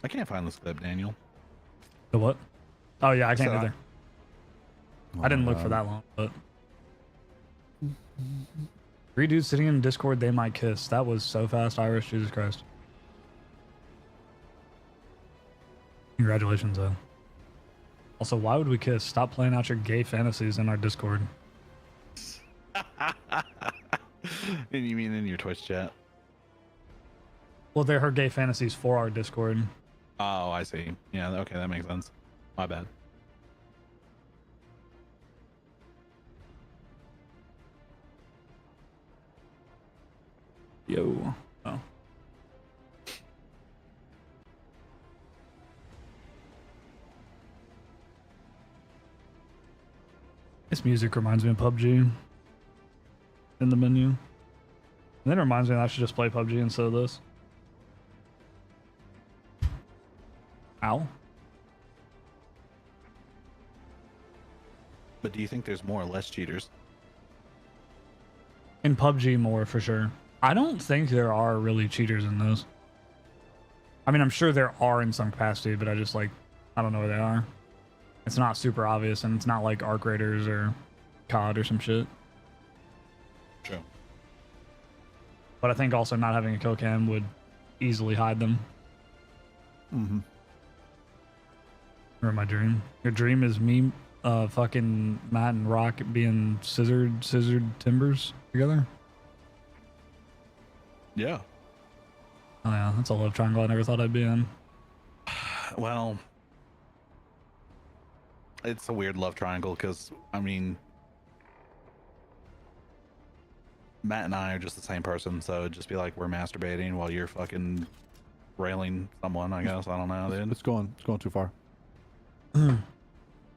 I can't find this clip, Daniel. The what? Oh yeah, I can't So either. I didn't look for that long, but 3 dudes sitting in Discord, they might kiss. That was so fast, Irish. Jesus Christ. Congratulations, though. Also, why would we kiss? Stop playing out your gay fantasies in our Discord. And you mean in your Twitch chat? Well, they're her gay fantasies for our Discord. Oh, I see. Yeah, okay, that makes sense. My bad. Yo. Oh. This music reminds me of PUBG in the menu. And then it reminds me that I should just play PUBG instead of this. Ow. But do you think there's more or less cheaters? In PUBG more for sure. I don't think there are really cheaters in those. I mean, I'm sure there are in some capacity, but I just like, I don't know where they are. It's not super obvious, and it's not like Arc Raiders or COD or some shit. True. But I think also not having a kill cam would easily hide them. Mm-hmm. Or my dream. Your dream is me, fucking Matt and Rock being scissored timbers together. Yeah. Oh yeah, that's a love triangle I never thought I'd be in. Well, it's a weird love triangle because, I mean, Matt and I are just the same person, so it'd just be like we're masturbating while you're fucking railing someone, I guess. I don't know, dude. It's going too far.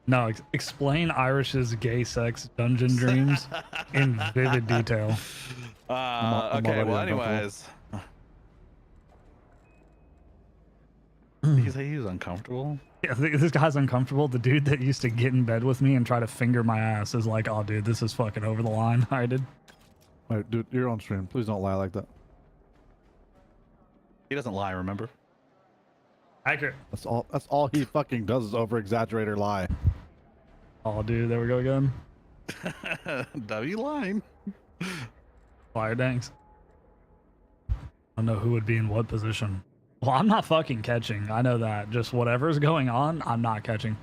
No, explain Irish's gay sex dungeon dreams in vivid detail. I'm Okay, already well, uncomfortable. anyways. Did you say he was uncomfortable? Yeah, I think this guy's uncomfortable. The dude that used to get in bed with me and try to finger my ass is like, oh, dude, this is fucking over the line. I did. Wait, dude, you're on stream. Please don't lie like that. He doesn't lie, remember? Accurate. That's all he fucking does is over exaggerate or lie. Oh, dude, there we go again. W line. Fire danks. I don't know who would be in what position. Well, I'm not fucking catching. I know that. Just whatever's going on, I'm not catching.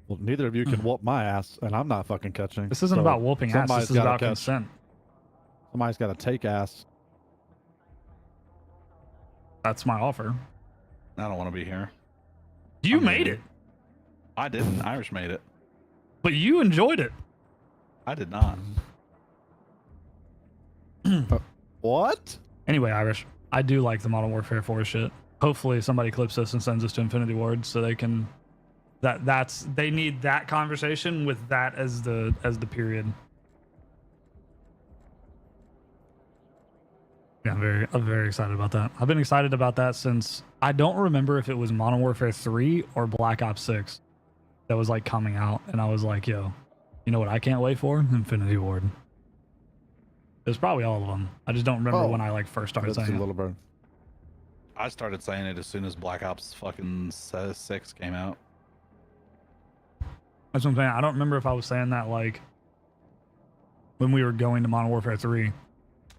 Well, neither of you can whoop my ass, and I'm not fucking catching. This isn't So about whooping ass. somebody's This is gotta about catch. consent. Somebody's got to take ass. That's my offer. I don't want to be here. You I'm made leaving. it, I didn't. Irish made it. but you enjoyed it. I did not. What? Anyway, Irish, I do like the Modern Warfare 4 shit. Hopefully somebody clips this and sends this to Infinity Ward so they can they need that conversation with that as the period. Yeah, I'm very excited about that. I've been excited about that since I don't remember if it was Modern Warfare 3 or Black Ops 6 that was like coming out, and I was like, yo, you know what I can't wait for? Infinity Ward. It was probably all of them. I just don't remember when I like first started That's a saying it. little bird. I started saying it as soon as Black Ops fucking 6 came out. That's what I'm saying. I don't remember if I was saying that like when we were going to Modern Warfare 3,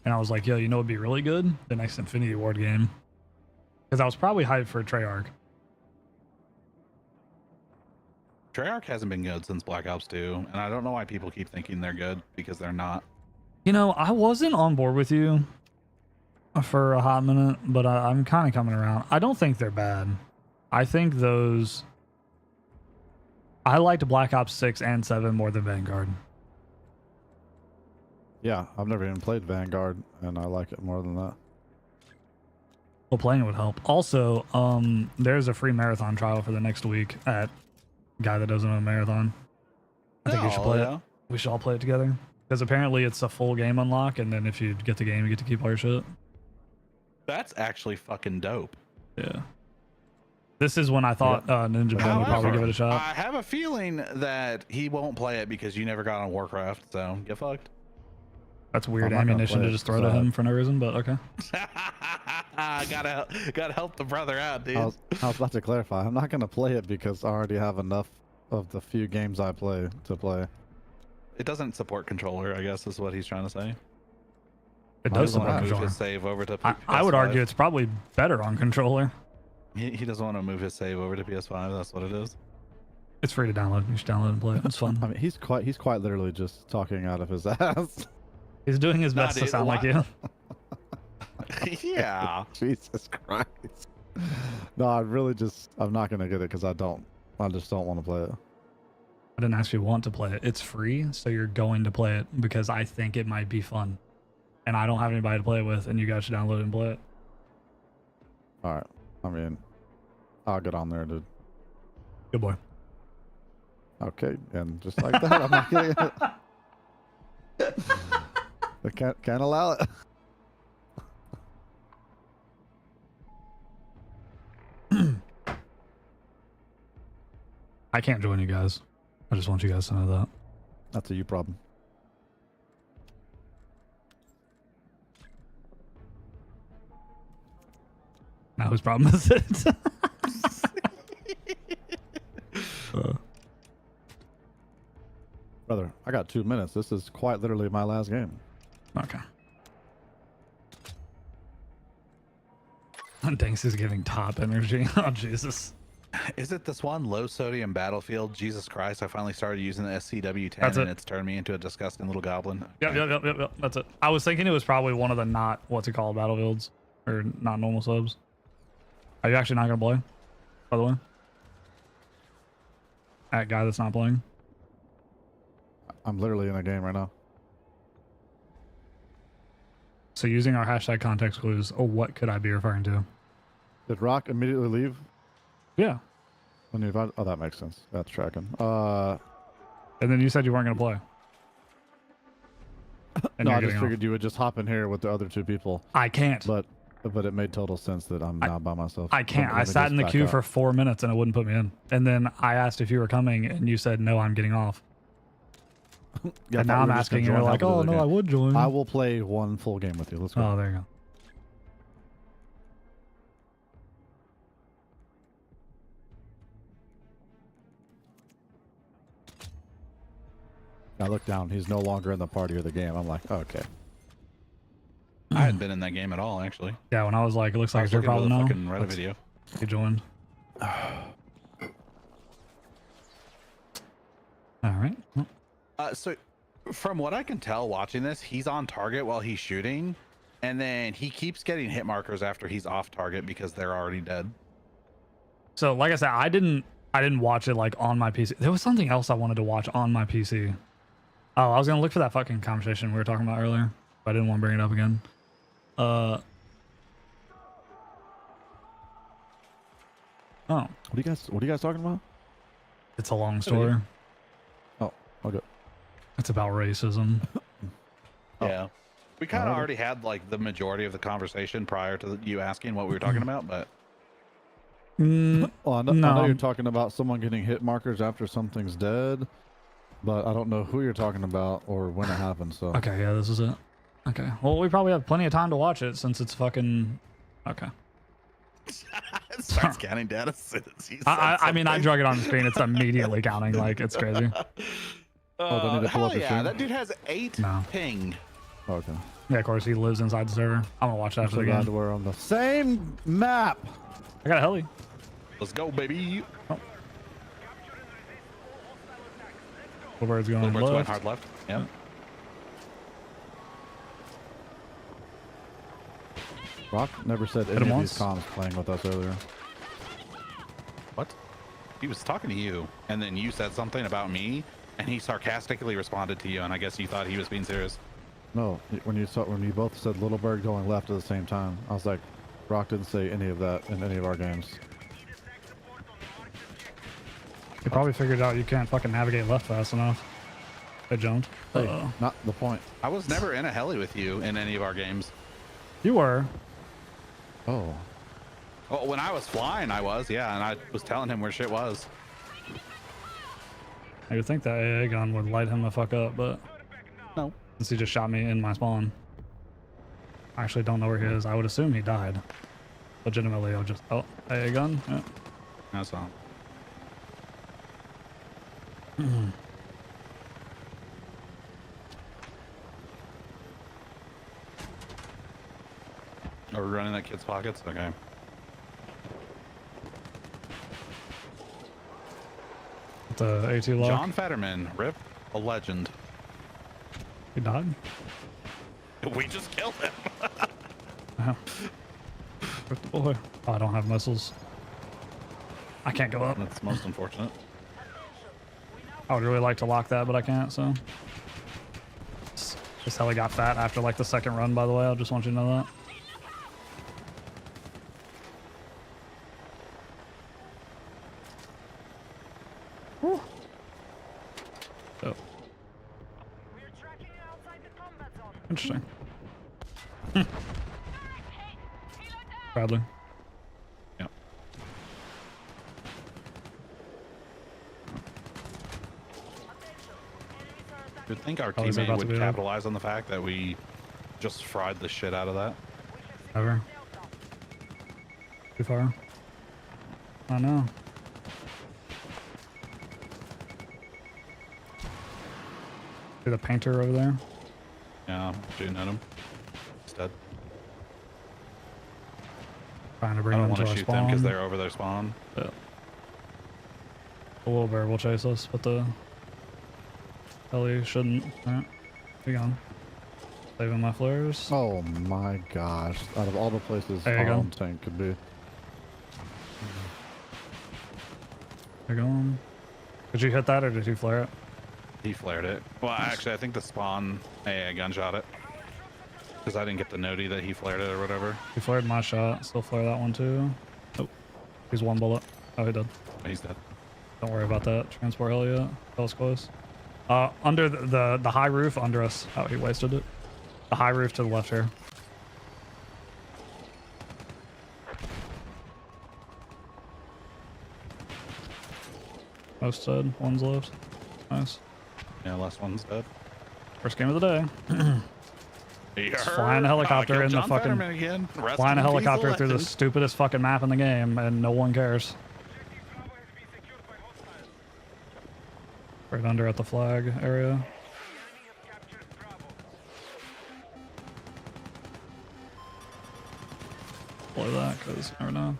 and I was like, yo, you know what'd be really good? The next Infinity Ward game. Because I was probably hyped for Treyarch. Treyarch hasn't been good since Black Ops 2, and I don't know why people keep thinking they're good, because they're not. You know, I wasn't on board with you for a hot minute, but I'm kind of coming around. I don't think they're bad. I think those... I liked Black Ops 6 and 7 more than Vanguard. Yeah, I've never even played Vanguard, and I like it more than that. Well, playing it would help. Also, there's a free marathon trial for the next week at Guy That Doesn't Know Marathon. I think you should play it. We should all play it together. Because apparently it's a full game unlock, and then if you get the game, you get to keep all your shit. That's actually fucking dope. Yeah. This is when I thought Ninja Ben would probably give it a shot. I have a feeling that he won't play it because you never got on Warcraft, so get fucked. That's weird I'm not gonna ammunition play to it, just throw to so- him for no reason, but okay. gotta help the brother out, dude. I was about to clarify. I'm not gonna play it because I already have enough of the few games I play to play. It doesn't support controller, I guess, is what he's trying to say. It Why does doesn't support it Move controller. his save over to I would PS5. argue it's probably better on controller. He doesn't want to move his save over to PS5. That's what it is. It's free to download. You should download and play it. It's fun. I mean, he's quite literally just talking out of his ass. He's doing his Nah, best to dude, sound like why- you. Yeah. Jesus Christ. No, I'm not gonna get it because I just don't want to play it. I didn't actually want to play it. It's free, so you're going to play it because I think it might be fun. And I don't have anybody to play it with, and you guys should download it and play it. All right. I mean, I'll get on there, dude. Good boy. Okay, and just like that, I'm not getting it. I can't allow it. I can't join you guys. I just want you guys to know that. That's a you problem. Now whose problem is it? Brother, I got 2 minutes. This is quite literally my last game. Okay. Danks is giving top energy. Oh, Jesus. Is it this one low sodium battlefield? Jesus Christ! I finally started using the SCW-10, That's and it. it's turned me into a disgusting little goblin. Yep. That's it. I was thinking it was probably one of the not, what's it called, battlefields. Or not normal subs. Are you actually not going to play? By the way? That guy that's not playing? I'm literally in a game right now. So using our hashtag context clues, what could I be referring to? Did Rock immediately leave Yeah. when you invited? Oh, that makes sense. That's tracking. And then you said you weren't going to play. And No, you're I just getting figured you would just hop in here with the other two people, off. I can't. but it made total sense that I'm now by myself. I can't. Let I me sat just in the back queue up. for 4 minutes and it wouldn't put me in. And then I asked if you were coming and you said, no, I'm getting off. Yeah, I And thought now we I'm were just gonna asking you, join you're like, halfway oh, through the no, I game. would join. I will play one full game with you. Let's go. Oh, there you go. I look down. He's no longer in the party or the game. I'm like, okay. I hadn't been in that game at all, actually. Yeah, when I was like, it looks I like was it's your looking problem for the now. fucking Reddit video. You joined. All right. Well, So, from what I can tell watching this, he's on target while he's shooting, and then he keeps getting hit markers after he's off target because they're already dead. so like I said, I didn't watch it like on my PC. There was something else I wanted to watch on my PC. Oh, I was gonna look for that fucking conversation we were talking about earlier, but I didn't want to bring it up again. Oh, What are you guys talking about? it's a long story. Oh, okay. It's about racism. Yeah. We kind of Alrighty. already had like the majority of the conversation prior to you asking what we were talking about, but Mm, Well, I know No. you're talking about someone getting hit markers after something's dead, but I don't know who you're talking about or when it happened. So okay, yeah, this is it. Okay. Well, we probably have plenty of time to watch it since it's fucking. Okay. it starts counting down as soon as he I mean, I drug it on the screen. It's immediately counting. Like, it's crazy. Oh, do I need to pull hell up the yeah, stream? that dude has 8 No. ping. okay. Yeah, of course, he lives inside the server. I'm gonna watch that I'm after so the glad game. we're on the same map. I got a heli. Let's go, baby. Little bird's going Little bird's going left. hard left. Yep. Rock never said him any of once. these comms playing with us earlier. What? He was talking to you, and then you said something about me, and he sarcastically responded to you, and I guess you thought he was being serious. No, when you both said Little Bird going left at the same time, I was like, Rock didn't say any of that in any of our games. He probably figured out you can't fucking navigate left fast enough. They jumped. Hey, Uh-oh. not the point. I was never in a heli with you in any of our games. You were. Oh, Well, when I was flying, I was, yeah, and I was telling him where shit was. I would think that AA gun would light him the fuck up, but No. since he just shot me in my spawn. I actually don't know where he is. I would assume he died. Legitimately, I'll just... Oh, hey, a gun? Yeah. That's all. Are we running that kid's pockets? Okay. The AT lock. John Fetterman, rip, a legend. He died? We just killed him. Yeah. Where's the boy? Oh, I don't have missiles. I can't go up. That's most unfortunate. I would really like to lock that, but I can't, so. This heli got fat after like the second run, by the way. I just want you to know that. Whew. Oh. Interesting. Bradley. Yep. You'd think our Oh, is it teammate about to would be there? capitalize on the fact that we just fried the shit out of that. Ever. Too far. I know. See the painter over there? Yeah, shooting at him. He's dead. Trying to I bring don't them want to to our shoot them because spawn. they're over their spawn. Yeah. The little bear will chase us, but the heli shouldn't. Alright. Be gone. Saving my flares. Oh my gosh. Out of all the places There you our go. own tank could be. They're going. Did you hit that or did you flare it? He flared it. Well, actually, I think the spawn AA gunshot it. Because I didn't get the noti that he flared it or whatever. He flared my shot. Still flare that one too. Oh, he's one bullet. Oh, he did. He's dead. Don't worry about that transport heli yet. That was close. Under the high roof under us. Oh, he wasted it. The high roof to the left here. Most dead. One's left. Nice. Yeah, last one's dead. First game of the day. Just flying a helicopter killed in the John fucking- Fetterman again. Rest Flying a in peace, helicopter through the legend. stupidest fucking map in the game and no one cares. Right under at the flag area. Blow that, because you never know.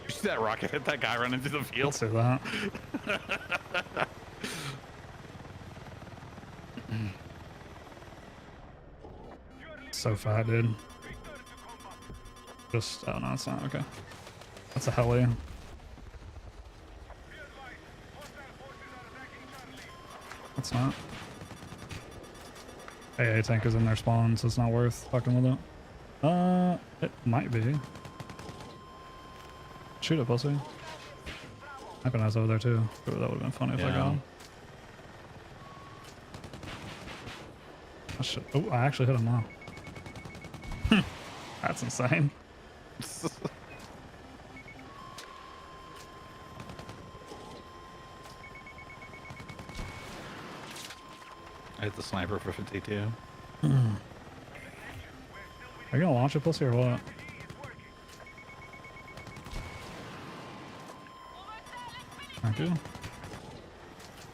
You see that rocket hit that guy running through the field? Let's do that. So fat, dude. Just, oh no, it's not, okay. That's a heli. That's not. AA tank is in their spawn, so it's not worth fucking with it. It might be. Shoot it, pussy. Weaponized over there too. Ooh, that would have been funny if I got Yeah. him. Oh, shit. Oh, I actually hit him now. That's insane. I hit the sniper for 52. Are you gonna launch a pussy or what? Thank you.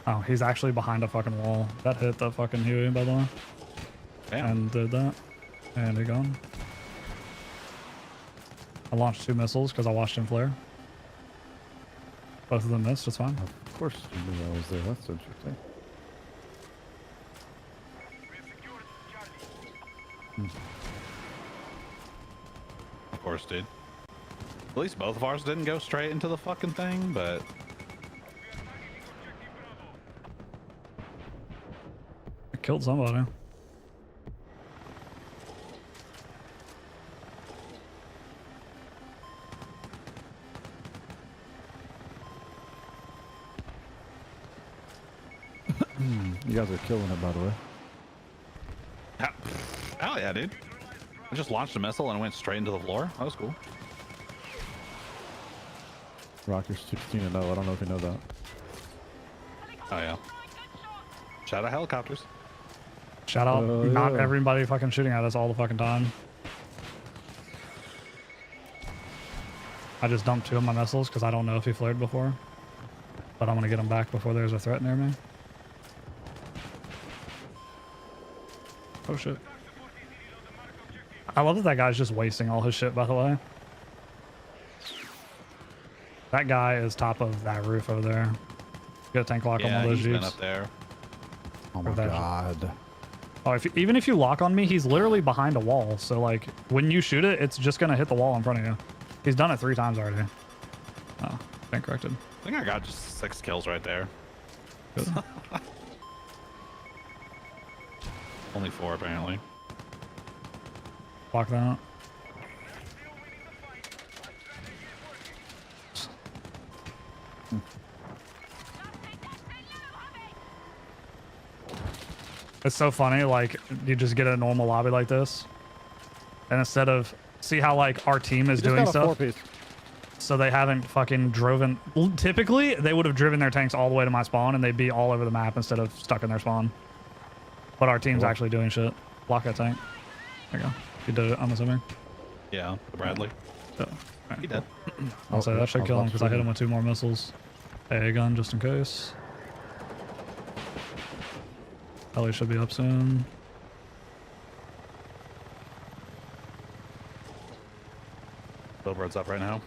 Oh, he's actually behind a fucking wall. That hit the fucking Huey, by the way. Damn. And did that. And he gone. I launched 2 missiles because I watched him flare. Both of them missed, it's fine. Of course you knew I was there. That's interesting. Of course, dude. At least both of ours didn't go straight into the fucking thing, but I killed somebody. You guys are killing it, by the way. Hell yeah, dude. I just launched a missile and it went straight into the floor. That was cool. Rockers 16-0. I don't know if you know that. Oh yeah. Shout out helicopters. Shout out, Oh, not yeah. everybody fucking shooting at us all the fucking time. I just dumped 2 of my missiles because I don't know if he flared before. But I'm gonna get him back before there's a threat near me. Oh shit. I love that that guy's just wasting all his shit, by the way. That guy is top of that roof over there. Get a tank lock on one Yeah, of those he's been jeeps. up there. Oh my that- god. Oh, even if you lock on me, he's literally behind a wall. So like when you shoot it, it's just gonna hit the wall in front of you. He's done it 3 times already. Oh, been corrected. I think I got just 6 kills right there. Good. Only 4 apparently. Lock that. It's so funny, like, you just get a normal lobby like this, and instead of, see how, like, our team is You just doing got a stuff, 4-piece. so they haven't fucking driven, typically, they would have driven their tanks all the way to my spawn, and they'd be all over the map instead of stuck in their spawn. But our team's Cool. actually doing shit. Block that tank. There you go. You did it, I'm assuming. Yeah, the Bradley. So, He dead. I'll say that should I'll kill him watch because I hit video. him with 2 more missiles. AA gun just in case. Ellie should be up soon. Billboard's up right now.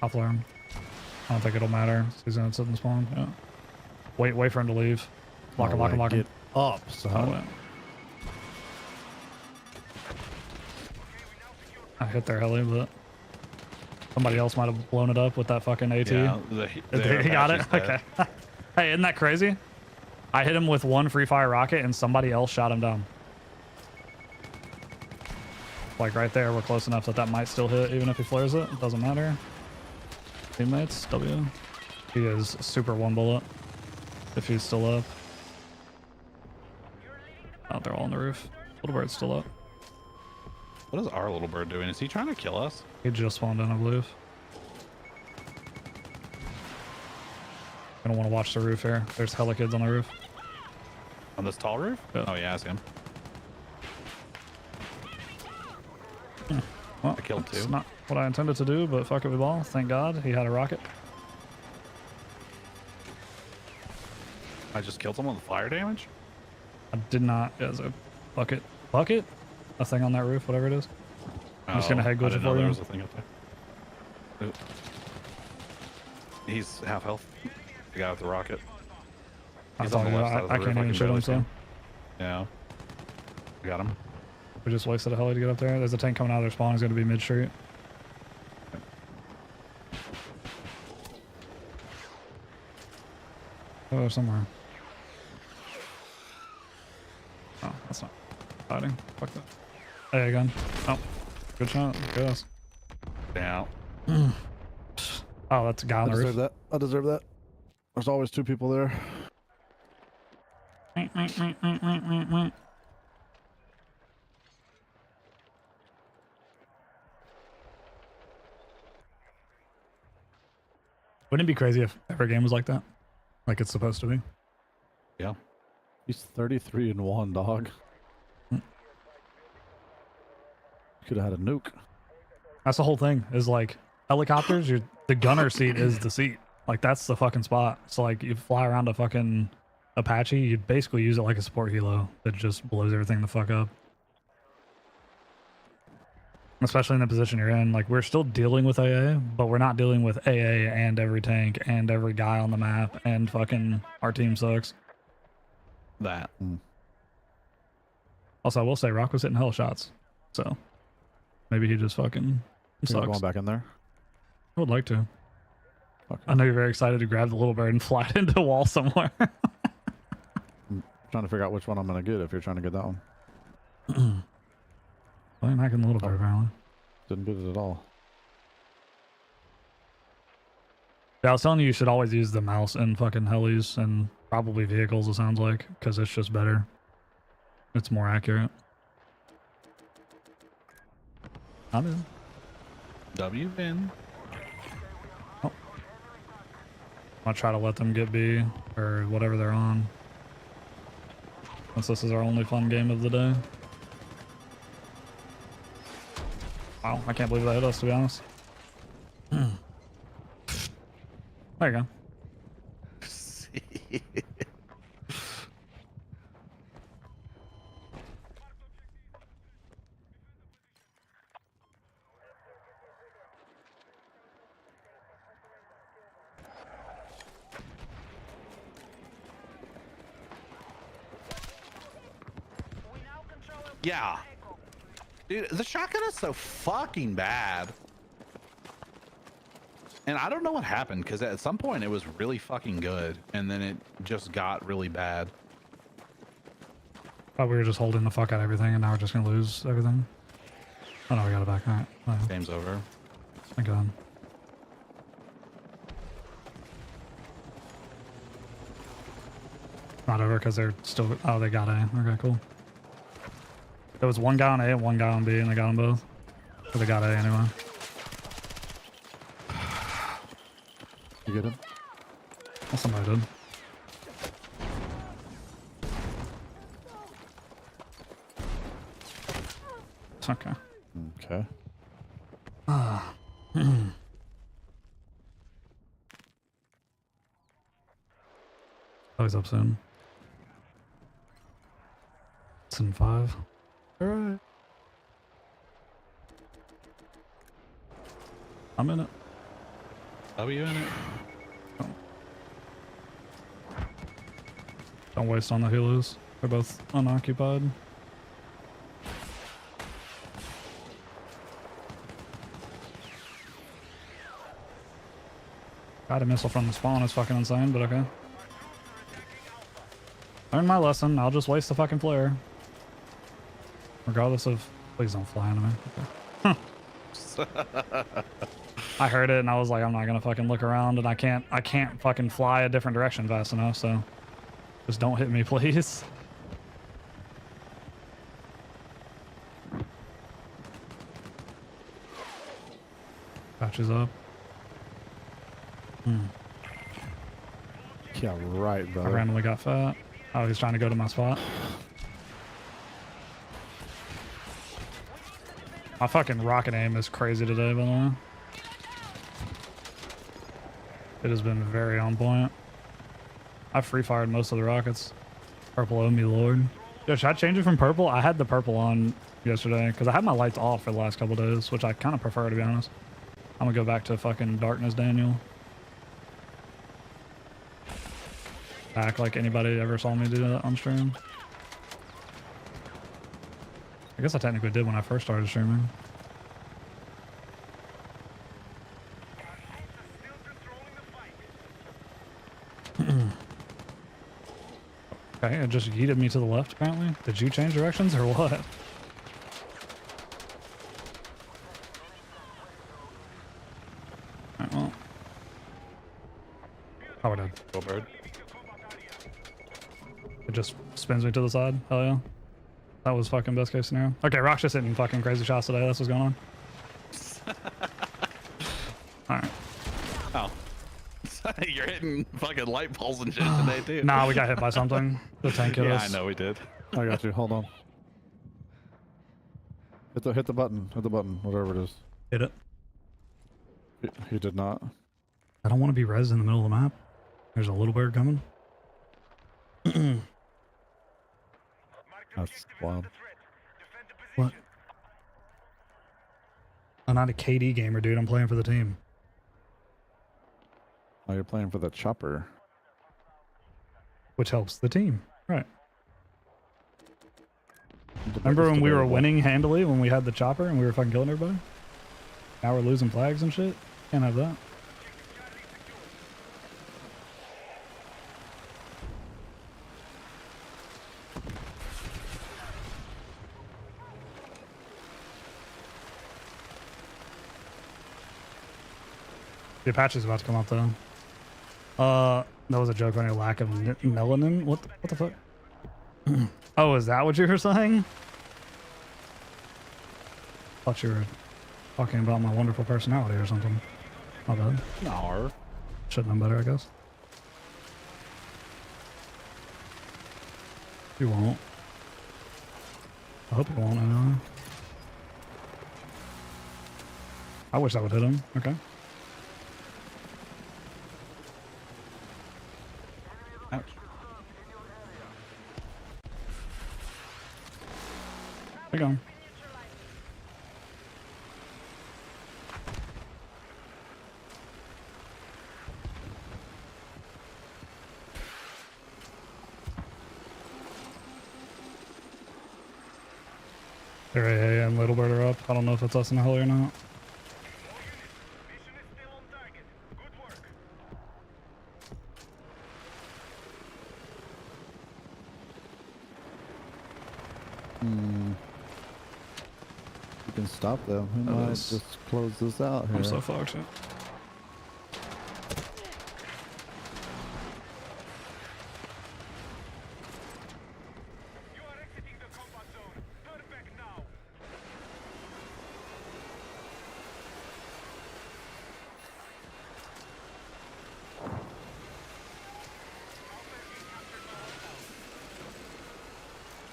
I'll flare him. I don't think it'll matter. He's gonna sit in spawn. Yeah. Wait for him to leave. Lock him, Oh, lock him, lock him. Get up, Oh, son. wait. I hit their heli, but somebody else might have blown it up with that fucking AT. Yeah, He got it? Apache's dead. Okay. Hey, isn't that crazy? I hit him with 1 free fire rocket and somebody else shot him down. Like right there, we're close enough that that might still hit even if he flares it. It doesn't matter. Teammates, W. He is super 1 bullet. If he's still up. Oh, they're all on the roof. Little bird's still up. What is our little bird doing? Is he trying to kill us? He just spawned in, I believe. Gonna want to watch the roof here. There's hella kids on the roof. On this tall roof? Yeah. Oh yeah, I see him. Well, I killed that's 2. not what I intended to do, but fuck it with ball. Thank God he had a rocket. I just killed someone with fire damage? I did not. As a bucket, a thing on that roof, whatever it is. I'm just gonna head I glitch didn't it know for there you. was a thing up there. Ooh. He's half health. The guy with the rocket. I'm He's on telling the you, left side of the I roof. can't even can shoot him. barely So see Yeah. I got him. we just wasted a heli to get up there. There's a tank coming out of their spawn. He's gonna be mid street. Oh, somewhere. Oh, that's not fighting. Fuck that. Hey, again. Oh, good shot. Good ass. Yeah. Oh, that's a guy I on the deserve roof. that. I deserve that. There's always 2 people there. Wouldn't it be crazy if every game was like that? Like it's supposed to be? Yeah. He's 33-1, dog. Could have had a nuke. That's the whole thing. Is like helicopters. The gunner seat is the seat. Like that's the fucking spot. So like you fly around a fucking Apache, you'd basically use it like a support helo that just blows everything the fuck up. Especially in the position you're in. Like we're still dealing with AA, but we're not dealing with AA and every tank and every guy on the map and fucking our team sucks. That. Also, I will say Rock was hitting hell shots, so maybe he just fucking Think I'm sucks. going back in there. I would like to. Okay. I know you're very excited to grab the little bird and fly it into a wall somewhere. Trying to figure out which one I'm going to get if you're trying to get that one. I'm not getting the little bird apparently. Didn't get it at all. Yeah, I was telling you should always use the mouse in fucking helis and Probably vehicles, it sounds like, because it's just better. It's more accurate. I'm in. W in. I'll try to let them get B or whatever they're on. Since this is our only fun game of the day. Wow, I can't believe that hit us, to be honest. There you go. Yeah. Dude, the shotgun is so fucking bad. And I don't know what happened, because at some point it was really fucking good, and then it just got really bad. Thought we were just holding the fuck out of everything, and now we're just gonna lose everything. Oh no, we got it back. Alright. Oh, Game's over. thank God. Not over because they're still... Oh, they got A. Okay, cool. There was one guy on A and one guy on B, and they got them both. But they got A anyway. You get him? Well, somebody did. It's okay. Okay. Ah. Oh, he's up soon. It's in 5. Alright. I'm in it. W in it. Don't waste on the healers. They're both unoccupied. Got a missile from the spawn is fucking insane, but okay. Learned my lesson. I'll just waste the fucking flare. Regardless of... Please don't fly into me. Okay. I heard it and I was like, I'm not gonna fucking look around, and I can't fucking fly a different direction fast enough, so just don't hit me, please. Patches up. Yeah, right, I brother. randomly got fat. Oh, he's trying to go to my spot. My fucking rocket aim is crazy today, by the way. It has been very on point. I free fired most of the rockets. Purple, oh me lord. Yo, should I change it from purple? I had the purple on yesterday because I had my lights off for the last couple days, which I kind of prefer, to be honest. I'm gonna go back to fucking darkness, Daniel. Act like anybody ever saw me do that on stream. I guess I technically did when I first started streaming. Okay, it just yeeted me to the left, apparently. Did you change directions or what? Alright, well. Oh, we're dead. Go bird. It just spins me to the side. Hell yeah. That was fucking best case scenario. Okay, Rock's just hitting fucking crazy shots today. That's what's going on. Alright. Oh. You're hitting fucking light poles and shit today, too. Nah, we got hit by something. The tank hit Yeah, us. I know we did. I got you. Hold on. Hit the button. Hit the button. Whatever it is. Hit it. He did not. I don't want to be res in the middle of the map. There's a little bird coming. That's wild. What? I'm not a KD gamer, dude. I'm playing for the team. Oh, you're playing for the chopper. Which helps the team. Right. Remember when we were winning handily when we had the chopper and we were fucking killing everybody? Now we're losing flags and shit? Can't have that. The Apache's about to come up though. That was a joke on your lack of melanin. What the fuck? Oh, is that what you were saying? Thought you were talking about my wonderful personality or something. My bad. No. Should know better, I guess. You won't. I hope you won't, anyway. I wish I would hit him. Okay. Ouch. There you go. Their AA and Little Bird are up. I don't know if it's us in the heli or not. You can stop them. We That might is- just close this out here. I'm so fucked.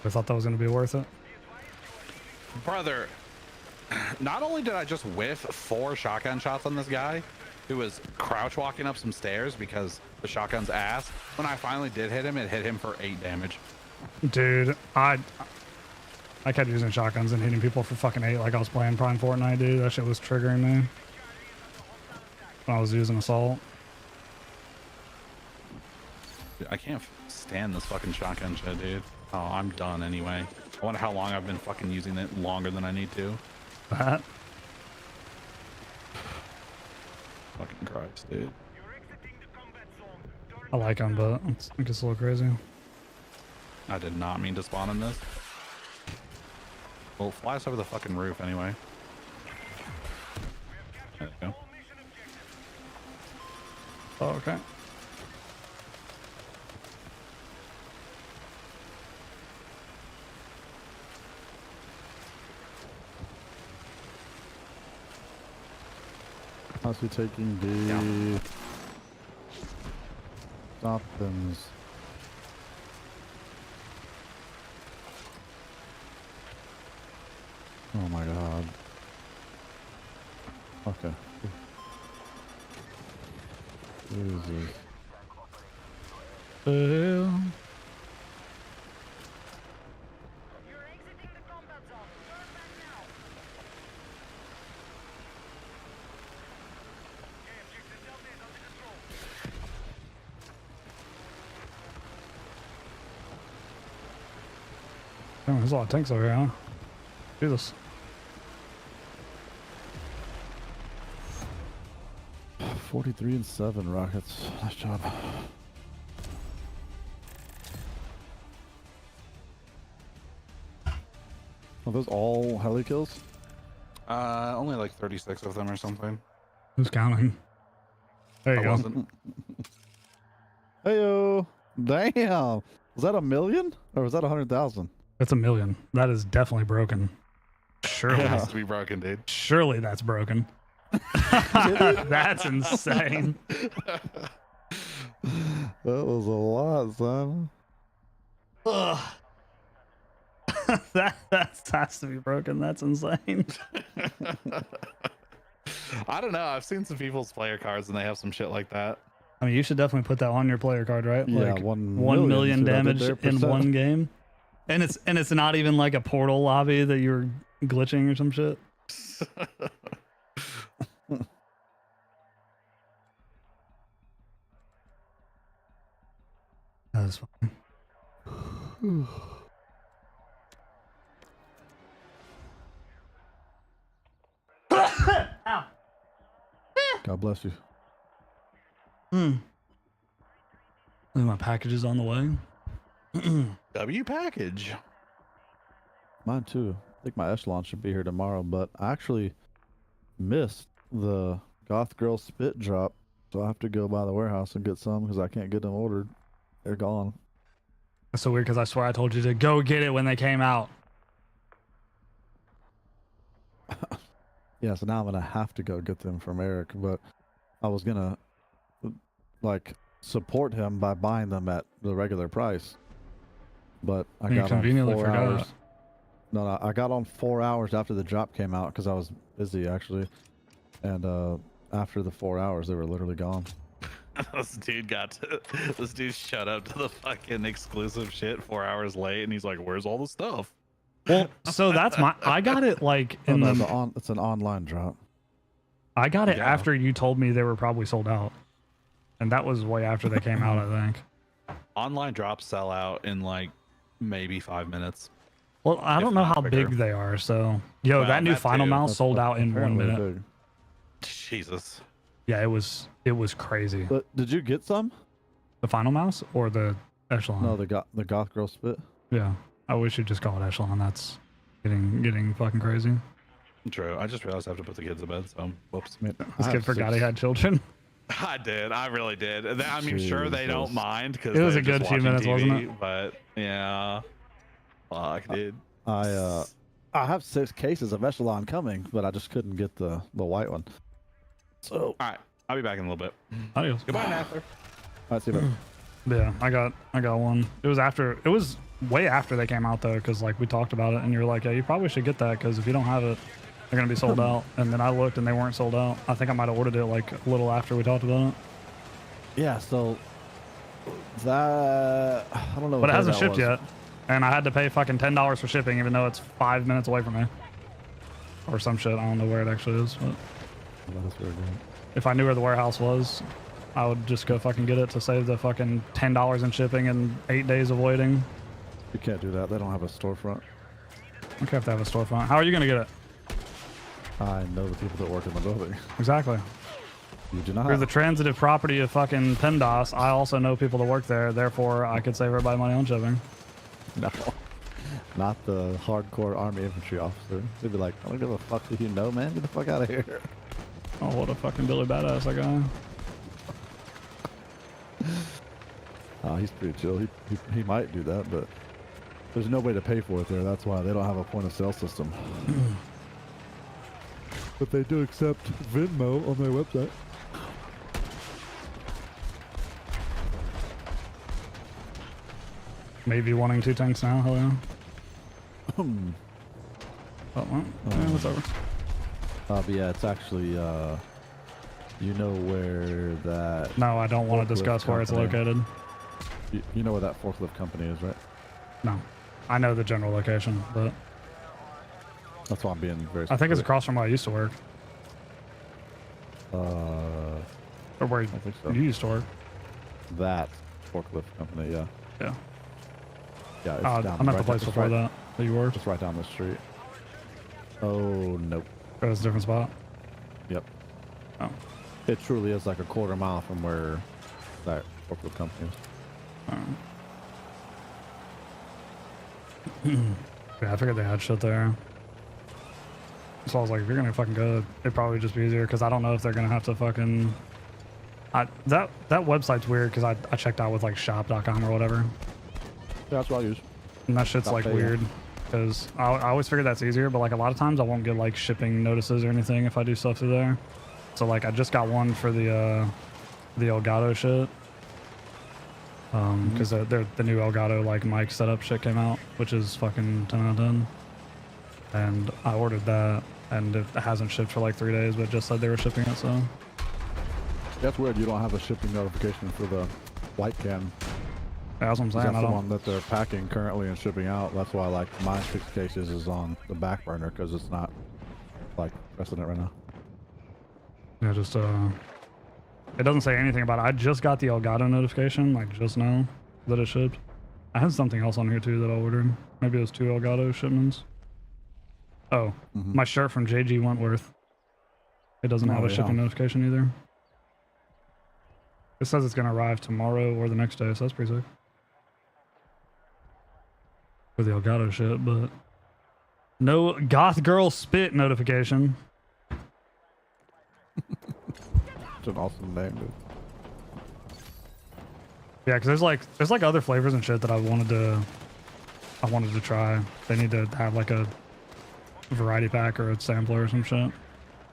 I thought that was going to be worth it. Brother, not only did I just whiff 4 shotgun shots on this guy who was crouch walking up some stairs because the shotgun's ass, when I finally did hit him, it hit him for 8 damage. Dude, I kept using shotguns and hitting people for fucking 8 like I was playing Prime Fortnite, dude. That shit was triggering me when I was using assault. Dude, I can't stand this fucking shotgun shit, dude. Oh, I'm done anyway. I wonder how long I've been fucking using it, longer than I need to. That Fucking Christ, dude. I like them, but it gets a little crazy. I did not mean to spawn in this. Well, fly us over the fucking roof anyway. There you go. Oh, okay. How's he taking the Stoppins? Oh my god. Okay. Jesus. Well, oh, there's a lot of tanks over here, huh? Jesus. — 43 and 7 rockets. Nice job. Are those all heli kills? Only like 36 of them or something. Who's counting? There you I go. wasn't. Heyo! Damn! Was that 1 million? Or was that 100,000? That's 1 million. That is definitely broken. Surely, It has to be broken, dude. surely that's broken. That's insane. That was a lot, son. Ugh. that has to be broken. That's insane. I don't know. I've seen some people's player cards and they have some shit like that. I mean, you should definitely put that on your player card, right? Yeah, Like 1 million dude, I did damage their in percent. one game, and it's not even like a portal lobby that you're glitching or some shit. That's fine. Ow. God bless you. My package is on the way. W package. Mine too. I think my echelon should be here tomorrow, but I actually missed the Goth Girl Spit drop So I have to go by the warehouse and get some because I can't get them ordered. They're gone. That's so weird because I swear I told you to go get it when they came out. Yeah, so now I'm gonna have to go get them from Eric, but I was gonna like support him by buying them at the regular price. But I You got on conveniently 4 forgot. hours. No, I got on 4 hours after the drop came out because I was busy actually, and after the 4 hours they were literally gone. This dude showed up to the fucking exclusive shit 4 hours late, and he's like, "Where's all the stuff?" Well, so that's I got it like Oh, in no, the, it's an online drop. I got it Yeah. after you told me they were probably sold out. And that was way after they came out, I think. Online drops sell out in like maybe 5 minutes. Well, I If don't know not how quicker. big they are, so yo, Well, that new that final too. mouse sold out in 1 Apparently minute. big. Jesus. Yeah, it was crazy. But did you get some? The final mouse or the echelon? No, the goth girl spit. Yeah, I wish you'd just call it echelon. That's getting fucking crazy. True. I just realized I have to put the kids to bed, so whoops. I mean, This I kid have forgot he 6 had children. I did. I really did. I mean, sure they don't Jesus. mind because It was a good few minutes, wasn't it? But yeah, fuck, dude. I have 6 cases of echelon coming, but I just couldn't get the white one. So All right, I'll be back in a little bit. Adios. Goodbye, Nather. let's see. If Yeah, I got one. It was way after they came out though, because like we talked about it, and you're like, yeah, you probably should get that because if you don't have it, they're gonna be sold out. And then I looked and they weren't sold out. I think I might have ordered it like a little after we talked about it, yeah, so that I don't know. but what it day hasn't that shipped was. yet, and I had to pay fucking $10 for shipping, even though it's 5 minutes away from me, or some shit. I don't know where it actually is, but That's very good. if I knew where the warehouse was, I would just go fucking get it to save the fucking $10 in shipping and 8 days of waiting. You can't do that. They don't have a storefront. Okay, have to have a storefront. How are you gonna get it? I know the people that work in the building. Exactly. You do not. Through the transitive property of fucking PennDOS, I also know people that work there. Therefore, I could save everybody money on shipping. No. Not the hardcore army infantry officer. They'd be like, I don't give a fuck who you know, man. Get the fuck out of here. Oh, what a fucking Billy Badass that guy. He's pretty chill. He might do that, but there's no way to pay for it there. That's why they don't have a point of sale system. But they do accept Venmo on their website. Maybe wanting 2 tanks now, hell yeah. Hmm. Oh, well, yeah, it's over. But yeah, it's actually, you know where that, No, I don't want to Forklift discuss where it's company. located. you know where that forklift company is, right? No. I know the general location, but That's why I'm being very I think it's specific. across from where I used to work. Or where I think so. you used to work. That forklift company, yeah. Yeah. Yeah, it's I'm down at the right- place it's before right- that you worked. Just right down the street. Oh, nope. It was a different spot. Yep. Oh. It truly is like a quarter mile from where that forklift company is. Yeah, I figured they had shit there. So I was like, if you're gonna fucking go, it'd probably just be easier because I don't know if they're gonna have to fucking. That website's weird because I checked out with like shop.com or whatever, Yeah, that's what I use. and that shit's Not like pay, yeah. weird because I always figured that's easier, but like a lot of times I won't get like shipping notices or anything if I do stuff through there. So like I just got one for the Elgato shit. Because the new Elgato like mic setup shit came out, which is fucking 10 out of 10. And I ordered that, and it hasn't shipped for like 3 days, but just said they were shipping it. So That's weird. You don't have a shipping notification for the white can. that's what I'm saying. That's I the don't. one that they're packing currently and shipping out. That's why like my 6 cases is on the back burner because it's not like precedent right now. Yeah, just it doesn't say anything about it. I just got the Elgato notification like just now that it shipped. I had something else on here too that I ordered. Maybe it was 2 Elgato shipments. Oh, Mhm. my shirt from JG Wentworth. It doesn't have Oh, a shipping yeah. notification either. It says it's gonna arrive tomorrow or the next day, so that's pretty sick. For the Elgato shit, but no goth girl spit notification. It's an awesome name, dude. Yeah, because there's like other flavors and shit that I wanted to try. They need to have like a variety pack or a sampler or some shit.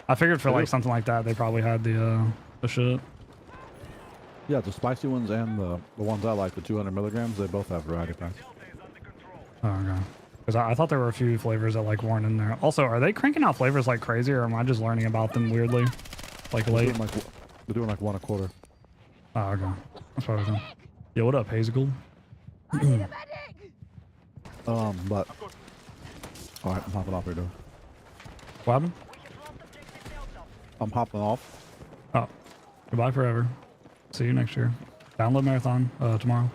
I figured for like something like that, they probably had the shit. Yeah, the spicy ones and the ones I like, the 200 milligrams, they both have variety packs. Oh, okay. Because I thought there were a few flavors that like weren't in there. Also, are they cranking out flavors like crazy, or am I just learning about them weirdly? Like late? They're doing like 1 a quarter. Oh, okay. That's what I was doing. Yo, what up, Hazel? But all right, I'm hopping off here, dude. What happened? I'm hopping off. Oh, goodbye forever. See you next year. Download Marathon tomorrow.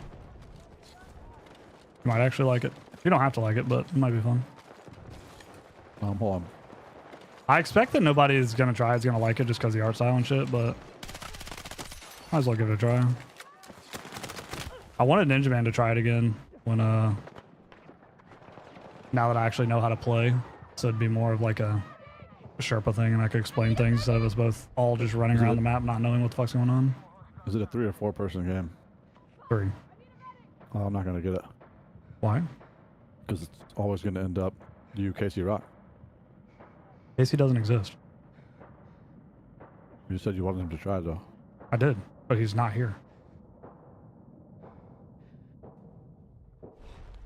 You might actually like it. You don't have to like it, but it might be fun. Hold on. I expect that nobody is gonna try is gonna like it just because the art style and shit, but might as well give it a try. I wanted Ninja Man to try it again when now that I actually know how to play, so it'd be more of like a Sherpa thing, and I could explain things instead of us both all just running around the map not knowing what the fuck's going on. Is it a 3 or 4 person game? 3. Oh, I'm not gonna get it Why? because it's always gonna end up you, Casey Rock. Casey doesn't exist. You said you wanted him to try though. I did, but he's not here.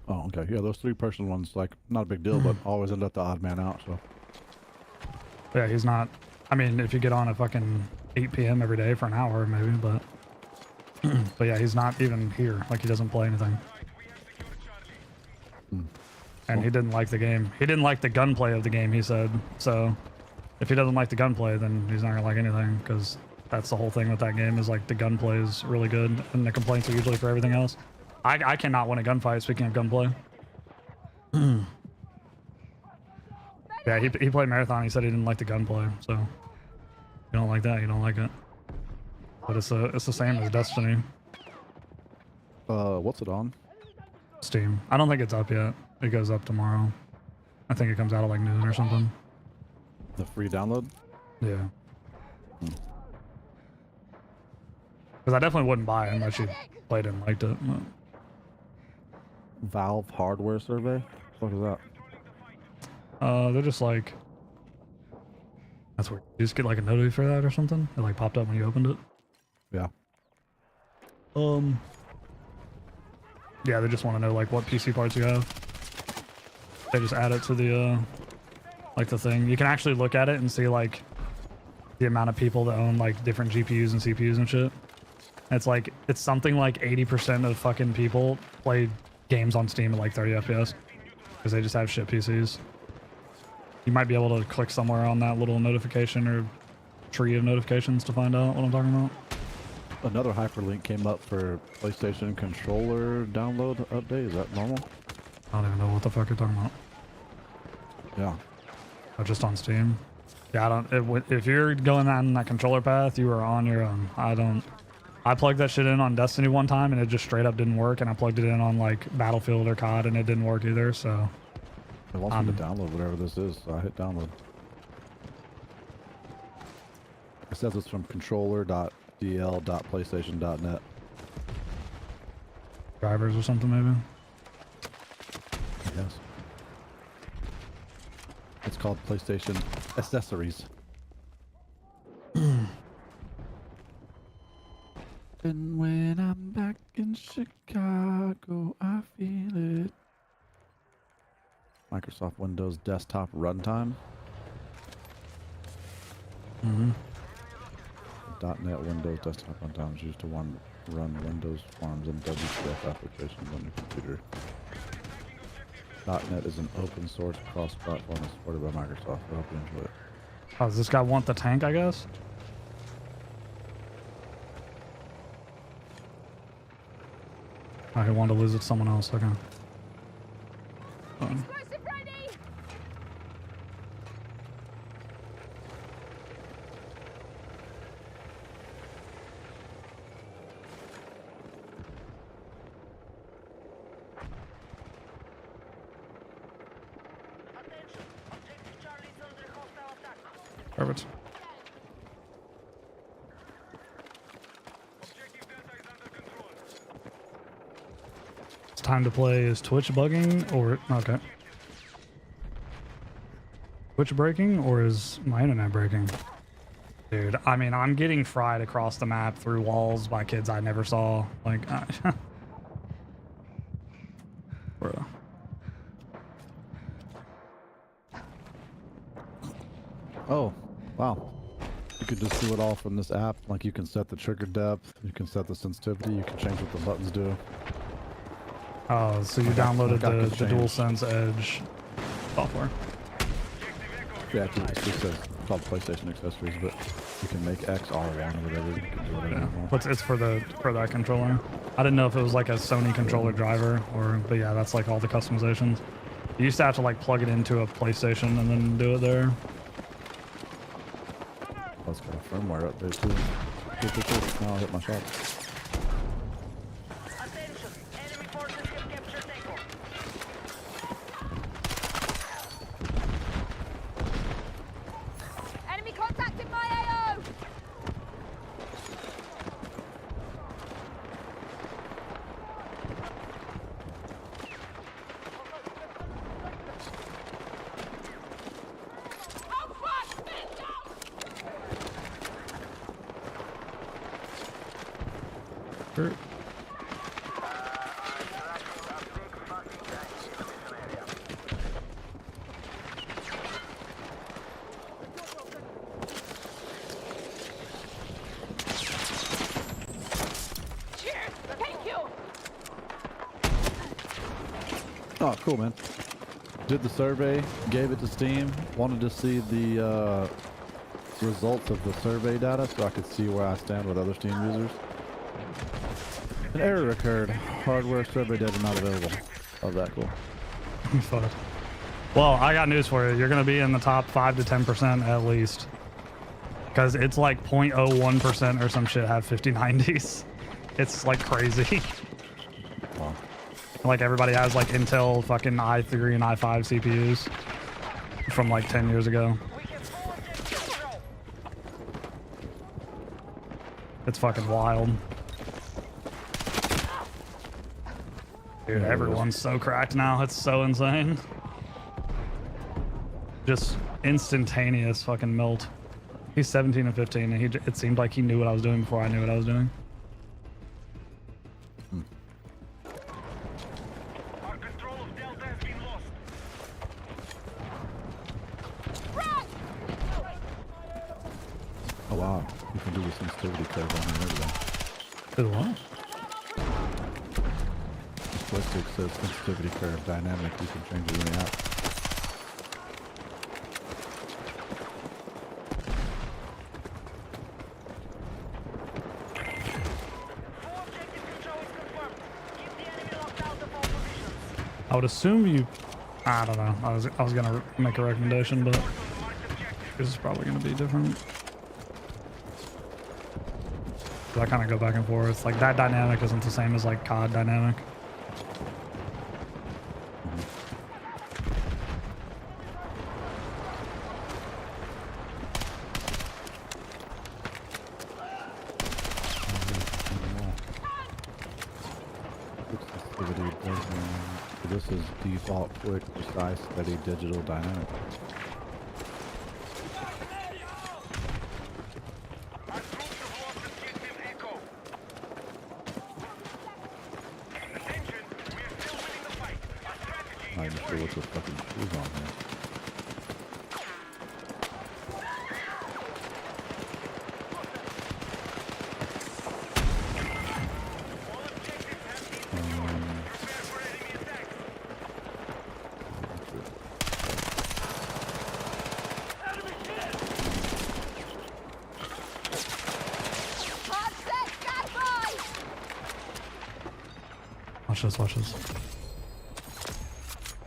Oh, okay. Yeah, those 3-person ones, like, not a big deal, but always end up the odd man out. So Yeah, he's not. I mean, if you get on at fucking 8 p.m. every day for an hour, maybe, but but yeah, he's not even here. Like, he doesn't play anything. And he didn't like the game. He didn't like the gunplay of the game, he said. So if he doesn't like the gunplay, then he's not gonna like anything, because that's the whole thing with that game, is like the gunplay is really good and the complaints are usually for everything else. I cannot win a gunfight, speaking of gunplay. Yeah, he played Marathon. He said he didn't like the gunplay, so you don't like that, you don't like it. But it's the same as Destiny. what's it on? Steam. I don't think it's up yet. It goes up tomorrow. I think it comes out at like noon or something. The free download? Yeah. Because I definitely wouldn't buy it unless you played it and liked it. But Valve hardware survey? What is that? they're just like, that's weird. You just get like a notice for that or something? It like popped up when you opened it? Yeah. Yeah, they just want to know like what PC parts you have. They just add it to the like the thing. You can actually look at it and see like the amount of people that own like different GPUs and CPUs and shit. It's like, it's something like 80% of fucking people play games on Steam at like 30 FPS because they just have shit PCs. You might be able to click somewhere on that little notification or tree of notifications to find out what I'm talking about. Another hyperlink came up for PlayStation controller download update. Is that normal? I don't even know what the fuck you're talking about. Yeah. Oh, just on Steam. Yeah, I don't. If you're going down that controller path, you are on your own. I plugged that shit in on Destiny one time and it just straight up didn't work, and I plugged it in on like Battlefield or COD and it didn't work either. So It wants me to download whatever this is, so I hit download. It says it's from controller.dl.playstation.net. drivers or something maybe. Yes. It's called PlayStation Accessories. And when I'm back in Chicago, I feel it. Microsoft Windows Desktop Runtime. .NET Windows Desktop Runtime is used to run Windows Forms and WPF applications on your computer. .NET is an open source cross-platform and supported by Microsoft. I hope you enjoy it. Oh, does this guy want the tank, I guess? Oh, he wanted to lose it to someone else. Okay. Perfect. time to play. Is Twitch bugging or okay? Twitch breaking or is my internet breaking? Dude, I mean, I'm getting fried across the map through walls by kids I never saw. Like, bro. Oh, wow. You could just do it all from this app. Like you can set the trigger depth, you can set the sensitivity, you can change what the buttons do. Oh, so you Like I downloaded could the change. DualSense Edge software. Yeah, it just says called PlayStation accessories, but you can make X R1 or whatever. You can do whatever Yeah, you want. but it's for that controller. I didn't know if it was like a Sony controller driver or, but yeah, that's like all the customizations. You used to have to like plug it into a PlayStation and then do it there. That's got a firmware update too. Cool. Now I'll hit my shot. Attention, enemy forces have captured Echo. Enemy contacted my AO! Sure. Cheers! Thank you! Oh, cool, man. Did the survey, gave it to Steam, wanted to see the results of the survey data so I could see where I stand with other Steam users. An error occurred. Hardware survey data not available. Oh, that cool. Fuck. Well, I got news for you. You're gonna be in the top 5 to 10% at least, because it's like 0.01% or some shit have 5090s. It's like crazy. Wow. Like everybody has like Intel fucking i3 and i5 CPUs from like 10 years ago. We have full objective control. It's fucking wild. Dude, Yeah, it is. everyone's so cracked now. It's so insane. Just instantaneous fucking melt. He's 17 and 15, and it seemed like he knew what I was doing before I knew what I was doing. Our control of Delta has been lost. Oh, wow. You can do the sensitivity curve on here. Everything. Did what? Joystick says sensitivity curve dynamic. You can change it in the app. Full objective control is confirmed. Keep the enemy locked out of all positions. I would assume you. I don't know. I was gonna make a recommendation, but this is probably gonna be different. I kind of go back and forth. Like that dynamic isn't the same as like COD dynamic. Sensitivity doesn't. This is default quick, precise, steady digital dynamic. Our troops have lost objective Echo. Attention, we are still winning the fight. Our strategy Not is even sure what the fucking shoes on here. all objectives have been prepare for enemy attack. Hard set, stand by! Watch this. Watch this.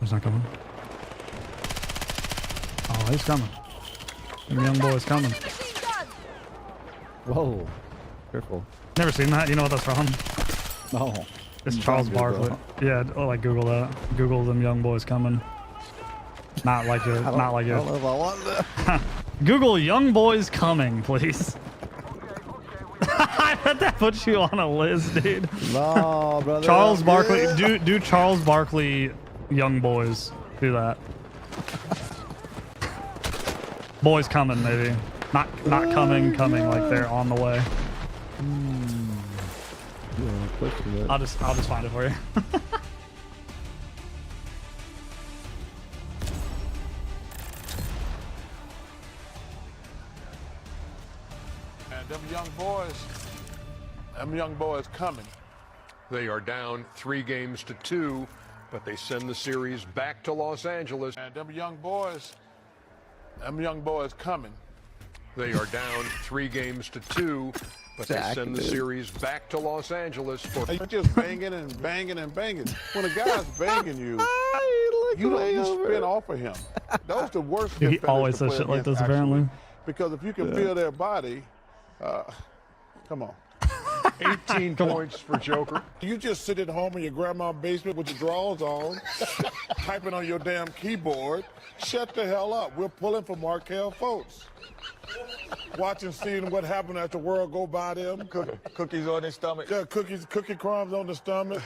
He's not coming. Oh, he's coming. The young boy's coming. Machine gun! Whoa. Careful. Never seen that. You know what that's from? No. It's You Charles found it, though. Barkley. Yeah, like Google that. Google them young boys coming. Not like it. Not like I don't it. know if I want that. Google young boys coming, please. That that puts you on a list, dude. No, brother. Charles I'm Barkley, good. do Charles Barkley, young boys, do that. Boys coming, maybe. Not coming, like they're on the way. Yeah, quick to that. I'll just find it for you. And them young boys coming. They are down 3 games to 2, but they send the series back to Los Angeles. And them young boys coming. They are down 3 games to 2, but they send the series back to Los Angeles for. You're just banging and banging and banging. When a guy's banging you, you spin off of him. Those the worst. He defenders always to says play shit like against, this, apparently. actually. Because if you can feel their body, come on. 18 points for Joker. You just sit at home in your grandma's basement with your drawers on, typing on your damn keyboard. Shut the hell up. We're pulling for Markel Fultz. Watching, seeing what happened as the world go by them. Cookies on his stomach. Yeah, cookie crumbs on the stomach.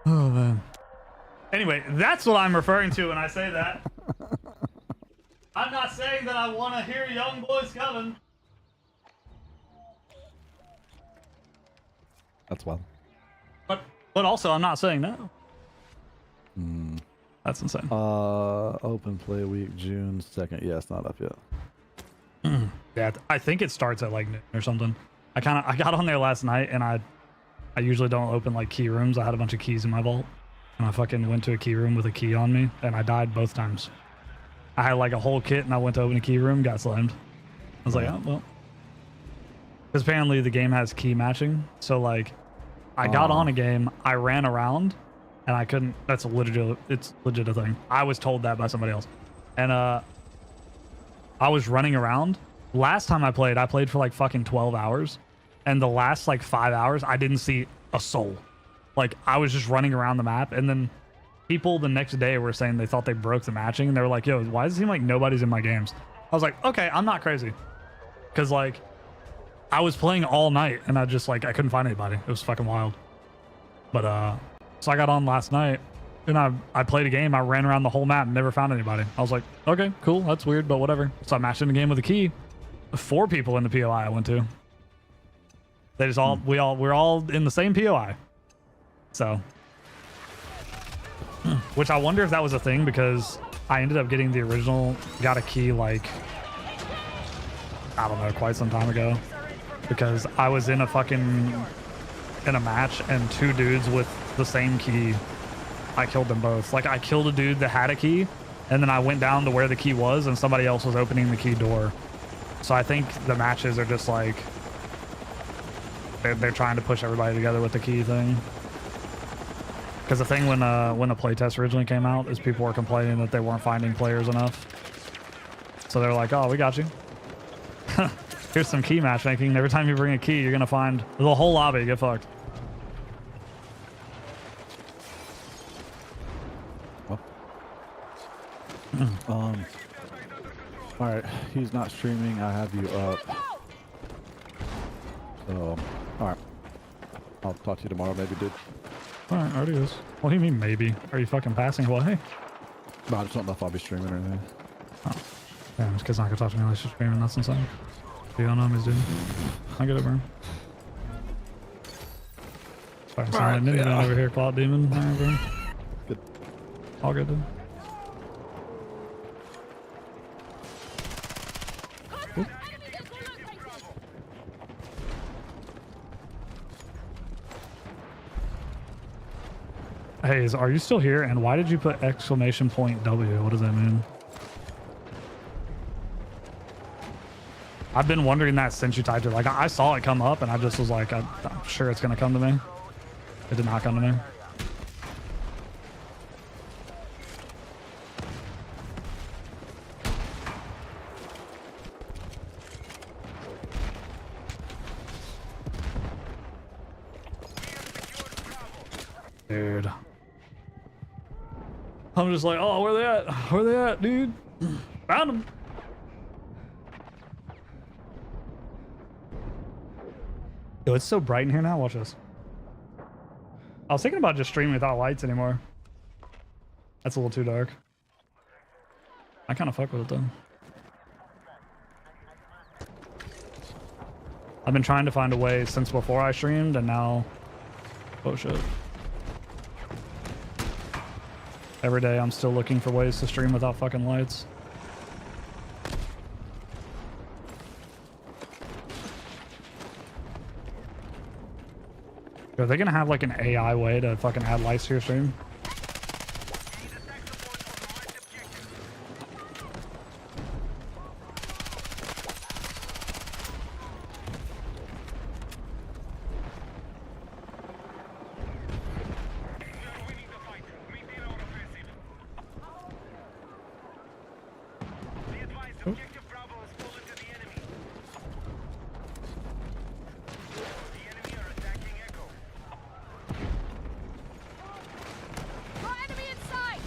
Oh man. Anyway, that's what I'm referring to when I say that. I'm not saying that I want to hear young boys coming. That's wild. But also, I'm not saying no. That's insane. Open play week, June 2nd. Yeah, it's not up yet. Yeah, I think it starts at like noon or something. I got on there last night, and I usually don't open like key rooms. I had a bunch of keys in my vault, and I fucking went to a key room with a key on me, and I died both times. I had like a whole kit, and I went to open a key room, got slammed. I was like, oh well. Because apparently the game has key matching, so like, I got on a game, I ran around, and I couldn't. It's legit a thing. I was told that by somebody else, and I was running around. Last time I played for like fucking 12 hours, and the last like 5 hours, I didn't see a soul. Like I was just running around the map, and then people the next day were saying they thought they broke the matching, and they were like, "Yo, why does it seem like nobody's in my games?" I was like, "Okay, I'm not crazy," because like I was playing all night, and I just like I couldn't find anybody. It was fucking wild. But so I got on last night, and I played a game. I ran around the whole map, and never found anybody. I was like, okay, cool, that's weird, but whatever. So I matched in the game with a key. 4 people in the POI I went to. They just all we're all in the same POI. So, which I wonder if that was a thing, because I ended up getting the original, got a key like I don't know, quite some time ago, because I was in a match, and 2 dudes with the same key, I killed them both. Like I killed a dude that had a key, and then I went down to where the key was, and somebody else was opening the key door. So I think the matches are just like they're trying to push everybody together with the key thing. Because the thing when the playtest originally came out is people were complaining that they weren't finding players enough. So they're like, "Oh, we got you. Here's some key matchmaking. Every time you bring a key, you're gonna find the whole lobby get fucked." All right, he's not streaming. I have you up. So, all right. I'll talk to you tomorrow, maybe, dude. All right, already is. What do you mean, maybe? Are you fucking passing away? No, I just don't know if I'll be streaming or anything. Yeah, this kid's not gonna talk to me unless you're streaming. That's insane. You don't know him, he's doing. I get it, bro. Sorry, sorry, ninja over here, Cloud Demon. All right, bro. Good. All good, dude. Hey, are you still here? And why did you put exclamation point W? What does that mean? I've been wondering that since you typed it. Like, I saw it come up, and I just was like, I'm sure it's gonna come to me. It did not come to me. Dude. I'm just like, oh, where they at? Where they at, dude? Found them. Yo, it's so bright in here now. Watch this. I was thinking about just streaming without lights anymore. That's a little too dark. I kind of fuck with it though. I've been trying to find a way since before I streamed, and now, oh shit. Every day I'm still looking for ways to stream without fucking lights. Are they gonna have like an AI way to fucking add lights to your stream? Got enemy in sight!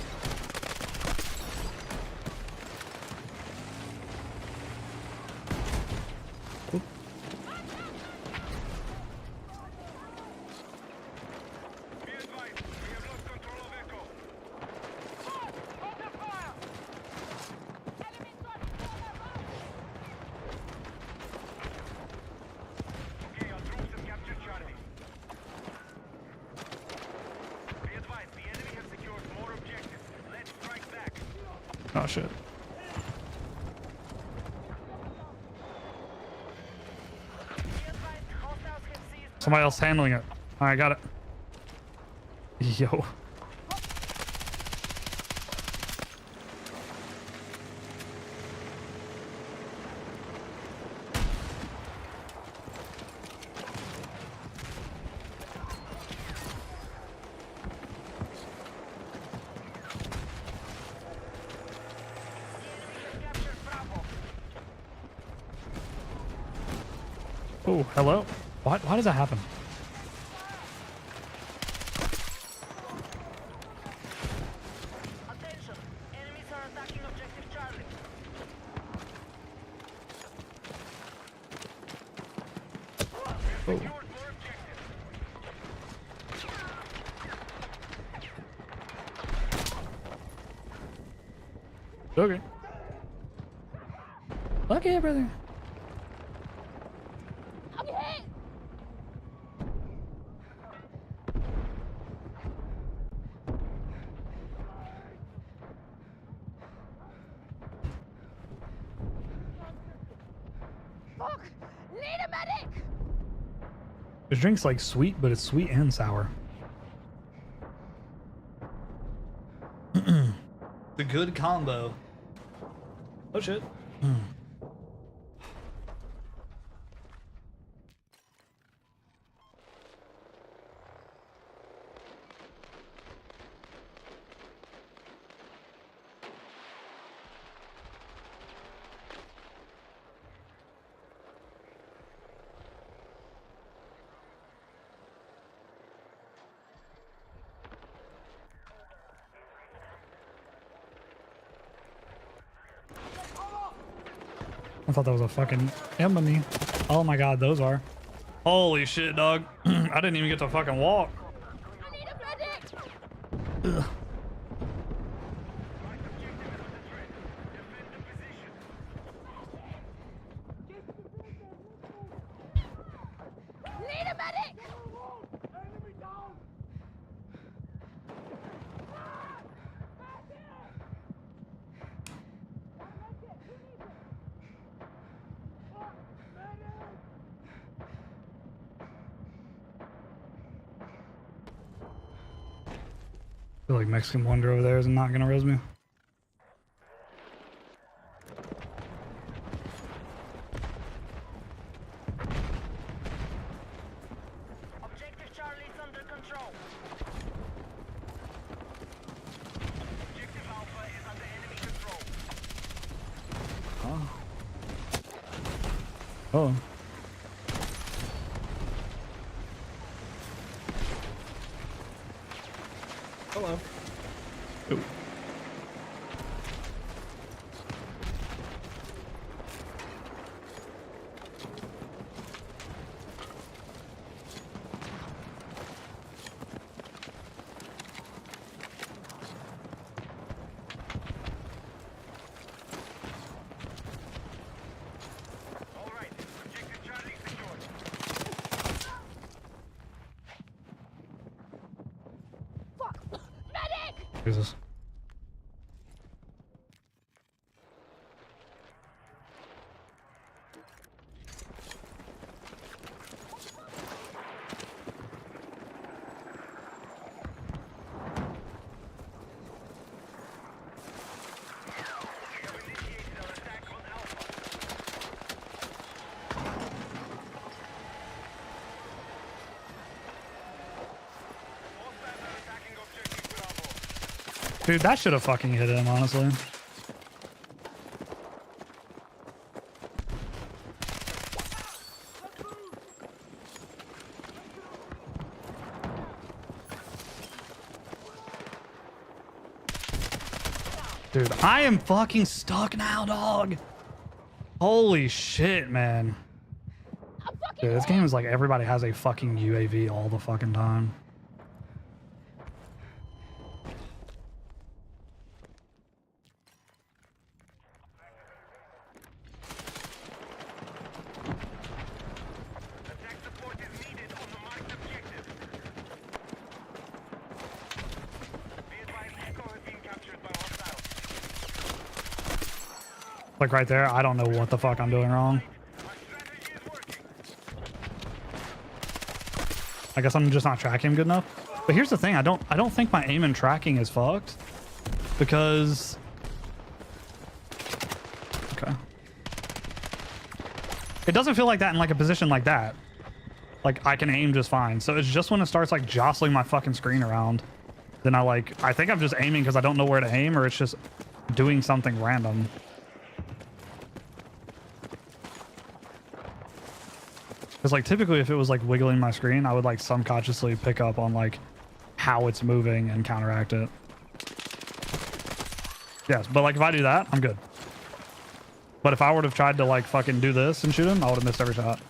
Oh shit. Somebody else handling it. Alright, got it. Yo. Oh, hello? Why does that happen? Attention! Enemies are attacking objective Charlie. Oh. Secured more objectives. Okay. Okay, brother. I'm hit! Fuck! Need a medic! This drink's like sweet, but it's sweet and sour. The good combo. Oh shit. I thought that was a fucking enemy. Oh my god, those are. Holy shit, dog. I didn't even get to fucking walk. I need a medic! Ugh. Need a medic! I feel like Mexican Wonder over there is not gonna res me. Objective Charlie is under control. Objective Alpha is under enemy control. Oh. Hello. Ooh. Jesus. Dude, that should have fucking hit him, honestly. Dude, I am fucking stuck now, dog. Holy shit, man. Dude, this game is like everybody has a fucking UAV all the fucking time. Like right there, I don't know what the fuck I'm doing wrong. I guess I'm just not tracking him good enough. But here's the thing, I don't think my aim and tracking is fucked. Because okay. It doesn't feel like that in like a position like that. Like I can aim just fine. So it's just when it starts like jostling my fucking screen around, then I think I'm just aiming because I don't know where to aim, or it's just doing something random. Because like typically if it was like wiggling my screen, I would like subconsciously pick up on like how it's moving and counteract it. Yes, but like if I do that, I'm good. But if I would have tried to like fucking do this and shoot him, I would have missed every shot.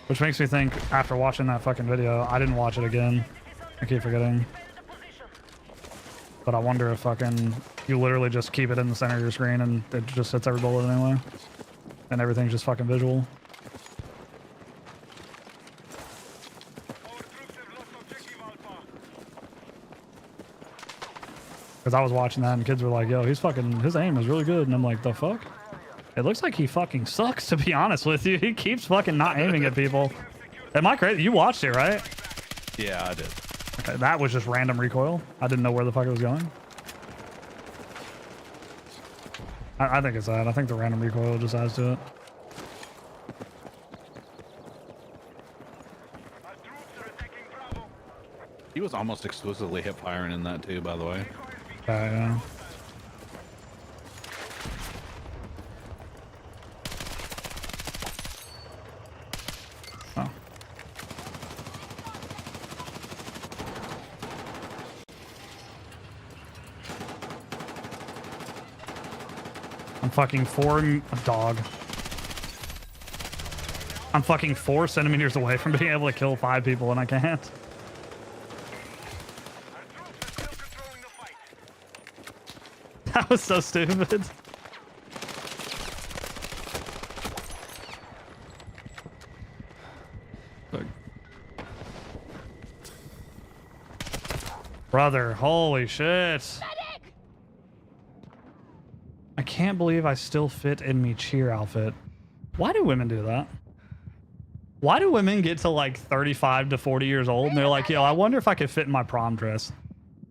Which makes me think, after watching that fucking video, I didn't watch it again. I keep forgetting. But I wonder if fucking you literally just keep it in the center of your screen and it just hits every bullet anyway. And everything's just fucking visual. Because I was watching that and kids were like, yo, his aim is really good. And I'm like, the fuck? It looks like he fucking sucks, to be honest with you. He keeps fucking not aiming at people. Am I crazy? You watched it, right? Yeah, I did. Okay, that was just random recoil. I didn't know where the fuck it was going. I think it's that. I think the random recoil just adds to it. He was almost exclusively hip firing in that too, by the way. Yeah. Oh. I'm fucking I'm fucking 4 centimeters away from being able to kill 5 people and I can't. That was so stupid. Look. Brother, holy shit. I can't believe I still fit in me cheer outfit. Why do women do that? Why do women get to like 35 to 40 years old and they're like, yo, I wonder if I could fit in my prom dress?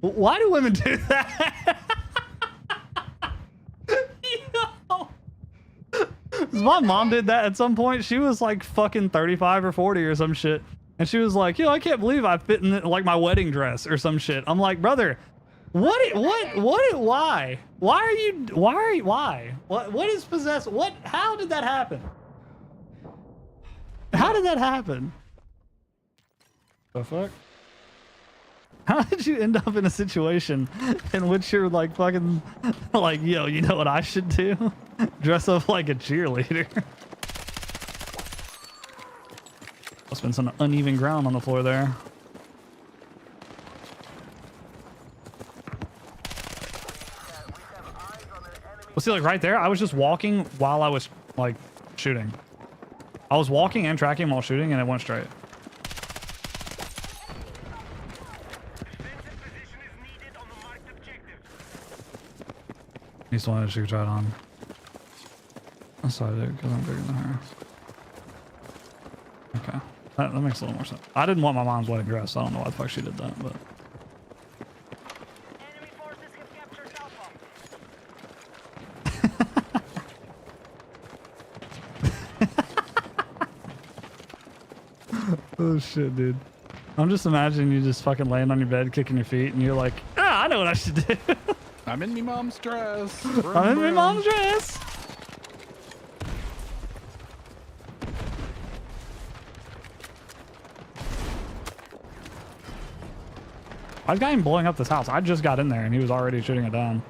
Why do women do that? Yo. My mom did that at some point. She was like fucking 35 or 40 or some shit. And she was like, yo, I can't believe I fit in like my wedding dress or some shit. I'm like, brother, why? What is possessed? How did that happen? How did that happen? The fuck? How did you end up in a situation in which you're like fucking like, yo, you know what I should do? Dress up like a cheerleader. Must have been some uneven ground on the floor there. Well, see, like right there, I was just walking while I was like shooting. I was walking and tracking while shooting and it went straight. He's the one that she tried on. That's what I did because I'm bigger than her. Okay. That makes a little more sense. I didn't want my mom's wedding dress. So I don't know why the fuck she did that, but. Enemy forces have captured Alpha. Oh shit, dude. I'm just imagining you just fucking laying on your bed, kicking your feet, and you're like, I know what I should do. I'm in me mom's dress. I'm in my mom's dress. Why is guy even blowing up this house? I just got in there and he was already shooting it down.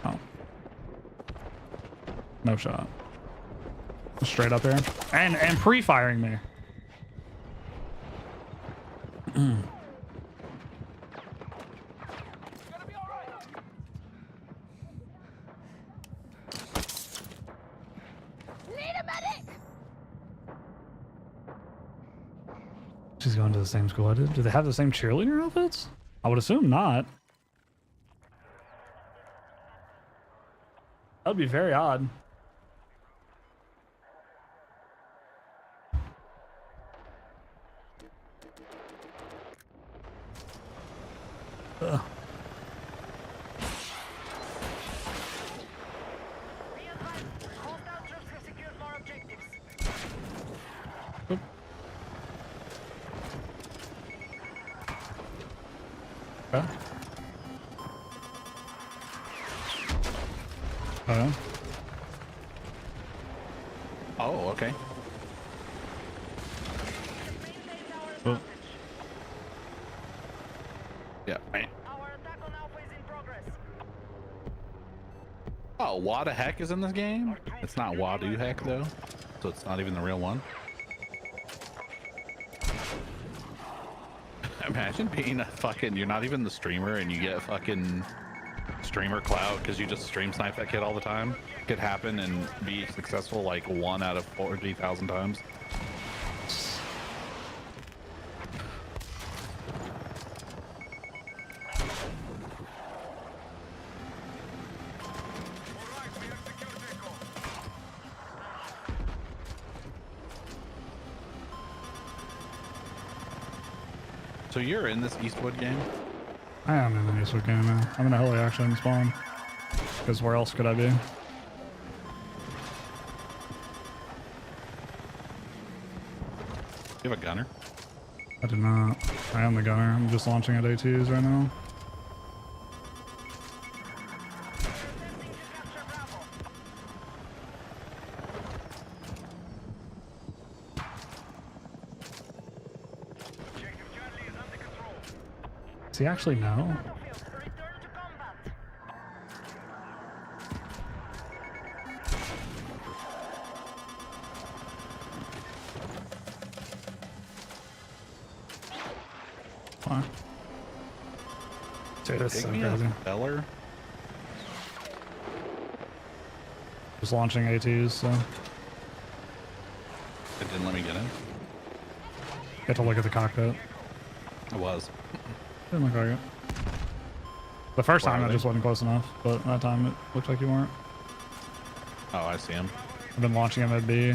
Oh. No shot. Straight up here. And pre-firing me. Need a medic! She's going to the same school I did. Do they have the same cheerleader outfits? I would assume not. That would be very odd. Ugh. Be advised, hostile troops have secured more objectives. Oop. Okay. Oh, okay. Oh. Yeah. Right. Our attack on Alpha is in progress. Oh, Wada Heck is in this game? It's not Wadu Heck though, so it's not even the real one. Imagine being a fucking, you're not even the streamer and you get fucking streamer clout because you just stream snipe that kid all the time. Could happen and be successful like 1 out of 40,000 times. So you're in this Eastwood game? I am in the Eastwood game now. I'm in a heli action spawn. Because where else could I be? You have a gunner? I do not. I am the gunner. I'm just launching at ATs right now. Does he actually know? Battlefield, return to combat. Why? Dude, that's Take so me crazy. a Beller? Just launching ATs, so. It didn't let me get in. Get to look at the cockpit. It was. Didn't look like it. The first Where time are I they? just wasn't close enough, but that time it looked like you weren't. Oh, I see him. I've been launching him at B.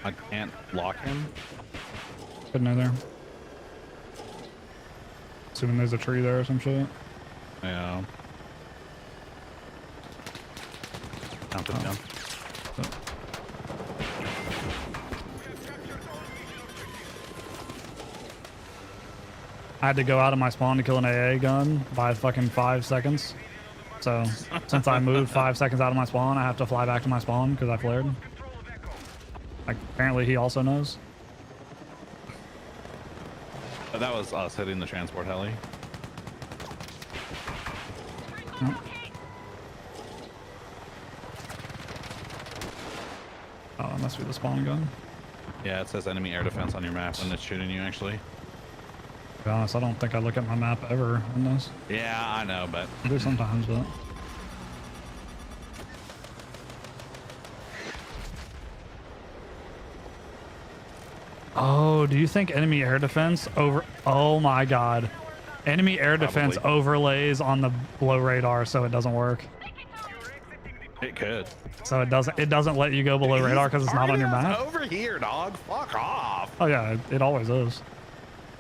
I can't lock him. Couldn't either. Assuming there's a tree there or some shit. Yeah. Count it down. I had to go out of my spawn to kill an AA gun by fucking 5 seconds. So since I moved 5 seconds out of my spawn, I have to fly back to my spawn because I flared. Like apparently he also knows. But that was us hitting the transport heli. Oh, that must be the spawn gun. Yeah, it says enemy air defense on your map when it's shooting you actually. To be honest, I don't think I look at my map ever in this. Yeah, I know, but I do sometimes, but. Oh, do you think enemy air defense over? Oh my God, enemy air defense Probably. overlays on the low radar, so it doesn't work. It could. So it doesn't let you go below radar because it's not on your map. Over here, dog. Fuck off. Oh yeah, it always is.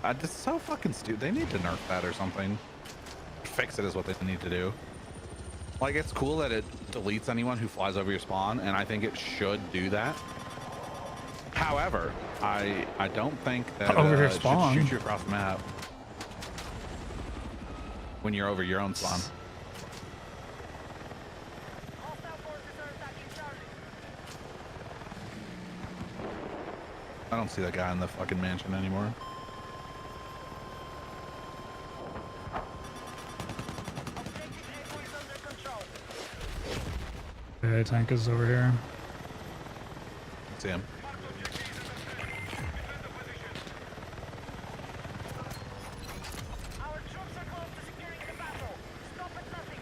It's so fucking stupid. They need to nerf that or something. Fix it is what they need to do. Like, it's cool that it deletes anyone who flies over your spawn, and I think it should do that. However, I don't think that Over your it should spawn? shoot you across the map when you're over your own spawn. Hostile forces are attacking Charlie. I don't see that guy in the fucking mansion anymore. Objective Echo is under control. Okay, tank is over here. See him. Our troops are close to securing the battle. Stop at nothing.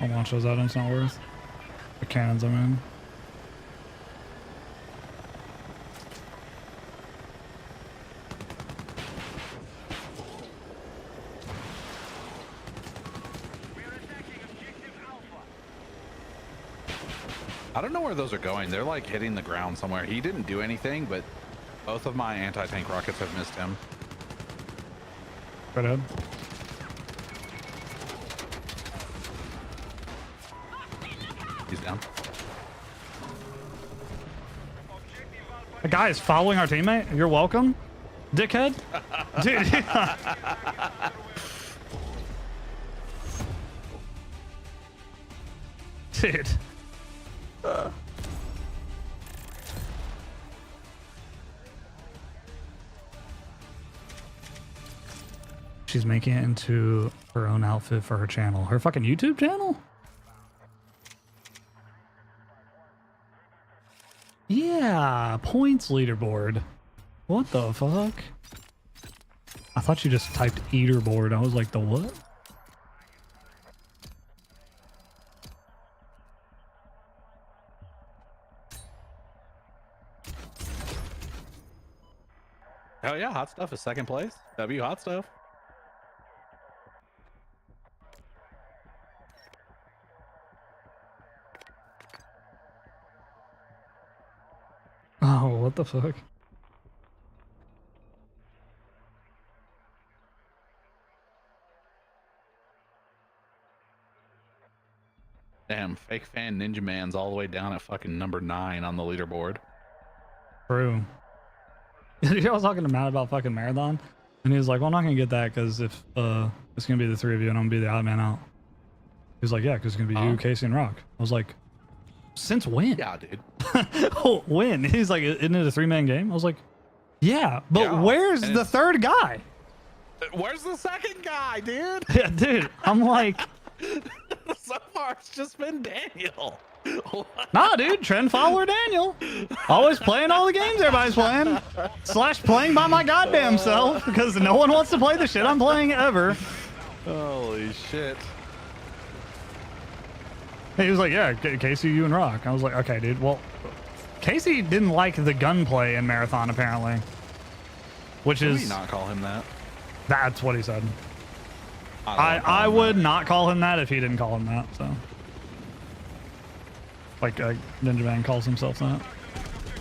I'll launch those items, not worth. The cannons, I mean. I don't know where those are going. They're like hitting the ground somewhere. He didn't do anything, but both of my anti-tank rockets have missed him. Right ahead. He's down. The guy is following our teammate. You're welcome, dickhead. Dude. Dude. She's making it into her own outfit for her channel. Her fucking YouTube channel? Yeah, points leaderboard. What the fuck? I thought you just typed eaterboard. I was like, the what? Hell yeah, Hot Stuff is second place. W Hot Stuff. Oh, what the fuck? Damn, fake fan Ninja Man's all the way down at fucking number 9 on the leaderboard. True. You know, I was talking to Matt about fucking Marathon, and he was like, well, I'm not gonna get that because if it's gonna be the three of you and I'm gonna be the odd man out. He was like, yeah, because it's gonna be you, Casey, and Rock. I was like, since when? Yeah, dude. Oh, when? He's like, isn't it a 3-man game? I was like, yeah, but Yeah, where's and the it's- third guy? Where's the second guy, dude? Yeah, dude, I'm like, So far, it's just been Daniel. nah, dude, trend follower Daniel. Always playing all the games everybody's playing. / playing by my goddamn self because no one wants to play the shit I'm playing ever. Holy shit. He was like, yeah, Casey, you and Rock. I was like, okay, dude. Well, Casey didn't like the gunplay in Marathon, apparently. Which Should we is, not call him that? that's what he said. don't wanna call I him would that. not call him that if he didn't call him that, so. Like Ninja Man calls himself that.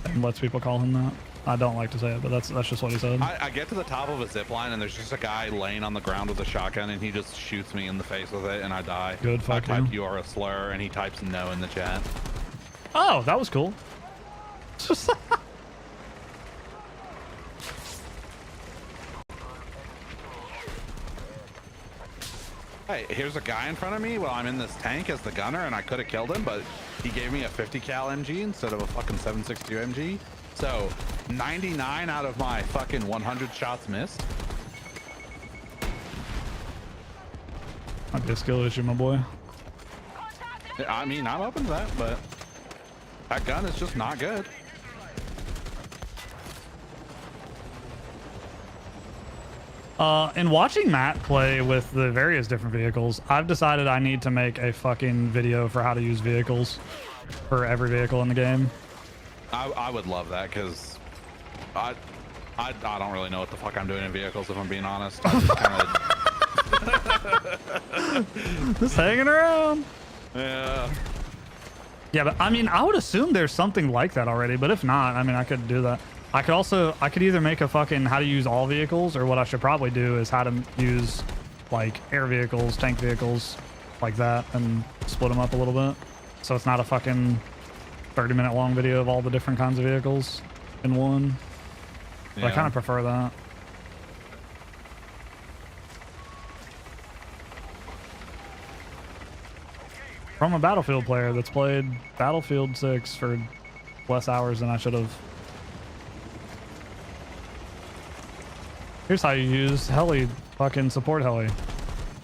And lets people call him that. I don't like to say it, but that's just what he said. I get to the top of a zip line and there's just a guy laying on the ground with a shotgun and he just shoots me in the face with it and I die. Good, I fuck type you. you are a slur and he types no in the chat. Oh, that was cool. Hey, here's a guy in front of me while I'm in this tank as the gunner and I could have killed him, but he gave me a 50 cal MG instead of a fucking 7.62 MG. So 99 out of my fucking 100 shots missed. Might be a skill issue, my boy. I mean, I'm open to that, but that gun is just not good. In watching Matt play with the various different vehicles, I've decided I need to make a fucking video for how to use vehicles. for every vehicle in the game. I would love that because I don't really know what the fuck I'm doing in vehicles if I'm being honest. I just kinda, Just hanging around. yeah. Yeah, but I mean, I would assume there's something like that already, but if not, I mean, I could do that. I could either make a fucking how to use all vehicles, or what I should probably do is how to use like air vehicles, tank vehicles, like that, and split them up a little bit. So it's not a fucking 30-minute long video of all the different kinds of vehicles in one. But I kind of prefer that. From a Battlefield player that's played Battlefield 6 for less hours than I should have. Here's how you use heli, fucking support heli.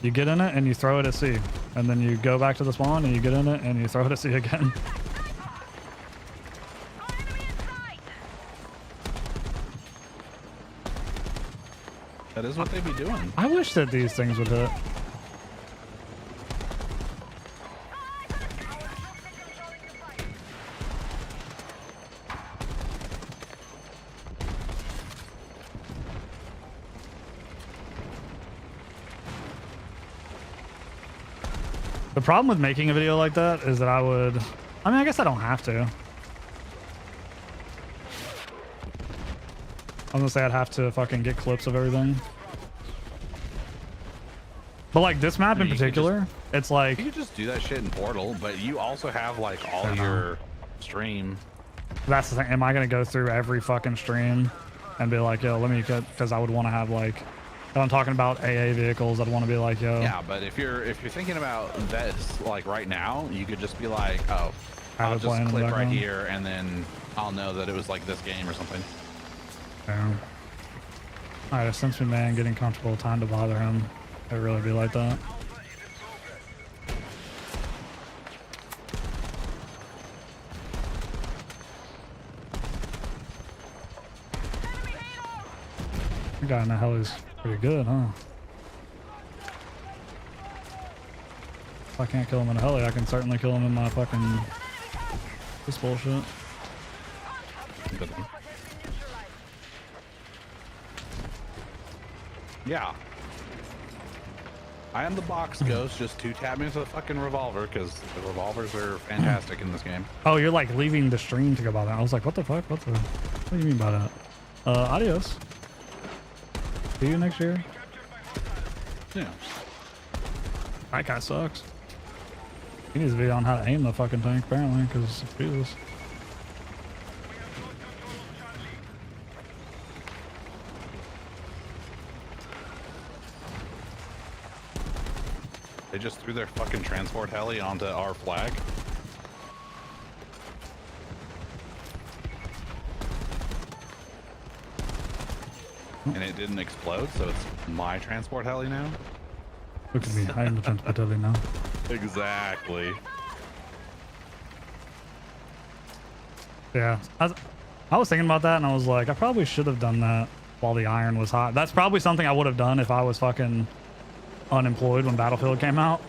You get in it and you throw it at sea. And then you go back to the spawn and you get in it and you throw it at sea again. That is what they be doing. I wish that these things would hit. The problem with making a video like that is that I mean, I guess I don't have to. I was gonna say I'd have to fucking get clips of everything. But like this map in particular, it's like... You could just do that shit in Portal, but you also have like all your stream. That's the thing. Am I gonna go through every fucking stream and be like, yo, let me get... Because I would want to have like... If I'm talking about AA vehicles, I'd want to be like, yo... Yeah, but if you're thinking about that like right now, you could just be like, oh, I'll just click right here and then I'll know that it was like this game or something. Yeah. Alright, a sense me man getting comfortable, time to bother him. It really be like that. The guy in the hell is pretty good, huh? If I can't kill him in a heli, I can certainly kill him in my fucking... This bullshit. Yeah. I am the box ghost. Just 2-tap me with a fucking revolver because the revolvers are fantastic in this game. Oh, you're like leaving the stream to go by that. I was like, what the fuck? What do you mean by that? Adios. See you next year. Yeah. That guy sucks. He needs to be on how to aim the fucking tank apparently, because Jesus. They just threw their fucking transport heli onto our flag. And it didn't explode, so it's my transport heli now? Look at me, I am the transport heli now. Exactly. Yeah, I was thinking about that and I was like, I probably should have done that while the iron was hot. That's probably something I would have done if I was fucking unemployed when Battlefield came out.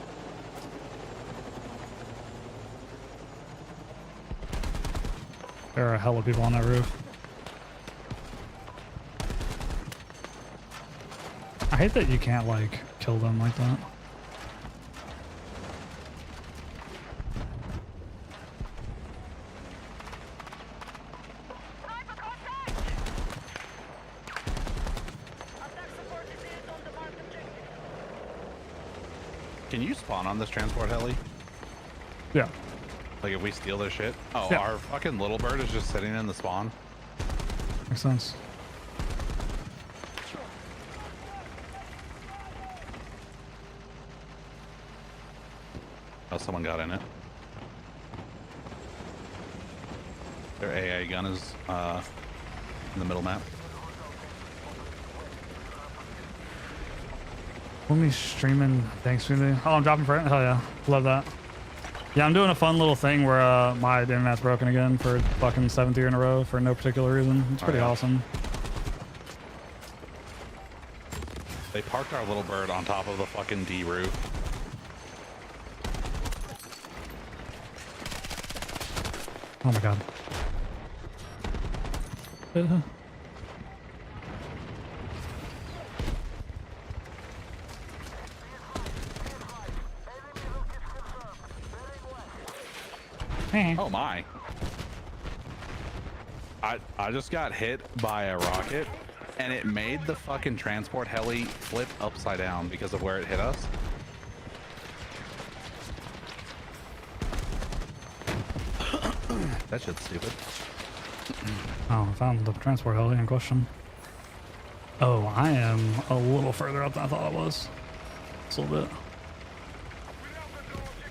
There are a hell of people on that roof. I hate that you can't like kill them like that. Can you spawn on this transport heli? Yeah. Like if we steal their shit? Oh, Yeah. Our fucking little bird is just sitting in the spawn? Makes sense. Oh, someone got in it. Their AA gun is in the middle map. When me streaming, thanks for me. Oh, I'm dropping for it. Hell yeah, love that. Yeah, I'm doing a fun little thing where my internet's broken again for fucking 7th year in a row for no particular reason. It's pretty awesome. They parked our little bird on top of the fucking D roof. Oh my god. Oh my. I just got hit by a rocket and it made the fucking transport heli flip upside down because of where it hit us. That shit's stupid. Oh, I found the transport heli in question. Oh, I am a little further up than I thought I was. Just a little bit.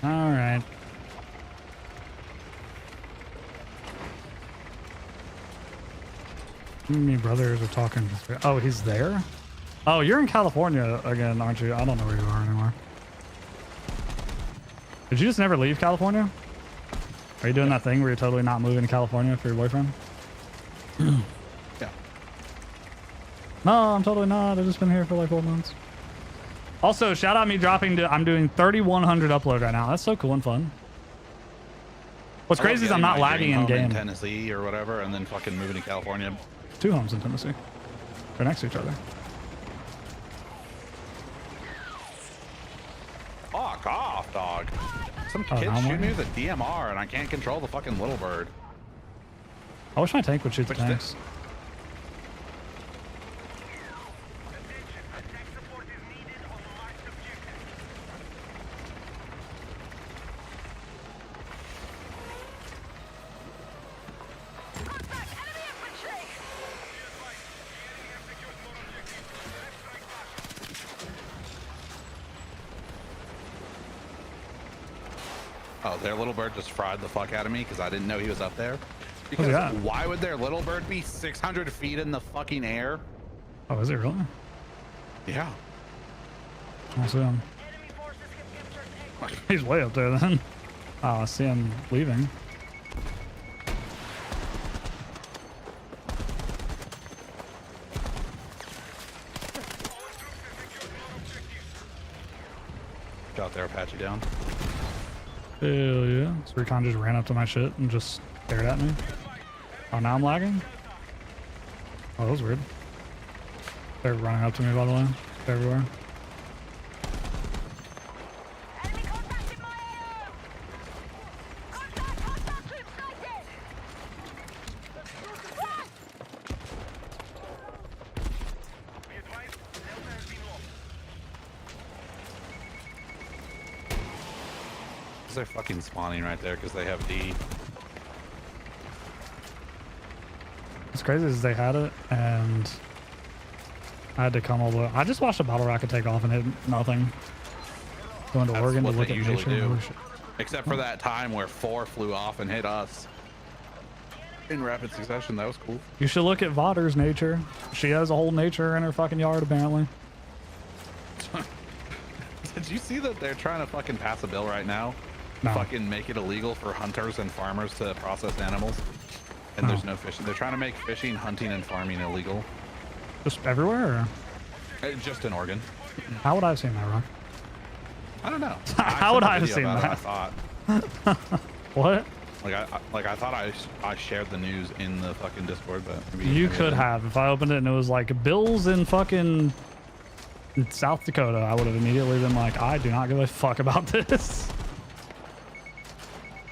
All right. Me brothers are talking. Oh, he's there? Oh, you're in California again, aren't you? I don't know where you are anymore. Did you just never leave California? Are you doing that thing where you're totally not moving to California for your boyfriend? Yeah. No, I'm totally not. I've just been here for like 4 months. Also, shout out me dropping to, I'm doing 3,100 upload right now. That's so cool and fun. What's I love crazy is I'm getting not my lagging dream in home game. Tennessee or whatever, and then fucking moving to California. 2 homes in Tennessee. They're next to each other. Fuck off, dog. Some Oh, kid now I'm shooting me lagging? with a DMR and I can't control the fucking little bird. I wish my tank would shoot the Which tanks. Oh, their little bird just fried the fuck out of me because I didn't know he was up there. Because yeah. why would their little bird be 600 feet in the fucking air? Oh, is it really? Yeah. I see him. Enemy forces have captured Echo. He's way up there then. Oh, I see him leaving. Got their Apache down. Hell yeah. So Recon just ran up to my shit and just stared at me. Oh, now I'm lagging? Oh, that was weird. They're running up to me, by the way. They're everywhere. Enemy contact in my AO! Contact troops sighted! Run! Be advised, Delta has been lost. They're fucking spawning right there because they have D. What's crazy is they had it and I had to come all the way. I just watched a battle rocket take off and hit nothing. Going to That's Oregon to what look they at usually nature. do. Holy shit. Except for that time where 4 flew off and hit us. In rapid succession, that was cool. You should look at Vodder's nature. She has a whole nature in her fucking yard, apparently. Did you see that they're trying to fucking pass a bill right now? No. Fucking make it illegal for hunters and farmers to process animals. And there's no fishing. They're trying to make fishing, hunting, and farming illegal. Just everywhere? Or Just in Oregon. how would I have seen that, Rock? I don't know. How would sent a I have video seen about it, that? I thought. What? I thought I shared the news in the fucking Discord, but maybe You maybe I could didn't. have. If I opened it and it was like Bills in fucking South Dakota, I would have immediately been like, I do not give a fuck about this.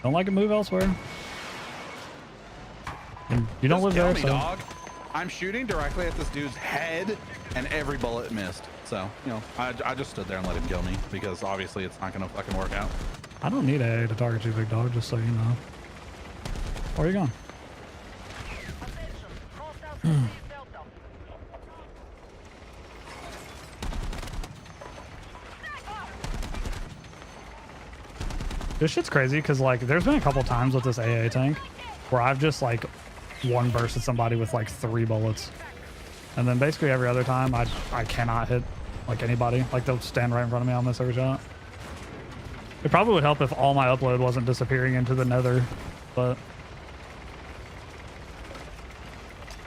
Don't like it, move elsewhere. And you don't live Just kill there, me, so dog. I'm shooting directly at this dude's head, and every bullet missed. So, you know, I just stood there and let him kill me because obviously it's not gonna fucking work out. I don't need AA to target you, big dog, just so you know. Where are you going? Attention, hostiles receive Delta. This shit's crazy because like there's been a couple times with this AA tank where I've just like one bursted somebody with like 3 bullets, and then basically every other time I cannot hit like anybody. Like they'll stand right in front of me, I'll miss every shot. It probably would help if all my upload wasn't disappearing into the nether, but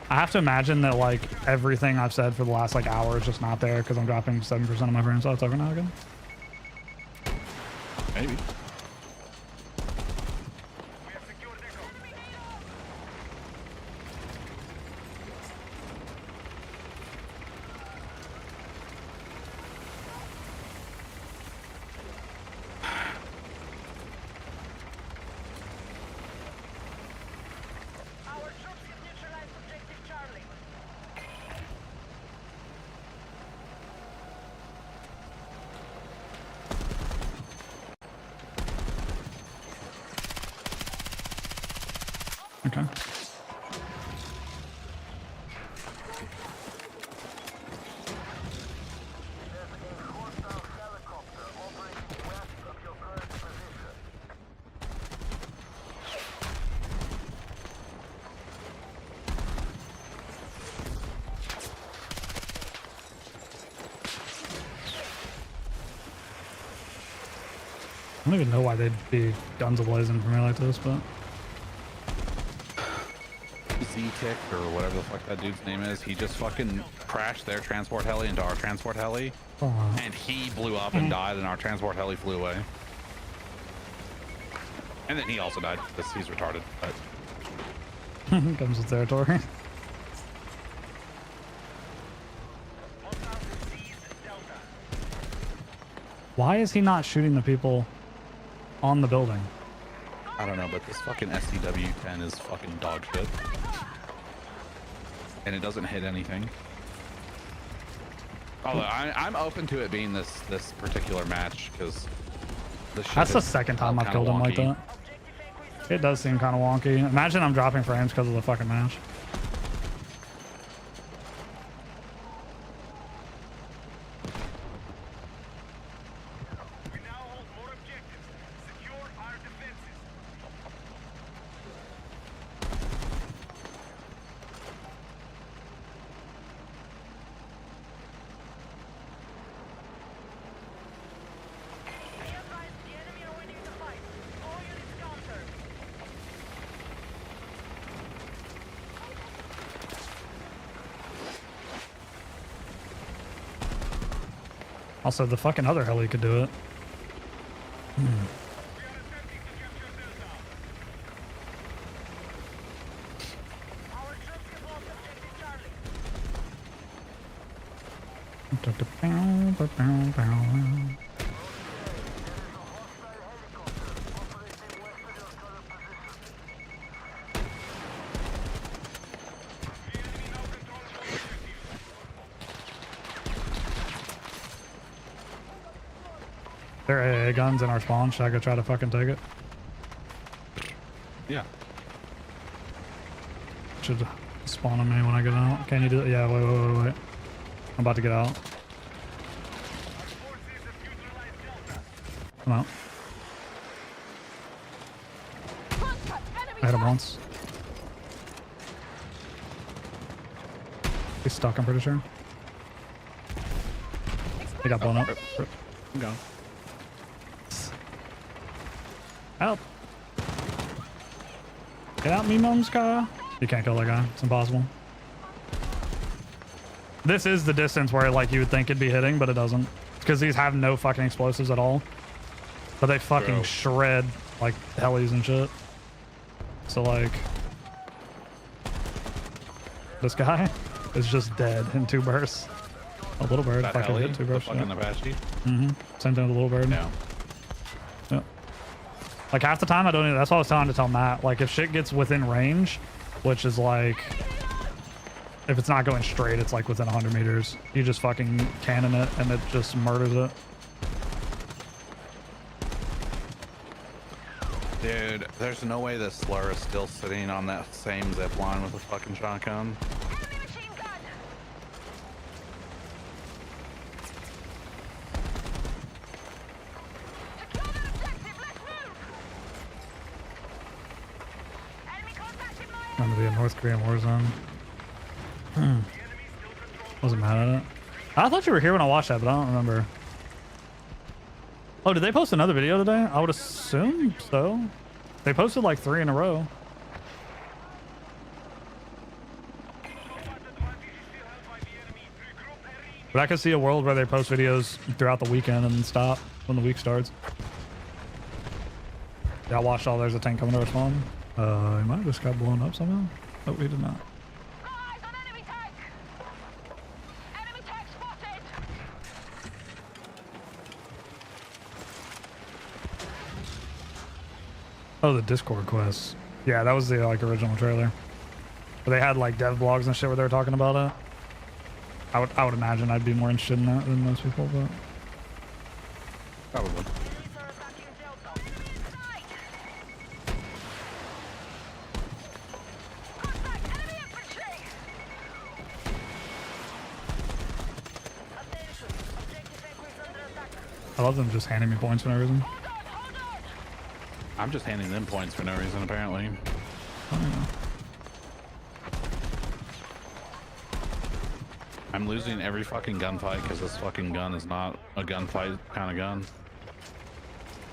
I have to imagine that like everything I've said for the last like hour is just not there because I'm dropping 7% of my frame slots over now again. Maybe. Okay. I don't even know why they'd be guns ablazing for me like this, but Z-Tick or whatever the fuck that dude's name is, he just fucking crashed their transport heli into our transport heli, and he blew up and died, and our transport heli flew away. And then he also died because he's retarded. But comes with territory. Why is he not shooting the people on the building? I don't know, but this fucking SCW-10 is fucking dog shit. And it doesn't hit anything. Although I'm open to it being this particular match because that's the second time I've killed him like that. It does seem kind of wonky. Imagine I'm dropping frames because of the fucking match. Also, the fucking other heli could do it. There are AA guns in our spawn. Should I go try to fucking take it? Yeah. Should spawn on me when I get out. Can you do it? Yeah, wait. I'm about to get out. Come out. I hit him once. He's stuck, I'm pretty sure. He got blown up. I'm going. Help! Get out, me mom's car. You can't kill that guy. It's impossible. This is the distance where like you would think it'd be hitting, but it doesn't. Because these have no fucking explosives at all. But they fucking shred like helis and shit. So like this guy is just dead in 2 bursts. A little bird That fucking heli, hit 2 the bursts. fucking Apache. Same thing with the little bird. No. Yep. Like half the time I don't even, that's what I was trying to tell Matt. Like if shit gets within range, which is like, if it's not going straight, it's like within 100 meters. You just fucking cannon it and it just murders it. Dude, there's no way this slur is still sitting on that same zip line with a fucking shotgun. Enemy machine gun. Secure the objective. Let's move. Enemy contact in my I'm gonna be a North Korean war zone. Wasn't mad at it. I thought you were here when I watched that, but I don't remember. Oh, did they post another video today? I would assume so. They posted like 3 in a row. But I could see a world where they post videos throughout the weekend and then stop when the week starts. Yeah, I watched all. There's a tank coming to our spawn. He might have just got blown up somehow. Oh, he did not. eyes on enemy tank. Enemy tank spotted. Oh, the Discord quest. Yeah, that was the like original trailer. Where they had like dev blogs and shit where they were talking about it. I would imagine I'd be more interested in that than most people, but Probably. Enemies are attacking Delta. Enemy in sight. I love them just handing me points for no reason. I'm just handing them points for no reason, apparently. I'm losing every fucking gunfight because this fucking gun is not a gunfight kind of gun.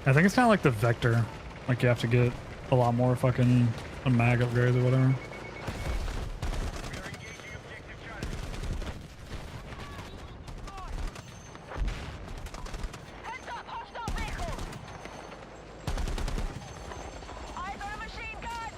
I think it's kind of like the Vector. Like you have to get a lot more fucking mag upgrades or whatever. Heads up, hostile vehicle. Eyes on a machine gun.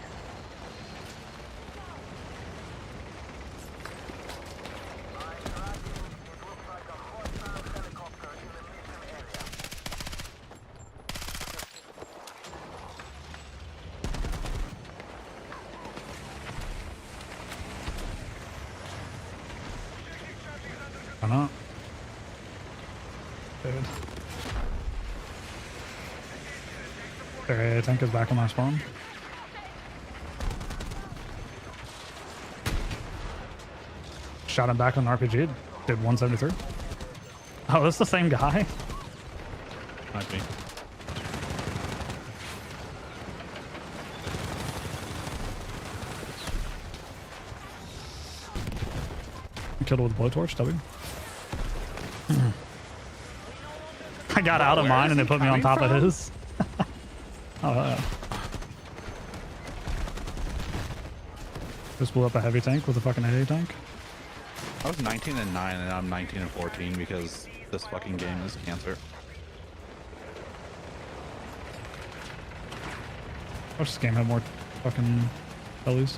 Why not? Dude. Their tank is back on my spawn. Shot him back on the RPG. Did 173. Oh, this is the same guy? Might be. Killed it with a blowtorch, W. I got out of Where mine is and it he put me on coming top of from? his. Oh, yeah. Just blew up a heavy tank with a fucking AA tank. I was 19 and 9 and I'm 19 and 14 because this fucking game is cancer. I wish this game had more fucking helis.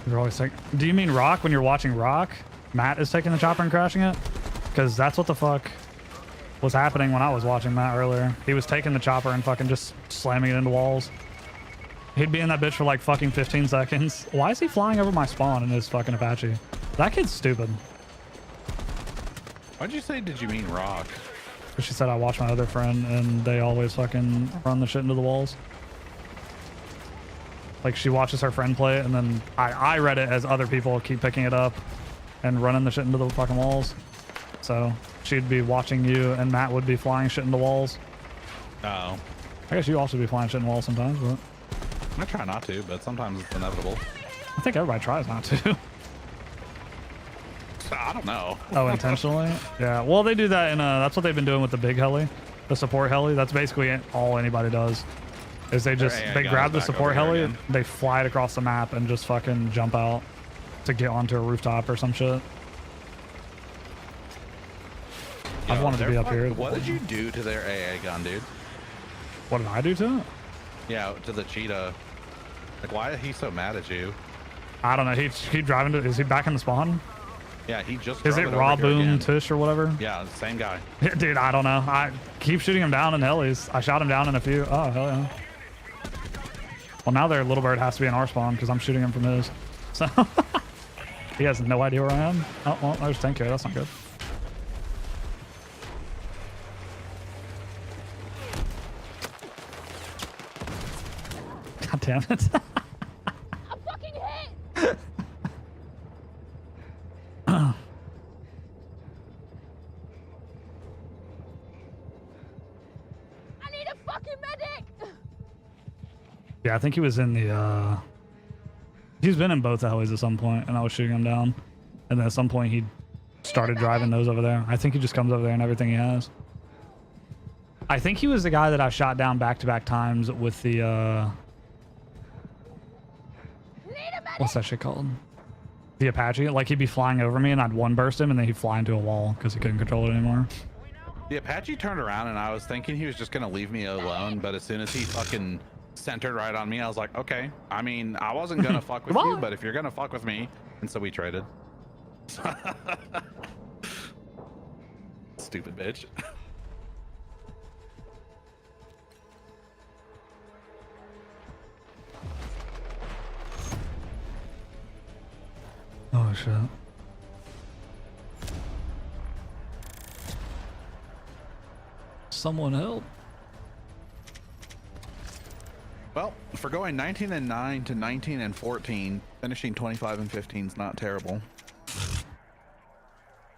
You're always like, do you mean Rock when you're watching Rock? Matt is taking the chopper and crashing it? Because that's what the fuck was happening when I was watching Matt earlier. He was taking the chopper and fucking just slamming it into walls. He'd be in that bitch for like fucking 15 seconds. Why is he flying over my spawn in his fucking Apache? That kid's stupid. Why'd you say, did you mean Rock? She said I watch my other friend and they always fucking run the shit into the walls. Like she watches her friend play it and then I read it as other people keep picking it up and running the shit into the fucking walls. So she'd be watching you and Matt would be flying shit into walls. Oh. I guess you also be flying shit in walls sometimes, but I try not to, but sometimes it's inevitable. I think everybody tries not to. I don't know. Oh, intentionally? Yeah. Well, they do that in that's what they've been doing with the big heli, the support heli. That's basically all anybody does. Is they just AI they guys grab the back support over here heli, again. they fly it across the map and just fucking jump out to get onto a rooftop or some shit. I've Yo, wanted to they're be up fucking- here. What did you do to their AA gun, dude? What did I do to it? Yeah, to the cheetah. Like, why is he so mad at you? I don't know. He driving to. Is he back in the spawn? Yeah, he just. Is drove it over Raw here Boom again. Tush or whatever? Yeah, same guy. Dude, I don't know. I keep shooting him down in helis. I shot him down in a few. Oh, hell yeah. Well, now their little bird has to be in our spawn because I'm shooting him from his. So he has no idea where I am. Oh, well, there's 10k. That's not good. God damn it. I'm fucking hit! I need a fucking medic! Yeah, I think he was in the, he's been in both helis at some point, and I was shooting him down. And then at some point, he started driving those over there. I think he just comes over there and everything he has. I think he was the guy that I shot down back-to-back times with the, Need a medic! what's that shit called? The Apache. Like, he'd be flying over me, and I'd one-burst him, and then he'd fly into a wall because he couldn't control it anymore. The Apache turned around and I was thinking he was just gonna leave me alone, but as soon as he fucking centered right on me, I was like, okay. I mean, I wasn't gonna fuck with Come you, on. but if you're gonna fuck with me, and so we traded. Stupid bitch. Oh, shit. Someone help. Well, for going 19 and 9 to 19 and 14, finishing 25 and 15 is not terrible.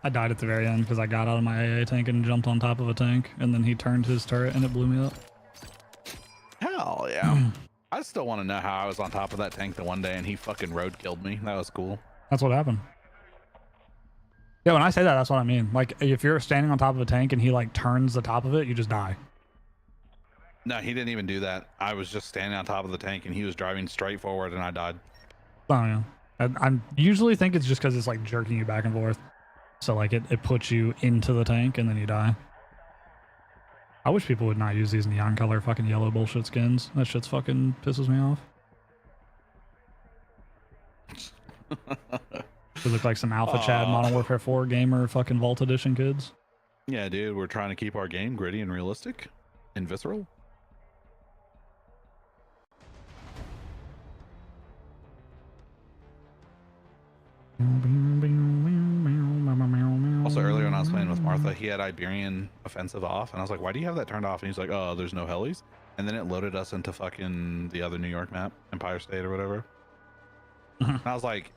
I died at the very end because I got out of my AA tank and jumped on top of a tank, and then he turned his turret and it blew me up. Hell yeah. I still want to know how I was on top of that tank the one day and he fucking road killed me. That was cool. That's what happened. Yeah, when I say that, that's what I mean. Like, if you're standing on top of a tank and he like turns the top of it, you just die. No, he didn't even do that. I was just standing on top of the tank and he was driving straight forward and I died. Oh yeah. I usually think it's just because it's like jerking you back and forth. So like it puts you into the tank and then you die. I wish people would not use these neon color fucking yellow bullshit skins. That shit's fucking pisses me off. They look like some Alpha Chad Modern Warfare 4 gamer fucking Vault Edition kids. Yeah, dude, we're trying to keep our game gritty and realistic and visceral. Also, earlier when I was playing with Martha, he had Iberian offensive off, and I was like, why do you have that turned off? And he's like, oh, there's no helis. And then it loaded us into fucking the other New York map, Empire State or whatever. And I was like,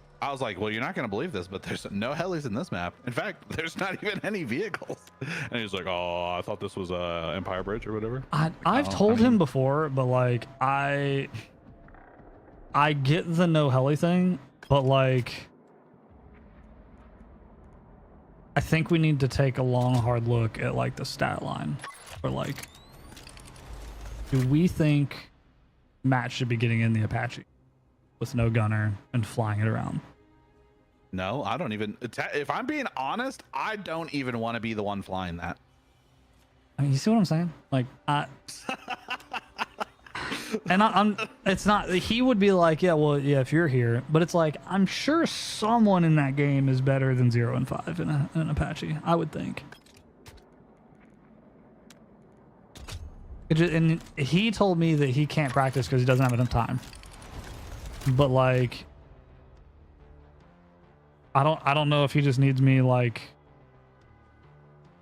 well, you're not going to believe this, but there's no helis in this map. In fact, there's not even any vehicles. And he's like, oh, I thought this was Empire Bridge or whatever. I've told him before, but like, I get the no heli thing, but like, I think we need to take a long, hard look at like the stat line. Or like, do we think Matt should be getting in the Apache with no gunner and flying it around? No, I don't even. If I'm being honest, I don't even want to be the one flying that. I mean, you see what I'm saying? Like, it's not, he would be like, yeah, well, yeah, if you're here, but it's like, I'm sure someone in that game is better than 0 and 5 in an Apache, I would think. And he told me that he can't practice because he doesn't have enough time. But like, I don't know if he just needs me like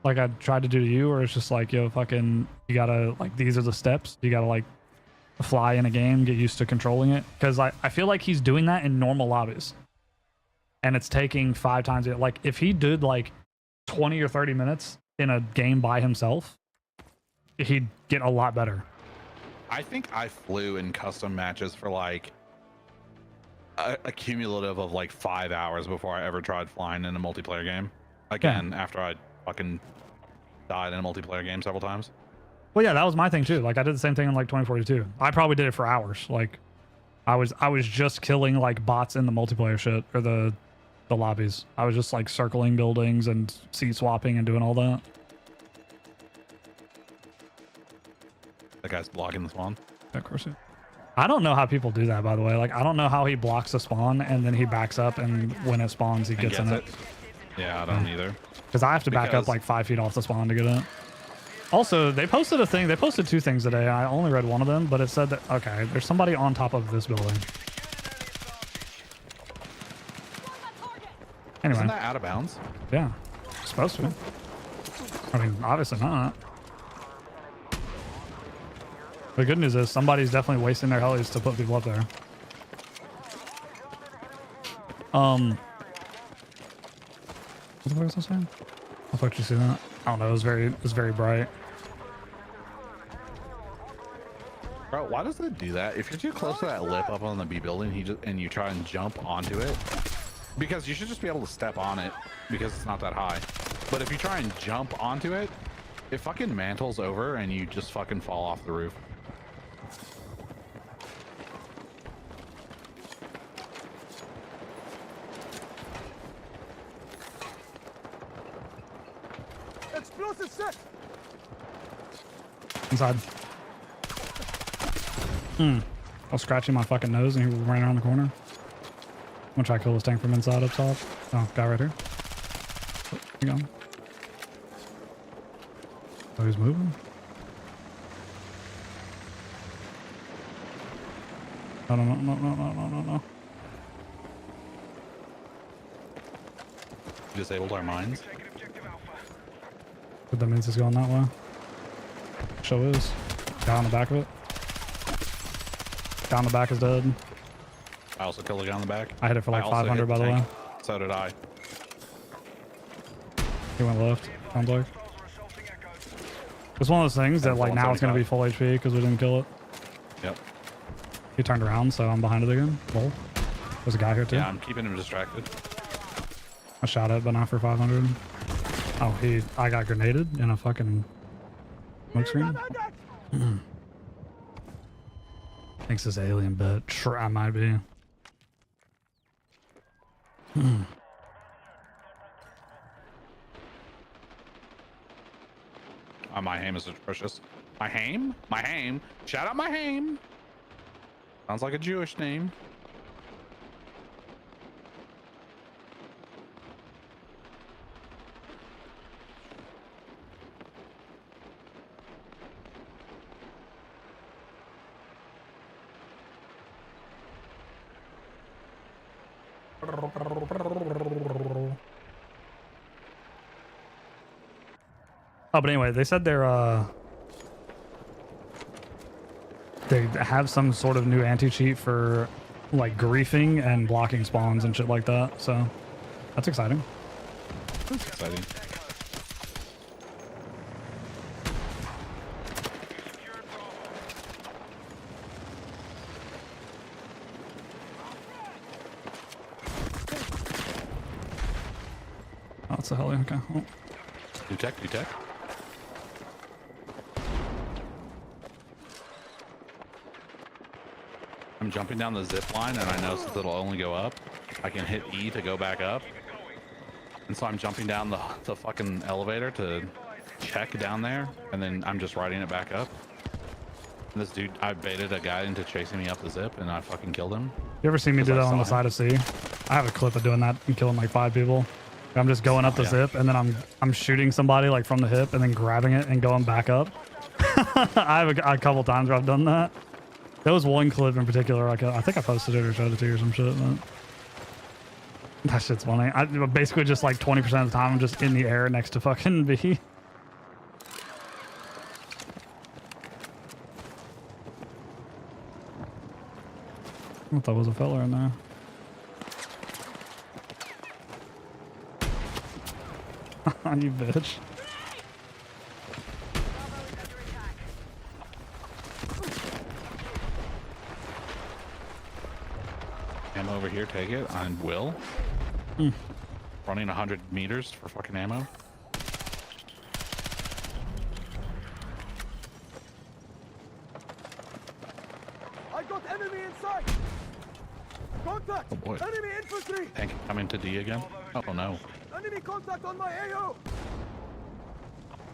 I tried to do to you, or it's just like, yo, fucking, you gotta, like, these are the steps. You gotta like fly in a game, get used to controlling it. Because I feel like he's doing that in normal lobbies. And it's taking 5 times it. Like, if he did like 20 or 30 minutes in a game by himself, he'd get a lot better. I think I flew in custom matches for like a cumulative of like 5 hours before I ever tried flying in a multiplayer game. Again, after I fucking died in a multiplayer game several times. Well, yeah, that was my thing too. Like, I did the same thing in like 2042. I probably did it for hours. Like, I was just killing like bots in the multiplayer shit, or the lobbies. I was just like circling buildings and seat swapping and doing all that. That guy's blocking the spawn. Of course. I don't know how people do that, by the way. Like, I don't know how he blocks the spawn and then he backs up, and when it spawns, he gets in it. Yeah, I don't either. Because I have to back up like 5 feet off the spawn to get it. Also, they posted a thing. They posted 2 things today. I only read one of them, but it said that, okay, there's somebody on top of this building. Anyway. Isn't that out of bounds? Yeah. Supposed to. I mean, obviously not. The good news is somebody's definitely wasting their helis to put people up there. What the fuck was I saying? How the fuck did you see that? I don't know. It was very bright. Bro, why does it do that? If you're too close to that lip up on the B building, and you try and jump onto it, because you should just be able to step on it because it's not that high. But if you try and jump onto it, it fucking mantles over and you just fucking fall off the roof. Explosive set. Inside. I was scratching my fucking nose and he ran around the corner. I'm gonna try to kill this tank from inside up top. Oh, guy right here. Oh, you got him. Oh, he's moving. No. Disabled our mines. But that means he's going that way. Show is. Guy on the back of it. Guy on the back is dead. I also killed a guy on the back. I hit it for like I also 500 hit by the way. So did I. He went left. Sounds like. It's one of those things that like now it's gonna be full HP because we didn't kill it. Yep. He turned around, so I'm behind it again. Lol. There's a guy here too. Yeah, I'm keeping him distracted. I shot it, but not for 500. Oh, I got grenaded in a fucking smoke screen. Thinks this alien bit. I might be. My aim is atrocious. My aim? My aim? Shout out my aim. Sounds like a Jewish name. Oh, but anyway, they said they have some sort of new anti-cheat for like griefing and blocking spawns and shit like that. So that's exciting. That's exciting. Oh, it's a heli. Okay. Oh. Do tech. I'm jumping down the zip line, and I know since it'll only go up, I can hit E to go back up. And so I'm jumping down the fucking elevator to check down there, and then I'm just riding it back up. And this dude, I baited a guy into chasing me up the zip, and I fucking killed him. You ever seen me do that on the side of C? I have a clip of doing that and killing like 5 people. I'm just going up the zip, and then I'm shooting somebody like from the hip, and then grabbing it and going back up. I have a couple times where I've done that. There was one clip in particular, like I think I posted it or showed it to you or some shit. But that shit's funny. I basically just like 20% of the time I'm just in the air next to fucking B. I thought there was a fella in there. You bitch. Ammo over here, take it. I will. Running 100 meters for fucking ammo. I got enemy inside. Contact. Oh boy. Enemy infantry. Tank coming to D again. Oh no. Enemy contact on my AO.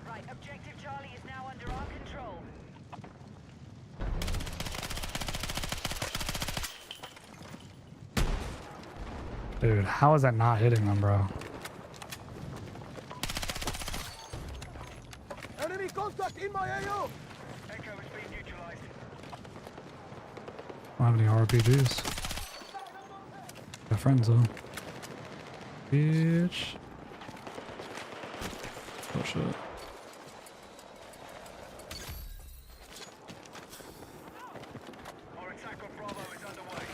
Right, objective Charlie is now under our control. Dude, how is that not hitting them, bro? Enemy contact in my AO. Echo is being neutralized. I don't have any RPGs. Got friends though. Bitch. Oh shit. Our attack on Bravo is underway.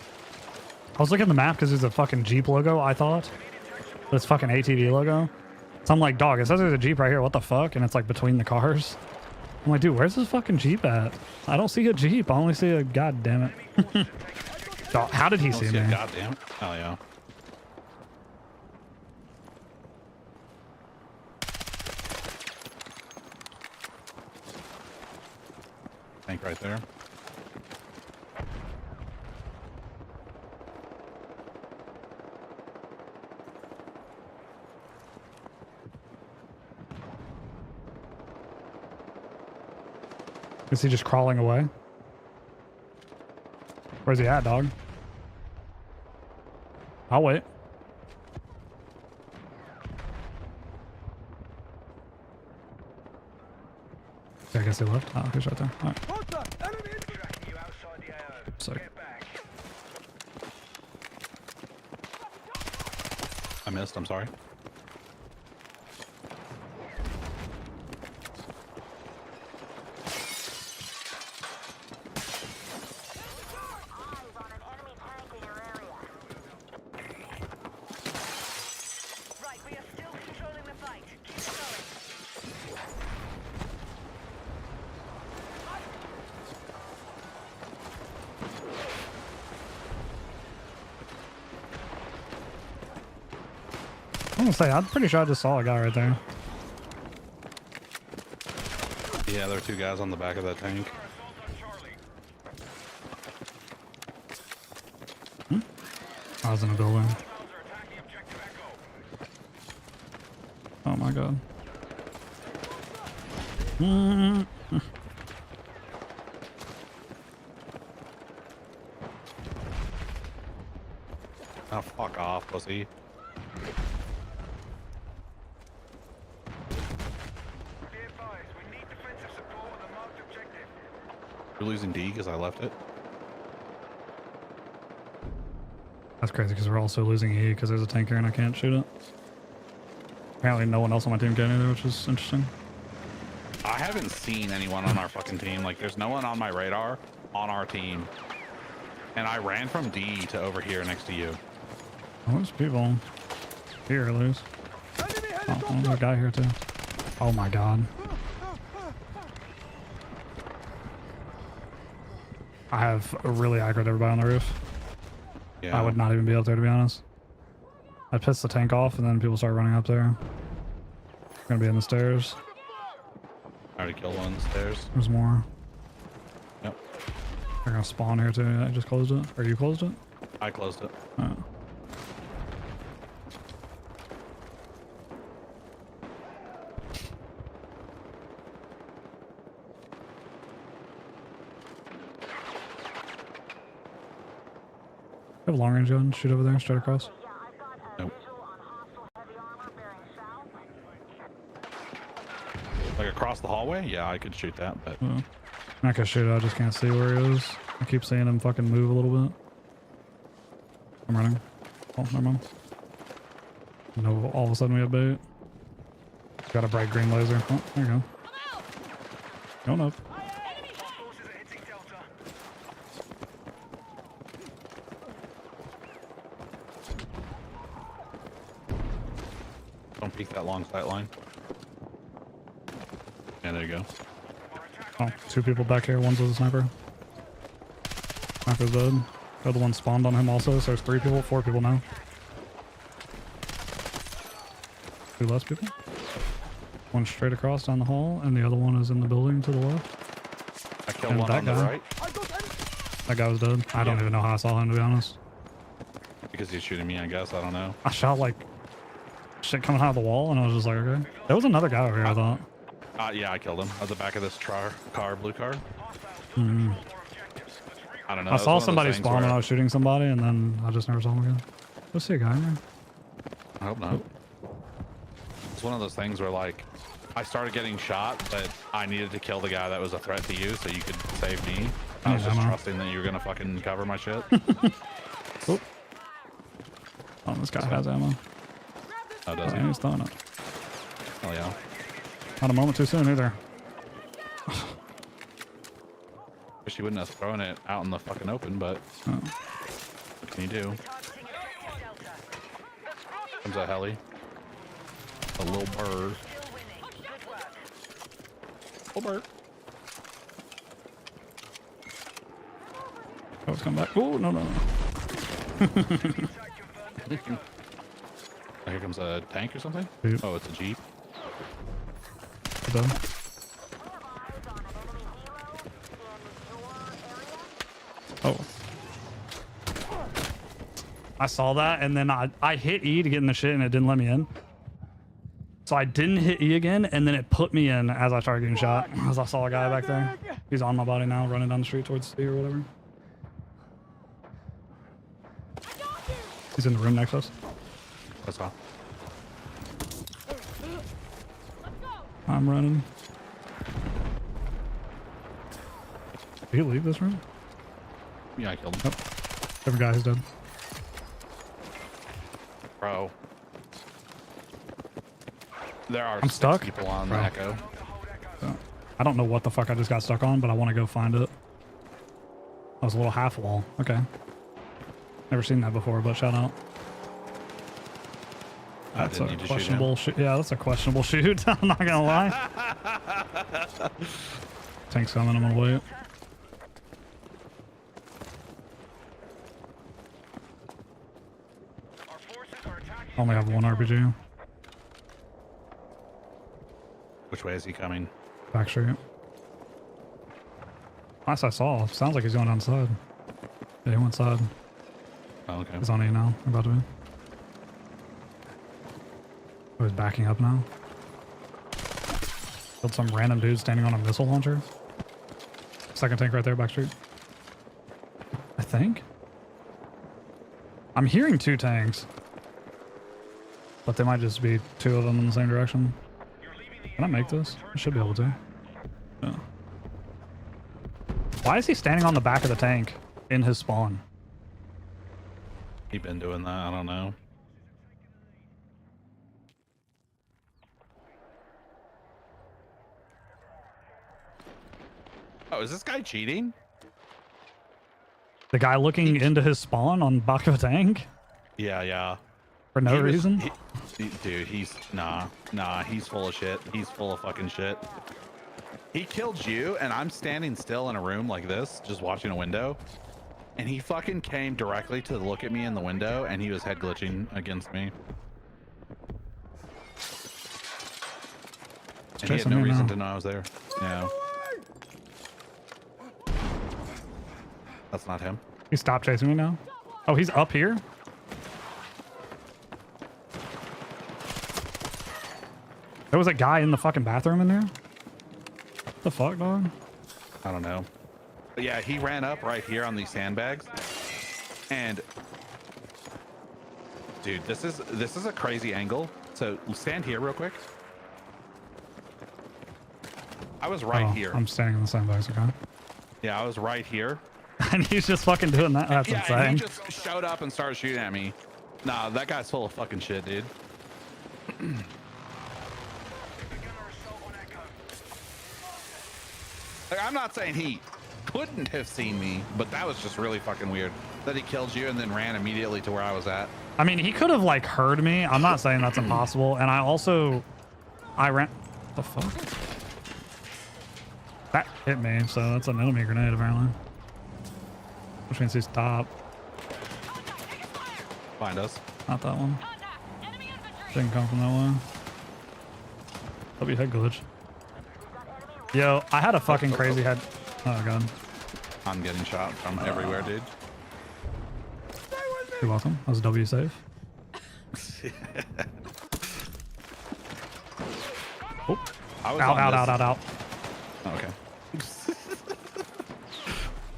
I was looking at the map because there's a fucking Jeep logo, I thought. But it's fucking ATV logo. So I'm like, dog, it says there's a Jeep right here. What the fuck? And it's like between the cars. I'm like, dude, where's this fucking Jeep at? I don't see a Jeep. I only see a goddamn it. Dog, how did he see me? Goddamn. Hell yeah. Tank right there. Is he just crawling away? Where's he at, dog? I'll wait. Yeah, I guess he left. Oh, he's right there. All right. Contact. Enemy infantry. Tracking you outside the AO. Sick. Get back. I missed. I'm sorry. Right, we are still controlling the fight. Keep gonna say, I'm pretty sure I just saw a guy right there. Yeah, there are 2 guys on the back of that tank. I was in a building. Oh my god. Oh, fuck off, pussy. You're losing D because I left it. That's crazy because we're also losing E because there's a tanker and I can't shoot it. Apparently no one else on my team can either, which is interesting. I haven't seen anyone on our fucking team. Like, there's no one on my radar on our team. And I ran from D to over here next to you. Oh, there's people here at least. Oh, there's a guy here too. Oh my god. I have really aggroed everybody on the roof. Yeah. I would not even be up there to be honest. I pissed the tank off and then people start running up there. Gonna be in the stairs. I already killed one on the stairs. There's more. Yep. They're gonna spawn here too. I just closed it. Or you closed it? I closed it. Oh. I have a long range gun. Shoot over there, straight across. Nope. Like across the hallway? Yeah, I could shoot that, but I'm not gonna shoot it. I just can't see where he is. I keep seeing him fucking move a little bit. I'm running. Oh, never mind. No, all of a sudden we have bait. Got a bright green laser. Oh, there you go. Going up. don't peek that long sight line. Yeah, there you go. Oh, 2 people back here. One's with a sniper. Sniper's dead. The other one spawned on him also, so there's 3 people, 4 people now. 2 less people. One straight across down the hall, and the other one is in the building to the left. I killed And one that on the guy. right That guy was dead. I don't even know how I saw him, to be honest. because he's shooting me, I guess. I don't know. I shot like shit coming out of the wall, and I was just like, okay. There was another guy over here, I thought. Yeah, I killed him at the back of this blue car. I don't know. I it was saw one of those somebody things spawn when where- I was shooting somebody, and then I just never saw him again. Let's see a guy in there. I hope not. It's one of those things where, like, I started getting shot, but I needed to kill the guy that was a threat to you so you could save me. I was Yeah, just I know. trusting that you were gonna fucking cover my shit. Oh, this guy has ammo. Oh, does Oh, he? he's throwing it. Hell yeah. Not a moment too soon either. Wish you wouldn't have thrown it out in the fucking open, but Oh. what can you do? Comes a heli. A little bird. Little bird. Oh, it's coming back. Oh, no, no, no. Here comes a tank or something? Yep. Oh, it's a Jeep. Done. Oh. I saw that, and then I hit E to get in the shit, and it didn't let me in. So I didn't hit E again, and then it put me in as I started getting shot. As I saw a guy back there. He's on my body now, running down the street towards C or whatever. He's in the room next to us. That's all. I'm running. Did he leave this room? Yeah, I killed him. Every guy is dead. Bro. There are I'm 6 stuck? people on Bro. the Echo. So, I don't know what the fuck I just got stuck on, but I want to go find it. That was a little half wall. Okay. Never seen that before, but shout out. I That's didn't a need to shoot him. questionable shoot. Yeah, that's a questionable shoot. I'm not gonna lie. Tank's coming. I'm gonna wait. I only have 1 RPG. Which way is he coming? Back street. Last I saw, sounds like he's going outside. Yeah, he went side. Oh, okay. He's on E now. About to be. Oh, he's backing up now. Killed some random dude standing on a missile launcher. Second tank right there, back street. I think. I'm hearing 2 tanks. But they might just be 2 of them in the same direction. Can I make this? I should be able to. Yeah. Why is he standing on the back of the tank in his spawn? He been doing that. I don't know. Oh, is this guy cheating? The guy looking into his spawn on back of a tank Yeah. for no He was- reason? Dude, he's nah, he's full of shit. He's full of fucking shit. He killed you, and I'm standing still in a room like this, just watching a window. And he fucking came directly to look at me in the window, and he was head glitching against me. And he had chasing no me reason now. to know I was there. Yeah. That's not him. He stopped chasing me now? Oh, he's up here? There was a guy in the fucking bathroom in there? What the fuck, dog? I don't know. But yeah, he ran up right here on these sandbags. And dude, this is a crazy angle. So stand here real quick. I was right Oh, here. I'm standing in the sandbags, okay. Yeah, I was right here. And he's just fucking doing that? That's Yeah, insane. and he just showed up and started shooting at me. Nah, that guy's full of fucking shit, dude. Like, I'm not saying he couldn't have seen me, but that was just really fucking weird. That he killed you and then ran immediately to where I was at. I mean, he could have like heard me. I'm not saying that's impossible. And I ran. The fuck? That hit me, so that's an enemy grenade apparently. Which means he's top. Find us. Not that one. Didn't come from that one. That'll be head glitch. Yo, I had a fucking crazy head. Oh god. I'm getting shot from everywhere, dude. You're welcome. That was a W save. Oh. I was Out, on out, this- out, out, out. Oh, okay.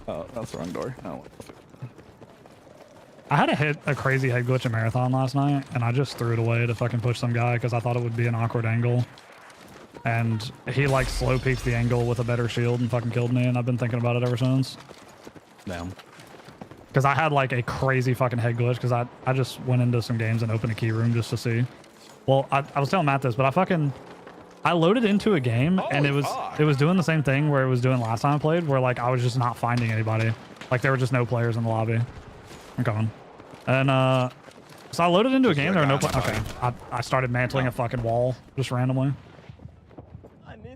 Oh, that's the wrong door. Oh. I had a crazy head glitch in Marathon last night, and I just threw it away to fucking push some guy because I thought it would be an awkward angle. And he like slow peeked the angle with a better shield and fucking killed me, and I've been thinking about it ever since. Damn. Because I had like a crazy fucking head glitch because I just went into some games and opened a key room just to see. Well, I was telling Matt this, but I loaded into a game and Holy it fuck. was doing the same thing where it was doing last time I played, where like I was just not finding anybody. Like there were just no players in the lobby. I'm coming. And so I loaded into a game. There were no. Okay. I started mantling a fucking wall just randomly.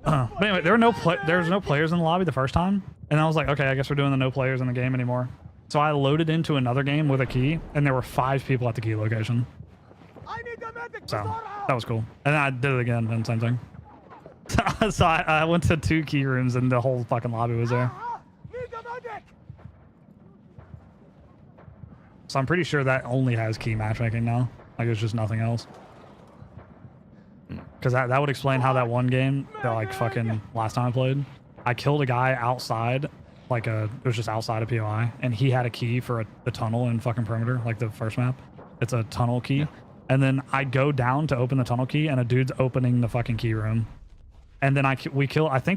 But anyway, there was no players in the lobby the first time, and I was like, okay, I guess we're doing the no players in the game anymore. So I loaded into another game with a key, and there were 5 people at the key location. I need a medic. So that was cool. And then I did it again, and same thing. So I went to 2 key rooms, and the whole fucking lobby was there. Need a medic. So I'm pretty sure that only has key matchmaking now. Like it's just nothing else. Because that would explain how that one game, that like fucking last time I played, I killed a guy outside, like it was just outside of POI, and he had a key for the tunnel in fucking perimeter, like the first map. It's a tunnel key. And then I go down to open the tunnel key, and a dude's opening the fucking key room. And then I think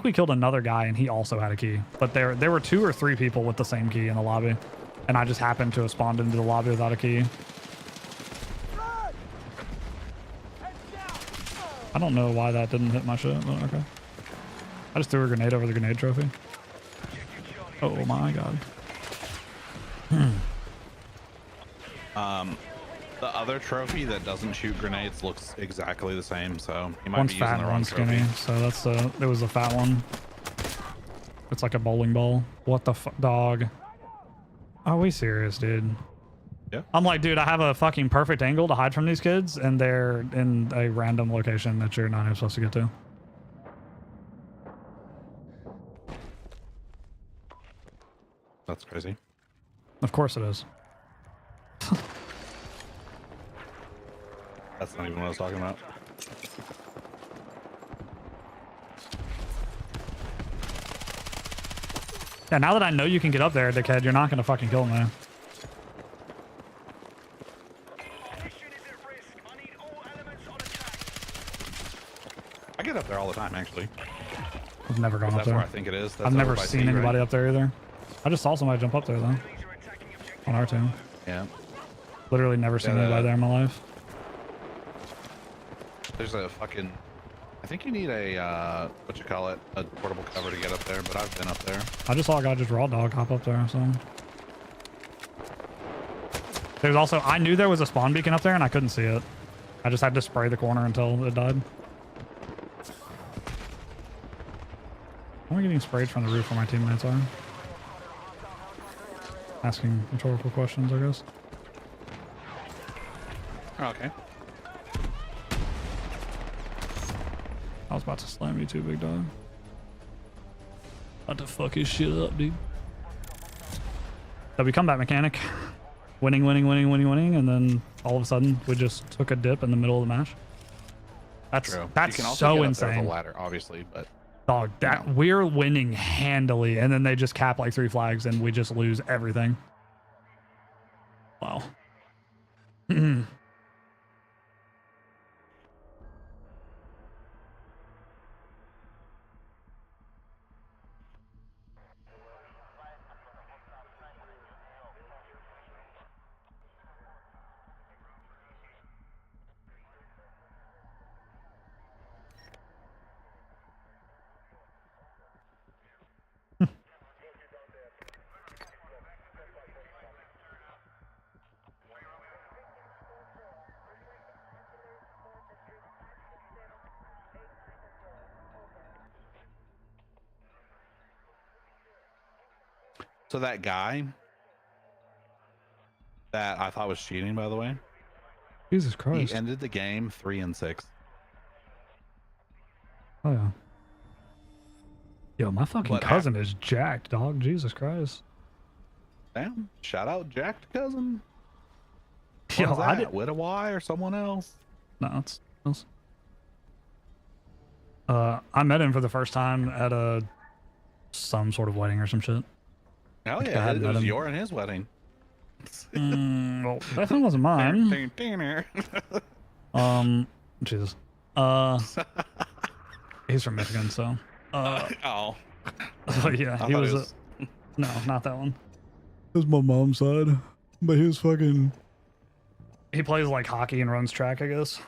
we killed another guy, and he also had a key. But there were 2 or 3 people with the same key in the lobby. And I just happened to have spawned into the lobby without a key. I don't know why that didn't hit my shit, but okay. I just threw a grenade over the grenade trophy. Oh my god. The other trophy that doesn't shoot grenades looks exactly the same, so he might One's be using fat the and wrong one's skinny, trophy. so that's there was a fat one. It's like a bowling ball. What the fuck, dog? Are we serious, dude? Yeah. I'm like, dude, I have a fucking perfect angle to hide from these kids, and they're in a random location that you're not even supposed to get to. That's crazy. Of course it is. That's not even what I was talking about. Yeah, now that I know you can get up there, dickhead, you're not gonna fucking kill me. I get up there all the time, actually. I've never gone up That's where I there. think it is. That's I've never over by seen C, anybody right? up there either. I just saw somebody jump up there though. On our team. Yeah. Literally never seen Yeah, anybody there in my life. There's a fucking... I think you need a, what you call it, a portable cover to get up there, but I've been up there. I just saw a guy just raw dog hop up there, so. There's also, I knew there was a spawn beacon up there and I couldn't see it. I just had to spray the corner until it died. Am I getting sprayed from the roof where my teammates are? Asking rhetorical questions, I guess. Oh, okay. I was about to slam you too, big dog. About to fuck his shit up, dude. W combat mechanic. Winning, and then all of a sudden we just took a dip in the middle of the match. That's True. that's you can also so get up there insane. with a ladder, obviously, but Dog, that we're winning handily, and then they just cap like 3 flags, and we just lose everything. Wow. So that guy that I thought was cheating, by the way, Jesus Christ. he ended the game 3-6. Oh yeah. Yo, my fucking But cousin is jacked, dog. Jesus Christ. Damn! Shout out Jack to cousin. Yo, What was I that? did. With a Y or someone else? No, it's. I met him for the first time at some sort of wedding or some shit. Hell I yeah! hadn't It met was him. your and his wedding. Well, that one wasn't mine. Jesus. He's from Michigan, so. Oh, But yeah, I he thought was. it was- No, not that one. It was my mom's side, but he was fucking. He plays like hockey and runs track, I guess.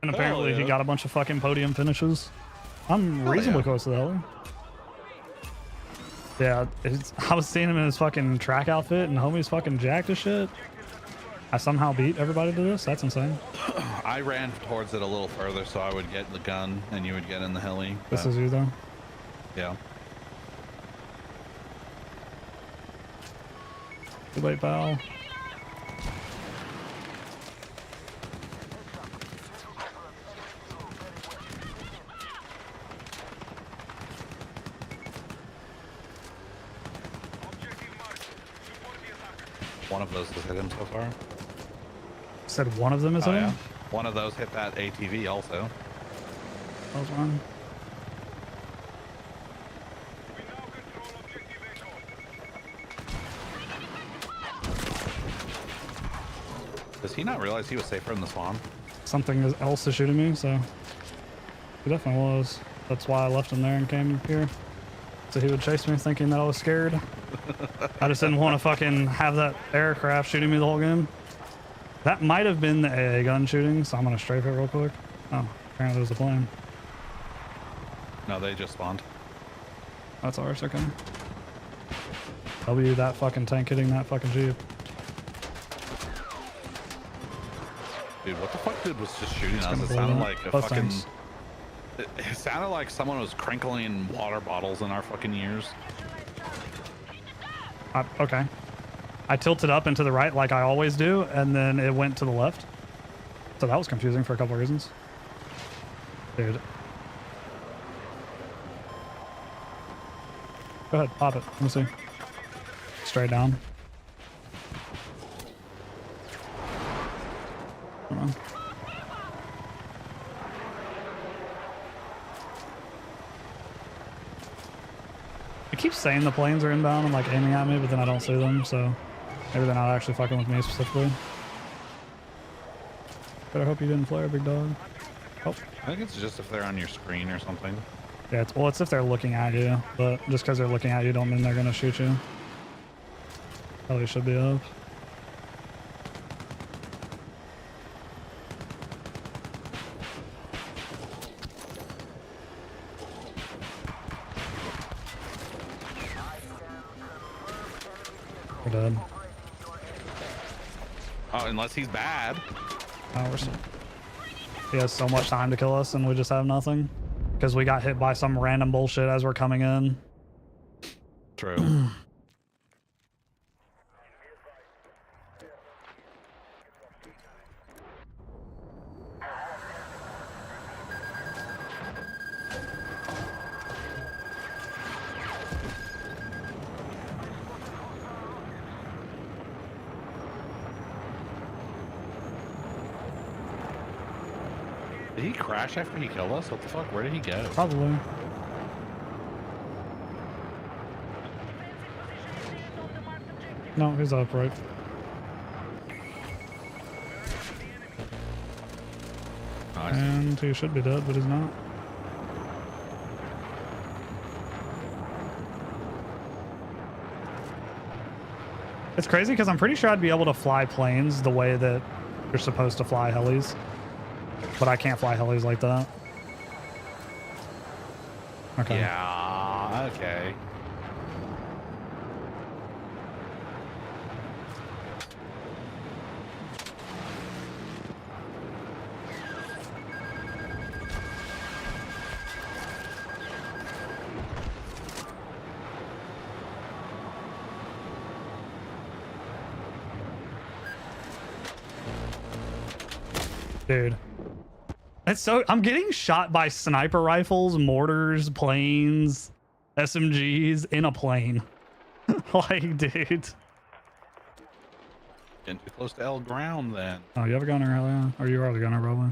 And apparently he yeah. got a bunch of fucking podium finishes. I'm reasonably yeah. close to that. Yeah, I was seeing him in his fucking track outfit, and homie's fucking jacked as shit. I somehow beat everybody to this. That's insane. I ran towards it a little further so I would get the gun and you would get in the heli. This but, is you though. yeah. Good late, pal. One of those has hit him so far. Said one of them is Oh, in. yeah. One of those hit that ATV also. That was one. Does he not realize he was safer in the spawn? Something else is shooting me, so he definitely was. That's why I left him there and came here. So he would chase me thinking that I was scared. I just didn't want to fucking have that aircraft shooting me the whole game. That might have been the AA gun shooting, so I'm gonna strafe it real quick. Oh, apparently there's a plane. No, they just spawned. That's ours, okay. W, that fucking tank hitting that fucking Jeep. Dude, what the fuck dude was just shooting us? gonna It blow sounded up. like a Both fucking... tanks. It sounded like someone was crinkling water bottles in our fucking ears. Okay. I tilted up and to the right like I always do, and then it went to the left. So that was confusing for a couple of reasons. Dude. Go ahead, pop it. Let me see. straight down. Come on. I keep saying the planes are inbound and like aiming at me, but then I don't see them, so maybe they're not actually fucking with me specifically. But I hope you didn't flare, big dog. Oh. I think it's just if they're on your screen or something. Yeah, well, it's if they're looking at you, but just because they're looking at you don't mean they're gonna shoot you. Probably should be up. We're dead. Oh, unless he's bad. Oh, we're still... He has so much time to kill us and we just have nothing. Because we got hit by some random bullshit as we're coming in. True. Did he crash after he killed us? What the fuck? Where did he go? Probably. No, he's upright. Nice. And he should be dead, but he's not. It's crazy because I'm pretty sure I'd be able to fly planes the way that you're supposed to fly helis. But I can't fly helis like that. Okay. Yeah, okay. Dude. It's so I'm getting shot by sniper rifles, mortars, planes, SMGs in a plane. Like, dude. Getting too close to L ground then. Oh, you have a gunner, hell yeah. Or you are the gunner, probably.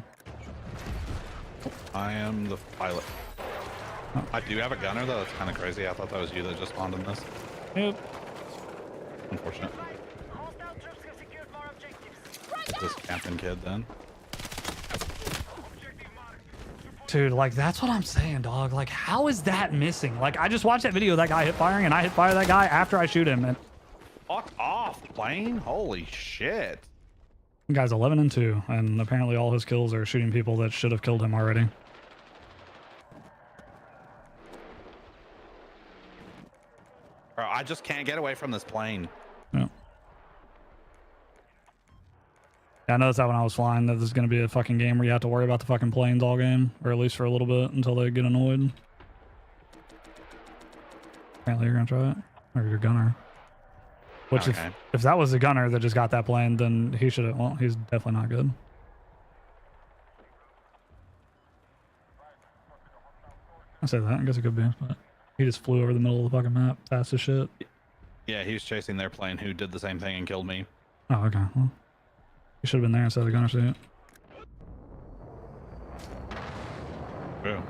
I am the pilot. Oh. I do have a gunner though. That's kind of crazy. I thought that was you that just spawned in this. Yep. Unfortunate. Hostile troops have secured more objectives. It's this camping kid then. Dude, like, that's what I'm saying, dog. Like, how is that missing? Like, I just watched that video of that guy hip firing, and I hit fire that guy after I shoot him. And Fuck off, plane. Holy shit. the guy's 11 and 2, and apparently all his kills are shooting people that should have killed him already. Bro, I just can't get away from this plane. Yeah. Yeah, I noticed that when I was flying, that this is going to be a fucking game where you have to worry about the fucking planes all game, or at least for a little bit until they get annoyed. Apparently you're going to try it, or your gunner. Which, Okay. if that was the gunner that just got that plane, then he should have, well, he's definitely not good. I say that, I guess it could be, but he just flew over the middle of the fucking map, fast as shit. Yeah, he was chasing their plane who did the same thing and killed me. Oh, okay, well. He should have been there instead of the gunner suit. True.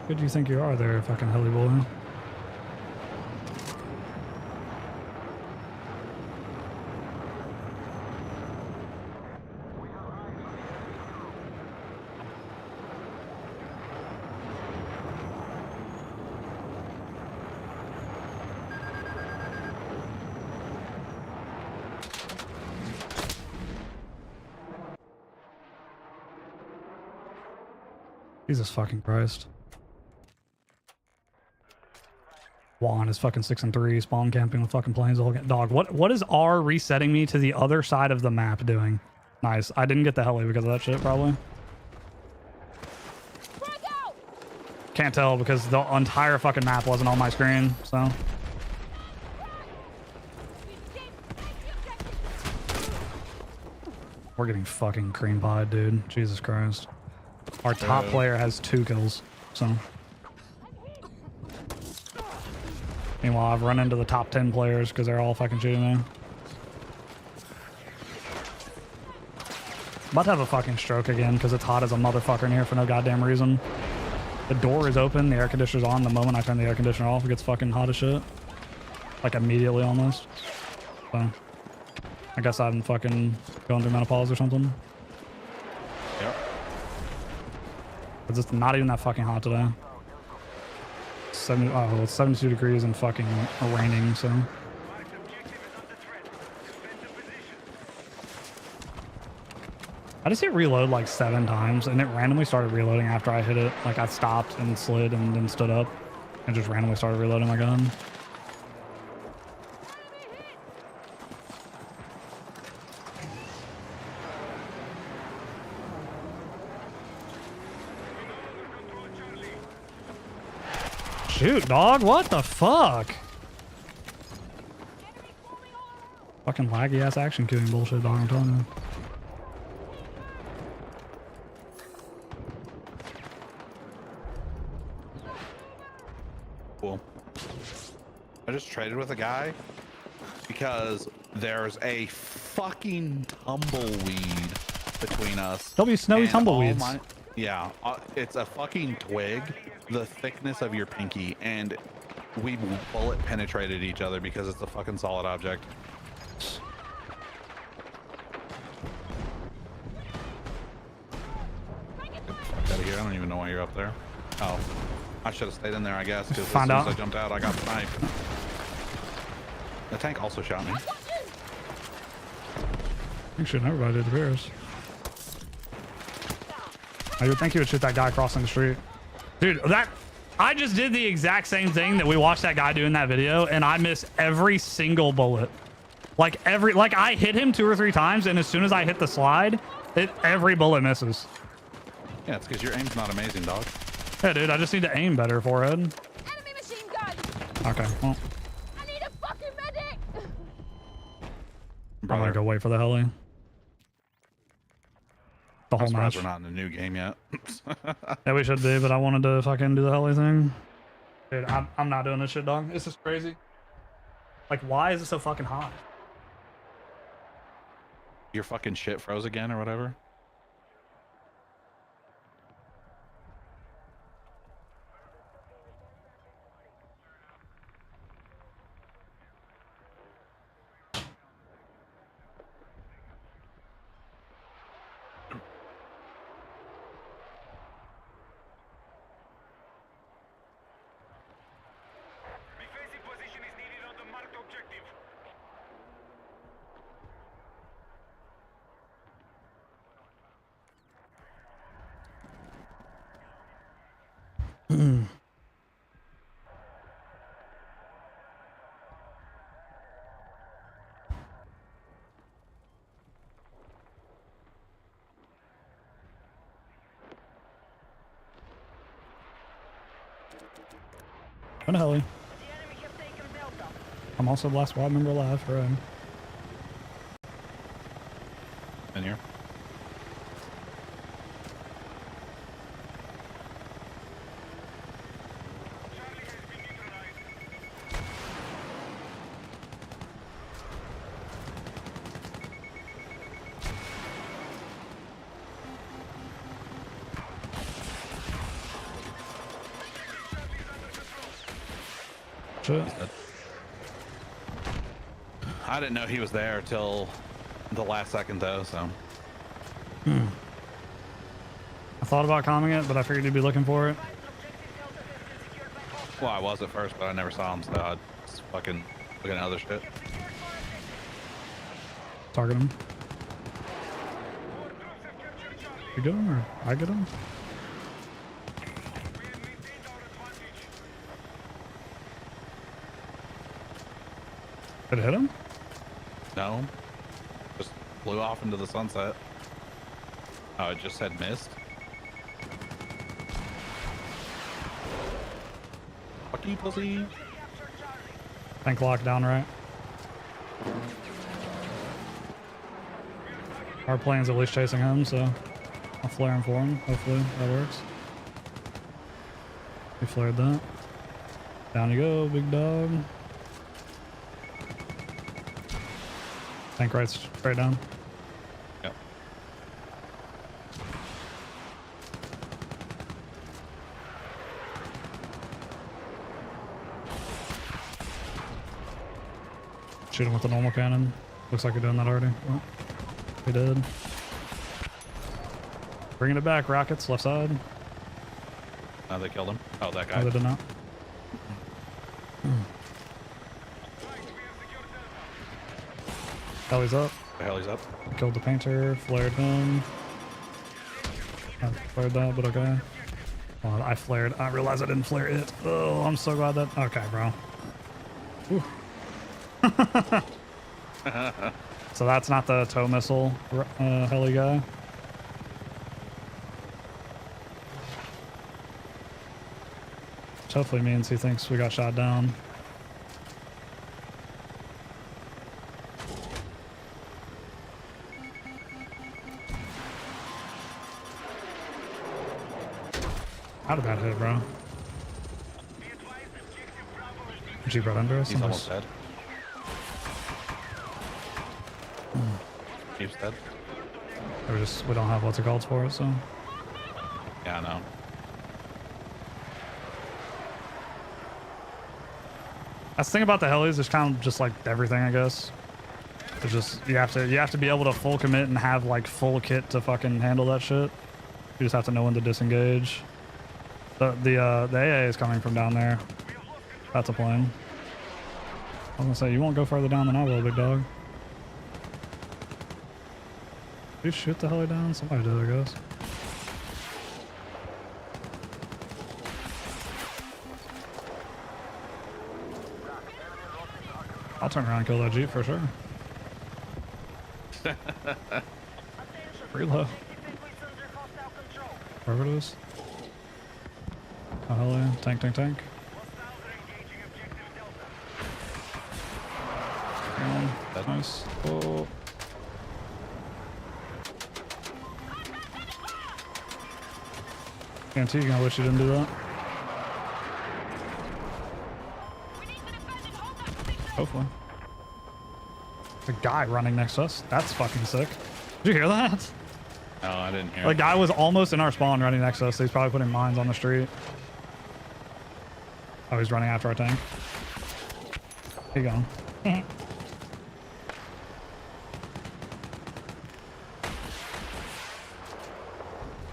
Who do you think you are there, fucking heli boy? Jesus fucking Christ. Juan is fucking 6 and 3, spawn camping with fucking planes all get dog. What is R resetting me to the other side of the map doing? Nice. I didn't get the heli because of that shit, probably. Frag out! Can't tell because the entire fucking map wasn't on my screen, so. We're getting fucking cream pied, dude. Jesus Christ. Our top player has 2 kills, so. Meanwhile, I've run into the top 10 players because they're all fucking shooting me. About to have a fucking stroke again because it's hot as a motherfucker in here for no goddamn reason. The door is open, the air conditioner's on. The moment I turn the air conditioner off, it gets fucking hot as shit. Like immediately almost. So, I guess I'm fucking going through menopause or something. Yep. It's just not even that fucking hot today. It's 72 degrees and fucking raining, so. I just hit reload like 7 times and it randomly started reloading after I hit it. Like I stopped and slid and then stood up and just randomly started reloading my gun. Shoot, dog, what the fuck? Fucking laggy ass action queuing bullshit, dog, I'm telling you. Cool. I just traded with a guy because there's a fucking tumbleweed between us. There'll be snowy and tumbleweeds. Yeah, it's a fucking twig, the thickness of your pinky, and we bullet penetrated each other because it's a fucking solid object. Get the fuck out of here. I don't even know why you're up there. Oh, I should have stayed in there, I guess, because as soon as I jumped out, I got sniped. The tank also shot me. You should everybody did theirs. I would think you would shoot that guy crossing the street. Dude, I just did the exact same thing that we watched that guy do in that video, and I missed every single bullet. Like I hit him 2 or 3 times, and as soon as I hit the slide, every bullet misses. Yeah, it's because your aim's not amazing, dog. Yeah, dude, I just need to aim better, forehead. Enemy machine gun! Okay, well, I need a fucking medic! I'm gonna go wait for the heli. The whole I'm match. surprised we're not in a new game yet. Yeah, we should be, but I wanted to fucking do the heli thing. Dude, I'm not doing this shit, dog. This is crazy. Like, why is it so fucking hot? Your fucking shit froze again or whatever? On a heli. The enemy have taken Delta. I'm also the last squad member alive. Right. In here. Shit. I didn't know he was there till the last second though, so. I thought about calming it, but I figured you'd be looking for it. Well, I was at first, but I never saw him, so I was fucking looking at other shit. Target him. You get him or I get him? Did it hit him? No. Just blew off into the sunset. Oh, it just said missed. Fuck you, pussy. Tank locked down, right? Our plane's at least chasing him, so I'll flare him for him. Hopefully that works. We flared that. Down you go, big dog. Tank right straight down. Yep. Shoot him with the normal cannon. Looks like you're doing that already. Oh, we did. Bringing it back, rockets, left side. Now they killed him. Oh, that No, guy. they did not. Heli's up. The hell he's up. Killed the painter, flared him. I flared that, but okay. Well, I flared. I realized I didn't flare it. Oh, I'm so glad that. Okay, bro. Whew. So that's not the tow missile heli guy. Which hopefully means he thinks we got shot down. How did that hit, bro? Jeep right under us? He's Nice. almost dead. He's dead. We don't have what's it called for it, so. Yeah, I know. That's the thing about the helis, it's kind of just like everything, I guess. It's just you have to be able to full commit and have like full kit to fucking handle that shit. You just have to know when to disengage. The AA is coming from down there. That's a plane. I was gonna say you won't go further down than I will, big dog. Did you shoot the heli down? Somebody did, I guess. I'll turn around and kill that Jeep for sure. Reload. Wherever it is. Oh, hell yeah. Tank, tank, tank. Nice. Oh. Guarantee you're gonna wish you didn't do that. Hopefully. The guy running next to us. That's fucking sick. Did you hear that? No, I didn't hear. The it. guy was almost in our spawn running next to us. So he's probably putting mines on the street. Oh, he's running after our tank. Here you go.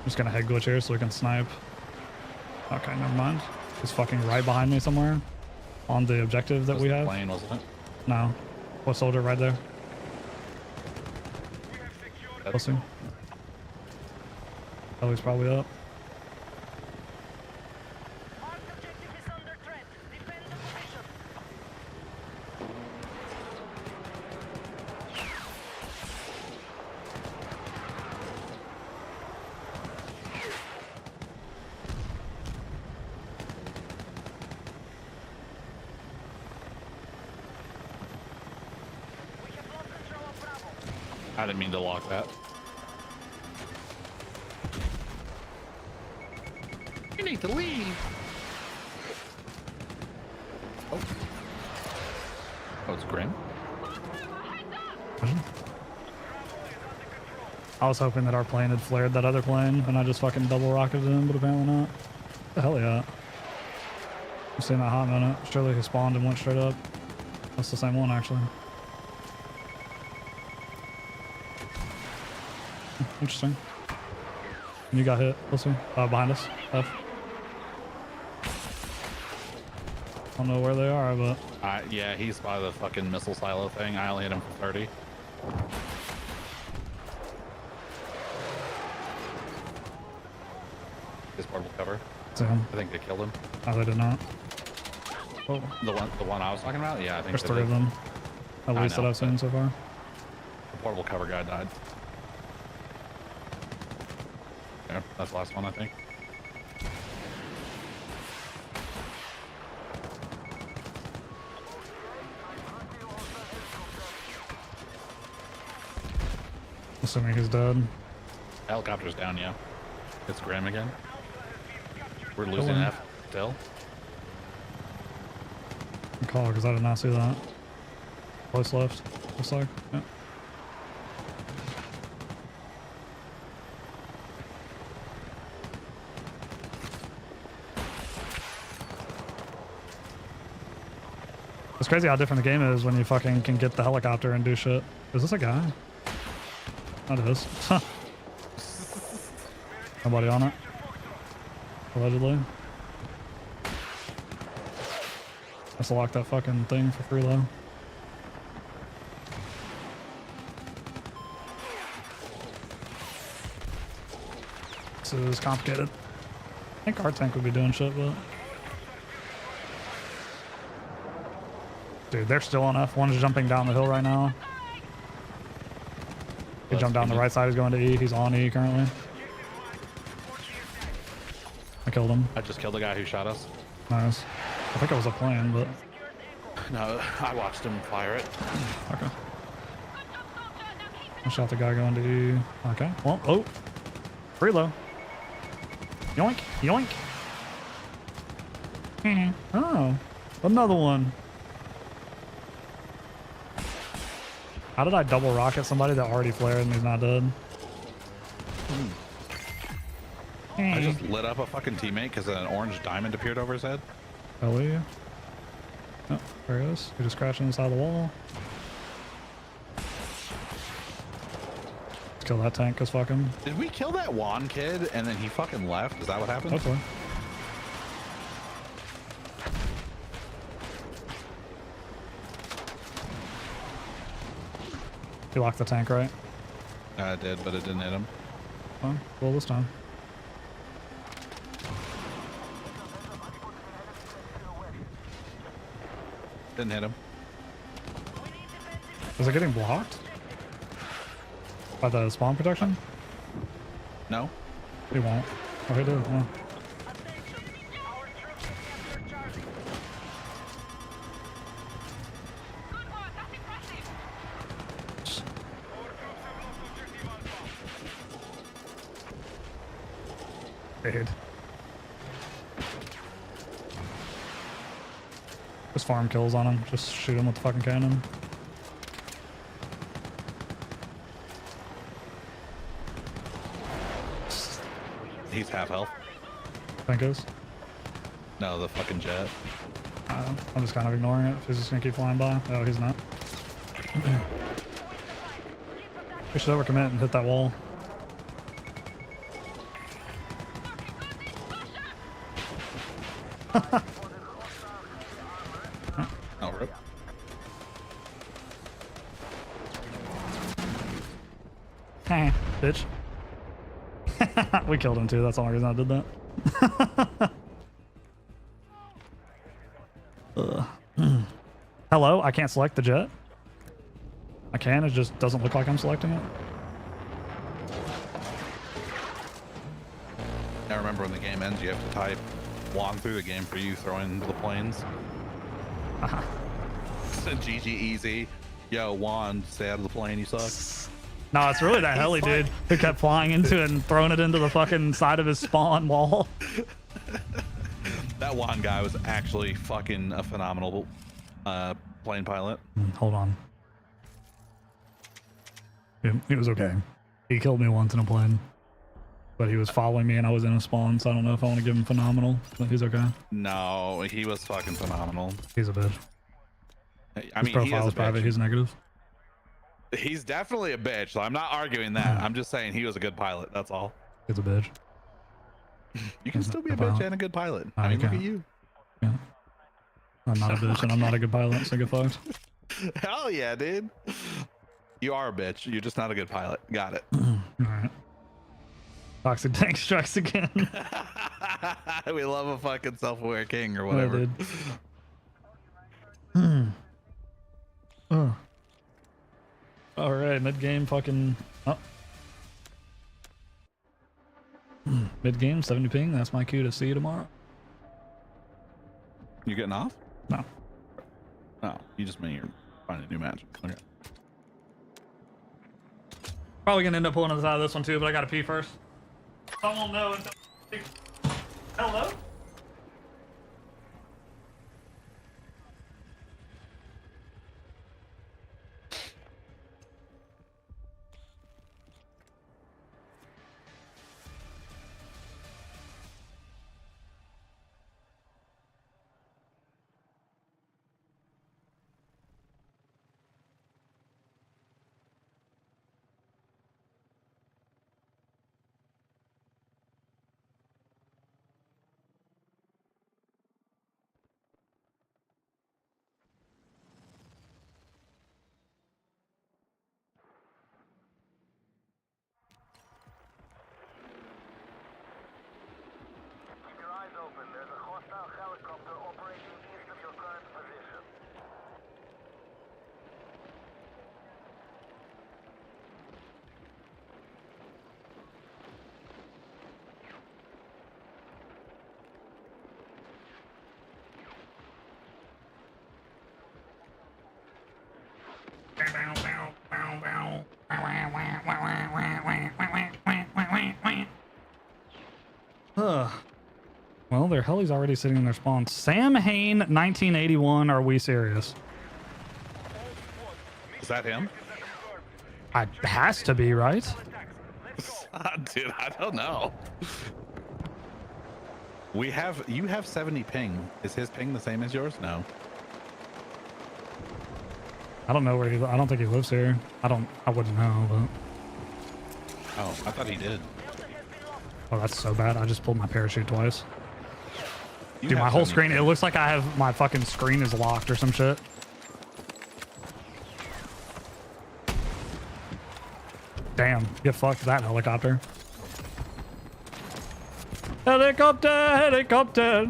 Just gonna head glitch here so we can snipe. Okay, never mind. He's fucking right behind me somewhere. On the objective that That was we the have. plane, wasn't it? No. What soldier right there? We'll see. Oh, he's probably up. Marked objective is under threat. Defend the position. We have lost control of Bravo. I didn't mean to lock that. You need to leave. Oh. Oh, it's Grim. I was hoping that our plane had flared that other plane and I just fucking double rocketed him, but apparently not. What the hell yeah? I've seen that hot minute. Surely he spawned and went straight up. That's the same one actually. Interesting. You got hit. Let's see. Behind us. F. Don't know where they are, but Yeah, he's by the fucking missile silo thing. I only hit him for 30. His portable cover. see him. I think they killed him. Oh, they did not. Oh, The one I was talking about. Yeah, I think there's they 3 did. of them. At I least that know, I've seen but- so far. The portable cover guy died. Yeah, that's the last one, I think. assuming he's dead. Helicopter's down, yeah. It's Graham again. We're losing on. F still. Good call, because I did not see that. Close left. Looks like. Yeah. It's crazy how different the game is when you fucking can get the helicopter and do shit. Is this a guy? That is. Nobody on it. Allegedly. Let's lock that fucking thing for free low. This is complicated. I think our tank would be doing shit, but... Dude, they're still on F. One's jumping down the hill right now. He jumped down the right side. He's going to E. He's on E currently. I killed him. I just killed the guy who shot us. Nice. I think it was a plane, but... No, I watched him fire it. Okay. I shot the guy going to E. Okay. Well, oh. Reload. Yoink. Yoink. Oh. Another one. How did I double rocket somebody that already flared and he's not dead? I just lit up a fucking teammate because an orange diamond appeared over his head. Ellie. Oh, there he is. He just crashed inside the wall. Let's kill that tank, cause fuck him. Did we kill that Juan kid and then he fucking left? Is that what happened? Hopefully. He locked the tank, right? I did, but it didn't hit him. Well, cool this time. Didn't hit him. Is it getting blocked? By the spawn protection? No? He won't. Oh, he did. Yeah. Dude. Just farm kills on him. Just shoot him with the fucking cannon. He's half health. Think is. No, the fucking jet. I'm just kind of ignoring it. He's just gonna keep flying by. Oh, he's not. We should overcommit and hit that wall. Oh, rip. Hey, bitch. We killed him too. That's the only reason I did that. Hello, I can't select the jet. I can, it just doesn't look like I'm selecting it. I remember when the game ends, you have to type Juan through the game for you throwing the planes. GG easy. Yo, Juan, stay out of the plane, you suck. No, it's really that heli dude who kept flying into it and throwing it into the fucking side of his spawn wall. That Juan guy was actually fucking a phenomenal plane pilot. Hold on. He was okay. He killed me once in a plane. But he was following me and I was in a spawn, so I don't know if I want to give him phenomenal, but he's okay. No, he was fucking phenomenal. He's a bitch. I His mean, profile he is is a private, bitch. he's negative. He's definitely a bitch, so I'm not arguing that. I'm just saying he was a good pilot, that's all. He's a bitch. You can He's still be a pilot. bitch and a good pilot. No, I you mean, look at can't. you. Yeah. I'm not a bitch and I'm not a good pilot, so get fucked. Hell yeah, dude. You are a bitch. You're just not a good pilot. Got it. Alright. Toxic tank strikes again. We love a fucking self-aware king or Yeah, whatever. dude. Oh. Alright, mid-game fucking... Oh. Mid-game, 70 ping. That's my cue to see you tomorrow. You getting off? No. No, you just mean you're finding a new match. Okay. Probably gonna end up pulling us out of this one too, but I gotta pee first. I won't know until. Hello? Keep your eyes open. There's a hostile helicopter operating east of your current position. Well, their heli's already sitting in their spawn. Sam Hain, 1981. Are we serious? Is that him? It has to be, right? Dude, I don't know. You have 70 ping. Is his ping the same as yours? No. I don't know where I don't think he lives here. I wouldn't know, but. Oh, I thought he did. Oh, that's so bad. I just pulled my parachute twice. You Dude, have my whole 70 screen, ping. it looks like I have my fucking screen is locked or some shit. Damn, get fucked that helicopter. Helicopter, helicopter.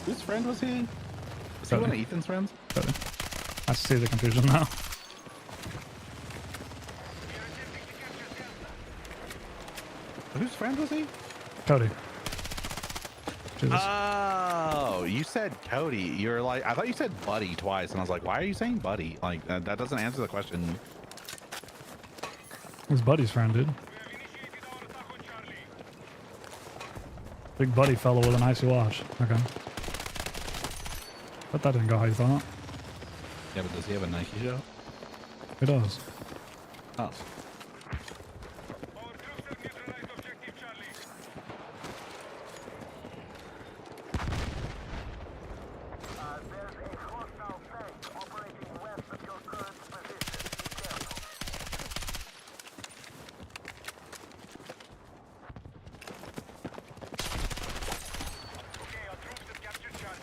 Whose friend was he? Was he one of Ethan's friends? I see the confusion now. Whose friend was he? Cody. Jesus. Oh, you said Cody. You're like, I thought you said Buddy twice, and I was like, why are you saying Buddy? Like, that doesn't answer the question. His buddy's friend, dude. Big buddy fellow with an icy watch. Okay. But that didn't go how you thought. Yeah, but does he have a Nike show? It does. Oh. There's a hostile tank operating west of your current position. Be careful. Okay, our troops have captured Charlie.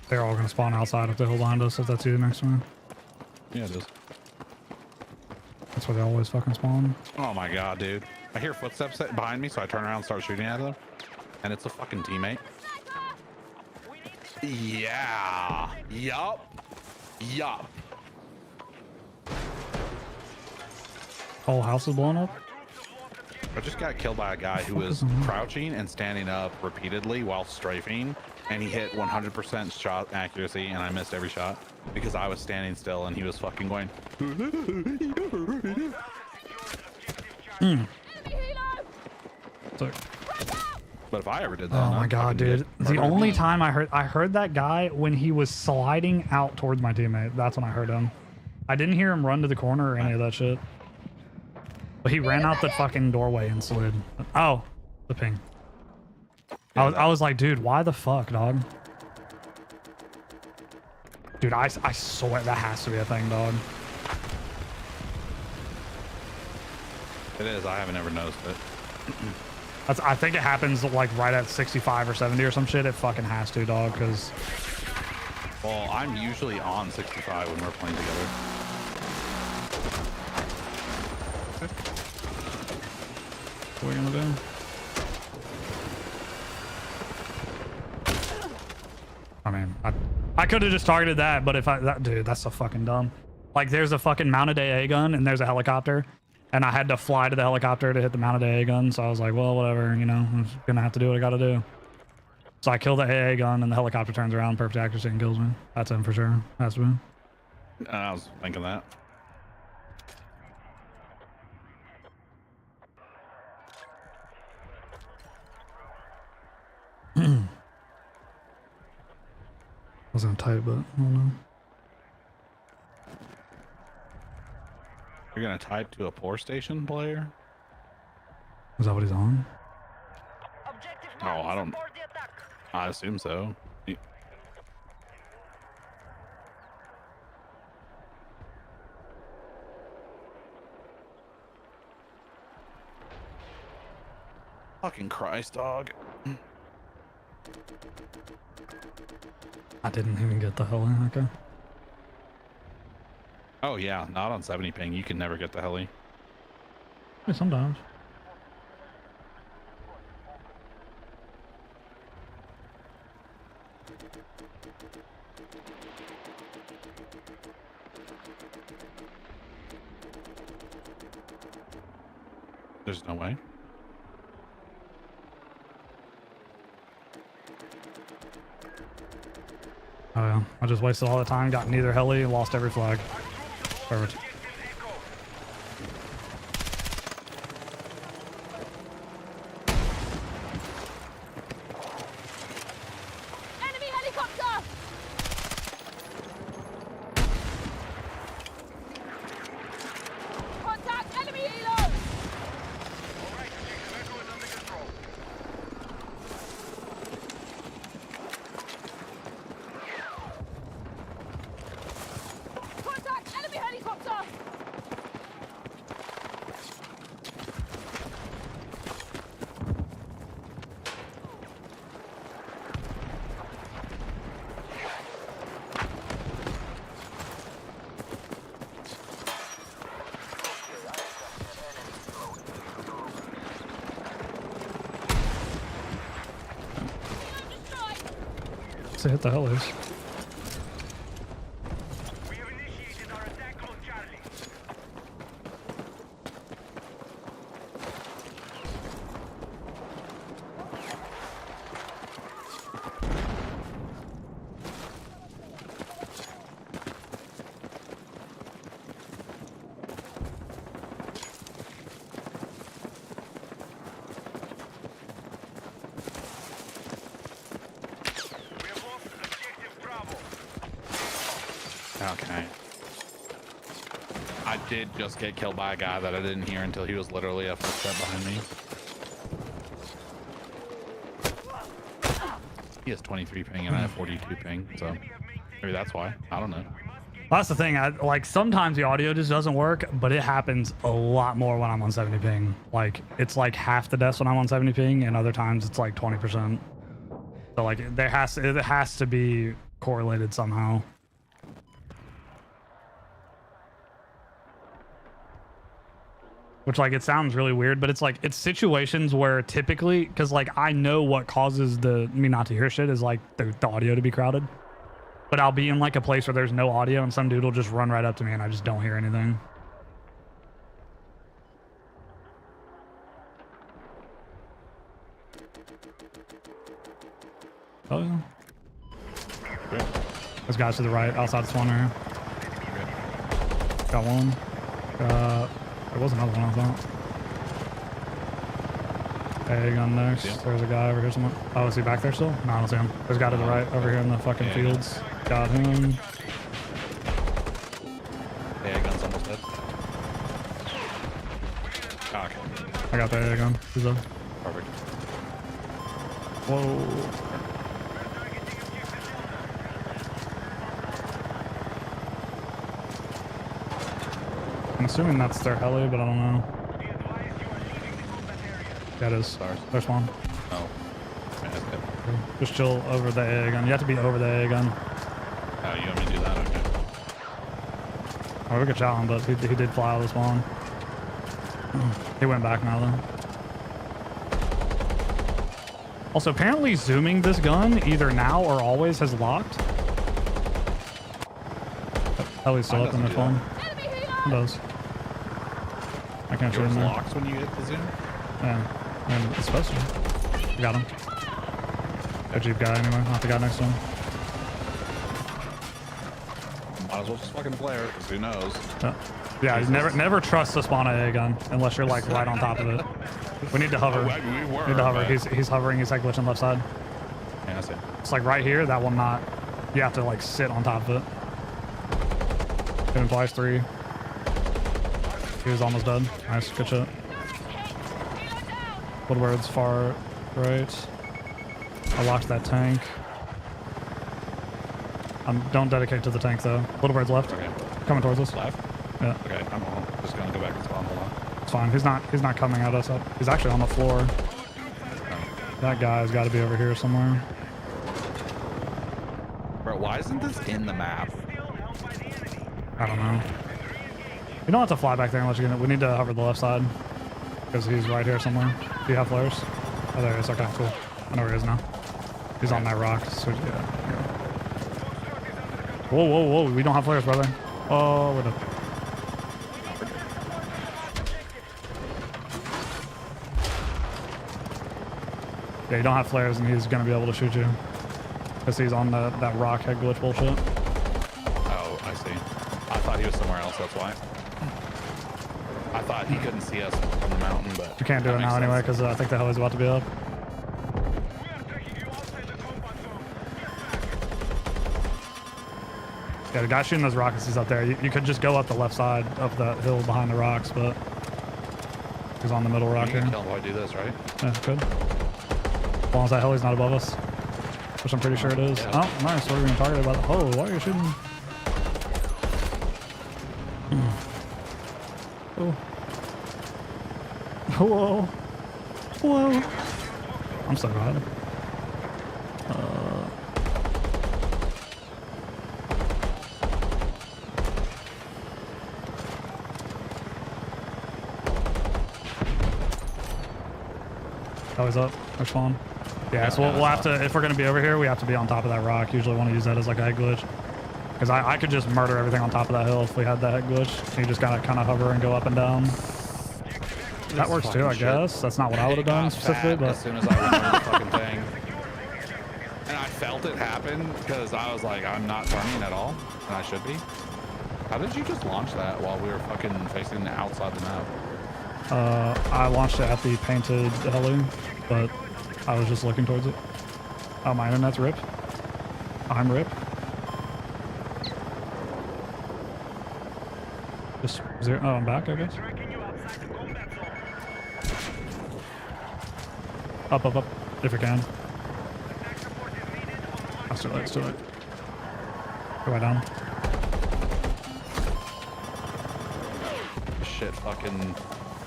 They're all gonna spawn outside if they hold behind us, if that's you next one. Yeah, it is. That's where they always fucking spawn. Oh my god, dude. I hear footsteps behind me, so I turn around and start shooting at them. And it's a fucking teammate. Yeah. Yup. Yup. Whole house is blown up? I just got killed by a guy who was crouching and standing up repeatedly while strafing, and he hit 100% shot accuracy, and I missed every shot because I was standing still and he was fucking going. Enemy helo! So, But if I ever did that, oh I'd my god, fucking dude. get The murdered. only time I heard that guy when he was sliding out towards my teammate. That's when I heard him. I didn't hear him run to the corner or any of that shit. But he ran out the fucking doorway and slid. Oh, the ping. I was like, dude, why the fuck, dog? Dude, I swear that has to be a thing, dog. It is. I haven't ever noticed it. I think it happens like right at 65 or 70 or some shit. It fucking has to, dog, because... Well, I'm usually on 65 when we're playing together. What are we gonna do? I mean, I could have just targeted that, but if dude, that's so fucking dumb. Like, there's a fucking mounted AA gun and there's a helicopter, And I had to fly to the helicopter to hit the mounted AA gun. So I was like, well, whatever, you know, I'm just gonna have to do what I gotta do. So I kill the AA gun and the helicopter turns around, perfect accuracy, and kills me. That's him for sure. Has to be. I was thinking that. I was gonna type, but I don't know. You're gonna type to a poor station player? Is that what he's on? Objective Oh, Mark, I don't. support the attack. I assume so. Fucking Christ, dog. I didn't even get the heli. Okay. Oh yeah, not on 70 ping. You can never get the heli. Yeah, sometimes. There's no way. Oh yeah. I just wasted all the time, got neither heli, lost every flag. Perfect. Enemy helicopter! Contact enemy helo! Contact enemy helicopter! So hit the helis. We have initiated our attack on Charlie. We have lost objective Bravo. Okay. I did just get killed by a guy that I didn't hear until he was literally a footstep behind me. He has 23 ping and I have 42 ping, so maybe that's why. I don't know. That's the thing. I like sometimes the audio just doesn't work, but it happens a lot more when I'm on 70 ping. Like it's like half the deaths when I'm on 70 ping, and other times it's like 20%. So like it has to be correlated somehow. Which like it sounds really weird, but it's like it's situations where typically, because like I know what causes me not to hear shit is like the audio to be crowded. But I'll be in like a place where there's no audio and some dude will just run right up to me and I just don't hear anything. Oh yeah. Great. There's guys to the right, outside the spawn right here. Got one. There was another one, I thought. Hey, gun next. Yeah. There's a guy over here somewhere. Oh, is he back there still? No, I don't see him. There's a guy to the right over here in the fucking Yeah. fields. Got him. Yeah, gun's almost dead. Oh, okay. I got the AA gun. He's up. Perfect. Whoa. I'm assuming that's their heli, but I don't know. Yeah, it is. Stars. There's one. Oh. Yeah, that's good. Just chill over the AA gun. You have to be over the AA gun. Oh, you want me to do that? Okay. Oh, we could shot him, but he did fly out of the spawn. He went back now, though. Also, apparently zooming this gun, either now or always, has locked. Heli's still Mine up in their doesn't do phone. It does. I can't shoot Yours him there. locks when you hit the zoom? Yeah, and it's supposed to. We got him. A Jeep guy anyway, not the guy next to him. Might as well just fucking flare it, 'cause who knows? Yeah, you never trust the spawn AA gun unless you're like right on top of it. We need to hover. We were. Need to hover. but- He's hovering. He's like glitching left side. Yeah, I see. It's like right here. That will not. You have to like sit on top of it. Hit him twice, 3. He was almost dead. Nice, good shot. Woodward's far right. I locked that tank. Don't dedicate to the tank though. Woodward's left. Okay. Coming towards us. Left? Yeah, Okay, I'm just gonna go back and spawn. Hold on. it's fine. He's not coming at us. He's actually on the floor. That guy's got to be over here somewhere. Bro, why isn't this in the map? I don't know. You don't have to fly back there unless you're gonna. We need to hover the left side because he's right here somewhere. Do you have flares? Oh, there he is. Okay, cool. I know where he is now. He's on that rock. So, yeah. Whoa, whoa, whoa! We don't have flares, brother. Oh, what a. Yeah, you don't have flares, and he's gonna be able to shoot you because he's on that rock head glitch bullshit. Oh, I see. I thought he was somewhere else, that's why. I thought he couldn't see us from the mountain, but... You can't do that it makes now anyway sense. because I think the hell is about to be up. Yeah, the guy shooting those rockets is up there. You could just go up the left side of that hill behind the rocks, but he's on the middle rock You here. can kill him while I do this, right? Yeah, good. As long as that heli's not above us, which I'm pretty sure it is. Yeah. Oh, nice. We're being targeted by the... Oh, why are you shooting? Oh. Whoa. Whoa. I'm so glad. Always up. Or spawn. Yeah, so we'll have to, if we're going to be over here, we have to be on top of that rock. Usually want to use that as like a head glitch. Because I could just murder everything on top of that hill if we had that head glitch. You just gotta kind of hover and go up and down. That works too, I guess. That's not what I would have done Got specifically, fat but as soon as I removed the fucking thing. And I felt it happen because I was like, I'm not turning at all, and I should be. How did you just launch that while we were fucking facing the outside the map? I launched it at the painted heli, but I was just looking towards it. Oh, my internet's rip. I'm rip. Just 0. Oh, I'm back, I guess. Up, up, up, if you can. Let's do it, let's do it. Go right down. Shit, fucking.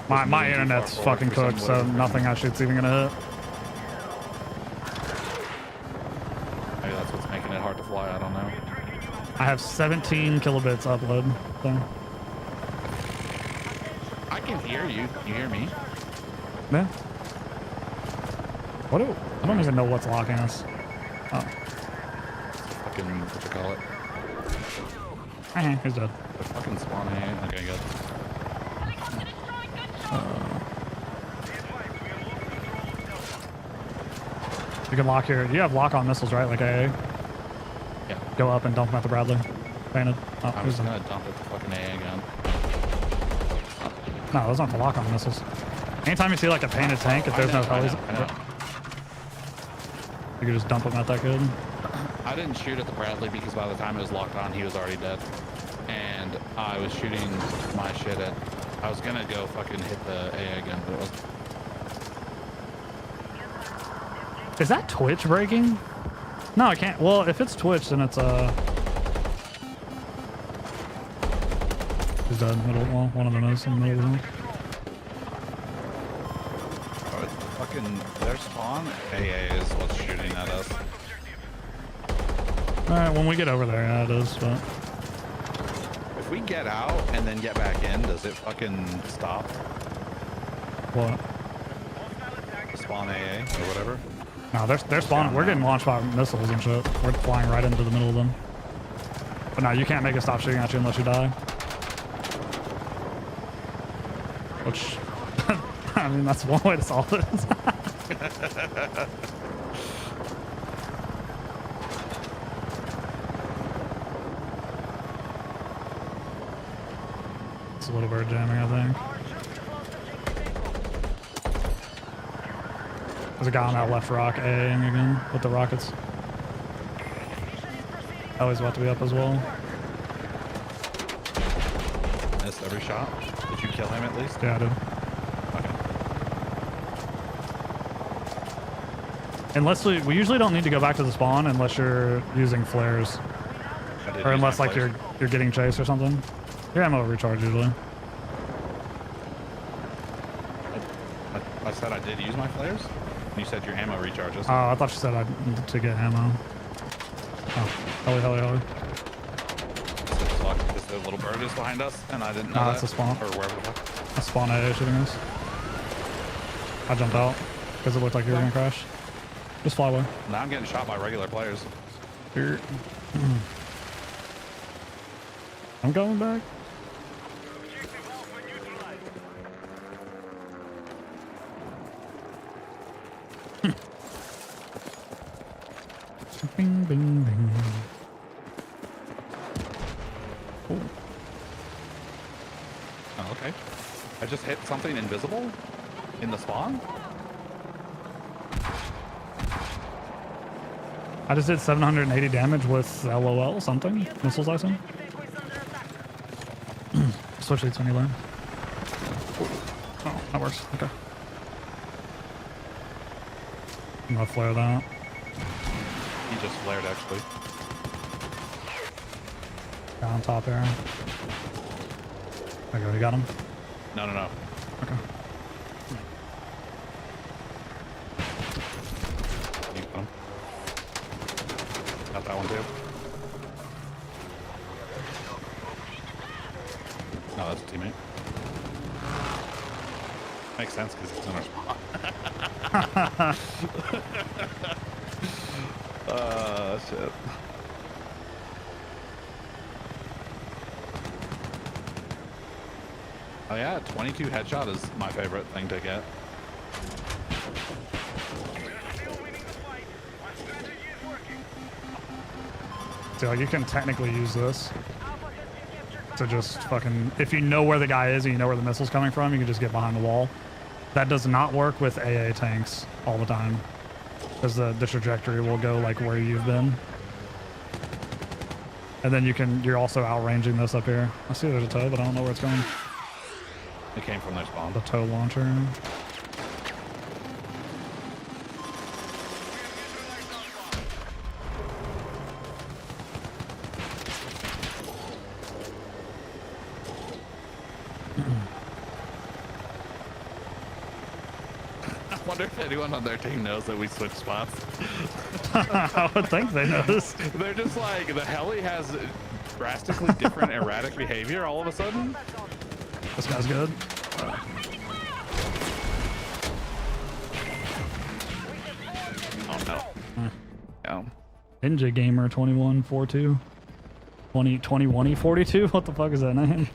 My internet's fucking cooked, so nothing I shoot's even gonna hit. Maybe that's what's making it hard to fly. I don't know. I have 17 kilobits upload. So. I can hear you. You hear me? Yeah. I don't even know what's locking us. Oh. Fucking, what you call it? He's dead. The fucking spawning. Okay, good. You can lock here. You have lock-on missiles, right? Like AA? Yeah. Go up and dump them at the Bradley. Painted. Oh, I who's was dead? gonna dump it to fucking AA again. No, those aren't the lock-on missiles. Anytime you see like a painted tank, if there's no I helis, know. you can just dump them at that good. I didn't shoot at the Bradley because by the time it was locked on, he was already dead. And I was shooting my shit at... I was gonna go fucking hit the AA again, but it was... Is that Twitch breaking? No, I can't. Well, if it's Twitch, then it's He's dead. Middle. Well, one of them is in the middle of the hill. Oh, it's fucking... Their spawn AA is what's shooting at us. Alright, when we get over there, yeah, it is, but... If we get out and then get back in, does it fucking stop? What? The spawn AA or whatever? No, they're spawning. We're getting launched by missiles and shit. We're flying right into the middle of them. But no, you can't make it stop shooting at you unless you die. Which, I mean, that's one way to solve it. It's a little bird jamming, I think. There's a guy on that left rock, A-ing again with the rockets. Oh, he's about to be up as well. Missed every shot. Did you kill him at least? Yeah, I did. Okay. Unless we usually don't need to go back to the spawn unless you're using flares, I did or use unless my like flares. you're getting chased or something. Your ammo recharge usually. I said I did use my flares. You said your ammo recharges. Oh, I thought you said I needed to get ammo. Oh, heli. This the little bird is behind us, and I didn't know No, that. that's a spawn. Or wherever the fuck. A spawn A shooting us. I jumped out because it looked like you were gonna crash. Just fly away. Now I'm getting shot by regular players. Here. I'm going back. Objective Alpha neutralized. Bing, bing, bing. Oh. Oh, okay. I just hit something invisible in the spawn. I just did 780 damage with LOL something. Missiles, I assume. Switch leads when you learn. Oh, that works. Okay. I'm gonna flare that. He just flared actually. Down top area. There you go, you got him? No. Okay. You got him. Got that one too. No, that's a teammate. Makes sense because it's in our spawn. Shit. Oh yeah, 22 headshot is my favorite thing to get. We're still winning the fight. Our strategy is working. So like you can technically use this Alpha has been captured. to just fucking, if you know where the guy is and you know where the missile's coming from, you can just get behind the wall. That does not work with AA tanks all the time, because the trajectory will go like where you've been. And then you're also outranging this up here. I see there's a tow, but I don't know where it's going. It came from their spawn. The tow launcher. I wonder if anyone on their team knows that we switched spots. I would think they noticed. They're just like, the heli has drastically different erratic behavior all of a sudden. This guy's good. Oh no. Yeah. Ninja Gamer 2142. 2142? What the fuck is that name?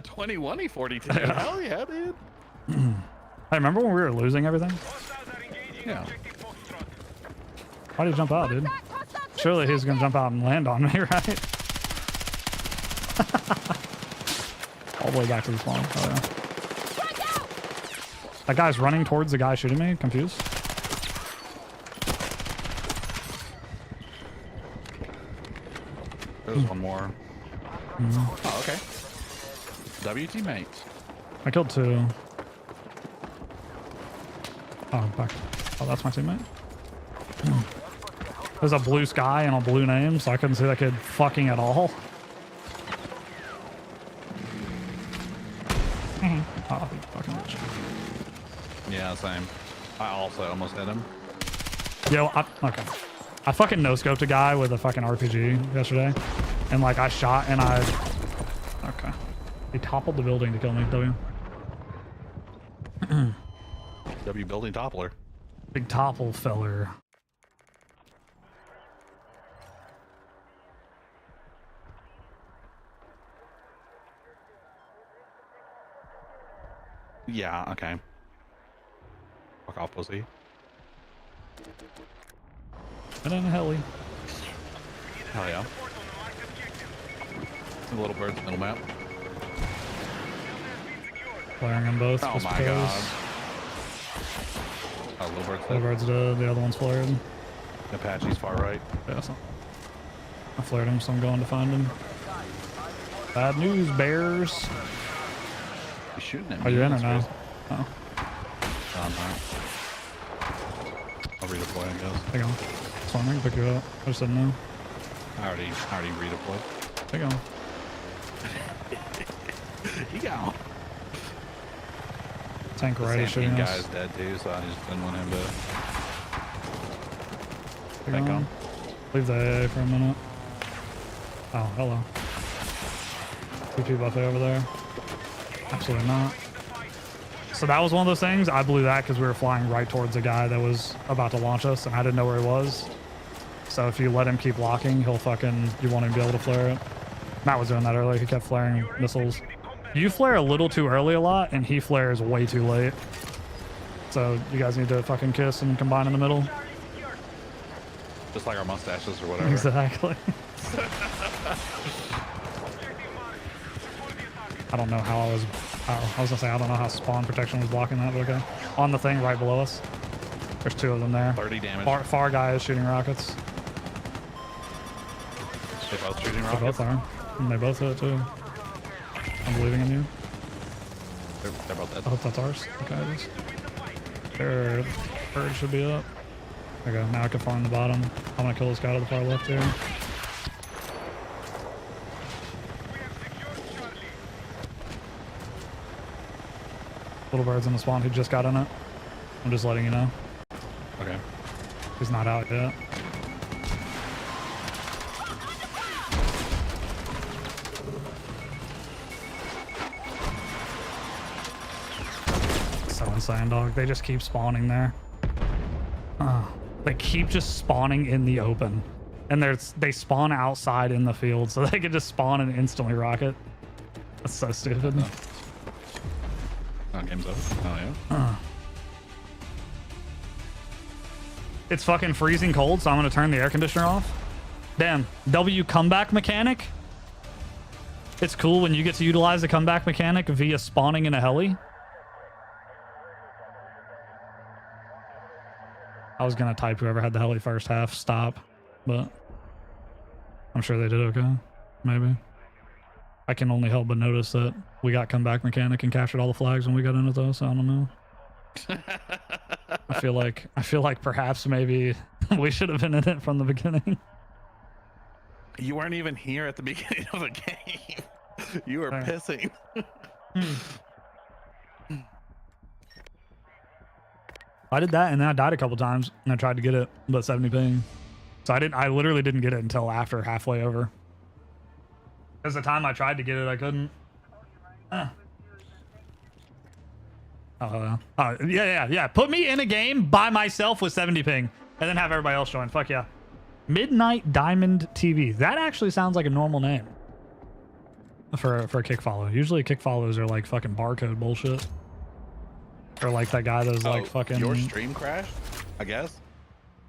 21-42. Hell yeah, dude. I remember when we were losing everything. Hostiles are engaging Yeah. objective Foxtrot. Why did he jump out, dude? Surely he was gonna jump out and land on me, right? All the way back to the spawn. Oh, yeah. That guy's running towards the guy shooting me. Confused. There's one more. Oh, okay. W teammate. I killed two. Oh, back. Oh, that's my teammate. There's a blue sky and a blue name, so I couldn't see that kid fucking at all. Oh, you fucking bitch. Yeah, same. I also almost hit him. Yo, okay. I fucking no-scoped a guy with a fucking RPG yesterday. And like I shot and okay. He toppled the building to kill me, W. W building toppler. Big topple feller. Yeah, okay. Fuck off, pussy. And then a heli. Hell yeah. The little bird's middle map. Firing on both. Oh just my because. god. Oh, little bird's The dead. bird's dead, the other one's flared. Apache's far right. Yeah, so I flared him, so I'm going to find him. Bad news, bears. He's shooting at me. Are you in or That's no? crazy. Oh, No, I'm not. I'll redeploy, I guess. there you go. It's fine, I can pick you up. I just said no. I already redeployed. There you go. He got Tank the right is shooting Sandping us. guy's dead too, so I just didn't want him to There back you go. on. Leave the AA for a minute. Oh, hello. TP buffet over there. Absolutely not. So that was one of those things. I blew that because we were flying right towards a guy that was about to launch us, and I didn't know where he was. So if you let him keep locking, he'll fucking, you won't even be able to flare it. Matt was doing that earlier. He kept flaring missiles. You flare a little too early a lot, and he flares way too late. So you guys need to fucking kiss and combine in the middle. Just like our mustaches or whatever. Exactly. I don't know how I was gonna say, I don't know how spawn protection was blocking that, but okay. On the thing right below us. There's two of them there. 30 damage. Far guy is shooting rockets. They both shooting They rockets. both are. And they both hit too. I'm believing in you. They're both dead. I hope that's ours. Okay, it is. Third should be up. There we go. Now I can farm the bottom. I'm gonna kill this guy to the far left here. Little bird's in the spawn who just got in it. I'm just letting you know. Okay. He's not out yet. So insane, dog. They just keep spawning there. They keep just spawning in the open. And they spawn outside in the field, so they can just spawn and instantly rocket. That's so stupid. Oh, game's over. Oh, yeah. It's fucking freezing cold, so I'm gonna turn the air conditioner off. Damn, W comeback mechanic? It's cool when you get to utilize the comeback mechanic via spawning in a heli. I was gonna type whoever had the heli first half, stop, but I'm sure they did okay, maybe. I can only help but notice that we got comeback mechanic and captured all the flags when we got in it though, so I don't know. I feel like perhaps maybe we should have been in it from the beginning. You weren't even here at the beginning of the game. You were Right. pissing. I did that and then I died a couple times and I tried to get it, but 70 ping. So I literally didn't get it until after halfway over. Because the time I tried to get it, I couldn't. Yeah. Put me in a game by myself with 70 ping and then have everybody else join. Fuck yeah. Midnight Diamond TV. That actually sounds like a normal name for a kick follow. Usually kick follows are like fucking barcode bullshit. Or like that guy that was like fucking... Your stream crashed, I guess.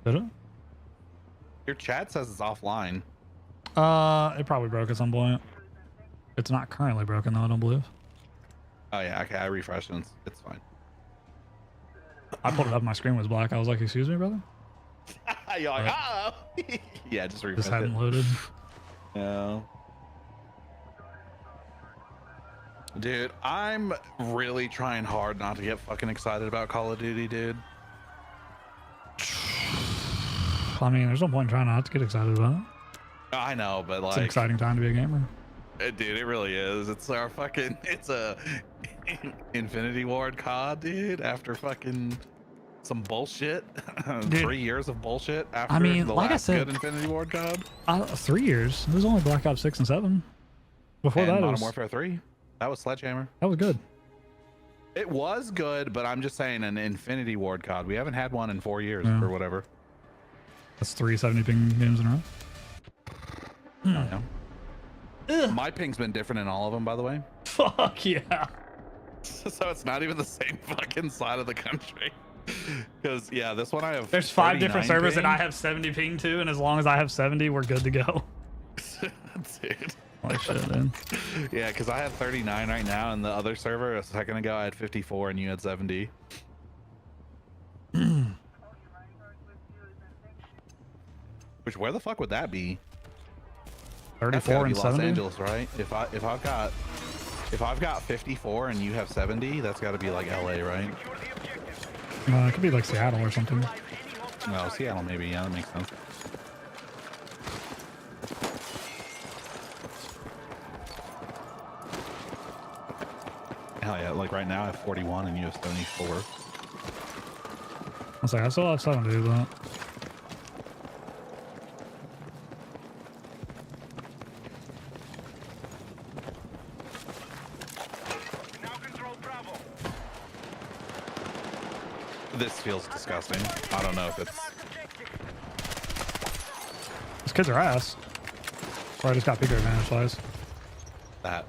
Did it? Your chat says it's offline. It probably broke at some point. It's not currently broken though, I don't believe. Oh yeah, okay, I refreshed and it's fine. I pulled it up, my screen was black. I was like, excuse me, brother? You're like, oh. Yeah, just refresh Just hadn't it. loaded. Yeah. Dude, I'm really trying hard not to get fucking excited about Call of Duty, dude. I mean, there's no point in trying not to get excited about it. I know, but It's an like, exciting time to be a gamer. dude, it really is. It's our fucking, it's a Infinity Ward COD, dude, after fucking some bullshit. Dude, 3 years of bullshit after I mean, the like I last said- good Infinity Ward COD. 3 years. It was only Black Ops 6 and 7. Before And that, it Modern was, Warfare 3. That was Sledgehammer. that was good. It was good, but I'm just saying an Infinity Ward COD. We haven't had one in 4 years Yeah. or whatever. That's 3 70 ping games in a row. Yeah. My ping's been different in all of them, by the way. Fuck yeah. So it's not even the same fucking side of the country. Because yeah, this one I have. There's 5 different 39 servers ping. and I have 70 ping too, and as long as I have 70, we're good to go. Dude. Holy shit, dude. Yeah, because I have 39 right now, and the other server a second ago I had 54, and you had 70. Which where the fuck would that be? That's 34 gotta and be Los 70. Angeles, right? If I've got 54 and you have 70, that's got to be like LA, right? It could be like Seattle or something. No, Seattle maybe. Yeah, that makes sense. Hell yeah! Like right now I have 41 and you have 74. I was like, I still have 70, but Now control Bravo. This feels disgusting. I don't know if it's. these kids are ass. Or I just got bigger advantage wise. That.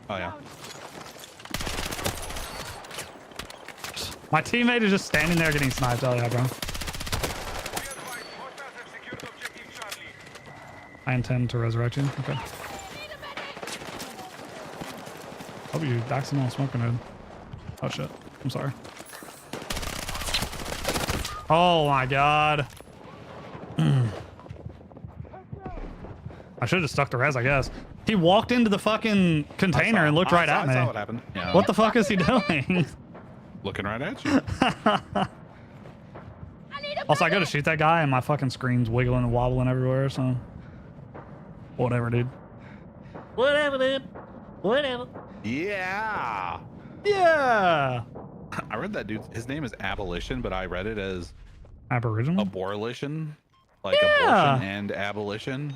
Oh yeah. My teammate is just standing there getting sniped. Oh yeah, bro. Be advised, hostiles have secured objective Charlie. I intend to resurrect you. Okay. Hope you accidentally smoking it. Oh shit. I'm sorry. Oh my god. I should have stuck to res, I guess. He walked into the fucking container and looked right at I saw me. what happened. Yeah. What the fuck is he doing? Looking right at you. Also, I go to shoot that guy and my fucking screen's wiggling and wobbling everywhere, so. Whatever, dude. Whatever, dude. Whatever. Yeah. Yeah. I read that dude. His name is Abolition, but I read it as Aboriginal? Abolition, like Yeah. abortion and abolition.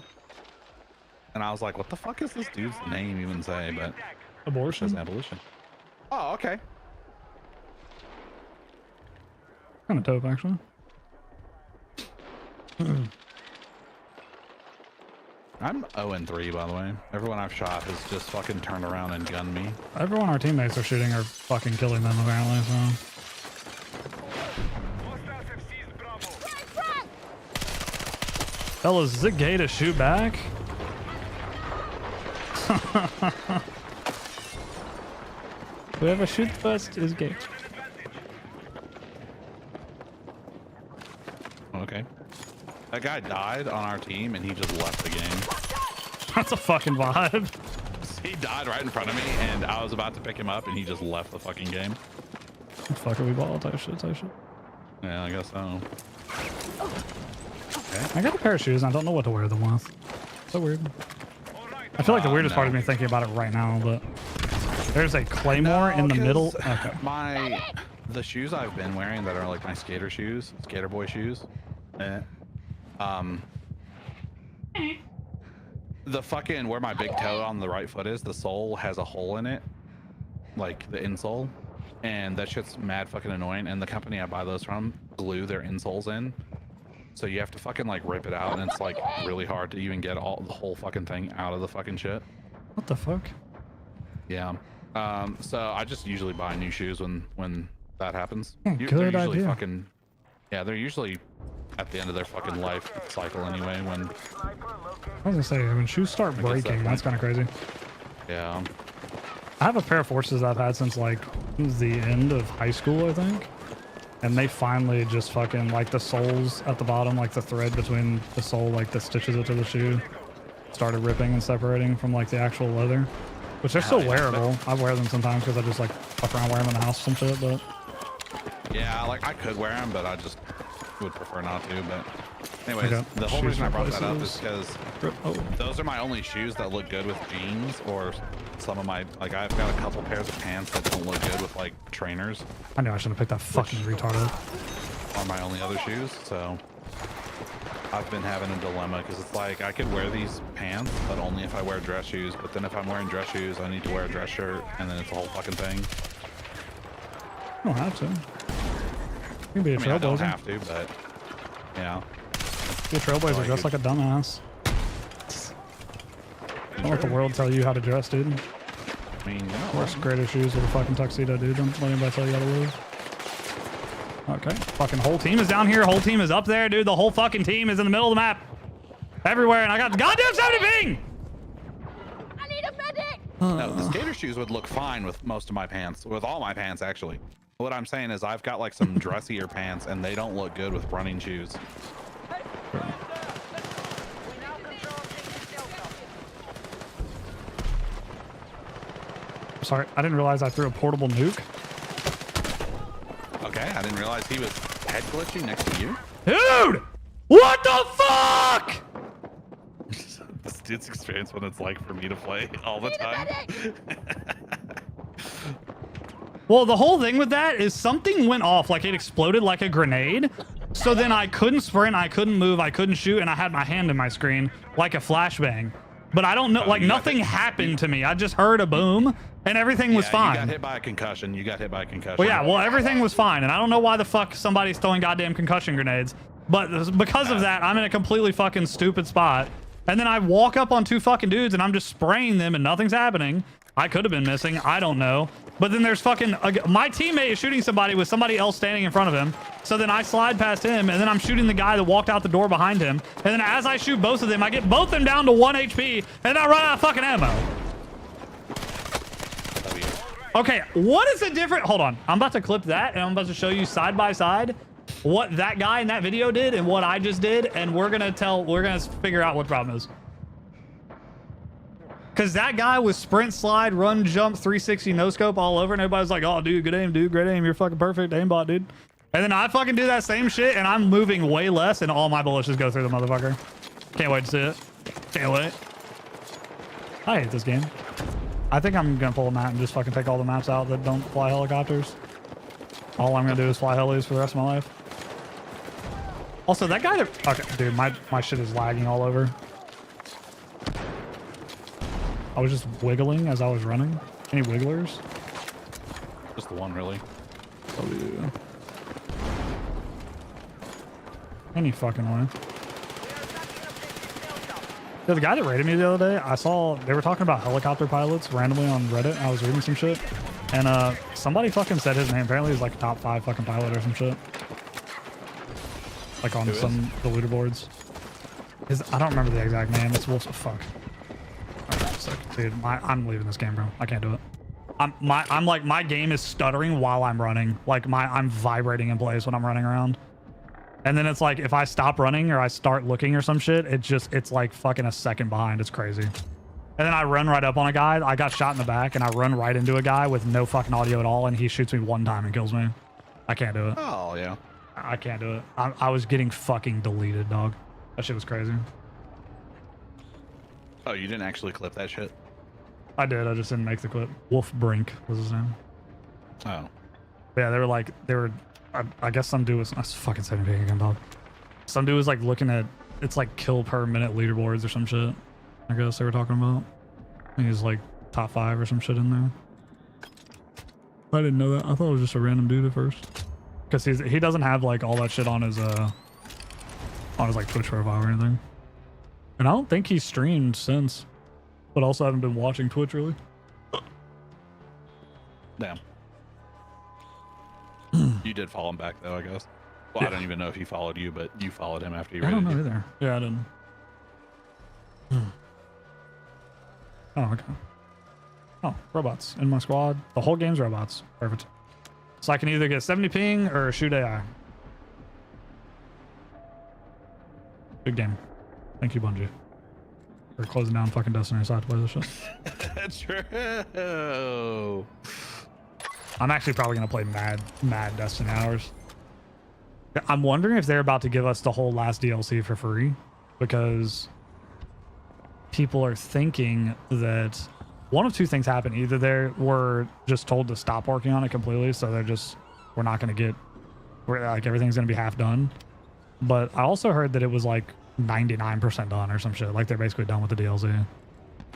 And I was like, what the fuck is this dude's name even say? But it says Abortion? abolition. Oh, okay. Kind of dope, actually. I'm 0-3, by the way. Everyone I've shot has just fucking turned around and gunned me. Everyone our teammates are shooting are fucking killing them, apparently, so. Hostiles have seized Bravo. Fellas, is it gay to shoot back? Whoever shoots first is gay. Okay. That guy died on our team and he just left the game. That's a fucking vibe. He died right in front of me and I was about to pick him up and he just left the fucking game. Fuck it, we ball type shit, type shit. Yeah, I guess so. I got a pair of shoes and I don't know what to wear them with. So weird. I feel like the weirdest part is me thinking about it right now, but there's a claymore in the middle. 'Cause Okay. the shoes I've been wearing that are like my skater shoes, skater boy shoes. The fucking where my big toe on the right foot is, the sole has a hole in it, like the insole, and that shit's mad fucking annoying. And the company I buy those from glue their insoles in, so you have to fucking like rip it out, and it's like really hard to even get the whole fucking thing out of the fucking shit. What the fuck? Yeah. So I just usually buy new shoes when that happens. Yeah, They're good usually idea. fucking. Yeah, they're usually at the end of their fucking life cycle anyway. When I was gonna say, when shoes start I guess that breaking, that's kind of crazy. yeah, I have a pair of forces I've had since like the end of high school, I think. And they finally just fucking, like the soles at the bottom, like the thread between the sole, like that stitches it to the shoe, started ripping and separating from like the actual leather. Which they're still Hell yeah. wearable. I wear them sometimes because I just like fuck around wearing them in the house and shit, but yeah, like I could wear them, but I just would prefer not to. But anyways, Okay. the whole Shoes reason I brought that up places. is because oh, those are my only shoes that look good with jeans, or some of my like I've got a couple pairs of pants that don't look good with like trainers. I knew I should have picked that fucking retard up. Are my only other shoes, so I've been having a dilemma because it's like I could wear these pants, but only if I wear dress shoes. But then if I'm wearing dress shoes, I need to wear a dress shirt, and then it's a whole fucking thing. You don't have to. You can be a I mean, I don't trailblazer. have to, but yeah. Be a trailblazer, Oh, dress like a dumbass. Don't let the world tell you how to dress, dude. I mean, you know, Wear greater shoes with a fucking tuxedo, dude. Don't let anybody tell you how to live. Okay. Fucking whole team is down here. Whole team is up there, dude. The whole fucking team is in the middle of the map. Everywhere. And I got goddamn 70 ping! I need a medic! no, the skater shoes would look fine with most of my pants. With all my pants, actually. What I'm saying is I've got like some dressier pants and they don't look good with running shoes. We now control taking Delta. Sorry, I didn't realize I threw a portable nuke. Okay, I didn't realize he was head glitching next to you. Dude! What the fuck? This dude's experience what it's like for me to play all the time. Well, the whole thing with that is something went off, like it exploded like a grenade. So then I couldn't sprint, I couldn't move, I couldn't shoot, and I had my hand in my screen like a flashbang. But I don't know, like nothing happened to me. I just heard a boom and everything was You fine. got hit by a concussion. You got hit by a concussion. Well, yeah, well, everything was fine. And I don't know why the fuck somebody's throwing goddamn concussion grenades. But because of that, I'm in a completely fucking stupid spot. And then I walk up on two fucking dudes and I'm just spraying them and nothing's happening. I could have been missing. I don't know. But then there's fucking... my teammate is shooting somebody with somebody else standing in front of him. So then I slide past him and then I'm shooting the guy that walked out the door behind him. And then as I shoot both of them, I get both of them down to 1 HP and I run out of fucking ammo. Okay, what is the difference? Hold on. I'm about to clip that and I'm about to show you side by side what that guy in that video did and what I just did. And we're going to figure out what the problem is. Because that guy was sprint, slide, run, jump, 360, no scope all over. And everybody's like, oh, dude, good aim, dude. Great aim. You're fucking perfect. Aimbot, dude. And then I fucking do that same shit and I'm moving way less and all my bullets just go through the motherfucker. Can't wait to see it. Can't wait. I hate this game. I think I'm going to pull a map and just fucking take all the maps out that don't fly helicopters. All I'm going to do is fly helis for the rest of my life. Also, that guy that... Okay, dude, my shit is lagging all over. I was just wiggling as I was running. Any wigglers? Just the one, really. Oh, yeah. Any fucking way. Yeah, the guy that raided me the other day, I saw they were talking about helicopter pilots randomly on Reddit. I was reading some shit. And somebody fucking said his name. Apparently he's like a top 5 fucking pilot or some shit. Like on some the leaderboards. I don't remember the exact name. It's Wolf. Fuck. Dude, I'm leaving this game, bro. I can't do it. I'm like, my game is stuttering while I'm running. Like I'm vibrating in place when I'm running around. And then it's like, if I stop running or I start looking or some shit, it's like fucking a second behind. It's crazy. And then I run right up on a guy. I got shot in the back and I run right into a guy with no fucking audio at all. And he shoots me one time and kills me. I can't do it. Oh, yeah. I can't do it. I was getting fucking deleted, dog. That shit was crazy. Oh, you didn't actually clip that shit? I did. I just didn't make the clip. Wolf Brink was his name. Oh. Yeah, they were, I guess some dude was, I was fucking saying it again, dog. Some dude was like looking at, it's like kill per minute leaderboards or some shit. I guess they were talking about. He's like top 5 or some shit in there. I didn't know that. I thought it was just a random dude at first. Cause he doesn't have like all that shit on his like Twitch profile or anything. And I don't think he's streamed since, but also haven't been watching Twitch really. Damn. You did follow him back though, I guess. Well, Yeah. I don't even know if he followed you, but you followed him after he I don't raided know you. either. Yeah, I didn't. Oh, okay. Oh, robots in my squad. The whole game's robots. Perfect. So I can either get 70 ping or shoot AI. Good game. Thank you, Bungie. We're closing down fucking Destiny so I have to play this shit. True. I'm actually probably going to play mad Destiny hours. I'm wondering if they're about to give us the whole last DLC for free, because people are thinking that one of two things happen. Either they were just told to stop working on it completely, so we're not going to get, like everything's going to be half done. But I also heard that it was like 99% done or some shit. Like they're basically done with the DLC.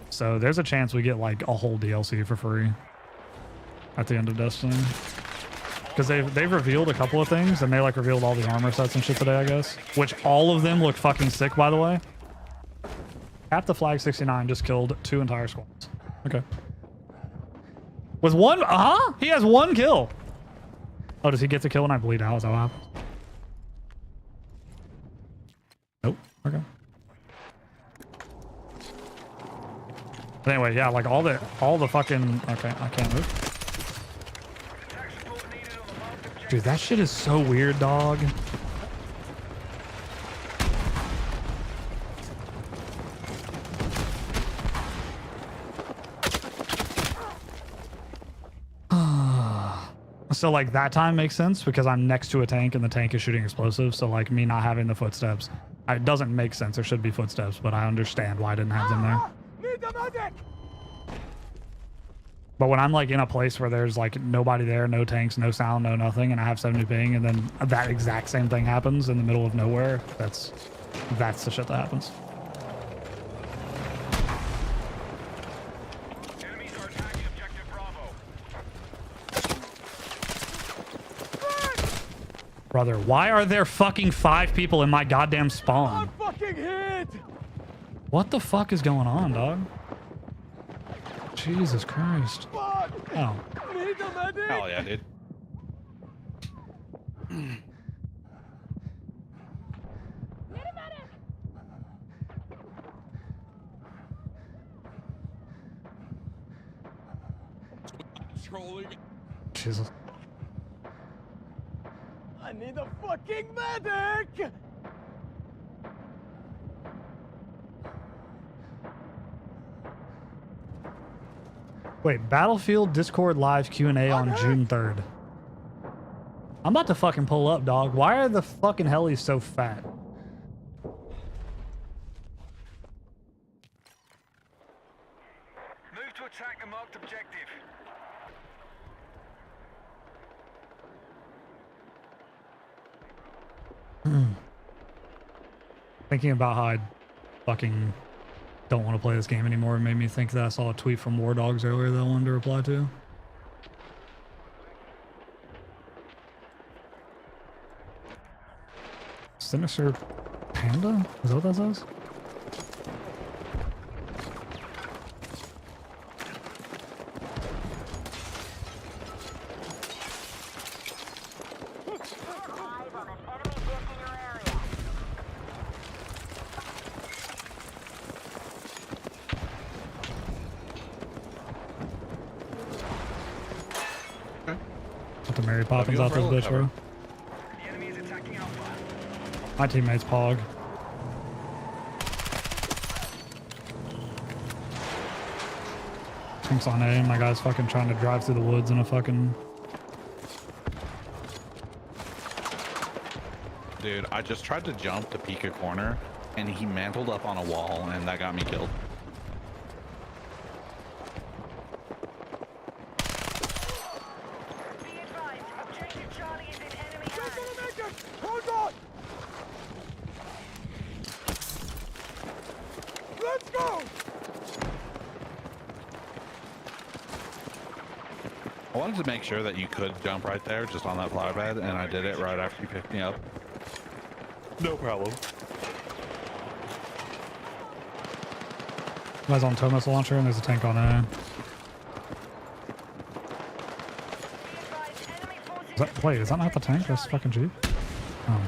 So there's a chance we get like a whole DLC for free at the end of Destiny. because they've revealed a couple of things, and they like revealed all the armor sets and shit today, I guess. Which all of them look fucking sick, by the way. Cap the Flag 69 just killed 2 entire squads. Okay. With one, he has 1 kill. Oh, does he get the kill when I bleed out? Is that what happens? Nope. Okay. But anyway, yeah, like all the fucking, okay, I can't move. Dude, that shit is so weird, dog. So like that time makes sense because I'm next to a tank and the tank is shooting explosives. So like me not having the footsteps, it doesn't make sense. There should be footsteps, but I understand why I didn't have them there. Need a medic! But when I'm like in a place where there's like nobody there, no tanks, no sound, no nothing, and I have 70 ping, and then that exact same thing happens in the middle of nowhere, that's the shit that happens. Enemies are attacking objective Bravo. Brother, why are there fucking 5 people in my goddamn spawn? Fucking hit! What the fuck is going on, dog? Jesus Christ. Oh. Need a medic! Hell yeah, dude. Need a medic! Jesus. I need a fucking medic! Wait, Battlefield Discord live Q&A on June 3rd. I'm about to fucking pull up, dog. Why are the fucking helis so fat? Move to attack the marked objective. Thinking about how I fucking don't want to play this game anymore made me think that I saw a tweet from War Dogs earlier that I wanted to reply to. Sinister Panda? Is that what that says? Eyes on an enemy hit in your area. Put the Mary Poppins out this Overlook bitch, bro. cover. The enemy is attacking Alpha. My teammate's Pog. Tanks on A, my guy's fucking trying to drive through the woods in a fucking... Dude, I just tried to jump to peek a corner, and he mantled up on a wall, and that got me killed. Be advised, objective Charlie is in enemy hands. Hold on! Let's go! I wanted to make sure that you could jump right there, just on that flower bed, and I did it right after you picked me up. No problem. Guy's on Thomas launcher and there's a tank on A. Wait, is that not the tank? That's fucking Jeep? Oh.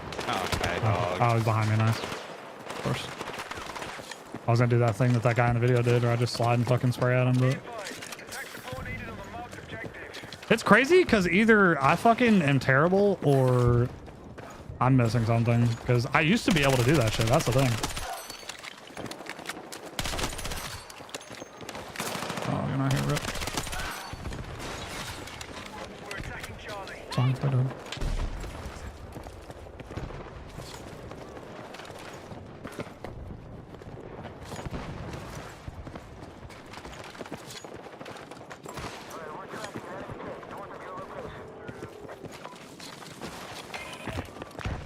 Okay, Oh, dog. he's behind me, nice. Of course. I was gonna do that thing that guy in the video did, where I just slide and fucking spray at him, but... Attack support needed on the marked objective. It's crazy, because either I fucking am terrible, or I'm missing something. Because I used to be able to do that shit, that's the thing. Oh, you're not here, Rip. We're attacking Charlie. Fine, they're done.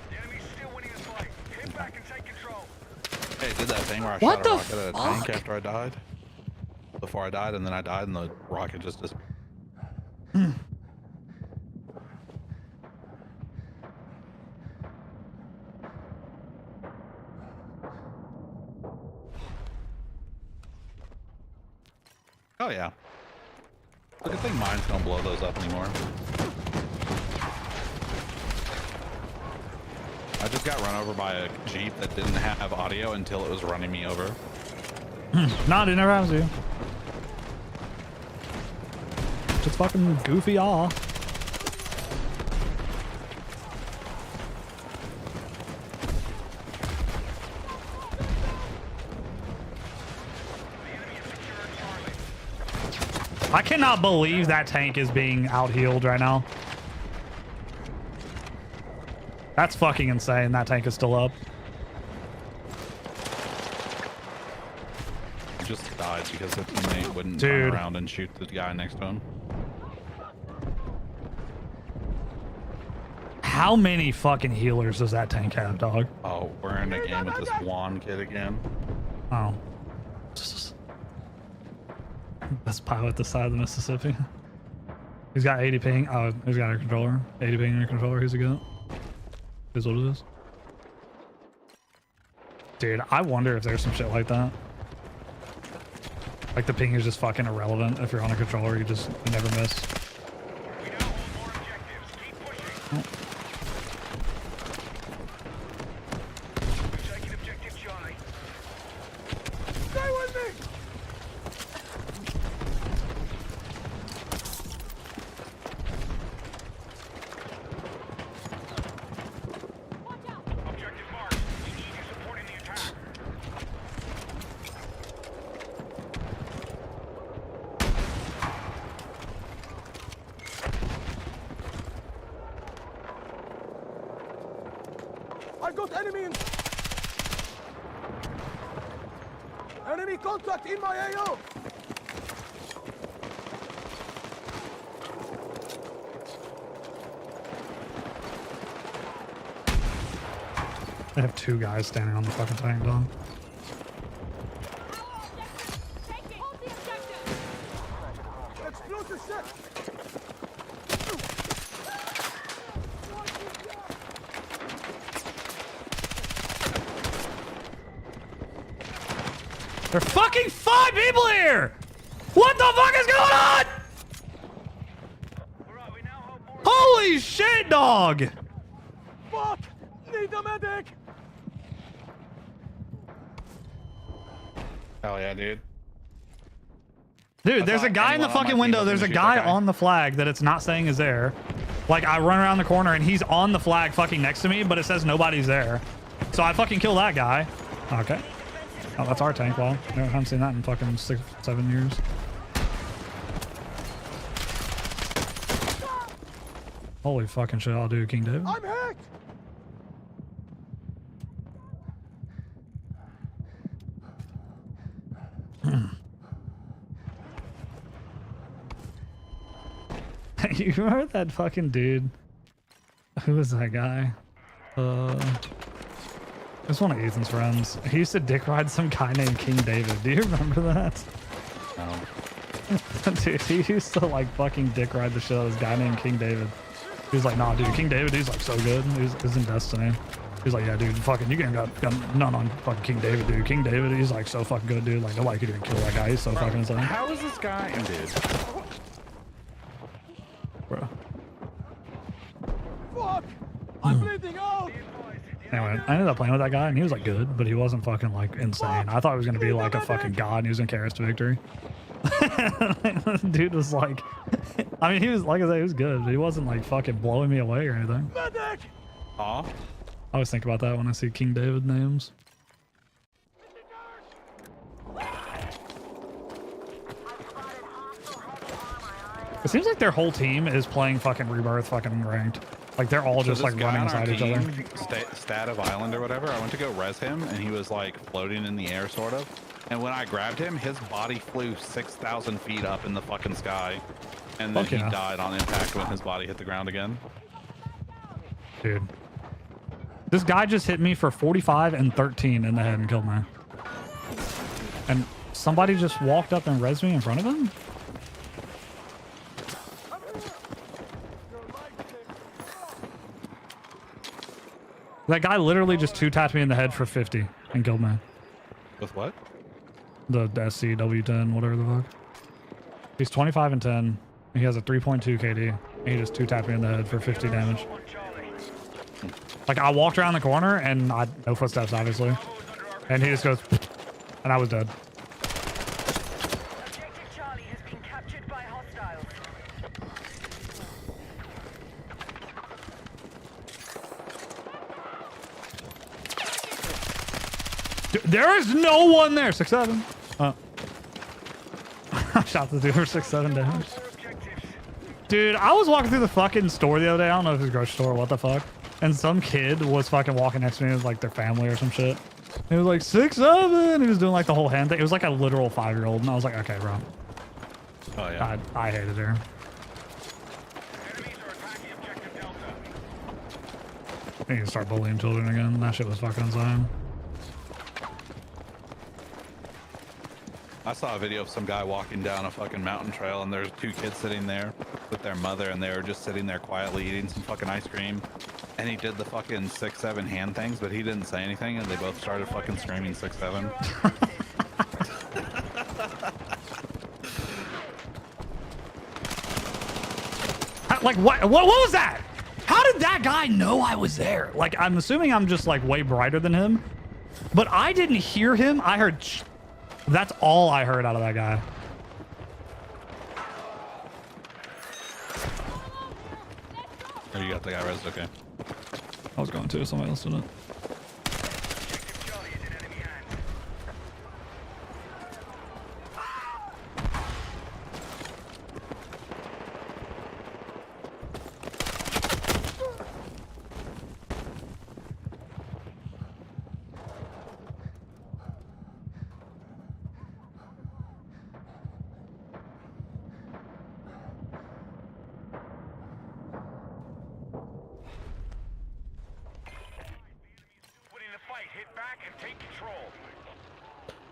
The enemy's still winning the fight. Hit back and take control. Hey, did that thing where I What shot a the rocket at a tank after I died? Before I died, and then I died, and the rocket just Oh yeah. But good thing mines don't blow those up anymore. I just got run over by a Jeep that didn't have audio until it was running me over. Nah, it never happens to you. Just fucking goofy aw. I cannot believe that tank is being out-healed right now. That's fucking insane. That tank is still up. He just died because his teammate wouldn't Dude. turn around and shoot the guy next to him. How many fucking healers does that tank have, dog? Oh, we're in a game with this Juan kid again. Oh. Best pilot this side of the Mississippi. He's got 80 ping. Oh, he's got a controller. 80 ping in a controller. Who's he got? Is what it is. Dude, I wonder if there's some shit like that. Like the ping is just fucking irrelevant. If you're on a controller, you never miss. We now hold more objectives. Keep pushing. We're taking objective Charlie. Stay with me! Objective marked. We need you supporting the attack. I got enemy contact in my AO! They have two guys standing on the fucking tank, dog. Hold the objective. Explosive set! There are fucking 5 people here! What the fuck is going on? Alright, we now hold more. Holy shit, dog! Fuck! Need a medic! Hell yeah, dude. Dude, there's a thought guy in the anyone on my fucking team window. was There's a gonna shoot guy that guy. on the flag that it's not saying is there. Like, I run around the corner and he's on the flag fucking next to me, but it says nobody's there. So I fucking kill that guy. Okay. Oh, that's our tank wall. I haven't seen that in fucking 6, 7 years. Holy fucking shit, I'll do King David. I'm hit! You remember that fucking dude? Who was that guy? It's one of Ethan's friends. He used to dick ride some guy named King David. Do you remember that? No. Dude, he used to like fucking dick ride the shit out of this guy named King David. He was like, nah, dude, King David, he's like so good. He's in Destiny. He's like, yeah, dude, fucking, you got none on fucking King David, dude. King David, he's like so fucking good, dude. Like, nobody could even kill that guy. He's so fucking insane. How is this guy? Dude. Bro. Fuck! I'm bleeding out! Anyway, I ended up playing with that guy, and he was like good, but he wasn't fucking like insane. I thought he was gonna be like a fucking god, and he was gonna carry us to victory. Dude was like, I mean, he was like I said, he was good, but he wasn't like fucking blowing me away or anything. Medic! Aw. I always think about that when I see King David names. It seems like their whole team is playing fucking Rebirth fucking ranked. Like they're all just So like this guy running on our inside each other. team, Stat of Island or whatever, I went to go res him, and he was like floating in the air, sort of. And when I grabbed him, his body flew 6,000 feet up in the fucking sky. And then Fuck he yeah. died on impact when his body hit the ground again. Dude. This guy just hit me for 45 and 13 in the head and killed me. And somebody just walked up and res me in front of him? That guy literally just two-tapped me in the head for 50 and killed me. With what? The SCW10, whatever the fuck. He's 25 and 10. He has a 3.2 KD. And he just 2-tapped me in the head for 50 damage. Like, I walked around the corner and no footsteps, obviously. And he just goes, and I was dead. Objective Charlie has been captured by hostiles. There is no one there. 6-7. I shot the dude for 6-7 damage. Dude, I was walking through the fucking store the other day. I don't know if it's a grocery store or what the fuck. And some kid was fucking walking next to me with like their family or some shit. He was like 6-7. He was doing like the whole hand thing. It was like a literal 5-year-old. And I was like, okay, bro. Oh yeah. I hated her. I need to start bullying children again. That shit was fucking insane. I saw a video of some guy walking down a fucking mountain trail and there's 2 kids sitting there with their mother and they were just sitting there quietly eating some fucking ice cream. And he did the fucking 6-7 hand things, but he didn't say anything and they both started fucking screaming 6-7. Like, what was that? How did that guy know I was there? Like, I'm assuming I'm just like way brighter than him, but I didn't hear him. I heard, that's all I heard out of that guy. Oh, you got the guy rezzed, okay. I was going to, somebody else did it.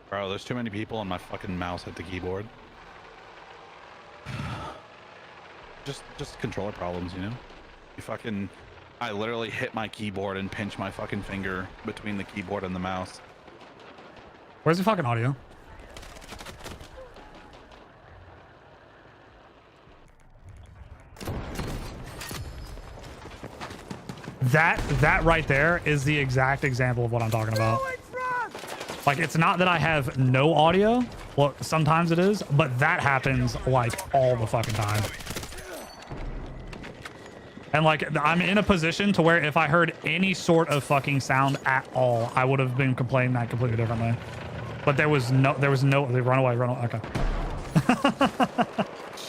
Bro, there's too many people and my fucking mouse hit the keyboard. Just controller problems, you know? I literally hit my keyboard and pinched my fucking finger between the keyboard and the mouse. Where's the fucking audio? That right there is the exact example of what I'm talking about. Like, it's not that I have no audio. Well, sometimes it is, but that happens like all the fucking time. And like, I'm in a position to where if I heard any sort of fucking sound at all, I would have been complaining that completely differently. But there was no, they run away. Okay.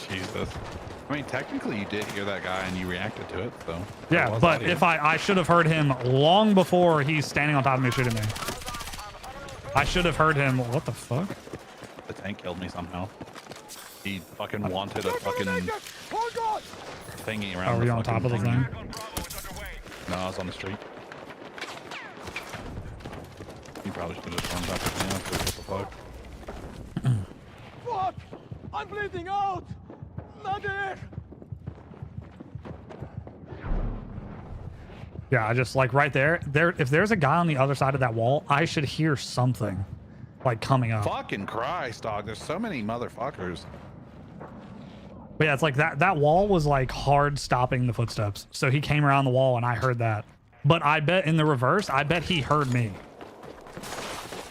Jesus. I mean, technically you did hear that guy and you reacted to it, so. Yeah, but if I should have heard him long before he's standing on top of me shooting me. I should have heard him. What the fuck? The tank killed me somehow. He fucking wanted a fucking thingy around. Are we on top of the thing? No, I was on the street. You probably should have just run back to me. What the fuck? Fuck! I'm bleeding out! Mother! Yeah, I just like right there. If there's a guy on the other side of that wall, I should hear something like coming up. Fucking Christ, dog. There's so many motherfuckers. But yeah, it's like that wall was like hard stopping the footsteps. So he came around the wall and I heard that. But I bet in the reverse, I bet he heard me.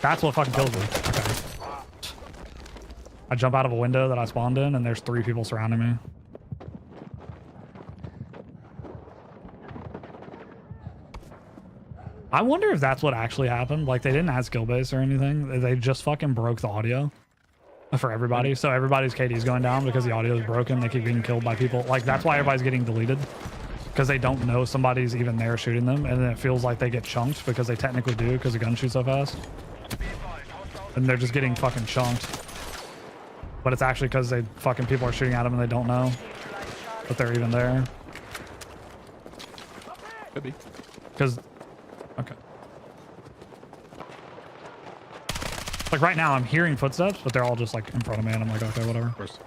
That's what fucking killed me. Okay. I jump out of a window that I spawned in and there's 3 people surrounding me. I wonder if that's what actually happened. Like, they didn't add skill base or anything. They just fucking broke the audio for everybody. So everybody's KD is going down because the audio is broken. They keep getting killed by people. Like, that's why everybody's getting deleted. Because they don't know somebody's even there shooting them. And then it feels like they get chunked because they technically do because the gun shoots so fast. And they're just getting fucking chunked. But it's actually because they fucking people are shooting at them and they don't know that they're even there. Could be. Because... Okay. Like right now I'm hearing footsteps, but they're all just like in front of me and I'm like, okay, whatever. Of course.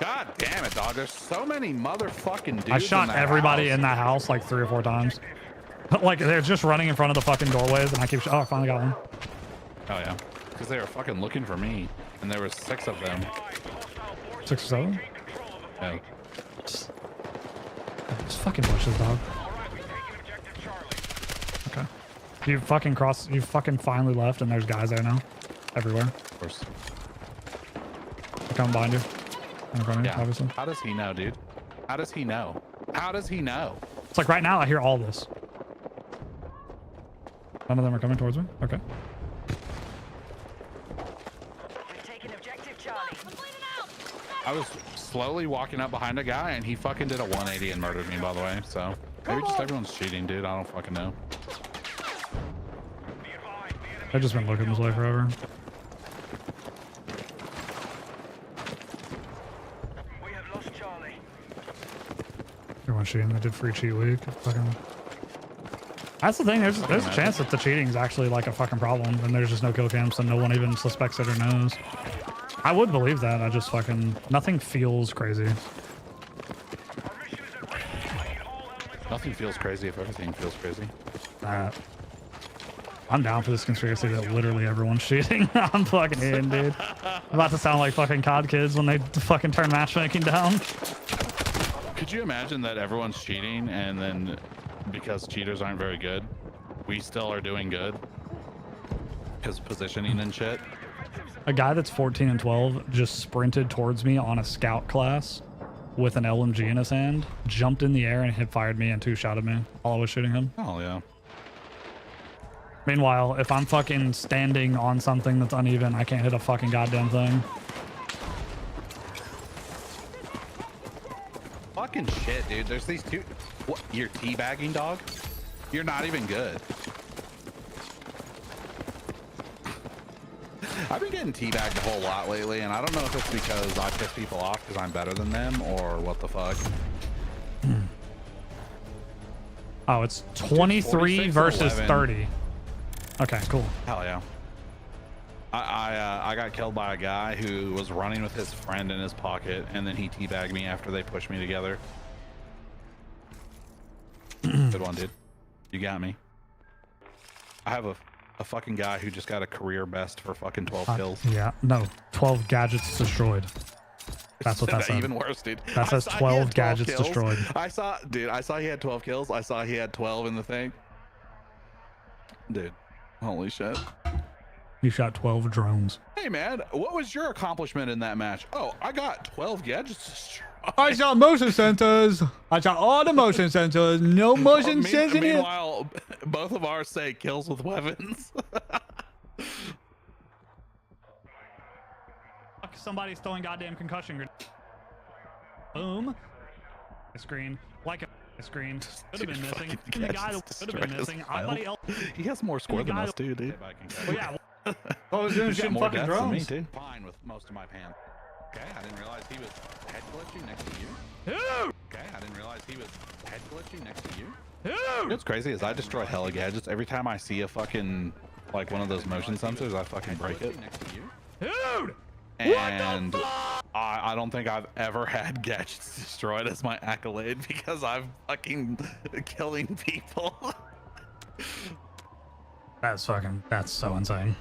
God damn it, dog. There's so many motherfucking dudes. I shot in that everybody house. in that house like 3 or 4 times. Like they're just running in front of the fucking doorways and I keep oh, I finally got one. Oh yeah. because they were fucking looking for me, and there was 6 of them. 6 or 7? Yeah. Just fucking bushes, dog. Okay. You fucking finally left, and there's guys there now. Everywhere. Of course. They're coming behind you. In front of you, Yeah. obviously. How does he know, dude? How does he know? How does he know? It's like right now I hear all this. None of them are coming towards me. Okay. We've taken objective Charlie. I'm bleeding out. I was slowly walking up behind a guy, and he fucking did a 180 and murdered me, by the way. So maybe just everyone's cheating, dude. I don't fucking know. I've just been looking this way forever. We have lost Charlie. Everyone's cheating. They did free cheat week. Fucking. That's the thing. There's a chance that the cheating is actually like a fucking problem, and there's just no kill cams, and no one even suspects it or knows. I would believe that. I just fucking nothing feels crazy. Nothing feels crazy if everything feels crazy. I'm down for this conspiracy that literally everyone's cheating. I'm fucking in, dude. I'm about to sound like fucking COD kids when they fucking turn matchmaking down. Could you imagine that everyone's cheating, and then because cheaters aren't very good, we still are doing good? Because positioning and shit. A guy that's 14 and 12 just sprinted towards me on a scout class with an LMG in his hand, jumped in the air and hip fired me and 2-shotted me while I was shooting him. Oh, yeah. Meanwhile, if I'm fucking standing on something that's uneven, I can't hit a fucking goddamn thing. Fucking shit, dude. There's these two. What? You're teabagging, dog? You're not even good. I've been getting teabagged a whole lot lately, and I don't know if it's because I piss people off because I'm better than them or what the fuck. Oh, it's 23 versus 11. 30. Okay, cool. Hell yeah. I got killed by a guy who was running with his friend in his pocket, and then he teabagged me after they pushed me together. Good one, dude. You got me. I have a fucking guy who just got a career best for fucking 12 kills. Yeah, no, 12 gadgets destroyed. That's what that said. Even worse, dude. That says I saw he 12 had gadgets kills. destroyed. I saw he had 12 kills. I saw he had 12 in the thing. Dude, holy shit. You shot 12 drones. Hey man, what was your accomplishment in that match? Oh, I got 12 gadgets destroyed. I shot motion sensors. I shot all the motion sensors. No motion sensors in here. Meanwhile, both of ours say kills with weapons. Somebody's throwing goddamn concussion grenade. Boom. A screen. Like a screen. Could have been missing. And the guy that could have been missing. Somebody else. He has more score than guy us too, dude. Well, yeah. All I was doing is He's got shooting more fucking deaths than me, drones. dude. Fine with most of my pan. Okay, I didn't realize he was head glitching next to you. Dude! Okay, I didn't realize he was head glitching next to you. Dude! What's crazy is I destroy hella gadgets. Every time I see a fucking, like one of those motion sensors, I fucking break it. Dude! And I don't think I've ever had gadgets destroyed as my accolade because I'm fucking killing people. That's so insane.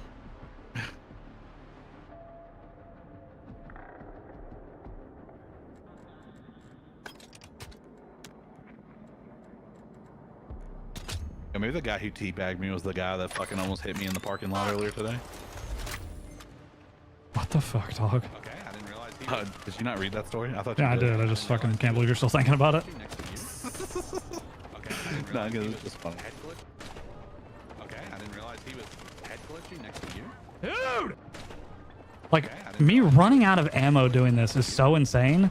Yeah, maybe the guy who teabagged me was the guy that fucking almost hit me in the parking lot earlier today. What the fuck, dog? Okay, I didn't realize he did you not read that story? I thought Yeah, I you did. I just fucking can't believe you're still thinking about it. Okay, I didn't realize he was just funny. Okay, I didn't realize he was head glitching next to you. Dude! Like, me running out of ammo doing this is so insane.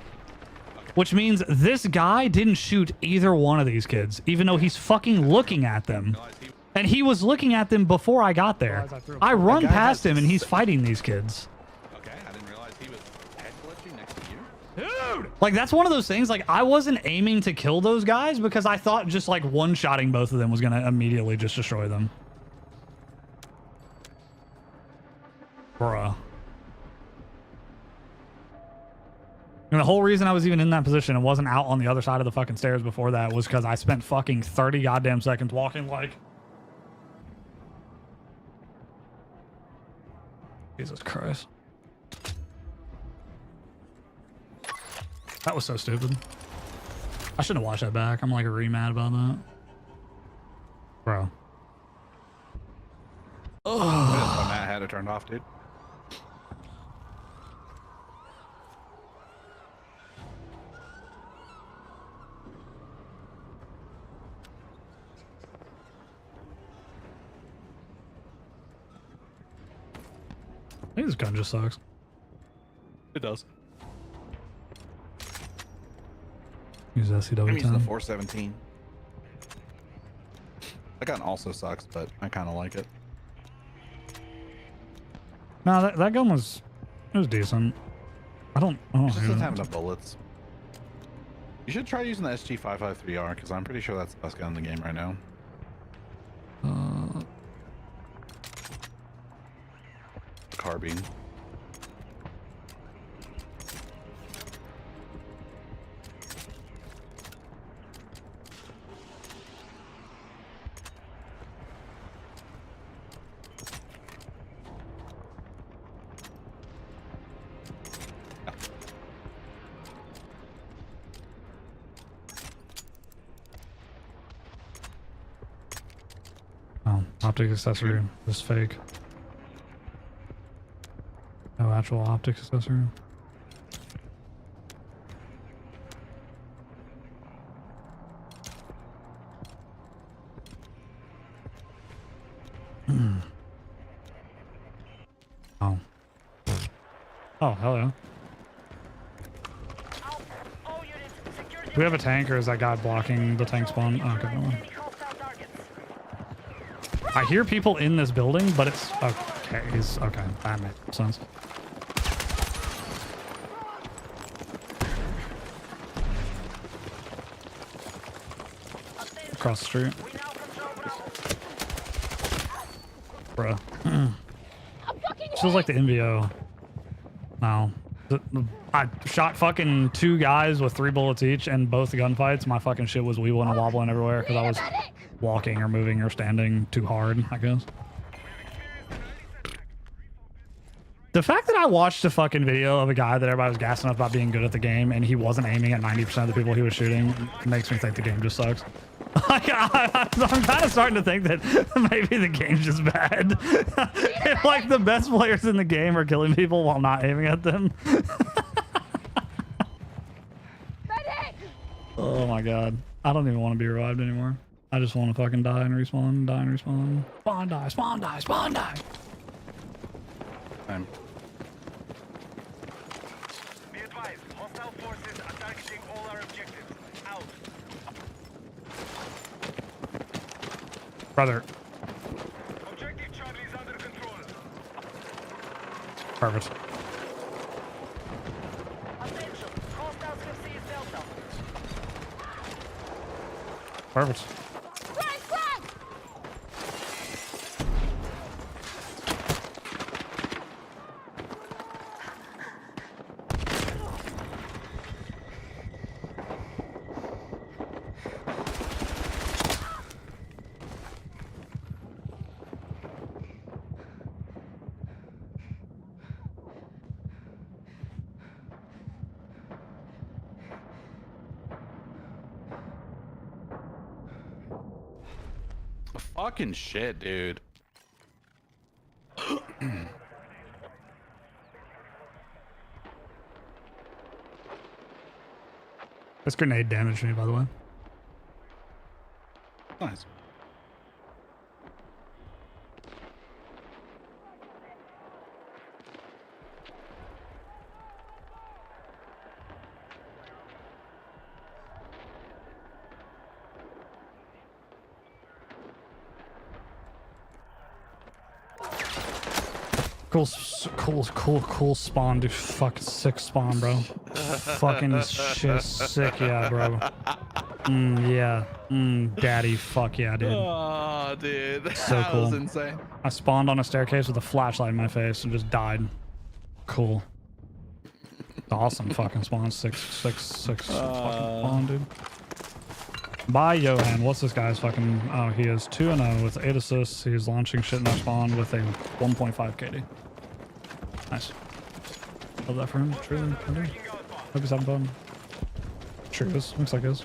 Which means this guy didn't shoot either one of these kids, even though he's fucking looking at them. And he was looking at them before I got there. I run past him and he's fighting these kids. Okay, I didn't realize he was head glitching next to you. Dude! Like, that's one of those things, like, I wasn't aiming to kill those guys because I thought just, like, one-shotting both of them was gonna immediately just destroy them. Bruh. And the whole reason I was even in that position and wasn't out on the other side of the fucking stairs before that was because I spent fucking 30 goddamn seconds walking like... Jesus Christ. That was so stupid. I shouldn't have watched that back. I'm like really mad about that. Bro. Oh. Matt had it turned off, dude. I think this gun just sucks. It does. Use SCW. I'm using the 417. That gun also sucks, but I kind of like it. No, that gun was decent. I don't It just hate doesn't it. have enough bullets. You should try using the SG553R because I'm pretty sure that's the best gun in the game right now. Carbine. Oh, optic accessory is fake. No actual optic accessory. Oh. Oh, hell yeah. All units, secure the Do we have a tank or is that guy blocking the tank spawn? Oh, okay, never mind. enemy hostile targets. I hear people in this building, but it's okay. He's okay. That makes sense. Across the street, We now control Bravo. bruh. Feels like the MVO. No, I shot fucking 2 guys with 3 bullets each, and both gunfights, my fucking shit was weeble and wobbling everywhere because I was walking or moving or standing too hard, I guess. The fact that I watched a fucking video of a guy that everybody was gassing up about being good at the game and he wasn't aiming at 90% of the people he was shooting makes me think the game just sucks. Like, I'm kind of starting to think that maybe the game's just bad. If, like, the best players in the game are killing people while not aiming at them. Oh my god. I don't even want to be revived anymore. I just want to fucking die and respawn, die and respawn. Spawn, die, spawn, die, spawn, die. I'm Be advised, hostile forces are targeting all our objectives. Out. Brother. Objective Charlie is under control. Perfect. Attention, hostiles have seized Delta. Perfect. Frag, frag! fucking shit, dude. This grenade damaged me, by the way. Nice. Cool spawn, dude. Fucking sick spawn, bro. Fucking shit, sick, yeah, bro. Yeah. Daddy, fuck yeah, dude. Oh, dude. So that cool. was insane. I spawned on a staircase with a flashlight in my face and just died. Cool. Awesome fucking spawn. Six fucking spawn, dude. Bye, Johan. What's this guy's fucking... Oh, he is 2-0 with 8 assists. He's launching shit in that spawn with a 1.5 KD. Nice. Love that for him. True. Hope he's having fun. Sure is. Looks like it is.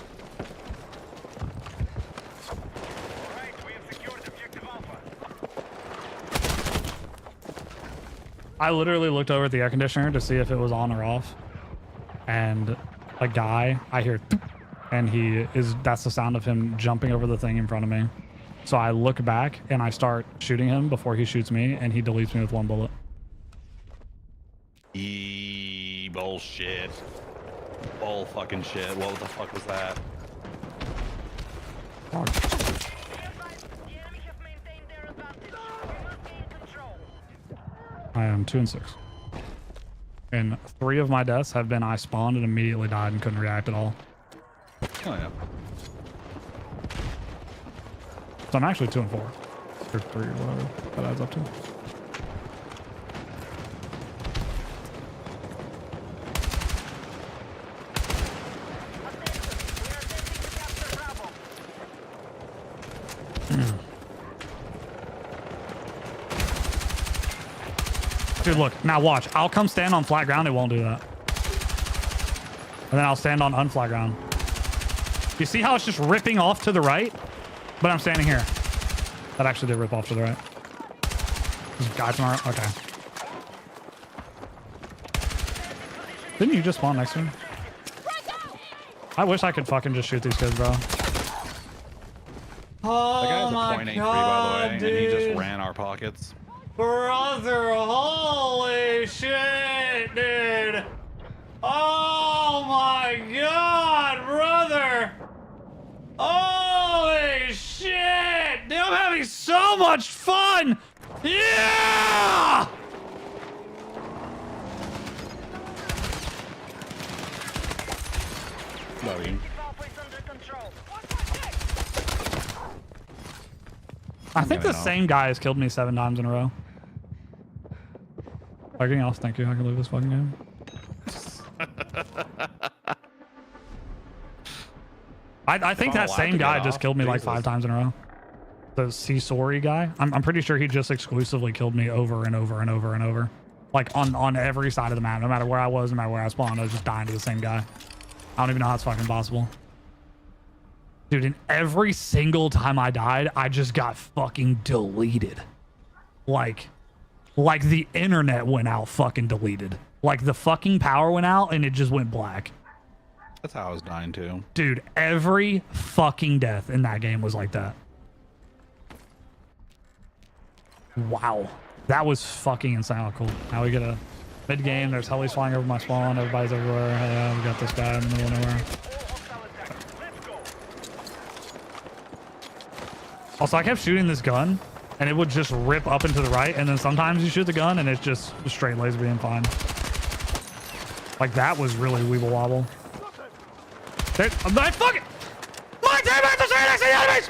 I literally looked over at the air conditioner to see if it was on or off. And a guy, I hear, "Thoop," and that's the sound of him jumping over the thing in front of me. So I look back and I start shooting him before he shoots me, and he deletes me with 1 bullet. Bullshit. Bull fucking shit. What the fuck was that? The enemy have maintained their advantage. We must gain control. I am 2 and 6. And 3 of my deaths have been I spawned and immediately died and couldn't react at all. Oh yeah. So I'm actually 2 and 4. Or 3 or whatever that adds up to. Dude, look. Now watch. I'll come stand on flat ground. It won't do that. And then I'll stand on unflat ground. You see how it's just ripping off to the right? But I'm standing here. That actually did rip off to the right. There's guys on our... Okay. Didn't you just spawn next to me? I wish I could fucking just shoot these kids, bro. That guy's a .83 by the way, and he just ran our pockets. Brother, holy shit, dude. Oh my god, brother. Holy shit. Dude, I'm having so much fun. Yeah. Loading. I think the same guy has killed me 7 times in a row. Anything else? Thank you. I can leave this fucking game. I think that same guy just killed me like 5 times in a row. The Sorry guy. I'm pretty sure he just exclusively killed me over and over and over and over. Like on every side of the map. No matter where I was, no matter where I spawned, I was just dying to the same guy. I don't even know how it's fucking possible. Dude, and every single time I died, I just got fucking deleted. Like the internet went out fucking deleted. Like the fucking power went out and it just went black. That's how I was dying too. Dude, every fucking death in that game was like that. Wow. That was fucking insane. Oh, cool. Now we get a mid game. There's helis flying over my spawn. Everybody's everywhere. Hell yeah, we got this guy in the middle of nowhere. Also, I kept shooting this gun and it would just rip up and to the right. And then sometimes you shoot the gun and it's just straight laser beam fine. Like that was really weeble wobble. My fucking... My teammates are standing next to the enemies!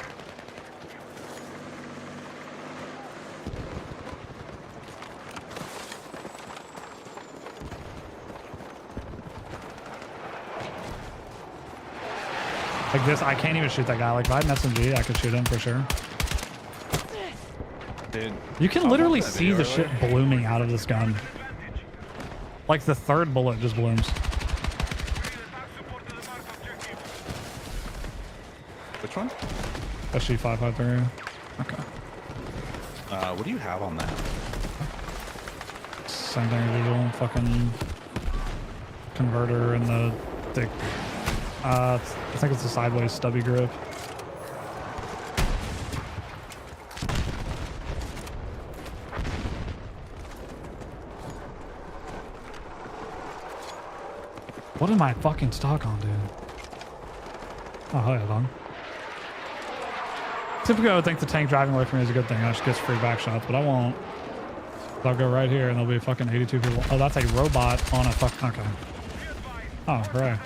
Like this, I can't even shoot that guy. Like if I had an SMG, I could shoot him for sure. Dude, you can literally see the shit blooming out of this gun. Like the 3rd bullet just blooms. Which one? SG553. Okay. What do you have on that? Same thing as usual. Fucking converter and the thick. I think it's a sideways stubby grip. What am I fucking stuck on, dude? Oh, hell yeah, dog. Typically, I would think the tank driving away from me is a good thing. I just get free back shots, but I won't. So I'll go right here, and there'll be fucking 82 people. Oh, that's a robot on a fuck. Okay. Oh, right.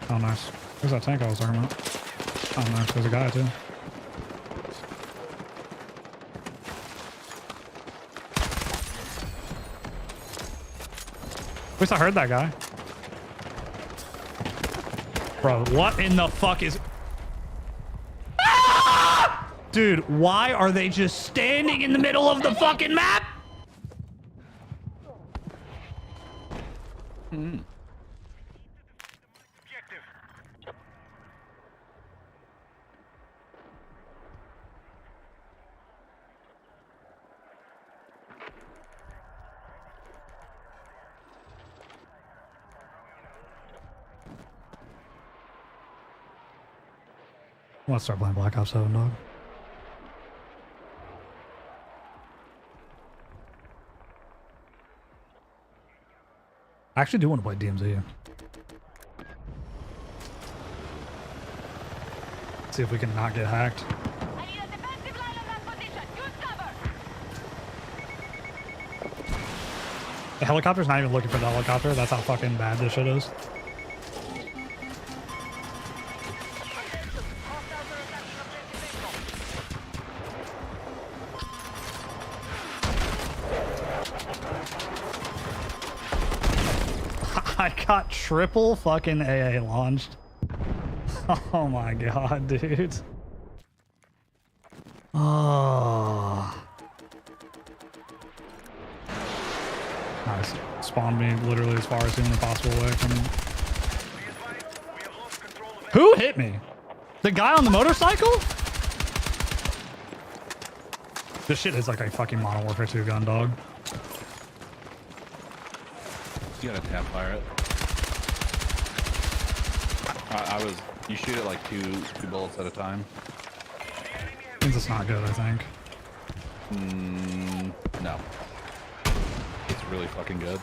Oh, nice. Where's that tank I was talking about? Oh, nice. There's a guy, too. At least I heard that guy. Bro, what in the fuck is... Ah! Dude, why are they just standing in the middle of the fucking map? I want to start playing Black Ops 7, dog. I actually do want to play DMZ. See if we can not get hacked. I need a defensive line on that position. Use cover. The helicopter's not even looking for the helicopter. That's how fucking bad this shit is. I got triple fucking AA launched. Oh my god, dude. Oh. Nice. Spawned me literally as far as humanly possible away from him. Who hit me? The guy on the motorcycle? This shit is like a fucking Modern Warfare 2 gun, dog. You gotta tap fire it. You shoot it like two bullets at a time. Means it's not good, I think. No. It's really fucking good.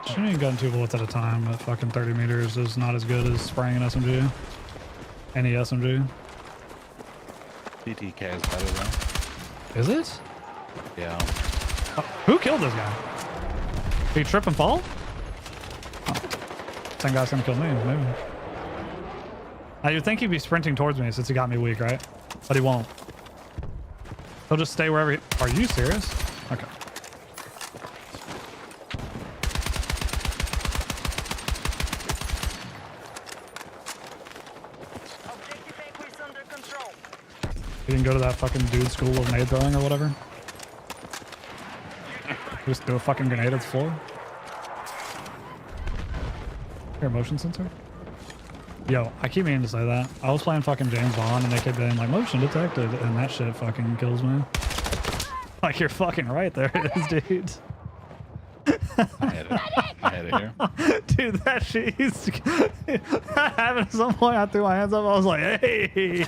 Shooting a gun 2 bullets at a time at fucking 30 meters is not as good as spraying an SMG. Any SMG. TTK is better though. Is it? Yeah. Who killed this guy? Did he trip and fall? Oh. Same guy's gonna kill me, maybe. Now you'd think he'd be sprinting towards me since he got me weak, right? But he won't. He'll just stay wherever he... Are you serious? Okay. Objective Aquis under control. You didn't go to that fucking dude school of nade throwing or whatever? Just threw a fucking grenade at the floor? Your motion sensor? Yo, I keep meaning to say that. I was playing fucking James Bond and they kept being like, motion detected, and that shit fucking kills me. Like, you're fucking right, there it is, dude. I had it here. Dude, that shit used to... that happened at some point. I threw my hands up. I was like, hey. Dude,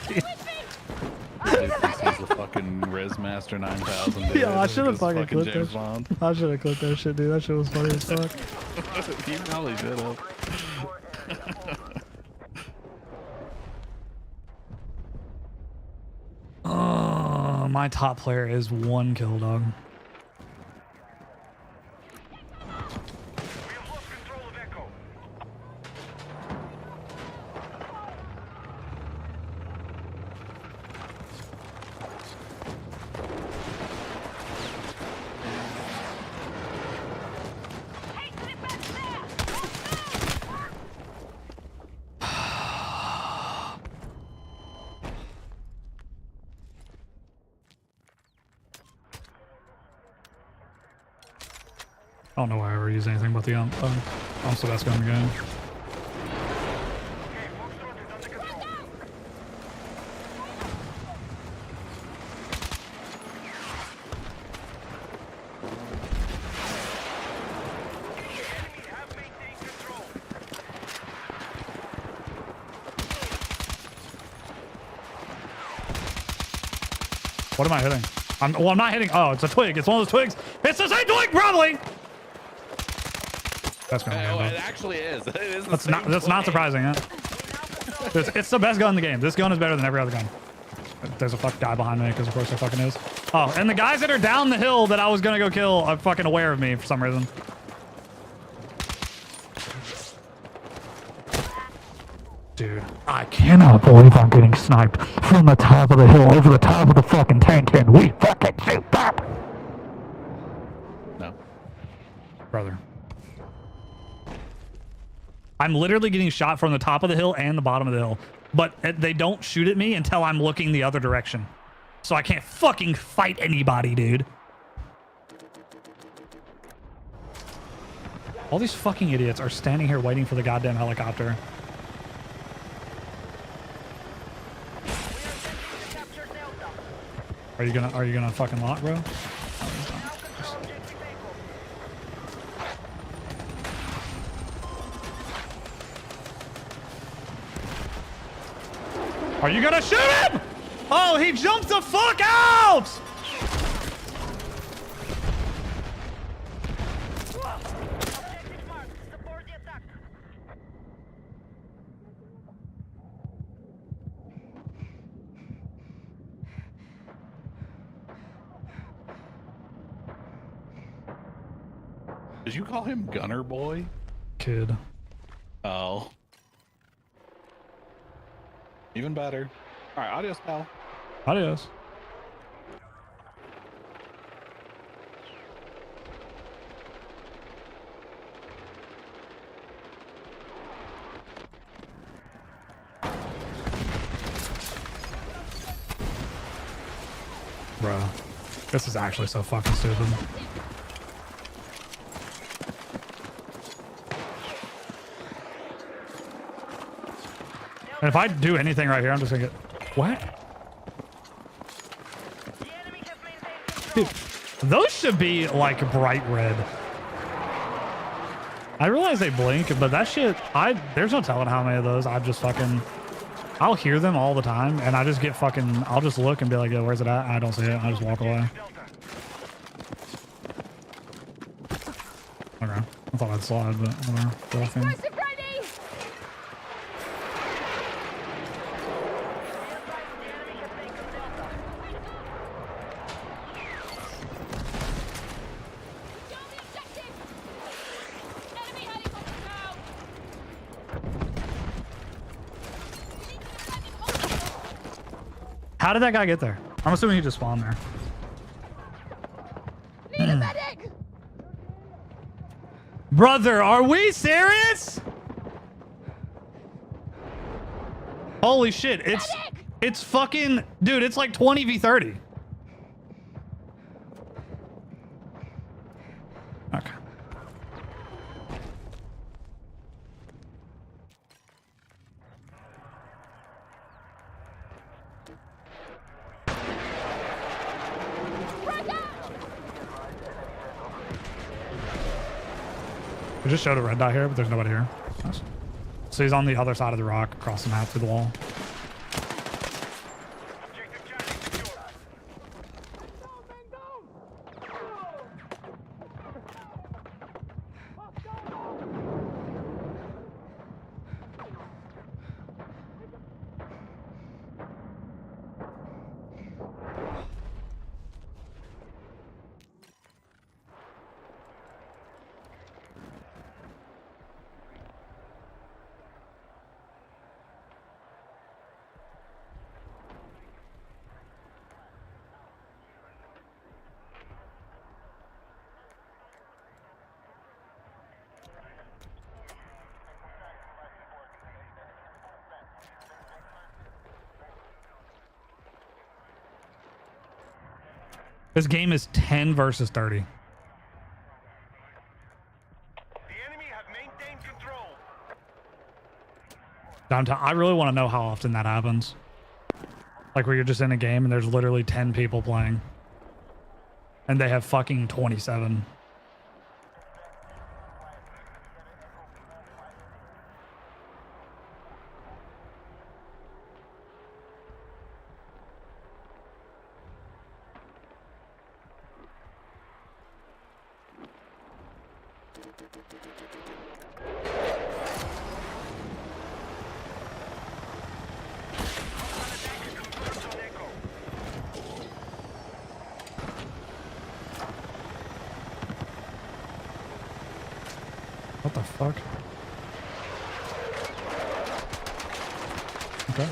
this is the fucking Rizmaster 9000. Dude. Yeah, I should have This fucking clipped James that. Bond. I should have clipped that shit, dude. That shit was funny as fuck. You probably should have. Oh, my top player is 1 kill, dog. I don't know why I ever use anything but the I'm the best gun in the game. What am I hitting? I'm not hitting. Oh, it's a twig. It's one of those twigs. It's the same twig, probably. That's gonna Oh, be it actually is. It is the That's same not twig. surprising, huh? It's the best gun in the game. This gun is better than every other gun. There's a fuck guy behind me, because of course there fucking is. Oh, and the guys that are down the hill that I was gonna go kill are fucking aware of me for some reason. Dude, I cannot believe I'm getting sniped from the top of the hill over the top of the fucking tank, and we fucking shoot back. No. Brother. I'm literally getting shot from the top of the hill and the bottom of the hill, but they don't shoot at me until I'm looking the other direction. So I can't fucking fight anybody, dude. All these fucking idiots are standing here waiting for the goddamn helicopter. Are you gonna fucking lock, bro? Are you gonna shoot him? Oh, he jumped the fuck out! Objective marked. Support the attack. Did you call him Gunner Boy? Kid. Oh. Even better. All right, adios, pal. Adios. Bro, this is actually so fucking stupid. And if I do anything right here, I'm just gonna get... What? The enemy has maintained control. Dude, those should be like bright red. I realize they blink, but that shit, there's no telling how many of those I've just fucking... I'll hear them all the time, and I just get fucking... I'll just look and be like, yo, where's it at? I don't see it. I just walk away. Okay. I thought I'd slide, but whatever. Nothing. Explosive ready! Secure the objective! Enemy helicopter down! How did that guy get there? I'm assuming he just spawned there. Need a medic! Brother, are we serious? Holy shit, it's fucking... Dude, it's like 20v30. Okay. We just showed a red dot here, but there's nobody here. Nice. So he's on the other side of the rock, across the map through the wall. This game is 10 versus 30. The enemy have maintained control. Downtown. I really want to know how often that happens. Like where you're just in a game and there's literally 10 people playing. And they have fucking 27. What the fuck? Okay.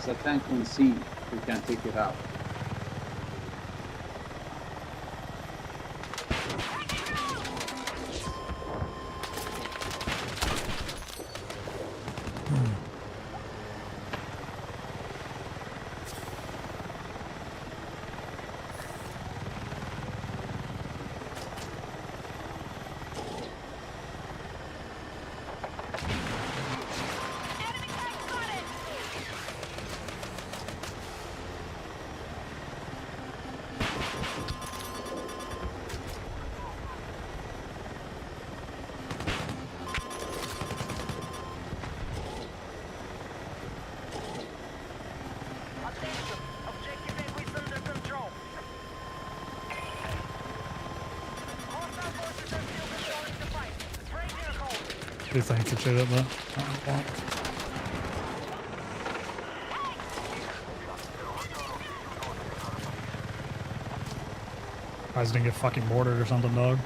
there's a tank on C. We can take it out. Attention. Objective is under control. Hostile forces are still controlling the fight. Break their hold. Two things to shoot at that. Guys didn't get fucking mortared or something, dog.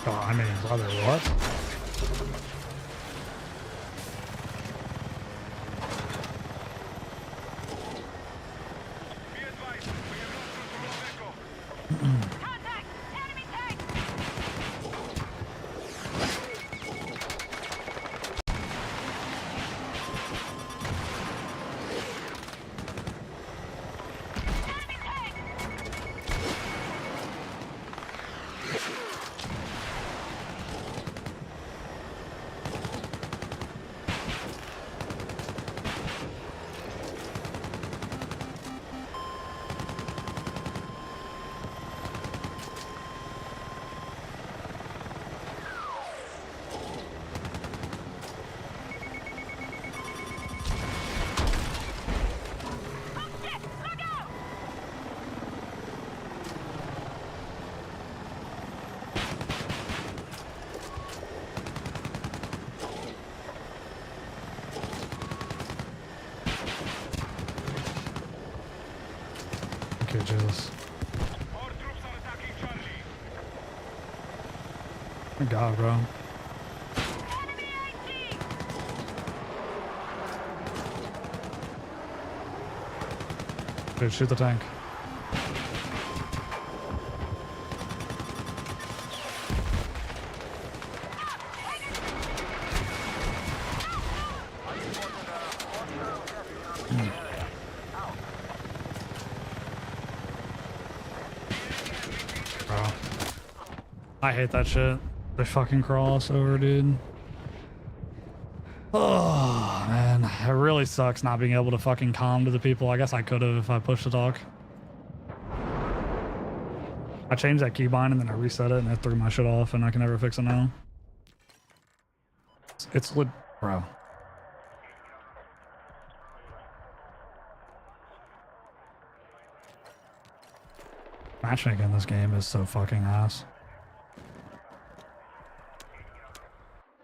Oh, I mean, brother, what? Contact! Enemy tank! Enemy tank! Oh shit! Look out! Okay, Jesus. Thank God, bro. Enemy AT! Dude, shoot the tank. Bro. I hate that shit. The fucking crossover, dude. Oh, man. It really sucks not being able to fucking calm to the people. I guess I could have if I pushed the talk. I changed that keybind and then I reset it and it threw my shit off and I can never fix it now. It's lit, bro. Matchmaking in this game is so fucking ass.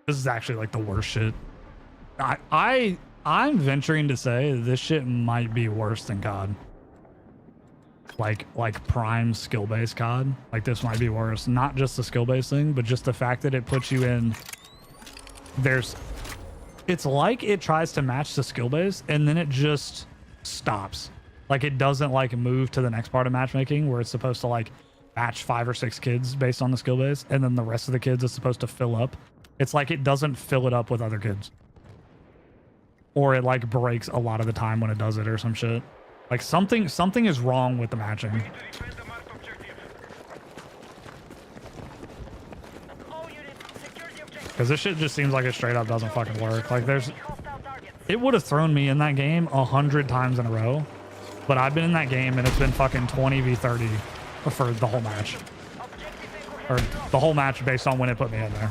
This is actually like the worst shit. I'm venturing to say this shit might be worse than COD. Like prime skill-based COD. Like this might be worse. Not just the skill-based thing, but just the fact that it puts you in. It's like it tries to match the skill base and then it just stops. Like it doesn't like move to the next part of matchmaking where it's supposed to like match 5 or 6 kids based on the skill base and then the rest of the kids is supposed to fill up. It's like it doesn't fill it up with other kids. Or it like breaks a lot of the time when it does it or some shit. Like something is wrong with the matching. Because this shit just seems like it straight up doesn't fucking work. Like it would have thrown me in that game 100 times in a row. But I've been in that game and it's been fucking 20v30 for the whole match. Or the whole match based on when it put me in there.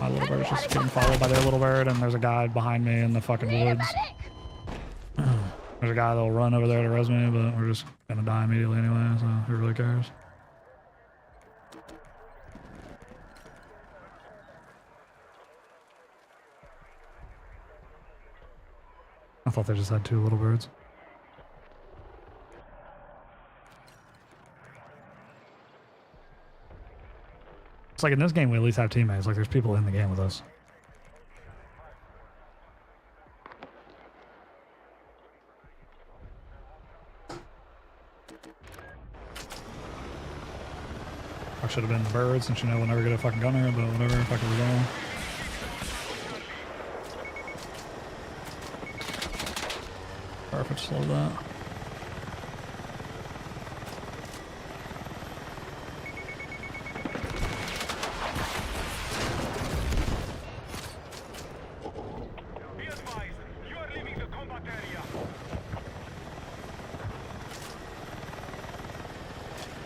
My little bird's just getting followed by their little bird and there's a guy behind me in the fucking woods. There's a guy that'll run over there to res me, but we're just gonna die immediately anyway, so who really cares? I thought they just had 2 little birds. It's like in this game we at least have teammates. Like there's people in the game with us. I should have been the bird since you know we'll never get a fucking gunner, but whatever, fucking we go. Perfect, slow that. Be advised, you are leaving the combat area.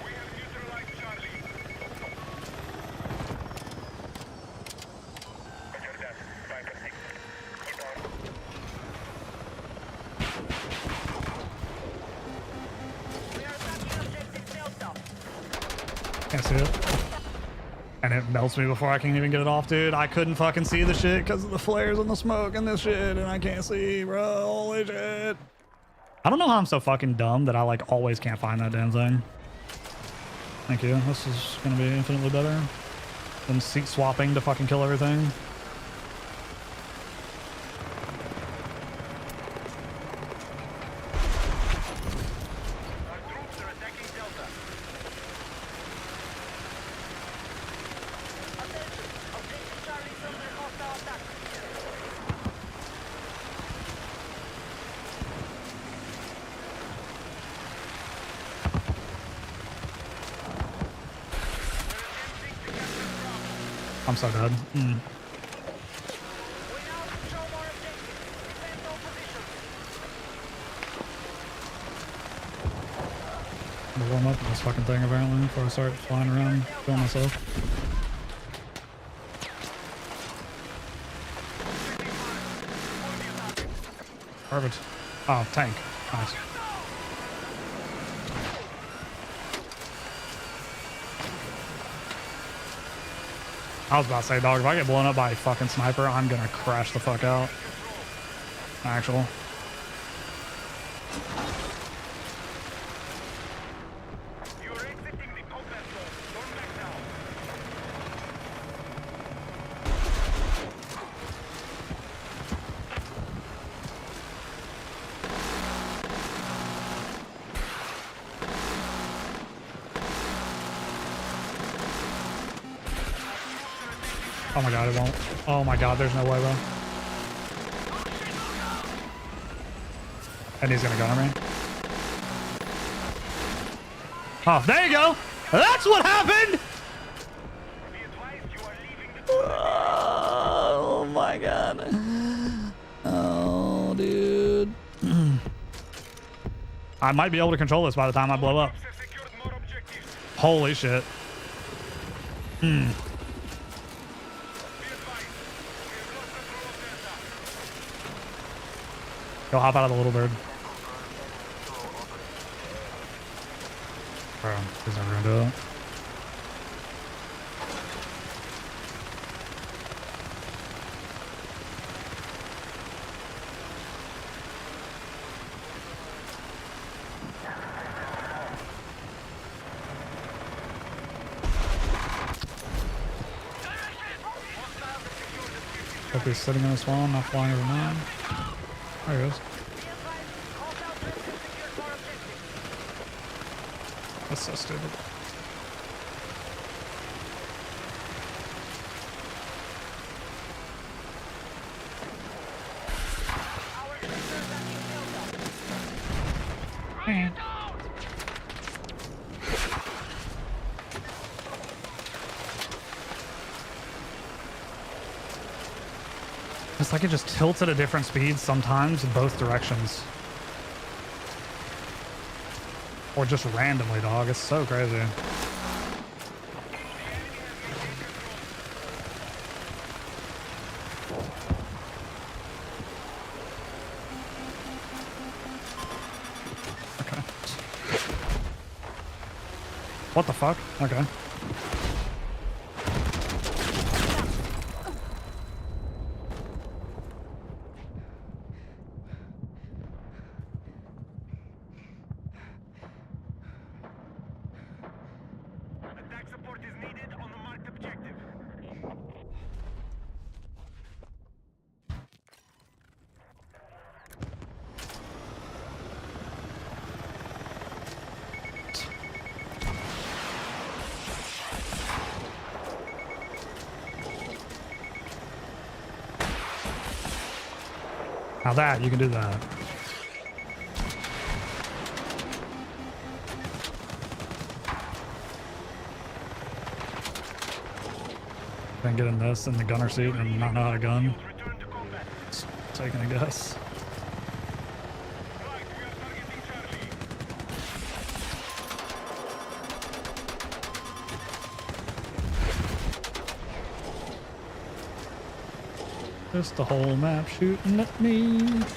We have neutralized Charlie. Roger that. 5 and 6. Keep on. We are attacking objective Delta. Can't see it. And it melts me before I can even get it off, dude. I couldn't fucking see the shit because of the flares and the smoke and this shit, and I can't see, bro. Holy shit. I don't know how I'm so fucking dumb that I like always can't find that damn thing. Thank you. This is gonna be infinitely better than seat swapping to fucking kill everything. Our troops are attacking Delta. Attention! Objective Charlie is under hostile attack. I'm so dead. We now control more objectives. Defend all positions. I'm gonna warm up on this fucking thing apparently before I start flying around, killing myself. Perfect. Oh, tank. Nice. I was about to say, dog, if I get blown up by a fucking sniper, I'm gonna crash the fuck out. Actual. You are exiting the combat zone. Turn back now. Oh my god, it won't. Oh my god, there's no way, bro. And he's gonna gunner me. Oh, there you go! That's what happened! Be advised, you are leaving the Oh my god. Oh, dude. I might be able to control this by the time I blow up. troops have secured more objectives. Holy shit. Be advised, we have lost control of Delta. Go hop out of the little bird. Bro, he's never gonna do it. Hope he's sitting in a spawn, not flying over mine. There he is. Be advised, hostile troops have secured more objectives. That's so stupid. Our troops are attacking Delta. Man. It's like it just tilts at a different speed sometimes in both directions. Or just randomly, dog. It's so crazy. What the fuck? Okay. Attack support is needed on the marked objective. Now that, you can do that. Then get in this in the gunner seat and not know how to gun. Return to combat. Just taking a guess. Right, we are targeting Charlie. Just the whole map shooting at me. Attention,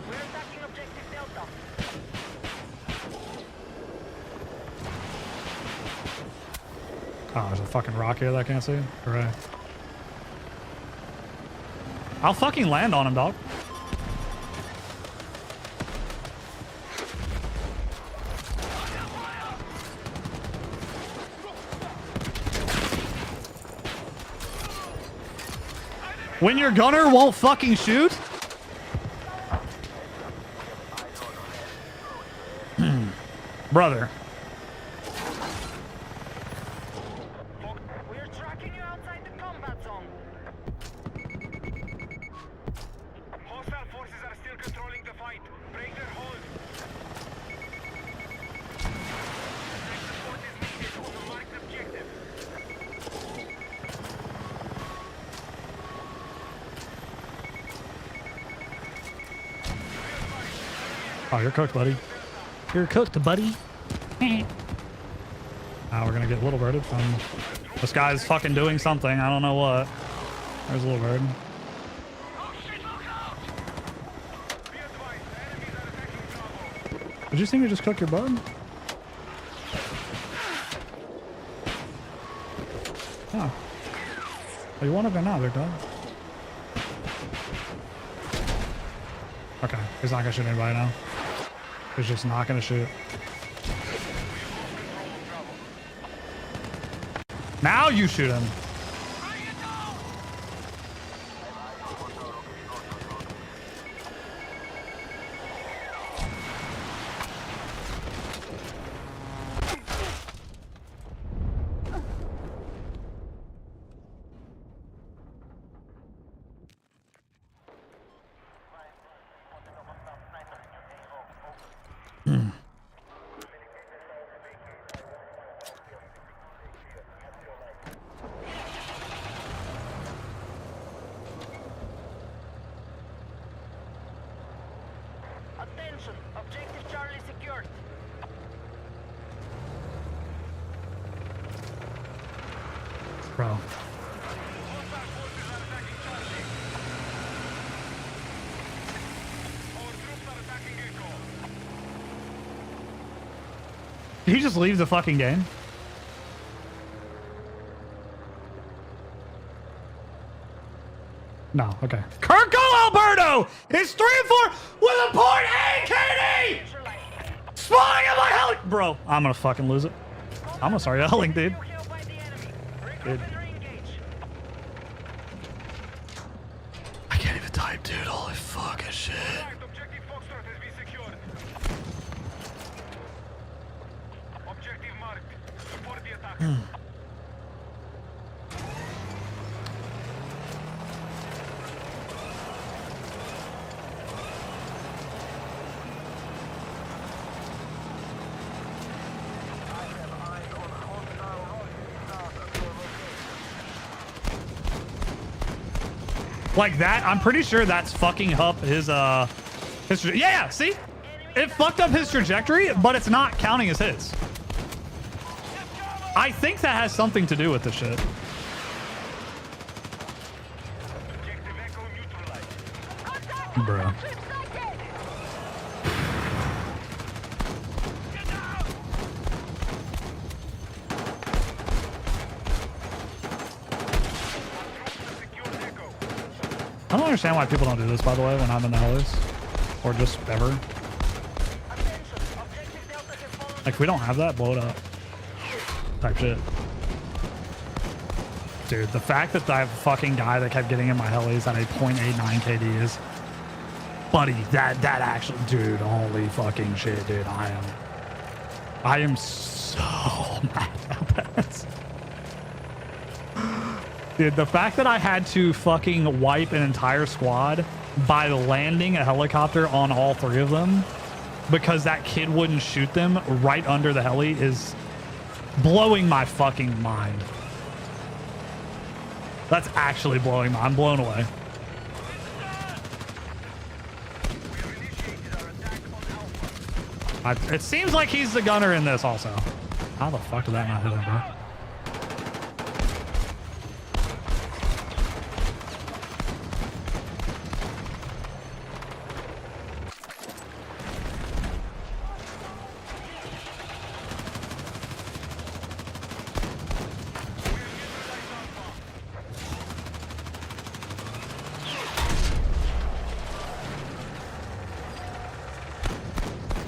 we're attacking objective Delta. Oh, there's a fucking rock here that I can't see. Hooray. I'll fucking land on him, dog. When your gunner won't fucking shoot? Brother. We're tracking you outside the combat zone. Hostile forces are still controlling the fight. Break their hold. Attack support is needed on the marked objective. Oh, you're cooked, buddy. You're cooked, buddy. Now we're gonna get Little Birded from this guy's fucking doing something. I don't know what. There's Little Bird. Did you see me just cook your bud? Oh. Oh, you want it or not, big dog? Okay, he's not gonna shoot anybody now. He's just not gonna shoot. Now you shoot him. Attention, objective Charlie secured. Bro. Hostile forces are attacking Charlie. Our troops are attacking Echo. Did he just leave the fucking game? No, okay. Kirko Alberto is 3-4 with a point AKD! Spawning at my heli! Bro, I'm gonna fucking lose it. I'm gonna start yelling, dude. New kill by the enemy. Regroup Dude. and re-engage. I can't even type, dude. Holy fucking shit. Right, objective Foxtrot has been secured. Objective marked. Support the attack. Like that, I'm pretty sure that's fucking up his yeah, see? It fucked up his trajectory, but it's not counting as hits. I think that has something to do with this shit. Bruh. I don't understand why people don't do this, by the way, when I'm in the helis. Or just ever. Like, if we don't have that, blow it up. Type shit. Dude, the fact that that fucking guy that kept getting in my helis had a .89 KD is... Buddy, that actually... Dude, holy fucking shit, dude. I am so mad about that. Dude, the fact that I had to fucking wipe an entire squad by landing a helicopter on all three of them because that kid wouldn't shoot them right under the heli is blowing my fucking mind. That's actually blowing my... I'm blown away. It seems like he's the gunner in this also. How the fuck did that not hit him, bro?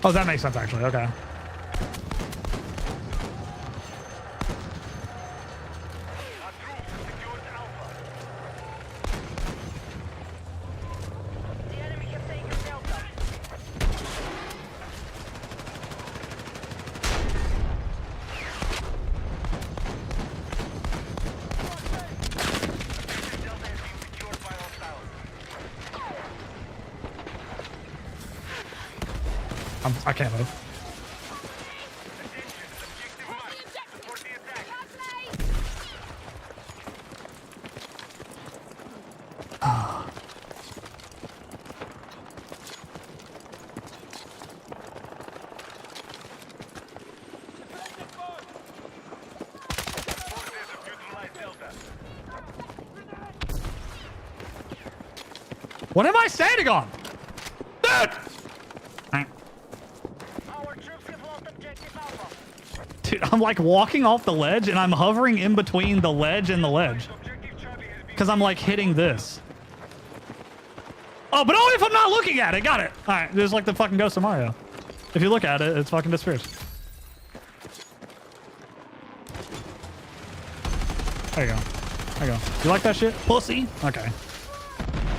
Oh, that makes sense, actually. Okay. I can't move. What am I standing on? Dude! Dude, I'm like walking off the ledge and I'm hovering in between the ledge and the ledge. Because I'm like hitting this. Oh, but only if I'm not looking at it. Got it. All right. There's like the fucking Ghost of Mario. If you look at it, it's fucking disappears. There you go. There you go. You like that shit? Pussy? Okay.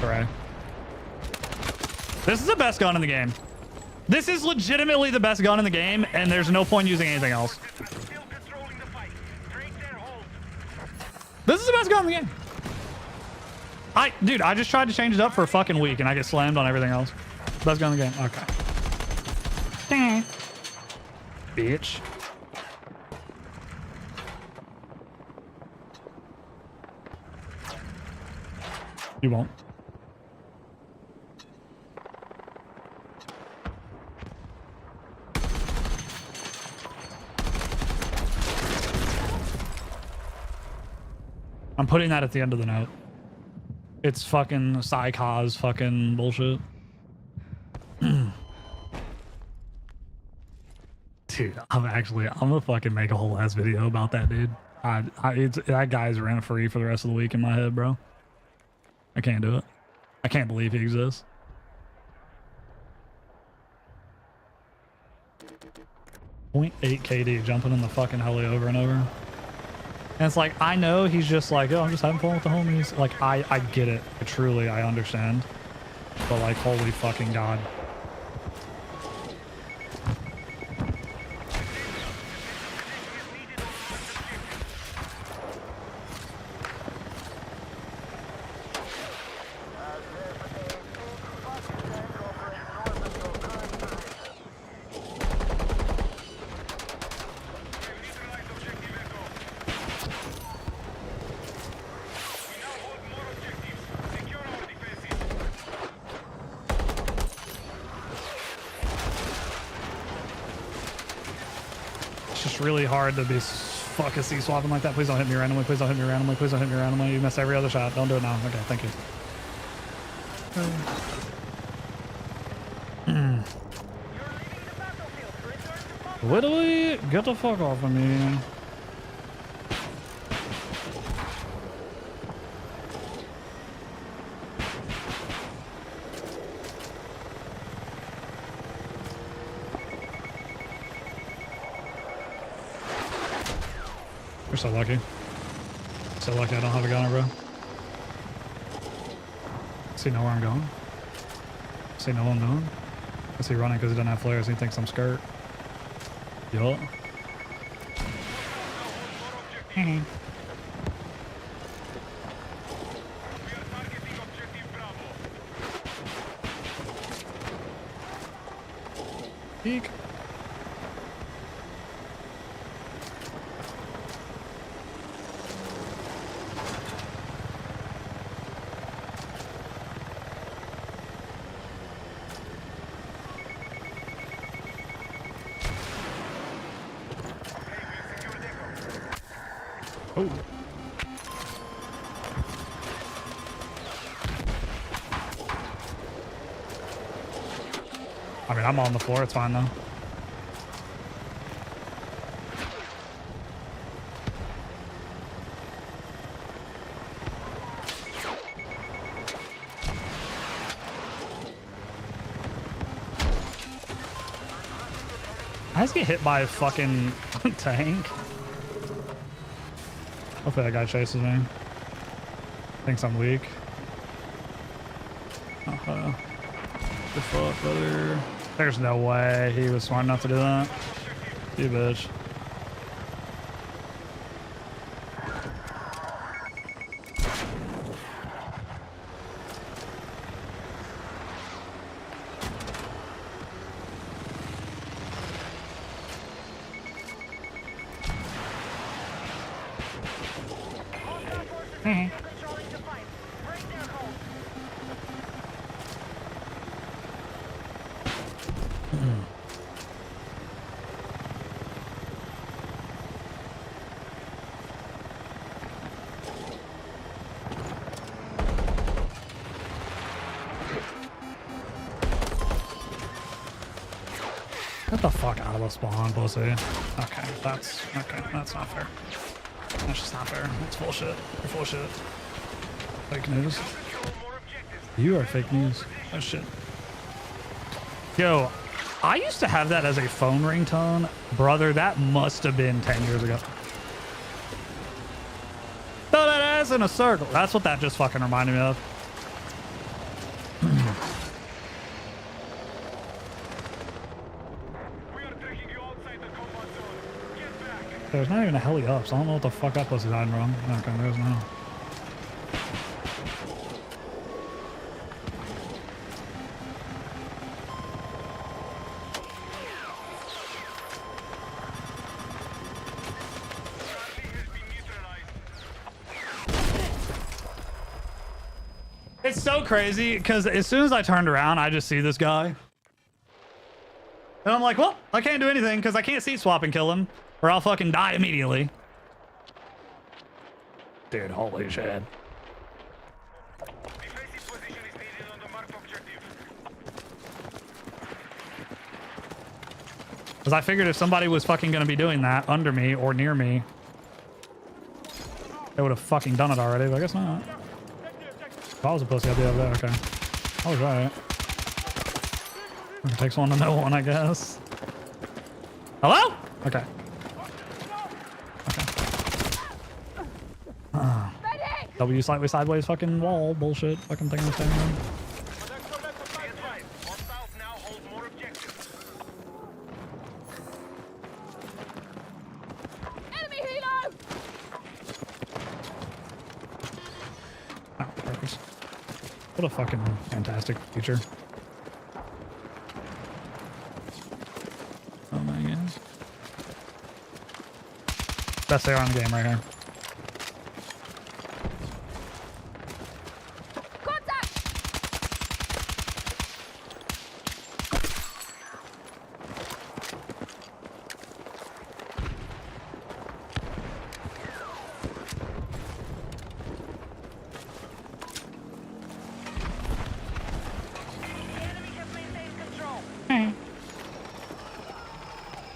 Hooray. This is the best gun in the game. This is legitimately the best gun in the game, and there's no point using anything else. This is the best gun in the game. Dude, I just tried to change it up for a fucking week, and I get slammed on everything else. Best gun in the game. Okay. Dang. Bitch. You won't. I'm putting that at the end of the note. It's fucking psychos fucking bullshit. Dude, I'm gonna fucking make a whole ass video about that, dude. That guy's rent free for the rest of the week in my head, bro. I can't do it. I can't believe he exists. .8 KD jumping in the fucking heli over and over. And it's like, I know he's just like, oh, I'm just having fun with the homies. Like, I get it. I understand. But like, holy fucking God. Really hard to be fucking C-swapping like that. Please don't hit me randomly. Please don't hit me randomly. Please don't hit me randomly. You miss every other shot. Don't do it now. Okay, thank you. Literally, get the fuck off of me. We're so lucky. So lucky I don't have a gunner, bro. Does he know where I'm going? Does he know I'm going? Is he running because he doesn't have flares and he thinks I'm skirt? Yup. Eek. Oh. I mean, I'm on the floor. It's fine, though. I just get hit by a fucking tank. Hopefully that guy chases me. Thinks I'm weak. The fuck, brother? There's no way he was smart enough to do that. You bitch. Controlling the fight. Break their hold. Get the fuck out of the spawn, pussy. Okay, that's not fair. That's just not fair. It's full shit. You're full shit. Fake news. You are fake news. Oh shit. Yo, I used to have that as a phone ringtone. Brother, that must have been 10 years ago. Throw that ass in a circle. That's what that just fucking reminded me of. There's not even a heli up, so I don't know what the fuck that pussy's hiding wrong. Okay, there's no. It's so crazy because as soon as I turned around, I just see this guy. And I'm like, well, I can't do anything because I can't seat swap and kill him or I'll fucking die immediately. Dude, holy shit. Because I figured if somebody was fucking going to be doing that under me or near me, they would have fucking done it already, but I guess not. If I was a pussy, I'd be over there. Okay. I was right. It takes one to know one, I guess. Hello? Okay. W slightly sideways fucking wall bullshit fucking thing I'm saying. Enemy helo! Oh, perfect. What a fucking fantastic feature. Oh my god. Best AR in the game right here.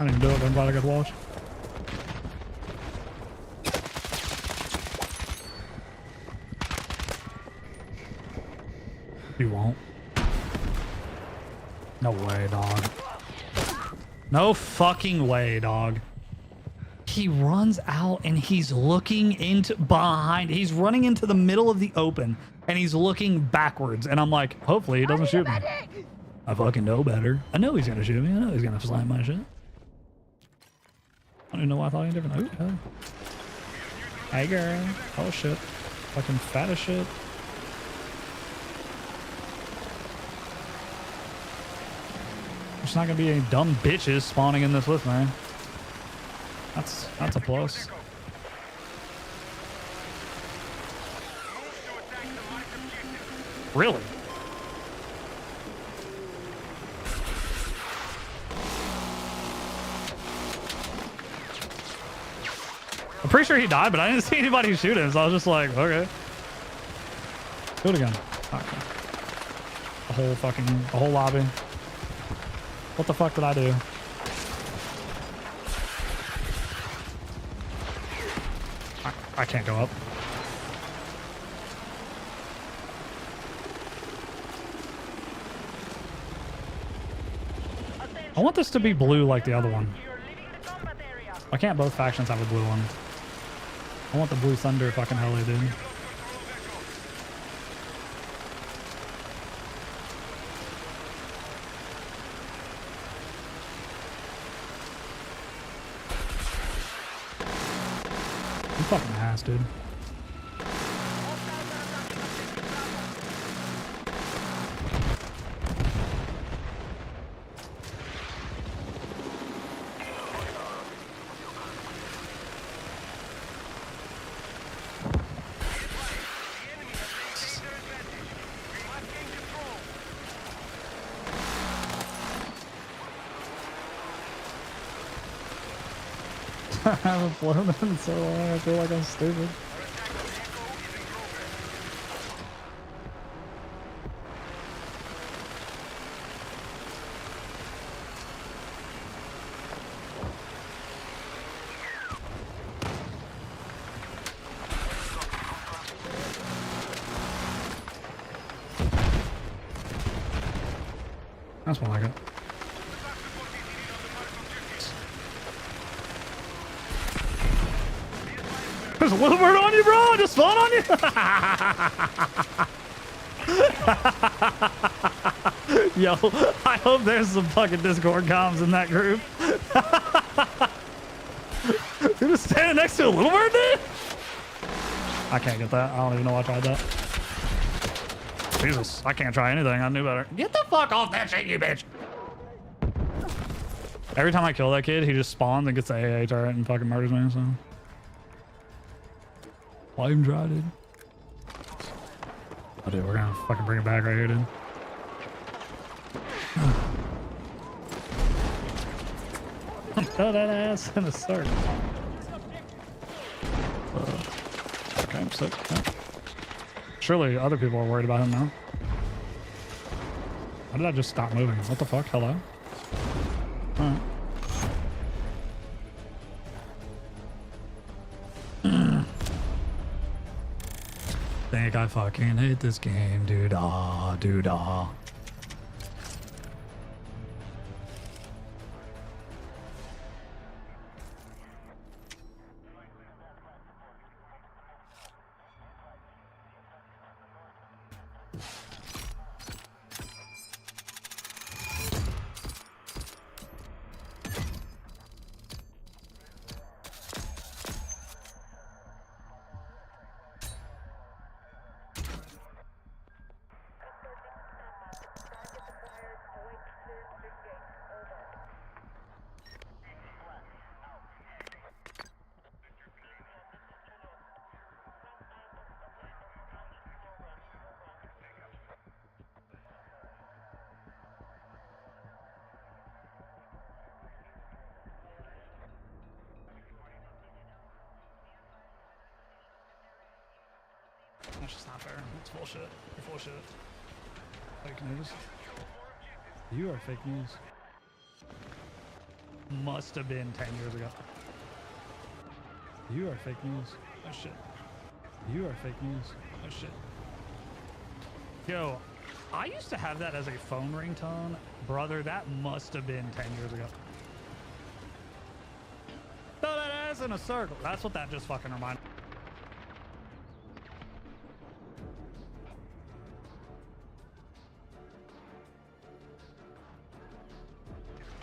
I didn't do it, but I'm glad I got to watch. You won't. No way, dog. No fucking way, dog. He runs out and he's looking into behind. He's running into the middle of the open and he's looking backwards. And I'm like, hopefully he doesn't shoot me. I fucking know better. I know he's gonna shoot me. I know he's gonna slam my shit. I don't even know why I thought any different. Ooh, hey. Hey, girl. Oh, shit. Fucking fat as shit. There's not gonna be any dumb bitches spawning in this with me. That's a plus. Really? I'm pretty sure he died, but I didn't see anybody shoot him, so I was just like, okay. Do it again. Okay. The whole lobby. What the fuck did I do? I can't go up. I want this to be blue like the other one. Why can't both factions have a blue one? I want the blue thunder fucking heli, dude. You fucking ass, dude. I haven't flown them in so long, I feel like I'm stupid. That's more like it. There's a little bird on you, bro! Just spawn on you! Yo, I hope there's some fucking Discord comms in that group. You're just standing next to a little bird, dude? I can't get that. I don't even know why I tried that. Jesus, I can't try anything. I knew better. Get the fuck off that shit, you bitch! Every time I kill that kid, he just spawns and gets the AA turret and fucking murders me, so... Why even try, dude? Oh, dude, we're gonna fucking bring it back right here, dude. Throw that ass in the circle. Okay, I'm sick. Yeah. Surely other people are worried about him now. Why did I just stop moving? What the fuck? Hello? Alright. Think I fucking hate this game, dude. Ah, dude. Ah. That's just not fair. It's bullshit. You're full of shit. Fake news. You are fake news. must have been 10 years ago. You are fake news. Oh shit. You are fake news. Oh shit. Yo, I used to have that as a phone ringtone. Brother, that must have been 10 years ago. Throw that ass in a circle. That's what that just fucking reminded me.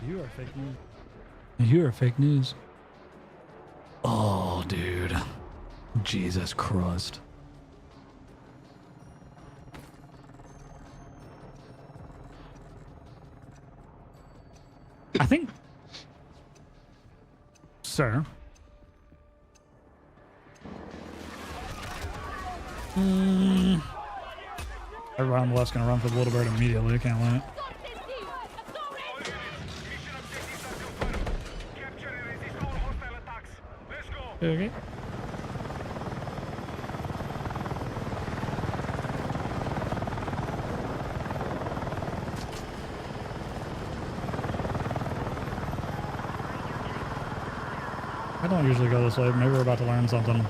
You are fake news. You are fake news. Oh, dude. Jesus Christ. I think... Sir. Everyone on the left's gonna run for the little bird immediately. I can't win it. Okay. I don't usually go this way. Maybe we're about to learn something.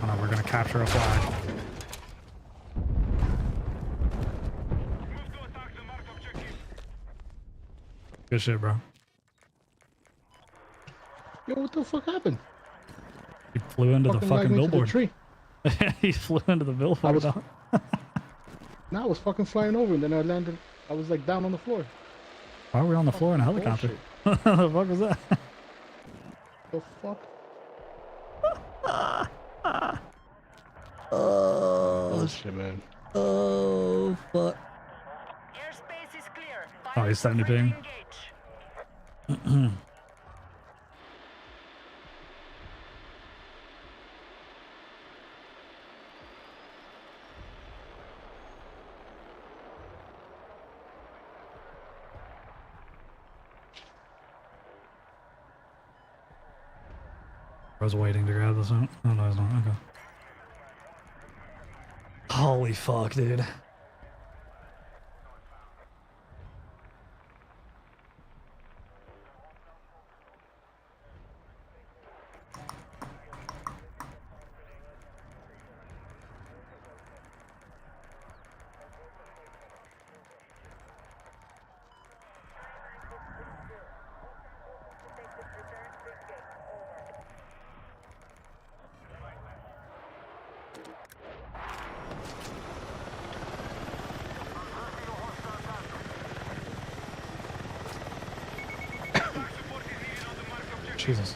Oh no, we're gonna capture a flag. Good shit, bro. Yo, what the fuck happened? He flew into the fucking billboard. Tree. He flew into the billboard. Now I was fucking flying over, and then I landed. I was like down on the floor. Why are we on the floor in a helicopter? What the fuck was that? The fuck? Oh shit, man. Oh fuck. Airspace is clear. Oh, he's 70 ping. I was waiting to grab this one. Oh no, it's not. Okay. Holy fuck, dude. Jesus.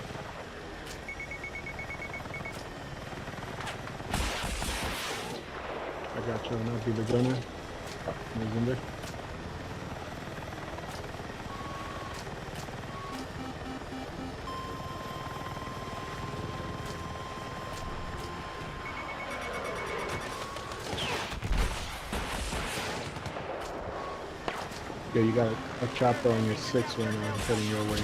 I got you, and I'll be the gunner. He's in there. Yeah, you got a chopper on your 6 right now heading your way.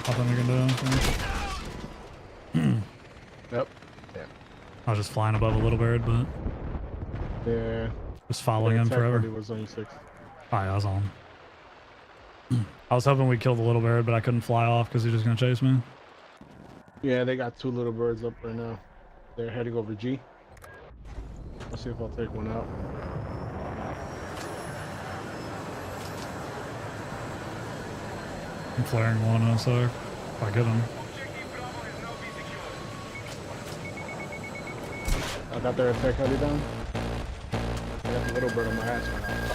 Nothing we can do. Yep. Yeah. I was just flying above a little bird, but Yeah. just following him forever. It was on your 6. Oh, yeah, I was on. I was hoping we'd kill the little bird, but I couldn't fly off because he was just gonna chase me. Yeah, they got 2 little birds up right now. They're heading over G. Let's see if I'll take one out. I'm flaring one, so if I get him. I got their attack heavy down. I got the little bird on my ass right now.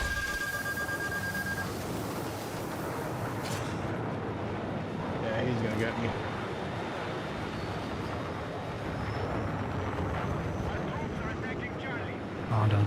Yeah, he's gonna get me. Oh, I'm done.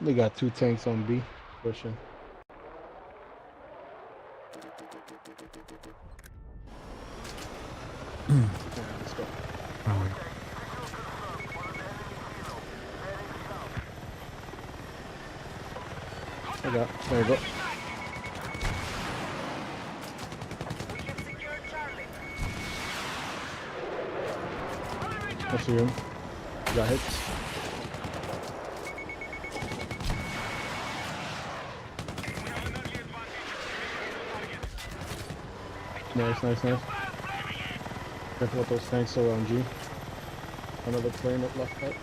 They got 2 tanks on B pushing. Yeah, let's go. Oh, I got. There you go. We have secured Charlie. I see him. Got hits. Nice, nice, nice. Careful with those tanks around G. Another plane up left side.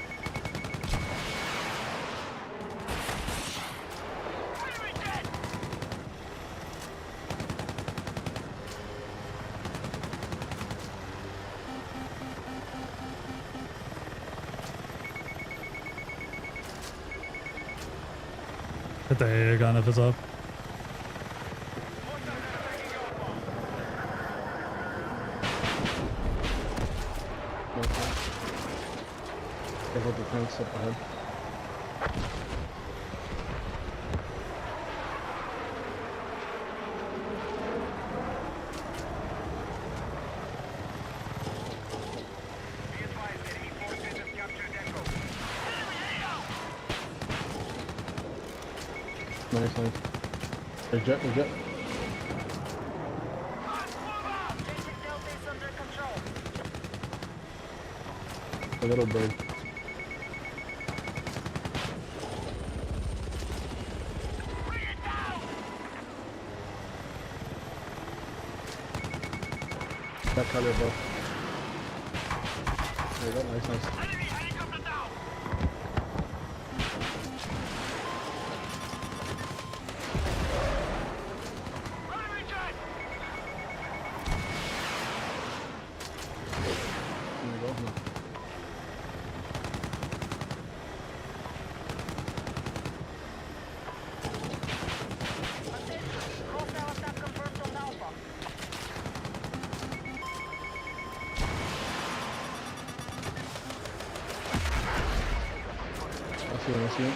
hit the AA gun if it's up. Okay. Careful with the tanks up ahead. Be advised, enemy forces have captured Echo. Nice, nice. They're jet, they're jet. Objective Delta is under control. A little bird. That color, bro. There you go, nice, nice. There you go. Attention, hostile attack confirmed on Alpha. I see him, I see him.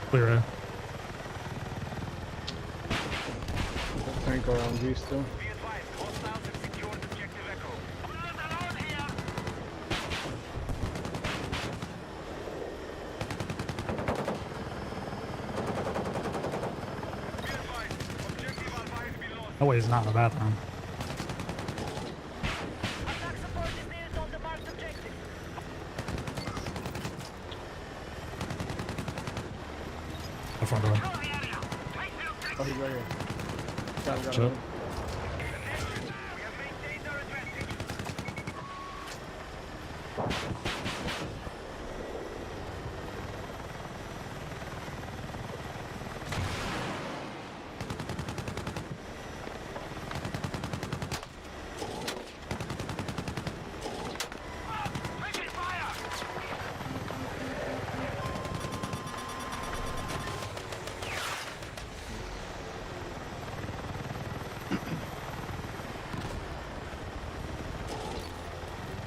Clear A. Tank around G still. Be advised, hostiles have secured objective Echo. Be advised, objective Alpha has been lost. That way is not in the bathroom. Attack support is needed on the marked objective. The front door. Oh, he's right here. Got Shut. him. We have maintained our advantage. Taking fire!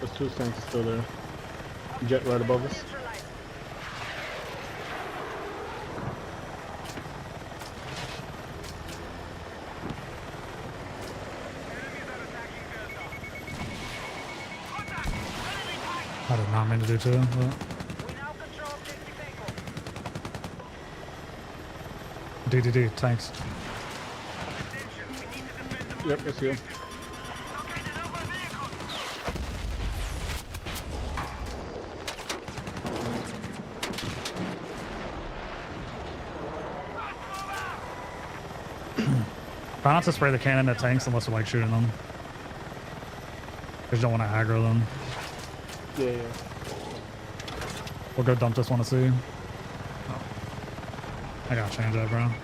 Those two tanks are still there. Jet right above us. Neutralized. Enemies are attacking Delta. Contact! Enemy tank! I did not mean to do too, but We now control objective Echo. DDD, tanks. Attention, we need to defend the Yep, I see him. located over vehicle. Try not to spray the cannon at tanks unless you like shooting them. Because you don't want to aggro them. Yeah, yeah. We'll go dump this one to see. Oh. I gotta change that, bro. All right,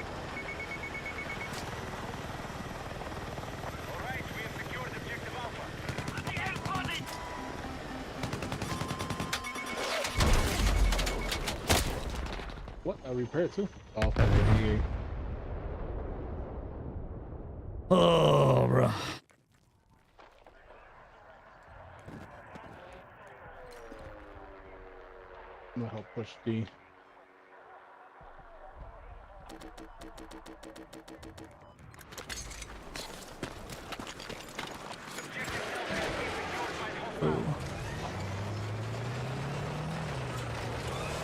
we have secured objective Alpha. What? I repaired too? Oh, Yeah, yeah. Oh, bro. I'm gonna help push D.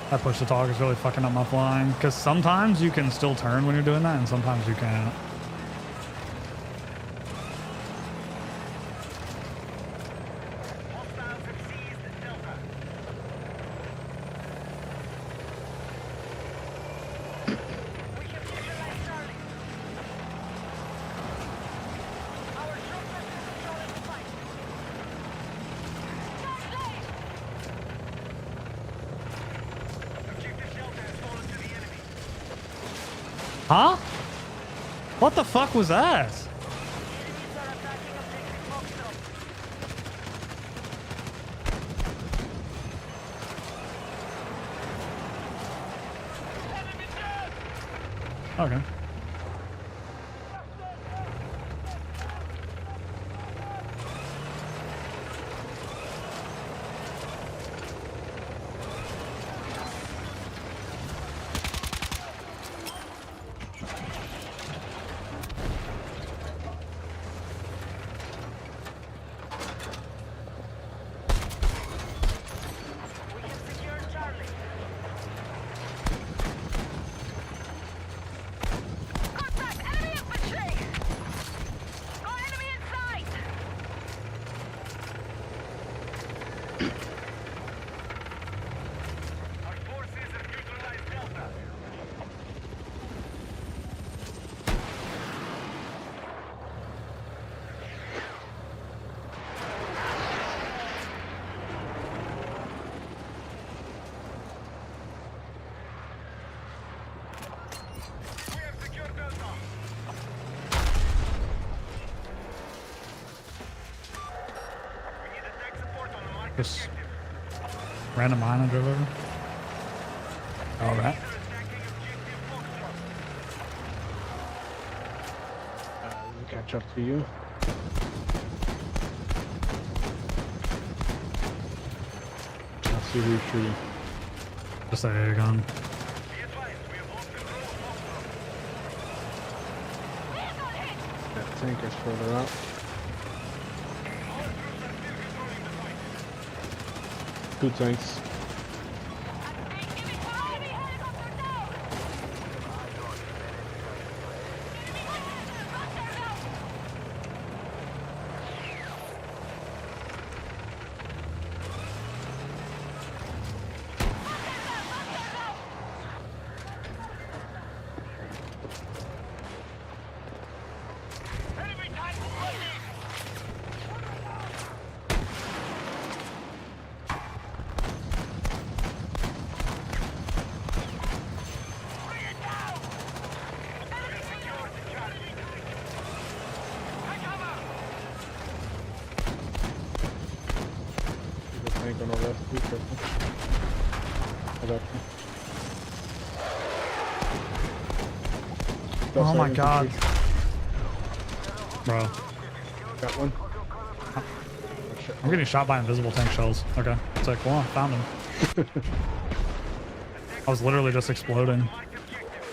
That push to talk is really fucking up my flying. Because sometimes you can still turn when you're doing that, and sometimes you can't. Hostiles have seized Delta. We have neutralized Charlie. Our troops are still controlling the fight. Objective Delta has fallen to the enemy. Huh? What the fuck was that? Enemies are attacking Objective Foxtrot. Enemy dead! Okay. We have secured Charlie. Contact! Enemy infantry! Got enemy in sight! Our forces have neutralized Delta. We have secured Delta. We need attack support on the mark Just objective. random mine and drove over. All right. They're attacking Objective Foxtrot. We'll catch up to you. I'll see who you're shooting. Just a air gun. Be advised, we have lost control of Foxtrot. That tank is further out. Our troops are still controlling the fight. 2 tanks. Enemy helicopter down! Enemy tank ready! Bring it down! Enemy secured Charlie. Take cover! There's a tank on the left. Be careful. I got you. Oh my Left side god. infantry. Bro. Got one. I'm getting shot by invisible tank shells. Okay. It's like, well, I found him. I was literally just exploding. Mark objective.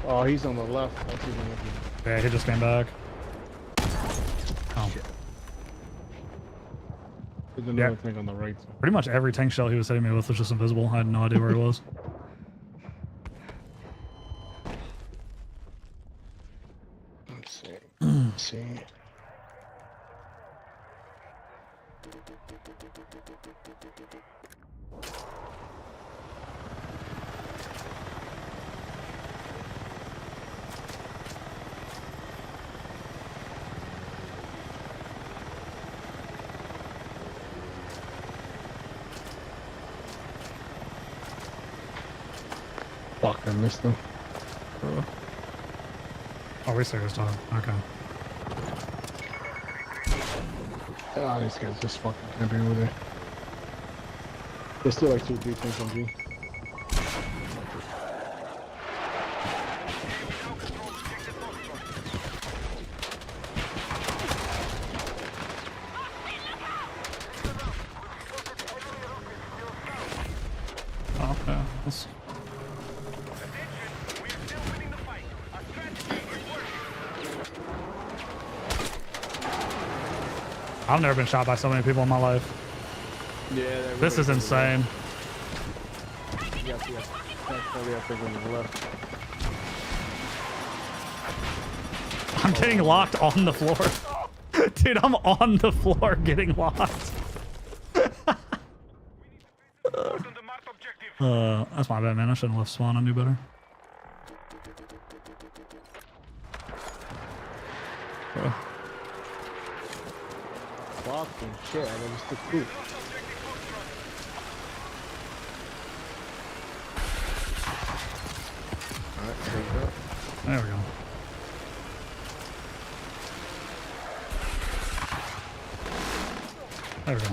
Oh, he's on the left. That's even lucky. Yeah, he just came back. Oh. There's another Yeah. tank on the right. So. Pretty much every tank shell he was hitting me with was just invisible. I had no idea where he was. Let's see. Let's see. Fuck, I missed him. Oh, we serious dog. Okay. Ah, these guys just fucking camping over there. There's still like 2 or 3 tanks on G. Let's- Attention, we are still winning the fight. Our strategy is working. I've never been shot by so many people in my life. Yeah, This is insane. Yes. Actually, I think on the left. I'm getting locked on the floor. Dude, I'm on the floor getting locked. That's my bad, man. I shouldn't have left spawn. I knew better. Fucking shit, I never stick through. Alright, there you go. There we go. There we go.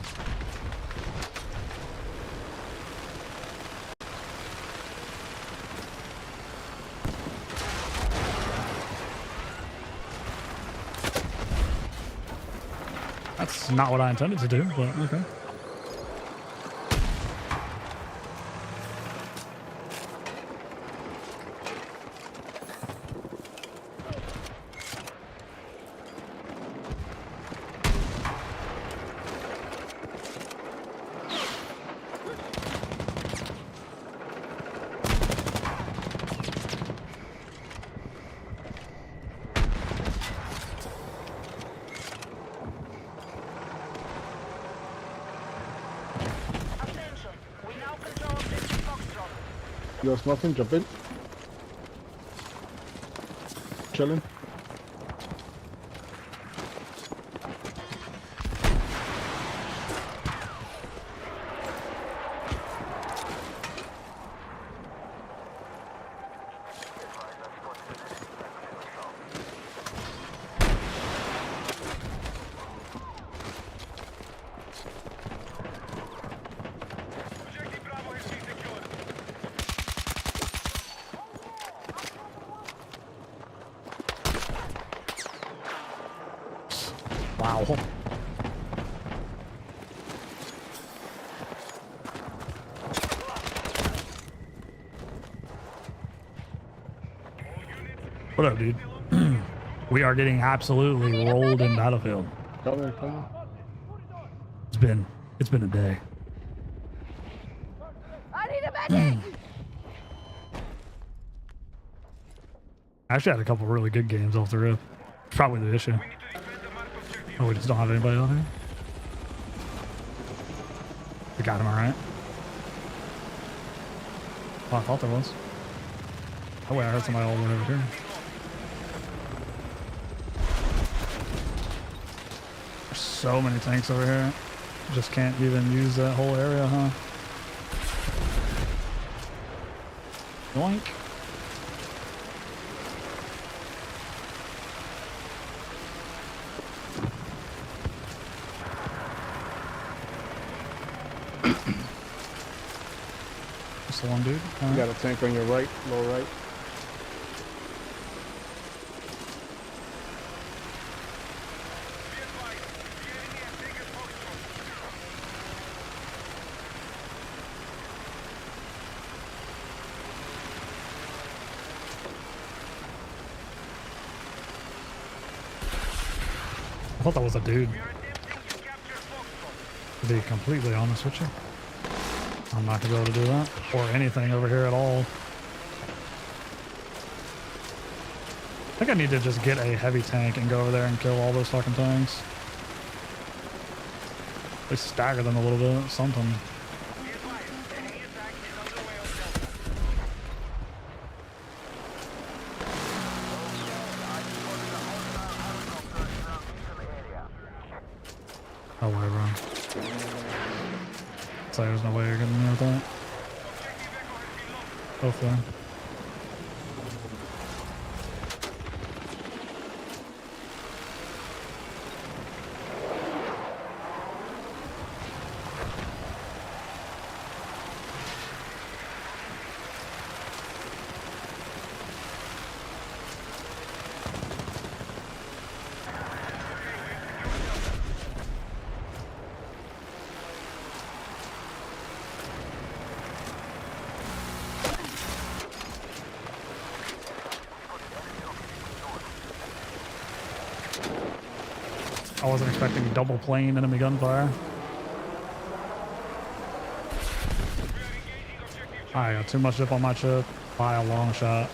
That's not what I intended to do, but okay. Attention, we now control objective Foxtrot. Yo, nothing, jump in. Chilling. Objective Bravo has been secured. Wow. What up, dude? We are getting absolutely rolled in Battlefield. Come on. It's been a day. I need a medic! I actually had a couple really good games off the rip. It's probably the issue. Oh, we just don't have anybody on here? We got him alright. Oh, I thought there was. Oh wait, I heard somebody all the way over here. There's so many tanks over here. Just can't even use that whole area, huh? Yoink. Just the one dude. You got a tank on your right, low right. I thought that was a dude. To be completely honest with you, I'm not gonna be able to do that or anything over here at all. I think I need to just get a heavy tank and go over there and kill all those fucking tanks. At least stagger them a little bit, something. No way, bro. So there's no way you're getting me with that. Both there. I wasn't expecting double plane enemy gunfire. I got too much dip on my chip by a long shot.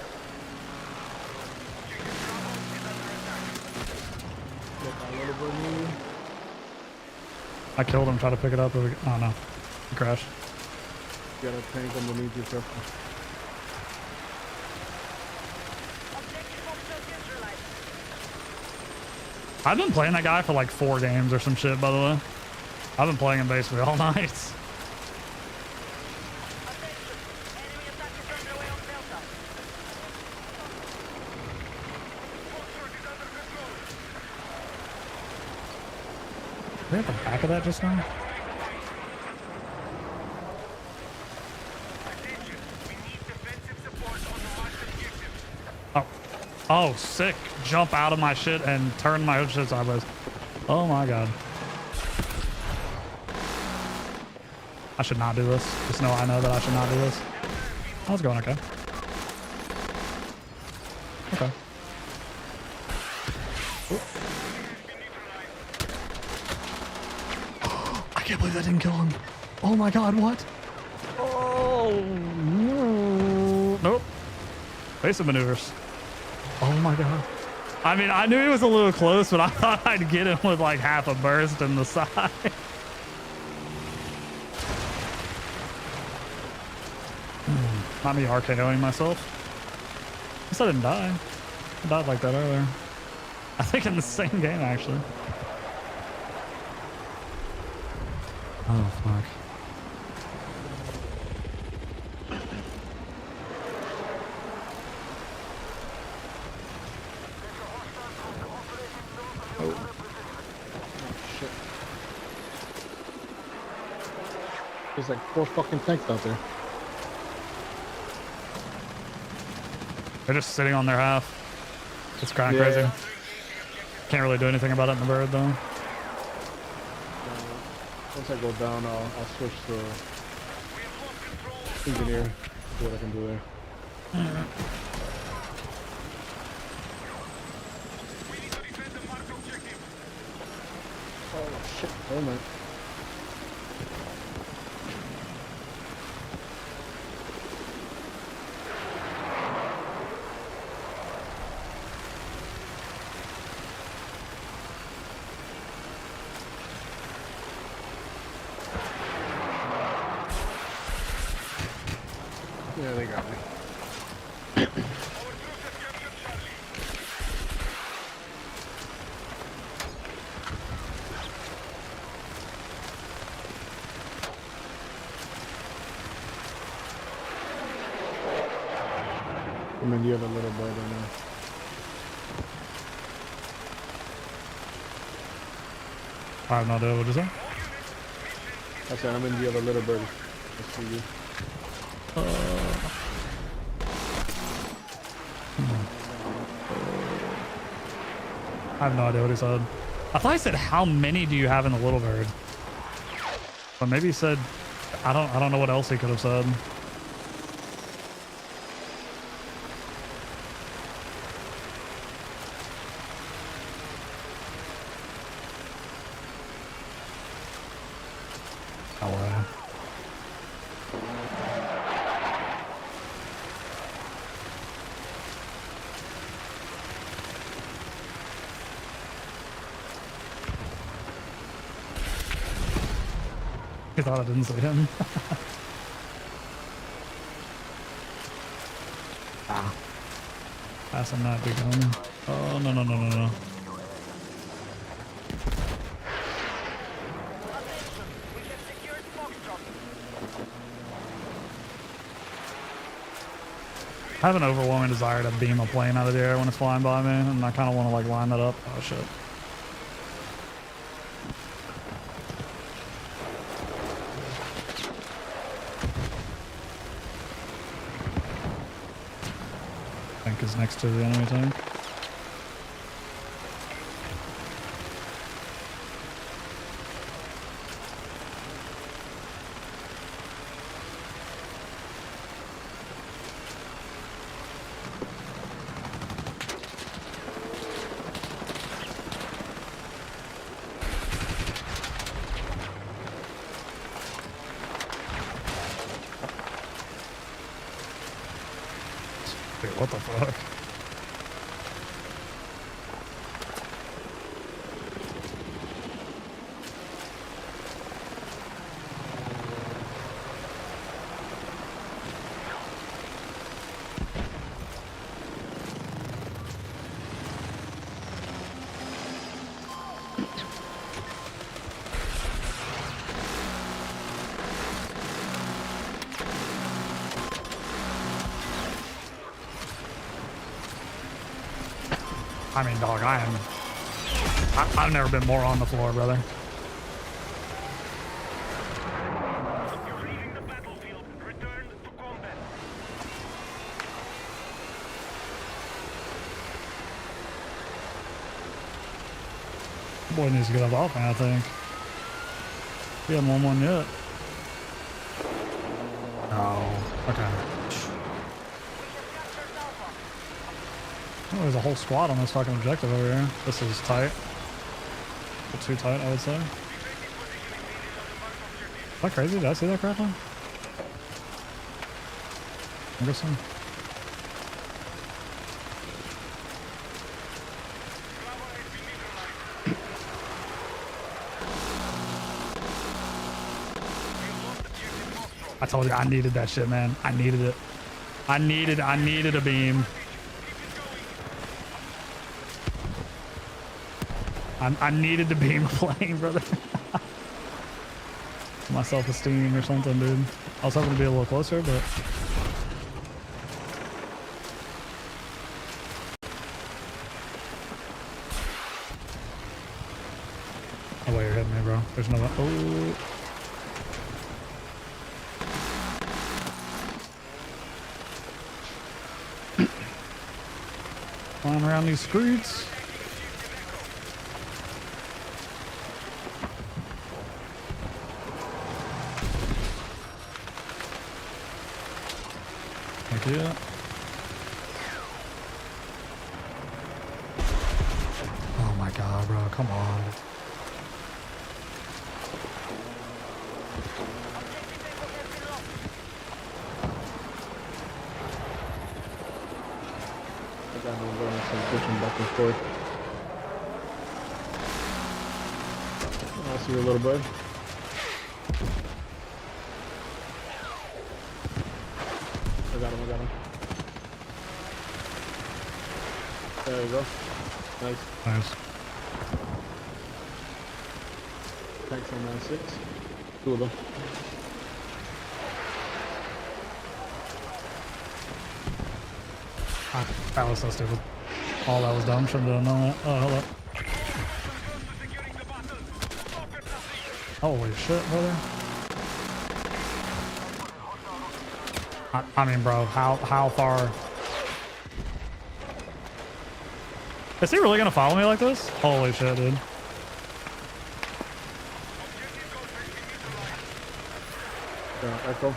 I killed him, try to pick it up. Oh no, he crashed. You got a tank underneath you, sir. I've been playing that guy for like 4 games or some shit, by the way. I've been playing him basically all night. Were they at the back of that just now? Oh. Oh, sick. Jump out of my shit and turn my shit sideways. Oh my god. I should not do this. Just know I know that I should not do this. I was going okay. Okay. I can't believe I didn't kill him. Oh my god, what? Oh, no. Nope. Basic maneuvers. Oh my god. I mean, I knew he was a little close, but I thought I'd get him with like half a burst in the side. Not me RKOing myself. At least I didn't die. I died like that earlier. I think in the same game, actually. Oh, fuck. Shit. There's like 4 fucking tanks out there. They're just sitting on their half. It's kind of crazy. Can't really do anything about it in the bird, though. Once I go down, I'll switch to engineer. See what I can do there. Oh shit! Oh man. Yeah, they got me. I mean, you have a little boy right now. I have no idea what is that. I said I'm in the other little bird. I see you. I have no idea what he said. I thought he said, "How many do you have in the little bird?" But maybe he said, I don't know what else he could have said. Oh, wow. I thought I didn't see him. Ah. Passing that big gun. Oh, no, no, no, no, no. I have an overwhelming desire to beam a plane out of the air when it's flying by me, and I kind of want to like line that up. Oh shit. Tank is next to the enemy tank. Dude, what the fuck? I mean, dog, I've never been more on the floor, brother. You're leaving the battlefield. Return to combat. Boy needs to get up off me, I think. He hasn't won one yet. Oh, okay. Oh, there's a whole squad on this fucking objective over here. This is tight. Too tight, I would say. Is that crazy? Did I see that correctly? I guess so. I told you I needed that shit, man. I needed it. I needed a beam. I needed to beam a plane, brother. My self-esteem or something, dude. I was hoping to be a little closer, but oh wait, you're hitting me, bro. There's no oh. Flying around these streets. Heck yeah. Oh my god, bro, come on. I got no learning some pushing back and forth. I see your little bud. I got him. There you go. Nice. Nice. Thanks on 96. Two of them. Ah, that was so stupid. All that was dumb. Shouldn't have done that. Oh, hold up. Holy shit, brother. I mean, bro, how far? Is he really gonna follow me like this? Holy shit, dude. Echo.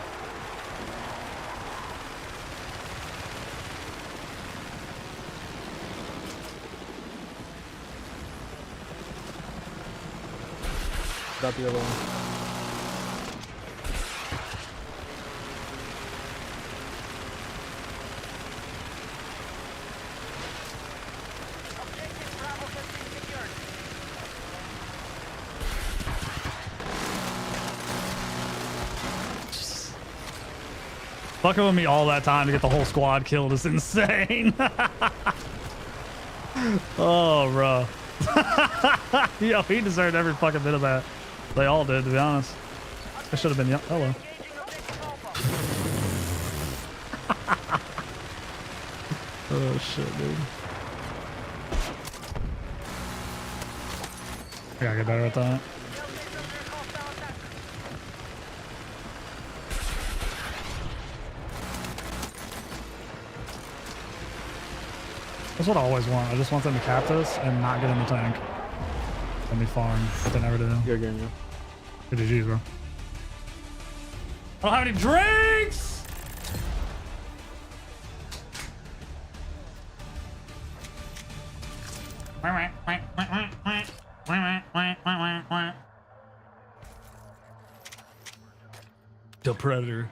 Got the other one. Fucking with me all that time to get the whole squad killed is insane. Oh, bro. Yo, he deserved every fucking bit of that. They all did, to be honest. I should have been. Hello. Oh shit, dude. I gotta get better at that. That's what I always want. I just want them to cap this and not get in the tank. Let me farm, but they never do. Good game, yeah. Good GG, bro. I don't have any drinks! The Predator.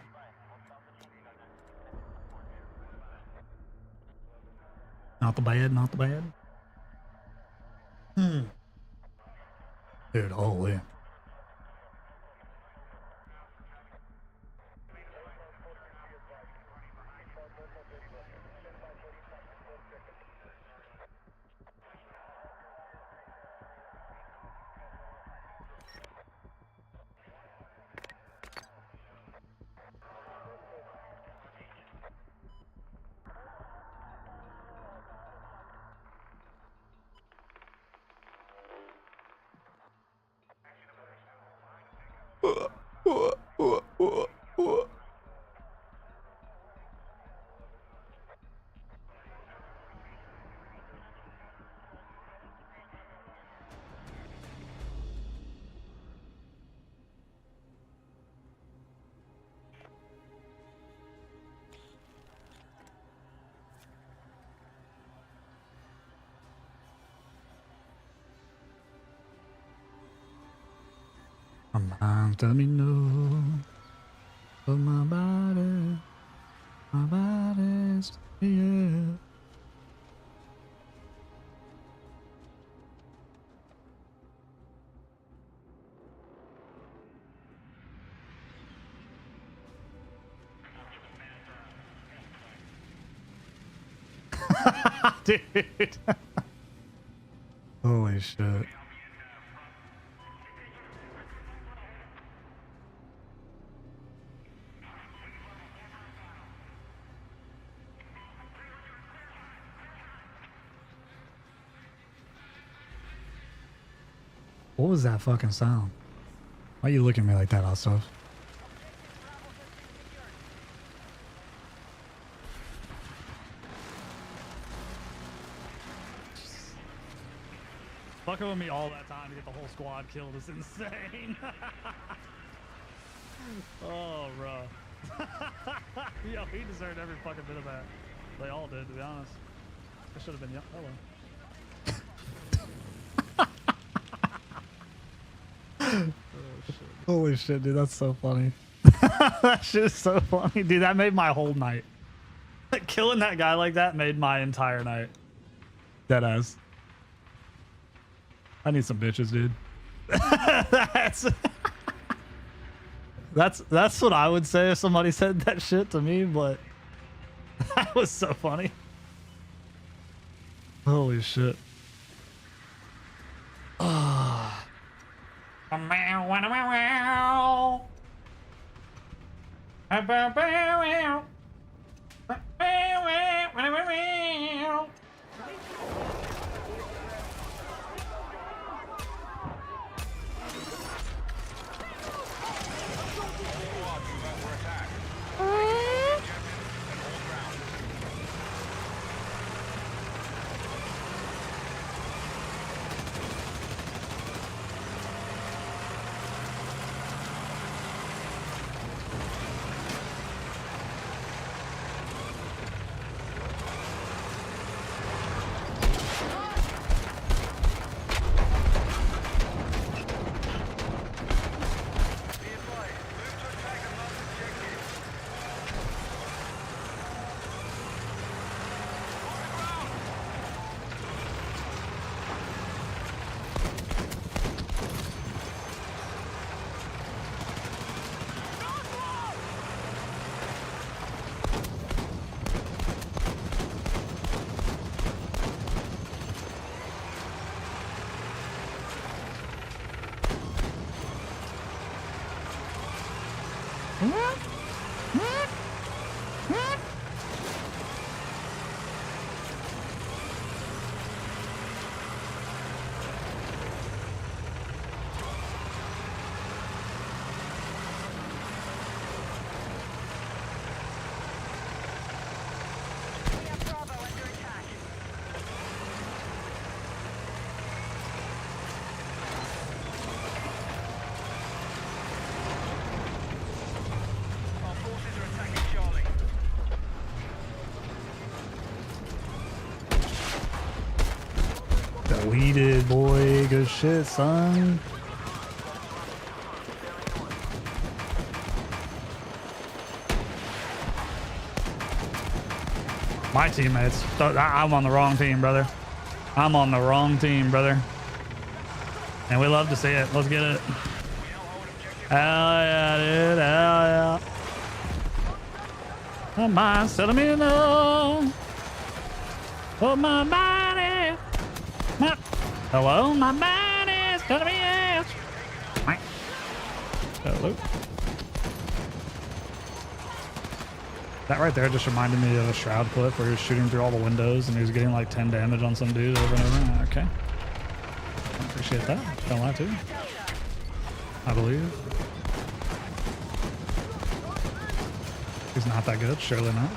Not the bad, not the bad. Dude, holy. My mind tell me no, but my body's yeah. Dude. Holy shit. What was that fucking sound? Why are you looking at me like that, Ostov? Fucking with me all that time to get the whole squad killed is insane. Oh, bro. Yo, he deserved every fucking bit of that. They all did, to be honest. I should have been hello. Holy shit, dude, that's so funny. That shit is so funny. Dude, that made my whole night. Like, killing that guy like that made my entire night. Deadass. I need some bitches, dude. That's what I would say if somebody said that shit to me, but that was so funny. Holy shit. Ah. Deleted, boy. Good shit, son. My teammates. I'm on the wrong team, brother. I'm on the wrong team, brother. And we love to see it. Let's get it. Hell yeah, dude. Hell yeah. My mind's telling me no. Oh, my body. Hello? My body's telling me yes. Hello. That right there just reminded me of a Shroud clip where he was shooting through all the windows and he was getting like 10 damage on some dude over and over. Okay. I appreciate that. Don't lie to. I believe. He's not that good. Surely not.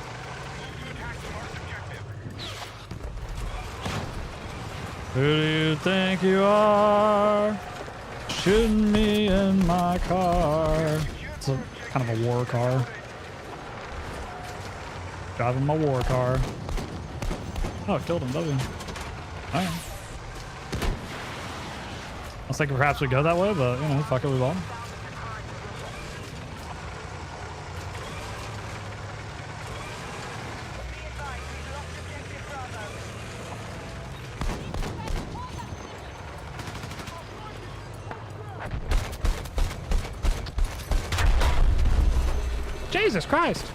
Who do you think you are? Shooting me in my car. It's a kind of a war car. Driving my war car. Oh, it killed him, W. Alright. I was thinking perhaps we go that way, but you know, fuck it, we won't. Jesus Christ.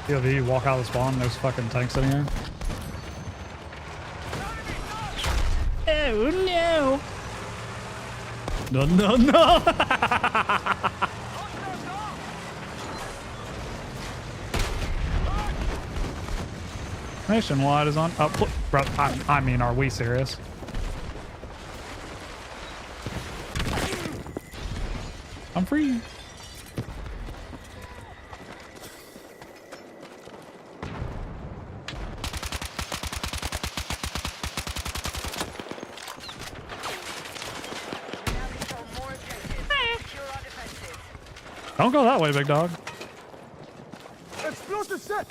POV, you walk out of the spawn and there's fucking tanks sitting here. Oh no! No, no, no! Nationwide is on. Oh, bro, I mean, are we serious? I'm free. Don't go that way, big dog. Explosive set!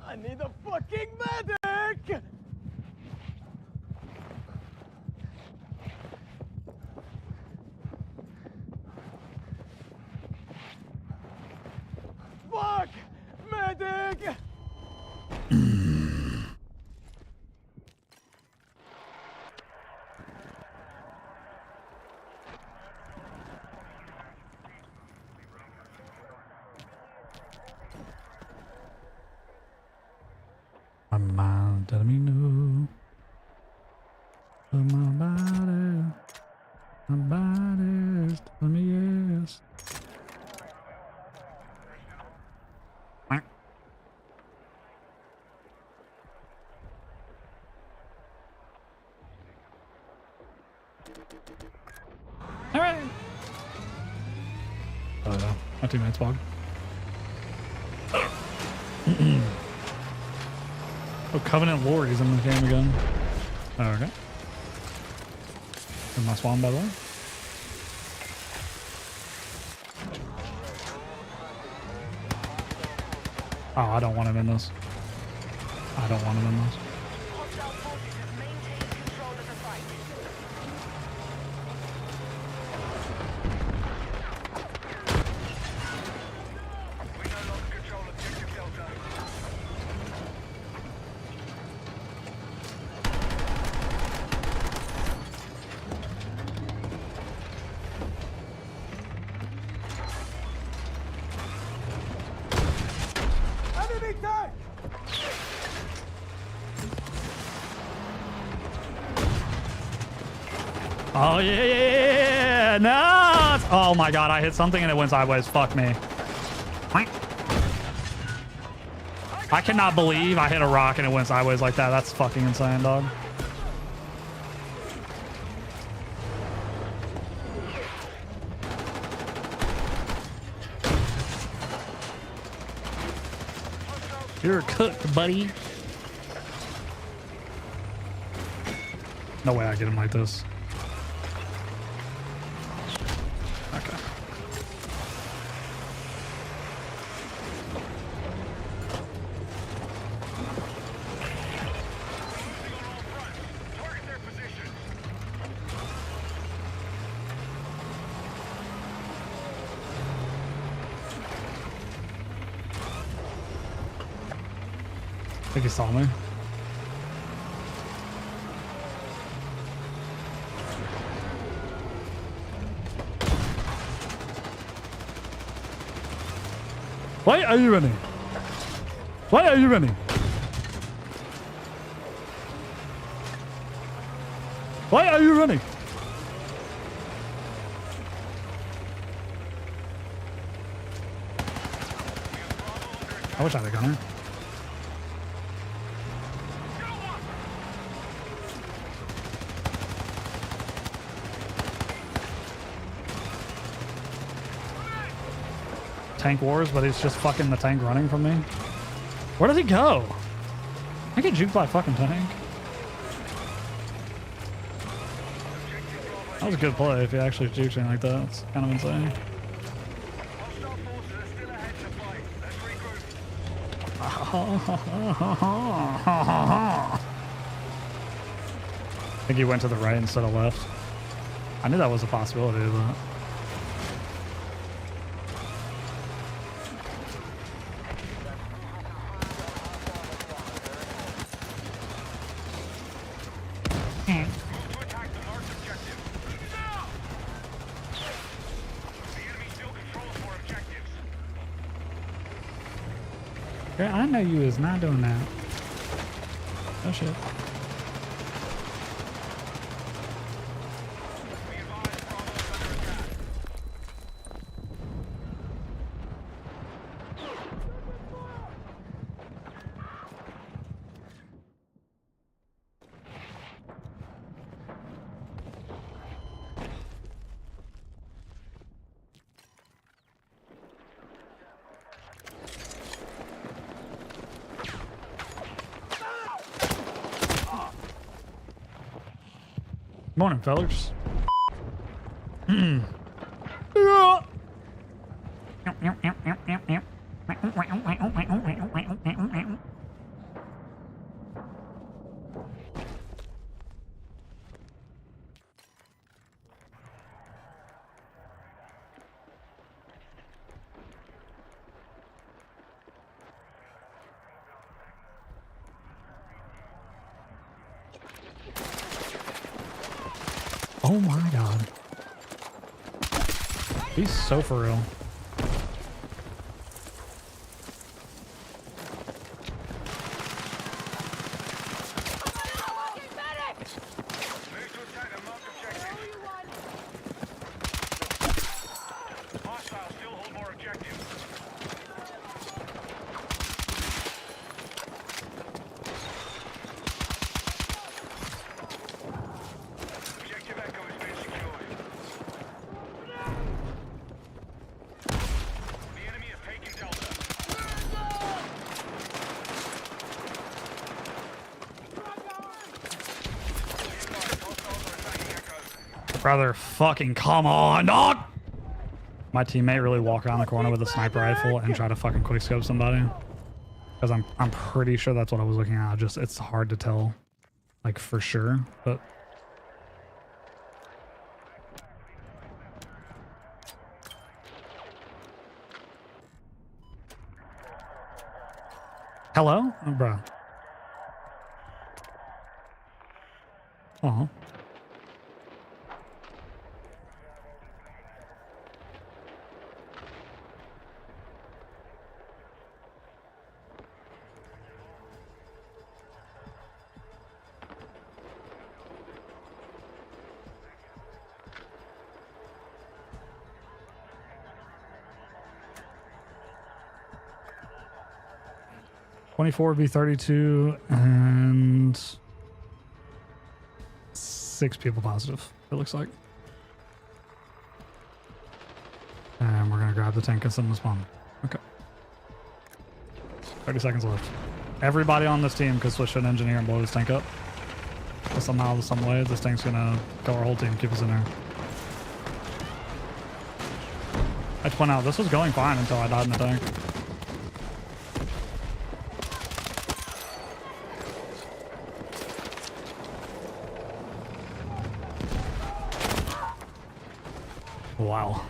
I need a fucking medic! Fuck! Medic! My mind telling me no. But my body's telling me yes. All right. Oh no, my teammate's bogged. Oh, Covenant Lord is in the game again. Oh, okay. And my spawn, by the way. Oh, I don't want him in this. I don't want him in this. Hostile forces have maintained control of the fight. We no longer control objective Delta. Enemy tank! Oh, yeah. No. Oh, my God. I hit something and it went sideways. Fuck me. I cannot believe I hit a rock and it went sideways like that. That's fucking insane, dog. You're cooked, buddy. No way I get him like this. Okay. I think he saw me. Why are you running? Why are you running? Why are you running? I wish I had a gunner. Tank wars, but it's just fucking the tank running from me. Where did he go? I get juked by a fucking tank. That was a good play if he actually jukes me like that. It's kind of insane. I think he went to the right instead of left. I knew that was a possibility, but... I know you is not doing that. Oh shit. Morning, fellas. Oh my god. He's so for real. Brother, fucking come on, dog! My teammate really walk around the corner with a sniper rifle and try to fucking quickscope somebody. Because I'm pretty sure that's what I was looking at. Just, it's hard to tell, like, for sure, but... Hello? Oh, bro. Uh-huh. V32 and 6 people positive, it looks like. And we're gonna grab the tank and send them to spawn. Okay. 30 seconds left. Everybody on this team could switch to an engineer and blow this tank up. But somehow, some way, this tank's gonna go our whole team, keep us in there. I just point out, this was going fine until I died in the tank. Wow.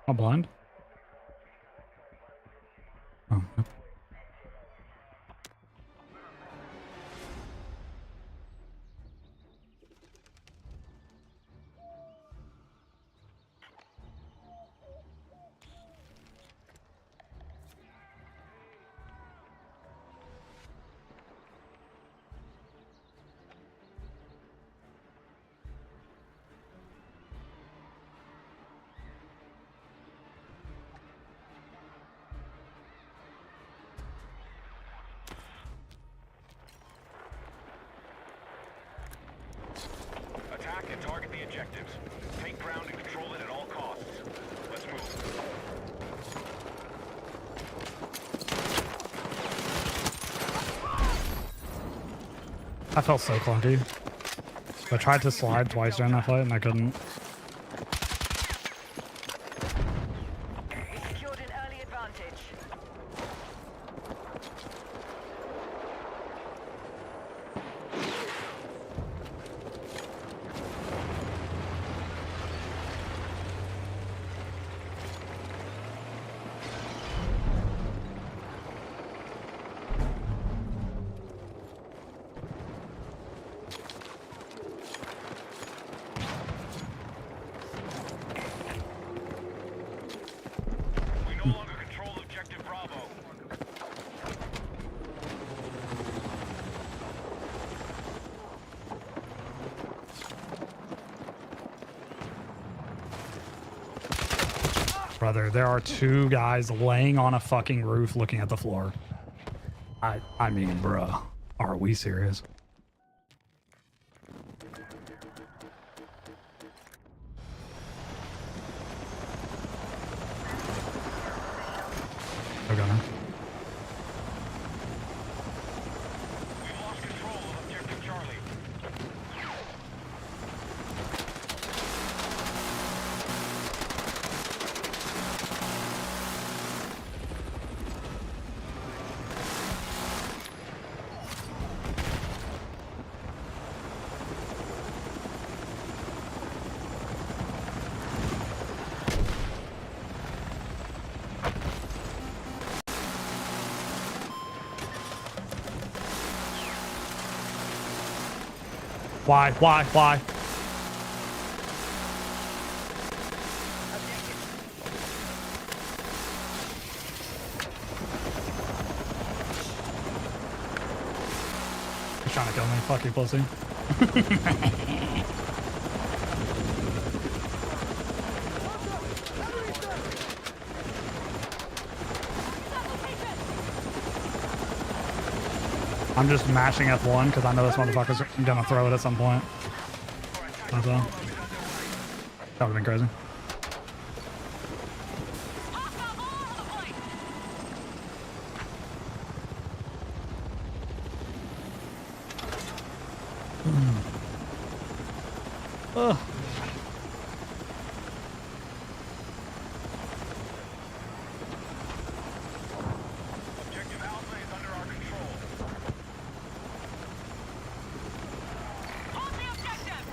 I'm blind. Oh, yep. Attack and target the objectives. Take ground and control it at all costs. Let's move. I felt so clunky. I tried to slide twice during that fight and I couldn't. We secured an early advantage. We no longer control objective Bravo. Brother, there are two guys laying on a fucking roof looking at the floor. I mean, bruh, are we serious? They're gonna. We've lost control of objective Charlie. Why? He's trying to kill me, fuck you, pussy. I'm just mashing F1 because I know this motherfucker's gonna throw it at some point. That's all. That would've been crazy. Ugh. Objective Alpha is under our control. Hold the objective!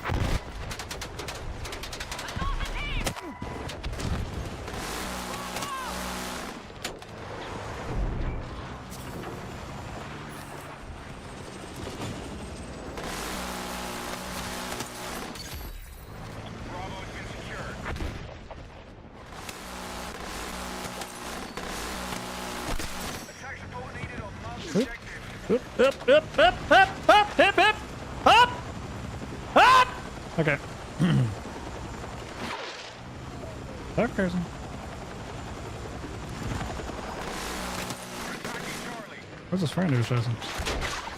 Up! Okay. That person. Where's his friend who's chasing?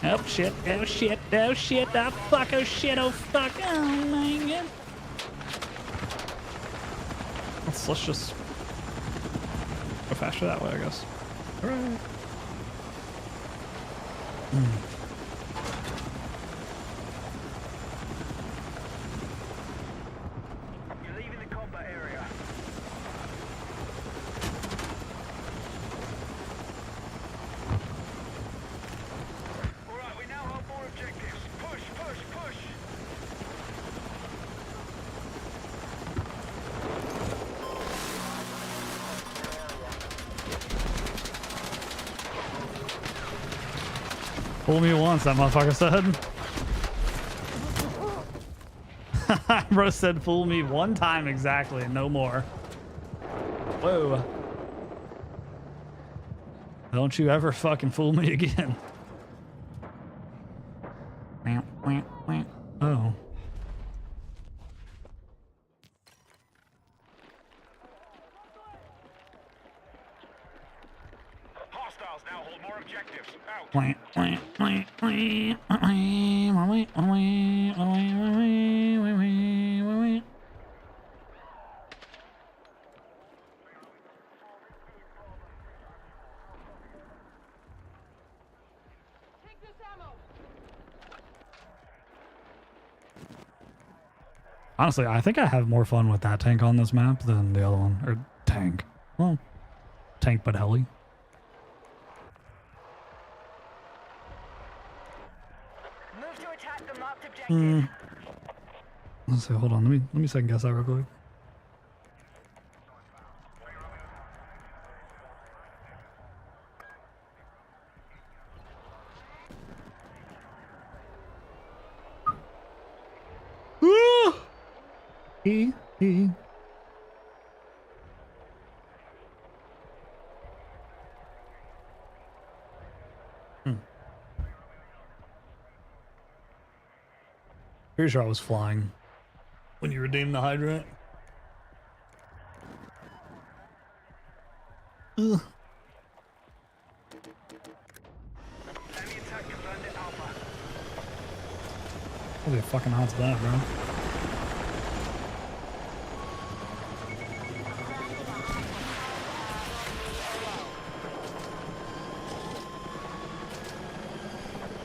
Oh shit, oh shit, oh shit, oh fuck, oh shit, oh fuck, oh my god. Let's just go faster that way, I guess. Alright. You're leaving the combat area. Alright, we now have more objectives. Push, push, push! Fool me once, that motherfucker said. Bro said fool me one time exactly, no more. Whoa. Don't you ever fucking fool me again. Oh. Hostiles now hold more objectives. Out. Take this ammo. Honestly, I think I have more fun with that tank on this map than the other one. Or tank. Well, tank but heli. Move to attack the marked objective. Let's see, hold on. Let me second guess that real quick. E. Pretty sure I was flying when you redeemed the hydrant. Ugh. Enemy attack confirmed at Alpha. Holy fucking hot's that, bro?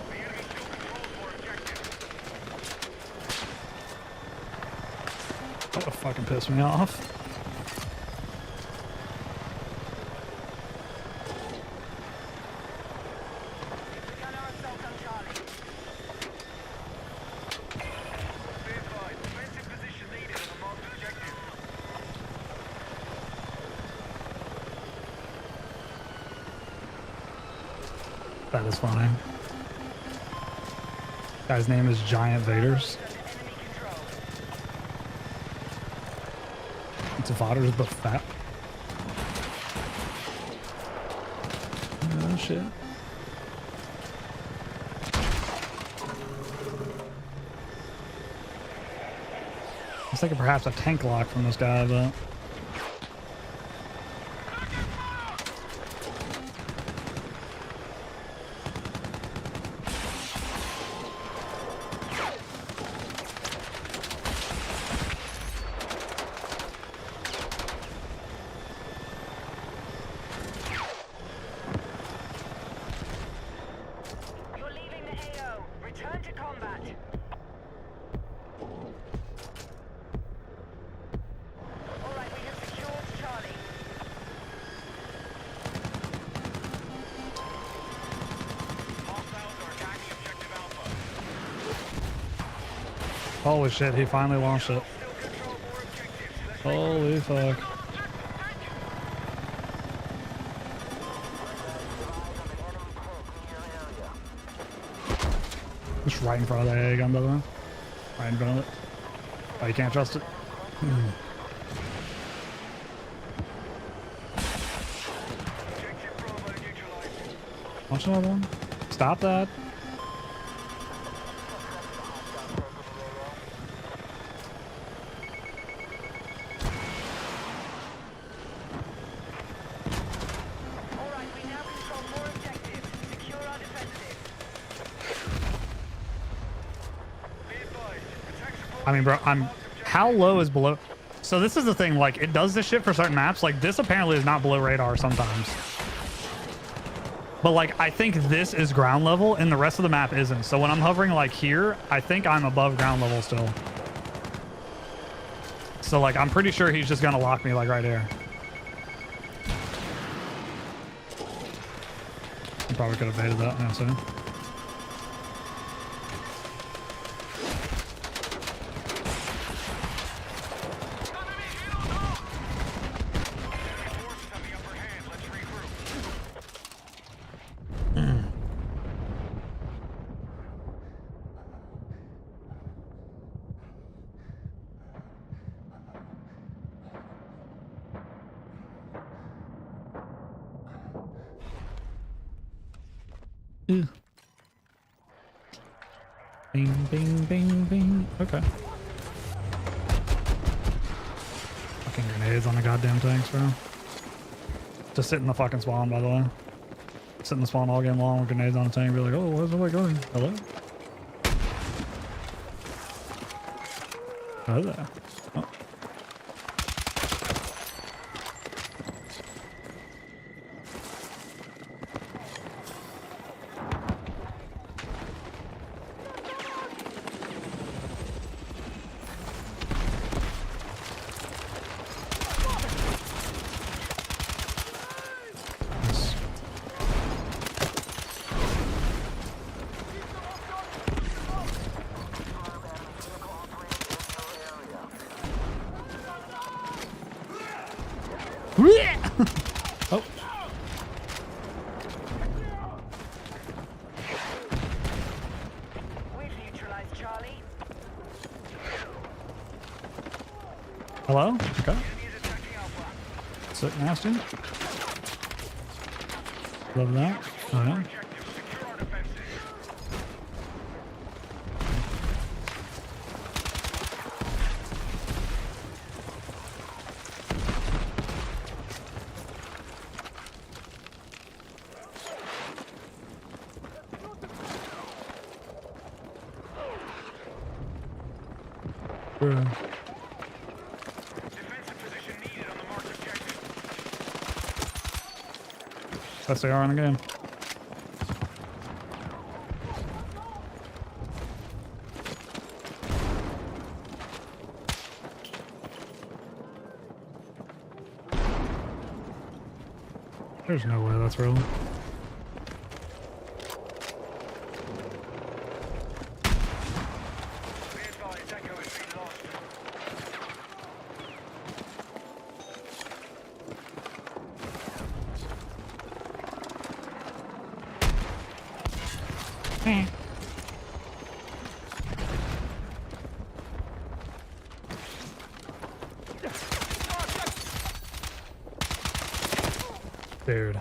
The enemy still controls more objectives. That would fucking piss me off. Gunner assault on Charlie. Be advised, defensive position needed on the marked objective. That is funny. Guy's name is Giant Vaders. Under enemy control. It's Vaders but fat. Oh shit. I was thinking perhaps a tank lock from this guy, but You're leaving the AO. Return to combat. Alright, we have secured Charlie. Hostiles are attacking objective Alpha. holy shit, he finally launched it. Still control more objectives. Let's Holy fuck. Just right in front of the AA gun, by the way. Right in front of it. Oh, you can't trust it? Objective Bravo neutralized. Watch another one. Stop that. Alright, we now control more objectives. Secure our defenses. I mean, bro, how low is below? So this is the thing, like, it does this shit for certain maps. Like, this apparently is not below radar sometimes. But, like, I think this is ground level, and the rest of the map isn't. So when I'm hovering, like, here, I think I'm above ground level still. So, like, I'm pretty sure he's just gonna lock me, like, right here. I probably could have baited that, you know what I'm saying? Bing, bing, bing, bing. Okay. Fucking grenades on the goddamn tanks, bro. Just sit in the fucking spawn, by the way. Sit in the spawn all game long with grenades on the tank. Be like, oh, where's the way going? Hello? Hello there. Oh. Oh. We've neutralized Charlie. Hello? Okay. Sick, nasty. Love that. Oh, yeah. Bruh. Best they are in the game. There's no way that's real. Dude.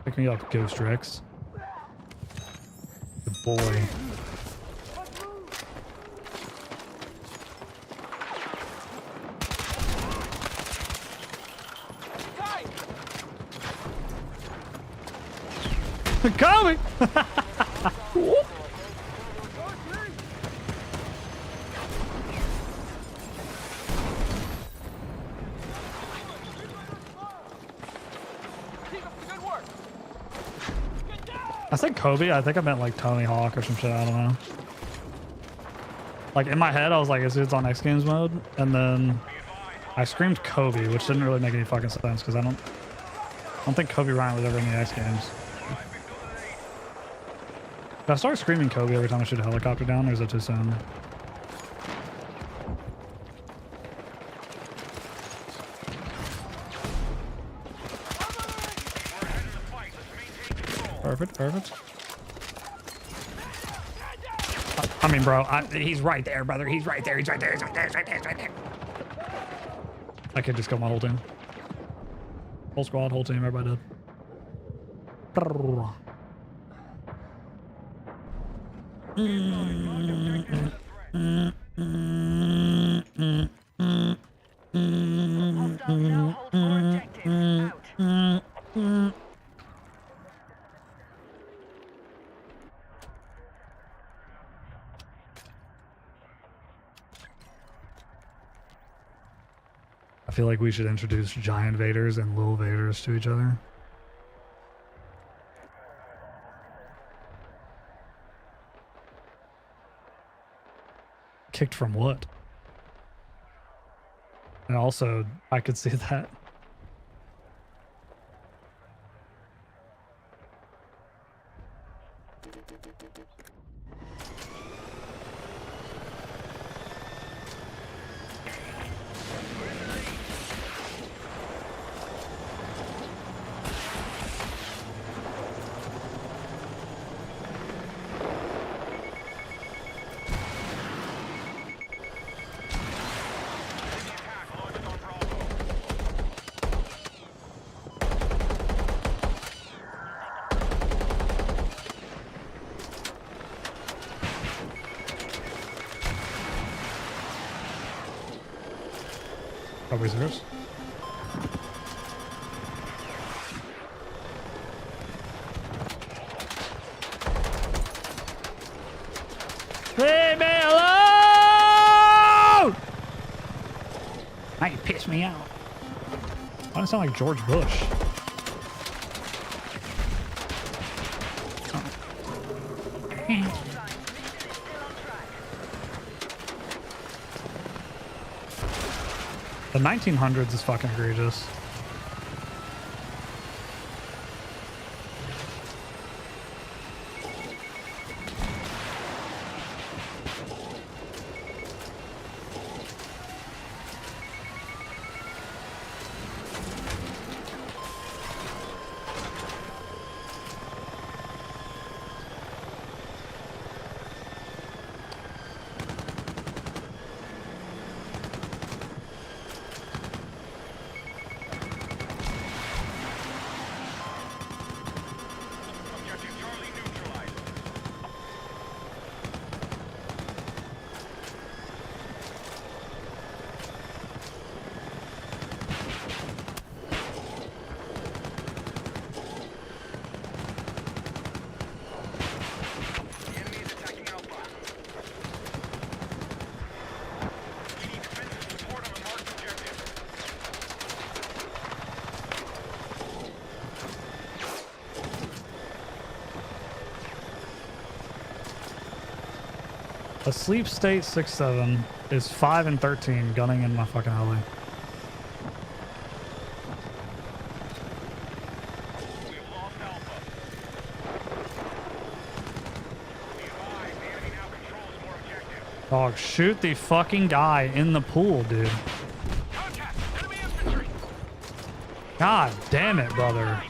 Pick me up, Ghost Rex. Good boy. Coming! I said Kobe. I think I meant like Tony Hawk or some shit. I don't know. Like in my head, I was like, "This dude's on X Games mode," and then I screamed Kobe, which didn't really make any fucking sense because I don't think Kobe Bryant was ever in the X Games. Did I start screaming Kobe every time I shoot a helicopter down, or is it too soon? Perfect, perfect. I mean, bro, he's right there, brother. He's right there. He's right there. He's right there. He's right there. He's right there. I could just kill my whole team. Whole squad, whole team, everybody dead. Hostiles now hold more objectives. Out. I feel like we should introduce giant Vaders and little Vaders to each other. Kicked from what? And also, I could see that. Probably theirs. Leave me alone! Now you piss me out. Why does it sound like George Bush? The 1900s is fucking egregious. A sleep state 6-7 is 5 and 13 gunning in my fucking alley. Dog, shoot the fucking guy in the pool, dude. God damn it, brother.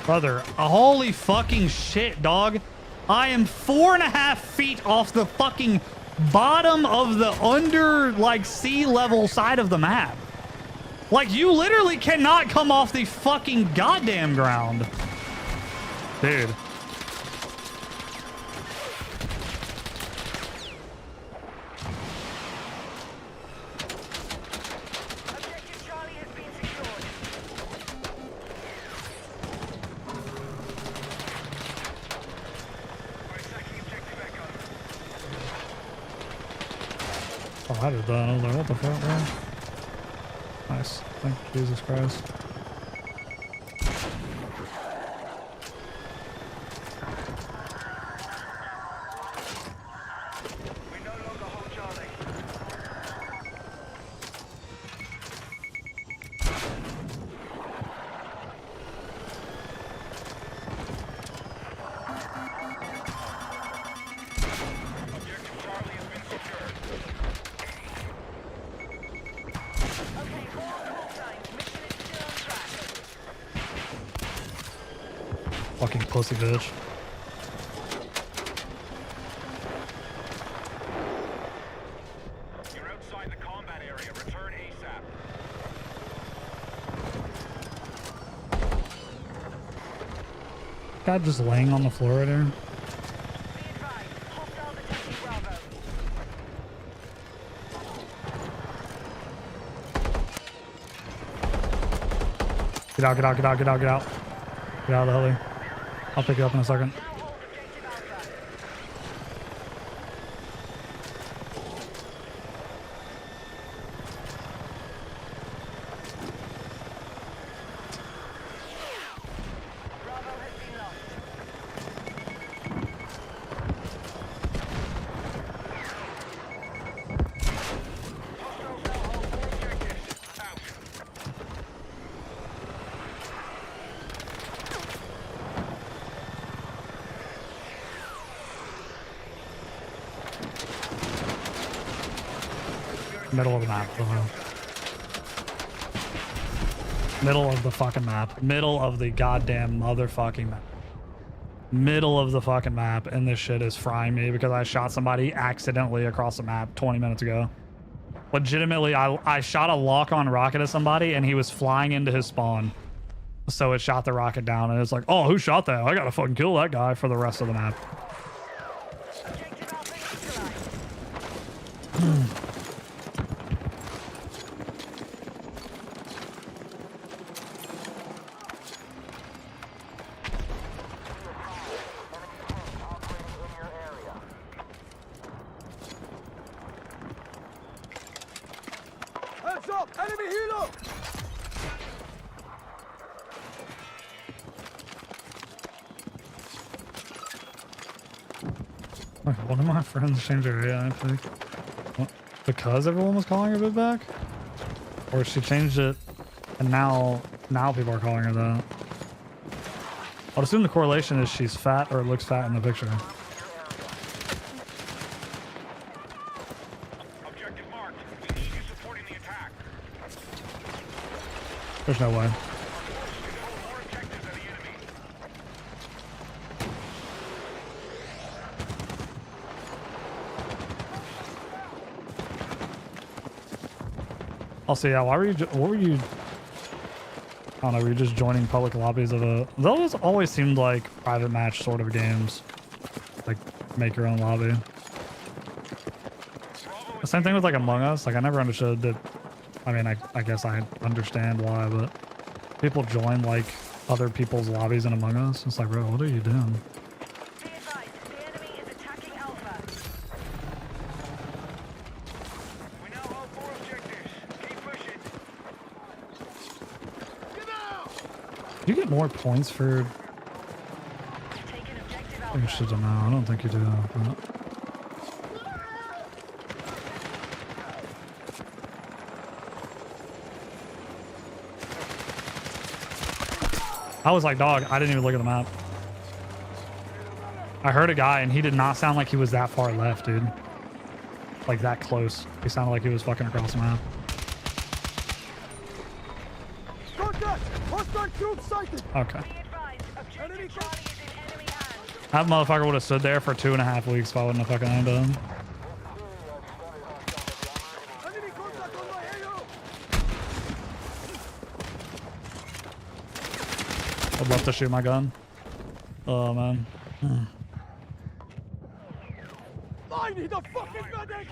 Brother, holy fucking shit, dog. I am 4.5 feet off the fucking bottom of the under, like, sea level side of the map. Like, you literally cannot come off the fucking goddamn ground. Dude. Objective Charlie has been secured. Oh, I did that. I was like, what the fuck, bro? Nice. Thank Jesus Christ. We no longer hold Charlie. Objective Charlie has been secured. Okay, all call signs. Mission is still on track. Fucking pussy bitch. You're outside the combat area. Return ASAP. Guy just laying on the floor right here. Be advised, hostiles attacking Bravo. Get out, get out, get out, get out, get out. Get out of the heli. I'll pick you up in a second. Now hold objective Alpha. Bravo has been lost. Hostiles now hold 4 objectives. Out. Middle of the map. Middle of the fucking map. Middle of the goddamn motherfucking map. Middle of the fucking map, and this shit is frying me because I shot somebody accidentally across the map 20 minutes ago. Legitimately, I shot a lock-on rocket at somebody, and he was flying into his spawn. So it shot the rocket down, and it's like, oh, who shot that? I gotta fucking kill that guy for the rest of the map. Objective Alpha neutralized. Heads up! Enemy helo! Like, one of my friends changed her AI pick. What? Because everyone was calling her back? Or she changed it and now people are calling her that. I'd assume the correlation is she's fat or looks fat in the picture. Objective marked. We need you supporting the attack. There's no way. Control more objectives than the enemy. Also, yeah, why were you, what were you, I don't know, were you just joining public lobbies of a, those always seemed like private match sort of games. Like, make your own lobby. The same thing with like Among Us, like I never understood that, I mean, I guess I understand why, but people join like other people's lobbies in Among Us. It's like, bro, what are you doing? Be advised, the enemy is attacking Alpha. We now hold 4 objectives. Keep pushing. Do you get more points for, Taken objective I'm Alpha. interested to know, I don't think you do. But... I was like, dog, I didn't even look at the map. I heard a guy and he did not sound like he was that far left, dude. Like that close. He sounded like he was fucking across the map. Contact! Hostile troops sighted! Okay. Be advised, Charlie is in enemy hands. That motherfucker would have stood there for 2.5 weeks if I wouldn't have fucking aimed at him. I'd love to shoot my gun. Oh man. I need a fucking medic!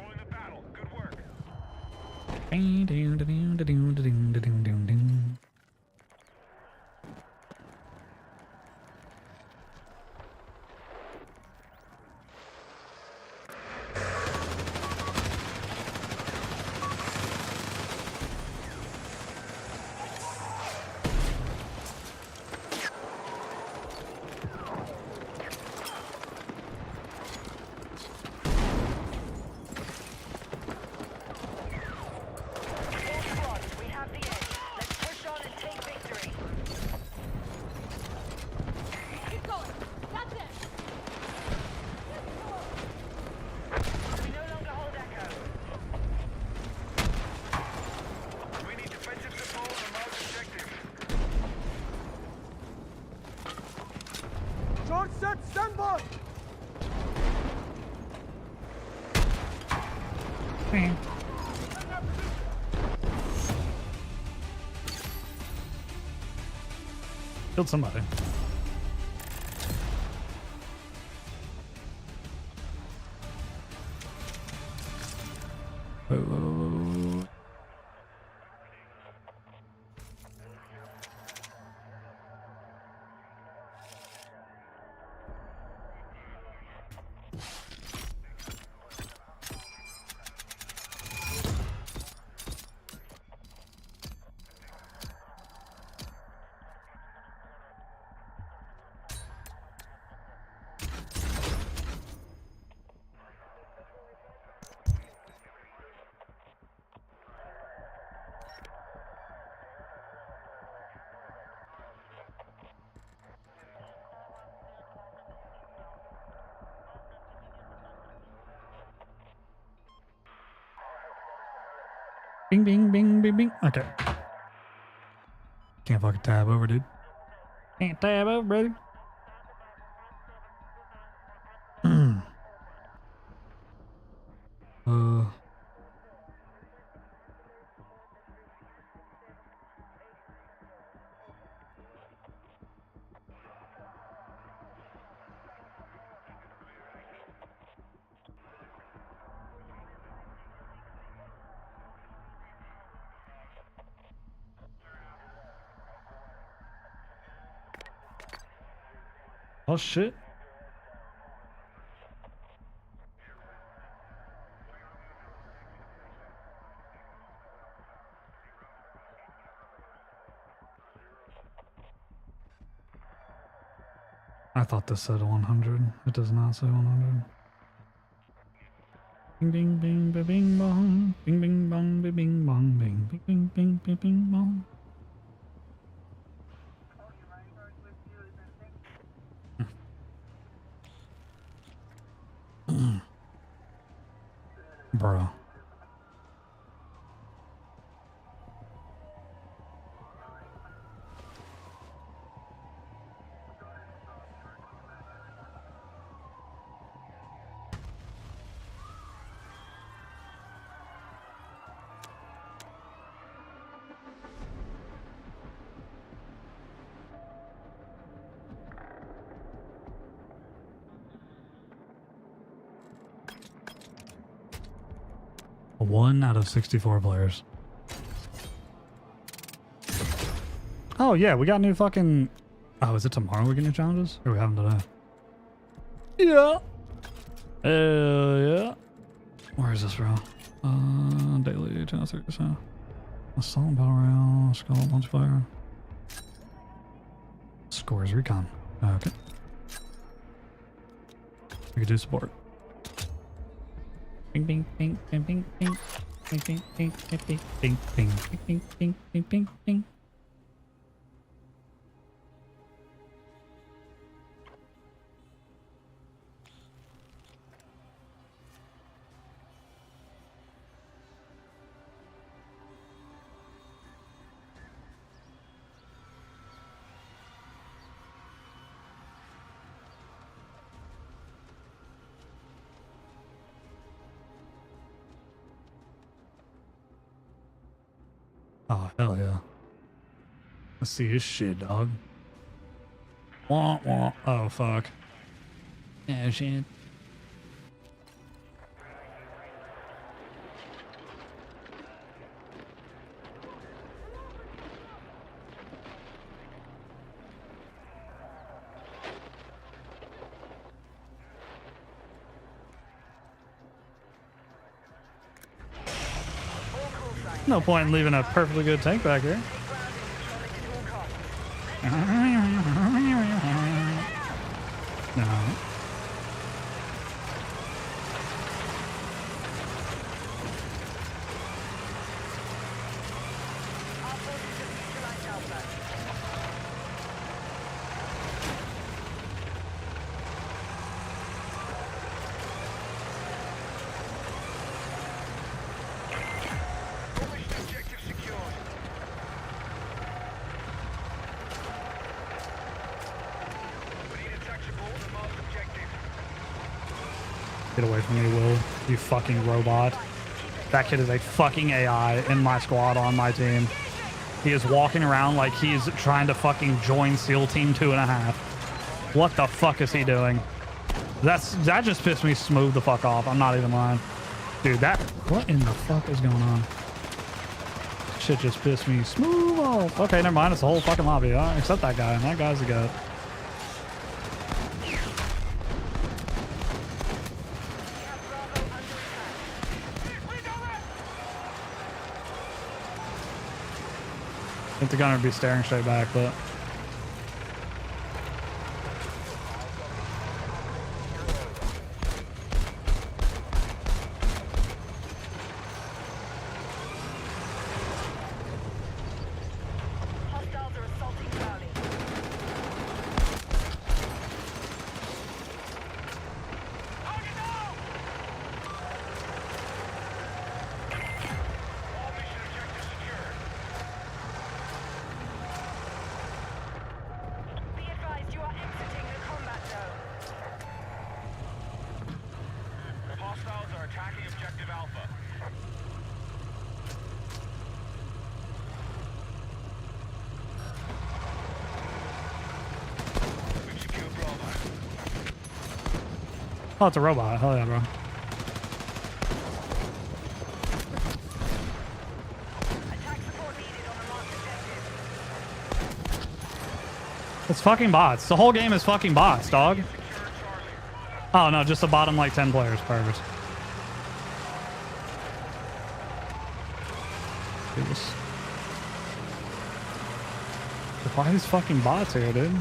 We have the edge. Let's push on and take victory. Keep going! That's it! We no longer hold Echo. We need defensive support on most objective. Charge set, stand by! Killed somebody. Oh. Bing, bing, bing, bing, bing. Okay. Can't fucking tab over, dude. Can't tab over, brother. uh. Oh shit. I thought this said 100. It does not say 100. Bing bing bing bing bing bong. Bing bing bong bing bing bong bing bing bing bing bing bing bong. Bro. One out of 64 players. Oh yeah, we got new fucking... Oh, is it tomorrow we get new challenges? Or we have them today? Yeah. Hell yeah. Where is this, bro? Daily, 10-30%. Assault, battle royale, skull, multiplayer. Scores, recon. Okay. We could do support. Bing bing bing bing bing bing bing bing bing bing bing bing bing bing bing bing bing bing. Oh, hell yeah. Let's see his shit, dog. Wah, wah. Oh, fuck. Yeah, shit. No point in leaving a perfectly good tank back here. No. Get away from me, Will. You fucking robot. That kid is a fucking AI in my squad on my team. He is walking around like he's trying to fucking join SEAL Team 2.5. What the fuck is he doing? That just pissed me smooth the fuck off. I'm not even lying. Dude, what in the fuck is going on? Shit just pissed me smooth off. Okay, never mind. It's the whole fucking lobby. Except that guy. And that guy's a goat. I think they're gonna be staring straight back, but Hostiles are assaulting Charlie. Be advised, you are exiting the combat zone. Hostiles are attacking objective Alpha. We've secured Bravo. oh, it's a robot. Hell yeah, bro. Attack support needed on the marked objective. It's fucking bots. The whole game is fucking bots, dog. Oh no, just the bottom like 10 players. Perfect. Jesus. Why are these fucking bots here, dude?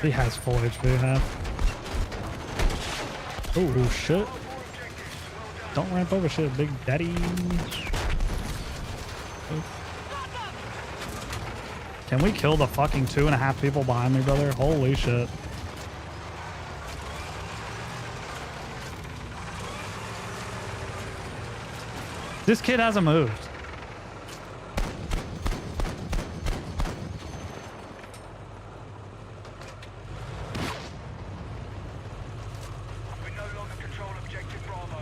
He has full HP half. Oh shit. Don't ramp over shit, big daddy. Can we kill the fucking 2.5 people behind me, brother? Holy shit. This kid hasn't moved. We no longer control objective Bravo.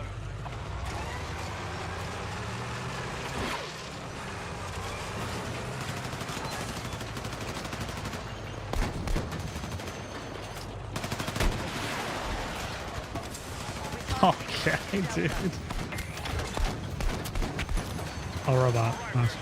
Okay, dude. Oh, robot. Nice.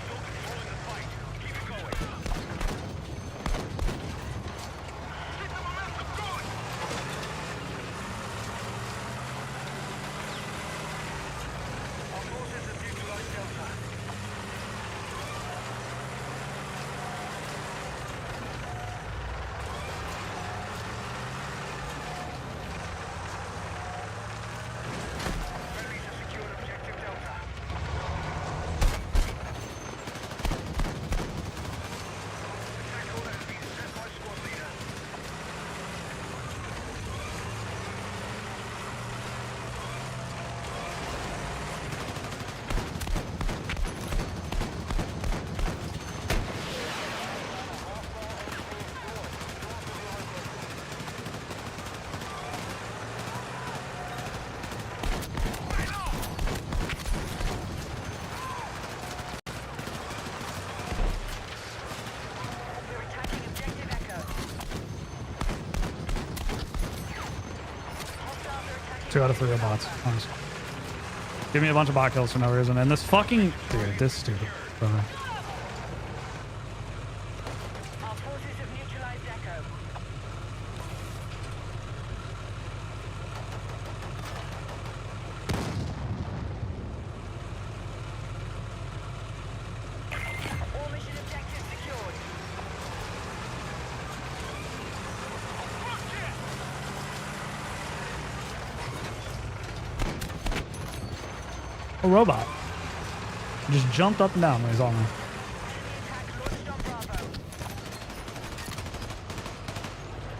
Two out of 3 are bots. Nice. Give me a bunch of bot kills for no reason. And this fucking... Dude, this stupid brother. Our forces have neutralized Echo. All mission objectives secured. A robot. Just jumped up and down when he's on me. Attack launched on Bravo.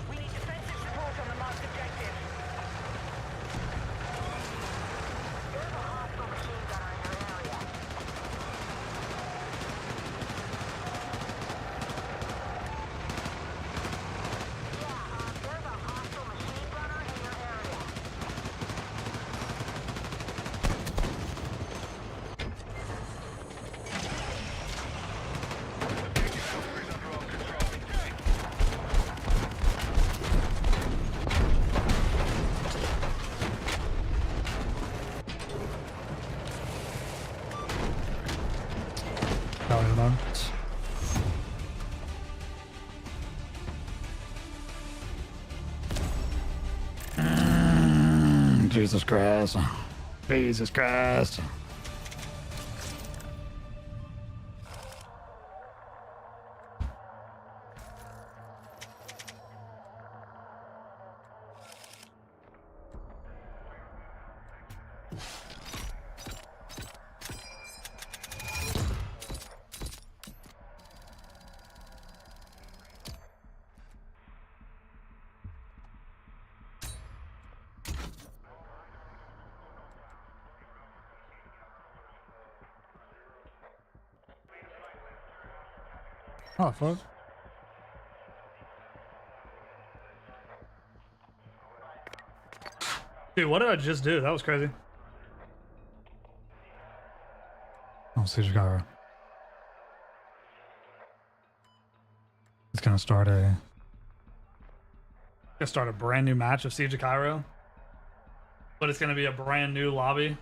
We need defensive support on the marked objective. There's a hostile machine gunner in your area. There's a hostile machine gunner in your area. Probably not. Jesus Christ. Jesus Christ. Oh, fuck. Dude, what did I just do? That was crazy. Oh, Siege Gyro. It's gonna start a brand new match of Siege of Cairo. But it's gonna be a brand new lobby.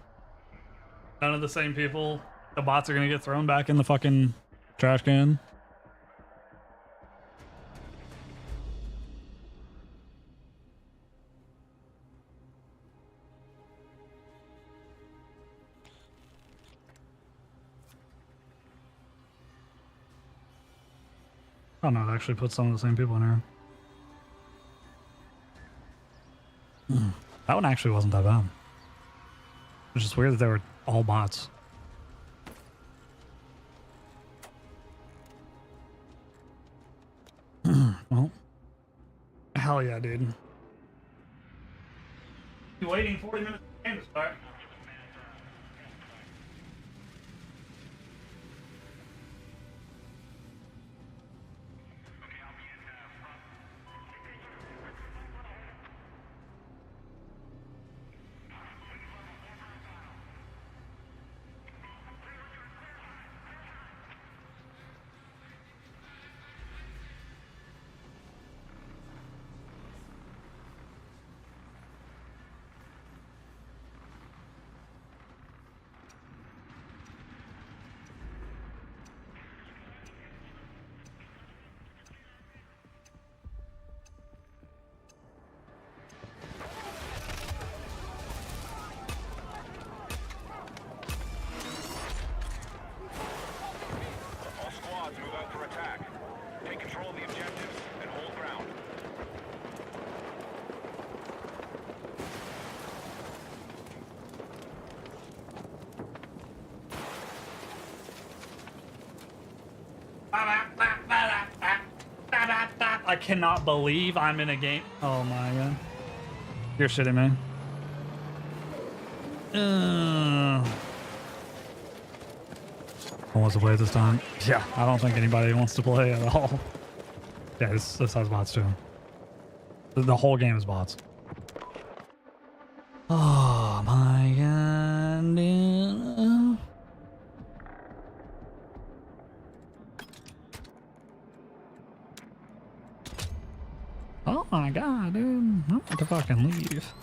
None of the same people. The bots are gonna get thrown back in the fucking trash can. Oh no, it actually put some of the same people in here. That one actually wasn't that bad. It's just weird that they were all bots. Well, hell yeah, dude. You waiting 40 minutes for the game to start. I cannot believe I'm in a game. Oh my god. You're shitting me. Who wants to play this time? Yeah, I don't think anybody wants to play at all. Yeah, this has bots too. The whole game is bots. Oh my god. Dude. Oh my god, dude. I want to fucking leave.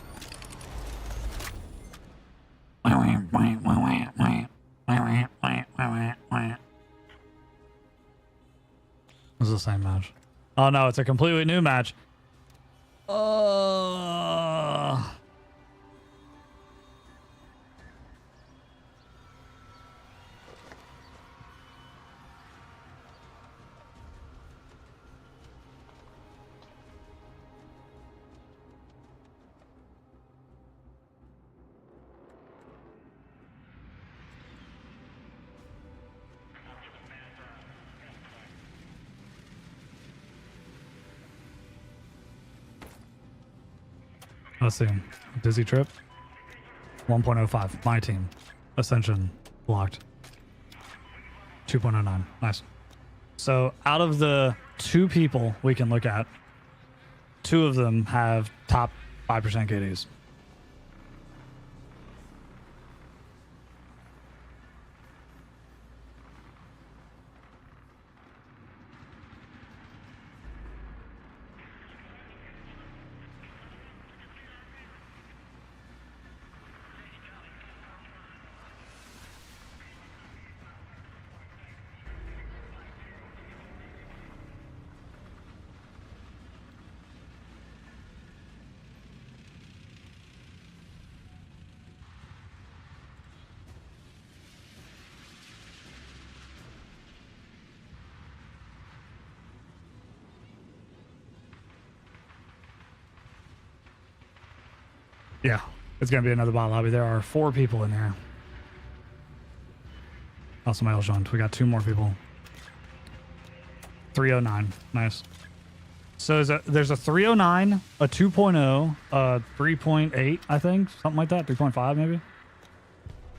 This is the same match. Oh no, it's a completely new match. Let's see. Dizzy Trip. 1.05. My team. Ascension. Blocked. 2.09. Nice. So out of the 2 people we can look at, 2 of them have top 5% KDs. Yeah, it's going to be another bot lobby. There are 4 people in here. Oh, somebody else joined. We got 2 more people. 309. Nice. So there's a 309, a 2.0, a 3.8, I think. Something like that. 3.5 maybe.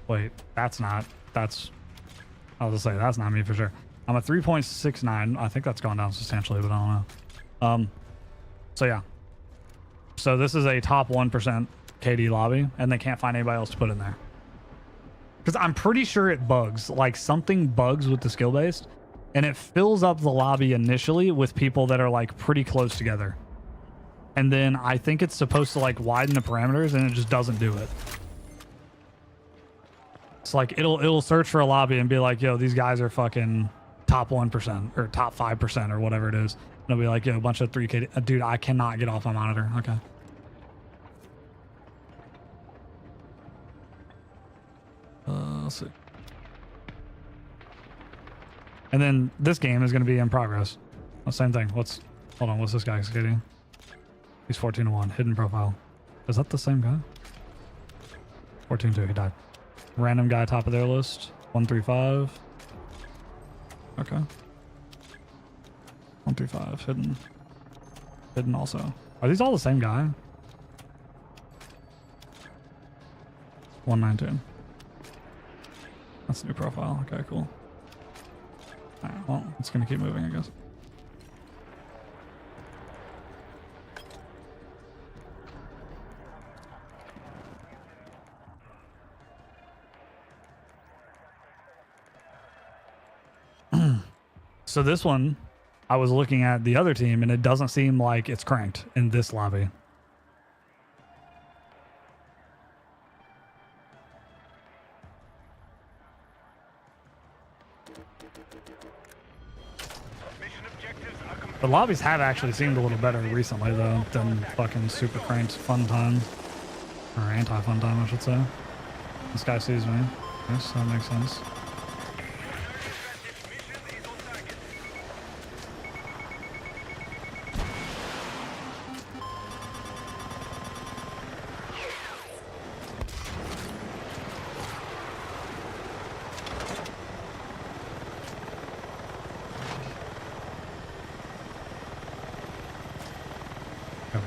Wait, that's not. That's... I'll just say that's not me for sure. I'm a 3.69. I think that's gone down substantially, but I don't know. So yeah. So this is a top 1% KD lobby, and they can't find anybody else to put in there. Because I'm pretty sure it bugs. Like, something bugs with the skill-based, and it fills up the lobby initially with people that are, like, pretty close together. And then I think it's supposed to, like, widen the parameters, and it just doesn't do it. It's like, it'll search for a lobby and be like, yo, these guys are fucking top 1% or top 5% or whatever it is. And it'll be like, yo, a bunch of 3K. Dude, I cannot get off my monitor. Okay. Let's see. And then this game is going to be in progress. Oh, same thing. Hold on, what's this guy getting? He's 14-1. Hidden profile. Is that the same guy? 14-2. He died. Random guy top of their list. 135. Okay. 135. Hidden. Hidden also. Are these all the same guy? 119. That's a new profile. Okay, cool. Alright, well, it's gonna keep moving, I guess. So this one, I was looking at the other team, and it doesn't seem like it's cranked in this lobby. The lobbies have actually seemed a little better recently, though, than fucking super cranked fun time. Or anti-fun time, I should say. This guy sees me. Yes, that makes sense.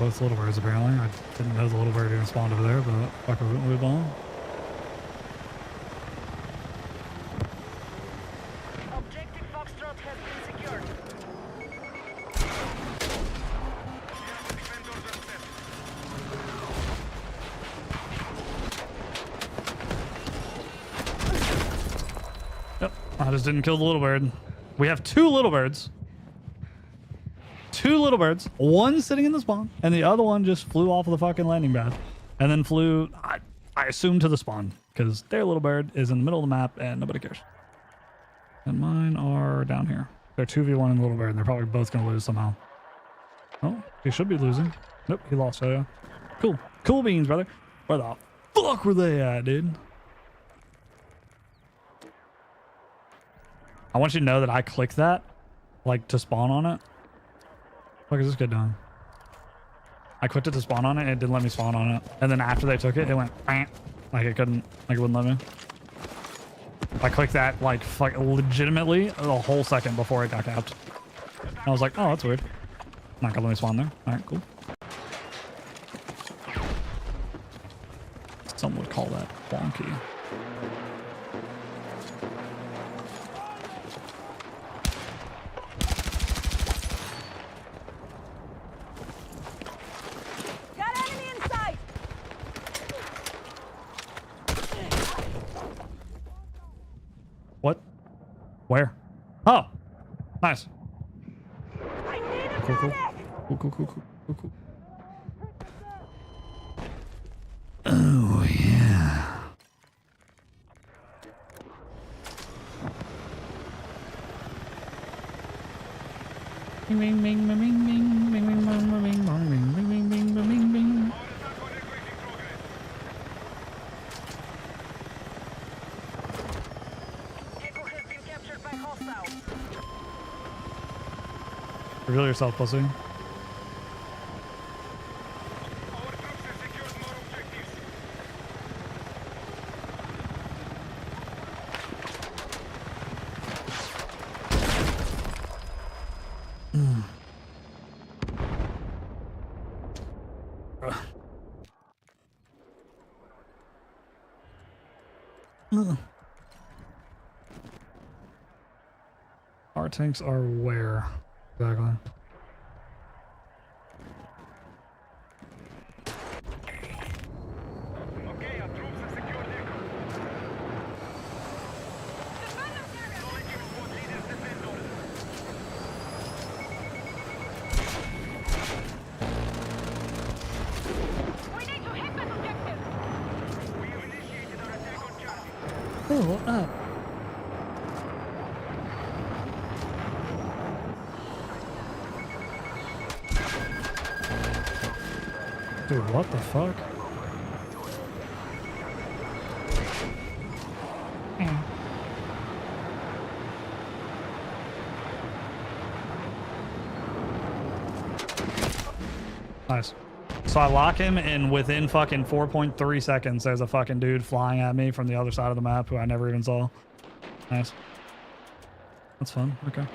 both little birds apparently. I didn't know the little bird even spawned over there, but fuck, we'll move on. Objective Foxtrot has been secured. Yep, I just didn't kill the little bird. We have 2 little birds. 2 little birds. One sitting in the spawn, and the other one just flew off of the fucking landing pad. And then flew, I assume, to the spawn. Because their little bird is in the middle of the map, and nobody cares. And mine are down here. They're 2v1 in the little bird, and they're probably both going to lose somehow. Oh, he should be losing. Nope, he lost. Oh, yeah. Cool. Cool beans, brother. Where the fuck were they at, dude? I want you to know that I clicked that, like, to spawn on it. What is this kid doing? I clicked it to spawn on it, and it didn't let me spawn on it. And then after they took it, it went, like it couldn't, like it wouldn't let me. I clicked that, like legitimately a whole second before it got capped. And I was like, oh, that's weird. Not gonna let me spawn there. All right, cool. Some would call that wonky. Got enemy in sight! What? Where? Oh, nice. I need a Cool, cool. medic! Cool, cool, cool, cool, cool, cool. Oh, yeah. Bing, bing, bing, bing, bing, bing, bing, bing, bing, bing, bing, bing, bing, bing, bing, bing. Echo has been captured by hostiles. Reveal yourself, pussy. Our tanks are where? Exactly. Okay, our troops have secured Echo. Solid your squad leaders defend on it. We need to hit this objective! We have initiated our attack on Charlie. Oh, what up? Dude, what the fuck? Nice. So I lock him, and within fucking 4.3 seconds, there's a fucking dude flying at me from the other side of the map who I never even saw. Nice. That's fun. Okay.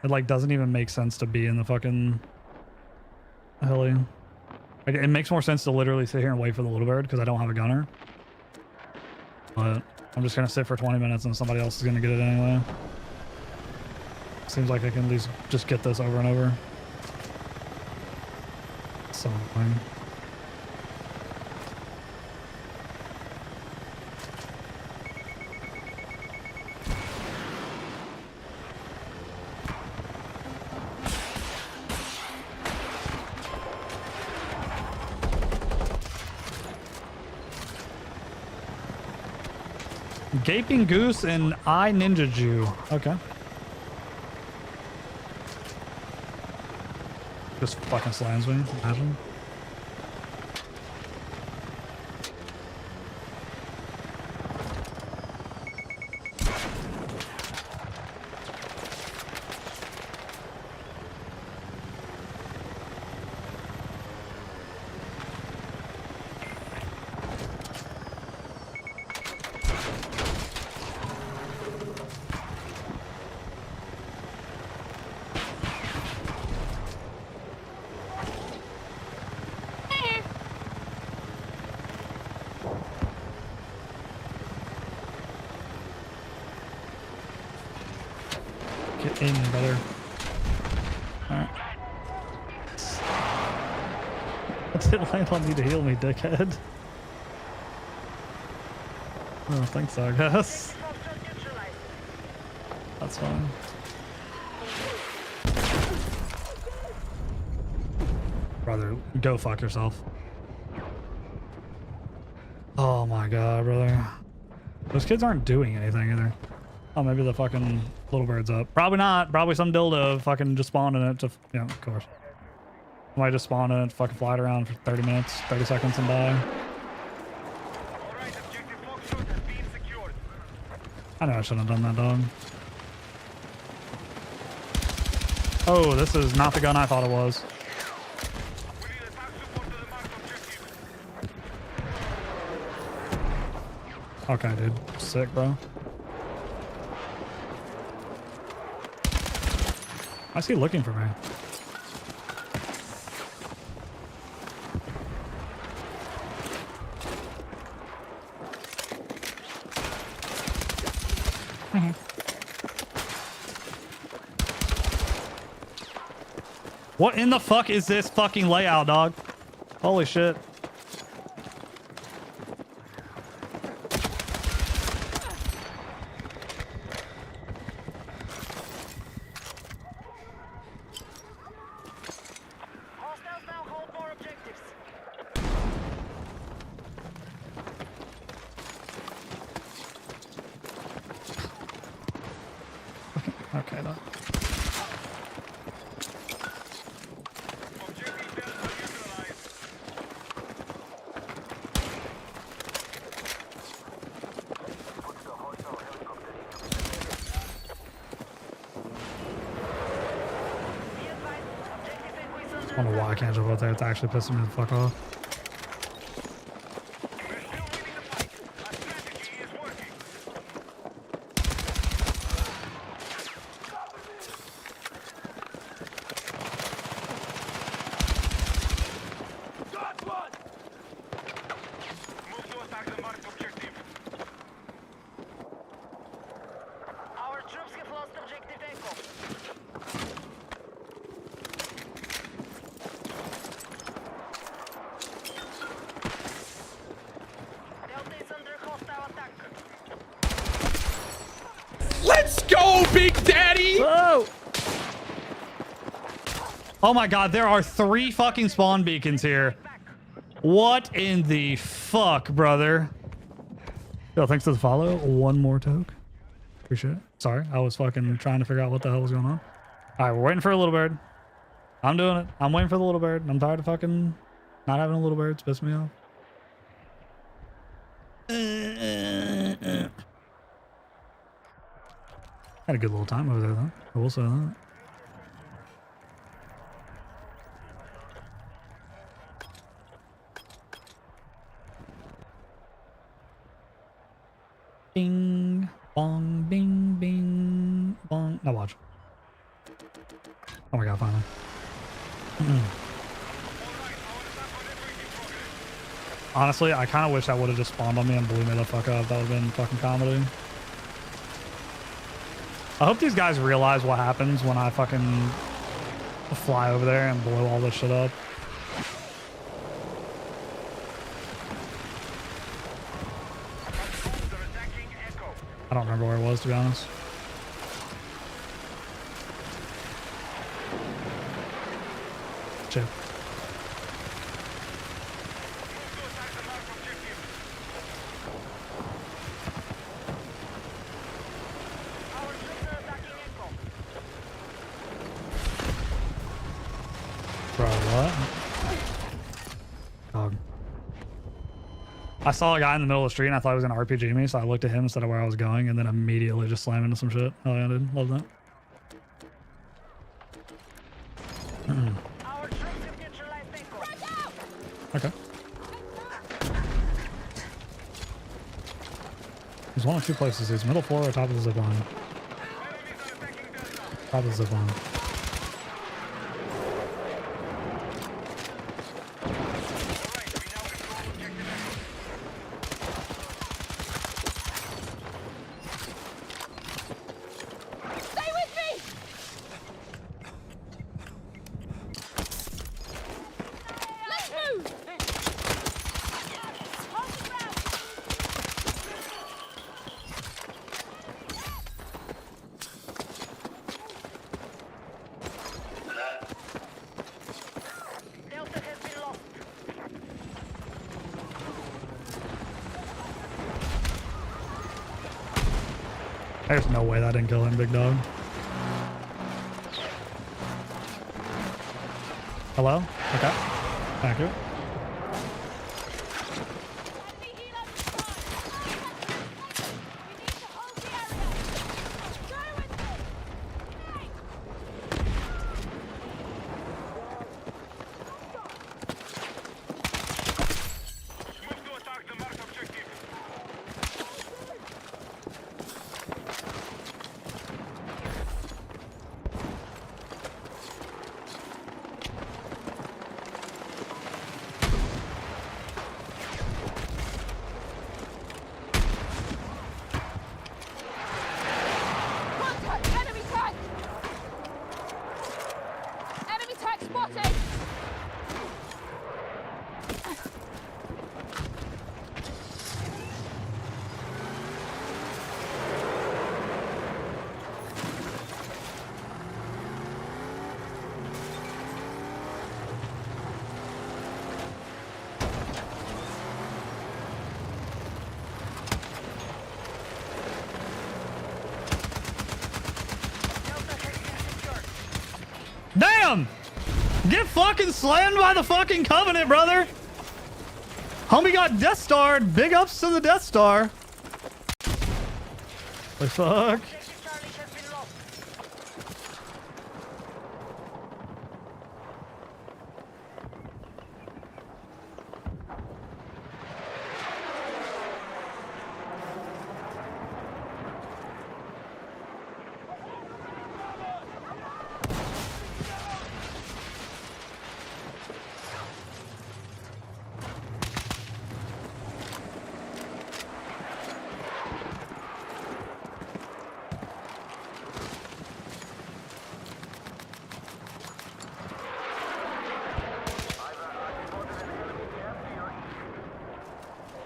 It like doesn't even make sense to be in the fucking heli. Like, it makes more sense to literally sit here and wait for the little bird because I don't have a gunner. But I'm just gonna sit for 20 minutes and somebody else is gonna get it anyway. Seems like I can at least just get this over and over. So annoying. Gaping Goose and I Ninja Jew. Okay. Just fucking slams me, imagine. In better. Alright. I didn't land on you to heal me, dickhead. Oh, thanks, I guess. That's fine. Brother, go fuck yourself. Oh my god, brother. Those kids aren't doing anything either. Oh, maybe the fucking little bird's up. Probably not. Probably some dildo fucking just spawned in it to... Yeah, of course. Might just spawn in it, fucking fly it around for 30 minutes, 30 seconds and die. I know I shouldn't have done that, dog. Oh, this is not the gun I thought it was. Okay, dude. Sick, bro. I see looking for me. What in the fuck is this fucking layout, dog? Holy shit. Hostiles now hold more objectives. Okay, dog. I don't know why I can't jump out there. It's actually pissing me the fuck off. Our troops have lost objective Echo. Delta is under hostile attack. Let's go, Big Daddy! Whoa! Oh my god, there are 3 fucking spawn beacons here. What in the fuck, brother? Yo, thanks to the follow. 1 more toke. Appreciate it. Sorry, I was fucking trying to figure out what the hell was going on. Alright, we're waiting for a little bird. I'm doing it. I'm waiting for the little bird. I'm tired of fucking not having a little bird. It's pissing me off. Had a good little time over there, though. I will say that. Bing, bong, bing, bing, bong. Now watch. Oh my god, finally. Honestly, I kind of wish I would have just spawned on me and blew me the fuck up. That would have been fucking comedy. I hope these guys realize what happens when I fucking fly over there and blow all this shit up. I don't remember where it was, to be honest. Chip. Bro, what? Dog. I saw a guy in the middle of the street and I thought he was gonna RPG me, so I looked at him instead of where I was going and then immediately just slammed into some shit. Oh yeah, dude. Love that. Our troops have neutralized Echo. Okay. There's 1 of 2 places. There's middle floor or top of the zip line. Top of the zip line. There's no way that didn't kill him, big dog. Hello? Okay. Thank you. Enemy tank! Enemy tank spotted! Damn! Get fucking slammed by the fucking Covenant, brother! Homie got Death Starred. Big ups to the Death Star. The fuck? Objective Charlie has been lost.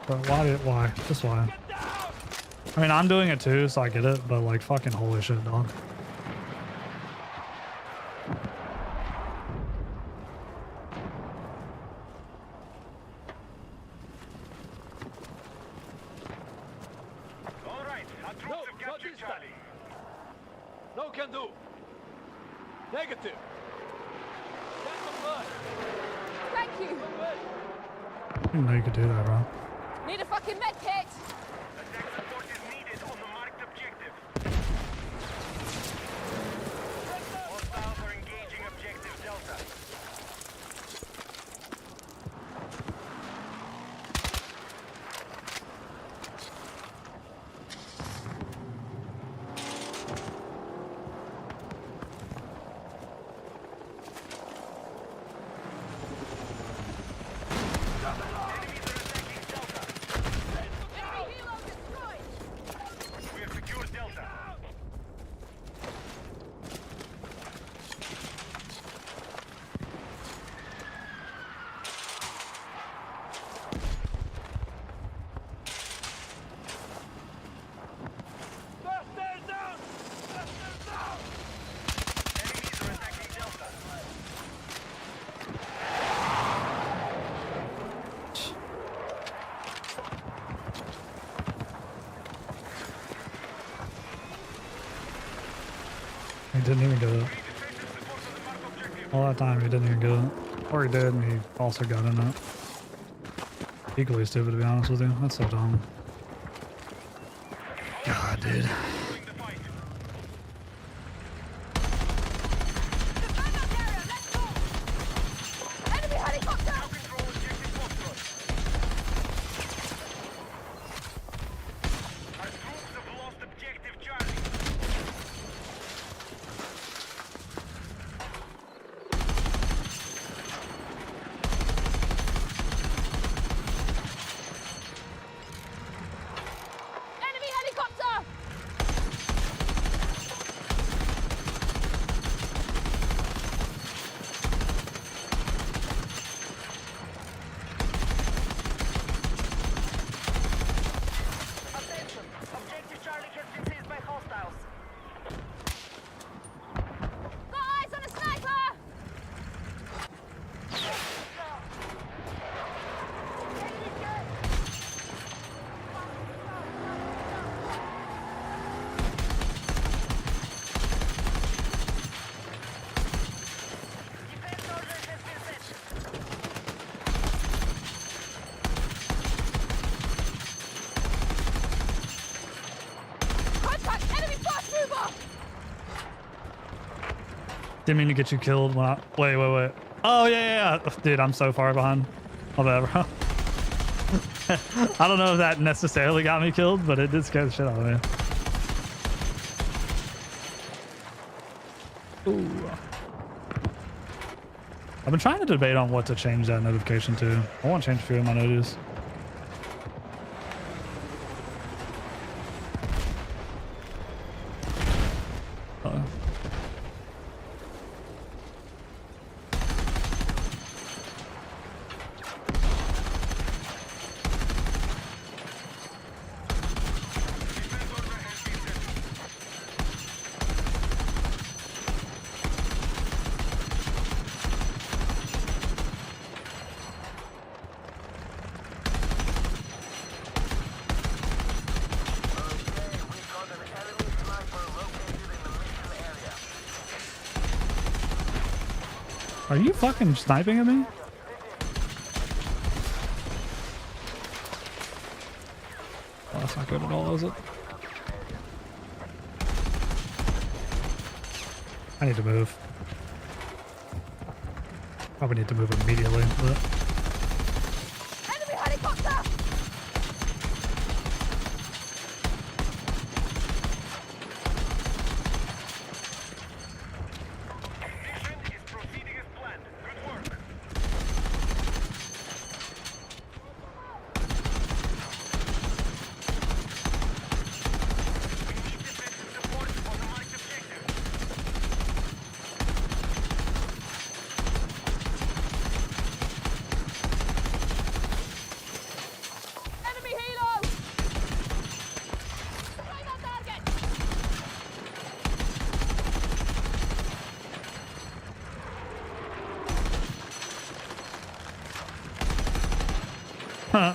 But why? Just why? I mean, I'm doing it too, so I get it, but like, fucking holy shit, dog. All right, our troops have captured Charlie. No can do. Negative. Thank you! I didn't know you could do that, bro. Need a fucking med kit! Attack support is needed on the marked objective. Hostiles are engaging objective Delta. Enemy helo destroyed! We have secured Delta. Enemies are attacking Delta. He didn't even get it. All that time, he didn't even get it. Or he did, and he also got in it. Equally stupid, to be honest with you. That's so dumb. God, dude. Enemy helicopter! Our troops have lost objective Charlie. Enemy helicopter! Didn't mean to get you killed when I... Wait. Oh, yeah. Dude, I'm so far behind. My bad, bro. I don't know if that necessarily got me killed, but it did scare the shit out of me. Ooh. I've been trying to debate on what to change that notification to. I want to change a few of my notices. Are you fucking sniping at me? Oh, that's not good at all, is it? I need to move. Probably need to move immediately, but... Enemy helicopter! Huh.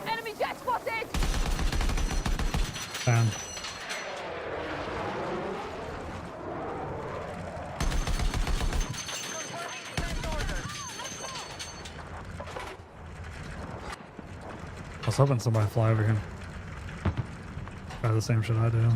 Enemy jet spotted! Damn. I was hoping somebody fly over here. Try the same shit I do.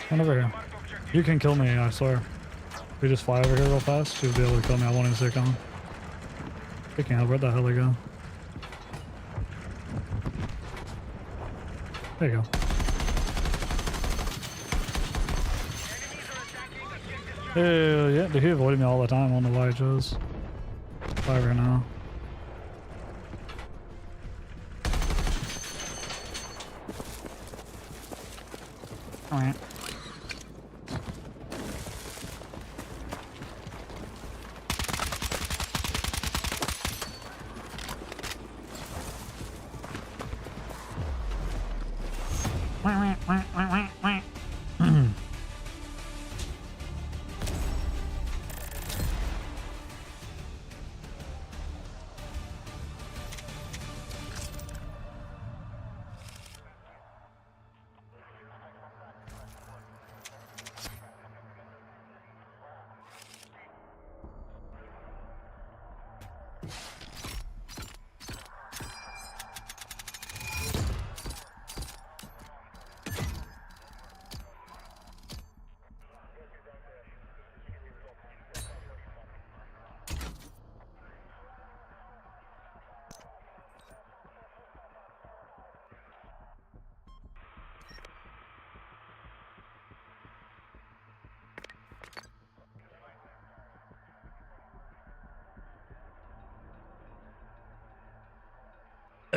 Come over here. You can kill me, I swear. If we just fly over here real fast, you'll be able to kill me. I won't even see it coming. Freaking hell, where'd the hell they go? There you go. Hell yeah, dude, he avoided me all the time. I don't know why I chose. Fly over now. Alright.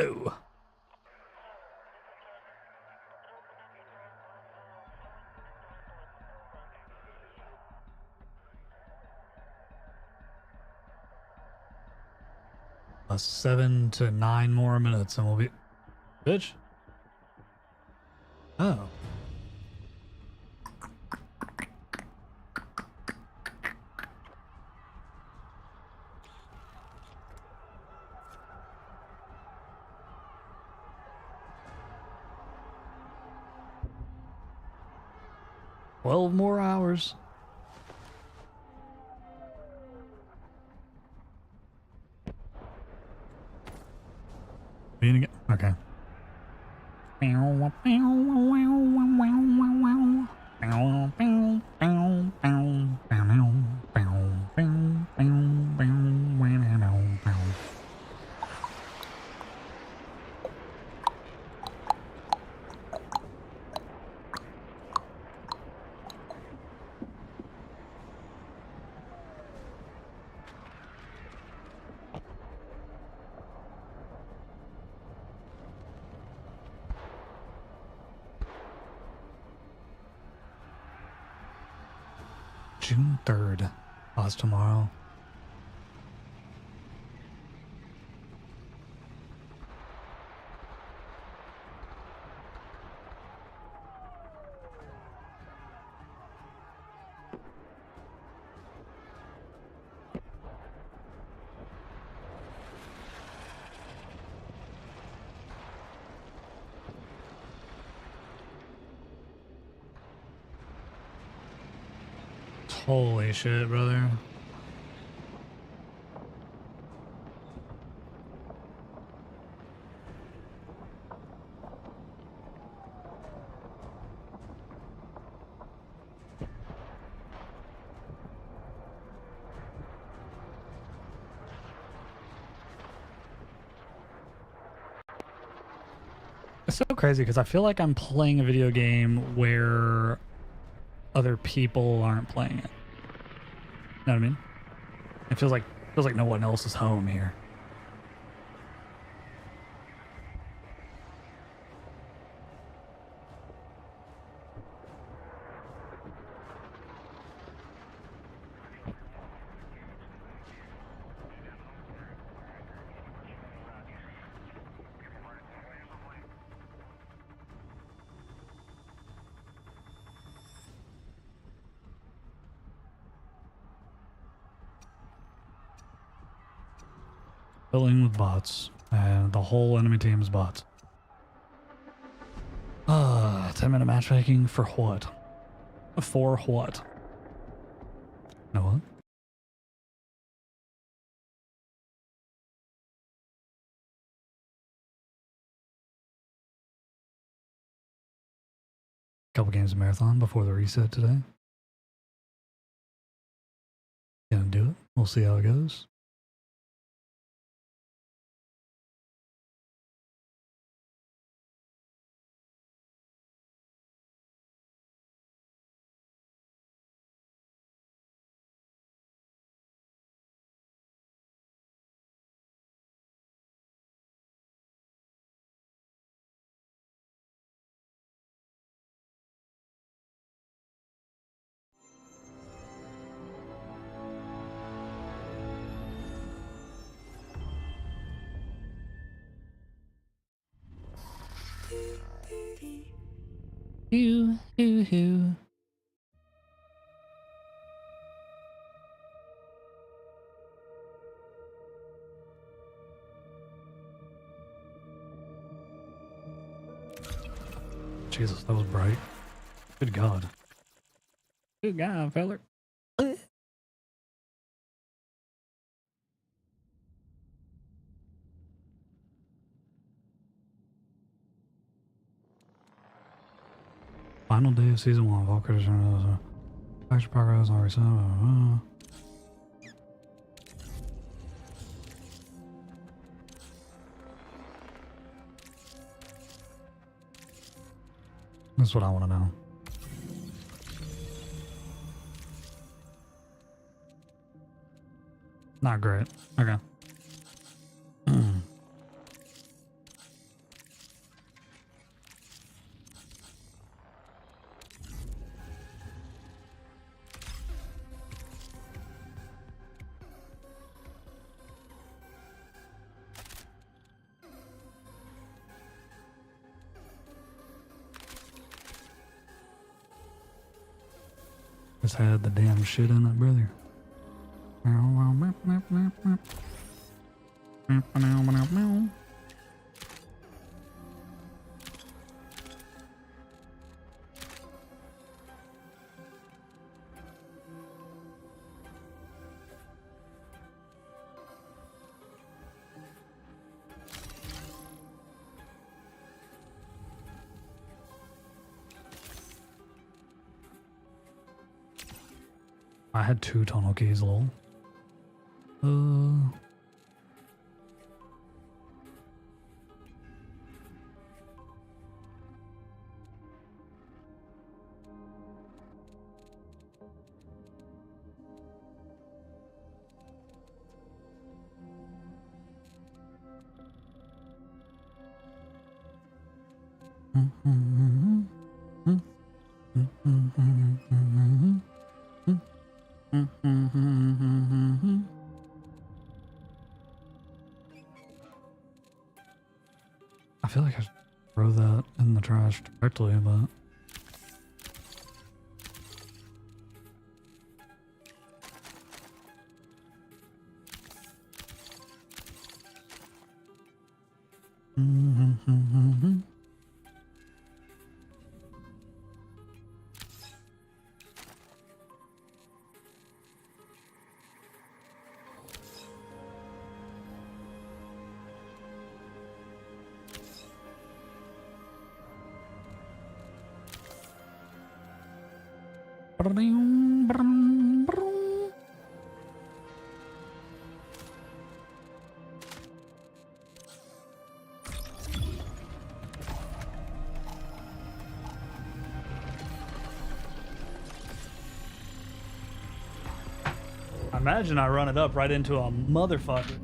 Oh. 7 to 9 more minutes and we'll be... Bitch. Oh. Twelve more hours. Being again. Okay. June 3rd. Pause tomorrow. Holy shit, brother. It's so crazy because I feel like I'm playing a video game where other people aren't playing it. You know what I mean? It feels like no one else is home here. Filling with bots, and the whole enemy team is bots. 10-minute matchmaking for what? For what? No what? Couple games of marathon before the reset today. Gonna do it. We'll see how it goes. Hoo. Jesus, that was bright. Good God. Good God, feller. Final day of season 1 of all critters. Extra progress on reset. That's what I want to know. Not great. Okay. Just had the damn shit in it, brother. I had 2 tunnel keys, lol. I feel like I should throw that in the trash directly, but I imagine I run it up right into a motherfucker.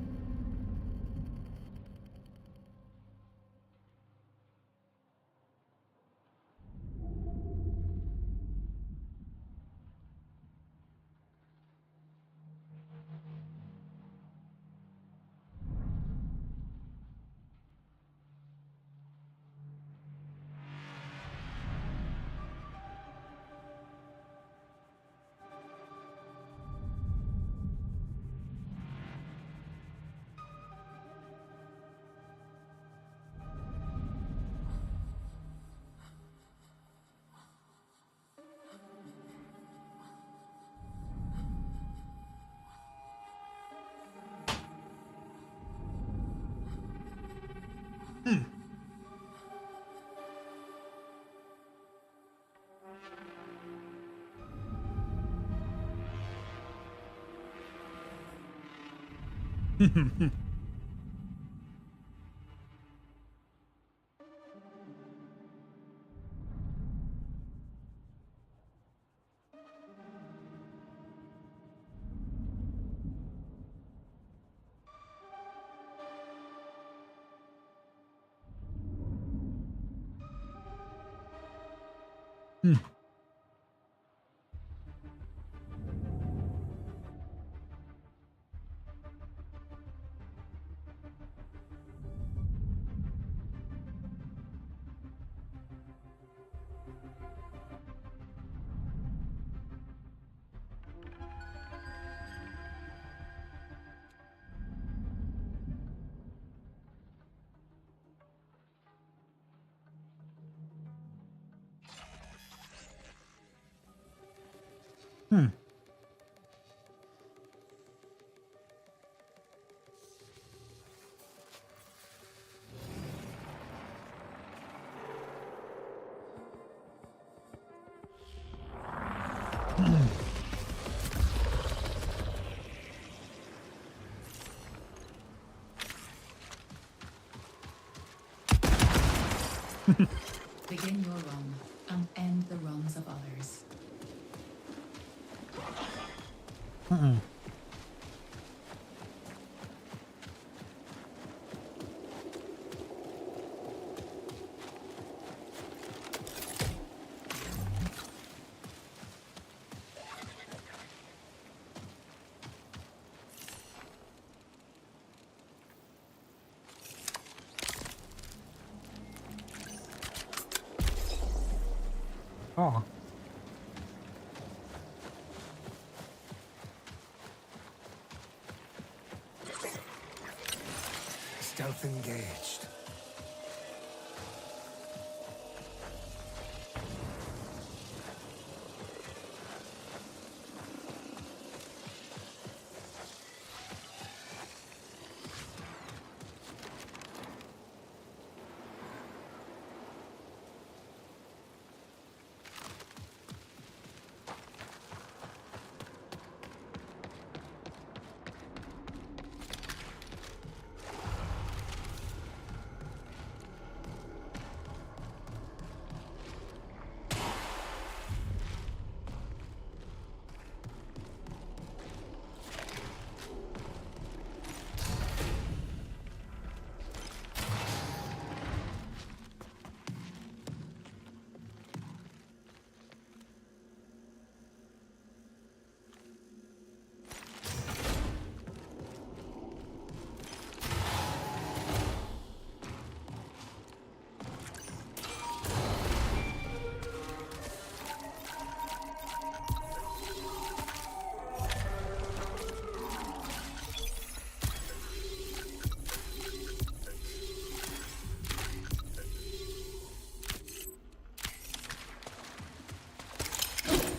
Begin your run and end the runs of others. Oh. Stealth engaged.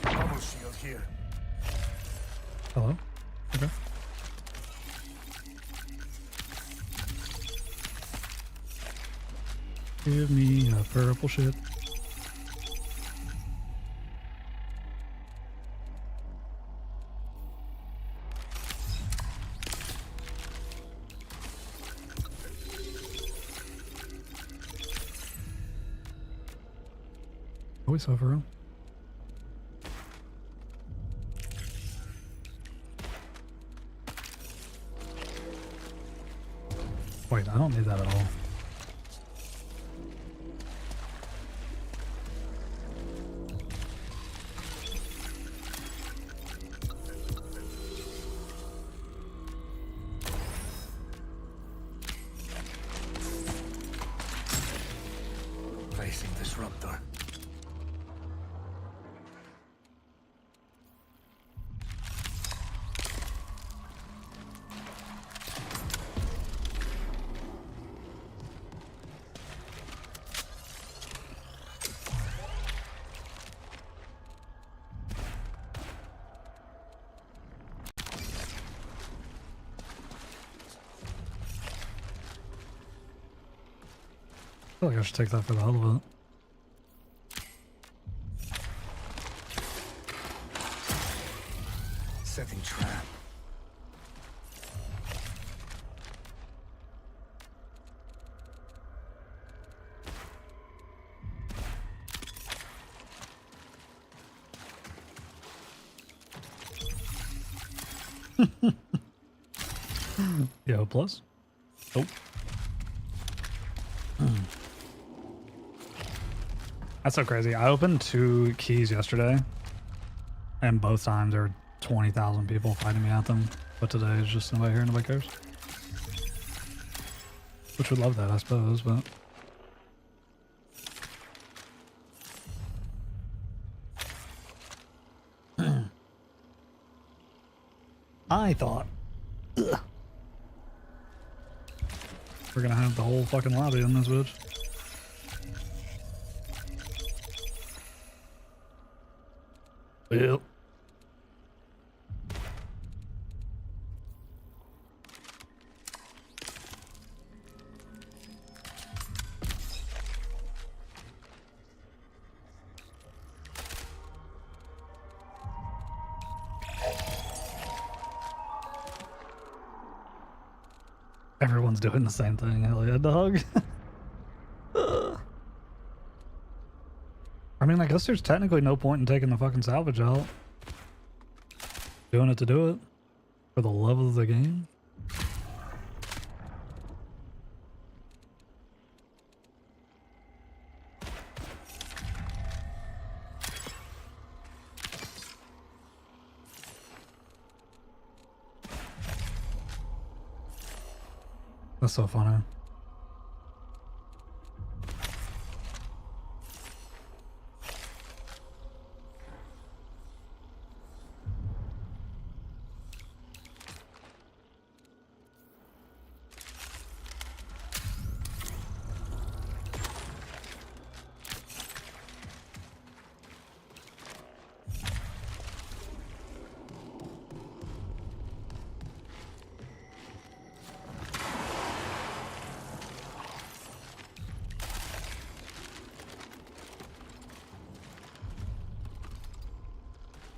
Bubble shield here. Hello? Okay. Give me a purple shit. Voice over. Wait, I don't need that at all. Placing disruptor. I feel like I should take that for the hell of it. Setting trap. Yo, plus. Oh. That's so crazy. I opened 2 keys yesterday, and both times there were 20,000 people fighting me at them. But today is just nobody here, nobody cares. Which would love that, I suppose, but... I thought... Ugh. We're gonna have the whole fucking lobby in this bitch. Yep. Everyone's doing the same thing. Hell yeah, dog. I mean, I guess there's technically no point in taking the fucking salvage out. Doing it to do it. For the love of the game. That's so funny.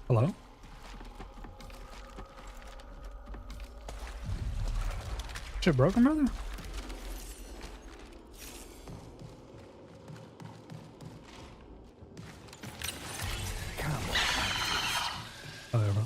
Hello? Shit broken, brother? Oh, there, bro.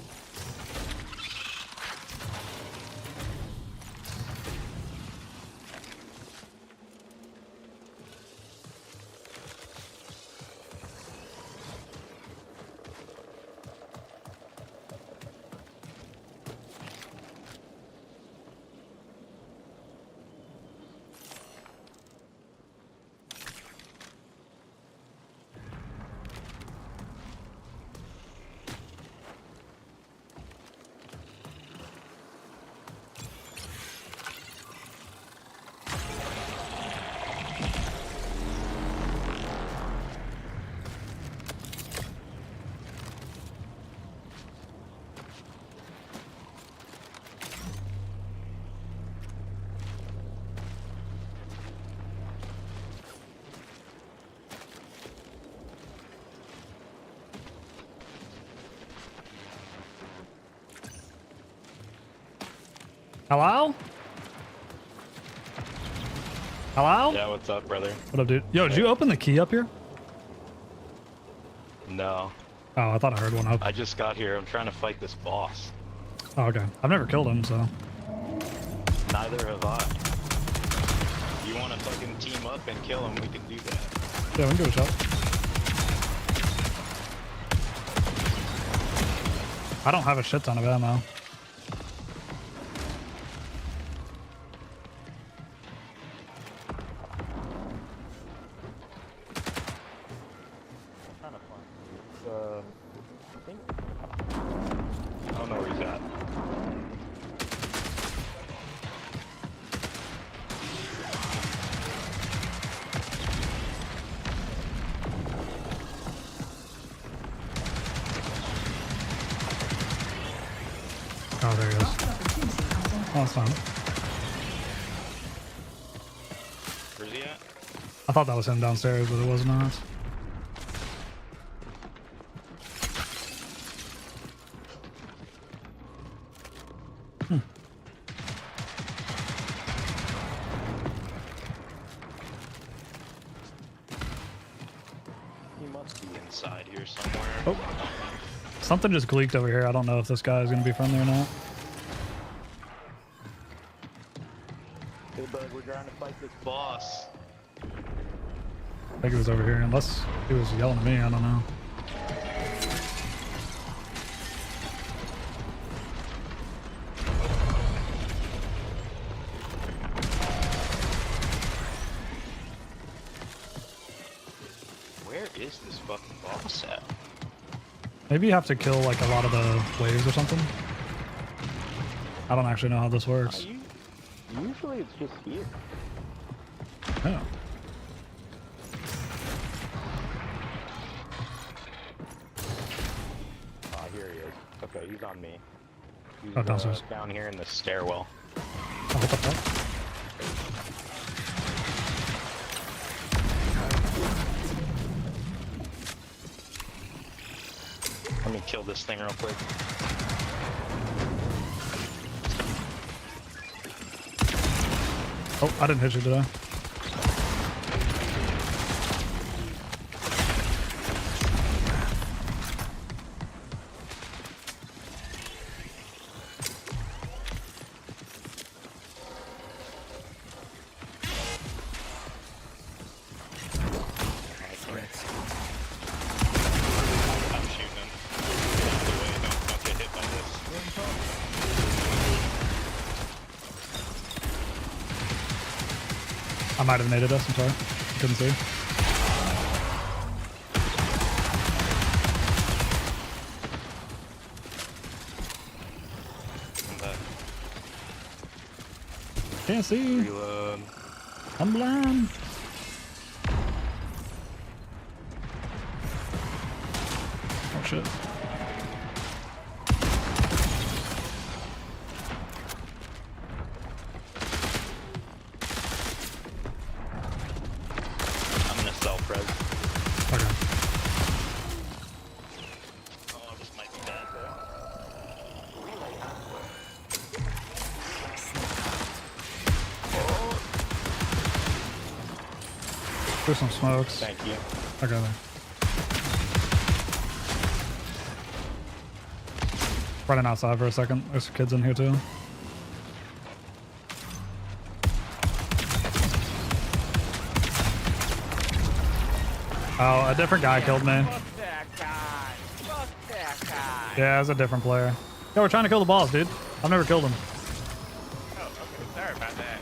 Hello? Hello? Yeah, what's up, brother? What up, dude? Yo, did you open the key up here? No. Oh, I thought I heard one up. I just got here. I'm trying to fight this boss. Oh, okay. I've never killed him, so. Neither have I. You want to fucking team up and kill him, we can do that. Yeah, we can give it a shot. I don't have a shit ton of ammo. I don't know where he's at. Oh, there he is. Oh, that's fine. Where's he at? I thought that was him downstairs, but it was not. He must be inside here somewhere. Oh. Something just gleeked over here. I don't know if this guy is going to be friendly or not. Hey, bud, we're trying to fight this boss. I think he was over here, unless he was yelling at me. I don't know. Where is this fucking boss at? Maybe you have to kill like a lot of the waves or something. I don't actually know how this works. Usually it's just here. Yeah. Oh, here he is. Okay, he's on me. He's Oh, downstairs. down here in the stairwell. Oh, what the fuck? Let me kill this thing real quick. Oh, I didn't hit you, did I? I'm shooting him. Out the way, don't get hit by this. I might have naded us. I'm sorry. Couldn't see. I'm back. Can't see. Reload. I'm blind. Oh shit. I'm gonna self-res. Okay. Oh, this might be bad. There's some smokes. Thank you. Okay. There. Running outside for a second. There's kids in here too. Oh, a different guy killed me. Fuck that guy. Fuck that guy. Yeah, it's a different player. Yeah, we're trying to kill the boss, dude. I've never killed him. Oh, okay. Sorry about that.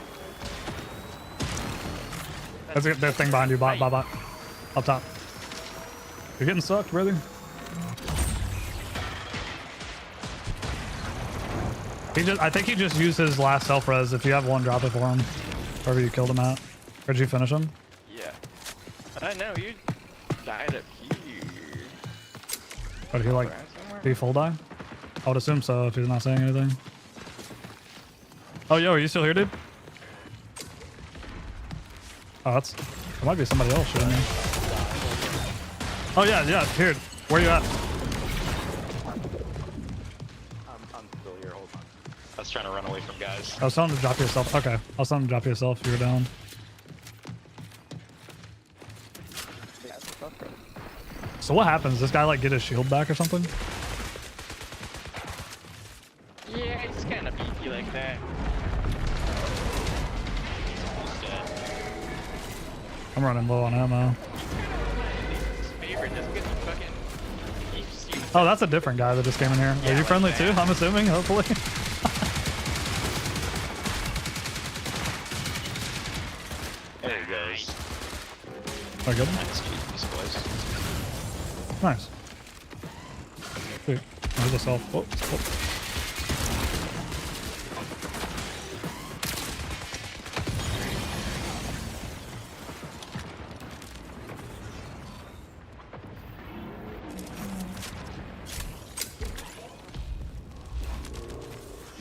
There's a thing behind you, bot. Up top. You're getting sucked, brother. I think he just used his last self-res. If you have one, drop it for him. Wherever you killed him at. Or did you finish him? Yeah. I know, you died up here. Or did he like, did he full die? I would assume so if he's not saying anything. Oh, yo, are you still here, dude? Oh, it might be somebody else, shouldn't it? Oh, yeah, here. Where you at? I'm still here, hold on. I was trying to run away from guys. I was telling him to drop yourself. Okay, I was telling him to drop yourself if you were down. So what happens? This guy like get his shield back or something? Yeah, he's kind of beefy like that. I'm running low on ammo. His favorite just because he fucking keeps you. Oh, that's a different guy that just came in here. Are you friendly too? I'm assuming, hopefully. There he goes. Oh, good. Nice, Jesus Christ. Nice. Dude, there's a self. Oh.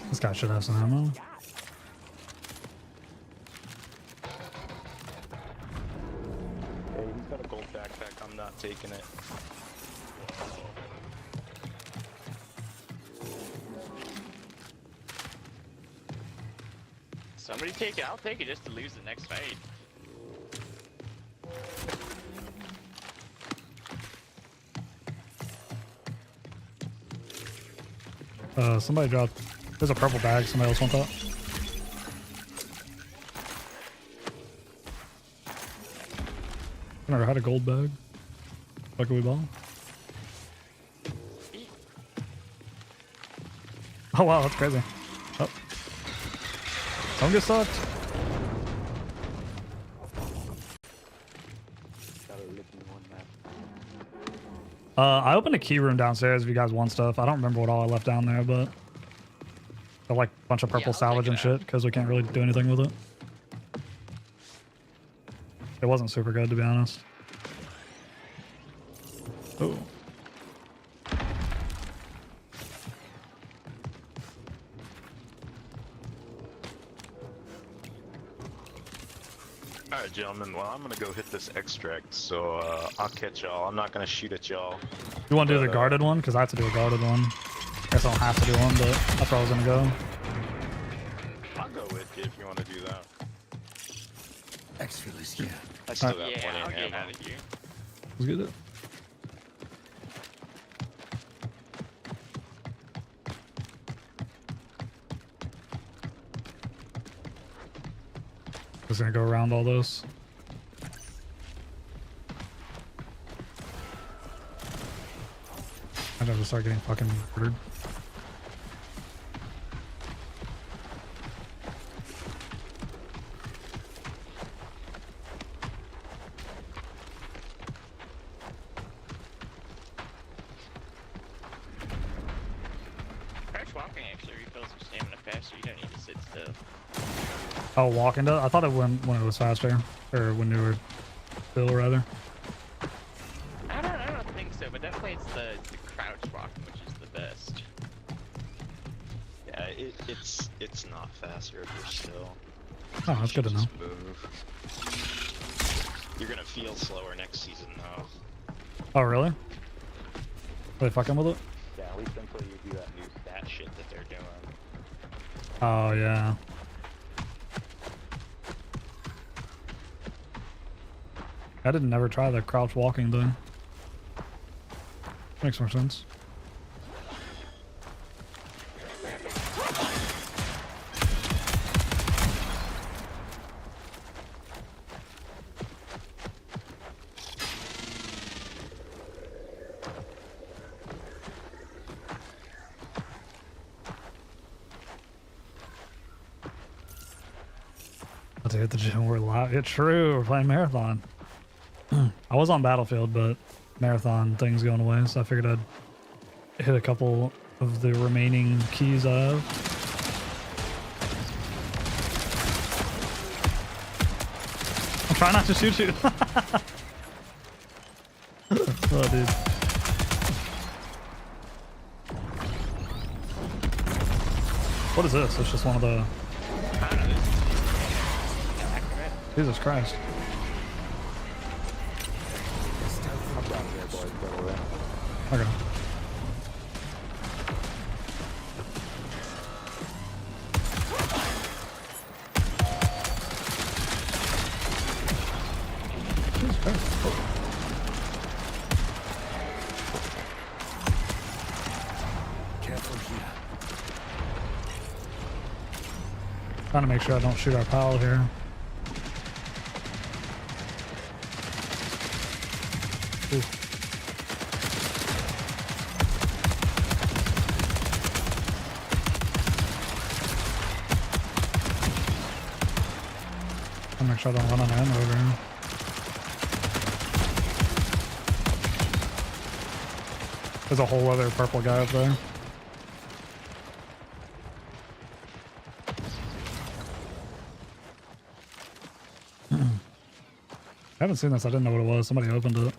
This guy should have some ammo. Hey, he's got a gold backpack. I'm not taking it. Somebody take it. I'll take it just to lose the next fight. Somebody dropped. There's a purple bag. Somebody else want that? I never had a gold bag. What can we buy? Oh wow, that's crazy. Oh. Don't get sucked. I opened a key room downstairs if you guys want stuff. I don't remember what all I left down there, but I like a bunch of purple salvage and shit because we can't really do anything with it. It wasn't super good, to be honest. Oh. Alright, gentlemen, well, I'm gonna go hit this extract, so I'll catch y'all. I'm not gonna shoot at y'all. You want to do the guarded one? Because I have to do a guarded one. I guess I don't have to do one, but that's where I was going to go. I'll go with you if you want to do that. Exfil is here. I still got Yeah, plenty I'll of get ammo. out of here. Let's get it. Just gonna go around all those. I never start getting fucking murdered. Crouch walking actually refills your stamina faster. You don't need to sit still. Oh, walking does? I thought it went when it was faster. Or when you were still, rather. I don't think so, but definitely it's the crouch walking, which is the best. Yeah, it's not faster if you're still. Oh, that's good to know. Just move. You're gonna feel slower next season, though. Oh, really? Are they fucking with it? Yeah, at least until you do that new stat shit that they're doing. Oh, yeah. I didn't never try the crouch walking thing. Makes more sense. Let's hit the gym. We're live. It's true. We're playing Marathon. I was on Battlefield, but Marathon thing's going away, so I figured I'd hit a couple of the remaining keys I have. I'm trying not to shoot you. Oh, dude. What is this? It's just one of the... Jesus Christ. Okay. Careful here. Trying to make sure I don't shoot our pal here. Ooh. I'll make sure I don't run on ammo over here. There's a whole other purple guy up there. I haven't seen this. I didn't know what it was. Somebody opened it.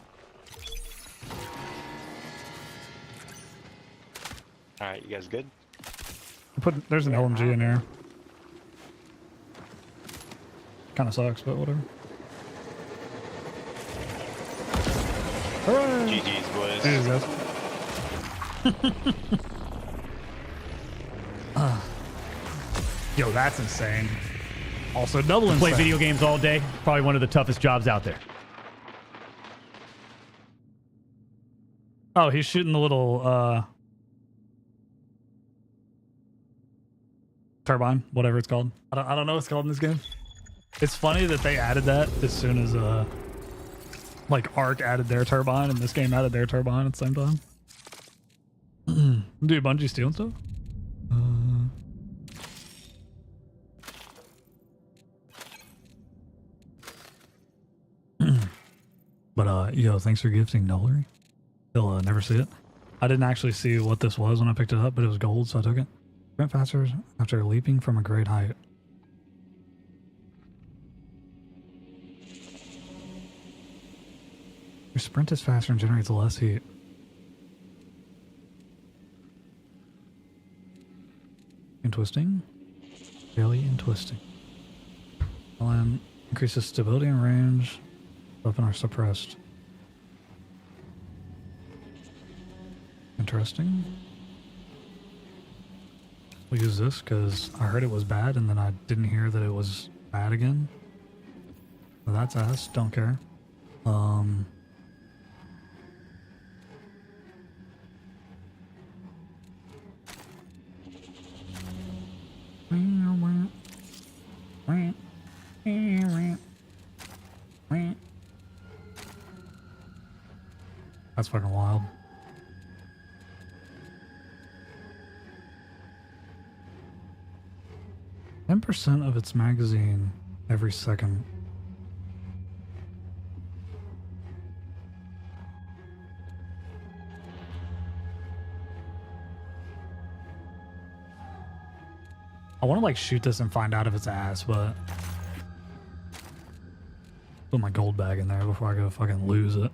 Alright, you guys good? There's an LMG in here. Kind of sucks, but whatever. Hooray! GG's, boys. GG's, guys. Yo, that's insane. Also double insane. Play video games all day. Probably one of the toughest jobs out there. Oh, he's shooting the little turbine, whatever it's called. I don't know what it's called in this game. It's funny that they added that as soon as like Ark added their turbine and this game added their turbine at the same time. Dude, Bungie stealing stuff? But yo, thanks for gifting Nollery. He'll never see it. I didn't actually see what this was when I picked it up, but it was gold, so I took it. Sprint faster after leaping from a great height. Your sprint is faster and generates less heat. And twisting. Belly and twisting. Increases stability and range. Weapon are suppressed. Interesting. We'll use this because I heard it was bad and then I didn't hear that it was bad again. So that's ass. Don't care. That's fucking wild. %10% of its magazine every second. I want to like shoot this and find out if it's ass, but put my gold bag in there before I go fucking lose it.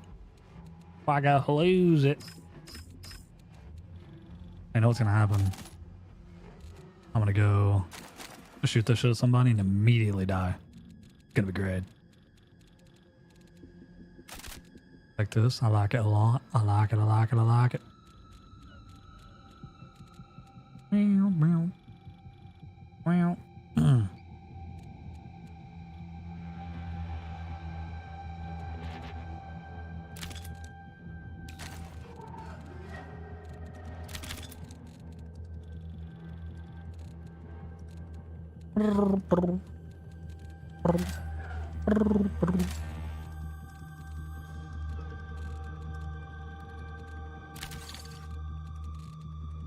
Before I go lose it. I know what's gonna happen. I'm gonna go shoot this shit at somebody and immediately die. It's gonna be great. Like this. I like it a lot. I like it, I like it, I like it. Meow, meow. Meow.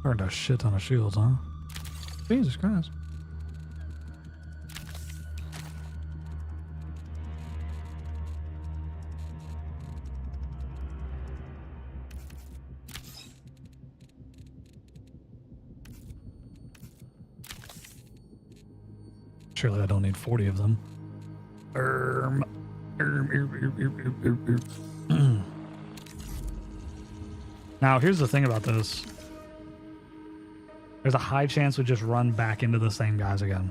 Earned a shit ton of shields, huh? Jesus Christ. Surely I don't need 40 of them. Now, here's the thing about this. There's a high chance we just run back into the same guys again.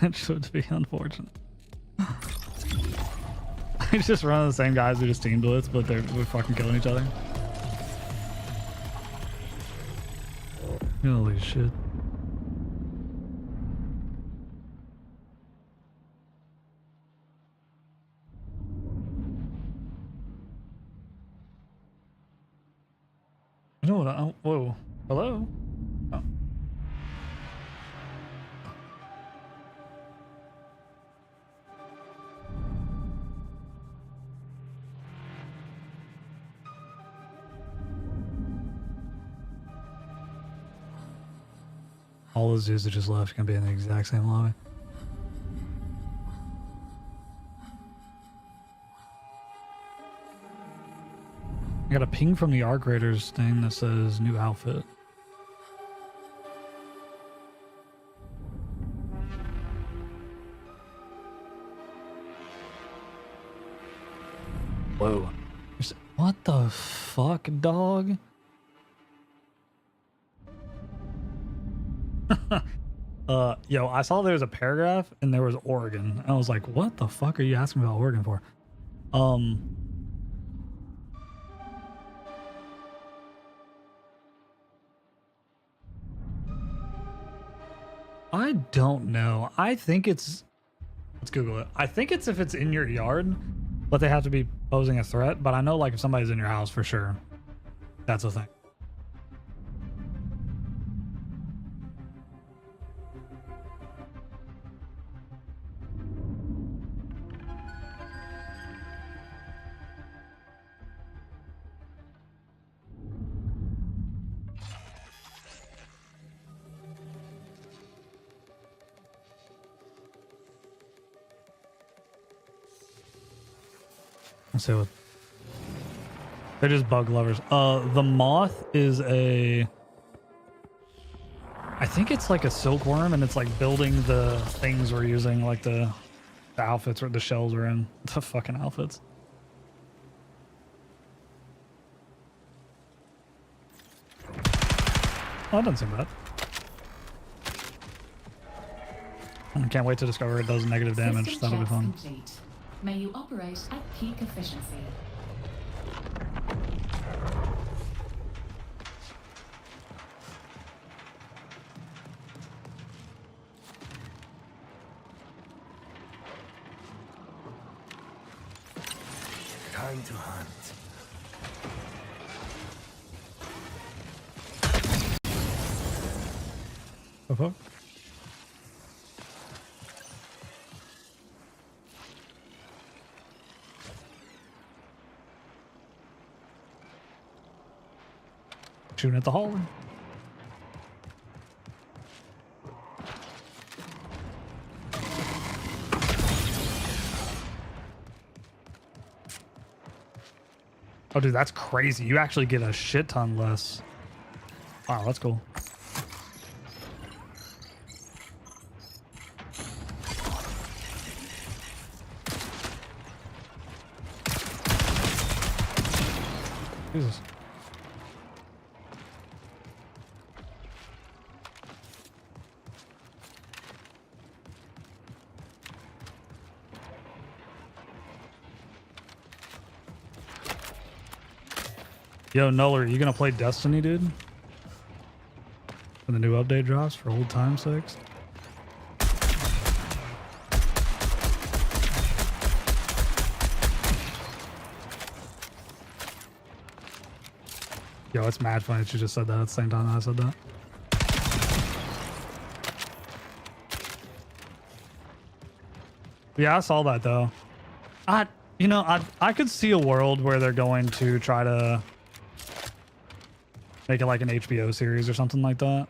It should be unfortunate. I just run the same guys who just team blitz, but we're fucking killing each other. Holy shit. You know what? Whoa. Hello? Oh. All those dudes that just left can be in the exact same lobby. I got a ping from the Arc Raiders thing that says new outfit. Whoa. What the fuck, dog? Yo, I saw there was a paragraph and there was Oregon. I was like, what the fuck are you asking about Oregon for? I don't know. I think it's... Let's Google it. I think it's if it's in your yard, but they have to be posing a threat. But I know, like, if somebody's in your house, for sure. That's a thing. Let's see what... They're just bug lovers. The moth is a... I think it's like a silkworm, and it's like building the things we're using, like the outfits or the shells we're in. The fucking outfits. Oh, that doesn't seem bad. I can't wait to discover it does negative damage. That'll be fun. Complete. May you operate at peak efficiency. Time to hunt. Oh, fuck. Shooting at the hauler. Oh, dude, that's crazy. You actually get a shit ton less. Wow, that's cool. Jesus. Yo, Nuller, you gonna play Destiny, dude? When the new update drops for old time's sakes? Yo, it's mad funny that you just said that at the same time I said that. Yeah, I saw that though. I could see a world where they're going to try to make it like an HBO series or something like that.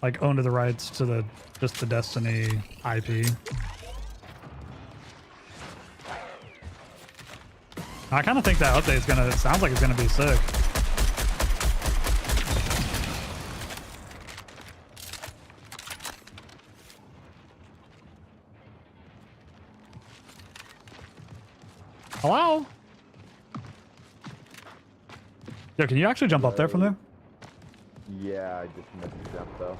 Like own the rights to the Destiny IP. I kind of think that update's gonna. It sounds like it's gonna be sick. Hello? Yo, can you actually jump up there from there? Yeah, I just missed the jump though.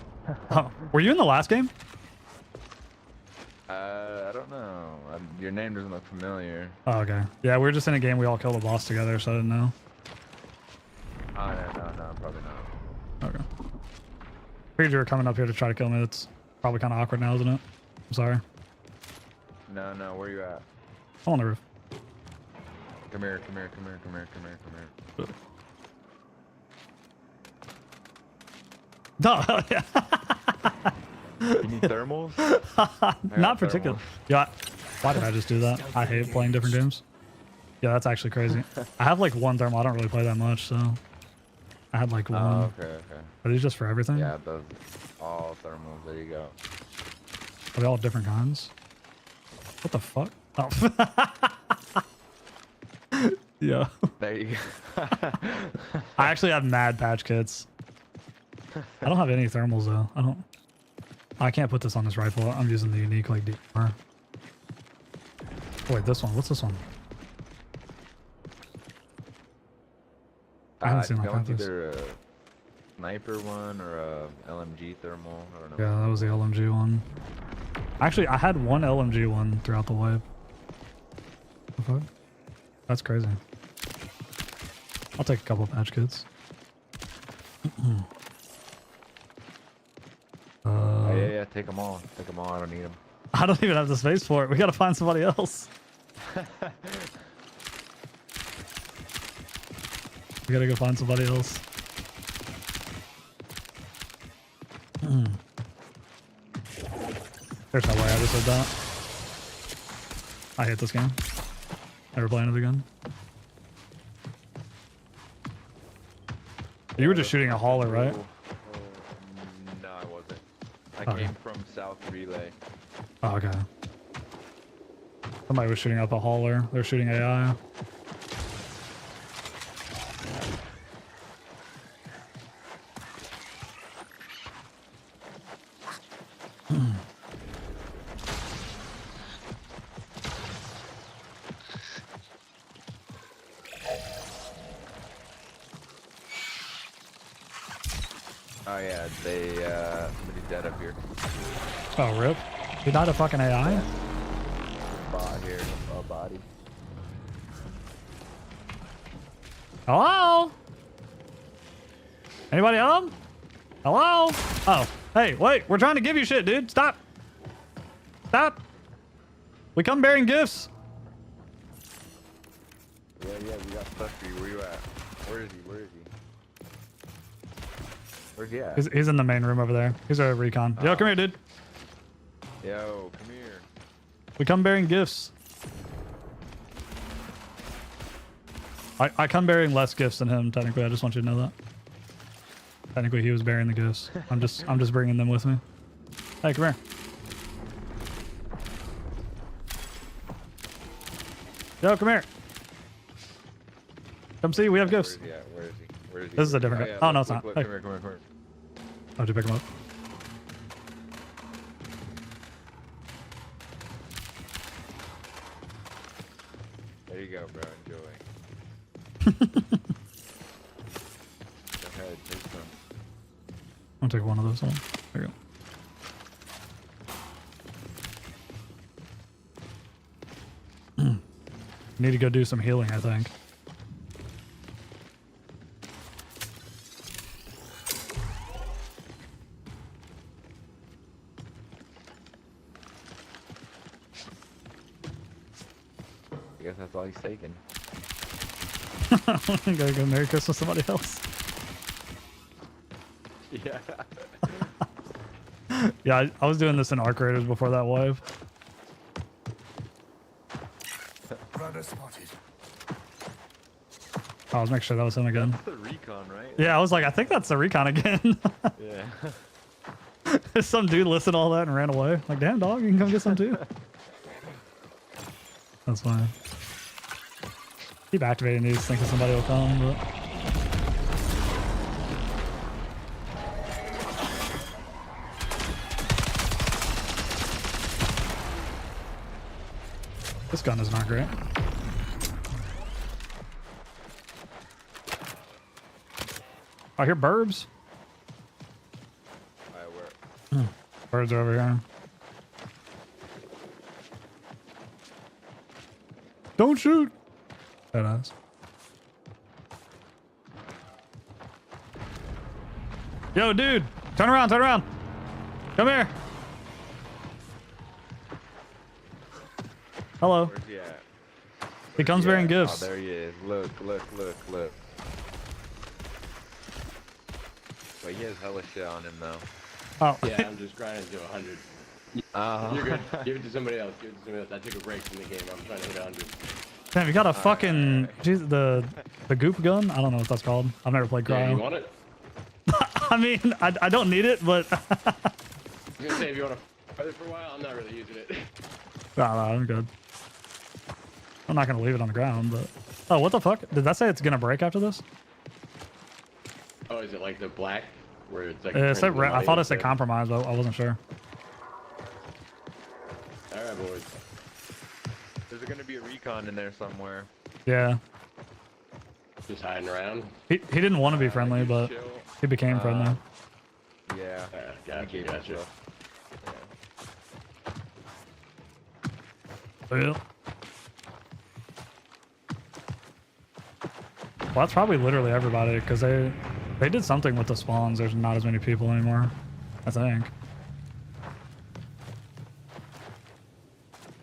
Oh, were you in the last game? I don't know. Your name doesn't look familiar. Oh, okay. Yeah, we were just in a game. We all killed a boss together, so I didn't know. Oh, no, probably not. Okay. Figured you were coming up here to try to kill me. That's probably kind of awkward now, isn't it? I'm sorry. No, where you at? I'm on the roof. Come here. No, You need thermals? not particularly. Yeah, why did I just do that? I hate playing different games. Yeah, that's actually crazy. I have like one thermal. I don't really play that much, so I had like one. Oh, okay. Are these just for everything? Yeah, those all thermals. There you go. Are they all different kinds? What the fuck? Oh. Yeah. There you go. I actually have mad patch kits. I don't have any thermals though. I can't put this on this rifle. I'm using the unique like DMR. Oh, wait, this one. What's this one? I haven't seen like that. Either a sniper one or a LMG thermal. I don't know. Yeah, that was the LMG one. Actually, I had one LMG one throughout the wave. The fuck? That's crazy. I'll take a couple patch kits. Yeah, take them all. Take them all. I don't need them. I don't even have the space for it. We gotta find somebody else. We gotta go find somebody else. There's no way I just did that. I hate this game. Never playing it again. You were just shooting a hauler, right? No, I wasn't. I Okay. came from South Relay. Oh, okay. Somebody was shooting up a hauler. They're shooting AI. Oh yeah, somebody's dead up here. Oh, rip. He died of fucking AI? Bot here, a body. Hello? Anybody home? Hello? Oh, hey, wait. We're trying to give you shit, dude. Stop. Stop. We come bearing gifts. Yeah, we got stuff for you. Where you at? Where is he? Where's he at? He's in the main room over there. He's our recon. Yo, come here, dude. Yo, come here. We come bearing gifts. I come bearing less gifts than him, technically. I just want you to know that. Technically, he was bearing the gifts. I'm just bringing them with me. Hey, come here. Yo, come here. Come see, we have gifts. Where is he? This is a different guy. Yeah, Oh, no, it's not. Look, Hey. come here. How'd you pick him up? There you go, bro. Enjoy. Go ahead, take some. I'll take one of those. There you go. Need to go do some healing, I think. I guess that's all he's taking. Gotta go Merry Christmas with somebody else. Yeah. Yeah, I was doing this in Arc Raiders before that wave. spotted. I was making sure that was him again. That's the recon, right? Yeah, I was like, I think that's the recon again. Yeah. Some dude listened to all that and ran away. Like, damn dog, you can come get some too. That's fine. Keep activating these, thinking somebody will come, but this gun is not great. I hear burbs. Birds are over here. Don't shoot. That is. Yo, dude, turn around, turn around. Come here. Hello. Where's he at? He comes bearing gifts. Oh, there he is. Look, look, look, look. But he has hella shit on him though. Oh. Yeah, I'm just grinding to 100. You're good. Give it to somebody else. Give it to somebody else. I took a break from the game. I'm trying to hit 100. Damn, you got a fucking geez, the goop gun? I don't know what that's called. I've never played cryo. Yeah, you want it? I mean, I don't need it, but I was gonna say if you want to fight it for a while, I'm not really using it. no, I'm good. I'm not gonna leave it on the ground, but oh, what the fuck? Did that say it's gonna break after this? Oh, is it like the black where it's like? It said turns I thought it said instead? compromise, but I wasn't sure. All right, boys. There's gonna be a recon in there somewhere. Yeah. Just hiding around. He didn't want to be friendly, but he became friendly. Yeah. Gotcha, gotcha. Yeah. Well, that's probably literally everybody because they did something with the spawns. There's not as many people anymore, I think.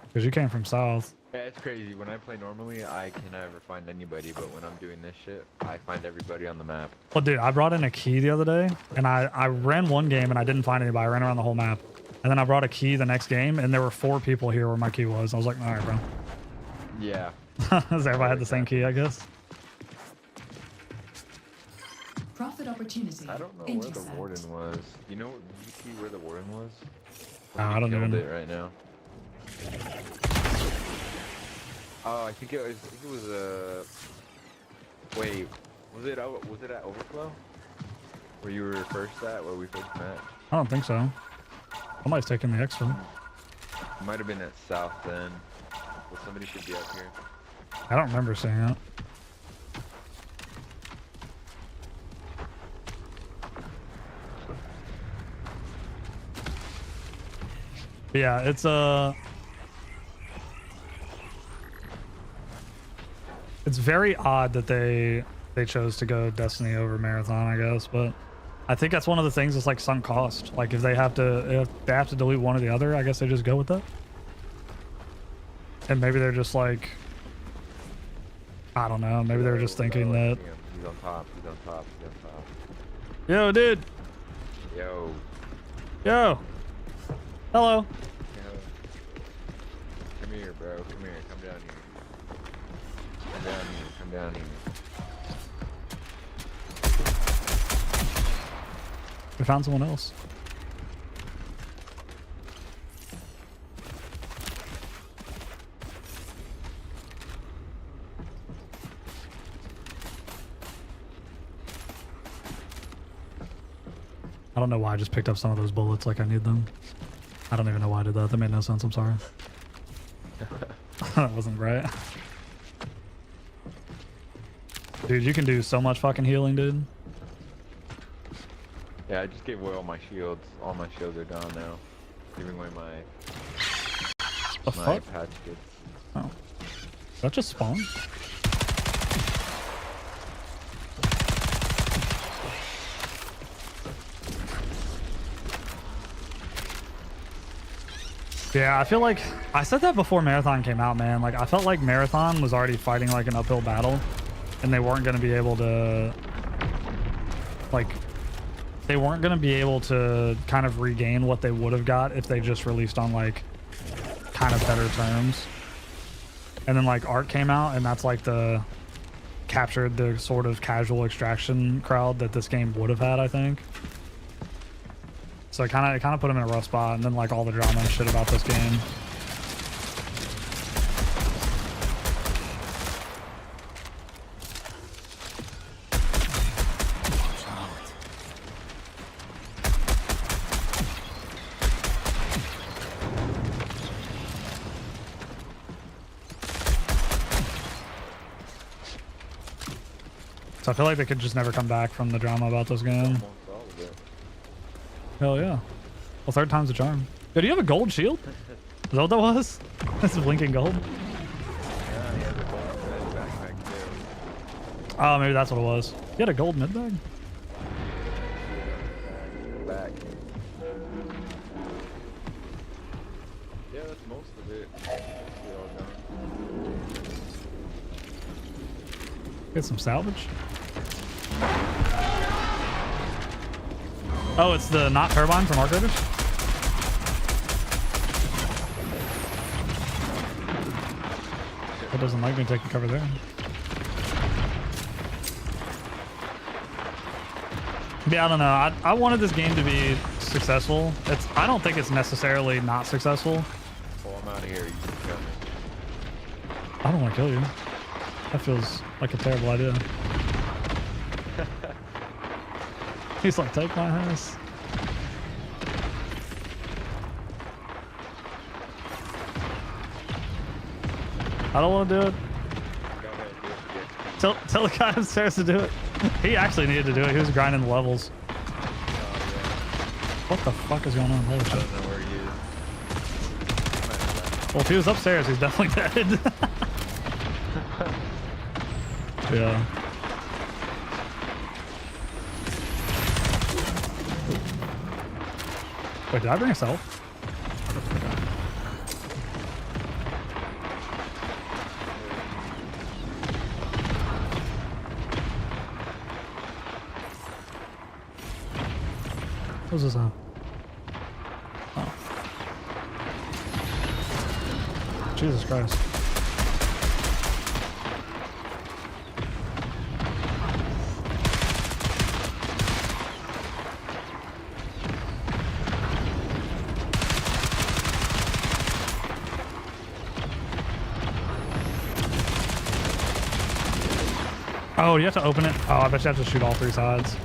Because you came from south. Yeah, it's crazy. When I play normally, I can never find anybody, but when I'm doing this shit, I find everybody on the map. Well, dude, I brought in a key the other day, and I ran one game and I didn't find anybody. I ran around the whole map. And then I brought a key the next game, and there were 4 people here where my key was. I was like, all right, bro. Yeah. Everybody had the same key, I guess. Profit opportunity. I don't know where the warden was. You know, you see where the warden was? I don't Killed even. it right now. Oh, I think it was wait, was it at Overflow? Where you were first at, where we first met? I don't think so. Somebody's taking the exfil. It might have been at South then. Well, somebody should be up here. I don't remember seeing it. But yeah, it's very odd that they chose to go Destiny over Marathon, I guess, but I think that's one of the things that's like sunk cost. Like if they have to delete one or the other, I guess they just go with that. And maybe they're just like, I don't know, maybe they're just thinking that. He's on top, he's on top, he's on top. Yo, dude. Yo. Yo. Hello. Come here, bro. Come here. Come down here. Come down here. Come down here. We found someone else. I don't know why I just picked up some of those bullets like I need them. I don't even know why I did that. That made no sense. I'm sorry. That wasn't right. Dude, you can do so much fucking healing, dude. Yeah, I just gave away all my shields. All my shields are gone now. Giving away my fuck? patch kits. Oh. Did that just spawn? Yeah, I feel like I said that before Marathon came out, man. Like I felt like Marathon was already fighting like an uphill battle and they weren't going to be able to kind of regain what they would have got if they just released on like kind of better terms. And then like Ark came out, and that's like the captured the sort of casual extraction crowd that this game would have had, I think. So it kind of put him in a rough spot, and then like all the drama and shit about this game. So I feel like they could just never come back from the drama about this game. Hell yeah. Well, third time's a charm. Yo, do you have a gold shield? Is that what that was? That's blinking gold. Yeah, he has a gold red backpack too. Oh, maybe that's what it was. You had a gold mid bag? Back. Yeah, that's most of it. We're all done. Get some salvage. Oh, it's the not turbine from Arc Raiders? It doesn't like me taking cover there. Yeah, I don't know. I wanted this game to be successful. I don't think it's necessarily not successful. Well, I'm out of here. You can kill me. I don't want to kill you. That feels like a terrible idea. He's like, take my house. I don't want to do it. Tell the guy upstairs to do it. He actually needed to do it. He was grinding the levels. What the fuck is going on? Holy shit. I don't know where he is. Well, if he was upstairs, he's definitely dead. Yeah. Wait, did I bring a self? What's this on? Oh. Jesus Christ. Oh, you have to open it? Oh, I bet you have to shoot all three sides.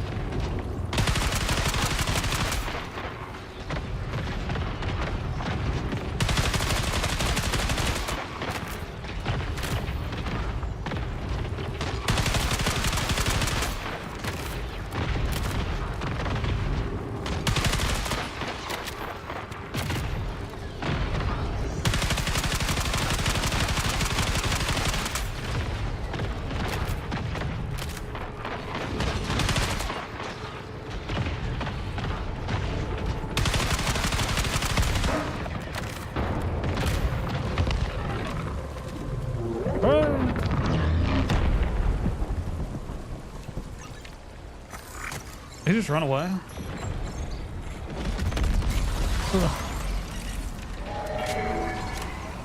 He just run away.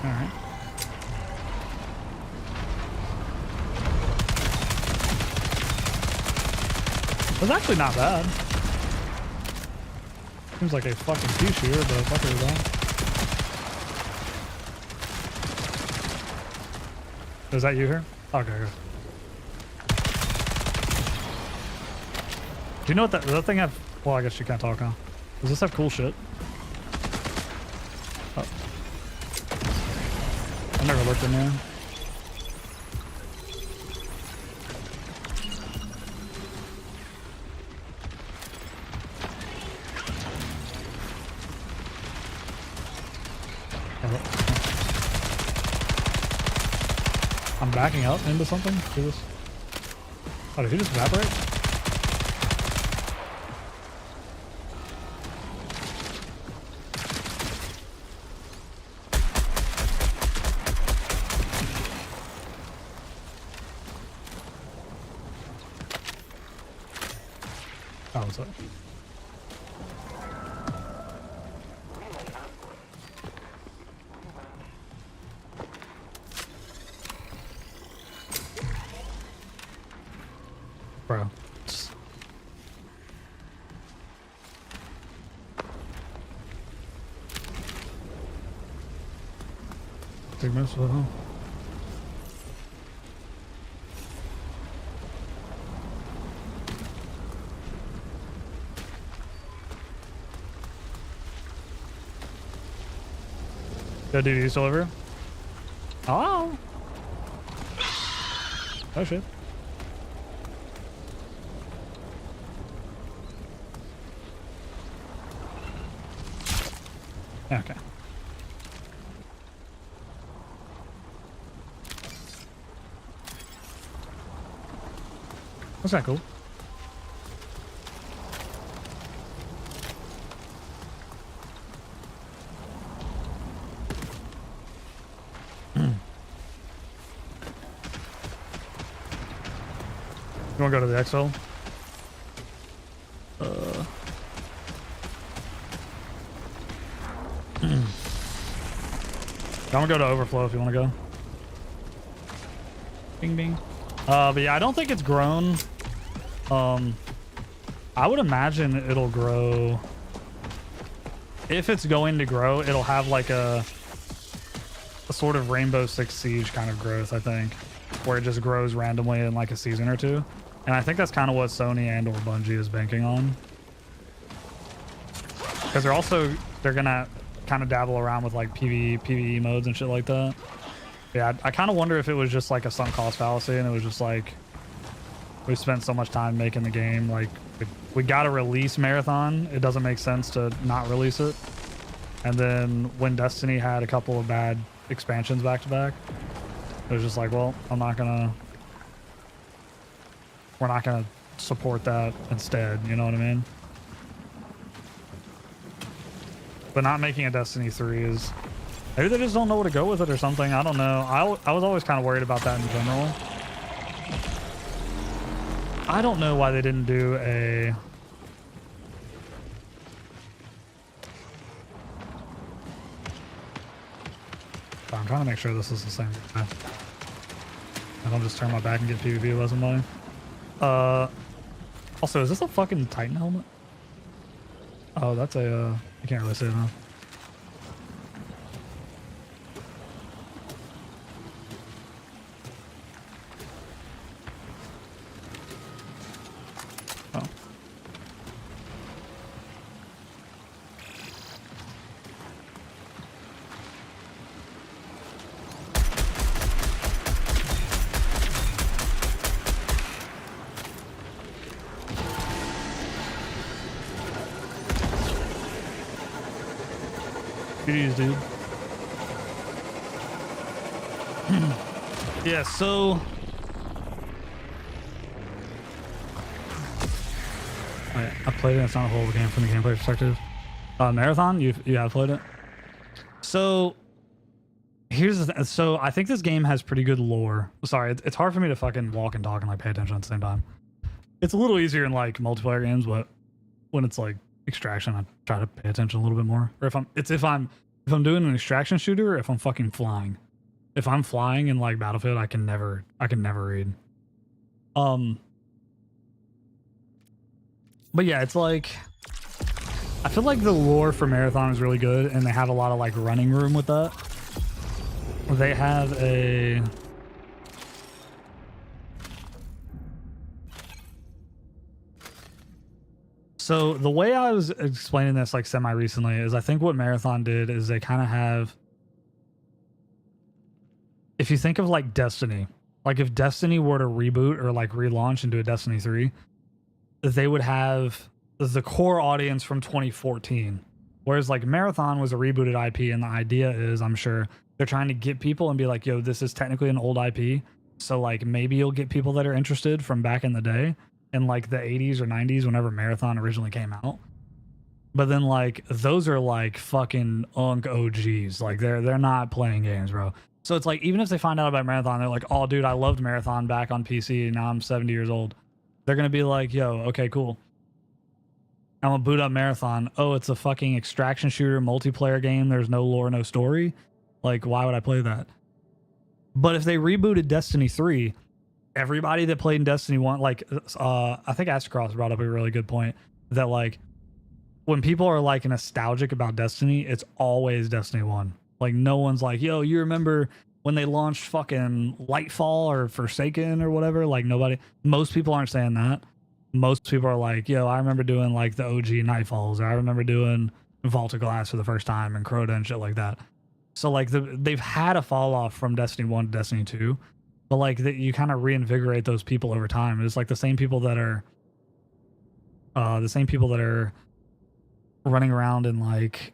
Alright. That's actually not bad. Seems like a fucking pea shooter, but fuck it, though. Is that you here? Okay, good. Do you know what that thing have? Well, I guess you can't talk, huh? Does this have cool shit? Oh. I never looked in there. I'm backing up into something. Do this. Oh, did he just evaporate? Oh, what's up? Bro. Big mess with him. Yo, dude, you still over here? Oh. Oh, shit. Okay. That's not cool. You want to go to the XL? I'm gonna go to Overflow if you want to go. Bing bing. But yeah, I don't think it's grown. I would imagine it'll grow. If it's going to grow, it'll have like a sort of Rainbow Six Siege kind of growth, I think, where it just grows randomly in like a season or two. And I think that's kind of what Sony and or Bungie is banking on. Because they're gonna kind of dabble around with like PvE modes and shit like that. Yeah, I kind of wonder if it was just like a sunk cost fallacy and it was just like we spent so much time making the game, like we got to release Marathon. It doesn't make sense to not release it. And then when Destiny had a couple of bad expansions back to back, it was just like, well, we're not gonna support that instead, you know what I mean? But not making a Destiny 3 is... Maybe they just don't know where to go with it or something. I don't know. I was always kind of worried about that in general. I don't know why they didn't do a... I'm trying to make sure this is the same guy. I don't just turn my back and get PvP lesson money. Also, is this a fucking Titan helmet? Oh, that's a... I can't really say that. Oh. Jeez, dude. Yeah, so... I played it. It's not a whole game from the gameplay perspective. Marathon, you have played it. So here's the so I think this game has pretty good lore. Sorry, it's hard for me to fucking walk and talk and like pay attention at the same time. It's a little easier in like multiplayer games, but when it's like Extraction, I try to pay attention a little bit more. Or if I'm doing an extraction shooter, or if I'm fucking flying. If I'm flying in like Battlefield, I can never read. But yeah, it's like I feel like the lore for Marathon is really good, and they have a lot of like running room with that. They have a So the way I was explaining this like semi recently is I think what Marathon did is they kind of have, if you think of like Destiny, like if Destiny were to reboot or like relaunch and do a Destiny 3, they would have the core audience from 2014. Whereas like Marathon was a rebooted IP, and the idea is, I'm sure they're trying to get people and be like, yo, this is technically an old IP. So like maybe you'll get people that are interested from back in the day, in like the 80s or 90s, whenever Marathon originally came out. But then like those are like fucking OGs. Like they're not playing games, bro. So it's like, even if they find out about Marathon, they're like, oh dude, I loved Marathon back on PC, and now I'm 70 years old. They're gonna be like, yo, okay, cool. I'm gonna boot up Marathon. Oh, it's a fucking extraction shooter multiplayer game. There's no lore, no story. Like, why would I play that? But if they rebooted Destiny 3, everybody that played in Destiny 1, like, I think Astrocross brought up a really good point that, like, when people are, like, nostalgic about Destiny, it's always Destiny 1. Like, no one's like, yo, you remember when they launched fucking Lightfall or Forsaken or whatever? Like, most people aren't saying that. Most people are like, yo, I remember doing, like, the OG Nightfalls, or I remember doing Vault of Glass for the first time and Crota and shit like that. So, like, they've had a fall off from Destiny 1 to Destiny 2, but, like, you kind of reinvigorate those people over time. It's like the same people that are running around in, like,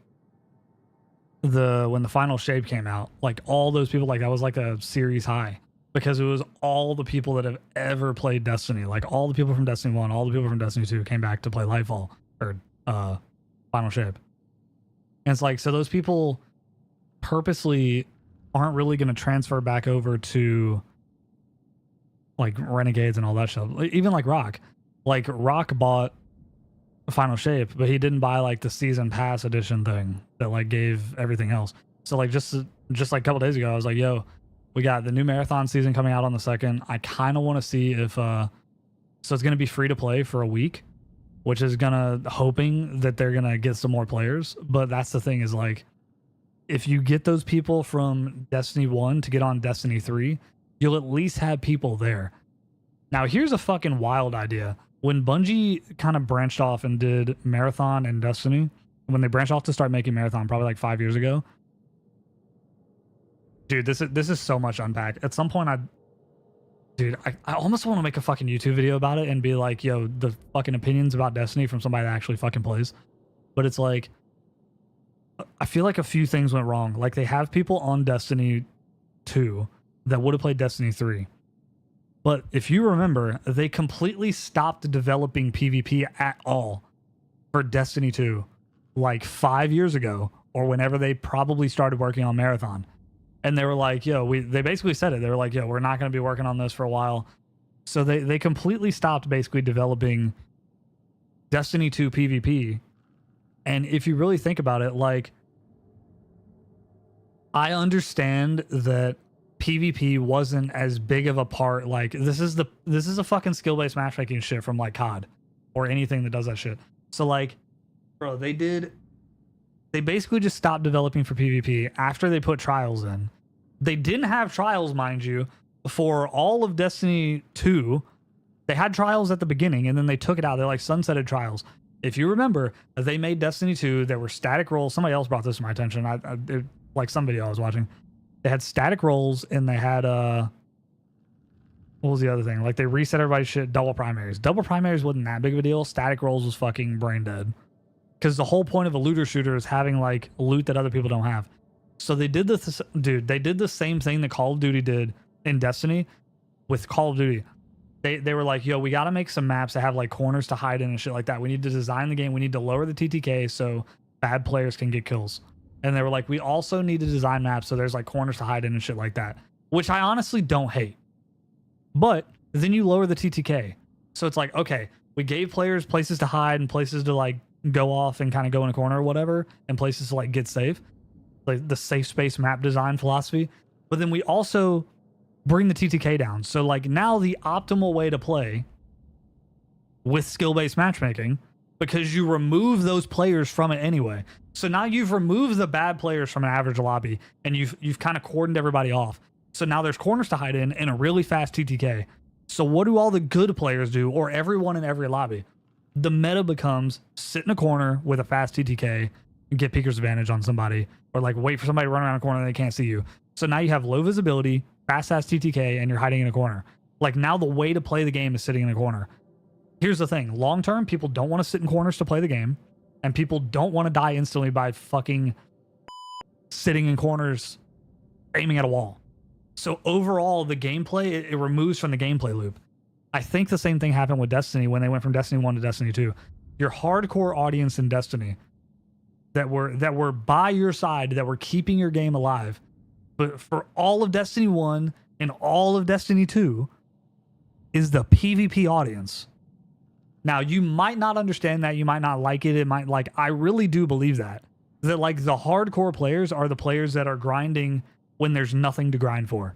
when the Final Shape came out, like, all those people, like, that was like a series high, because it was all the people that have ever played Destiny. Like, all the people from Destiny 1, all the people from Destiny 2 came back to play Lightfall or Final Shape. And it's like, so those people purposely aren't really going to transfer back over to, like, Renegades and all that stuff. Even like Rock. Like, Rock bought Final Shape, but he didn't buy, like, the season pass edition thing that, like, gave everything else. So, like, just like a couple days ago, I was like, yo, we got the new Marathon season coming out on the 2nd. I kind of want to see if so it's going to be free to play for a week, which is hoping that they're gonna get some more players. But that's the thing, is, like, if you get those people from Destiny 1 to get on Destiny 3, you'll at least have people there. Now, here's a fucking wild idea. When Bungie kind of branched off and did Marathon and Destiny, when they branched off to start making Marathon, probably like 5 years ago. Dude, this is so much unpack. At some point, I almost want to make a fucking YouTube video about it and be like, yo, the fucking opinions about Destiny from somebody that actually fucking plays. But it's like, I feel like a few things went wrong. Like, they have people on Destiny 2 that would have played Destiny 3. But if you remember, they completely stopped developing PvP at all for Destiny 2 like 5 years ago, or whenever they probably started working on Marathon. And they were like, yo, they basically said it. They were like, yo, we're not going to be working on this for a while. So they completely stopped basically developing Destiny 2 PvP. And if you really think about it, like, I understand that PvP wasn't as big of a part. Like, this is a fucking skill-based matchmaking shit from, like, COD or anything that does that shit. So, like, bro, they basically just stopped developing for PvP after they put Trials in. They didn't have Trials, mind you, for all of Destiny 2. They had Trials at the beginning, and then they took it out. They, like, sunsetted Trials. If you remember, they made Destiny 2. There were static roles. Somebody else brought this to my attention. Like, some video I was watching. They had static roles, and they had what was the other thing? Like, they reset everybody's shit. Double primaries. Double primaries wasn't that big of a deal. Static roles was fucking brain dead. Because the whole point of a looter shooter is having, like, loot that other people don't have. So they did this, dude. They did the same thing that Call of Duty did in Destiny with Call of Duty. They were like, yo, we got to make some maps that have, like, corners to hide in and shit like that. We need to design the game. We need to lower the TTK so bad players can get kills. And they were like, we also need to design maps so there's, like, corners to hide in and shit like that. Which I honestly don't hate. But then you lower the TTK. So it's like, okay, we gave players places to hide and places to, like, go off and kind of go in a corner or whatever, and places to, like, get safe. Like, the safe space map design philosophy. But then we also bring the TTK down. So, like, now the optimal way to play with skill-based matchmaking, because you remove those players from it anyway. So now you've removed the bad players from an average lobby, and you've kind of cordoned everybody off. So now there's corners to hide in and a really fast TTK. So what do all the good players do, or everyone in every lobby? The meta becomes sit in a corner with a fast TTK and get peeker's advantage on somebody, or, like, wait for somebody to run around a corner and they can't see you. So now you have low visibility, fast ass TTK, and you're hiding in a corner. Like, now the way to play the game is sitting in a corner. Here's the thing. Long term, people don't want to sit in corners to play the game, and people don't want to die instantly by fucking sitting in corners aiming at a wall. So overall, the gameplay, it removes from the gameplay loop. I think the same thing happened with Destiny when they went from Destiny 1 to Destiny 2. Your hardcore audience in Destiny that were by your side, that were keeping your game alive, but for all of Destiny 1 and all of Destiny 2 is the PvP audience. Now, you might not understand that, you might not like it, I really do believe that like, the hardcore players are the players that are grinding when there's nothing to grind for.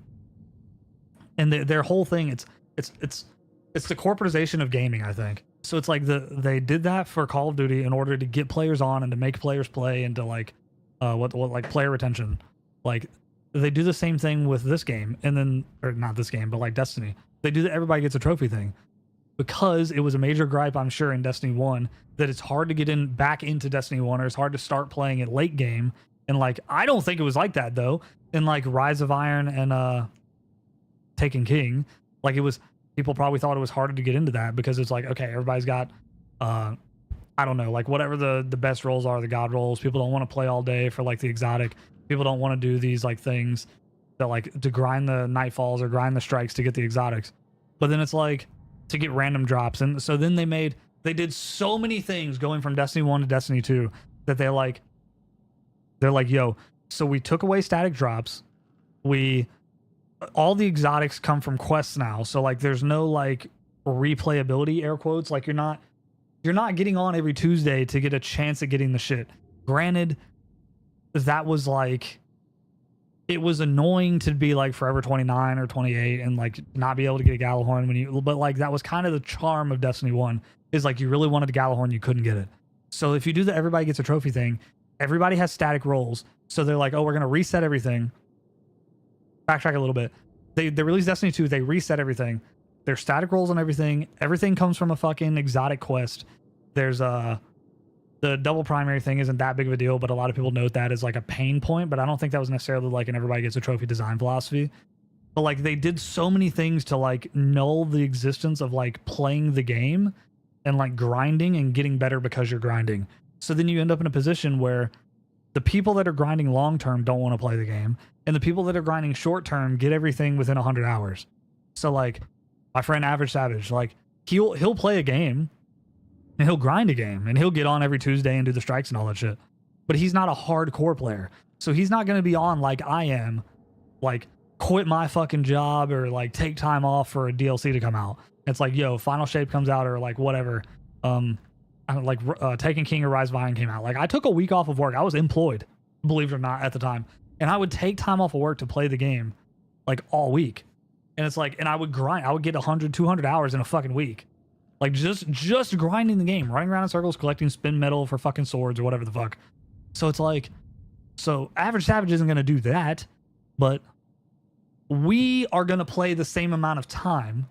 And their whole thing, it's the corporatization of gaming, I think. So it's like they did that for Call of Duty in order to get players on and to make players play and to like what like player retention. Like they do the same thing with this game, and then, or not this game, but like Destiny. They do the everybody gets a trophy thing because it was a major gripe, I'm sure, in Destiny 1 that it's hard to get back into Destiny 1, or it's hard to start playing it late game. And like I don't think it was like that though. In like Rise of Iron and Taken King, like it was, people probably thought it was harder to get into that because it's like, okay, everybody's got I don't know, like whatever the best roles are, the god roles. People don't want to play all day for like the exotic. People don't want to do these like things that like to grind the nightfalls or grind the strikes to get the exotics. But then it's like to get random drops. And so then they did so many things going from Destiny 1 to Destiny 2 that they're like, yo, so we took away static drops. All the exotics come from quests now. So like there's no like replayability, air quotes. Like you're not getting on every Tuesday to get a chance at getting the shit. Granted, that was like, it was annoying to be like Forever 29 or 28 and like not be able to get a Gallahorn but like that was kind of the charm of Destiny 1 is like you really wanted a Gallahorn, you couldn't get it. So if you do the everybody gets a trophy thing, everybody has static rolls. So they're like, oh, we're going to reset everything. Backtrack a little bit. They released Destiny 2, they reset everything. There's static rolls on everything. Everything comes from a fucking exotic quest. There's the double primary thing isn't that big of a deal, but a lot of people note that as like a pain point, but I don't think that was necessarily like an everybody gets a trophy design philosophy. But like they did so many things to like null the existence of like playing the game and like grinding and getting better because you're grinding. So then you end up in a position where the people that are grinding long term don't want to play the game, and the people that are grinding short term get everything within 100 hours. So like my friend Average Savage, like he'll play a game and he'll grind a game and he'll get on every Tuesday and do the strikes and all that shit. But he's not a hardcore player. So he's not going to be on like I am, like quit my fucking job or like take time off for a DLC to come out. It's like, yo, Final Shape comes out or like whatever. Taken King or Rise of Iron came out. Like I took a week off of work. I was employed, believe it or not, at the time. And I would take time off of work to play the game like all week. And it's like, and I would grind. I would get 100, 200 hours in a fucking week. Like just grinding the game, running around in circles, collecting spin metal for fucking swords or whatever the fuck. So it's like, so Average Savage isn't going to do that, but we are going to play the same amount of time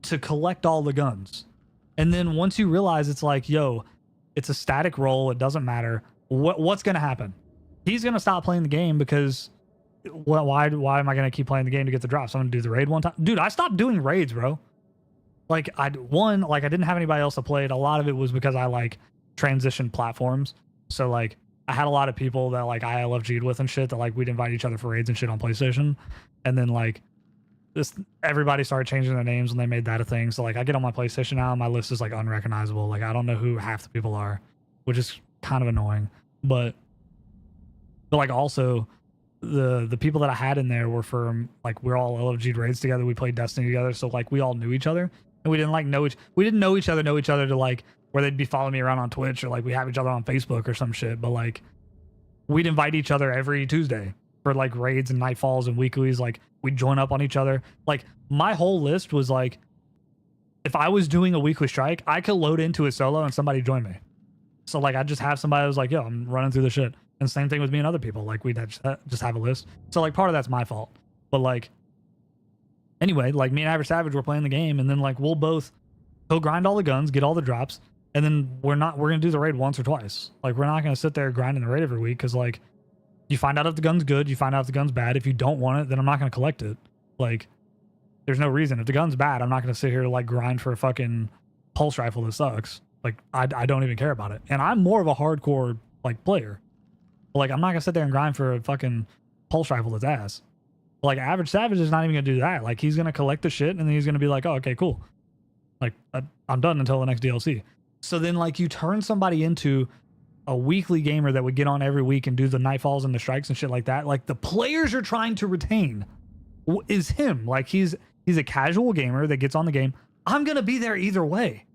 to collect all the guns. And then once you realize it's like, yo, it's a static roll, it doesn't matter. What's going to happen? He's going to stop playing the game because why am I going to keep playing the game to get the drops? I'm going to do the raid one time. Dude, I stopped doing raids, bro. Like I didn't have anybody else to play it. A lot of it was because I like transitioned platforms. So like I had a lot of people that like I LFG'd with and shit that like we'd invite each other for raids and shit on PlayStation. And then like everybody started changing their names when they made that a thing. So like I get on my PlayStation now and my list is like unrecognizable. Like I don't know who half the people are, which is kind of annoying. But like also the people that I had in there were from like we're all LFG'd raids together. We played Destiny together. So like we all knew each other. And we didn't like we didn't know each other to like where they'd be following me around on Twitch or like we have each other on Facebook or some shit. But like we'd invite each other every Tuesday for like raids and nightfalls and weeklies. Like we'd join up on each other. Like my whole list was like, if I was doing a weekly strike, I could load into a solo and somebody join me. So like I just have somebody that was like, yo, I'm running through the shit. And same thing with me and other people. Like we'd just have a list. So like part of that's my fault. But like anyway, like me and Average Savage were playing the game, and then like he'll grind all the guns, get all the drops, and then we're gonna do the raid once or twice. Like we're not gonna sit there grinding the raid every week because like you find out if the gun's good, you find out if the gun's bad. If you don't want it, then I'm not gonna collect it. Like there's no reason. If the gun's bad, I'm not gonna sit here to like grind for a fucking pulse rifle that sucks. Like I don't even care about it. And I'm more of a hardcore like player. But, like I'm not gonna sit there and grind for a fucking pulse rifle that's ass. Like Average Savage is not even gonna do that. Like he's gonna collect the shit and then he's gonna be like, oh, okay, cool. Like I'm done until the next DLC. So then like you turn somebody into a weekly gamer that would get on every week and do the nightfalls and the strikes and shit like that. Like the players you're trying to retain is him. Like he's a casual gamer that gets on the game. I'm gonna be there either way.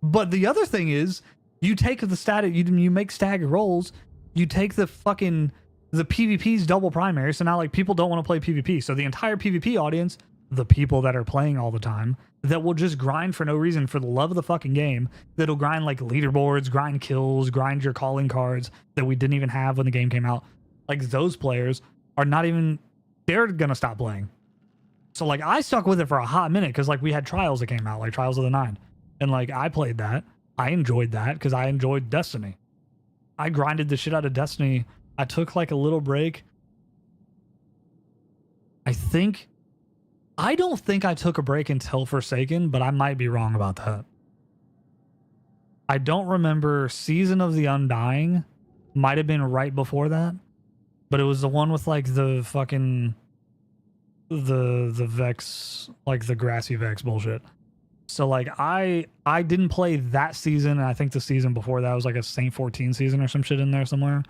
But the other thing is you take the static, you make stagger rolls, you take the PvP's double primary. So now like people don't want to play PvP. So the entire PvP audience, the people that are playing all the time that will just grind for no reason for the love of the fucking game, that'll grind like leaderboards, grind kills, grind your calling cards that we didn't even have when the game came out. Like those players are not even, they're gonna stop playing. So like I stuck with it for a hot minute because like we had Trials that came out, like Trials of the Nine. And like I played that. I enjoyed that because I enjoyed Destiny. I grinded the shit out of Destiny. I took like a little break. I don't think I took a break until Forsaken, but I might be wrong about that. I don't remember. Season of the Undying might have been right before that, but it was the one with like the fucking the Vex, like the grassy Vex bullshit. So like I didn't play that season, and I think the season before that was like a Saint 14 season or some shit in there somewhere.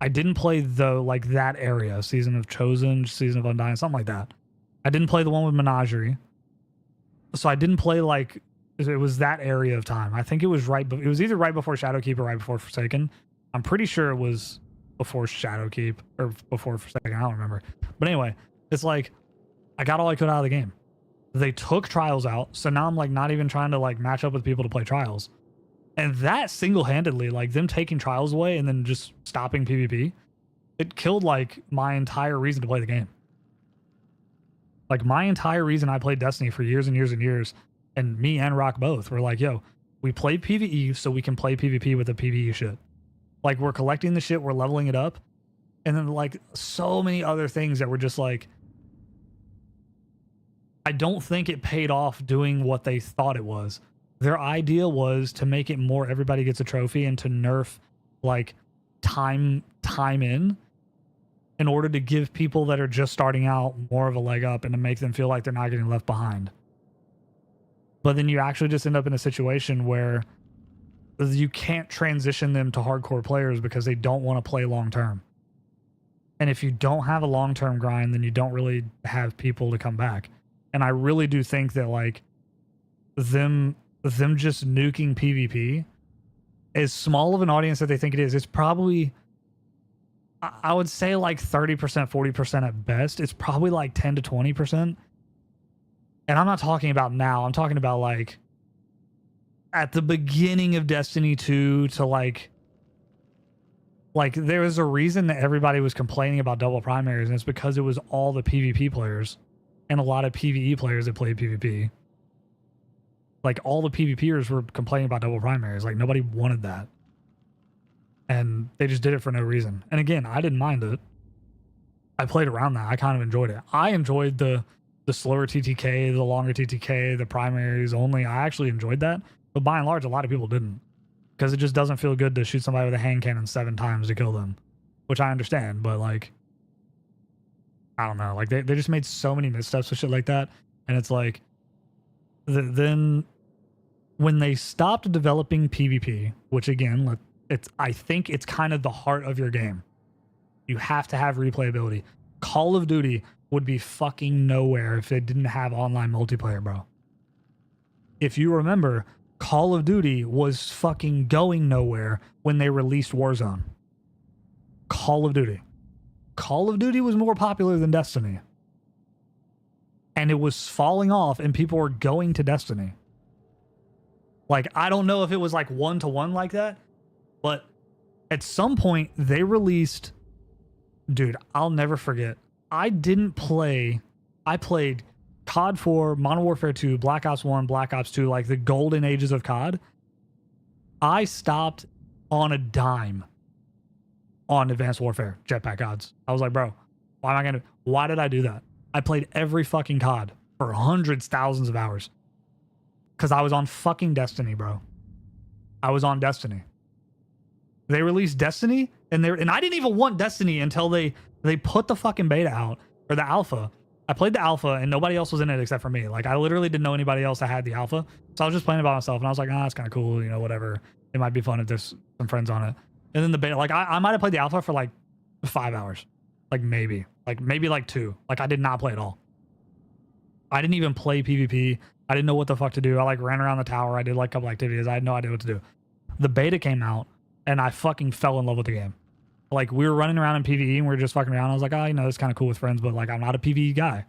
I didn't play like that area, Season of Chosen, Season of Undying, something like that. I didn't play the one with Menagerie. So I didn't play like, it was that area of time. I think it was it was either right before Shadowkeep or right before Forsaken. I'm pretty sure it was before Shadowkeep or before Forsaken. I don't remember. But anyway, it's like I got all I could out of the game. They took Trials out, so now I'm like not even trying to like match up with people to play Trials. And that single-handedly, like them taking Trials away and then just stopping PvP, it killed like my entire reason to play the game. Like my entire reason I played Destiny for years and years and years, and me and Rock both were like, yo, we play PvE so we can play PvP with the PvE shit. Like we're collecting the shit, we're leveling it up. And then like so many other things that were just like, I don't think it paid off doing what they thought it was. Their idea was to make it more everybody gets a trophy and to nerf like time in order to give people that are just starting out more of a leg up and to make them feel like they're not getting left behind. But then you actually just end up in a situation where you can't transition them to hardcore players because they don't want to play long term. And if you don't have a long term grind, then you don't really have people to come back. And I really do think that like them just nuking PvP, as small of an audience that they think it is, it's probably, I would say like 30%, 40% at best. It's probably like 10 to 20%. And I'm not talking about now. I'm talking about like at the beginning of Destiny 2 to like there was a reason that everybody was complaining about double primaries, and it's because it was all the PvP players and a lot of PvE players that played PvP. Like all the PvPers were complaining about double primaries. Like nobody wanted that. And they just did it for no reason. And again, I didn't mind it. I played around that. I kind of enjoyed it. I enjoyed the slower TTK, the longer TTK, the primaries only. I actually enjoyed that. But by and large, a lot of people didn't. Because it just doesn't feel good to shoot somebody with a hand cannon 7 times to kill them. Which I understand, but like, I don't know. Like they just made so many missteps with shit like that. And it's like, then when they stopped developing PvP, which again, I think it's kind of the heart of your game. You have to have replayability. Call of Duty would be fucking nowhere if it didn't have online multiplayer, bro. If you remember, Call of Duty was fucking going nowhere when they released Warzone. Call of Duty. Call of Duty was more popular than Destiny. And it was falling off and people were going to Destiny. Like, I don't know if it was like 1-to-1 like that, but at some point they released, dude, I'll never forget. I played COD 4, Modern Warfare 2, Black Ops 1, Black Ops 2, like the golden ages of COD. I stopped on a dime on Advanced Warfare, Jetpack odds. I was like, bro, why did I do that? I played every fucking COD for hundreds, thousands of hours. Because I was on fucking Destiny, bro. I was on Destiny. They released Destiny, and I didn't even want Destiny until they put the fucking beta out, or the alpha. I played the alpha, and nobody else was in it except for me. Like, I literally didn't know anybody else that had the alpha. So I was just playing it by myself, and I was like, it's kind of cool, whatever. It might be fun if there's some friends on it. And then the beta, like, I might have played the alpha for like 5 hours. Like, maybe like 2. Like, I did not play at all. I didn't even play PvP. I didn't know what the fuck to do. I like ran around the tower. I did like a couple activities. I had no idea what to do. The beta came out, and I fucking fell in love with the game. Like, we were running around in PvE, and we were just fucking around. I was like, it's kind of cool with friends, but like, I'm not a PvE guy.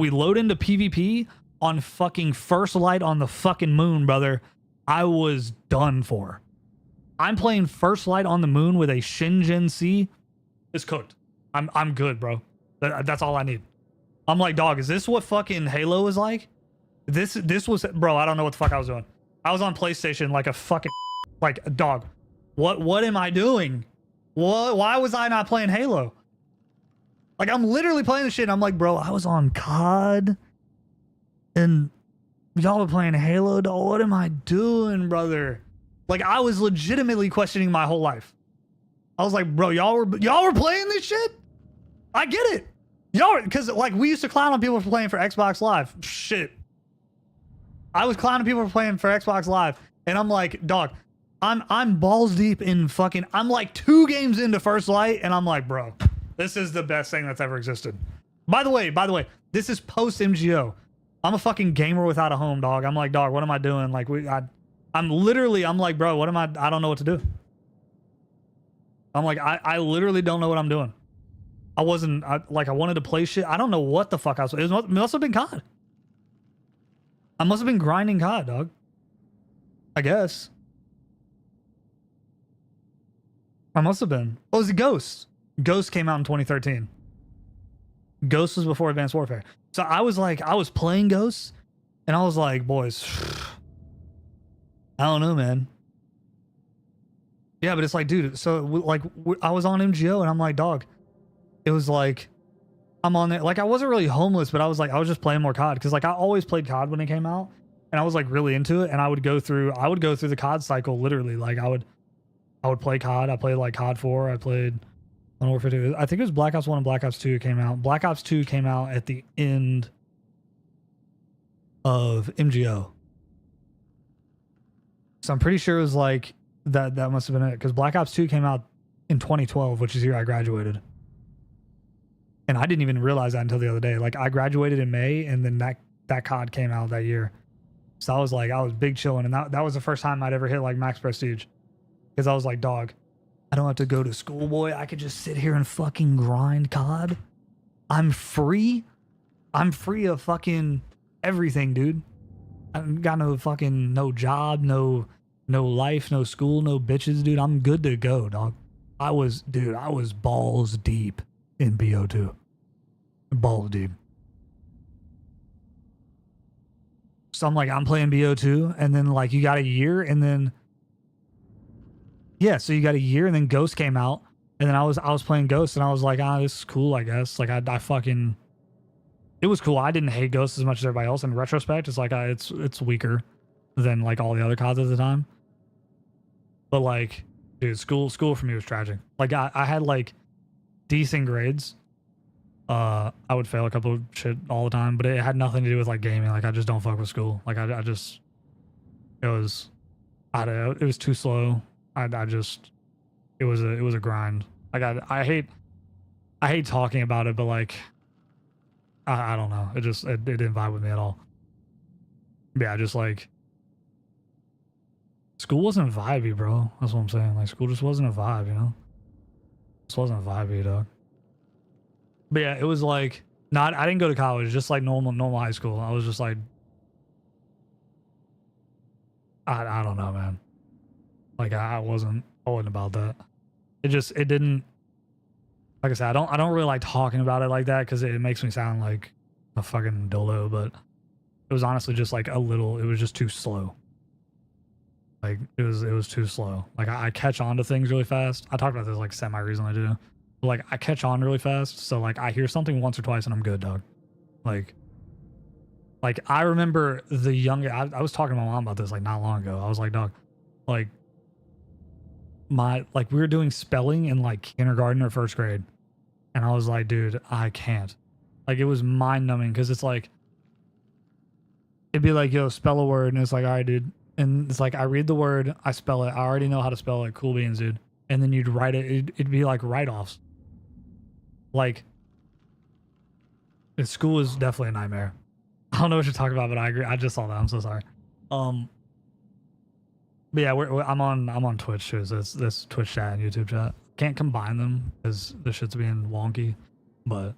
We load into PvP on fucking First Light on the fucking moon, brother. I was done for. I'm playing First Light on the moon with a Shenzhen C. It's cooked. I'm good, bro. That's all I need. I'm like, dog, is this what fucking Halo is like? This was, bro, I don't know what the fuck I was doing. I was on PlayStation like a fucking, like, dog. What am I doing? Why was I not playing Halo? Like, I'm literally playing this shit and I'm like, bro, I was on COD and y'all were playing Halo, dog. What am I doing, brother? Like, I was legitimately questioning my whole life. I was like, bro, y'all were playing this shit? I get it. Y'all, because like we used to clown on people for playing for Xbox Live. Shit. I was clowning people for playing for Xbox Live, and I'm like, dog, I'm balls deep in fucking. I'm like 2 games into First Light, and I'm like, bro, this is the best thing that's ever existed. By the way, this is post MGO. I'm a fucking gamer without a home, dog. I'm like, dog, what am I doing? Like, I'm like, bro, what am I? I don't know what to do. I'm like, I literally don't know what I'm doing. I wanted to play shit. I don't know what the fuck I was. It must have been COD. I must have been grinding COD, dog. I guess. I must have been. Oh, it was Ghost. Ghost came out in 2013. Ghost was before Advanced Warfare. So I was playing Ghost, and I was like, boys, I don't know, man. Yeah, but it's like, dude, so I was on MGO, and I'm like, dog, it was like, I'm on there. Like, I wasn't really homeless, but I was just playing more COD. Because, like, I always played COD when it came out. And I was, like, really into it. And I would go through the COD cycle, literally. Like, I would play COD. I played, like, COD 4. I played Modern Warfare 2. I think it was Black Ops 1 and Black Ops 2 came out. Black Ops 2 came out at the end of MGO. So I'm pretty sure it was, like, that must have been it. Because Black Ops 2 came out in 2012, which is the year I graduated. And I didn't even realize that until the other day. Like, I graduated in May, and then that COD came out that year. So I was big chilling, and that was the first time I'd ever hit like max prestige. Because I was like, dog, I don't have to go to school, boy. I could just sit here and fucking grind COD. I'm free. I'm free of fucking everything, dude. I got no job, no life, no school, no bitches, dude. I'm good to go, dog. I was balls deep in BO2. Balls deep. So I'm like, I'm playing BO2, and then like you got a year, and then so you got a year, and then Ghost came out, and then I was playing Ghost, and I was like, this is cool, I guess. Like I fucking, it was cool. I didn't hate Ghost as much as everybody else. In retrospect, it's like it's weaker than like all the other CODs at the time. But like, dude, school for me was tragic. Like I had like decent grades. I would fail a couple of shit all the time, but it had nothing to do with like gaming. Like I just don't fuck with school. Like it was too slow. It was a grind. Like I hate talking about it, but like I don't know. It didn't vibe with me at all. Yeah, just like school wasn't vibey, bro. That's what I'm saying. Like school just wasn't a vibe, you know? Just wasn't a vibey, dog. But yeah, it was like I didn't go to college, just like normal high school. I was just like I don't know, man. Like I wasn't about that. It didn't, like I said, I don't really like talking about it like that because it makes me sound like a fucking dolo, but it was honestly just like it was just too slow. Like it was too slow. Like I catch on to things really fast. I talked about this like semi-recently too. But like I catch on really fast, so like I hear something once or twice and I'm good, dog. Like I remember I was talking to my mom about this like not long ago. I was like, dog, like we were doing spelling in like kindergarten or first grade, and I was like, dude, I can't. Like it was mind numbing because it's like it'd be like, yo, spell a word, and it's like, all right, dude, and it's like I read the word, I spell it, I already know how to spell it, cool beans, dude, and then you'd write it, it'd be like write-offs. Like school is definitely a nightmare. I don't know what you're talking about, but I agree. I just saw that. I'm so sorry. But yeah, I'm on Twitch too. So this Twitch chat and YouTube chat. Can't combine them because the shit's being wonky. But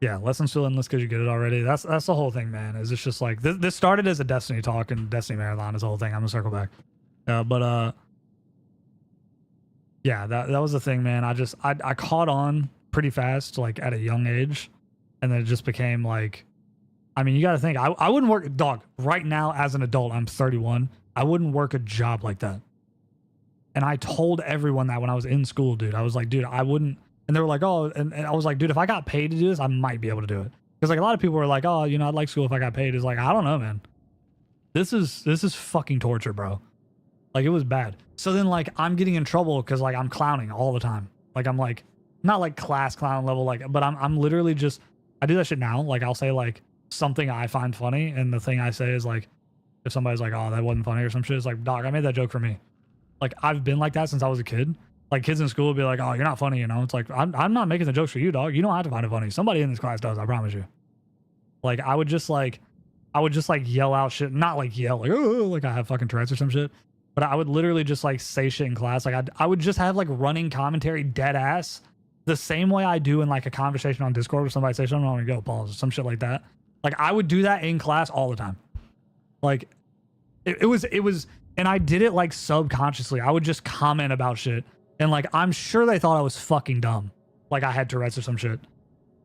Yeah, lessons feel endless because you get it already. That's the whole thing, man. Is it's just like this started as a Destiny talk and Destiny marathon is the whole thing. I'm gonna circle back. Yeah, that was the thing, man. I caught on pretty fast, like at a young age, and then it just became like, I mean, you got to think. I wouldn't work, dog. Right now, as an adult, I'm 31. I wouldn't work a job like that. And I told everyone that when I was in school, dude. I was like, dude, I wouldn't. And they were like, oh, and I was like, dude, if I got paid to do this, I might be able to do it. Because like a lot of people were like, oh, you know, I'd like school if I got paid. It's like, I don't know, man. This is fucking torture, bro. Like, it was bad. So then, like, I'm getting in trouble because, like, I'm clowning all the time. Like, I'm, like, not, like, class clown level, like, but I'm literally just, I do that shit now. Like, I'll say, like, something I find funny, and the thing I say is, like, if somebody's like, oh, that wasn't funny or some shit, it's like, dog, I made that joke for me. Like, I've been like that since I was a kid. Like, kids in school would be like, oh, you're not funny, you know? It's like, I'm not making the jokes for you, dog. You don't have to find it funny. Somebody in this class does, I promise you. Like, I would just, like, yell out shit. Not, like, yell, like, oh, like I have fucking Tourette's or some shit. But I would literally just, like, say shit in class. Like, I would just have, like, running commentary dead ass the same way I do in, like, a conversation on Discord where somebody say something, I'm gonna go, pause, or some shit like that. Like, I would do that in class all the time. Like, it was, and I did it, like, subconsciously. I would just comment about shit. And, like, I'm sure they thought I was fucking dumb. Like, I had Tourette's or some shit.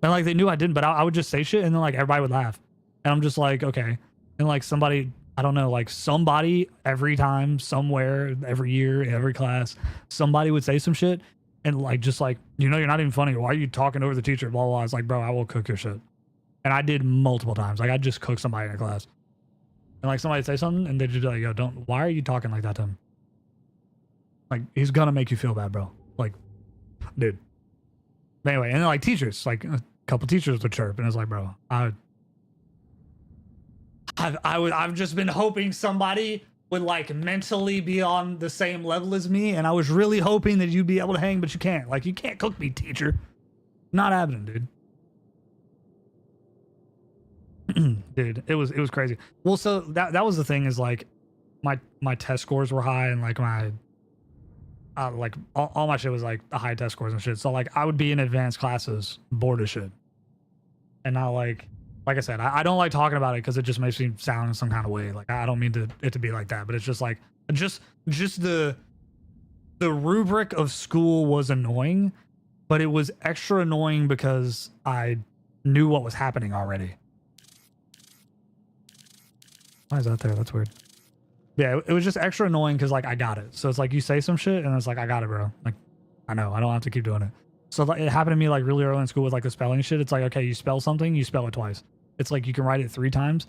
And, like, they knew I didn't, but I would just say shit, and then, like, everybody would laugh. And I'm just like, okay. And, like, somebody, I don't know, like, somebody every time, somewhere, every year, every class, somebody would say some shit, and, like, just like, you know, you're not even funny. Why are you talking over the teacher? Blah, blah, blah. I was like, bro, I will cook your shit. And I did multiple times. Like, I just cooked somebody in a class. And, like, somebody would say something, and they'd just be like, yo, why are you talking like that to him? Like, he's gonna make you feel bad, bro. Like, dude. But anyway, and then, like, teachers, like, a couple teachers would chirp, and it's like, bro, I've just been hoping somebody would, like, mentally be on the same level as me, and I was really hoping that you'd be able to hang, but you can't. Like, you can't cook me, teacher. Not happening, dude. Dude, it was crazy. Well, so that was the thing, is like my test scores were high, and like my like all my shit was like the high test scores and shit. So like I would be in advanced classes bored as shit, and not like I said, I don't like talking about it because it just makes me sound some kind of way. Like, I don't mean it to be like that, but it's just like just the rubric of school was annoying, but it was extra annoying because I knew what was happening already. Why is that there? That's weird. Yeah, it was just extra annoying because, like, I got it. So it's like you say some shit and it's like, I got it, bro. Like, I know, I don't have to keep doing it. So like, it happened to me like really early in school with like the spelling shit. It's like, okay, you spell something, you spell it twice. It's like you can write it 3 times.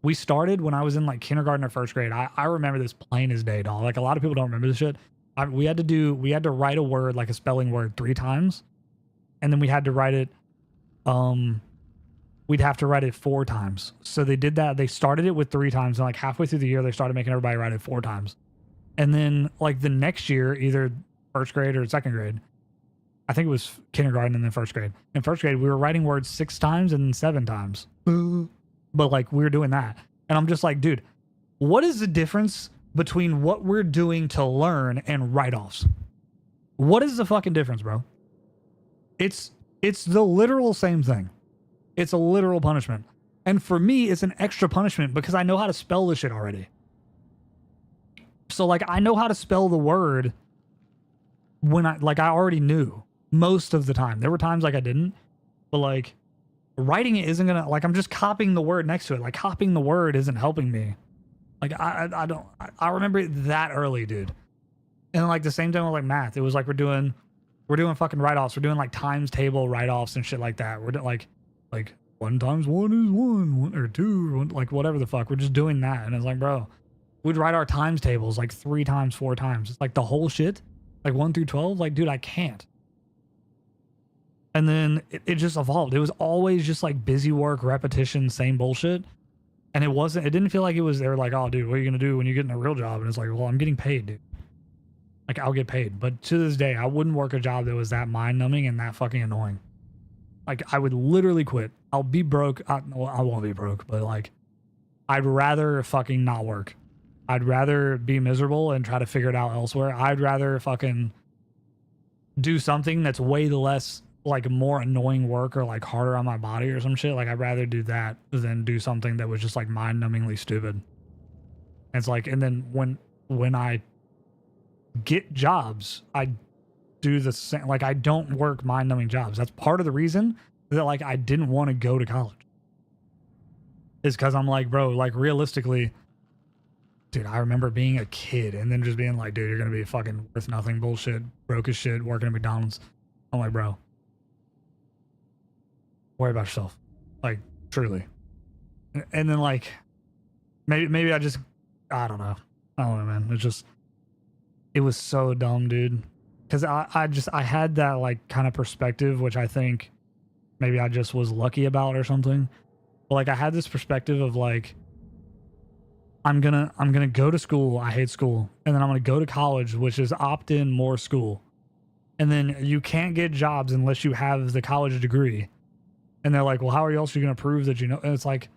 We started when I was in like kindergarten or first grade. I remember this plain as day, dog. Like, a lot of people don't remember this shit. We had to write a word, like a spelling word, 3 times. And then we had to write it, we'd have to write it 4 times. So they did that. They started it with 3 times. And like halfway through the year, they started making everybody write it 4 times. And then like the next year, either first grade or second grade, I think it was kindergarten and then first grade. In first grade, we were writing words 6 times and then 7 times. But like we were doing that. And I'm just like, dude, what is the difference between what we're doing to learn and write-offs? What is the fucking difference, bro? It's the literal same thing. It's a literal punishment. And for me, it's an extra punishment because I know how to spell this shit already. So like, I know how to spell the word when I already knew most of the time. There were times like I didn't, but like writing it isn't gonna, like, I'm just copying the word next to it. Like, copying the word isn't helping me. Like, I remember it that early, dude. And like the same time with like math, it was like we're doing fucking write-offs. We're doing like times table write-offs and shit like that. We're doing like 1 times 1 is 1 or 2 or 1, like whatever the fuck. We're just doing that. And it's like, bro, we'd write our times tables like 3 times, 4 times. It's like the whole shit, like 1 through 12. Like, dude, I can't. And then it just evolved. It was always just like busy work, repetition, same bullshit. And it didn't feel like it was, they were like, oh, dude, what are you going to do when you get in a real job? And it's like, well, I'm getting paid, dude. Like, I'll get paid. But to this day, I wouldn't work a job that was that mind-numbing and that fucking annoying. Like, I would literally quit. I'll be broke. I won't be broke, but like, I'd rather fucking not work. I'd rather be miserable and try to figure it out elsewhere. I'd rather fucking do something that's way less like more annoying work or like harder on my body or some shit, like I'd rather do that than do something that was just like mind-numbingly stupid. And it's like, and then when I get jobs, I do the same. Like I don't work mind-numbing jobs. That's part of the reason that like I didn't want to go to college. Is because I'm like, bro, like realistically, dude, I remember being a kid and then just being like, dude, you're gonna be fucking worth nothing bullshit, broke as shit, working at McDonald's. I'm like, bro, worry about yourself. Like, truly. And then like maybe I just, I don't know, man. It was so dumb, dude. Because I had that like kind of perspective, which I think maybe I just was lucky about or something. But like I had this perspective of like, I'm gonna go to school. I hate school. And then I'm gonna go to college, which is opt in more school. And then you can't get jobs unless you have the college degree. And they're like, well, how else are you gonna prove that you know? And it's like,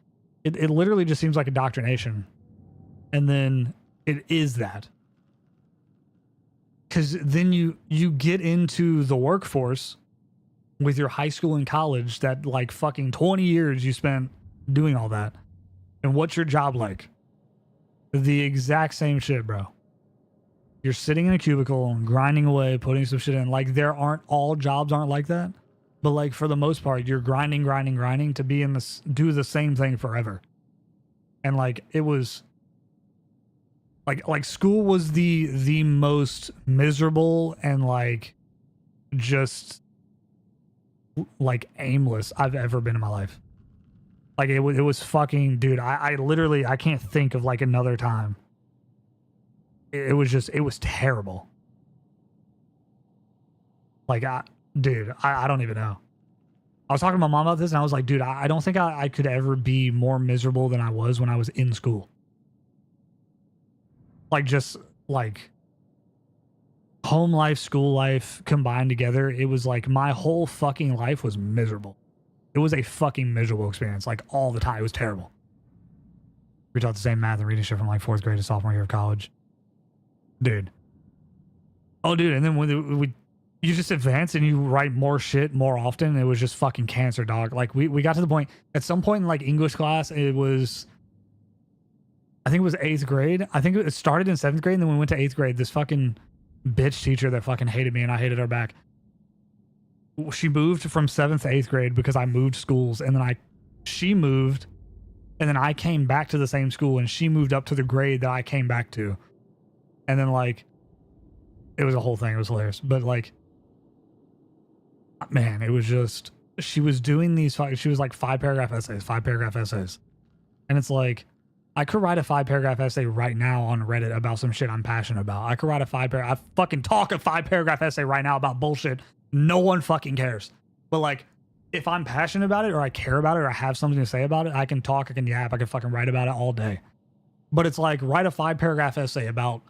it literally just seems like indoctrination. And then it is that. Because then you get into the workforce with your high school and college that like fucking 20 years you spent doing all that. And what's your job like? The exact same shit, bro. You're sitting in a cubicle, grinding away, putting some shit in. Like all jobs aren't like that. But like for the most part, you're grinding to be in this, do the same thing forever. And like it was like school was the most miserable and like just like aimless I've ever been in my life. Like it was fucking, dude, I literally, I can't think of like another time. It was terrible. Like I don't even know. I was talking to my mom about this and I was like, dude, I don't think I could ever be more miserable than I was when I was in school. Like just like home life, school life combined together. It was like my whole fucking life was miserable. It was a fucking miserable experience, like all the time. It was terrible. We taught the same math and reading shit from like 4th grade to sophomore year of college. Dude. Oh, dude. And then when you just advance and you write more shit more often, it was just fucking cancer, dog. Like we got to the point, at some point in like English class, it was, I think it was 8th grade. I think it started in 7th grade and then we went to 8th grade. This fucking bitch teacher that fucking hated me and I hated her back. She moved from 7th to 8th grade because I moved schools, and then she moved, and then I came back to the same school, and she moved up to the grade that I came back to. And then like it was a whole thing. It was hilarious. But like, man, it was just, she was doing these, she was like 5-paragraph essays. And it's like, I could write a 5-paragraph essay right now on Reddit about some shit I'm passionate about. I could write I fucking talk a 5-paragraph essay right now about bullshit. No one fucking cares. But like, if I'm passionate about it or I care about it or I have something to say about it, I can talk, I can yap, I can fucking write about it all day. But it's like, write a 5-paragraph essay about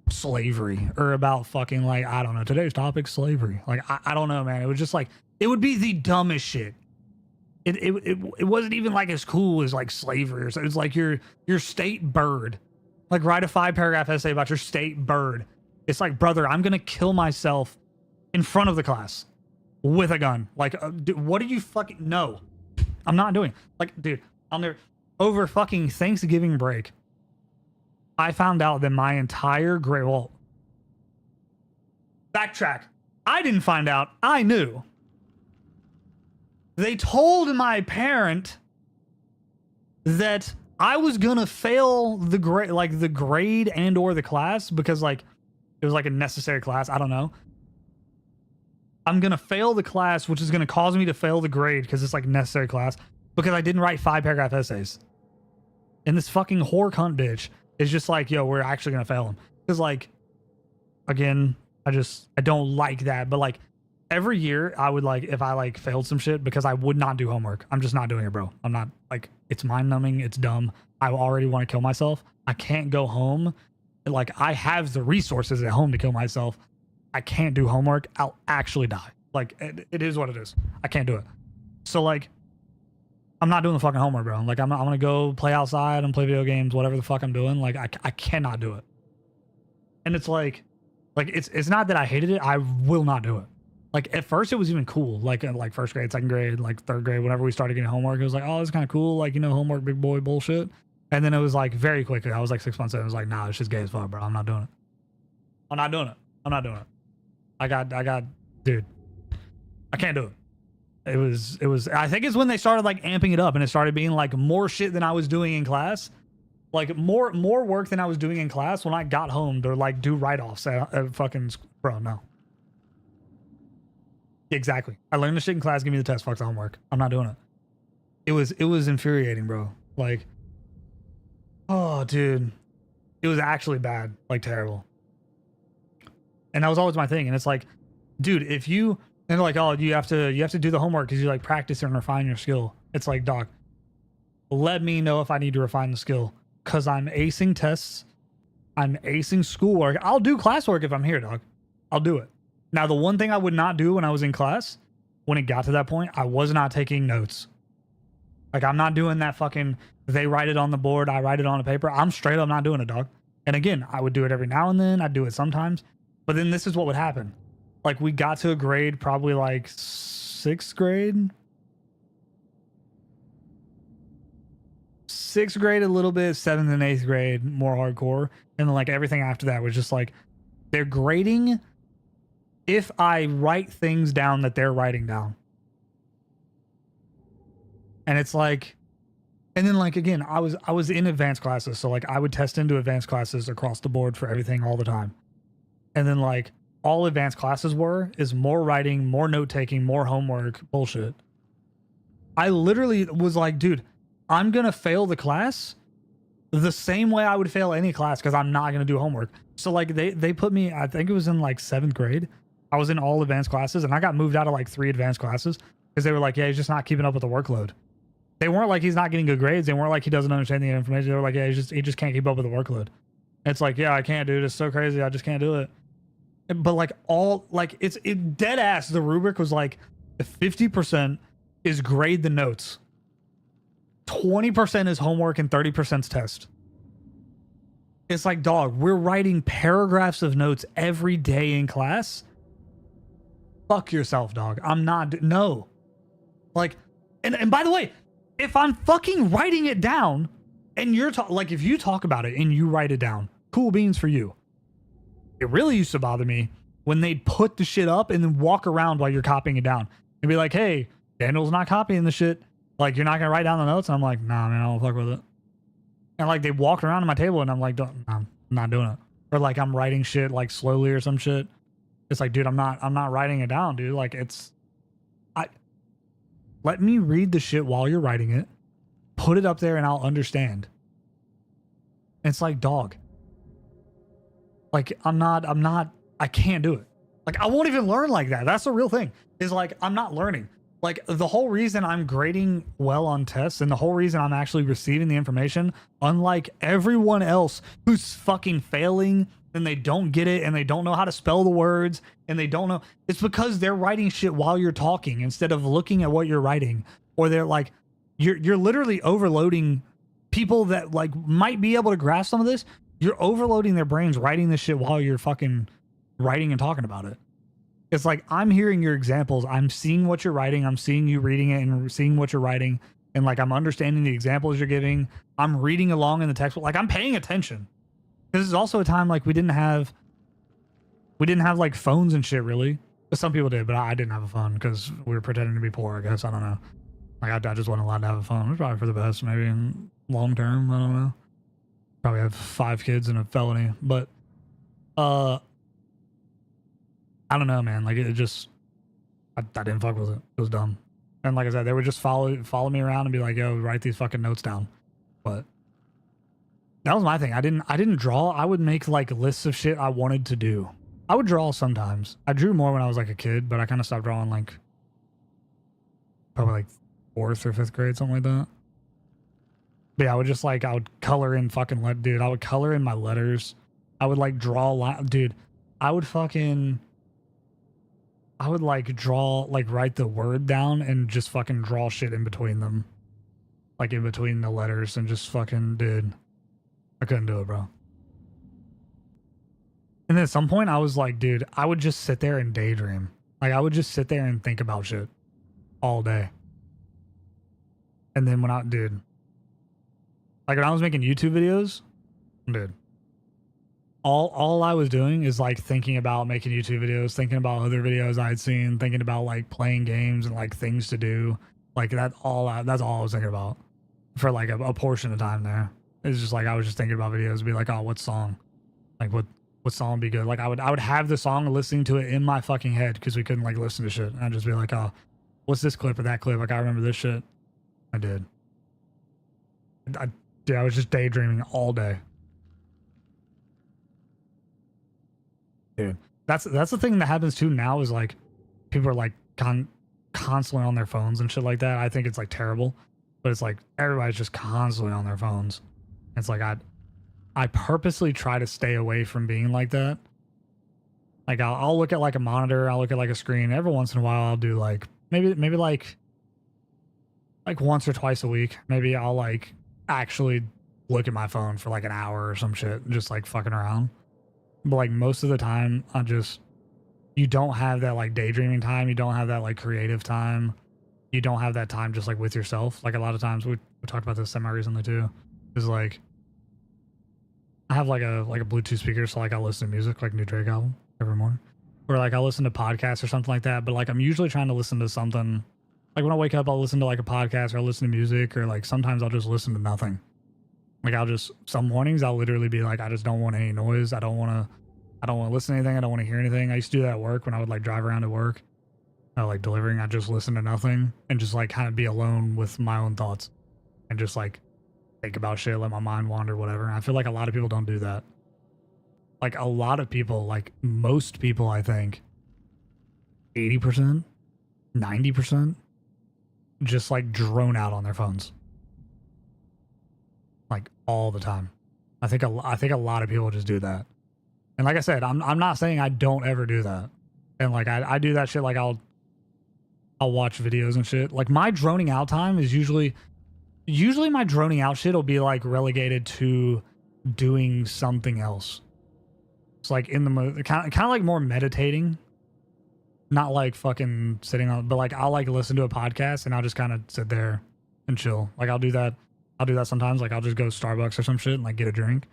slavery or about fucking like, I don't know, today's topic, slavery. Like, I don't know, man. It was just like, it would be the dumbest shit. It wasn't even like as cool as like slavery or so. It's like your state bird. Like, write a 5-paragraph essay about your state bird. It's like, brother, I'm gonna kill myself in front of the class with a gun. Like, dude, what do you fucking know? I'm not doing. Like, dude, I'll never, over fucking Thanksgiving break, I found out that my entire grade, well, backtrack. I didn't find out. I knew. They told my parent that I was gonna fail the grade, like the grade and or the class, because like it was like a necessary class. I don't know. I'm gonna fail the class, which is gonna cause me to fail the grade because it's like necessary class, because I didn't write 5-paragraph essays. And this fucking whore cunt bitch is just like, yo, we're actually gonna fail him. Because like, again, I don't like that. But like every year I would like, if I like failed some shit because I would not do homework. I'm just not doing it, bro. I'm not, like, it's mind numbing. It's dumb. I already want to kill myself. I can't go home. Like, I have the resources at home to kill myself. I can't do homework. I'll actually die. Like, it is what it is. I can't do it. So like, I'm not doing the fucking homework, bro. Like, I'm gonna go play outside and play video games, whatever the fuck I'm doing. Like, I cannot do it. And it's like it's not that I hated it. I will not do it. Like at first it was even cool. Like in like first grade, second grade, like third grade, whenever we started getting homework, it was like, oh, it's kind of cool. Like, you know, homework, big boy bullshit. And then it was like very quickly, I was like 6 months in, I was like, nah, it's just gay as fuck, bro. I'm not doing it. I'm not doing it. I'm not doing it. I got, dude, I can't do it. It was, I think it's when they started like amping it up and it started being like more shit than I was doing in class. Like more work than I was doing in class. When I got home, they're like, do write-offs at fucking, bro, no. Exactly. I learned the shit in class, give me the test, fuck the homework. I'm not doing it. It was infuriating, bro. Like, oh, dude. It was actually bad, like terrible. And that was always my thing. And it's like, dude, if you, and they're like, oh, you have to do the homework because you like practice and refine your skill. It's like, doc, let me know if I need to refine the skill because I'm acing tests. I'm acing schoolwork. I'll do classwork if I'm here, dog. I'll do it. Now, the one thing I would not do when I was in class, when it got to that point, I was not taking notes. Like, I'm not doing that fucking, they write it on the board, I write it on a paper. I'm straight up not doing it, dog. And again, I would do it every now and then. I'd do it sometimes. But then this is what would happen. Like, we got to a grade, probably like 6th grade. 6th grade a little bit, 7th and 8th grade, more hardcore. And then like everything after that was just like, they're grading if I write things down that they're writing down. And it's like, and then like, again, I was in advanced classes. So like I would test into advanced classes across the board for everything all the time. And then like all advanced classes is more writing, more note taking, more homework, bullshit. I literally was like, dude, I'm going to fail the class the same way I would fail any class because I'm not going to do homework. So like they put me, I think it was in like 7th grade. I was in all advanced classes and I got moved out of like 3 advanced classes because they were like, yeah, he's just not keeping up with the workload. They weren't like he's not getting good grades. They weren't like he doesn't understand the information. They were like, yeah, he just can't keep up with the workload. It's like, yeah, I can't, dude. It's so crazy. I just can't do it. But like all like it's dead ass. The rubric was like 50% is grade the notes. 20% is homework and 30% is test. It's like, dog, we're writing paragraphs of notes every day in class. Fuck yourself, dog. I'm not, no. Like, and by the way, if I'm fucking writing it down and you're like, if you talk about it and you write it down, cool beans for you. It really used to bother me when they'd put the shit up and then walk around while you're copying it down and be like, hey, Daniel's not copying the shit. Like, you're not going to write down the notes? And I'm like, nah, man, I don't fuck with it. And like, they walked around to my table and I'm like, I'm not doing it. Or like, I'm writing shit like slowly or some shit. It's like, dude, I'm not writing it down, dude. Like, let me read the shit while you're writing it, put it up there and I'll understand. It's like, dog. Like, I can't do it. Like, I won't even learn like that. That's the real thing. Is like, I'm not learning. Like, the whole reason I'm grading well on tests and the whole reason I'm actually receiving the information, unlike everyone else who's fucking failing and they don't get it and they don't know how to spell the words and they don't know, it's because they're writing shit while you're talking instead of looking at what you're writing. Or they're like, you're literally overloading people that like might be able to grasp some of this. You're overloading their brains writing this shit while you're fucking writing and talking about it. It's like, I'm hearing your examples. I'm seeing what you're writing. I'm seeing you reading it and seeing what you're writing. And like, I'm understanding the examples you're giving. I'm reading along in the textbook. Like, I'm paying attention. This is also a time like we didn't have like phones and shit really. But some people did, but I didn't have a phone because we were pretending to be poor, I guess. I don't know. Like, I just wasn't allowed to have a phone. It was probably for the best, maybe in long term. I don't know. Probably have 5 kids and a felony, but I don't know, man. Like, it just, I didn't fuck with it. It was dumb. And like I said, they would just follow me around and be like, yo, write these fucking notes down. But that was my thing. I didn't draw. I would make like lists of shit I wanted to do. I would draw sometimes. I drew more when I was like a kid, but I kind of stopped drawing like probably like 4th or 5th grade, something like that. But yeah, I would just like, I would color in fucking, dude, I would color in my letters. I would like draw, dude, I would like draw, like write the word down and just fucking draw shit in between them. Like in between the letters and just fucking, dude, I couldn't do it, bro. And then at some point I was like, dude, I would just sit there and daydream. Like I would just sit there and think about shit all day. And then when I like when I was making YouTube videos, dude, all I was doing is like thinking about making YouTube videos, thinking about other videos I'd seen, thinking about like playing games and like things to do. Like that's all I was thinking about for like a portion of time there. It's just like I was just thinking about videos, be like, oh, what song? Like what song would be good? Like I would have the song, listening to it in my fucking head because we couldn't like listen to shit. And I'd just be like, oh, what's this clip or that clip? Like I remember this shit. I did. I was just daydreaming all day. Dude, that's the thing that happens too now is like people are like constantly on their phones and shit like that. I think it's like terrible, but it's like everybody's just constantly on their phones. It's like I purposely try to stay away from being like that. Like I'll look at like a monitor, I'll look at like a screen. Every once in a while I'll do like maybe like once or twice a week. Maybe I'll like actually look at my phone for like an hour or some shit and just like fucking around. But like most of the time you don't have that like daydreaming time. You don't have that like creative time. You don't have that time just like with yourself. Like a lot of times we talked about this semi-recently too. Is like I have like a Bluetooth speaker, so like I'll listen to music, like new Drake album every morning. Or like I'll listen to podcasts or something like that. But like I'm usually trying to listen to something. Like when I wake up, I'll listen to like a podcast or I'll listen to music, or like sometimes I'll just listen to nothing. Like some mornings I'll literally be like, I just don't want any noise. I don't want to listen to anything. I don't want to hear anything. I used to do that at work when I would like drive around to work. Like delivering, I'd just listen to nothing and just like kind of be alone with my own thoughts and just like think about shit, let my mind wander, whatever. And I feel like a lot of people don't do that. Like a lot of people, like most people, I think 80%, 90% just like drone out on their phones. Like all the time. I think a lot of people just do that. And like I said, I'm not saying I don't ever do that. And like I do that shit. Like I'll watch videos and shit. Like my droning out time is usually my droning out shit will be like relegated to doing something else. It's like in the kind of like more meditating, not like fucking sitting on, but like I'll like listen to a podcast and I'll just kind of sit there and chill. Like I'll do that sometimes. Like I'll just go to Starbucks or some shit and like get a drink,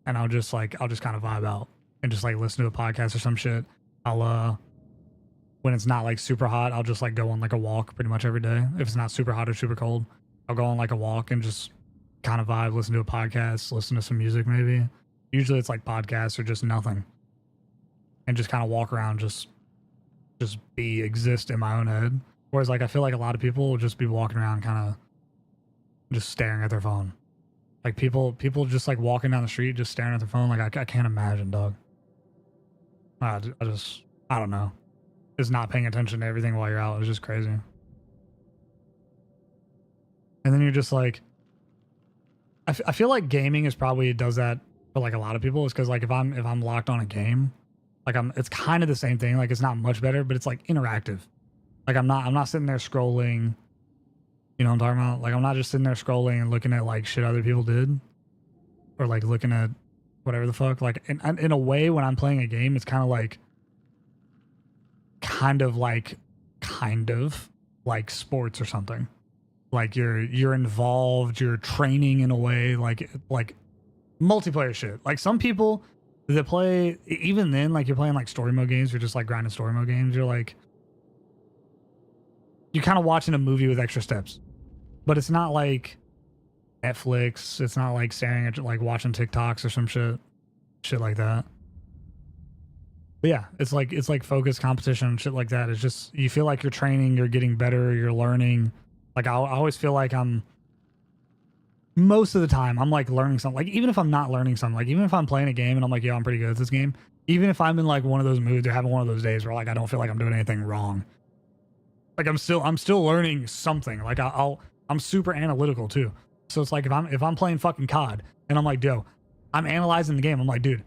and I'll just kind of vibe out and just like listen to a podcast or some shit. I'll when it's not like super hot, I'll just like go on like a walk pretty much every day. If it's not super hot or super cold, I'll go on like a walk and just kind of vibe, listen to a podcast, listen to some music maybe. Usually it's like podcasts or just nothing. And just kind of walk around, just exist in my own head. Whereas like I feel like a lot of people will just be walking around kind of just staring at their phone. Like people just like walking down the street just staring at their phone. Like I can't imagine, dog. I don't know. Just not paying attention to everything while you're out. It's just crazy. And then you're just like, I feel like gaming is probably does that for like a lot of people. Is because like if I'm locked on a game, like it's kind of the same thing. Like it's not much better, but it's like interactive. Like I'm not sitting there scrolling. You know what I'm talking about? Like I'm not just sitting there scrolling and looking at like shit other people did, or like looking at whatever the fuck. Like in a way, when I'm playing a game, it's kind of like sports or something. Like you're involved, you're training in a way, like multiplayer shit. Like some people that play, even then, like you're playing like story mode games, you're just like grinding story mode games. You're kind of watching a movie with extra steps, but it's not like Netflix. It's not like staring at like watching TikToks or some shit like that. But yeah, it's like focused competition and shit like that. It's just, you feel like you're training, you're getting better, you're learning. Like I always feel like most of the time I'm like learning something. Like even if I'm not learning something, like even if I'm playing a game and I'm like, yeah, I'm pretty good at this game. Even if I'm in like one of those moods or having one of those days where like I don't feel like I'm doing anything wrong. Like I'm still learning something. Like I'm super analytical too. So it's like if I'm playing fucking COD and I'm like, yo, I'm analyzing the game. I'm like, dude,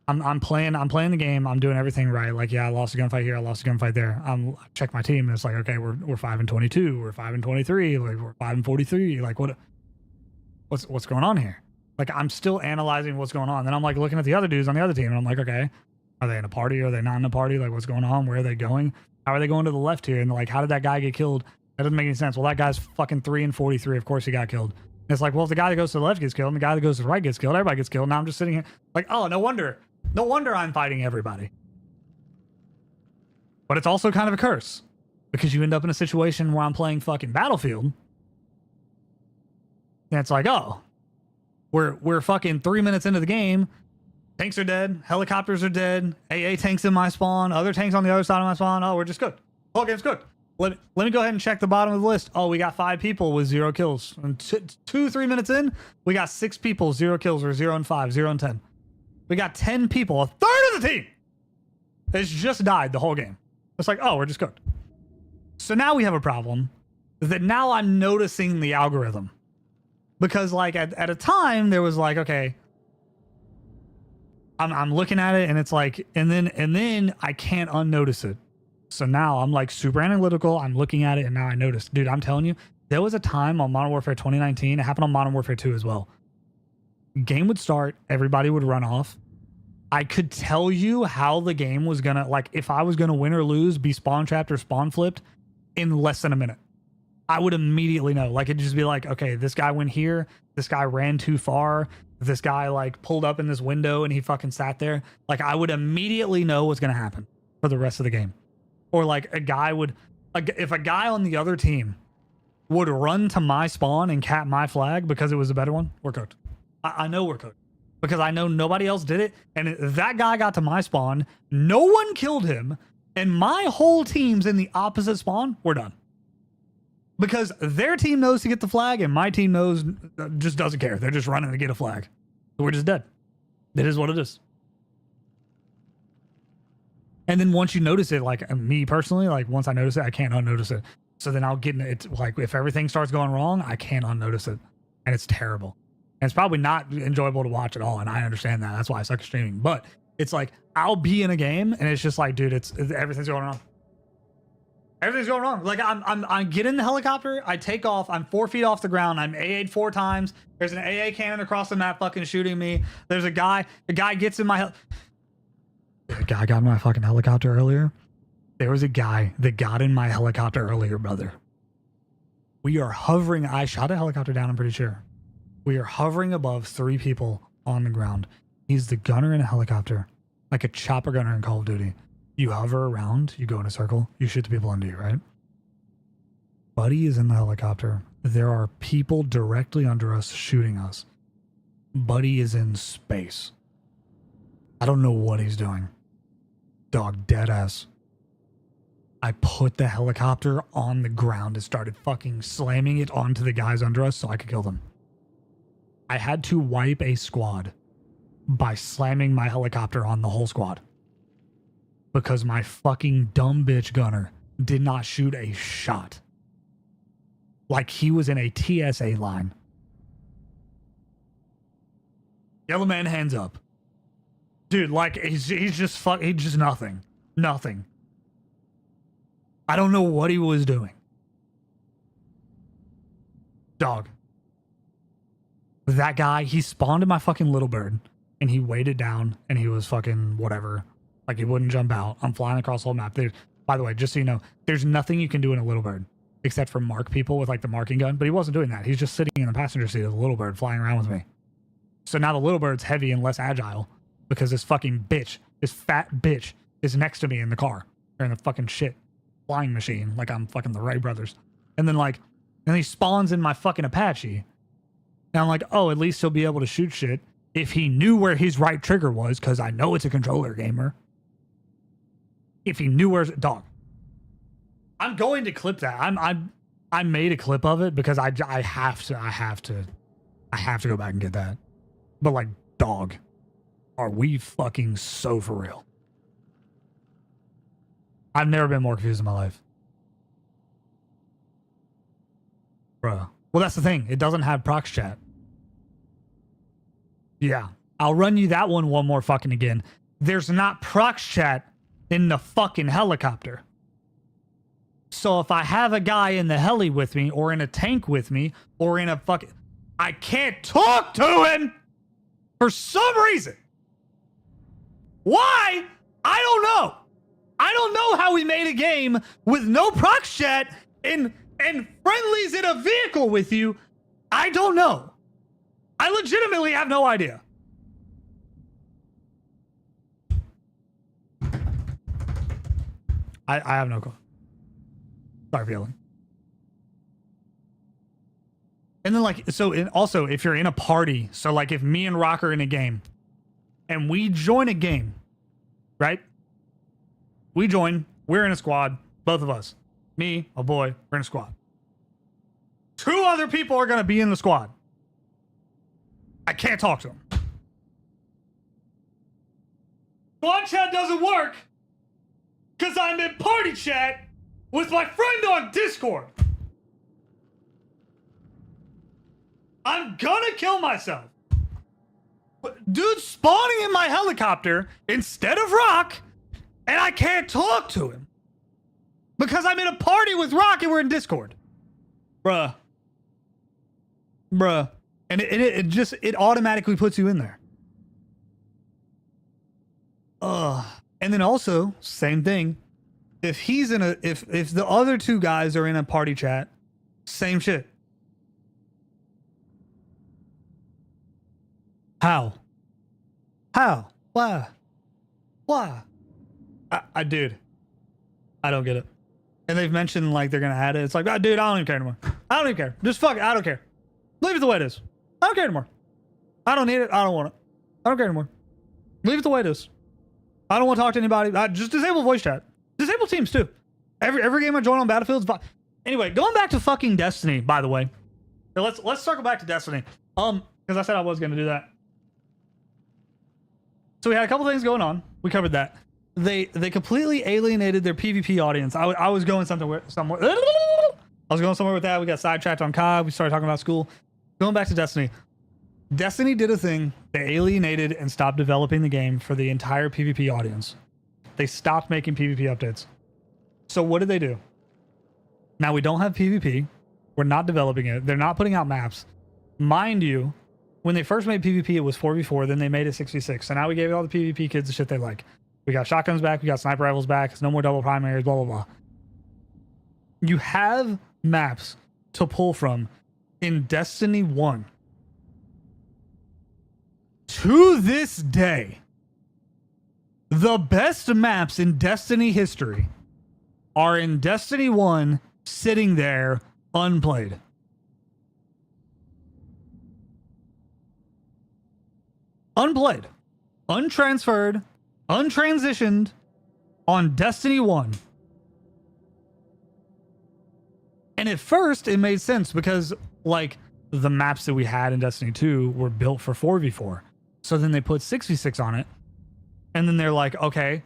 I'm playing the game. I'm doing everything right. Like, yeah, I lost a gunfight here. I lost a gunfight there. I check my team. And it's like, okay, we're 5-22. We're 5-23. Like we're 5-43. Like what's going on here? Like I'm still analyzing what's going on. Then I'm like looking at the other dudes on the other team, and I'm like, okay, Are they in a party? Are they not in a party? Like, what's going on? Where are they going? How are they going to the left here? And like, how did that guy get killed? That doesn't make any sense. Well, that guy's fucking 3 and 43. Of course he got killed. And it's like, well, if the guy that goes to the left gets killed and the guy that goes to the right gets killed, everybody gets killed. Now I'm just sitting here like, oh, no wonder I'm fighting everybody. But it's also kind of a curse because you end up in a situation where I'm playing fucking Battlefield. And it's like, oh, we're fucking 3 minutes into the game. Tanks are dead. Helicopters are dead. AA tanks in my spawn. Other tanks on the other side of my spawn. Oh, we're just good. Whole game's good. Let me go ahead and check the bottom of the list. Oh, we got 5 people with 0 kills. And 3 minutes in, we got 6 people, 0 kills. We're 0 and 5, 0 and 10. We got 10 people, a third of the team has just died the whole game. It's like, oh, we're just cooked. So now we have a problem that now I'm noticing the algorithm. Because like at a time there was like, okay, I'm looking at it and it's like, and then I can't unnotice it. So now I'm like super analytical. I'm looking at it and now I notice, dude, I'm telling you, there was a time on Modern Warfare 2019. It happened on Modern Warfare 2 as well. Game would start. Everybody would run off. I could tell you how the game was going to, like if I was going to win or lose, be spawn trapped or spawn flipped in less than a minute. I would immediately know. Like it'd just be like, okay, this guy went here. This guy ran too far. This guy like pulled up in this window and he fucking sat there. Like I would immediately know what's going to happen for the rest of the game. Or like a guy would, if a guy on the other team would run to my spawn and cap my flag because it was a better one, we're cooked. I know we're cooked because I know nobody else did it. And that guy got to my spawn. No one killed him. And my whole team's in the opposite spawn. We're done. Because their team knows to get the flag and my team knows, just doesn't care. They're just running to get a flag. So we're just dead. It is what it is. And then once you notice it, like me personally, like once I notice it, I can't unnotice it. So then I'll get it. Like if everything starts going wrong, I can't unnotice it. And it's terrible. And it's probably not enjoyable to watch at all. And I understand that. That's why I suck at streaming. But it's like I'll be in a game and it's just like, dude, it's everything's going wrong. Everything's going wrong. Like I get in the helicopter, I take off, I'm 4 feet off the ground, I'm AA'd 4 times. There's an AA cannon across the map fucking shooting me. There's a guy gets in my a guy got in my fucking helicopter earlier. There was a guy that got in my helicopter earlier, brother. We are hovering. I shot a helicopter down, I'm pretty sure. We are hovering above 3 people on the ground. He's the gunner in a helicopter, like a chopper gunner in Call of Duty. You hover around, you go in a circle, you shoot the people under you, right? Buddy is in the helicopter. There are people directly under us shooting us. Buddy is in space. I don't know what he's doing. Dog, dead ass. I put the helicopter on the ground and started fucking slamming it onto the guys under us so I could kill them. I had to wipe a squad by slamming my helicopter on the whole squad. Because my fucking dumb bitch gunner did not shoot a shot. Like he was in a TSA line. Yellow man, hands up. Dude, like he's just nothing. Nothing. I don't know what he was doing. Dog. That guy, he spawned in my fucking little bird and he waited down and he was fucking whatever. Like he wouldn't jump out. I'm flying across the whole map. By the way, just so you know, there's nothing you can do in a little bird except for mark people with like the marking gun. But he wasn't doing that. He's just sitting in the passenger seat of the little bird flying around with me. So now the little bird's heavy and less agile because this fucking bitch, this fat bitch is next to me in the car or in the fucking shit flying machine. Like I'm fucking the Wright brothers. And then he spawns in my fucking Apache. And I'm like, oh, at least he'll be able to shoot shit if he knew where his right trigger was because I know it's a controller gamer. If he knew where's dog. I'm going to clip that. I made a clip of it because I have to go back and get that. But like, dog, are we fucking so for real? I've never been more confused in my life. Bruh. Well, that's the thing. It doesn't have prox chat. Yeah. I'll run you that one more fucking again. There's not prox chat in the fucking helicopter. So if I have a guy in the heli with me or in a tank with me or in a fucking... I can't talk to him for some reason. Why I don't know. I don't know how we made a game with no prox chat and friendlies in a vehicle with you. I don't know. I legitimately have no idea. I have no clue. Sorry for yelling. And then like, so also if you're in a party, so like if me and Rock are in a game and we join a game, right? We join, we're in a squad, both of us. Me, a boy, we're in a squad. 2 other people are going to be in the squad. I can't talk to them. Squad chat doesn't work because I'm in party chat with my friend on Discord. I'm gonna kill myself. Dude spawning in my helicopter instead of Rock, and I can't talk to him because I'm in a party with Rock and we're in Discord. Bruh. And it just automatically puts you in there. And then also, same thing. If he's in a if the other 2 guys are in a party chat, same shit. How? Why? I dude. I don't get it. And they've mentioned like they're gonna add it. It's like, oh, dude, I don't even care anymore. I don't even care. Just fuck it. I don't care. Leave it the way it is. I don't care anymore. I don't need it. I don't want it. I don't care anymore. Leave it the way it is. I don't want to talk to anybody. Just disable voice chat. Disable teams too. Every game I join on Battlefield's fine. Anyway, going back to fucking Destiny, by the way. So let's circle back to Destiny. Because I said I was gonna do that. So we had a couple things going on. We covered that. They completely alienated their PvP audience. I was going somewhere. I was going somewhere with that. We got sidetracked on COD. We started talking about school. Going back to Destiny. Destiny did a thing. They alienated and stopped developing the game for the entire PvP audience. They stopped making PvP updates. So what did they do? Now we don't have PvP. We're not developing it. They're not putting out maps. Mind you, when they first made PvP, it was 4v4. Then they made it 6v6. So now we gave all the PvP kids the shit they like. We got shotguns back. We got sniper rifles back. It's no more double primaries, blah, blah, blah. You have maps to pull from in Destiny 1. To this day, the best maps in Destiny history are in Destiny 1 sitting there unplayed. Unplayed. Untransferred. Untransitioned on Destiny 1. And at first, it made sense because, like, the maps that we had in Destiny 2 were built for 4v4. So then they put 6v6 on it. And then they're like, okay,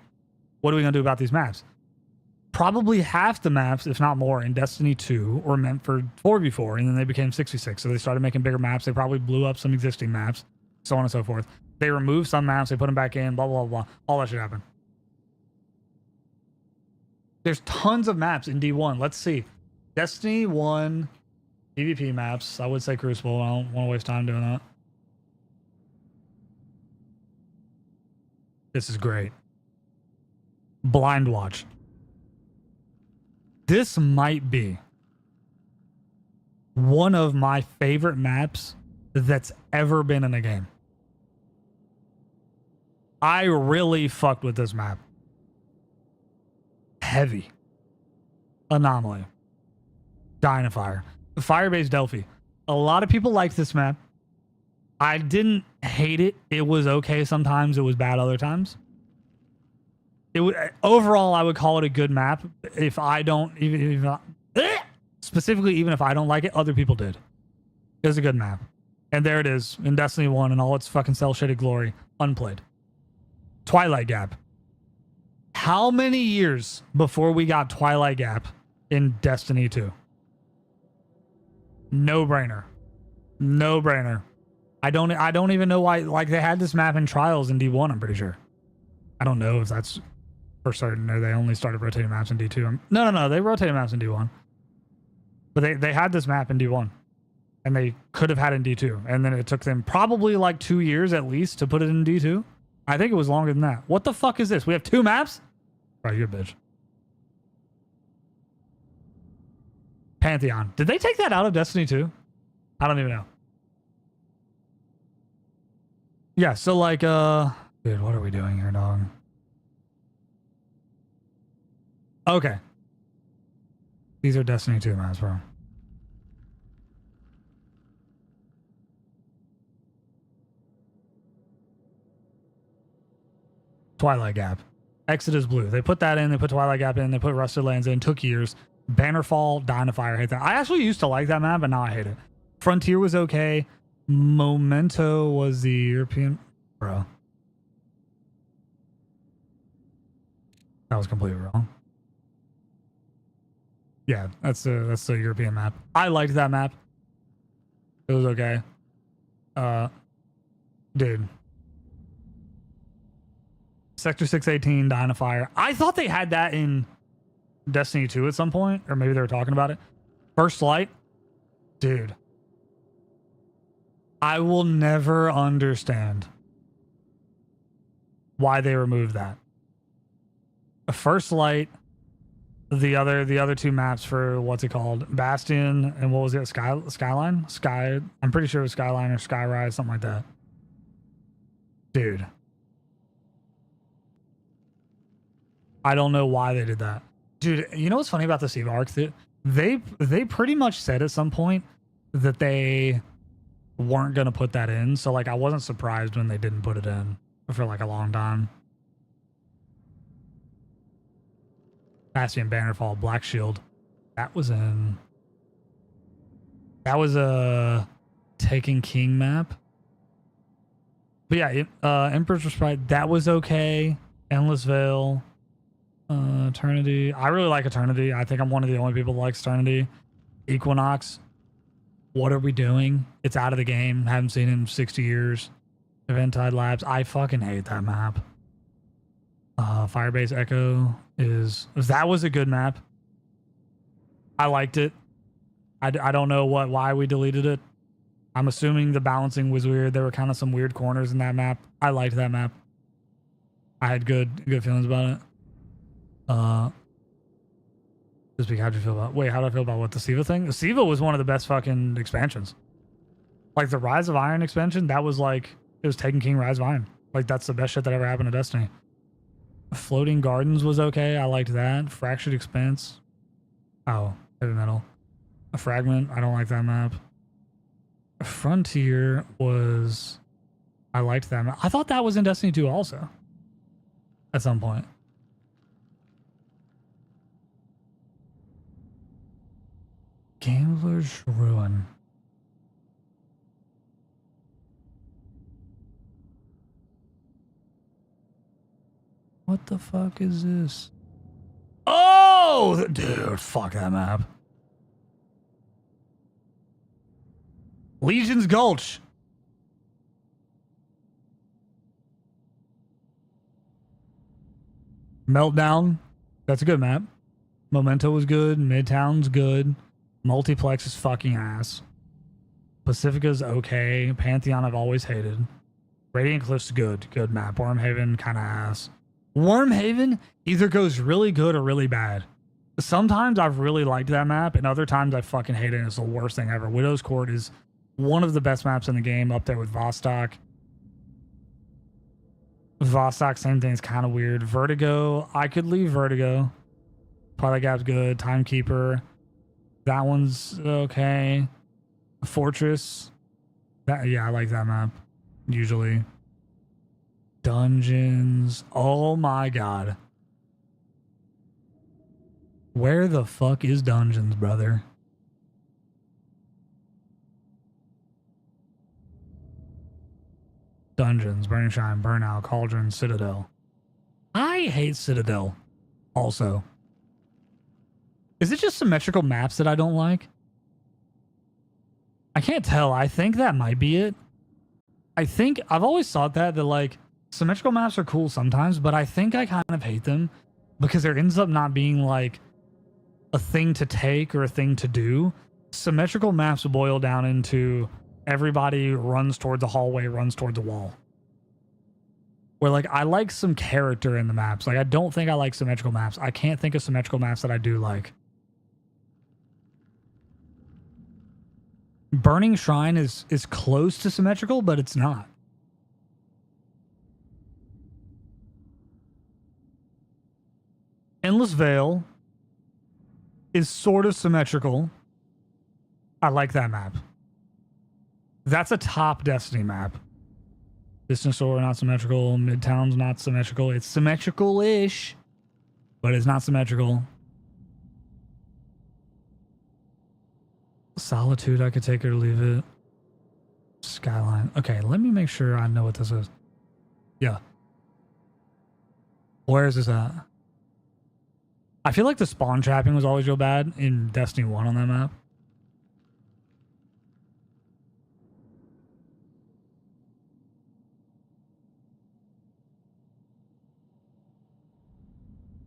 what are we going to do about these maps? Probably half the maps, if not more, in Destiny 2 were meant for 4v4. And then they became 6v6. So they started making bigger maps. They probably blew up some existing maps, so on and so forth. They removed some maps. They put them back in, blah, blah, blah. All that should happen. There's tons of maps in D1. Let's see. Destiny 1 PvP maps. I would say Crucible. I don't want to waste time doing that. This is great. Blind Watch. This might be one of my favorite maps that's ever been in a game. I really fucked with this map. Heavy. Anomaly. Dying of Fire. Firebase Delphi. A lot of people like this map. I didn't hate it. It was okay sometimes. It was bad other times. Overall, I would call it a good map. If I don't, specifically, even if I don't like it, other people did. It was a good map. And there it is in Destiny 1 and all its fucking cel-shaded glory. Unplayed. Twilight Gap. How many years before we got Twilight Gap in Destiny 2? No brainer. No brainer. I don't even know why. Like, they had this map in Trials in D1, I'm pretty sure. I don't know if that's for certain or they only started rotating maps in D2. No. They rotated maps in D1. But they had this map in D1. And they could have had it in D2. And then it took them probably like 2 years at least to put it in D2. I think it was longer than that. What the fuck is this? We have 2 maps? Bro, you're a bitch. Pantheon. Did they take that out of Destiny 2? I don't even know. Yeah, so like, dude, what are we doing here, dog? Okay. These are Destiny 2 maps, bro. Twilight Gap. Exodus Blue. They put that in. They put Twilight Gap in. They put Rusted Lands in. Took years. Bannerfall, Dynafire. I hate that. I actually used to like that map, but now I hate it. Frontier was okay. Memento was the European... Bro. That was completely wrong. Yeah, that's the European map. I liked that map. It was okay. Dude. Sector 618, Dynafire. I thought they had that in Destiny 2 at some point, or maybe they were talking about it. First Light. Dude. I will never understand why they removed that. First Light, the other 2 maps for what's it called? Bastion and what was it? Skyline? I'm pretty sure it was Skyline or Skyrise, something like that. Dude. I don't know why they did that. Dude, you know what's funny about the Steve Arc? They pretty much said at some point that they weren't going to put that in. So like I wasn't surprised when they didn't put it in for like a long time. Bastion, Bannerfall, Black Shield. That was a Taken King map. But yeah, Emperor's Respite, that was okay. Endless Veil. Eternity. I really like Eternity. I think I'm one of the only people that likes Eternity. Equinox. What are we doing? It's out of the game. Haven't seen it in 60 years. Eventide Labs. I fucking hate that map. Firebase Echo that was a good map. I liked it. I don't know why we deleted it. I'm assuming the balancing was weird. There were kind of some weird corners in that map. I liked that map. I had good feelings about it. Just how'd you feel about? Wait, how do I feel about what the Siva thing? The Siva was one of the best fucking expansions. Like the Rise of Iron expansion, that was like it was Taken King Rise of Iron. Like that's the best shit that ever happened to Destiny. Floating Gardens was okay. I liked that. Fractured Expanse. Oh, heavy metal. A Fragment. I don't like that map. Frontier was. I liked that map. I thought that was in Destiny 2 also. At some point. Gambler's Ruin. What the fuck is this? Oh, dude, fuck that map. Legion's Gulch. Meltdown. That's a good map. Memento was good. Midtown's good. Multiplex is fucking ass. Pacifica's okay. Pantheon I've always hated. Radiant Cliff's good. Good map. Wormhaven kind of ass. Wormhaven either goes really good or really bad. Sometimes I've really liked that map, and other times I fucking hate it and it's the worst thing ever. Widow's Court is one of the best maps in the game, up there with Vostok. Vostok, same thing, is kind of weird. Vertigo, I could leave Vertigo. Twilight Gap's good. Timekeeper, that one's okay. Fortress, yeah, I like that map, usually. Dungeons, oh my god. Where the fuck is Dungeons, brother? Dungeons, Burning Shine, Burnout, Cauldron, Citadel. I hate Citadel also. Is it just symmetrical maps that I don't like? I can't tell. I think that might be it. I think I've always thought that like symmetrical maps are cool sometimes, but I think I kind of hate them because there ends up not being like a thing to take or a thing to do. Symmetrical maps boil down into everybody runs towards the hallway, runs towards the wall. where like I like some character in the maps. Like I don't think I like symmetrical maps. I can't think of symmetrical maps that I do like. Burning Shrine is close to symmetrical, but it's not. Endless Veil is sort of symmetrical. I like that map. That's a top Destiny map. Distant Store not symmetrical. Midtown's not symmetrical. It's symmetrical-ish, but it's not symmetrical. Solitude, I could take it or leave it. Skyline. Okay, let me make sure I know what this is. Yeah. Where is this at? I feel like the spawn trapping was always real bad in Destiny 1 on that map.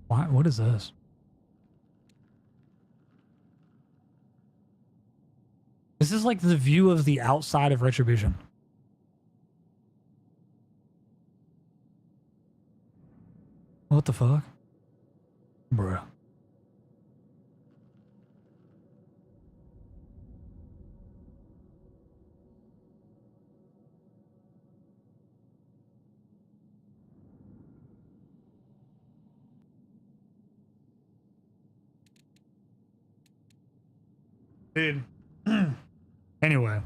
Why? What is this? This is like the view of the outside of Retribution. What the fuck? Bruh. Dude. Anyway.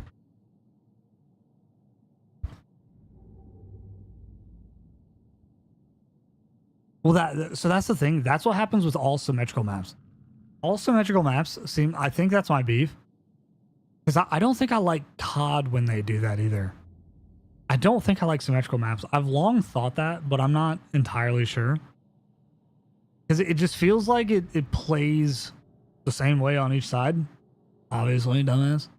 Well, so that's the thing. That's what happens with all symmetrical maps. All symmetrical maps seem, I think that's my beef. Because I don't think I like COD when they do that either. I don't think I like symmetrical maps. I've long thought that, but I'm not entirely sure. Because it just feels like it plays the same way on each side. Obviously, dumbass.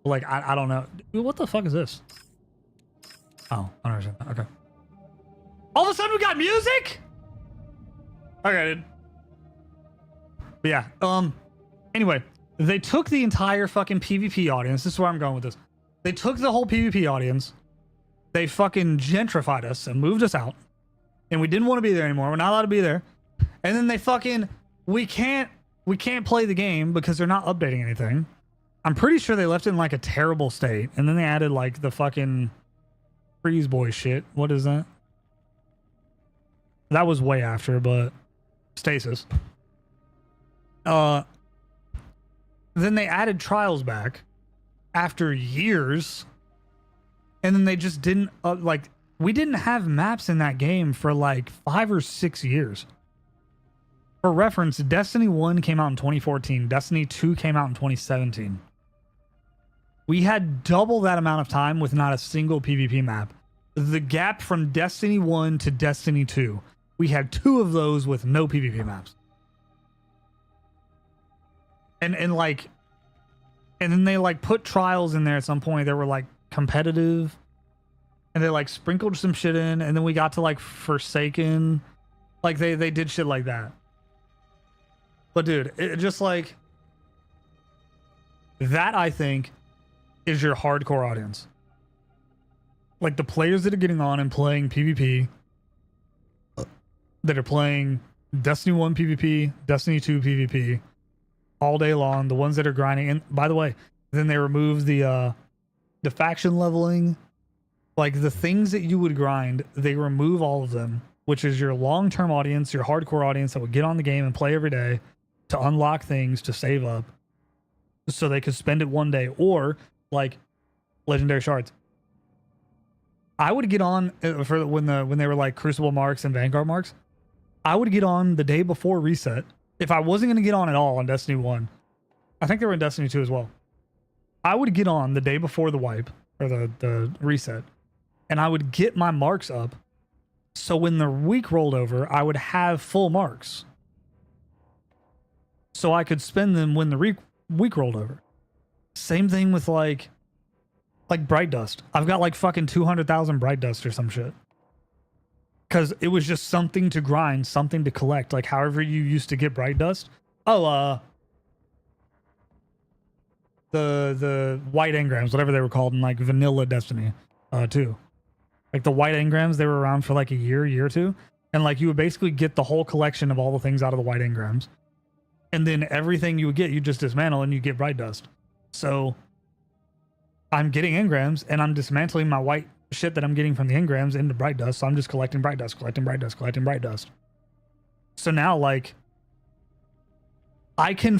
But like, I don't know. Dude, what the fuck is this? Oh, I don't understand that. Okay. All of a sudden we got music? Okay, dude. But yeah, anyway, they took the entire fucking PvP audience. This is where I'm going with this. They took the whole PvP audience. They fucking gentrified us and moved us out. And we didn't want to be there anymore. We're not allowed to be there. And then they fucking, we can't play the game because they're not updating anything. I'm pretty sure they left it in like a terrible state. And then they added like the fucking freeze boy shit. What is that? That was way after, but stasis. Then they added trials back after years. And then they just didn't like, we didn't have maps in that game for like 5 or 6 years. For reference, Destiny 1 came out in 2014. Destiny 2 came out in 2017. We had double that amount of time with not a single PvP map. The gap from Destiny 1 to Destiny 2, we had 2 of those with no PvP maps. And like, and then they like put trials in there at some point that were like competitive. And they like sprinkled some shit in, and then we got to like Forsaken. Like they did shit like that. But dude, it just like that, I think, is your hardcore audience. Like the players that are getting on and playing PvP, that are playing Destiny 1 PvP, Destiny 2 PvP all day long, the ones that are grinding. And by the way, then they remove the faction leveling. Like the things that you would grind, they remove all of them, which is your long-term audience, your hardcore audience that would get on the game and play every day to unlock things, to save up so they could spend it one day, or like legendary shards. I would get on for when they were like Crucible marks and Vanguard marks. I would get on the day before reset. If I wasn't going to get on at all on Destiny 1, I think they were in Destiny 2 as well. I would get on the day before the wipe or the reset, and I would get my marks up. So when the week rolled over, I would have full marks. So I could spend them when the week rolled over. Same thing with like Bright Dust. I've got like fucking 200,000 Bright Dust or some shit. Because it was just something to grind, something to collect. Like however you used to get Bright Dust. Oh, the white engrams, whatever they were called in like vanilla Destiny 2. Like the white engrams, they were around for like a year or two. And like you would basically get the whole collection of all the things out of the white engrams. And then everything you would get, you just dismantle and you get bright dust. So I'm getting engrams and I'm dismantling my white shit that I'm getting from the engrams into bright dust. So I'm just collecting bright dust, collecting bright dust, collecting bright dust. So now like I can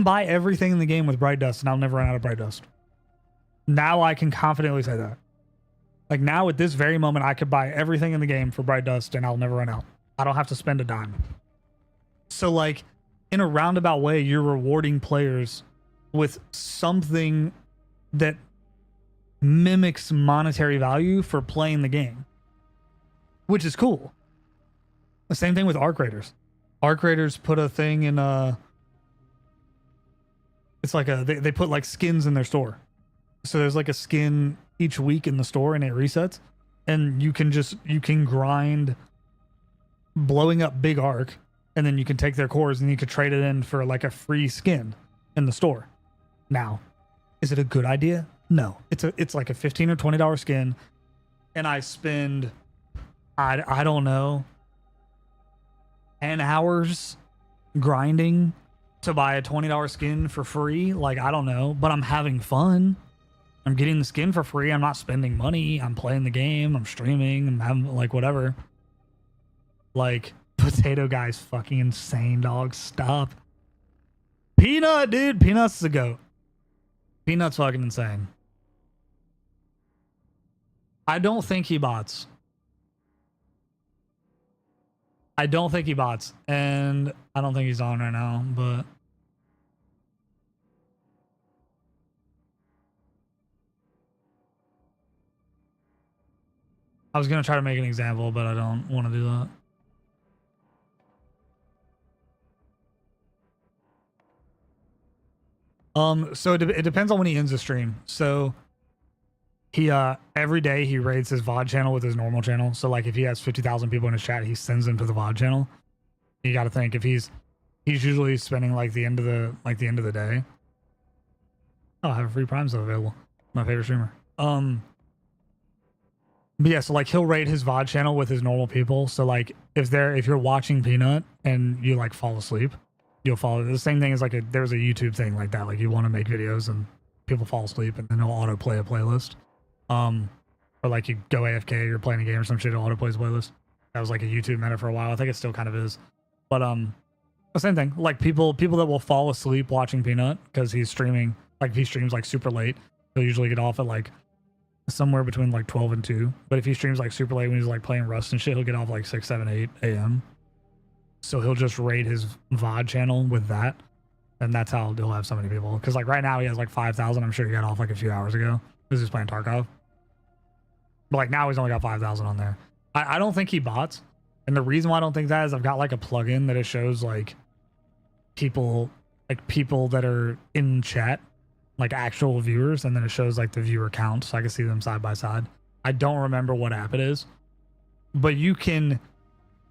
buy everything in the game with bright dust and I'll never run out of bright dust. Now I can confidently say that. Like now at this very moment, I could buy everything in the game for bright dust and I'll never run out. I don't have to spend a dime. So like in a roundabout way, you're rewarding players with something that mimics monetary value for playing the game, which is cool. The same thing with Arc Raiders. Arc Raiders put a thing in it's like they put like skins in their store. So there's like a skin each week in the store and it resets, and you can grind blowing up big arc, and then you can take their cores and you could trade it in for like a free skin in the store. Now, is it a good idea? No. It's like a $15 or $20 skin, and I spend I don't know 10 hours grinding to buy a $20 skin for free. Like, I don't know, but I'm having fun. I'm getting the skin for free. I'm not spending money. I'm playing the game. I'm streaming. I'm having like whatever. Like, Potato Guy's fucking insane, dog. Stop. Peanut, dude. Peanut's is a goat. Peanut's fucking insane. I don't think he bots. I don't think he bots. And I don't think he's on right now, but I was going to try to make an example, but I don't want to do that. So it depends on when he ends the stream. So he every day he raids his VOD channel with his normal channel. So like if he has 50,000 people in his chat, he sends them to the VOD channel. You got to think if he's usually spending like the end of the day. Oh, I have free Prime stuff available. My favorite streamer. But yeah, so like he'll raid his VOD channel with his normal people. So like if you're watching Peanut and you like fall asleep, you'll follow the same thing as like there's a YouTube thing like that. Like you want to make videos and people fall asleep and then he'll auto play a playlist. Or like you go AFK, you're playing a game or some shit, it'll auto plays a playlist. That was like a YouTube meta for a while. I think it still kind of is. But the same thing. Like people that will fall asleep watching Peanut because he's streaming. Like if he streams like super late, he'll usually get off at like somewhere between like 12 and 2. But if he streams like super late when he's like playing Rust and shit, he'll get off like 6, 7, 8 a.m. So he'll just raid his VOD channel with that. And that's how he'll have so many people. Because like right now he has like 5,000. I'm sure he got off like a few hours ago because he's playing Tarkov. But like now he's only got 5,000 on there. I don't think he bots. And the reason why I don't think that is I've got like a plugin that it shows like people that are in chat, like actual viewers, and then it shows like the viewer count so I can see them side by side. I don't remember what app it is, but you can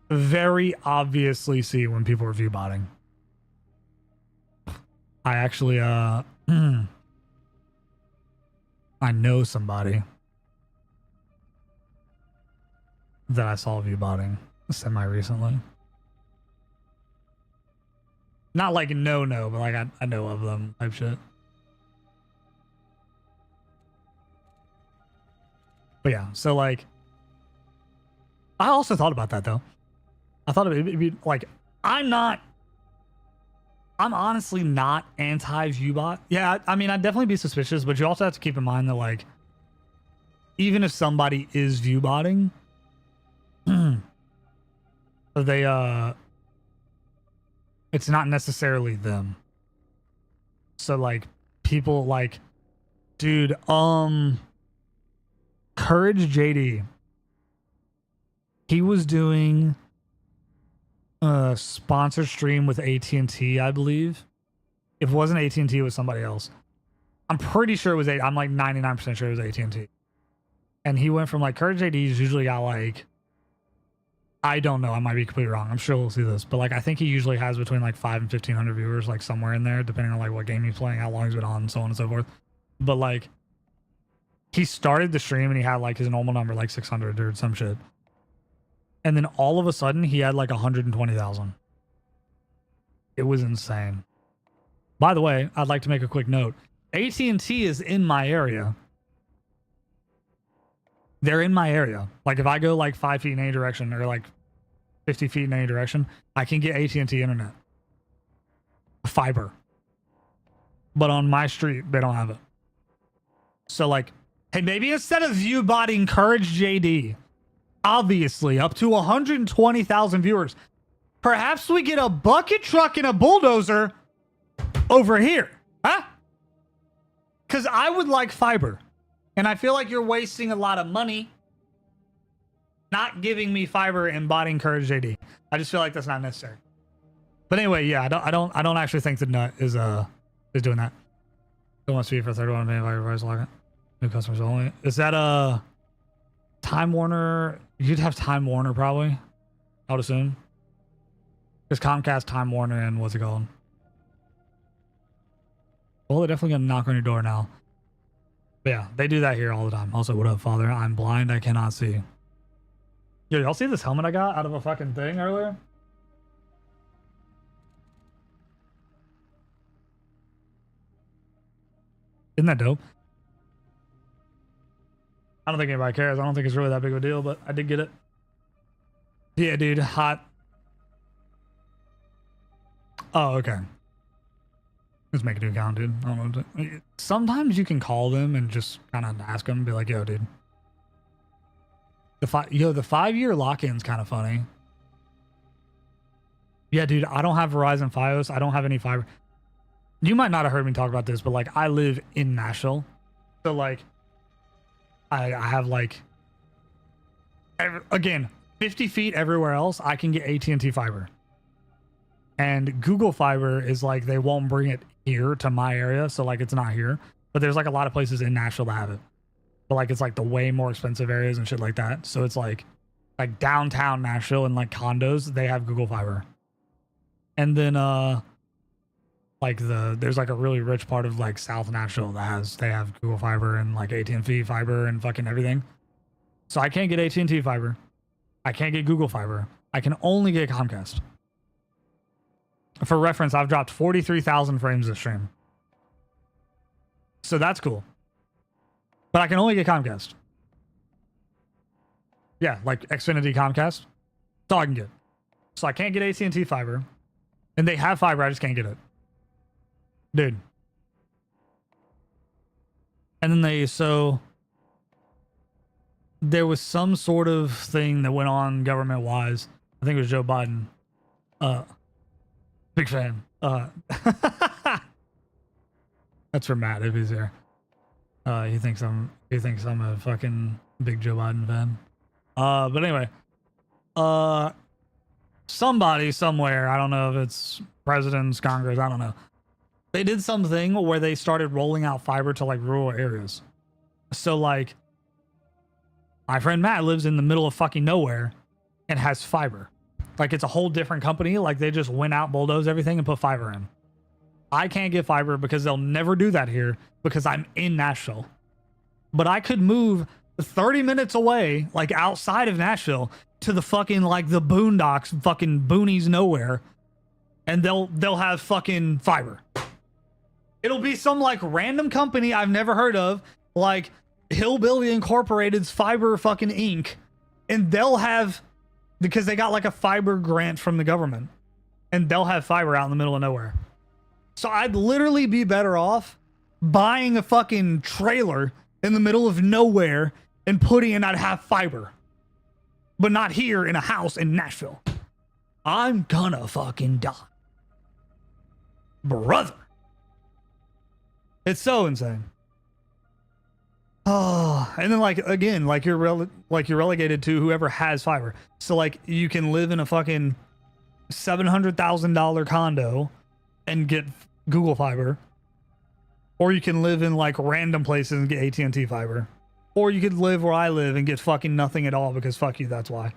very obviously see when people are view botting. I actually I know somebody that I saw view botting semi recently. Not like no, but like I know of them type shit. But yeah, so like I also thought about that though. I thought it'd be like I'm honestly not anti-viewbot. Yeah, I mean I'd definitely be suspicious, but you also have to keep in mind that like even if somebody is viewbotting, they it's not necessarily them. So like people like dude, Courage JD, he was doing a sponsored stream with AT&T, I believe. If it wasn't AT&T, it was somebody else. I'm pretty sure it was I'm like 99% sure it was AT&T. And he went from like Courage JD's usually got like, I don't know, I might be completely wrong. I'm sure we'll see this, but like I think he usually has between like 5 and 1,500 viewers, like somewhere in there, depending on like what game he's playing, how long he's been on, and so on and so forth. But like he started the stream and he had like his normal number, like 600 or some shit. And then all of a sudden he had like 120,000. It was insane. By the way, I'd like to make a quick note. AT&T is in my area. They're in my area. Like if I go like 5 feet in any direction or like 50 feet in any direction, I can get AT&T internet. Fiber. But on my street, they don't have it. So like, hey, maybe instead of ViewBot encourage JD, obviously up to 120,000 viewers, perhaps we get a bucket truck and a bulldozer over here, huh? Because I would like fiber. And I feel like you're wasting a lot of money not giving me fiber and bot encourage JD. I just feel like that's not necessary. But anyway, yeah, I don't actually think the nut is doing that. Don't want to speed for 31 minute price lock it. New customers only. Is that Time Warner? You'd have Time Warner probably, I would assume. Because Comcast, Time Warner, and what's it called? Well, they're definitely gonna knock on your door now. But yeah, they do that here all the time. Also, what up, father? I'm blind, I cannot see. Yo, y'all see this helmet I got out of a fucking thing earlier? Isn't that dope? I don't think anybody cares. I don't think it's really that big of a deal, but I did get it. Yeah, dude, hot. Oh, okay. Let's make a new account, dude. I don't know. Sometimes you can call them and just kind of ask them, be like, yo, dude. The 5-year lock-in's kind of funny. Yeah, dude, I don't have Verizon Fios. I don't have any fiber. You might not have heard me talk about this, but like I live in Nashville. So like I have like, again, 50 feet everywhere else, I can get AT&T fiber. And Google Fiber is like, they won't bring it here to my area. So like, it's not here, but there's like a lot of places in Nashville that have it. But like, it's like the way more expensive areas and shit like that. So it's like downtown Nashville and like condos, they have Google Fiber. And then, like there's like a really rich part of like South Nashville that they have Google Fiber and like AT&T fiber and fucking everything. So I can't get AT&T fiber. I can't get Google Fiber. I can only get Comcast. For reference, I've dropped 43,000 frames this stream. So that's cool. But I can only get Comcast. Yeah, like Xfinity Comcast. That's all I can get. So I can't get AT&T fiber. And they have fiber, I just can't get it. Dude. And then there was some sort of thing that went on government wise. I think it was Joe Biden. Big fan. That's for Matt if he's here. He thinks I'm a fucking big Joe Biden fan. But anyway, somebody somewhere, I don't know if it's presidents, Congress, I don't know. They did something where they started rolling out fiber to like rural areas. So like my friend Matt lives in the middle of fucking nowhere and has fiber. Like it's a whole different company. Like they just went out, bulldozed everything and put fiber in. I can't get fiber because they'll never do that here because I'm in Nashville. But I could move 30 minutes away, like outside of Nashville, to the fucking like the boondocks, fucking boonies nowhere, and they'll have fucking fiber. It'll be some like random company I've never heard of, like Hillbilly Incorporated's Fiber fucking Inc. And they'll have, because they got like a fiber grant from the government, and they'll have fiber out in the middle of nowhere. So I'd literally be better off buying a fucking trailer in the middle of nowhere and putting in, I'd have fiber. But not here in a house in Nashville. I'm gonna fucking die. Brother. It's so insane. Oh, and then like again, like you're relegated to whoever has fiber. So like you can live in a fucking $700,000 condo and get Google Fiber, or you can live in like random places and get AT&T fiber, or you could live where I live and get fucking nothing at all because fuck you. That's why.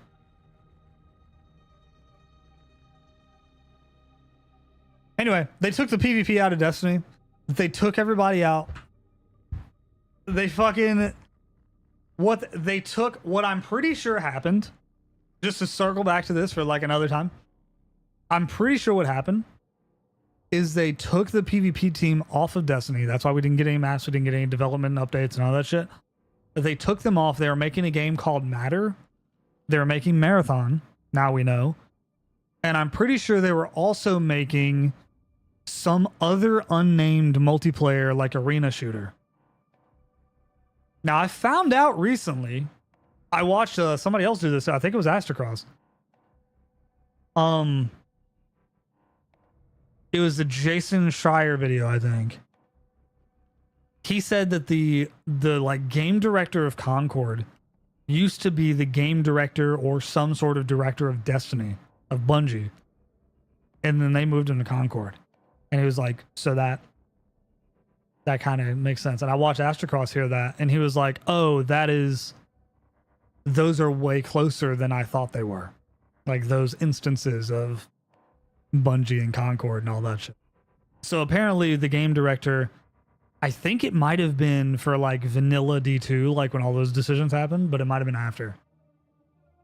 Anyway, they took the PvP out of Destiny. They took everybody out. They fucking what they took, what I'm pretty sure happened, just to circle back to this for like another time, I'm pretty sure what happened is they took the PvP team off of Destiny. That's why we didn't get any maps, we didn't get any development updates and all that shit. They took them off. They were making a game called Matter. They were making Marathon, now we know. And I'm pretty sure they were also making some other unnamed multiplayer like arena shooter. Now, I found out recently, I watched somebody else do this. I think it was Astrocross. It was the Jason Schreier video, I think. He said that the like game director of Concord used to be the game director or some sort of director of Destiny, of Bungie. And then they moved him to Concord. And he was like, so that kind of makes sense. And I watched Astrocross hear that, and he was like, oh, those are way closer than I thought they were. Like those instances of Bungie and Concord and all that shit. So apparently the game director, I think it might have been for like vanilla D2, like when all those decisions happened, but it might have been after.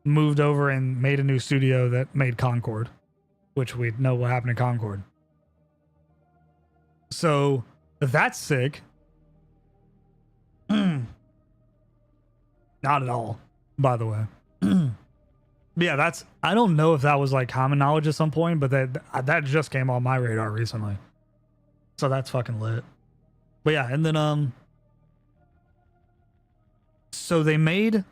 Moved over and made a new studio that made Concord, which we know what happened to Concord. So that's sick. Not at all, by the way. Yeah, I don't know if that was like common knowledge at some point, but that just came on my radar recently. So that's fucking lit. But yeah, and then so they made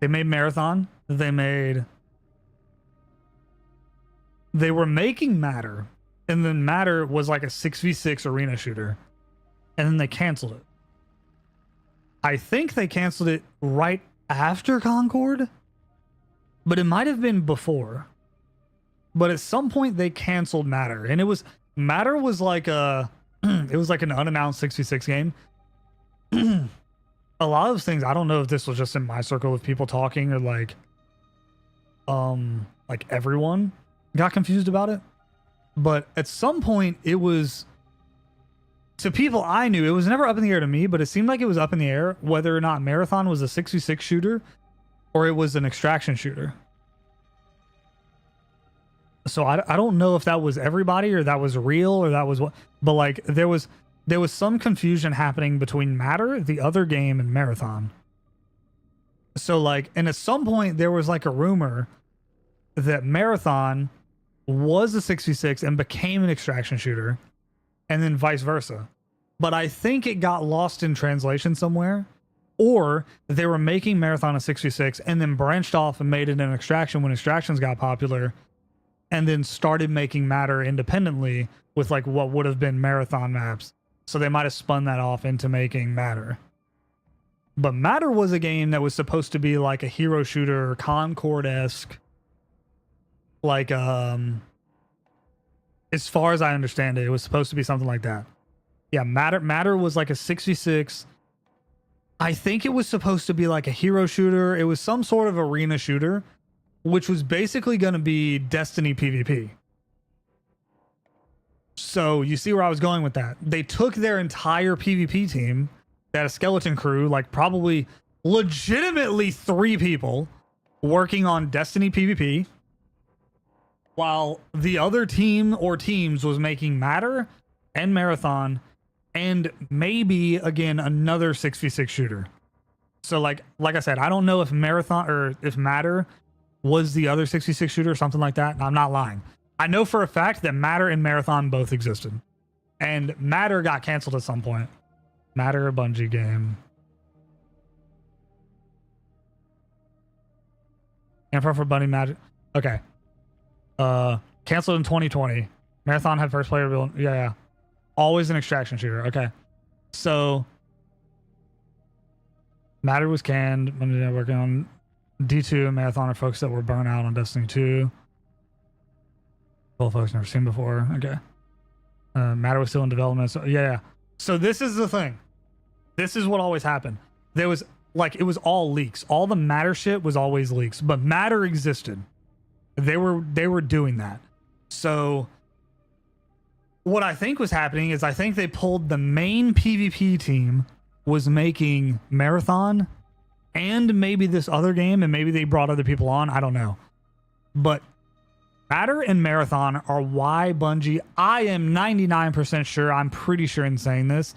Marathon. They were making Matter, and then Matter was like a 6v6 arena shooter, and then they canceled it. I think they canceled it right after Concord, but it might have been before. But at some point they canceled Matter, and Matter was like it was like an unannounced 6v6 game. A lot of things, I don't know if this was just in my circle of people talking or like everyone got confused about it. But at some point it was, to people I knew, it was never up in the air to me, but it seemed like it was up in the air whether or not Marathon was a 6v6 shooter or it was an extraction shooter. So I don't know if that was everybody or that was real or that was what, but like there was some confusion happening between Matter, the other game, and Marathon. So like, and at some point there was like a rumor that Marathon was a 6v6 and became an extraction shooter, and then vice versa. But I think it got lost in translation somewhere, or they were making Marathon a 6v6 and then branched off and made it an extraction when extractions got popular, and then started making Matter independently with like what would have been Marathon maps. So they might have spun that off into making Matter. But Matter was a game that was supposed to be like a hero shooter, Concord-esque. Like, as far as I understand it, it was supposed to be something like that. Yeah, Matter was like a 6v6. I think it was supposed to be like a hero shooter. It was some sort of arena shooter, which was basically going to be Destiny PvP. So you see where I was going with that. They took their entire PvP team, they had a skeleton crew, like probably legitimately 3 people working on Destiny PvP, while the other team or teams was making Matter and Marathon and maybe again another 6v6 shooter. So like I said, I don't know if Marathon or if Matter was the other 6v6 shooter or something like that. I'm not lying. I know for a fact that Matter and Marathon both existed. And Matter got canceled at some point. Matter, a Bungie game. Info for Bunny Magic. Okay. Canceled in 2020. Marathon had first player build. Yeah. Always an extraction shooter. Okay. So Matter was canned. Bungie working on D2 and Marathon are folks that were burnt out on Destiny 2. Well, folks never seen before. Okay. Matter was still in development. So yeah. So this is the thing. This is what always happened. There was like, it was all leaks. All the Matter shit was always leaks, but Matter existed. They were doing that. So what I think was happening is I think they pulled the main PvP team was making Marathon and maybe this other game, and maybe they brought other people on. I don't know. But Matter and Marathon are why Bungie, I am 99% sure, I'm pretty sure in saying this,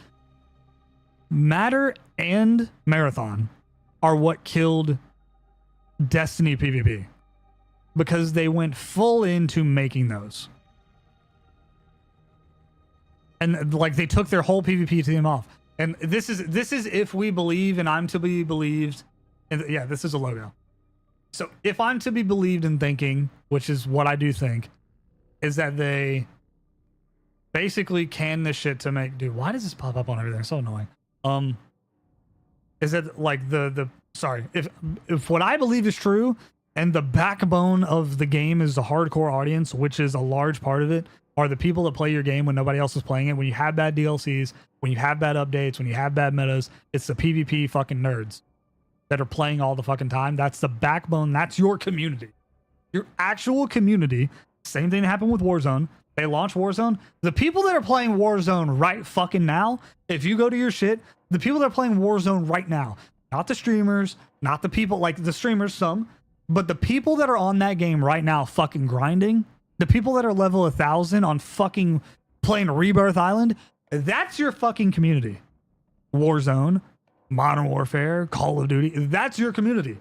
Matter and Marathon are what killed Destiny PvP. Because they went full into making those. And like they took their whole PvP team off. And this is if we believe and I'm to be believed. And yeah, this is a logo. So if I'm to be believed in thinking, which is what I do think, is that they basically can this shit to make, dude, why does this pop up on everything? It's so annoying. Is that like sorry, if what I believe is true and the backbone of the game is the hardcore audience, which is a large part of it, are the people that play your game when nobody else is playing it, when you have bad DLCs, when you have bad updates, when you have bad metas, it's the PvP fucking nerds that are playing all the fucking time. That's the backbone. That's your community. Your actual community. Same thing that happened with Warzone. They launched Warzone. The people that are playing Warzone right fucking now, if you go to your shit, the people that are playing Warzone right now, not the streamers, not the people, like the streamers, some, but the people that are on that game right now fucking grinding, the people that are level 1,000 on fucking playing Rebirth Island, that's your fucking community. Warzone, Modern Warfare, Call of Duty, that's your community.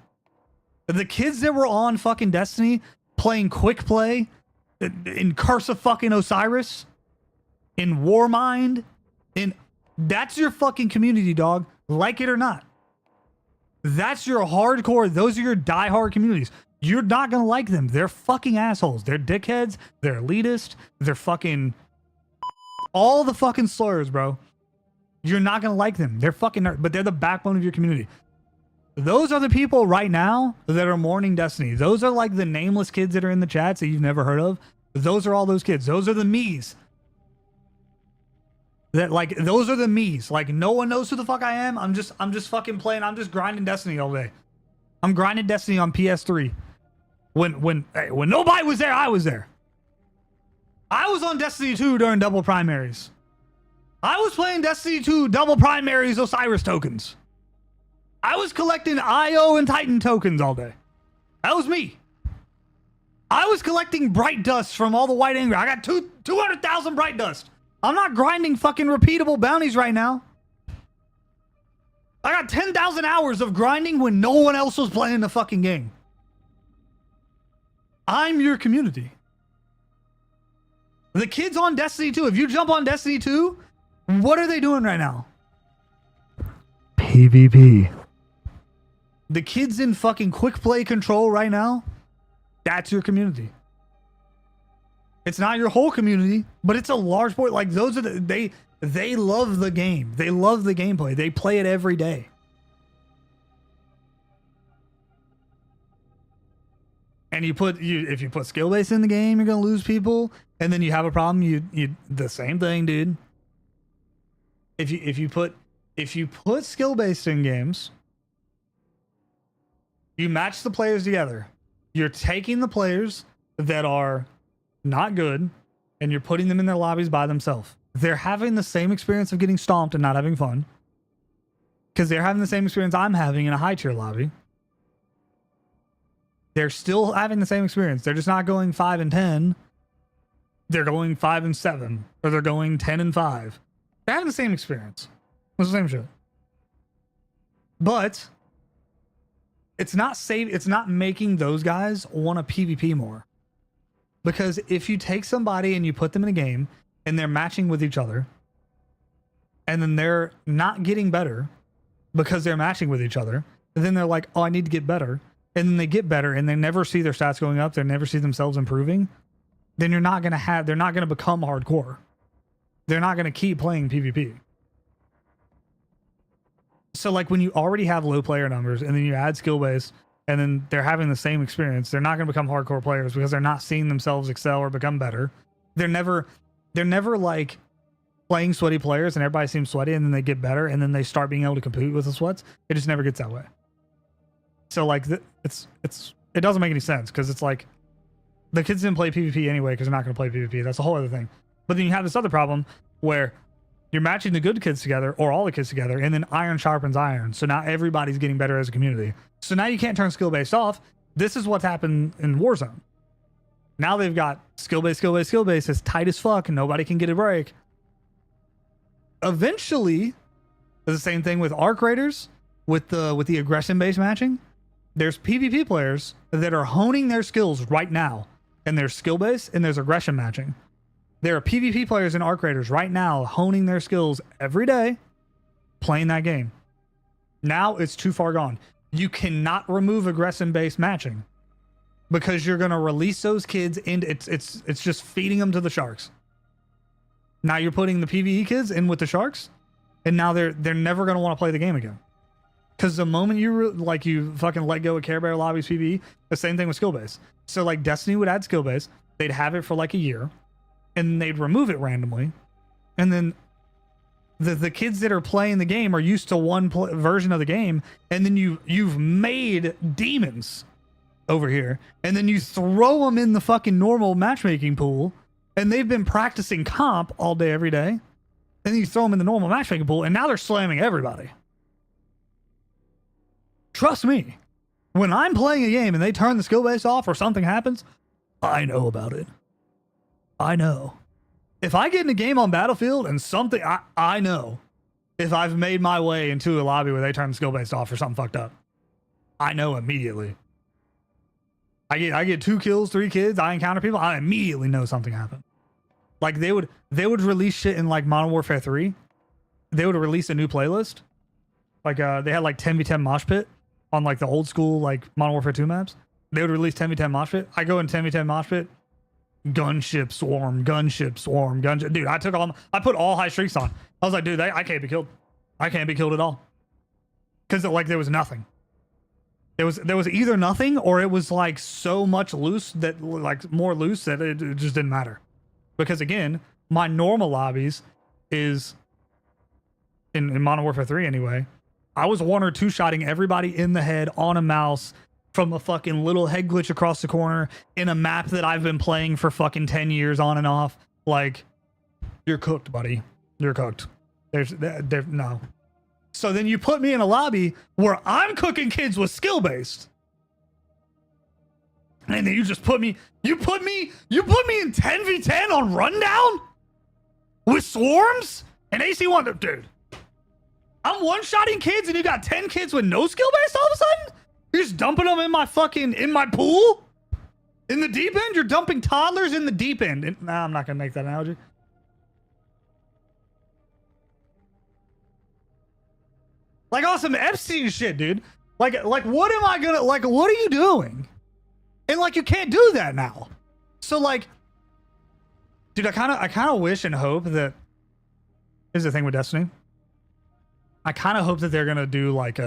The kids that were on fucking Destiny playing quick play in Curse of fucking Osiris, in Warmind, that's your fucking community, dog. Like it or not. That's your hardcore, those are your diehard communities. You're not gonna like them. They're fucking assholes. They're dickheads. They're elitist. They're fucking all the fucking slurs, bro. You're not gonna like them. They're fucking nerd, but they're the backbone of your community. Those are the people right now that are mourning Destiny. Those are like the nameless kids that are in the chats that you've never heard of. Those are all those kids. Those are the me's. That like those are the me's. Like no one knows who the fuck I am. I'm just fucking playing. I'm just grinding Destiny all day. I'm grinding Destiny on PS3. When nobody was there, I was there. I was on Destiny 2 during double primaries. I was playing Destiny 2 double primaries Osiris tokens. I was collecting IO and Titan tokens all day. That was me. I was collecting Bright Dust from all the White Angry. I got 200,000 Bright Dust. I'm not grinding fucking repeatable bounties right now. I got 10,000 hours of grinding when no one else was playing the fucking game. I'm your community. The kids on Destiny 2, if you jump on Destiny 2, what are they doing right now? PvP. The kids in fucking quick play control right now, that's your community. It's not your whole community, but it's a large part. Like those are they love the game. They love the gameplay. They play it every day. And if you put skill base in the game, you're gonna lose people. And then you have a problem. You the same thing, dude. If you put skill based in games, you match the players together. You're taking the players that are not good and you're putting them in their lobbies by themselves. They're having the same experience of getting stomped and not having fun. Because they're having the same experience I'm having in a high tier lobby. They're still having the same experience. They're just not going 5 and 10. They're going 5 and 7. Or they're going 10 and 5. They're having the same experience. It's the same shit. But it's not making those guys want to PvP more. Because if you take somebody and you put them in a game and they're matching with each other and then they're not getting better because they're matching with each other, and then they're like, oh, I need to get better. And then they get better and they never see their stats going up. They never see themselves improving. Then they're not going to become hardcore. They're not going to keep playing PvP. So like when you already have low player numbers and then you add skill base and then they're having the same experience, they're not going to become hardcore players because they're not seeing themselves excel or become better. They're never like playing sweaty players and everybody seems sweaty and then they get better and then they start being able to compete with the sweats. It just never gets that way. So like it doesn't make any sense because it's like the kids didn't play PvP anyway because they're not going to play PvP. That's a whole other thing. But then you have this other problem where You're matching the good kids together, or all the kids together, and then iron sharpens iron. So now everybody's getting better as a community. So now you can't turn skill-based off. This is what's happened in Warzone. Now they've got skill-based, skill-based, skill-based. It's tight as fuck, and nobody can get a break. Eventually, it's the same thing with Arc Raiders, with the aggression-based matching. There's PvP players that are honing their skills right now, and there's skill-based and there's aggression matching. There are PvP players in Arc Raiders right now honing their skills every day, playing that game. Now it's too far gone. You cannot remove aggression-based matching because you're gonna release those kids, and it's just feeding them to the sharks. Now you're putting the PvE kids in with the sharks, and now they're never gonna want to play the game again. Because the moment you fucking let go of Care Bear Lobbies PvE, the same thing with skill base. So like Destiny would add skill base, they'd have it for like a year, and they'd remove it randomly, and then the kids that are playing the game are used to one version of the game, and then you've made demons over here, and then you throw them in the fucking normal matchmaking pool, and they've been practicing comp all day every day, and then you throw them in the normal matchmaking pool, and now they're slamming everybody. Trust me, when I'm playing a game and they turn the skill base off or something happens, I know about it. I know. If I get in a game on Battlefield and something, I know if I've made my way into a lobby where they turn the skill base off or something fucked up. I know immediately. I get 2 kills, 3 kids, I encounter people, I immediately know something happened. Like they would release shit in like Modern Warfare 3. They would release a new playlist. Like they had like 10v10 mosh pit on like the old school like Modern Warfare 2 maps. They would release 10v10 mosh pit. I go in 10v10 mosh pit. Gunship swarm, gunship swarm, gunship. Dude, I put all high streaks on. I was like, dude, I can't be killed. I can't be killed at all. Because like there was nothing. There was either nothing or it was like so much loose that like more loose that it just didn't matter. Because again, my normal lobbies is in Modern Warfare 3 anyway. I was 1 or 2 shotting everybody in the head on a mouse from a fucking little head glitch across the corner in a map that I've been playing for fucking 10 years on and off. Like, you're cooked, buddy. You're cooked. No. So then you put me in a lobby where I'm cooking kids with skill based. And then you just put me in 10v10 on Rundown with swarms and AC1. Dude, I'm one-shotting kids and you got 10 kids with no skill base all of a sudden? You're just dumping them in my pool? In the deep end? You're dumping toddlers in the deep end. Nah, I'm not going to make that analogy. Like on some Epstein shit, dude. Like what am I gonna, like, what are you doing? And like, you can't do that now. So like, dude, I kind of wish and hope that, here's the thing with Destiny. I kind of hope that they're going to do like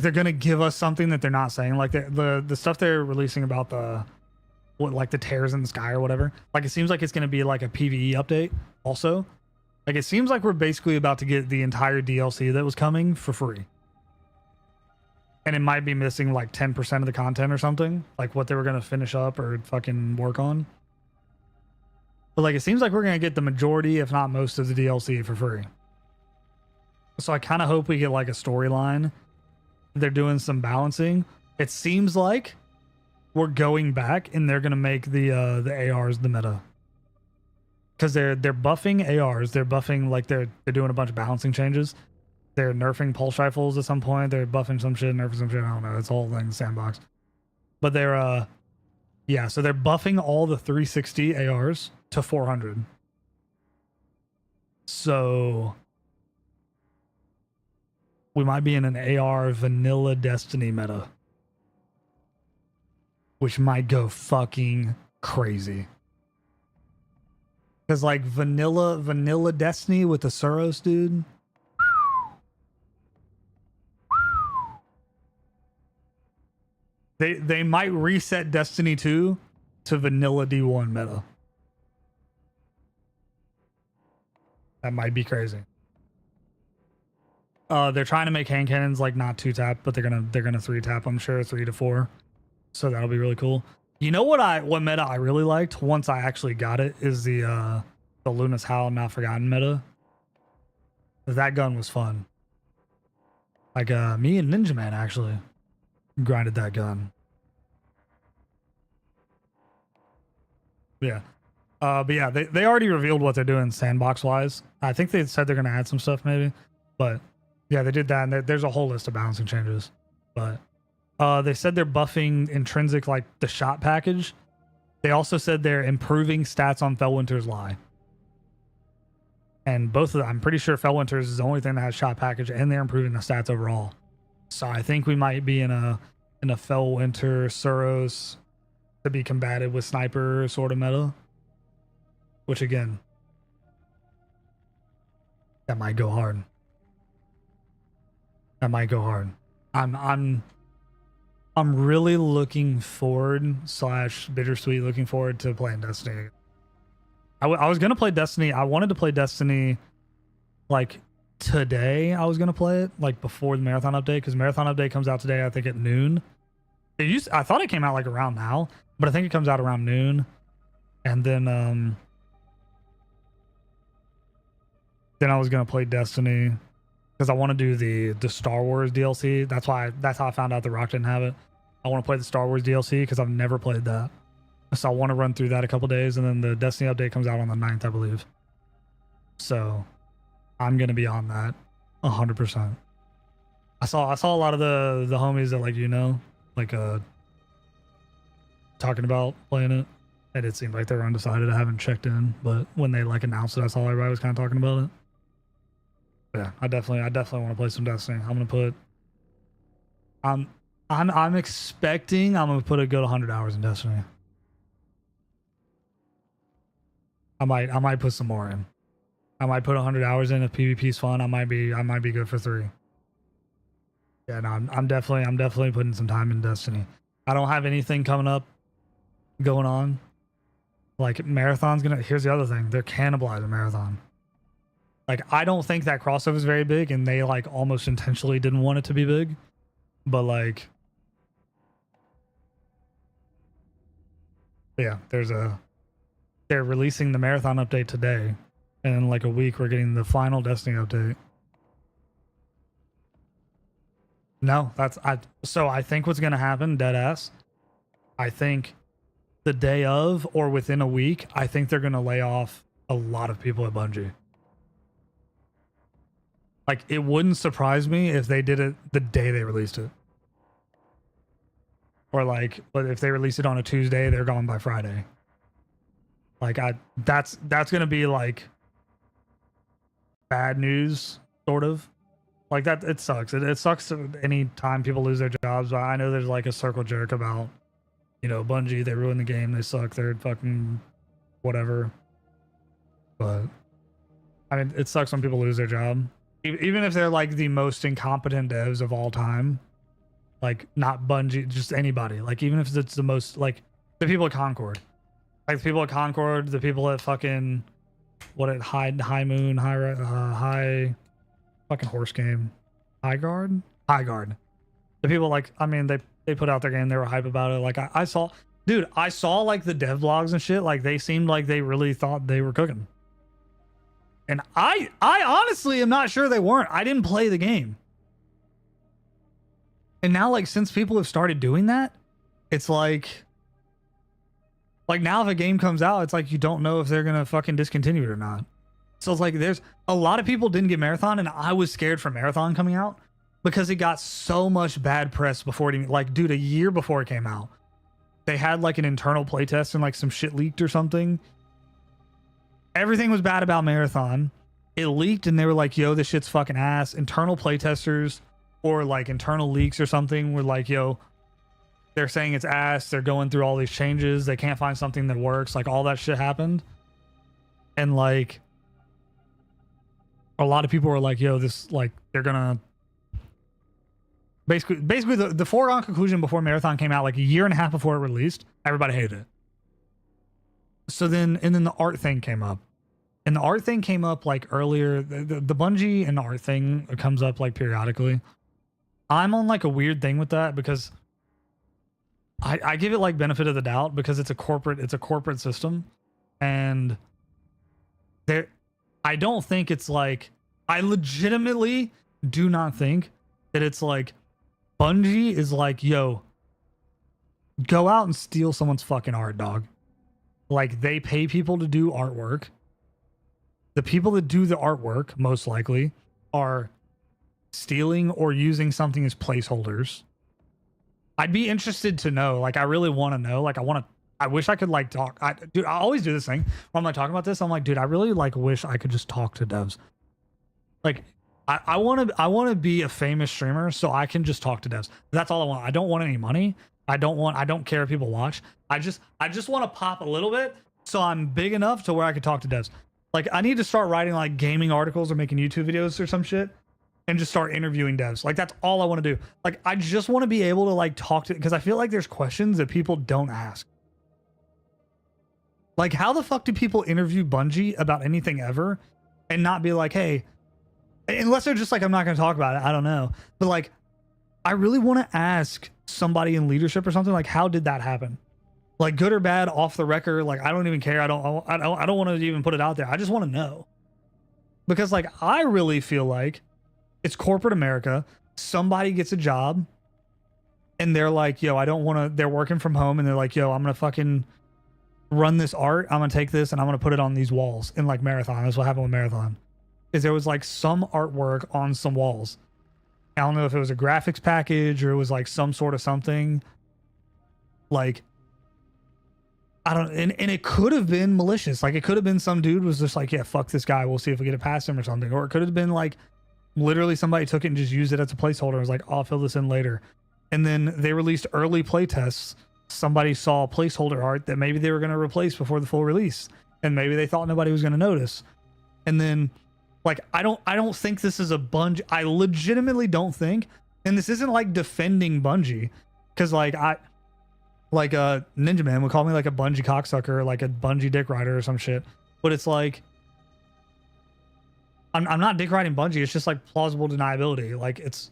they're going to give us something that they're not saying. Like the stuff they're releasing about like the tears in the sky or whatever. Like it seems like it's going to be like a PvE update also. Like it seems like we're basically about to get the entire DLC that was coming for free. And it might be missing like 10% of the content or something. Like what they were going to finish up or fucking work on. But like it seems like we're going to get the majority, if not most of the DLC for free. So I kind of hope we get like a storyline. They're doing some balancing. It seems like we're going back and they're going to make the ARs the meta. Because they're buffing ARs. They're buffing, like they're doing a bunch of balancing changes. They're nerfing pulse rifles at some point. They're buffing some shit, nerfing some shit. I don't know. It's all in the sandbox. But they're yeah, so they're buffing all the 360 ARs to 400. So we might be in an AR vanilla Destiny meta, which might go fucking crazy. Because like vanilla Destiny with the Suros, dude. They might reset Destiny 2 to vanilla D1 meta. That might be crazy. They're trying to make hand cannons like not 2-tap, but they're gonna 3-tap. I'm sure 3 to 4. So that'll be really cool. You know what meta I really liked once I actually got it is the the Luna's Howl Now Forgotten meta. That gun was fun. Like me and Ninja Man actually grinded that gun. Yeah. But yeah, they already revealed what they're doing sandbox wise. I think they said they're gonna add some stuff maybe. But yeah, they did that, and there's a whole list of balancing changes. But they said they're buffing intrinsic, like the shot package. They also said they're improving stats on Fellwinter's Lie. And both of them, I'm pretty sure Fellwinter's is the only thing that has shot package, and they're improving the stats overall. So I think we might be in a Fellwinter Suros to be combated with sniper sort of meta. Which again, that might go hard. That might go hard. I'm really looking forward / bittersweet looking forward to playing Destiny. I was gonna play Destiny. I wanted to play Destiny like today. I was gonna play it like before the Marathon update, because Marathon update comes out today, I think at noon. I thought it came out like around now, but I think it comes out around noon. And then I was gonna play Destiny because I want to do the Star Wars DLC. That's how I found out the Rock didn't have it. I want to play the Star Wars DLC because I've never played that. So I want to run through that a couple days, and then the Destiny update comes out on the 9th, I believe. So I'm gonna be on that 100%. I saw a lot of the homies that talking about playing it, and it seemed like they were undecided. I haven't checked in, but when they announced it, I saw everybody was kind of talking about it. Yeah, I definitely want to play some Destiny. I'm expecting I'm gonna put a good 100 hours in Destiny. I might put some more in. I might put 100 hours in if PvP's fun. I might be good for 3. Yeah, no, I'm definitely putting some time in Destiny. I don't have anything coming up going on. Like Marathon's here's the other thing. They're cannibalizing Marathon. Like, I don't think that crossover is very big, and they almost intentionally didn't want it to be big. But yeah, they're releasing the Marathon update today, and in a week we're getting the final Destiny update. No, so I think what's gonna happen, deadass, I think the day of or within a week, I think they're gonna lay off a lot of people at Bungie. It wouldn't surprise me if they did it the day they released it. Or but if they release it on a Tuesday, they're gone by Friday. That's gonna be bad news, sort of. That it sucks. It sucks any time people lose their jobs. I know there's a circle jerk about, Bungie, they ruined the game, they suck, they're fucking whatever. But I mean, it sucks when people lose their job. Even if they're the most incompetent devs of all time. Not Bungie, just anybody. Even if it's the most, the people at Concord. The people at Concord, the people at fucking, High Moon, High fucking horse game. High Guard? High Guard. The people they put out their game, they were hype about it. I saw the dev blogs and shit, they seemed like they really thought they were cooking. And I honestly am not sure they weren't. I didn't play the game. And now, since people have started doing that, it's now if a game comes out, it's you don't know if they're gonna fucking discontinue it or not. So it's there's a lot of people didn't get Marathon, and I was scared for Marathon coming out because it got so much bad press before it even, dude, a year before it came out. They had an internal playtest and some shit leaked or something. Everything was bad about Marathon. It leaked and they were yo, this shit's fucking ass. Internal playtesters or internal leaks or something were yo, they're saying it's ass. They're going through all these changes. They can't find something that works. All that shit happened. And a lot of people were yo, this they're gonna basically the foregone conclusion before Marathon came out, a year and a half before it released, everybody hated it. So then the art thing came up, and the art thing came up earlier. The Bungie and the art thing comes up periodically. I'm on a weird thing with that because I give it benefit of the doubt because it's a corporate system, and I don't think it's like, I legitimately do not think that it's like Bungie is like, yo, go out and steal someone's fucking art, dog. Like, they pay people to do artwork. The people that do the artwork, most likely, are stealing or using something as placeholders. I'd be interested to know. Like, I really want to know. Like, I wish I could like talk. Dude, I always do this thing when I'm like talking about this. I'm like, dude, I really like wish I could just talk to devs. Like, I want to be a famous streamer so I can just talk to devs. That's all I want. I don't want any money. I don't care if people watch. I just want to pop a little bit so I'm big enough to where I can talk to devs. Like, I need to start writing like gaming articles or making YouTube videos or some shit and just start interviewing devs. Like, that's all I want to do. Like, I just want to be able to like talk to, because I feel like there's questions that people don't ask. Like, how the fuck do people interview Bungie about anything ever and not be like, hey, unless they're just like, I'm not going to talk about it. I don't know. But like, I really want to ask somebody in leadership or something, like, how did that happen? Like, good or bad, off the record. Like, I don't even care. I don't want to even put it out there. I just want to know. Because like, I really feel like it's corporate America. Somebody gets a job and they're like, yo, I don't want to, they're working from home and they're like, yo, I'm going to fucking run this art. I'm going to take this and I'm going to put it on these walls in like Marathon. That's what happened with Marathon. Is there was like some artwork on some walls. I don't know if it was a graphics package or it was like some sort of something. Like, I don't, and it could have been malicious. Like, it could have been some dude was just like, yeah, fuck this guy. We'll see if we get it past him or something. Or it could have been like, literally somebody took it and just used it as a placeholder and was like, I'll fill this in later. And then they released early play tests. Somebody saw placeholder art that maybe they were going to replace before the full release. And maybe they thought nobody was going to notice. And then, like, I don't think this is a Bungie. I legitimately don't think, and this isn't like defending Bungie, because like Ninja Man would call me like a Bungie cocksucker, like a Bungie dick rider or some shit. But it's like, I'm not dick riding Bungie. It's just like plausible deniability. Like, it's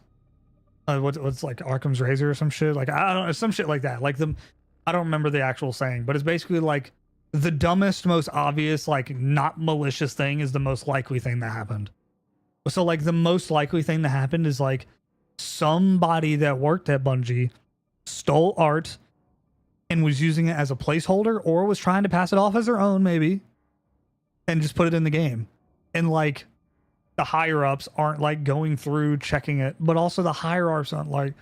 what's like Arkham's Razor or some shit. Like, I don't know, some shit like that. Like, I don't remember the actual saying, but it's basically like the dumbest, most obvious, like not malicious thing is the most likely thing that happened. So like the most likely thing that happened is like somebody that worked at Bungie stole art and was using it as a placeholder or was trying to pass it off as their own maybe and just put it in the game. And like the higher ups aren't like going through checking it, but also the higher ups aren't like,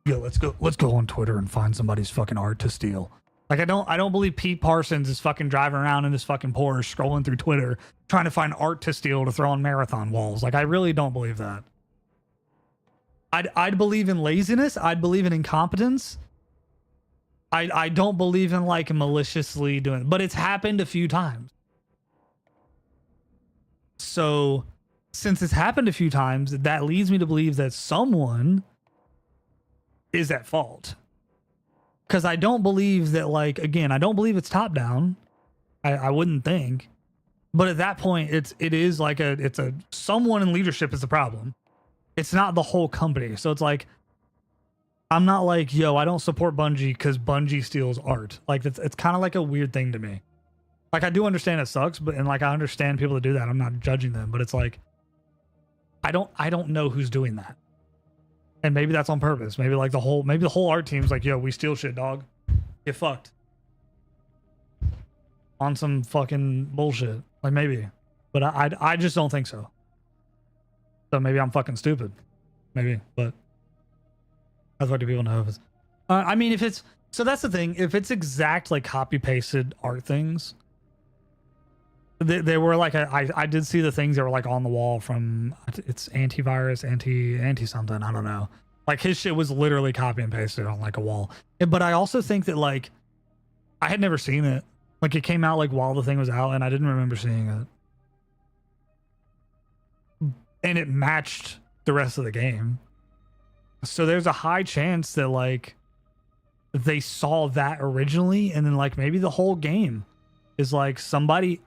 yo, let's go on Twitter and find somebody's fucking art to steal. Like, I don't believe Pete Parsons is fucking driving around in his fucking Porsche scrolling through Twitter trying to find art to steal to throw on Marathon walls. Like, I really don't believe that. I'd believe in laziness. I'd believe in incompetence. I don't believe in like maliciously doing it, but it's happened a few times. So since it's happened a few times, that leads me to believe that someone is at fault. Because I don't believe that, like, again, I don't believe it's top down. I wouldn't think. But at that point, it is like it's someone in leadership is the problem. It's not the whole company. So it's like, I'm not like, yo, I don't support Bungie because Bungie steals art. Like, it's kind of like a weird thing to me. Like, I do understand it sucks, and like, I understand people that do that. I'm not judging them, but it's like, I don't know who's doing that. And maybe that's on purpose. Maybe like the whole art team's like, yo, we steal shit, dog. Get fucked. On some fucking bullshit. Like, maybe. But I just don't think so. So maybe I'm fucking stupid. Maybe. But that's what do people know if it's... I mean, if it's... So that's the thing. If it's exact, like, copy-pasted art things... They were like, I did see the things that were like on the wall from, it's antivirus, anti something, I don't know. Like, his shit was literally copy and pasted on like a wall. But I also think that like, I had never seen it. Like, it came out like while the thing was out and I didn't remember seeing it. And it matched the rest of the game. So there's a high chance that like, they saw that originally and then like maybe the whole game is like somebody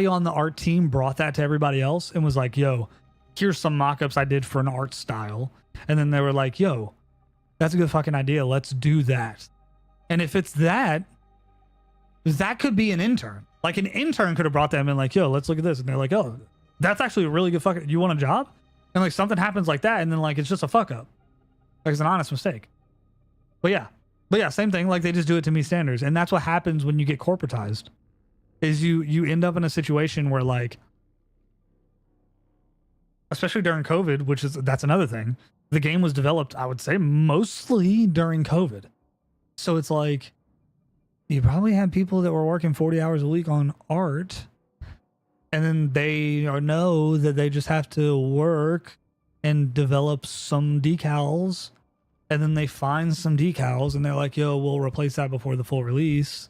on the art team brought that to everybody else and was like, yo, here's some mock-ups I did for an art style. And then they were like, yo, that's a good fucking idea. Let's do that. And if it's that, that could be an intern. Like an intern could have brought them in like, yo, let's look at this. And they're like, oh, that's actually a really good fucking, you want a job? And like something happens like that. And then like, it's just a fuck up. Like it's an honest mistake. But yeah, same thing. Like they just do it to meet standards. And that's what happens when you get corporatized is you end up in a situation where like, especially during COVID, that's another thing. The game was developed, I would say, mostly during COVID. So it's like, you probably had people that were working 40 hours a week on art, and then they know that they just have to work and develop some decals, and then they find some decals, and they're like, yo, we'll replace that before the full release.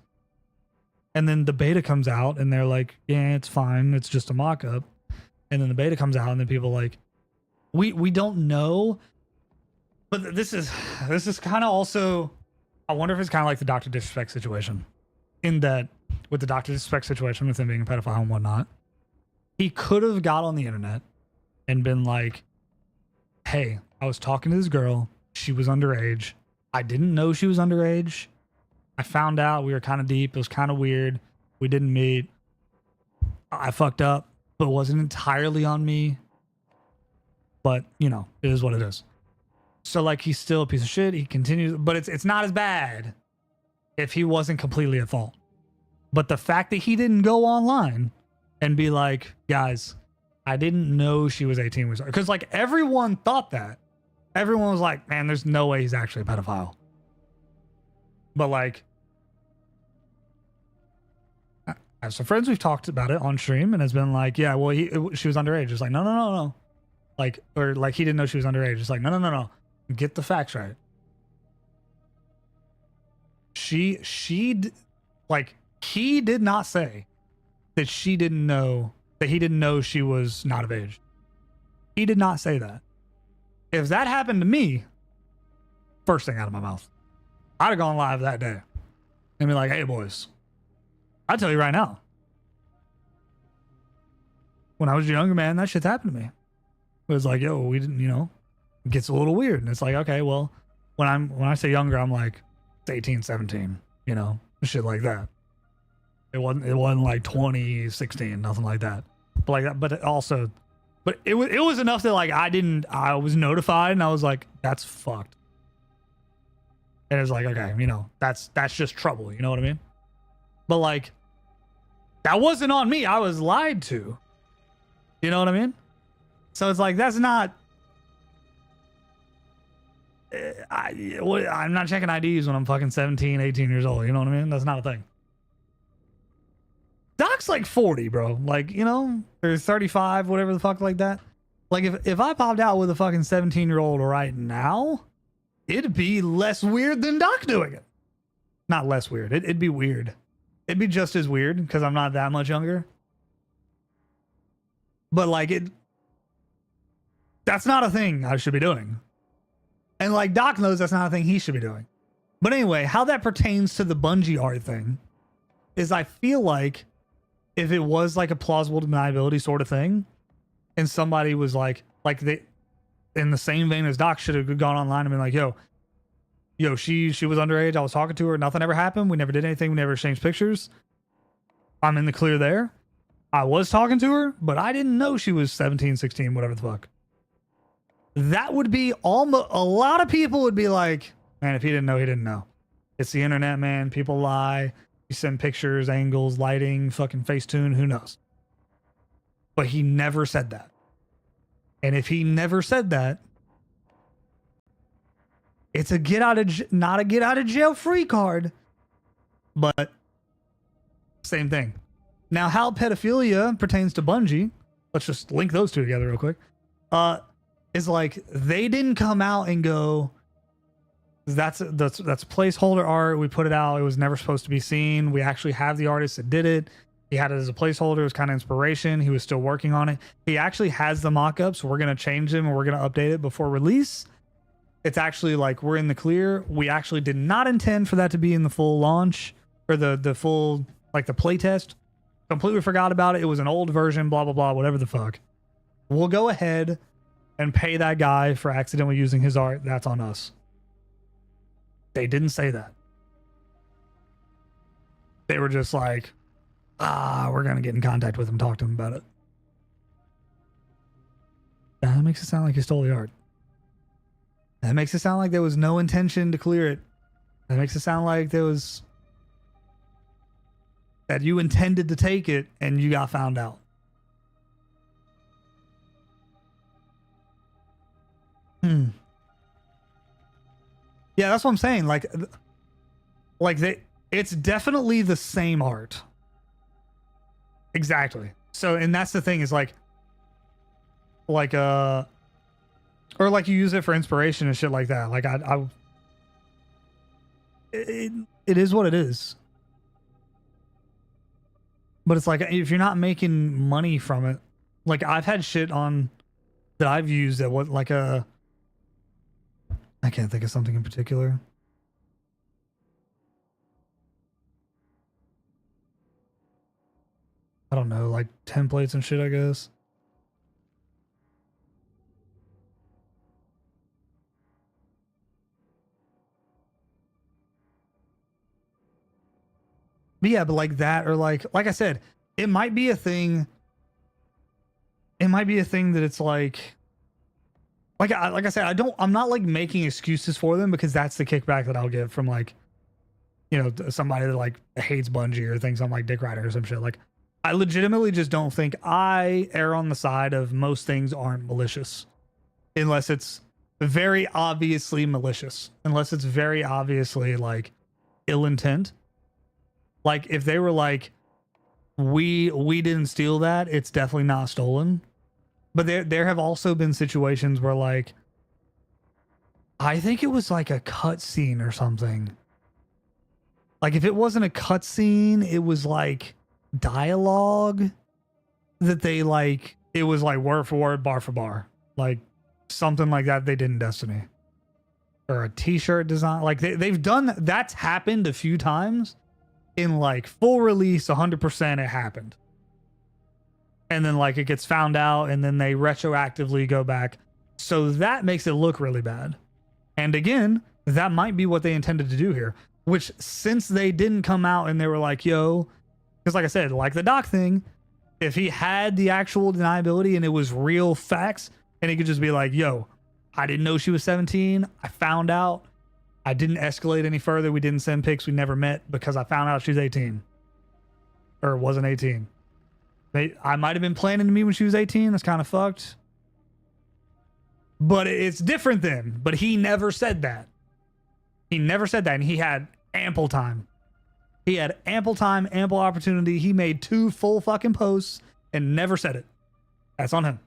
And then the beta comes out, and they're like, yeah, it's fine. It's just a mock-up. And then the beta comes out, and then people are like, we don't know. But this is kind of also, I wonder if it's kind of like the Dr. Disrespect situation. In that, with the Dr. Disrespect situation, with him being a pedophile and whatnot, he could have got on the internet and been like, hey, I was talking to this girl. She was underage. I didn't know she was underage. I found out we were kind of deep. It was kind of weird. We didn't meet. I fucked up, but it wasn't entirely on me. But, you know, it is what it is. So, like, he's still a piece of shit. He continues, but it's not as bad if he wasn't completely at fault. But the fact that he didn't go online and be like, guys, I didn't know she was 18. Because, like, everyone thought that. Everyone was like, man, there's no way he's actually a pedophile. But, like, I have some friends we've talked about it on stream, and it's been like, yeah, well, she was underage. It's like, no. Like, or like he didn't know she was underage. It's like, no. Get the facts right. He did not say that she didn't know, that he didn't know she was not of age. He did not say that. If that happened to me, first thing out of my mouth, I'd have gone live that day and be like, hey boys, I tell you right now, when I was a younger man, that shit's happened to me. It was like, yo, we didn't, it gets a little weird. And it's like, okay, well, when I say younger, I'm like, it's 18, 17, shit like that. It wasn't like 20, 16, nothing like that. But like that, but it was enough that like I was notified and I was like, that's fucked. And it's like, okay, that's just trouble. You know what I mean? But like, that wasn't on me. I was lied to. You know what I mean? So it's like, that's not, I'm not checking IDs when I'm fucking 17, 18 years old. You know what I mean? That's not a thing. Doc's like 40, bro. Like, or 35, whatever the fuck like that. Like if I popped out with a fucking 17-year-old right now, it'd be less weird than Doc doing it. Not less weird. It'd be weird. It'd be just as weird because I'm not that much younger. But like that's not a thing I should be doing. And like Doc knows that's not a thing he should be doing. But anyway, how that pertains to the Bungie art thing is I feel like if it was like a plausible deniability sort of thing and somebody was like they in the same vein as Doc should have gone online and been like, yo, she was underage. I was talking to her. Nothing ever happened. We never did anything. We never exchanged pictures. I'm in the clear there. I was talking to her, but I didn't know she was 17, 16, whatever the fuck. That would be almost, a lot of people would be like, man, if he didn't know, he didn't know. It's the internet, man. People lie. You send pictures, angles, lighting, fucking Facetune, who knows? But he never said that. And if he never said that, it's a not a get out of jail free card, but same thing. Now, how pedophilia pertains to Bungie, let's just link those two together real quick, is like they didn't come out and go, that's placeholder art. We put it out. It was never supposed to be seen. We actually have the artist that did it. He had it as a placeholder. It was kind of inspiration. He was still working on it. He actually has the mock-ups. We're going to change them and we're going to update it before release. It's actually like we're in the clear. We actually did not intend for that to be in the full launch or the full, like the playtest. Completely forgot about it. It was an old version, blah, blah, blah, whatever the fuck. We'll go ahead and pay that guy for accidentally using his art. That's on us. They didn't say that. They were just like, we're going to get in contact with him, talk to him about it. That makes it sound like he stole the art. That makes it sound like there was no intention to clear it. That makes it sound like there was... that you intended to take it and you got found out. Yeah, that's what I'm saying. Like it's definitely the same art. Exactly. So, and that's the thing is like or like you use it for inspiration and shit like that. Like it is what it is. But it's like, if you're not making money from it, like I've had shit on that I've used that what like I can't think of something in particular. I don't know, like templates and shit, I guess. But yeah, but like that, or like I said, it might be a thing. It might be a thing that it's like I said, I'm not like making excuses for them, because that's the kickback that I'll get from like, you know, somebody that like hates Bungie or thinks I'm like Dick Rider or some shit. Like, I legitimately just don't think I err on the side of most things aren't malicious, unless it's very obviously malicious, unless it's very obviously like ill intent. Like if they were like, we didn't steal that, it's definitely not stolen. But there have also been situations where like, I think it was like a cutscene or something. Like if it wasn't a cutscene, it was like dialogue that they like, it was like word for word, bar for bar, like something like that they did in Destiny. Or a t-shirt design. Like they've done, that's happened a few times. In like full release, 100% it happened. And then like it gets found out and then they retroactively go back. So that makes it look really bad. And again, that might be what they intended to do here. Which, since they didn't come out and they were like, yo, because like I said, like the Doc thing, if he had the actual deniability and it was real facts, and he could just be like, yo, I didn't know she was 17. I found out. I didn't escalate any further. We didn't send pics. We never met because I found out she's 18. Or wasn't 18. I might have been planning to meet when she was 18. That's kind of fucked. But it's different then. But he never said that. He never said that. And he had ample time. He had ample time, ample opportunity. He made 2 full fucking posts and never said it. That's on him.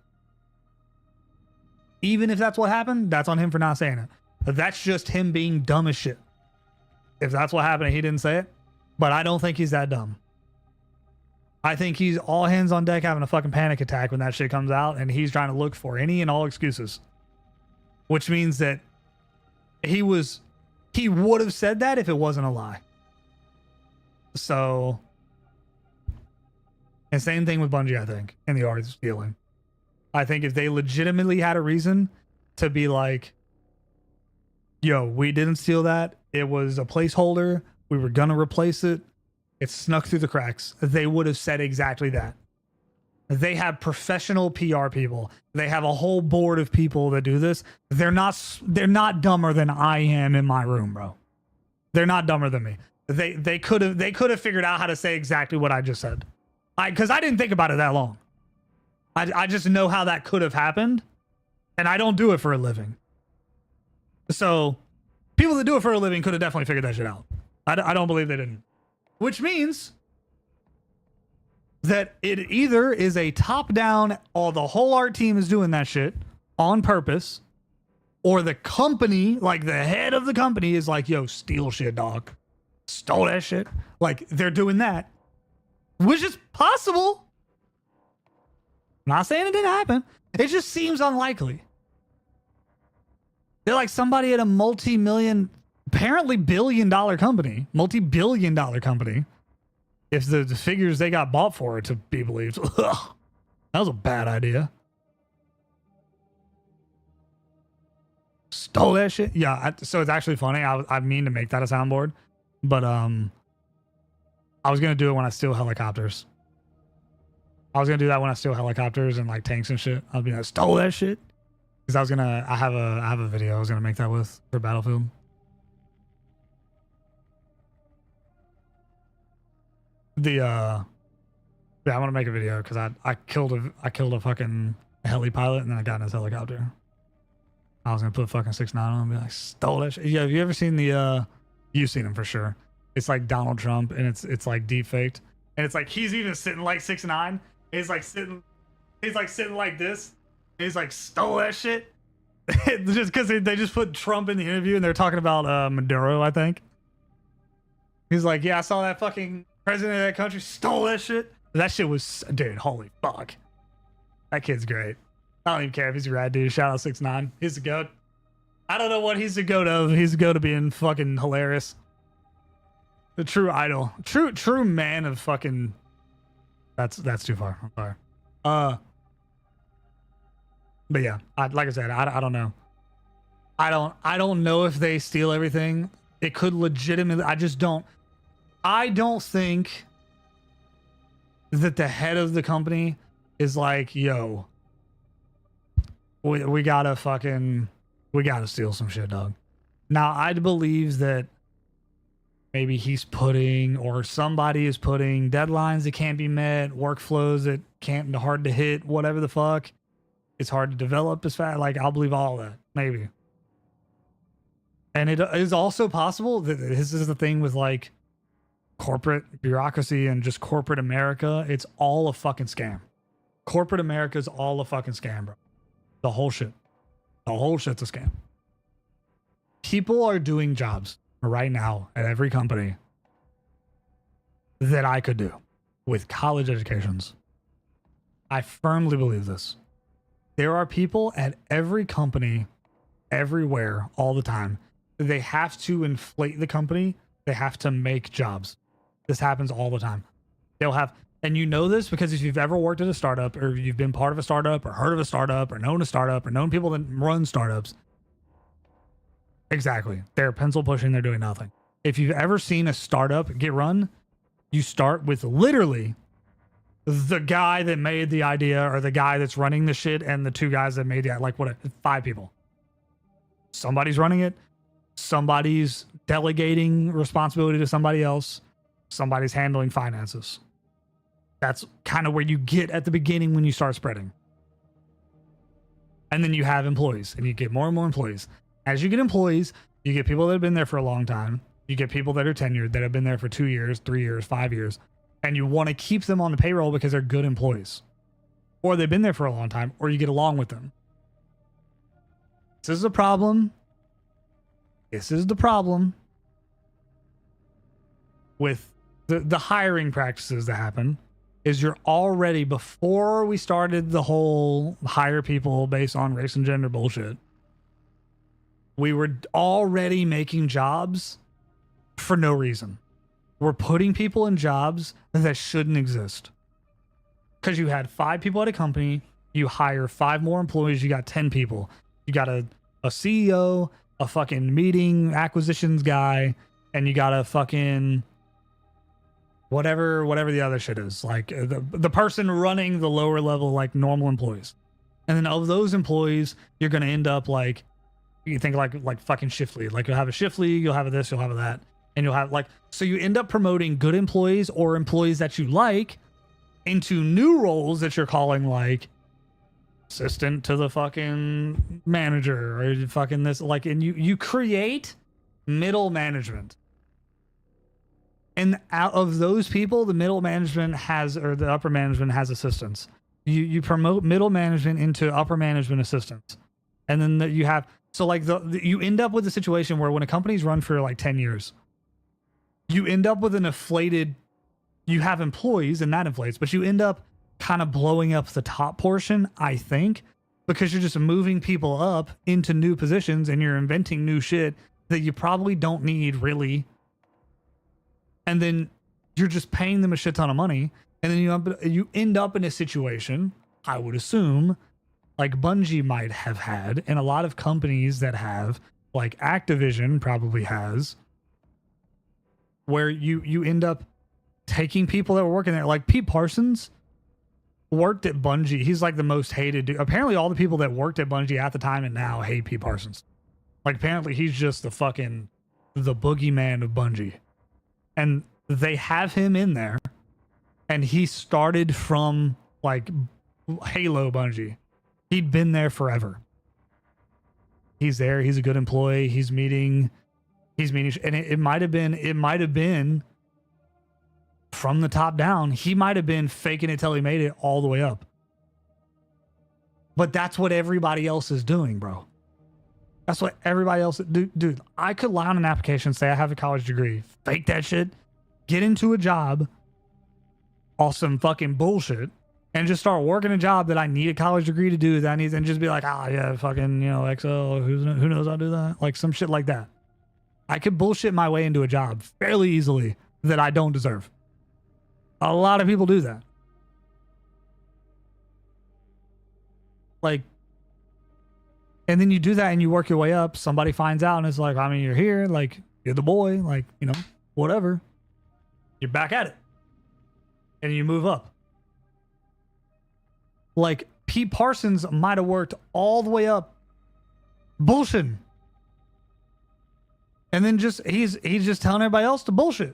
Even if that's what happened, that's on him for not saying it. But that's just him being dumb as shit. If that's what happened and he didn't say it. But I don't think he's that dumb. I think he's all hands on deck having a fucking panic attack when that shit comes out, and he's trying to look for any and all excuses. Which means that he would have said that if it wasn't a lie. So, and same thing with Bungie, I think, in the art of stealing. I think if they legitimately had a reason to be like, yo, we didn't steal that. It was a placeholder. We were going to replace it. It snuck through the cracks. They would have said exactly that. They have professional PR people. They have a whole board of people that do this. They're not dumber than I am in my room, bro. They're not dumber than me. They could have figured out how to say exactly what I just said. Because I didn't think about it that long. I just know how that could have happened. And I don't do it for a living. So, people that do it for a living could have definitely figured that shit out. I don't believe they didn't. Which means that it either is a top-down, the whole art team is doing that shit on purpose, or the company, like the head of the company is like, yo, steal shit, dog. Stole that shit. Like, they're doing that. Which is possible. I'm not saying it didn't happen. It just seems unlikely. They're like somebody at a multi-million, apparently billion-dollar company, multi-billion-dollar company. If the figures they got bought for are to be believed. Ugh, that was a bad idea. Stole that shit? Yeah, so it's actually funny. I mean to make that a soundboard. But, I was gonna do it when I steal helicopters. I was gonna do that when I steal helicopters and like tanks and shit. I'll be like, stole that shit. Because I have a video I was gonna make that with for Battlefield. Yeah, I'm gonna make a video because I killed a fucking heli pilot and then I got in his helicopter. I was gonna put fucking 6ix9ine on and be like, stole that shit. Yeah, have you ever seen the you've seen him for sure. It's like Donald Trump and it's like deep faked. And it's like he's even sitting like 6ix9ine. He's like sitting like this. And he's like, stole that shit. Just because they just put Trump in the interview and they're talking about Maduro, I think. He's like, yeah, I saw that fucking president of that country stole that shit. That shit was, dude, holy fuck. That kid's great. I don't even care if he's a rad dude. Shout out 6ix9ine. He's a goat. I don't know what he's the goat of. He's the goat of being fucking hilarious. The true idol. True man of fucking. That's too far. I'm sorry. But yeah, like I said, I don't know. I don't know if they steal everything. It could legitimately. I don't think that the head of the company is like, yo, we gotta steal some shit, dog. Now I'd believe that maybe he's putting, or somebody is putting deadlines that can't be met, workflows that can't, hard to hit, whatever the fuck. It's hard to develop as fast. Like, I'll believe all that, maybe. And it is also possible that this is the thing with like corporate bureaucracy and just corporate America. It's all a fucking scam. Corporate America is all a fucking scam, bro. The whole shit. The whole shit's a scam. People are doing jobs right now at every company that I could do with college educations. I firmly believe this. There are people at every company, everywhere, all the time. They have to inflate the company. They have to make jobs. This happens all the time. They'll have, and you know this because if you've ever worked at a startup, or you've been part of a startup, or heard of a startup, or known a startup, or known people that run startups. Exactly. They're pencil pushing. They're doing nothing. If you've ever seen a startup get run, you start with literally the guy that made the idea, or the guy that's running the shit, and the two guys that made the, like, what, 5 people. Somebody's running it. Somebody's delegating responsibility to somebody else. Somebody's handling finances. That's kind of where you get at the beginning when you start spreading. And then you have employees, and you get more and more employees. As you get employees, you get people that have been there for a long time. You get people that are tenured, that have been there for 2 years, 3 years, 5 years. And you want to keep them on the payroll because they're good employees. Or they've been there for a long time, or you get along with them. This is a problem. This is the problem with the hiring practices that happen. Is you're already, before we started the whole hire people based on race and gender bullshit, we were already making jobs for no reason. We're putting people in jobs that shouldn't exist. Because you had 5 people at a company, you hire 5 more employees, you got 10 people. You got a CEO, a fucking meeting acquisitions guy, and you got a fucking whatever the other shit is. Like the person running the lower level, like normal employees. And then of those employees, you're going to end up like, you think like fucking shift lead. Like you'll have a shift lead, you'll have a this, you'll have a that. And you'll have like, so you end up promoting good employees or employees that you like into new roles that you're calling like assistant to the fucking manager or fucking this, like, and you create middle management. And out of those people, the middle management has, or the upper management has assistants. You promote middle management into upper management assistants. And then you have, so like you end up with a situation where when a company's run for like 10 years, you end up with an inflated, you have employees and that inflates, but you end up kind of blowing up the top portion, I think, because you're just moving people up into new positions and you're inventing new shit that you probably don't need really. And then you're just paying them a shit ton of money. And then you end up in a situation, I would assume, like Bungie might have had, and a lot of companies that have, like Activision probably has, where you end up taking people that were working there. Like Pete Parsons worked at Bungie. He's like the most hated dude. Apparently all the people that worked at Bungie at the time and now hate Pete Parsons. Like apparently he's just the boogeyman of Bungie. And they have him in there. And he started from like Halo Bungie. He'd been there forever. He's there. He's a good employee. He's meeting, and it might have been from the top down. He might have been faking it till he made it all the way up. But that's what everybody else is doing, bro. That's what everybody else, dude, I could lie on an application, say I have a college degree, fake that shit, get into a job, awesome fucking bullshit, and just start working a job that I need a college degree to do, that I need, and just be like, yeah, fucking, Excel, who knows I'll do that? Like some shit like that. I could bullshit my way into a job fairly easily that I don't deserve. A lot of people do that. Like, and then you do that and you work your way up. Somebody finds out and it's like, I mean, you're here, like, you're the boy, like, whatever. You're back at it. And you move up. Like, Pete Parsons might have worked all the way up bullshitting. And then he's just telling everybody else to bullshit.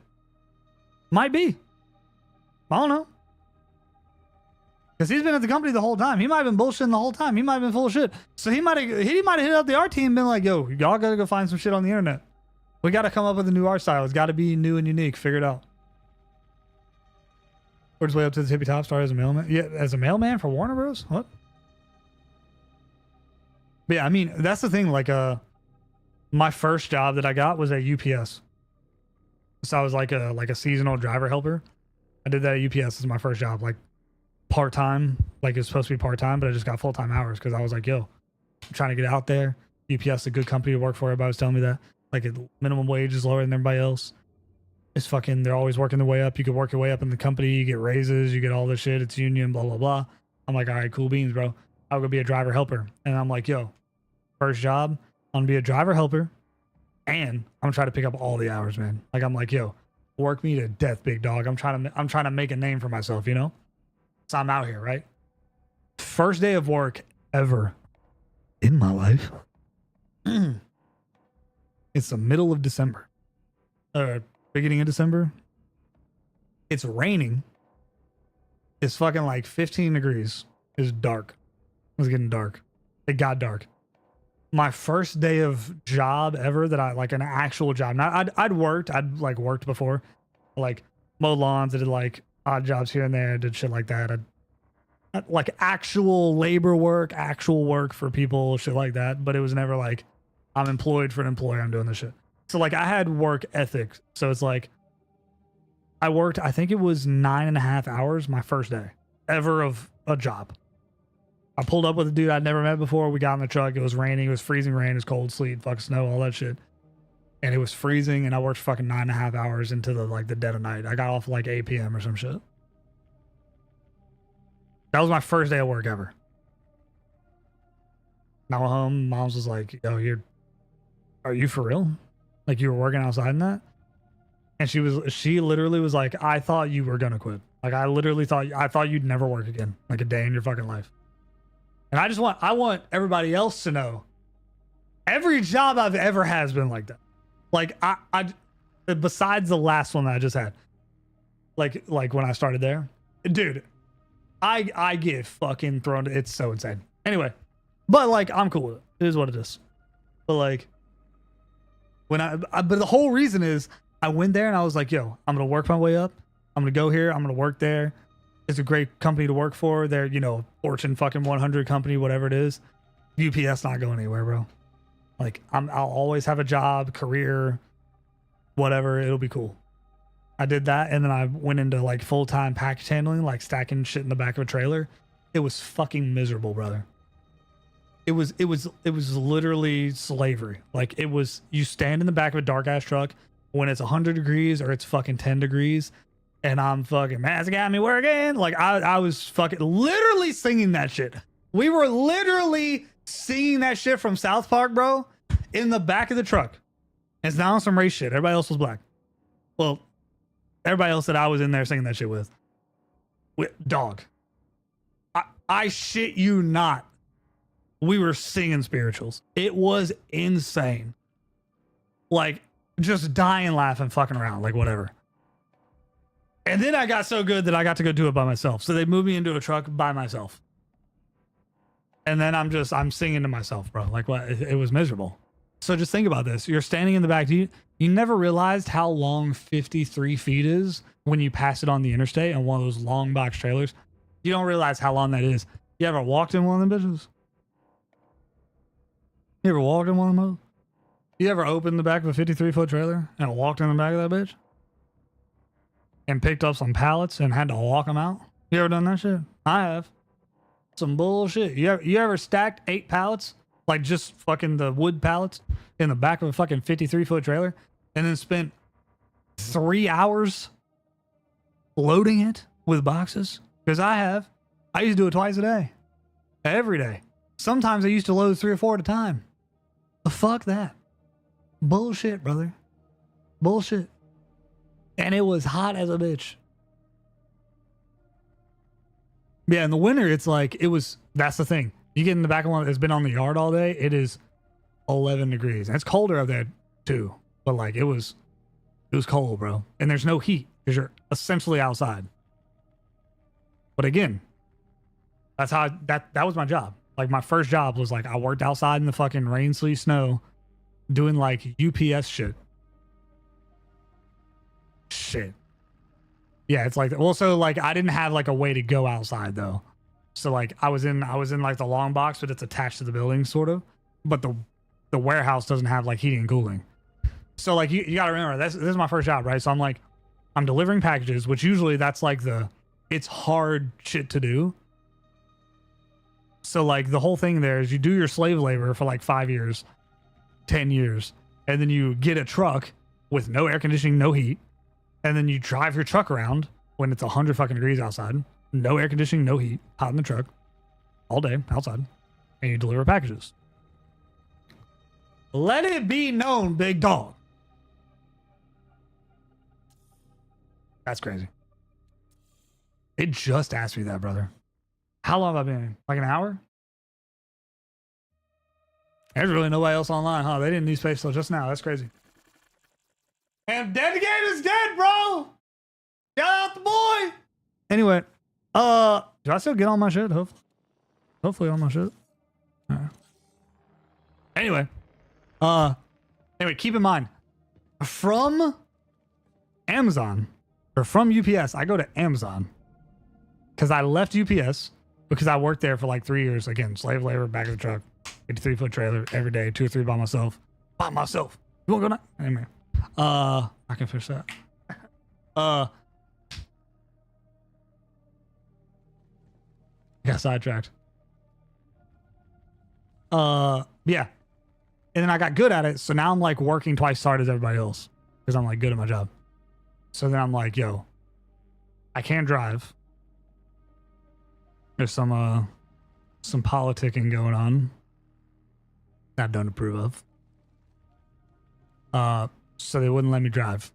Might be. I don't know. Because he's been at the company the whole time. He might have been bullshitting the whole time. He might have been full of shit. So he might have hit up the art team and been like, yo, y'all gotta go find some shit on the internet. We gotta come up with a new art style. It's gotta be new and unique. Figure it out. Worked his way up to the tippy top, started as a mailman. Yeah, as a mailman for Warner Bros? What? But yeah, I mean, that's the thing. Like, my first job that I got was at UPS. So I was like a seasonal driver helper. I did that at UPS as my first job, like part-time. Like it's supposed to be part-time, but I just got full-time hours because I was like, yo, I'm trying to get out there. UPS is a good company to work for. Everybody was telling me that. Like minimum wage is lower than everybody else. It's fucking, they're always working their way up. You could work your way up in the company. You get raises. You get all this shit. It's union, blah, blah, blah. I'm like, all right, cool beans, bro. I'll go be a driver helper. And I'm like, yo, first job, I'm going to be a driver helper. And I'm trying to pick up all the hours, man. Like, I'm like, yo, work me to death, big dog. I'm trying to make a name for myself, So I'm out here, right? First day of work ever in my life. It's the middle of December. Beginning of December. It's raining. It's fucking like 15 degrees. It's dark. It was getting dark. It got dark. My first day of job ever that I like an actual job. Now I'd worked before, like mowed lawns. I did like odd jobs here and there. I did shit like that. I like actual labor work, actual work for people, shit like that. But it was never like I'm employed for an employer. I'm doing this shit. So like I had work ethics. So it's like I worked, I think it was 9.5 hours my first day ever of a job. I pulled up with a dude I'd never met before. We got in the truck. It was raining. It was freezing rain. It was cold, sleet, fucking snow, all that shit. And it was freezing. And I worked fucking 9.5 hours into the dead of night. I got off like 8 p.m. or some shit. That was my first day of work ever. Now I'm home. Mom's was like, yo, are you for real? Like you were working outside in that? And she literally was like, I thought you were going to quit. Like I thought you'd never work again. Like a day in your fucking life. And I want everybody else to know every job I've ever had has been like that. Like I besides the last one that I just had, like when I started there, dude, I get fucking thrown. It's so insane. Anyway, but like, I'm cool with it. It is what it is. But like but the whole reason is I went there and I was like, yo, I'm going to work my way up. I'm going to go here. I'm going to work there. It's a great company to work for. They're, Fortune fucking 100 company, whatever it is. UPS not going anywhere, bro. Like I'll always have a job, career, whatever. It'll be cool. I did that. And then I went into like full-time package handling, like stacking shit in the back of a trailer. It was fucking miserable, brother. It was literally slavery. Like it was, you stand in the back of a dark ass truck when it's 100 degrees or it's fucking 10 degrees. And I'm fucking, man's got me working. Like I was fucking literally singing that shit. We were literally singing that shit from South Park, bro, in the back of the truck. It's now some race shit. Everybody else was black. Well, Everybody else that I was in there singing that shit with. Dog. I shit you not. We were singing spirituals. It was insane. Like, just dying, laughing, fucking around, like whatever. And then I got so good that I got to go do it by myself. So they moved me into a truck by myself. And then I'm singing to myself, bro. Like, what? It was miserable. So just think about this. You're standing in the back. You never realized how long 53 feet is when you pass it on the interstate on one of those long box trailers. You don't realize how long that is. You ever walked in one of them bitches? You ever walked in one of them? You ever opened the back of a 53-foot trailer and walked in the back of that bitch? And picked up some pallets and had to walk them out? You ever done that shit? I have. Some bullshit. You ever stacked 8 pallets? Like just fucking the wood pallets in the back of a fucking 53-foot trailer and then spent 3 hours loading it with boxes? Because I have. I used to do it twice a day. Every day. Sometimes I used to load 3 or 4 at a time. But fuck that. Bullshit, brother. Bullshit. And it was hot as a bitch. Yeah, in the winter, it's like, that's the thing. You get in the back of one that's been on the yard all day, it is 11 degrees. And it's colder up there too. But like, it was cold, bro. And there's no heat because you're essentially outside. But again, that's how that was my job. Like my first job was like, I worked outside in the fucking rain, sleet, snow, doing like UPS shit. Shit. Yeah, it's like, well, so like I didn't have like a way to go outside though. So like I was in like the long box, but it's attached to the building sort of. But the warehouse doesn't have like heating and cooling. So like you gotta remember this is my first job, right? So I'm delivering packages, which usually that's like it's hard shit to do. So like the whole thing there is you do your slave labor for like 5 years, 10 years, and then you get a truck with no air conditioning, no heat. And then you drive your truck around when it's 100 fucking degrees outside. No air conditioning, no heat. Hot in the truck. All day outside. And you deliver packages. Let it be known, big dog. That's crazy. It just asked me that, brother. How long have I been in? Like an hour? There's really nobody else online, huh? They didn't need space till just now. That's crazy. And Dead Game is dead, bro. Shout out the boy. Anyway, do I still get on my shit? Hopefully on my shit. All right. Anyway, keep in mind, from Amazon or from UPS, I go to Amazon because I left UPS because I worked there for like 3 years. Again, slave labor, back of the truck, 53-foot trailer every day, 2 or 3 by myself. You want to go now? Anyway. I can finish that. Got sidetracked. Yeah. And then I got good at it, so now I'm like working twice as hard as everybody else because I'm like good at my job. So then I'm like, yo, I can't drive. There's some politicking going on that I don't approve of. So they wouldn't let me drive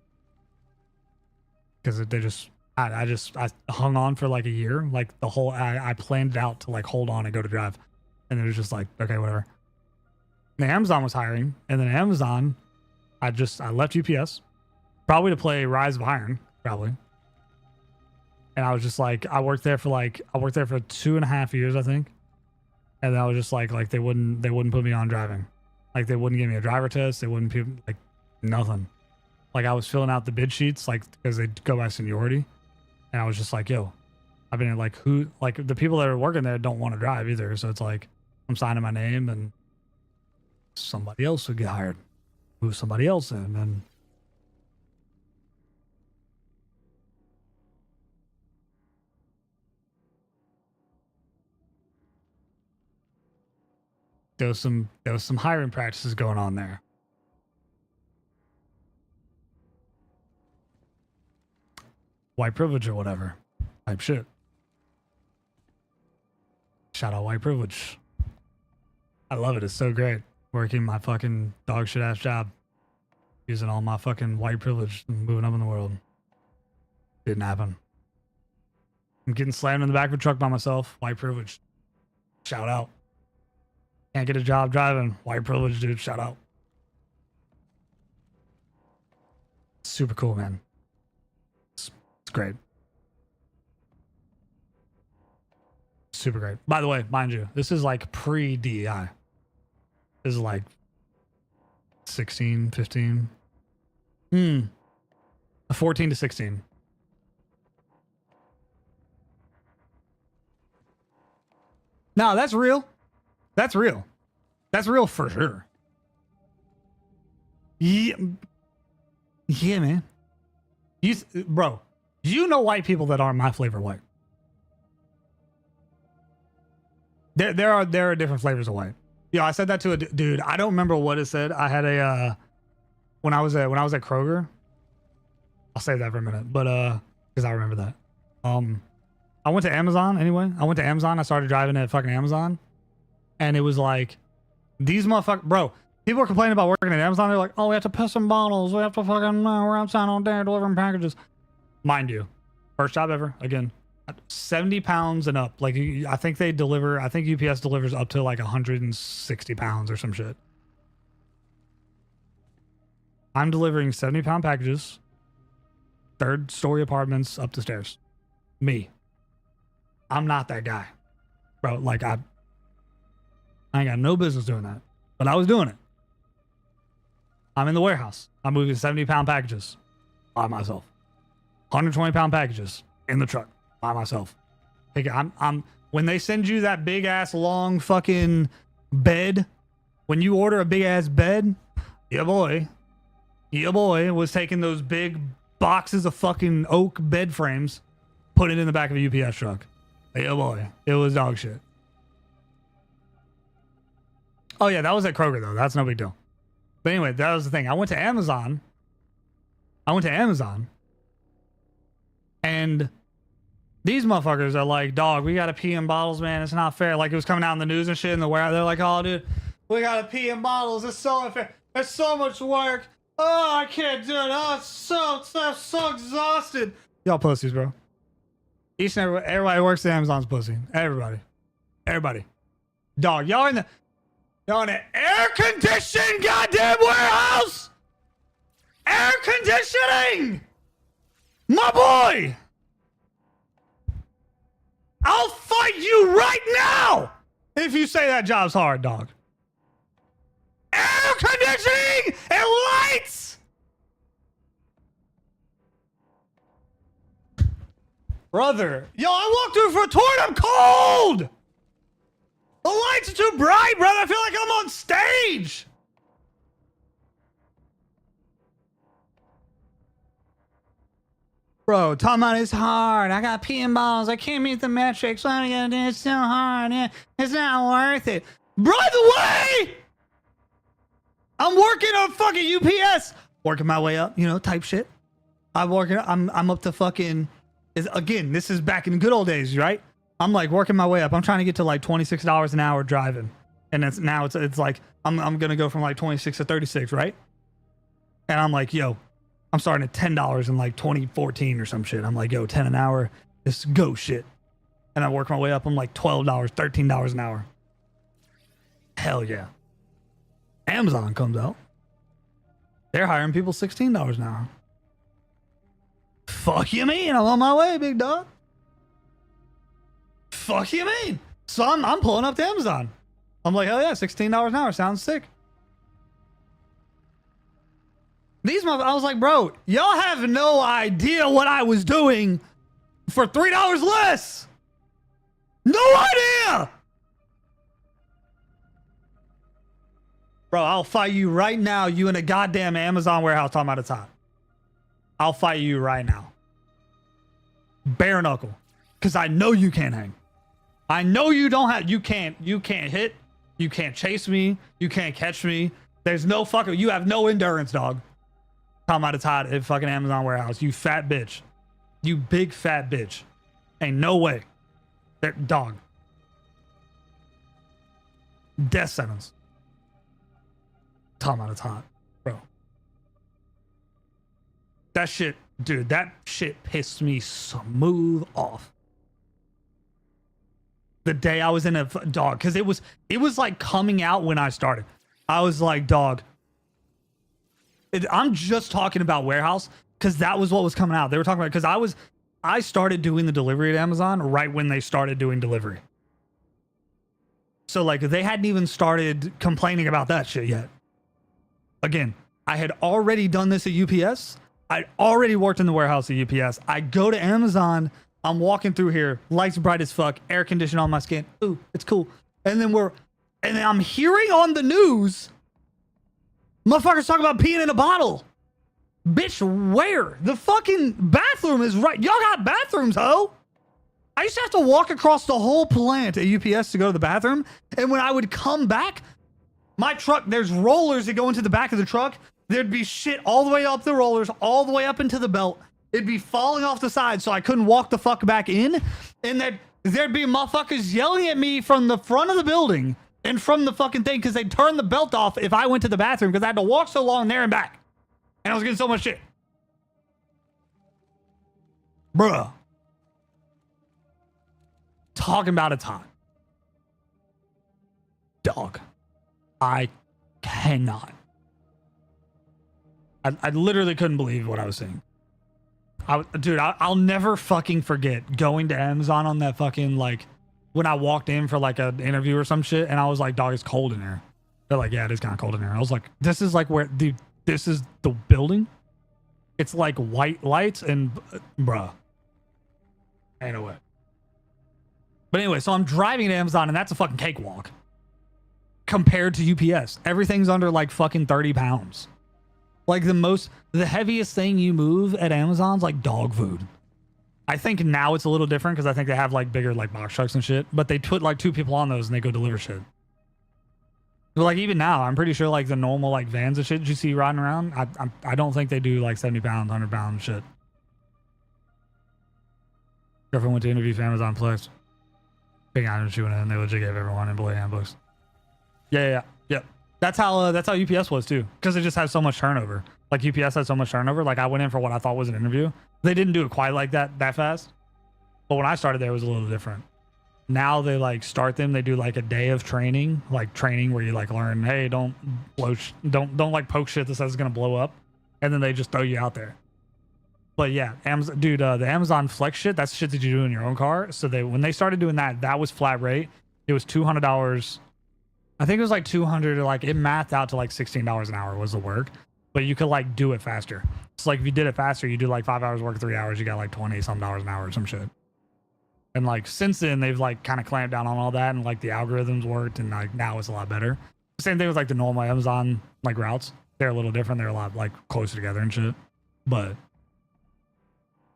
because I hung on for like a year. Like I planned it out to like hold on and go to drive. And it was just like, okay, whatever. And Amazon was hiring. And then Amazon, I left UPS probably to play Rise of Iron, probably. And I was just like, I worked there for 2.5 years, I think. And I was just like they wouldn't put me on driving. Like they wouldn't give me a driver test. They wouldn't like nothing. Like I was filling out the bid sheets, like because they go by seniority, and I was just like, "Yo, I've been like the people that are working there don't want to drive either." So it's like I'm signing my name, and somebody else would get hired, move somebody else in, and there was some hiring practices going on there. White privilege or whatever type shit. Shout out white privilege. I love it. It's so great working my fucking dog shit ass job, using all my fucking white privilege and moving up in the world. Didn't happen. I'm getting slammed in the back of a truck by myself. White privilege. Shout out. Can't get a job driving. White privilege, dude. Shout out. Super cool, man. It's great. Super great. By the way, mind you, this is like pre-DEI. This is like 16, 15. 14 to 16. No, that's real. That's real. That's real for sure. Yeah, yeah, man. Bro, you know white people that aren't my flavor white. There are different flavors of white. Yeah, I said that to a dude. I don't remember what it said. I had a when I was at Kroger. I'll save that for a minute, but because I remember that. I went to Amazon anyway. I started driving at fucking Amazon, and it was like these motherfuckers, bro. People are complaining about working at Amazon. They're like, oh, we have to piss some bottles. We have to fucking we're outside all day delivering packages. Mind you, first job ever. Again, 70 pounds and up. Like I think UPS delivers up to like 160 pounds or some shit. I'm delivering 70-pound packages, 3rd-story apartments up the stairs. Me. I'm not that guy, bro. Like I ain't got no business doing that, but I was doing it. I'm in the warehouse. I'm moving 70-pound packages by myself. 120-pound packages in the truck by myself. Like I'm when they send you that big ass long fucking bed, when you order a big ass bed, your boy was taking those big boxes of fucking oak bed frames, put it in the back of a UPS truck. Yeah, boy, it was dog shit. Oh yeah, that was at Kroger though. That's no big deal. But anyway, that was the thing. I went to Amazon, and these motherfuckers are like, dog, we gotta pee in bottles, man. It's not fair. Like it was coming out in the news and shit in the warehouse. They're like, oh, dude, we gotta pee in bottles. It's so unfair. It's so much work. Oh, I can't do it. Oh, I'm so exhausted. Y'all pussies, bro. Each and everybody works at Amazon's pussy. Everybody. Dog, y'all in an air-conditioned goddamn warehouse. Air conditioning. My boy. I'll fight you right now if you say that job's hard, dog. Air conditioning and lights. Brother, yo, I walked through for a tour and I'm cold. The lights are too bright, brother. I feel like I'm on stage. Bro, talking about it's hard. I got pee in balls. I can't meet the metrics. What am I gonna do? It's so hard. Yeah, it's not worth it. By the way, I'm working on fucking UPS. Working my way up, type shit. I'm up to fucking... Again, this is back in the good old days, right? I'm like working my way up. I'm trying to get to like $26 an hour driving. And it's like, I'm going to go from like 26 to 36, right? And I'm like, yo, I'm starting at $10 in like 2014 or some shit. I'm like, yo, 10 an hour, this go shit. And I work my way up. I'm like $12, $13 an hour. Hell yeah. Amazon comes out. They're hiring people $16 an hour. Fuck you mean? I'm on my way, big dog. Fuck you mean? So I'm pulling up to Amazon. I'm like, hell yeah, $16 an hour. Sounds sick. These motherfuckers, I was like, bro, y'all have no idea what I was doing for $3 less. No idea. Bro, I'll fight you right now. You in a goddamn Amazon warehouse talking about it's hot. I'll fight you right now. Bare knuckle. Because I know you can't hang. I know you don't have... You can't hit. You can't chase me. You can't catch me. There's no fucking... You have no endurance, dog. Talking about it's hot at fucking Amazon warehouse. You fat bitch. You big fat bitch. Ain't no way. Dog. Death sentence. Talking about it's hot. Bro. That shit dude, that shit pissed me smooth off. The day I was in a dog, because it was like coming out when I started. I was like, dog. I'm just talking about warehouse because that was what was coming out. They were talking about because I started doing the delivery at Amazon right when they started doing delivery. So like they hadn't even started complaining about that shit yet. Again, I had already done this at UPS. I'd already worked in the warehouse at UPS. I go to Amazon. I'm walking through here, lights bright as fuck, air conditioning on my skin. Ooh, it's cool. And then I'm hearing on the news, motherfuckers talking about peeing in a bottle. Bitch, where? The fucking bathroom is right. Y'all got bathrooms, ho? I used to have to walk across the whole plant at UPS to go to the bathroom. And when I would come back, my truck, there's rollers that go into the back of the truck. There'd be shit all the way up the rollers, all the way up into the belt. It'd be falling off the side, so I couldn't walk the fuck back in. And there'd be motherfuckers yelling at me from the front of the building and from the fucking thing because they'd turn the belt off if I went to the bathroom because I had to walk so long there and back. And I was getting so much shit. Bruh. Talking about a time. Dog. I cannot. I literally couldn't believe what I was seeing. Dude, I'll never fucking forget going to Amazon on that fucking, like, when I walked in for, like, an interview or some shit, and I was like, dog, it's cold in here. They're like, yeah, it is kind of cold in here. I was like, this is, like, where, dude, this is the building? It's, like, white lights and, bruh. Ain't no way. But anyway, so I'm driving to Amazon, and that's a fucking cakewalk. Compared to UPS. Everything's under, like, fucking 30 pounds. Like the heaviest thing you move at Amazon's like dog food. I think now it's a little different because I think they have like bigger like box trucks and shit, but they put like 2 people on those and they go deliver shit. But like even now, I'm pretty sure like the normal like vans and shit you see riding around, I don't think they do like 70 pounds, 100 pound shit. Girlfriend went to interview for Amazon Flex. Big item she went in, they legit gave everyone employee handbooks. Yeah. That's how UPS was too, because it just has so much turnover. Like UPS had so much turnover. Like I went in for what I thought was an interview. They didn't do it quite like that fast. But when I started there, it was a little different. Now they like start them. They do like a day of training, like training where you like learn, hey, don't don't like poke shit that says it's gonna blow up, and then they just throw you out there. But yeah, Amazon, dude, the Amazon Flex shit, that's shit that you do in your own car. So when they started doing that was flat rate. It was $200. I think it was like 200 or like it mathed out to like $16 an hour was the work, but you could like do it faster. It's like if you did it faster, you do like 5 hours work, 3 hours, you got like 20 some dollars an hour or some shit. And like since then they've like kind of clamped down on all that and like the algorithms worked and like now it's a lot better. Same thing with like the normal Amazon like routes. They're a little different. They're a lot like closer together and shit. But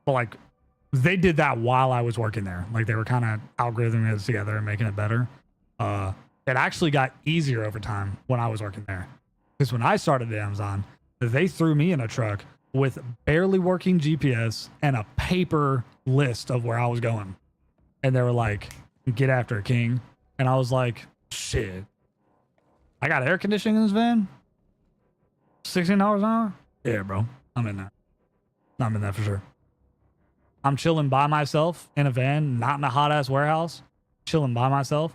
like they did that while I was working there. Like they were kind of algorithming it together and making it better. It actually got easier over time when I was working there. Because when I started at Amazon, they threw me in a truck with barely working GPS and a paper list of where I was going. And they were like, get after it, King. And I was like, shit. I got air conditioning in this van? $16 an hour? Yeah, bro. I'm in that. I'm in that for sure. I'm chilling by myself in a van, not in a hot ass warehouse. Chilling by myself.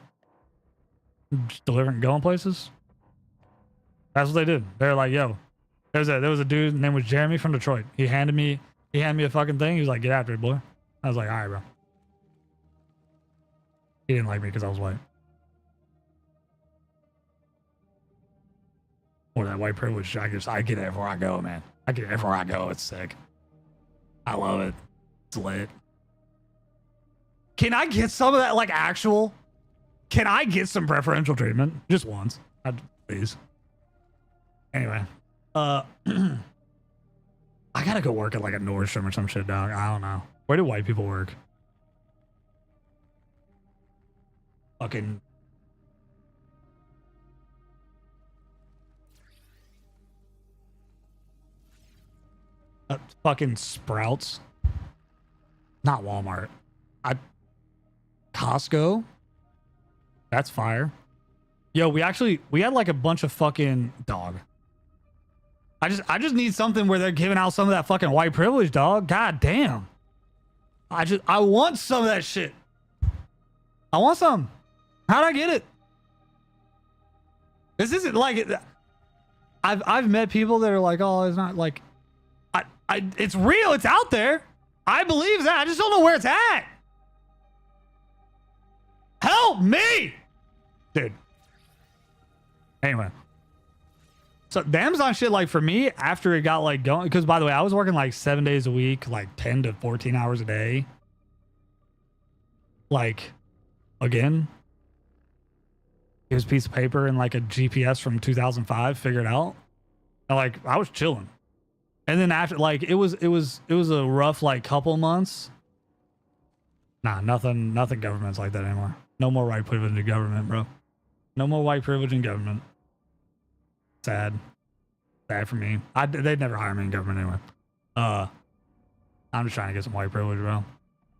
Just delivering, going places. That's what they did. They're like, yo, there was a dude, his name was Jeremy from Detroit. He handed me a fucking thing. He was like, get after it, boy. I was like, all right, bro. He didn't like me because I was white. Or that white privilege. I get it everywhere I go, man. I get it everywhere I go. It's sick. I love it. It's lit. Can I get some of that, like, actual? Can I get some preferential treatment? Just once. Please. Anyway. I gotta go work at, like, a Nordstrom or some shit, dog. I don't know. Where do white people work? Fucking... fucking Sprouts. Not Walmart. Costco. That's fire. Yo, we had like a bunch of fucking dog. I just need something where they're giving out some of that fucking white privilege, dog. God damn. I want some of that shit. I want some. How'd I get it? This isn't like I've met people that are like, oh, it's not like it's real, it's out there. I believe that. I just don't know where it's at. Help me, dude. Anyway. So the Amazon shit, like for me, after it got like going, because by the way, I was working like 7 days a week, like 10 to 14 hours a day. Like, again, here's a piece of paper and like a GPS from 2005, figured out. And like, I was chilling. And then after, like, it was a rough like couple months. Nah, nothing government's like that anymore. No more white privilege in government, bro. No more white privilege in government. Sad for me. They'd never hire me in government anyway. I'm just trying to get some white privilege, bro.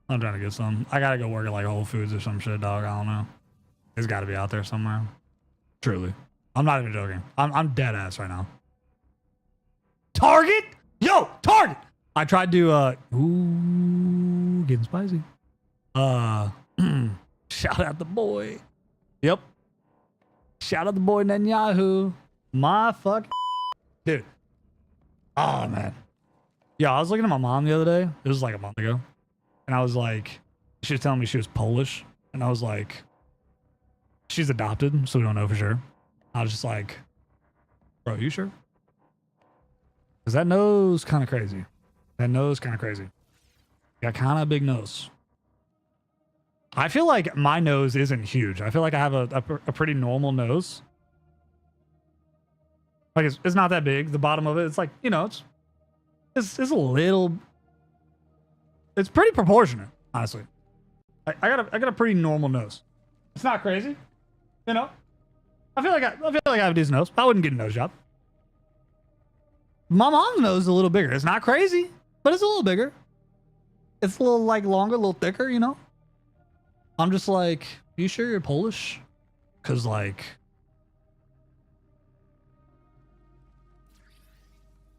I'm trying to get some. I gotta go work at like Whole Foods or some shit, dog. I don't know. It's got to be out there somewhere. Truly, I'm not even joking. I'm dead ass right now. Target, yo, Target. I tried to getting spicy. Shout out the boy. Yep. Shout out the boy Netanyahu. My fuck, dude. Oh man. Yeah, I was looking at my mom the other day. It was like a month ago, and I was like, she was telling me she was Polish, and I was like, she's adopted, so we don't know for sure. I was just like, bro, you sure? Because that nose kind of crazy. That nose kind of crazy. Got kind of a big nose. I feel like my nose isn't huge. I feel like I have a pretty normal nose. Like it's not that big. The bottom of it, it's like, you know, it's a little. It's pretty proportionate, honestly. I got a pretty normal nose. It's not crazy, you know. I feel like I have a decent nose. I wouldn't get a nose job. My mom's nose is a little bigger. It's not crazy, but it's a little bigger. It's a little like longer, a little thicker, you know. I'm just like, you sure you're Polish? Cause like,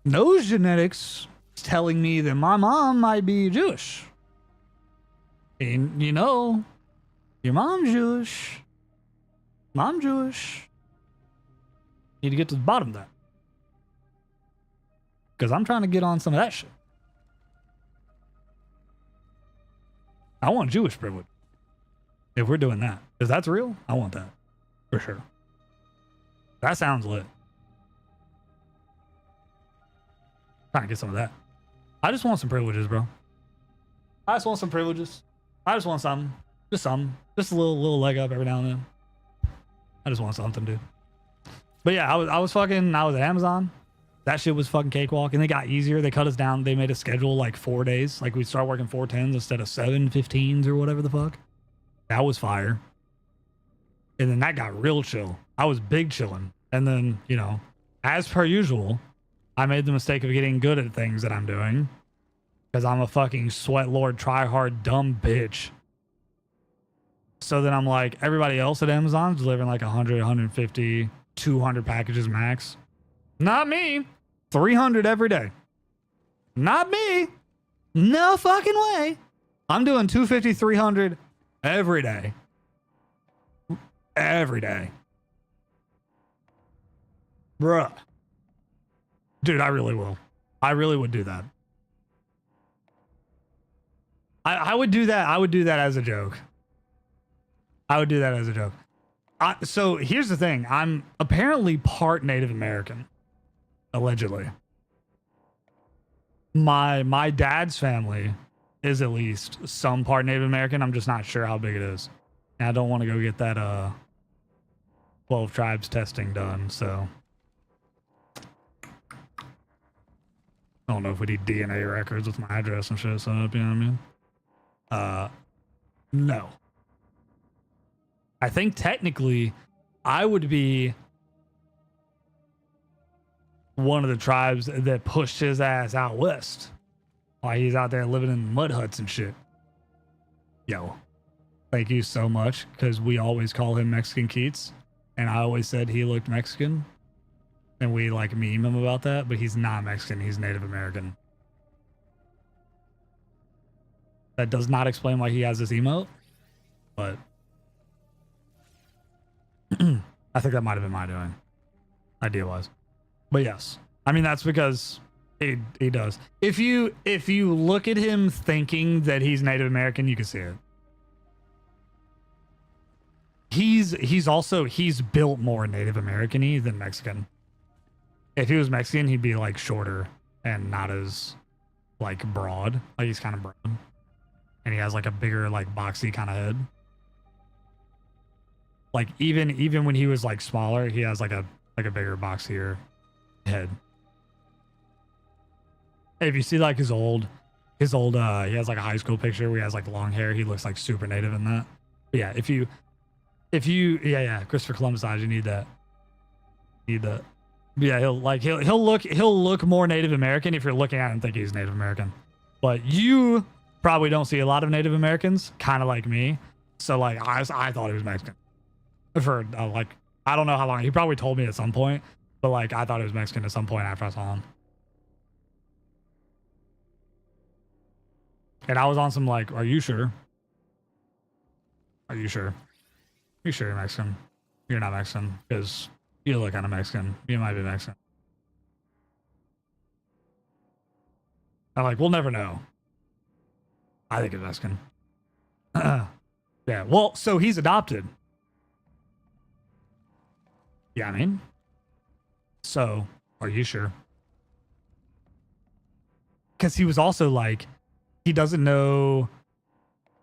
nose genetics is telling me that my mom might be Jewish. And you know, your mom's Jewish. I'm Jewish. Need to get to the bottom of that. Because I'm trying to get on some of that shit. I want Jewish privilege. If we're doing that. If that's real, I want that. For sure. That sounds lit. Trying to get some of that. I just want some privileges, bro. I just want some privileges. I just want something. Just something. Just a little leg up every now and then. I just want something, dude. But yeah, I was at Amazon. That shit was fucking cakewalk. And they got easier. They cut us down. They made a schedule like 4 days. Like we'd start working 4 10s instead of 7 15s or whatever the fuck. That was fire. And then that got real chill. I was big chilling. And then, you know, as per usual, I made the mistake of getting good at things that I'm doing. Because I'm a fucking sweat lord, try hard, dumb bitch. So then I'm like, everybody else at Amazon's delivering like 100, 150, 200 packages max. Not me. 300 every day. Not me. No fucking way. I'm doing 250, 300 every day. Every day. Bruh. Dude, I really will. I really would do that. I would do that. I would do that as a joke. I would do that as a joke. So here's the thing. I'm apparently part Native American. Allegedly. My dad's family is at least some part Native American. I'm just not sure how big it is. And I don't want to go get that 12 tribes testing done, so I don't know if we need DNA records with my address and shit set up, you know what I mean? No. I think technically I would be one of the tribes that pushed his ass out west while he's out there living in mud huts and shit. Yo, thank you so much, because we always call him Mexican Keats, and I always said he looked Mexican and we like meme him about that, but he's not Mexican. He's Native American. That does not explain why he has this emote, but I think that might have been my doing, idea-wise. But yes, I mean that's because he does. If you look at him thinking that he's Native American, you can see it. He's built more Native American-y than Mexican. If he was Mexican, he'd be like shorter and not as like broad. Like he's kind of broad, and he has like a bigger like boxy kind of head. Like even when he was like smaller, he has like a bigger boxier head. If you see like his old he has like a high school picture where he has like long hair. He looks like super native in that. But yeah, if you Christopher Columbus eyes, you need that. Yeah, he'll look more Native American if you're looking at him and think he's Native American. But you probably don't see a lot of Native Americans, kind of like me. So like I thought he was Mexican. For like I don't know how long. He probably told me at some point, but like I thought he was Mexican at some point after I saw him. And I was on some like, are you sure? Are you sure? You sure you're Mexican? You're not Mexican because you look kind of Mexican. You might be Mexican. I'm like, we'll never know. I think it's Mexican. Yeah. Well, so he's adopted. Yeah, I mean. So, are you sure? Because he was also like, he doesn't know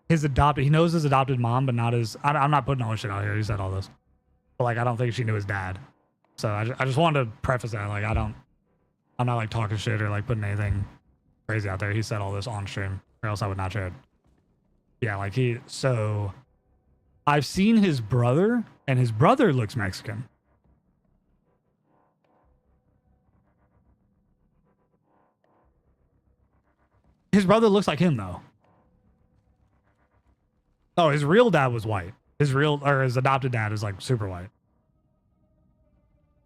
his adopted. He knows his adopted mom, but not his. I'm not putting all this shit out here. He said all this, but like, I don't think she knew his dad. So I just wanted to preface that. Like, I'm not like talking shit or like putting anything crazy out there. He said all this on stream, or else I would not share it. Yeah, like so I've seen his brother, and his brother looks Mexican. His brother looks like him though. Oh, his real dad was white. His adopted dad is like super white.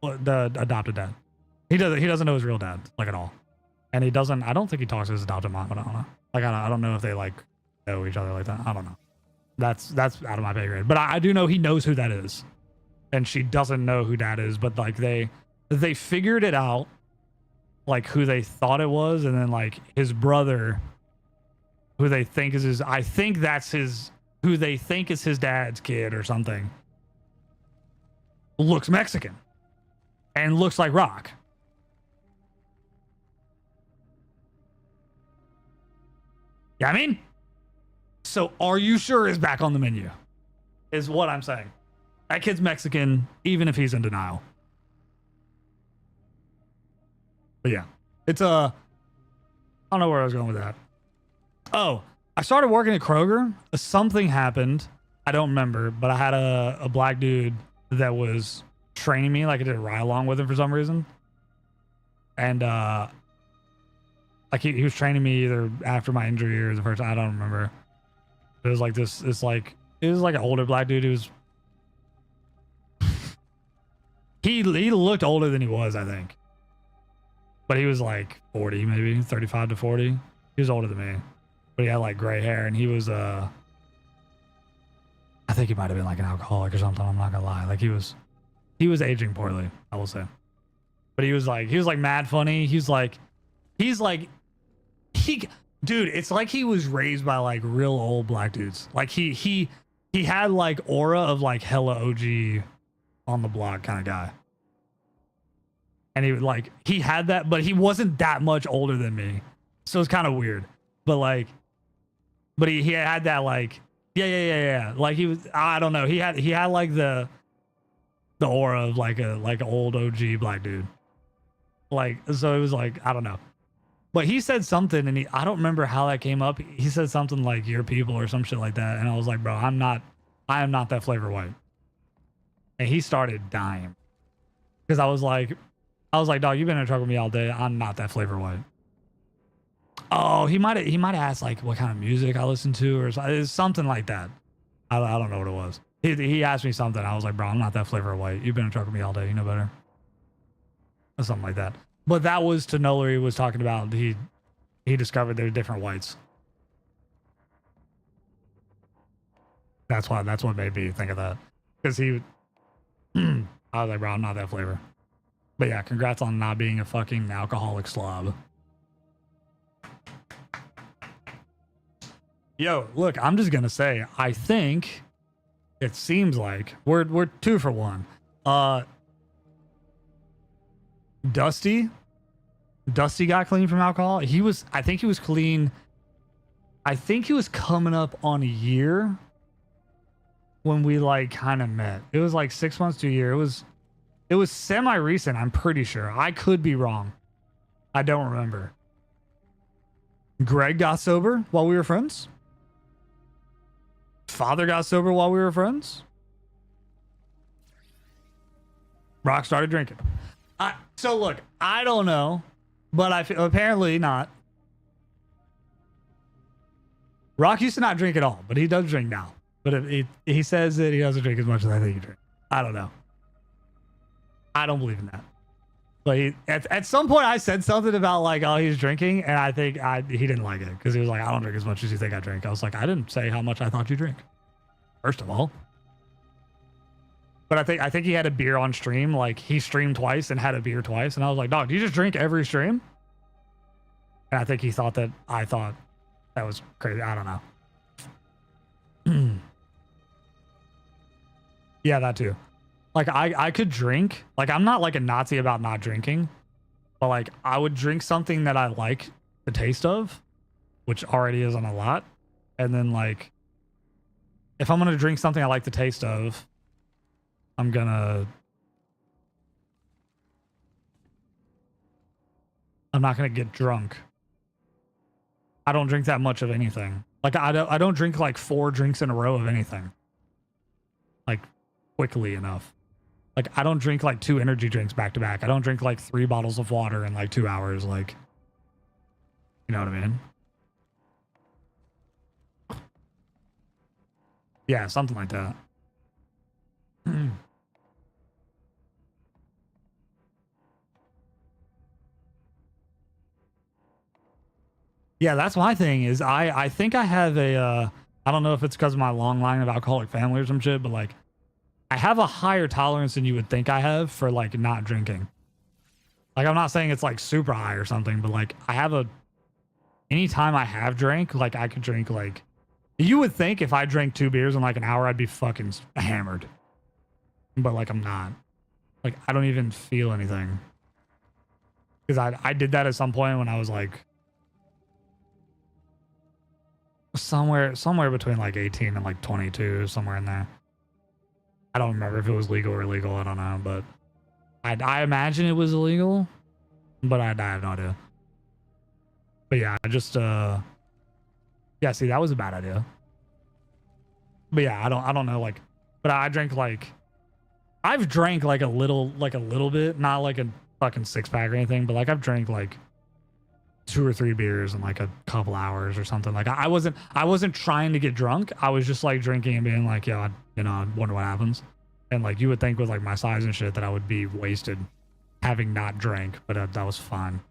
Well, the adopted dad. He doesn't know his real dad like at all. And I don't think he talks to his adopted mom, but I don't know. Like I don't know if they like know each other like that. I don't know. That's out of my pay grade. But I do know he knows who that is. And she doesn't know who that is, but like they figured it out, like who they thought it was, and then like his brother, who they think is his, I think that's his, who they think is his dad's kid or something, looks Mexican and looks like Rock. Yeah, I mean, so are you sure is back on the menu is what I'm saying. That kid's Mexican, even if he's in denial. But yeah, it's I don't know where I was going with that. Oh, I started working at Kroger. Something happened. I don't remember, but I had a black dude that was training me. Like I did a ride along with him for some reason. And like he was training me either after my injury or the first time. I don't remember. It was like this. It was like an older black dude who was. He looked older than he was, I think. But he was like 40, maybe 35 to 40. He was older than me, but he had like gray hair, and he was I think he might have been like an alcoholic or something. I'm not gonna lie. Like he was aging poorly, I will say. But he was like mad funny. Dude, it's like he was raised by like real old black dudes. Like he had like aura of like hella OG on the block kind of guy. And he had that, but he wasn't that much older than me. So it's kind of weird. But he had that like, yeah. Like he was, I don't know. He had like the aura of like an old OG black dude. Like, so it was like, I don't know. But he said something, and I don't remember how that came up. He said something like your people or some shit like that. And I was like, bro, I am not that flavor white. And he started dying. Because I was like, dog, you've been in a truck with me all day. I'm not that flavor white. Oh, he might have asked like what kind of music I listen to or something like that. I don't know what it was. He asked me something. I was like, bro, I'm not that flavor white. You've been in a truck with me all day. You know better. or something like that. But that was Tenori was talking about. He discovered there's different whites. That's what made me think of that. Because I was like, bro, I'm not that flavor. But yeah, congrats on not being a fucking alcoholic slob. Yo, look, I'm just gonna say, I think it seems like we're 2 for 1. Dusty got clean from alcohol. I think he was clean. I think he was coming up on a year when we like kind of met. It was like 6 months to a year. It was semi recent, I'm pretty sure. I could be wrong. I don't remember. Greg got sober while we were friends. Father got sober while we were friends. Rock started drinking. So look, I don't know, but I feel apparently not. Rock used to not drink at all, but he does drink now. But he says that he doesn't drink as much as I think he drinks. I don't know. I don't believe in that. But at some point I said something about like, oh, he's drinking, and I think he didn't like it because he was like, I don't drink as much as you think I drink. I was like, I didn't say how much I thought you drink. First of all. But I think he had a beer on stream. Like he streamed twice and had a beer twice, and I was like, dog, do you just drink every stream? And I think he thought that I thought that was crazy. I don't know. Yeah, that too. Like I could drink. Like I'm not like a Nazi about not drinking, but like I would drink something that I like the taste of, which already isn't a lot. And then like if I'm gonna drink something I like the taste of, I'm not gonna get drunk. I don't drink that much of anything. Like I don't drink like 4 drinks in a row of anything. Like quickly enough. Like I don't drink like 2 energy drinks back to back. I don't drink like 3 bottles of water in like 2 hours. Like, you know what I mean? Yeah, something like that. Yeah, that's my thing is I think I have a I don't know if it's because of my long line of alcoholic family or some shit, but like I have a higher tolerance than you would think I have for like not drinking. Like I'm not saying it's like super high or something, but like I have anytime I have drank, like I could drink like, you would think if I drank 2 beers in like an hour, I'd be fucking hammered. But like I'm not. Like I don't even feel anything. Because I did that at some point when I was like somewhere between like 18 and like 22, somewhere in there. I don't remember if it was legal or illegal. I don't know, but I imagine it was illegal, but I have no idea. But yeah, I just yeah, see, that was a bad idea. But yeah, I don't know, like, but I drank like, I've drank like a little bit, not like a fucking 6-pack or anything, but like I've drank like 2 or 3 beers in like a couple hours or something. Like I wasn't trying to get drunk. I was just like drinking and being like, yo, I wonder what happens. And like you would think with like my size and shit that I would be wasted having not drank, but that was fine.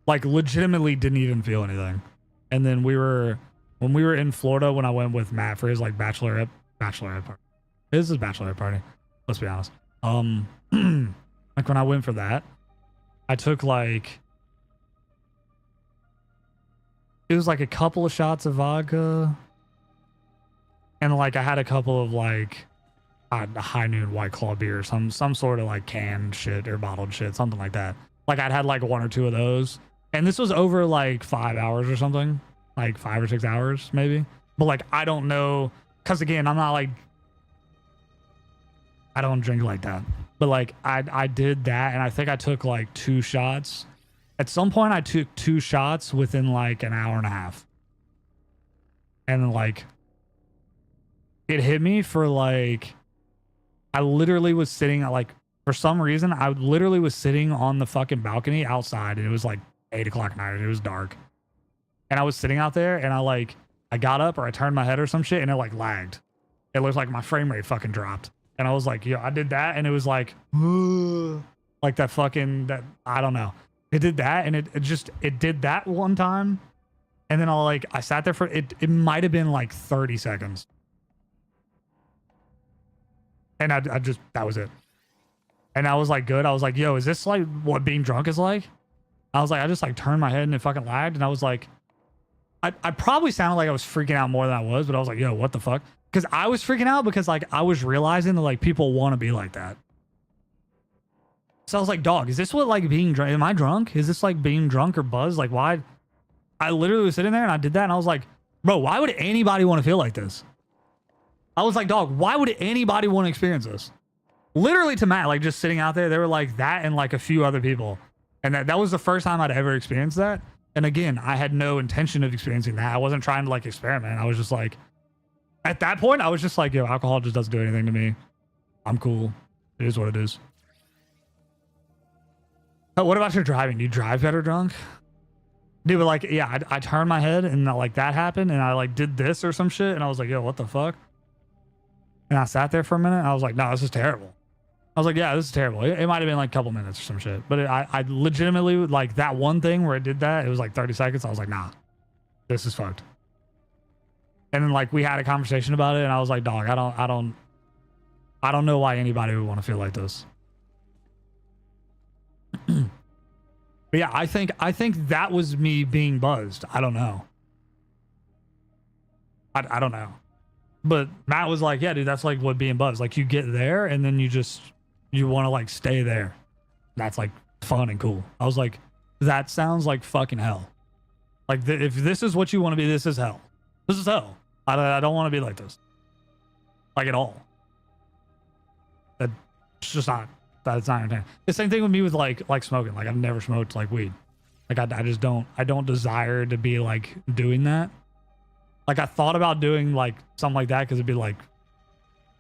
Like legitimately didn't even feel anything. And then when we were in Florida, when I went with Matt for his like bachelorette party. This is bachelorette party. Let's be honest. Like when I went for that, I took like, it was like a couple of shots of vodka. And like I had a couple of like a High Noon White Claw beer, some sort of like canned shit or bottled shit, something like that. Like I'd had like 1 or 2 of those. And this was over like 5 hours or something, like 5 or 6 hours maybe. But like, I don't know. Cause again, I'm not like, I don't drink like that. But like I did that, and I think I took like 2 shots. At some point I took 2 shots within like an hour and a half. And like it hit me for like, I literally was sitting like, for some reason, I literally was sitting on the fucking balcony outside, and it was like 8 o'clock at night and it was dark. And I was sitting out there, and I got up or I turned my head or some shit, and it like lagged. It looked like my frame rate fucking dropped. And I was like, yo, I did that, and it was like, Like that fucking, that, I don't know. It did that, and it did that one time. And then I sat there for, it might have been like 30 seconds. And I just, that was it. And I was like, good. I was like, yo, is this like what being drunk is like? I was like, I just like turned my head and it fucking lagged. And I was like, I probably sounded like I was freaking out more than I was, but I was like, yo, what the fuck? Because I was freaking out because like I was realizing that like people want to be like that. So I was like, dog, is this what like being drunk? Am I drunk? Is this like being drunk or buzzed? Like, why? I literally was sitting there and I did that and I was like, bro, why would anybody want to feel like this? I was like, dog, why would anybody want to experience this? Literally to Matt, like just sitting out there, they were like that and like a few other people. And that was the first time I'd ever experienced that. And again, I had no intention of experiencing that. I wasn't trying to like experiment. I was just like, at that point, I was just like, yo, alcohol just doesn't do anything to me. I'm cool. It is what it is. But what about your driving? Do you drive better drunk? Dude, but like, yeah, I turned my head and like that happened and I like did this or some shit and I was like, yo, what the fuck? And I sat there for a minute and I was like, no, this is terrible. I was like, yeah, this is terrible. It might have been like a couple minutes or some shit. But I legitimately, like that one thing where it did that, it was like 30 seconds. I was like, nah, this is fucked. And then like we had a conversation about it and I was like, dog, I don't know why anybody would want to feel like this. But yeah, I think that was me being buzzed. I don't know. I don't know. But Matt was like, yeah, dude, that's like what being buzzed. Like you get there and then you want to like stay there. That's like fun and cool. I was like, that sounds like fucking hell. Like if this is what you want to be, this is hell. This is hell. I don't want to be like this. Like at all. That's just not. That's not entertaining. The same thing with me with like smoking. Like I've never smoked like weed. Like I just don't. I don't desire to be like doing that. Like I thought about doing like something like that because it'd be like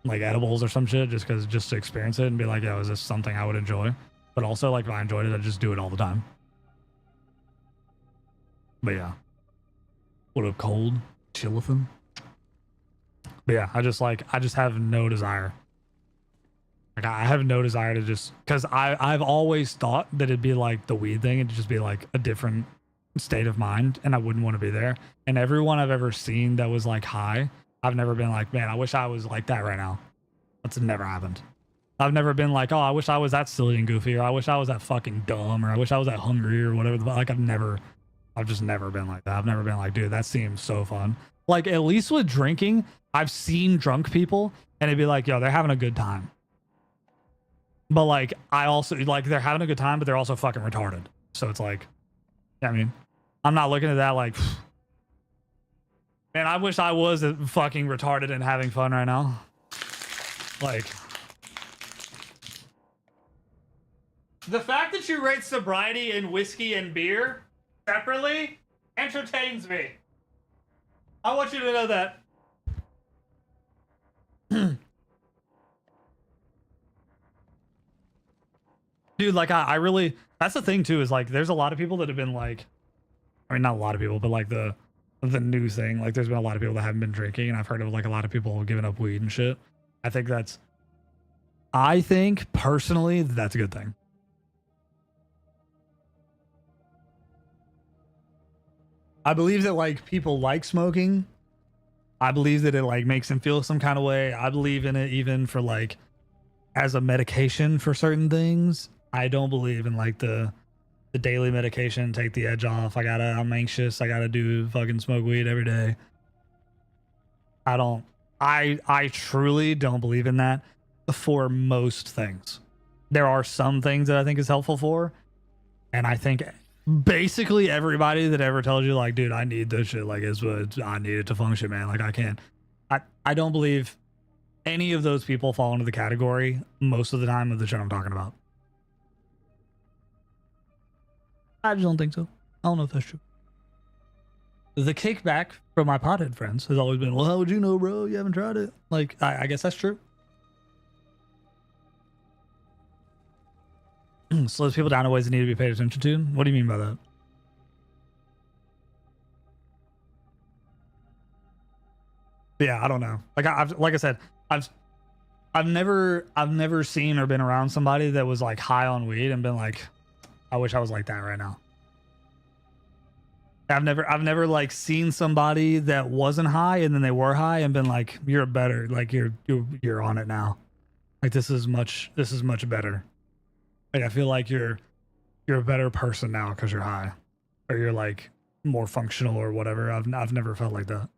edibles or some shit, just to experience it and be like, yo, is this something I would enjoy? But also like if I enjoyed it, I'd just do it all the time. But yeah, what up, cold chillithin? But yeah, I just have no desire. Like I have no desire to just, because I've always thought that it'd be like the weed thing. It'd just be like a different state of mind and I wouldn't want to be there. And everyone I've ever seen that was like high, I've never been like, man, I wish I was like that right now. That's never happened. I've never been like, oh, I wish I was that silly and goofy, or I wish I was that fucking dumb, or I wish I was that hungry or whatever. Like I've just never been like that. I've never been like, dude, that seems so fun. Like at least with drinking, I've seen drunk people and it'd be like, yo, they're having a good time. But like, I also like they're having a good time, but they're also fucking retarded. So it's like, I mean, I'm not looking at that like, man, I wish I was fucking retarded and having fun right now. Like, the fact that you rate sobriety in whiskey and beer separately entertains me. I want you to know that. Dude, like I really, that's the thing too, is like there's a lot of people that have been like, I mean not a lot of people, but like the new thing, like there's been a lot of people that haven't been drinking, and I've heard of like a lot of people giving up weed and shit. I think personally that's a good thing. I believe that like people like smoking. I believe that it like makes them feel some kind of way. I believe in it even for like as a medication for certain things. I don't believe in like the daily medication, take the edge off. I'm anxious. I gotta do fucking smoke weed every day. I truly don't believe in that for most things. There are some things that I think is helpful for. And I think basically everybody that ever tells you like, dude, I need this shit, like it's what I need it to function, man. Like I can't, I don't believe any of those people fall into the category most of the time of the shit I'm talking about. I just don't think so. I don't know if that's true. The kickback from my pothead friends has always been, well, how would you know, bro? You haven't tried it. Like, I guess that's true. Slows people down in ways that need to be paid attention to. What do you mean by that? Yeah, I don't know. Like I said, I've never seen or been around somebody that was like high on weed and been like, I wish I was like that right now. I've never like seen somebody that wasn't high and then they were high and been like, you're better, like you're on it now. Like this is much better. Like I feel like you're a better person now because you're high, or you're like more functional or whatever. I've never felt like that.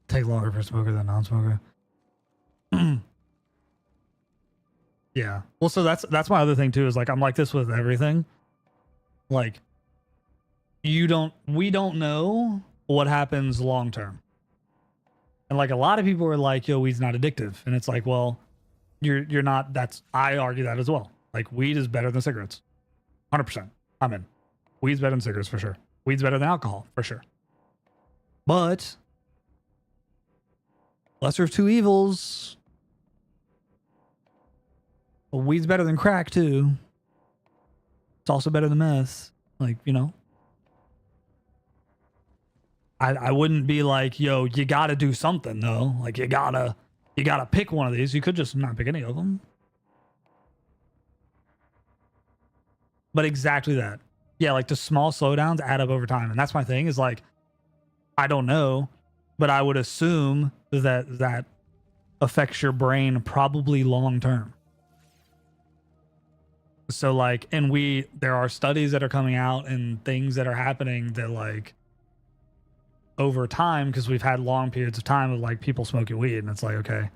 Take longer for a smoker than non-smoker. Yeah. Well, so that's my other thing too, is like I'm like this with everything. Like we don't know what happens long term. And like a lot of people are like, yo, weed's not addictive. And it's like, well, you're not. I argue that as well. Like weed is better than cigarettes. 100%. I'm in. Weed's better than cigarettes for sure. Weed's better than alcohol for sure. But lesser of two evils. Well, weed's better than crack too. It's also better than meth. Like, you know. I wouldn't be like, yo, you gotta do something though. Like you gotta pick one of these. You could just not pick any of them. But exactly that. Yeah, like the small slowdowns add up over time. And that's my thing, is like, I don't know, but I would assume that affects your brain probably long term. So like, and there are studies that are coming out and things that are happening that like over time, because we've had long periods of time of like people smoking weed, and it's like, okay,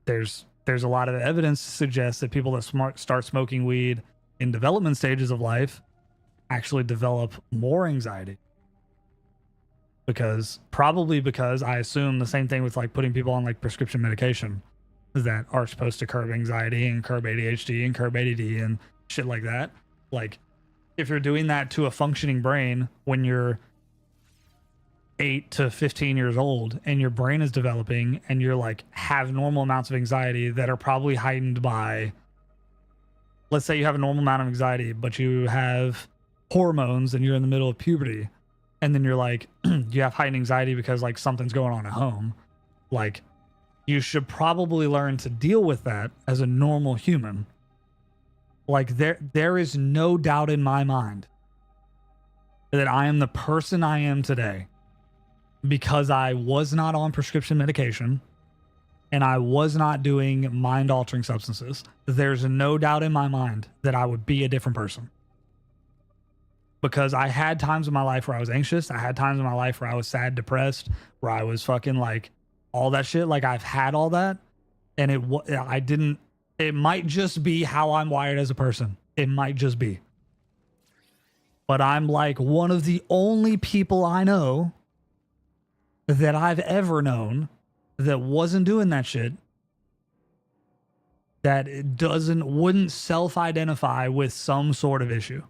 there's a lot of evidence to suggest that people that start smoking weed in development stages of life actually develop more anxiety. Because I assume the same thing with like putting people on like prescription medication that are supposed to curb anxiety and curb ADHD and curb ADD and shit like that. Like if you're doing that to a functioning brain when you're 8 to 15 years old and your brain is developing and you're like have normal amounts of anxiety that are probably heightened by, let's say you have a normal amount of anxiety, but you have hormones and you're in the middle of puberty, and then you're like, you have heightened anxiety because like something's going on at home. Like you should probably learn to deal with that as a normal human. Like there is no doubt in my mind that I am the person I am today because I was not on prescription medication and I was not doing mind-altering substances. There's no doubt in my mind that I would be a different person. Because I had times in my life where I was anxious. I had times in my life where I was sad, depressed, where I was fucking like all that shit. Like I've had all that, and it might just be how I'm wired as a person. It might just be. But I'm like one of the only people I know that I've ever known that wasn't doing that shit, that wouldn't self-identify with some sort of issue.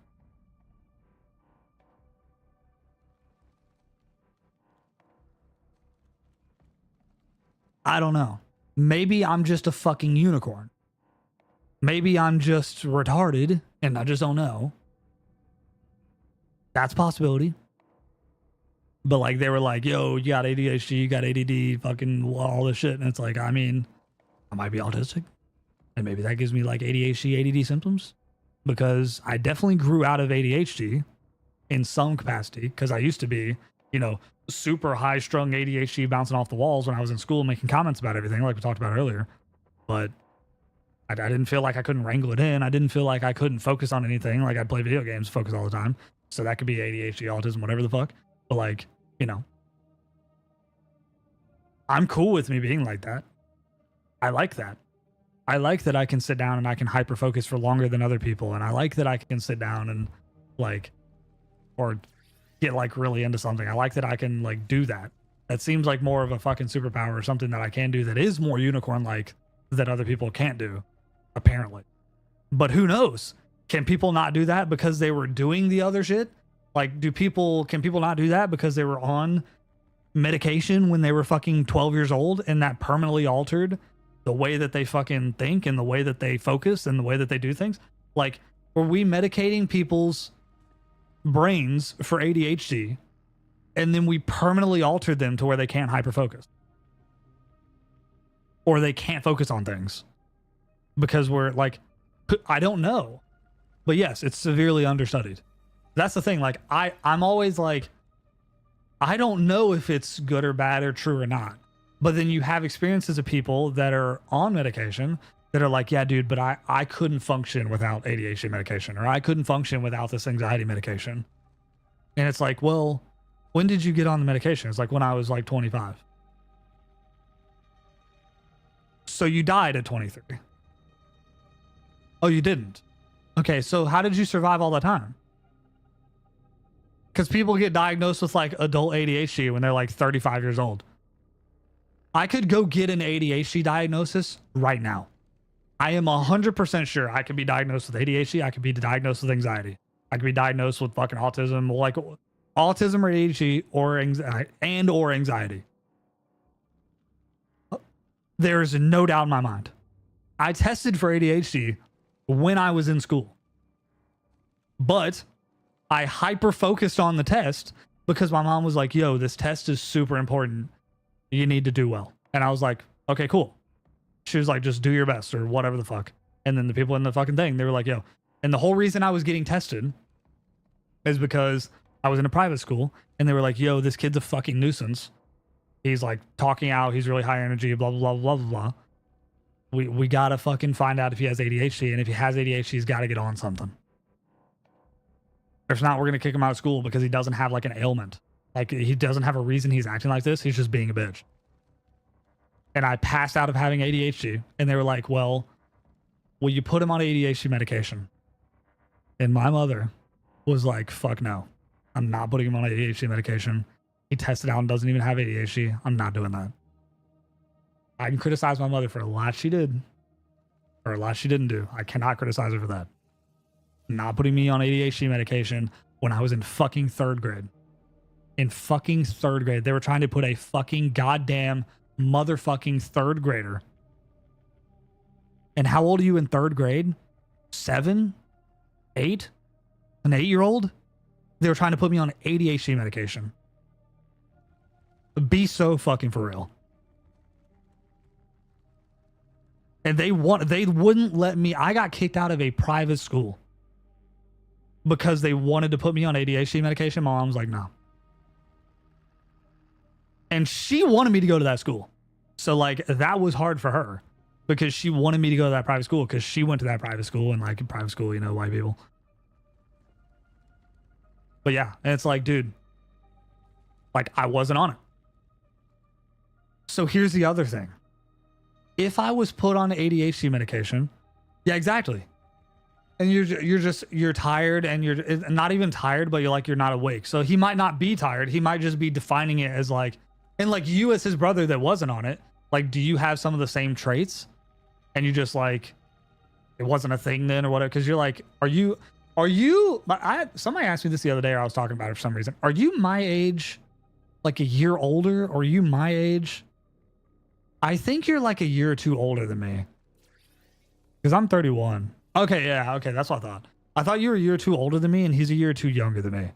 I don't know. Maybe I'm just a fucking unicorn. Maybe I'm just retarded and I just don't know. That's a possibility. But like they were like, yo, you got ADHD, you got ADD, fucking all this shit. And it's like, I mean, I might be autistic. And maybe that gives me like ADHD, ADD symptoms. Because I definitely grew out of ADHD in some capacity. Because I used to be, you know, super high-strung ADHD bouncing off the walls when I was in school making comments about everything like we talked about earlier. But I didn't feel like I couldn't wrangle it in. I didn't feel like I couldn't focus on anything. Like I'd play video games, focus all the time. So that could be ADHD, autism, whatever the fuck. But like, you know, I'm cool with me being like that. I like that. I like that I can sit down and I can hyper-focus for longer than other people. And I like that I can sit down and like, or get like really into something. I like that I can like do that. That seems like more of a fucking superpower or something that I can do that is more unicorn-like that other people can't do, apparently. But who knows? Can people not do that because they were doing the other shit? Like, can people not do that because they were on medication when they were fucking 12 years old and that permanently altered the way that they fucking think and the way that they focus and the way that they do things? Like, were we medicating people's brains for ADHD, and then we permanently altered them to where they can't hyperfocus. Or they can't focus on things. Because we're like, I don't know. But yes, it's severely understudied. That's the thing. Like, I'm always like, I don't know if it's good or bad or true or not. But then you have experiences of people that are on medication that are like, yeah, dude, but I couldn't function without ADHD medication, or I couldn't function without this anxiety medication. And it's like, well, when did you get on the medication? It's like, when I was like 25. So you died at 23. Oh, you didn't? Okay, so how did you survive all that time? Because people get diagnosed with like adult ADHD when they're like 35 years old. I could go get an ADHD diagnosis right now. I am 100% sure I could be diagnosed with ADHD. I could be diagnosed with anxiety. I could be diagnosed with fucking autism, like autism or ADHD or anxiety. There's no doubt in my mind. I tested for ADHD when I was in school. But I hyper focused on the test because my mom was like, yo, this test is super important. You need to do well. And I was like, okay, cool. She was like, just do your best or whatever the fuck. And then the people in the fucking thing, they were like, yo. And the whole reason I was getting tested is because I was in a private school and they were like, yo, this kid's a fucking nuisance. He's like talking out. He's really high energy, blah, blah, blah, blah, blah. We got to fucking find out if he has ADHD. And if he has ADHD, he's got to get on something. If not, we're going to kick him out of school because he doesn't have like an ailment. Like, he doesn't have a reason he's acting like this. He's just being a bitch. And I passed out of having ADHD. And they were like, well, will you put him on ADHD medication? And my mother was like, fuck no. I'm not putting him on ADHD medication. He tested out and doesn't even have ADHD. I'm not doing that. I can criticize my mother for a lot she did. Or a lot she didn't do. I cannot criticize her for that. Not putting me on ADHD medication when I was in fucking 3rd grade. In fucking 3rd grade. They were trying to put a fucking goddamn motherfucking 3rd grader. And how old are you in 3rd grade? 7? 8? An 8-year-old? They were trying to put me on ADHD medication. Be so fucking for real. And they wouldn't let me. I got kicked out of a private school because they wanted to put me on ADHD medication. My mom was like, no. And she wanted me to go to that school. So like, that was hard for her because she wanted me to go to that private school because she went to that private school, and like in private school, you know, white people. But yeah, and it's like, dude, like I wasn't on it. So here's the other thing. If I was put on ADHD medication, yeah, exactly. And you're tired, and you're not even tired, but you're not awake. So he might not be tired. He might just be defining it as like, and like you as his brother that wasn't on it, like, do you have some of the same traits? And you just like, it wasn't a thing then or whatever. Cause you're like, somebody asked me this the other day, or I was talking about it for some reason. Are you my age, like a year older? Or are you my age? I think you're like a year or two older than me. Cause I'm 31. Okay, yeah, okay, that's what I thought. I thought you were a year or two older than me, and he's a year or two younger than me.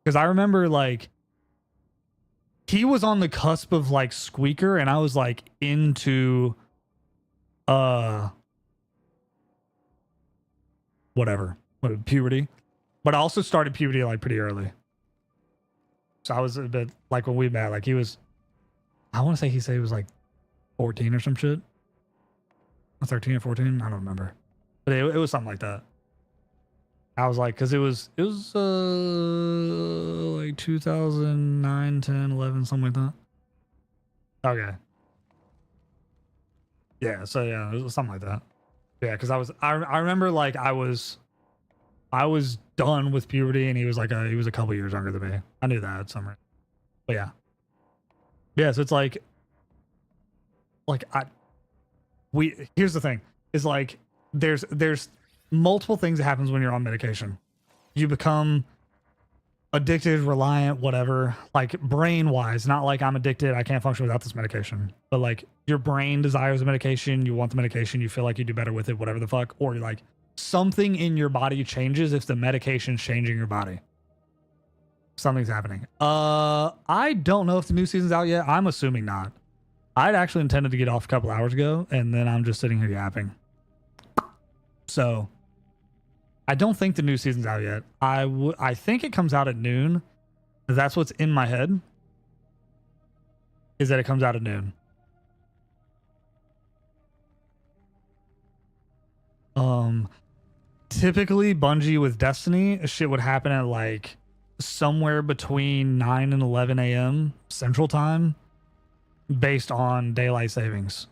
Because I remember, like, he was on the cusp of, like, Squeaker, and I was, like, into, puberty. But I also started puberty, like, pretty early. So I was a bit, like, when we met, like, he was, I want to say he said he was, like, 14 or some shit. 13 or 14, I don't remember. But it was something like that. I was like, because it was like 2009, 10, 11, something like that. Okay. Yeah, so yeah, it was something like that. Yeah, because I remember like I was done with puberty, and he was a couple years younger than me. I knew that somewhere. But yeah. Yeah, so it's like here's the thing. Is like there's multiple things that happens when you're on medication. You become addicted, reliant, whatever, like brain wise, not like I'm addicted, I can't function without this medication, but like your brain desires the medication, you want the medication, you feel like you do better with it, whatever the fuck, or like something in your body changes if the medication's changing your body. Something's happening. I don't know if the new season's out yet. I'm assuming not. I'd actually intended to get off a couple hours ago, and then I'm just sitting here yapping. So, I don't think the new season's out yet. I think it comes out at noon. That's what's in my head. Is that it comes out at noon. Typically Bungie with Destiny, shit would happen at like somewhere between 9 and 11 a.m. Central Time based on daylight savings.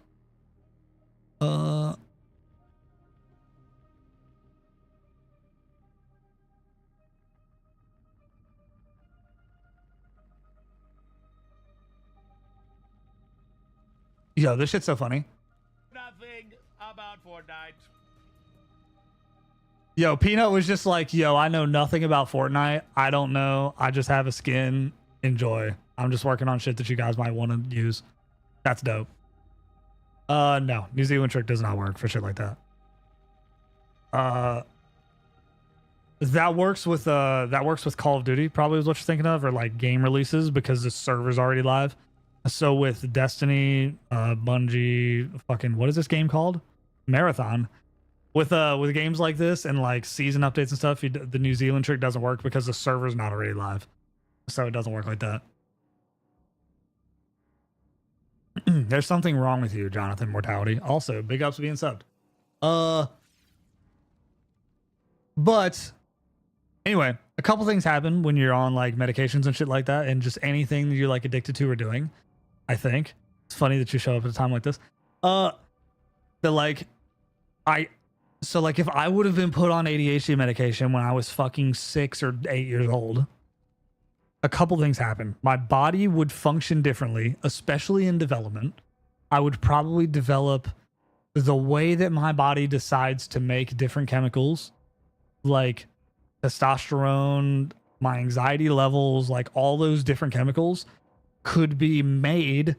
Yo, this shit's so funny. Nothing about Fortnite. Yo, Peanut was just like, yo, I know nothing about Fortnite. I don't know. I just have a skin. Enjoy. I'm just working on shit that you guys might want to use. That's dope. No. New Zealand trick does not work for shit like that. That works with Call of Duty, probably is what you're thinking of, or like game releases because the server's already live. So with Destiny, Bungie, fucking, what is this game called? Marathon. With games like this and like season updates and stuff, the New Zealand trick doesn't work because the server's not already live. So it doesn't work like that. There's something wrong with you, Jonathan Mortality. Also, big ups for being subbed. But anyway, a couple things happen when you're on like medications and shit like that, and just anything that you're like addicted to or doing. I think it's funny that you show up at a time like this. So like if I would have been put on ADHD medication when I was fucking 6 or 8 years old, a couple things happen. My body would function differently, especially in development. I would probably develop the way that my body decides to make different chemicals, like testosterone, my anxiety levels, like all those different chemicals could be made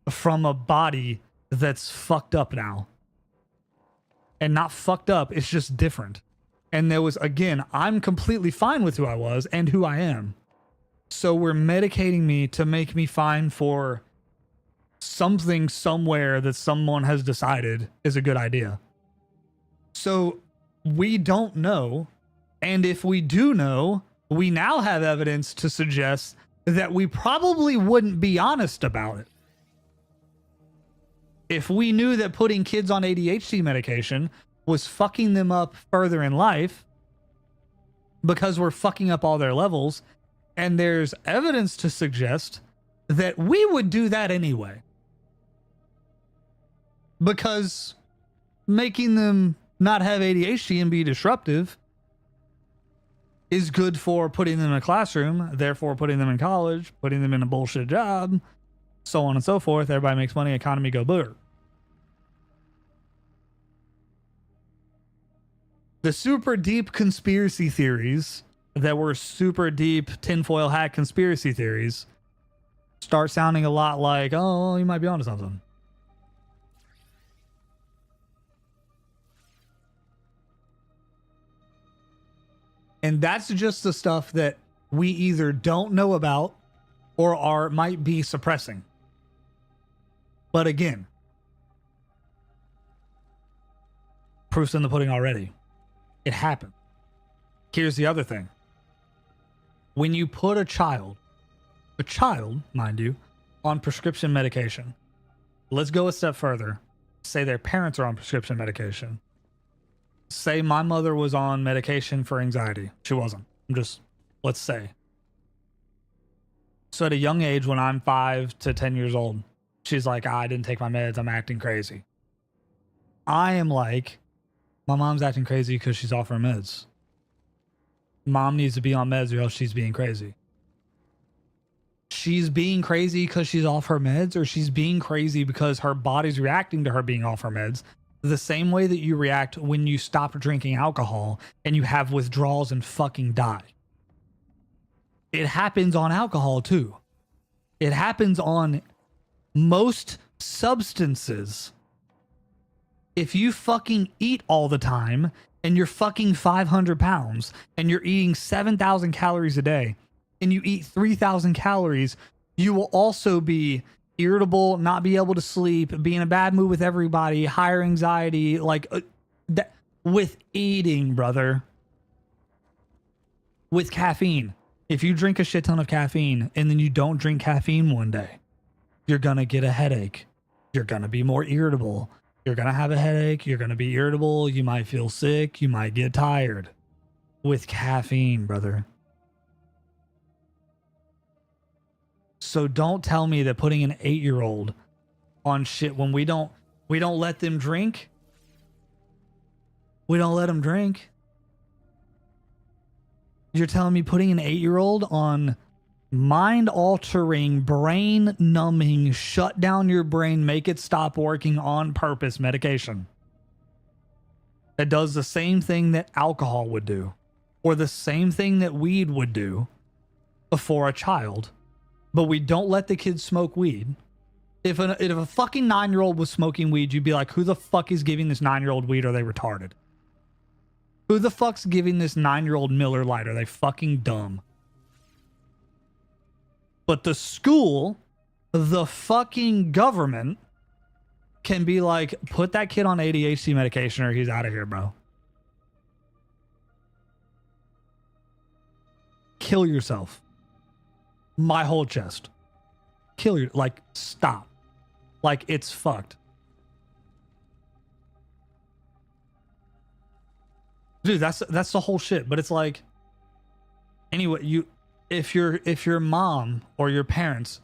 from a body that's fucked up now. And not fucked up, it's just different. And there was, again, I'm completely fine with who I was and who I am. So we're medicating me to make me fine for something somewhere that someone has decided is a good idea. So we don't know. And if we do know, we now have evidence to suggest that we probably wouldn't be honest about it. If we knew that putting kids on ADHD medication was fucking them up further in life because we're fucking up all their levels, and there's evidence to suggest that we would do that anyway. Because making them not have ADHD and be disruptive is good for putting them in a classroom, therefore putting them in college, putting them in a bullshit job, so on and so forth. Everybody makes money, economy go boom. The super deep conspiracy theories that were super deep tinfoil hat conspiracy theories start sounding a lot like, oh, you might be onto something. And that's just the stuff that we either don't know about or might be suppressing. But again, proof's in the pudding already. It happened. Here's the other thing. When you put a child, mind you, on prescription medication, let's go a step further. Say their parents are on prescription medication. Say my mother was on medication for anxiety. She wasn't. Let's say. So at a young age, when I'm 5 to 10 years old, she's like, I didn't take my meds. I'm acting crazy. I am like, my mom's acting crazy because she's off her meds. Mom needs to be on meds or else she's being crazy. She's being crazy because she's off her meds, or she's being crazy because her body's reacting to her being off her meds the same way that you react when you stop drinking alcohol and you have withdrawals and fucking die. It happens on alcohol too. It happens on most substances. If you fucking eat all the time and you're fucking 500 pounds and you're eating 7,000 calories a day, and you eat 3,000 calories, you will also be irritable, not be able to sleep, be in a bad mood with everybody, higher anxiety, like that with eating, brother. With caffeine. If you drink a shit ton of caffeine and then you don't drink caffeine one day, you're going to get a headache. You're going to be more irritable. You're going to have a headache. You're going to be irritable. You might feel sick. You might get tired. With caffeine, brother. So don't tell me that putting an 8-year-old on shit when we don't let them drink. We don't let them drink. You're telling me putting an 8-year-old on mind-altering, brain-numbing, shut down your brain, make it stop working on purpose medication that does the same thing that alcohol would do, or the same thing that weed would do for a child, but we don't let the kids smoke weed. If a fucking 9-year-old was smoking weed, you'd be like, who the fuck is giving this 9-year-old weed? Are they retarded? Who the fuck's giving this 9-year-old Miller Lite? Are they fucking dumb? But the school, the fucking government can be like, put that kid on ADHD medication or he's out of here, bro. Kill yourself. My whole chest. Kill your, like, stop. Like, it's fucked. Dude, that's the whole shit. But it's like, anyway, if your mom or your parents,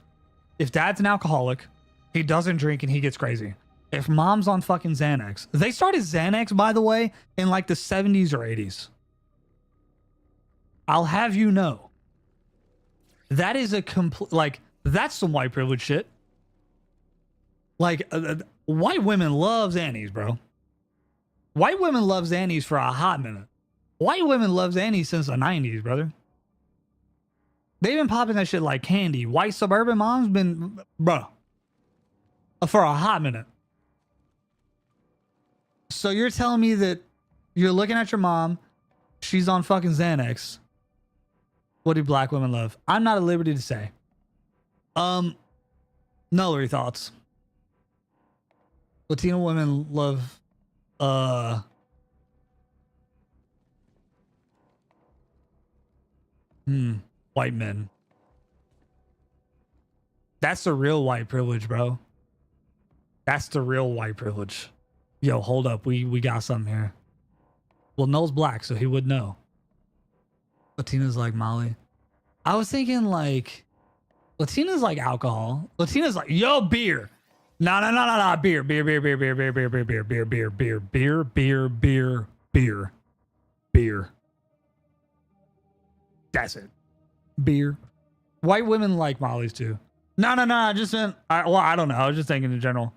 if dad's an alcoholic, he doesn't drink and he gets crazy. If mom's on fucking Xanax, they started Xanax, by the way, in like the 70s or 80s. I'll have you know, that is a complete, like, that's some white privilege shit. Like, white women love Xannies, bro. White women love Xannies for a hot minute. White women love Xannies since the 90s, brother. They've been popping that shit like candy. White suburban moms been, bro, for a hot minute. So you're telling me that you're looking at your mom, she's on fucking Xanax. What do black women love? I'm not at liberty to say. Nullery thoughts. Latino women love white men. That's the real white privilege, bro. That's the real white privilege. Yo, hold up. We got something here. Well, Noel's black, so he would know. Latina's like Molly. I was thinking like Latina's like alcohol. Latina's like, yo, beer. No. Beer. That's it. Beer. White women like Molly's too. No. I just meant, I don't know. I was just thinking in general.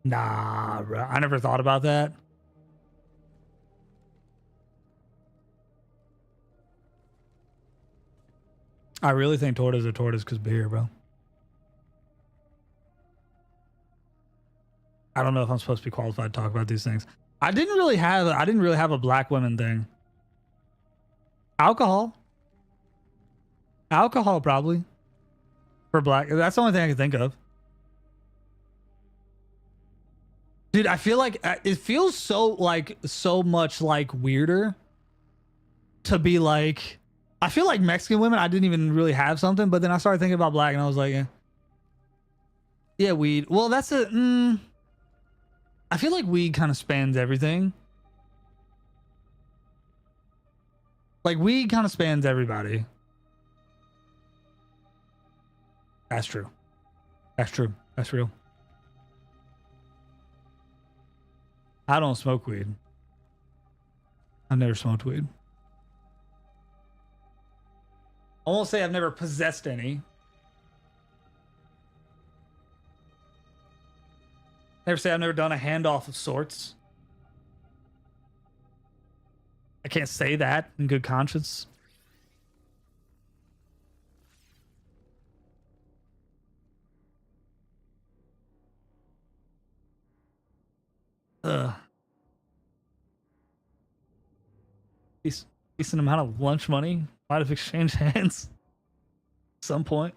Nah, bro. I never thought about that. I really think tortas are tortas because beer, bro. I don't know if I'm supposed to be qualified to talk about these things. I didn't really have a black women thing. Alcohol probably for black. That's the only thing I can think of. Dude, I feel like it feels so much like weirder to be like, I feel like Mexican women, I didn't even really have something, but then I started thinking about black and I was like, yeah, weed. Well, that's I feel like weed kind of spans everything. Like weed kind of spans everybody. That's true. That's true. That's real. I don't smoke weed. I've never smoked weed. I won't say I've never possessed any. Never say I've never done a handoff of sorts. I can't say that in good conscience. Decent amount of lunch money Might have exchanged hands at some point.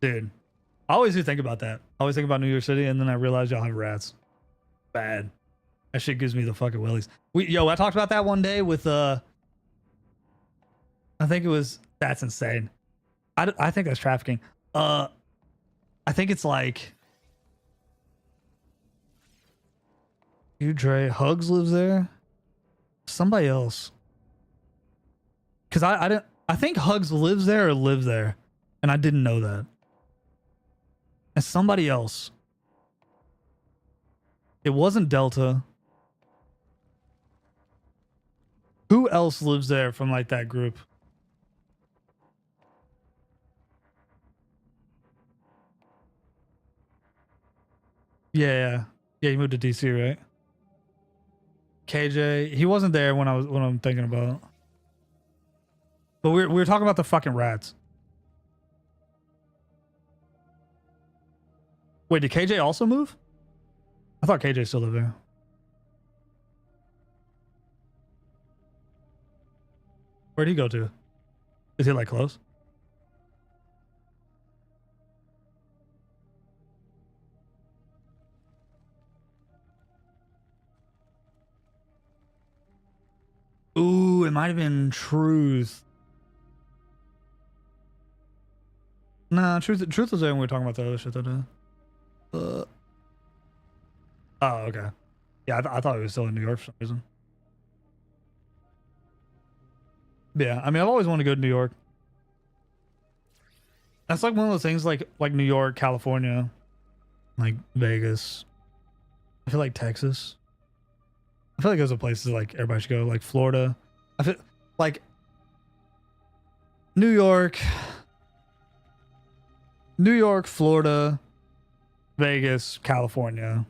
Dude, I always do think about that. I always think about New York City, and then I realize y'all have rats. Bad. That shit gives me the fucking willies. I talked about that one day with I think it was, that's insane. I think that's trafficking. I think it's like you, Dre, Hugs lives there. Somebody else. Cause I think Hugs lives there or lives there, and I didn't know that. And somebody else. It wasn't Delta. Who else lives there from like that group? Yeah, he moved to DC, right? KJ, he wasn't there when I'm thinking about. But we were talking about the fucking rats. Wait, did KJ also move? I thought KJ still lived there. Where'd he go to? Is he like close? Ooh, it might have been Truth. Nah, Truth was there when we were talking about the other shit though, dude. Oh, okay. Yeah, I thought he was still in New York for some reason. Yeah, I mean, I've always wanted to go to New York. That's like one of those things like New York, California, like Vegas. I feel like Texas. I feel like those are places like everybody should go, like Florida. I feel like New York, Florida, Vegas, California.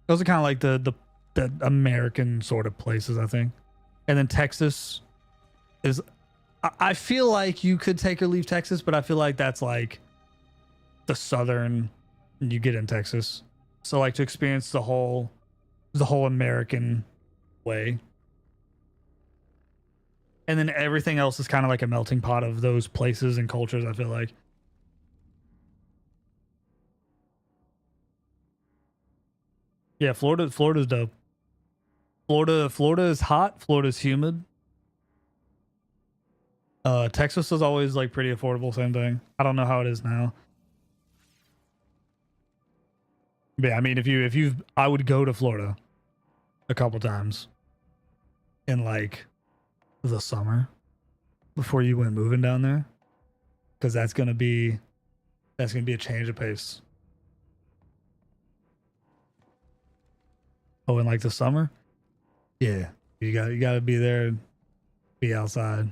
Those are kind of like the American sort of places, I think. And then Texas is, I feel like you could take or leave Texas, but I feel like that's like the southern you get in Texas. So like to experience the whole American way. And then everything else is kind of like a melting pot of those places and cultures, I feel like. Yeah, Florida's dope. Florida is hot. Florida's humid. Texas is always like pretty affordable, same thing. I don't know how it is now. But yeah, I mean, I would go to Florida a couple times in like the summer before you went moving down there, because that's gonna be a change of pace. Oh, in like the summer, yeah, you gotta be there, be outside.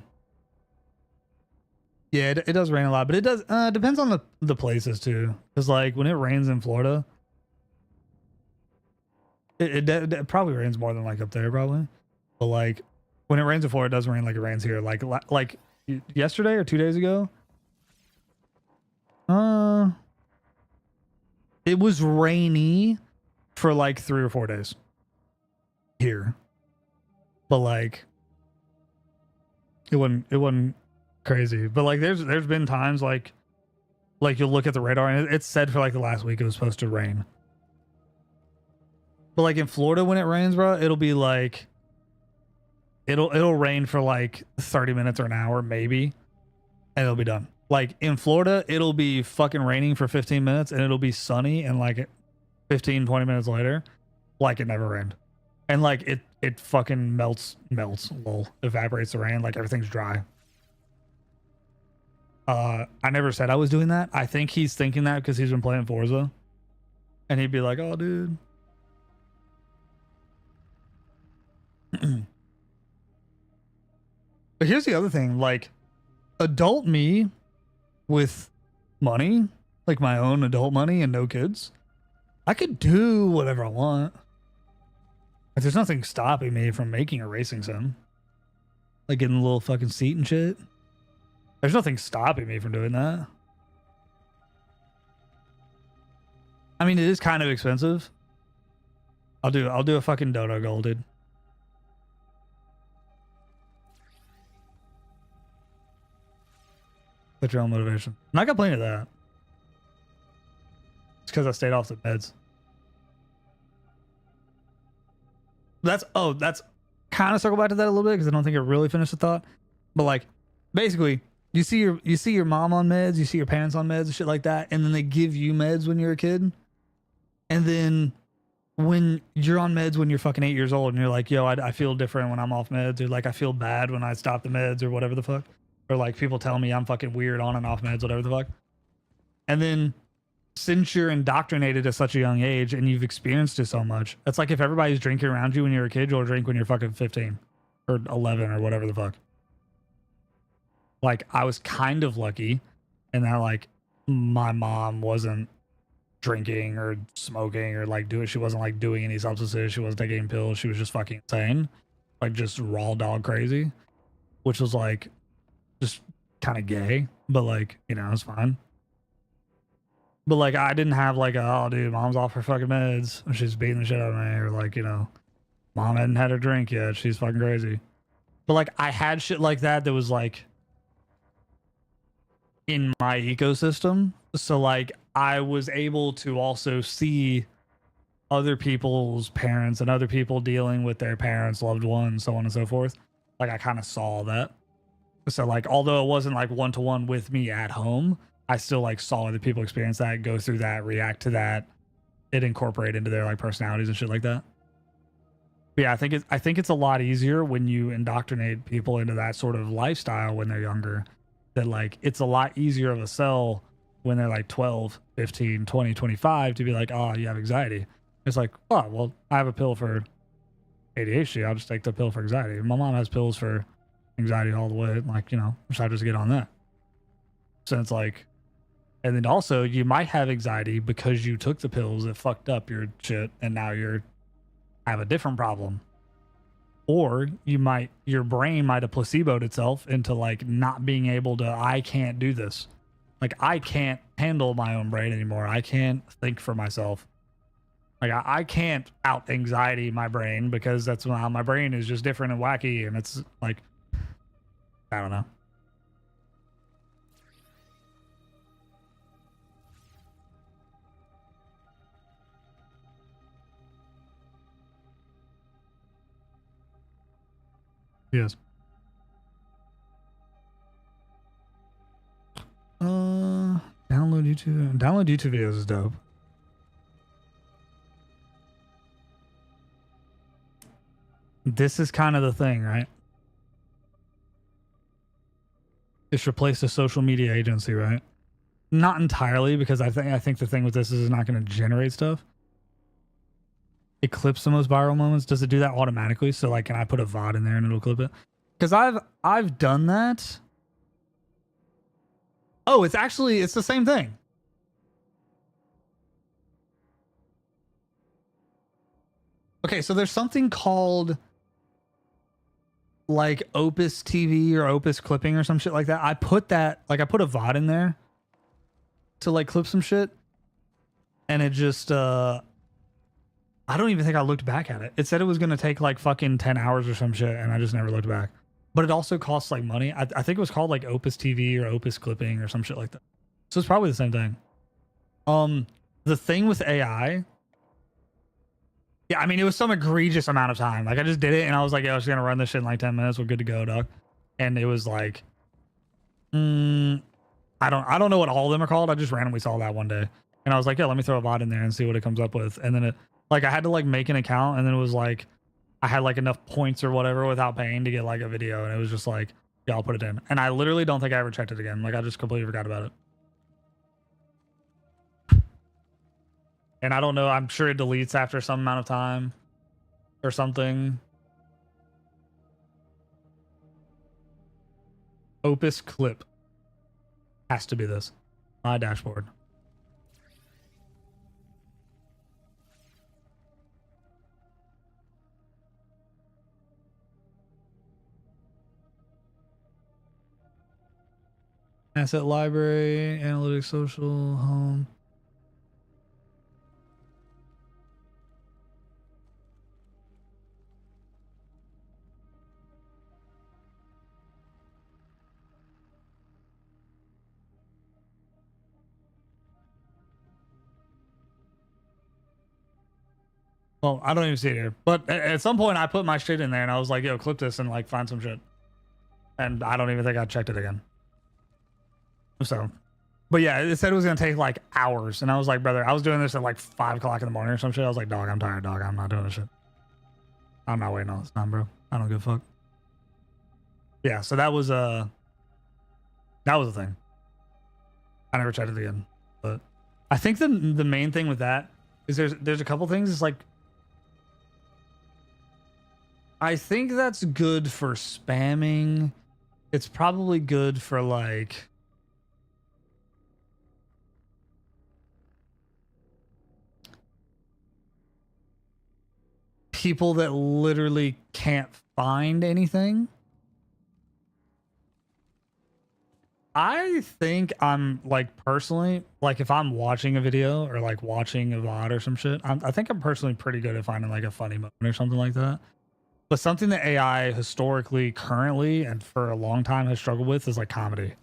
Yeah, it does rain a lot, but it does depends on the places too, because like when it rains in Florida, it probably rains more than like up there probably, but like when it rains in Florida, it doesn't rain like it rains here. Like yesterday or 2 days ago, it was rainy for like 3 or 4 days here, but like it wasn't crazy. But like there's been times like you'll look at the radar and it's said for like the last week it was supposed to rain. But like in Florida when it rains, bro, it'll be like it'll rain for like 30 minutes or an hour maybe, and it'll be done. Like in Florida, it'll be fucking raining for 15 minutes and it'll be sunny, and like 15, 20 minutes later, like it never rained. And like it fucking melts, evaporates the rain, like everything's dry. I never said I was doing that. I think he's thinking that because he's been playing Forza. And he'd be like, oh, dude. But here's the other thing. Like, adult me with money, like my own adult money and no kids, I could do whatever I want. Like, there's nothing stopping me from making a racing sim. Like getting a little fucking seat and shit. There's nothing stopping me from doing that. I mean, it is kind of expensive. I'll do a fucking Dodo goal, dude. Put your own motivation. I'm not complaining to that. It's because I stayed off the meds. That's kind of circle back to that a little bit because I don't think it really finished the thought. But like, basically, you see your mom on meds, you see your parents on meds and shit like that, and then they give you meds when you're a kid, and then when you're on meds when you're fucking 8 years old and you're like, yo, I feel different when I'm off meds, or like I feel bad when I stop the meds or whatever the fuck, or like people tell me I'm fucking weird on and off meds, whatever the fuck. And then since you're indoctrinated at such a young age and you've experienced it so much, it's like if everybody's drinking around you when you're a kid, you'll drink when you're fucking 15 or 11 or whatever the fuck. Like I was kind of lucky in that like my mom wasn't drinking or smoking or like she wasn't like doing any substances, she wasn't taking pills, she was just fucking insane, like just raw dog crazy, which was like just kind of gay, but like, you know, it's fine. But like I didn't have like oh dude, mom's off her fucking meds and she's beating the shit out of me, or like, you know, mom hadn't had her drink yet, she's fucking crazy. But like I had shit like that was like in my ecosystem, so like I was able to also see other people's parents and other people dealing with their parents, loved ones, so on and so forth. Like I kind of saw that. So like although it wasn't like one-to-one with me at home, I still like saw other people experience that, go through that, react to that, it incorporate into their like personalities and shit like that. But yeah, I think it's a lot easier when you indoctrinate people into that sort of lifestyle when they're younger. That like it's a lot easier of a sell when they're like 12, 15, 20, 25 to be like, oh, you have anxiety. It's like, oh, well, I have a pill for ADHD. I'll just take the pill for anxiety. My mom has pills for anxiety all the way. Like, you know, so I just get on that. So it's like, and then also you might have anxiety because you took the pills that fucked up your shit and now you're have a different problem. Or your brain might have placeboed itself into like not being able to, I can't do this. Like I can't handle my own brain anymore. I can't think for myself. Like I can't out anxiety my brain because that's how my brain is just different and wacky. And it's like, I don't know. Yes. Download YouTube. Download YouTube videos is dope. This is kind of the thing, right? It's replaced a social media agency, right? Not entirely, because I think the thing with this is it's not going to generate stuff. It clips the most viral moments. Does it do that automatically? So like, can I put a VOD in there and it'll clip it? Because I've done that. Oh, it's the same thing. Okay, so there's something called like Opus TV or Opus clipping or some shit like that. I put a VOD in there to like clip some shit, and it just I don't even think I looked back at it. It said it was gonna take like fucking 10 hours or some shit, and I just never looked back. But it also costs like money. I think it was called like Opus TV or Opus clipping or some shit like that. So it's probably the same thing. The thing with AI, yeah, I mean, it was some egregious amount of time. Like I just did it and I was like, yeah, I was gonna run this shit in like 10 minutes. We're good to go, dog. And it was like, I don't know what all of them are called. I just randomly saw that one day. And I was like, yeah, let me throw a VOD in there and see what it comes up with. And then it, like, I had to like make an account, and then it was like, I had like enough points or whatever without paying to get like a video. And it was just like, yeah, I'll put it in. And I literally don't think I ever checked it again. Like I just completely forgot about it. And I don't know, I'm sure it deletes after some amount of time or something. Opus clip. Has to be this. My dashboard. Asset library, analytics, social, home. Well, I don't even see it here. But at some point, I put my shit in there, and I was like, "Yo, clip this and like find some shit." And I don't even think I checked it again. So, but yeah, it said it was gonna take like hours, and I was like, "Brother, I was doing this at like 5 o'clock in the morning or some shit." I was like, "Dog, I'm tired, dog. I'm not doing this shit. I'm not waiting all this time, bro. I don't give a fuck." Yeah, so that was a thing. I never checked it again, but I think the main thing with that is there's a couple things. It's like, I think that's good for spamming. It's probably good for like people that literally can't find anything. I think I'm like personally, like if I'm watching a video or like watching a VOD or some shit, I think I'm personally pretty good at finding like a funny moment or something like that. But something that AI historically, currently, and for a long time has struggled with is like comedy.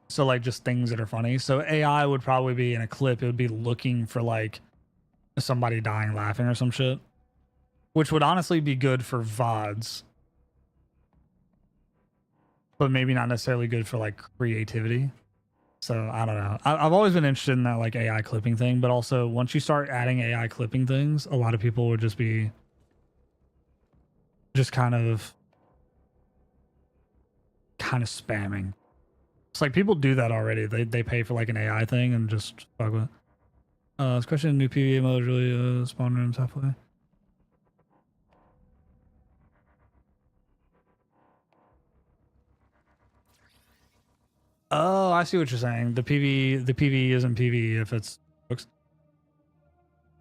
So like just things that are funny. So AI would probably be in a clip, it would be looking for like somebody dying laughing or some shit, which would honestly be good for VODs. But maybe not necessarily good for like creativity. So I don't know. I've always been interested in that like AI clipping thing, but also once you start adding AI clipping things, a lot of people would just be kind of spamming. It's like people do that already. They pay for like an AI thing and just fuck with it. This question, new PvE mode is really spawn rooms halfway. Oh, I see what you're saying. The PvE isn't PvE if it's books.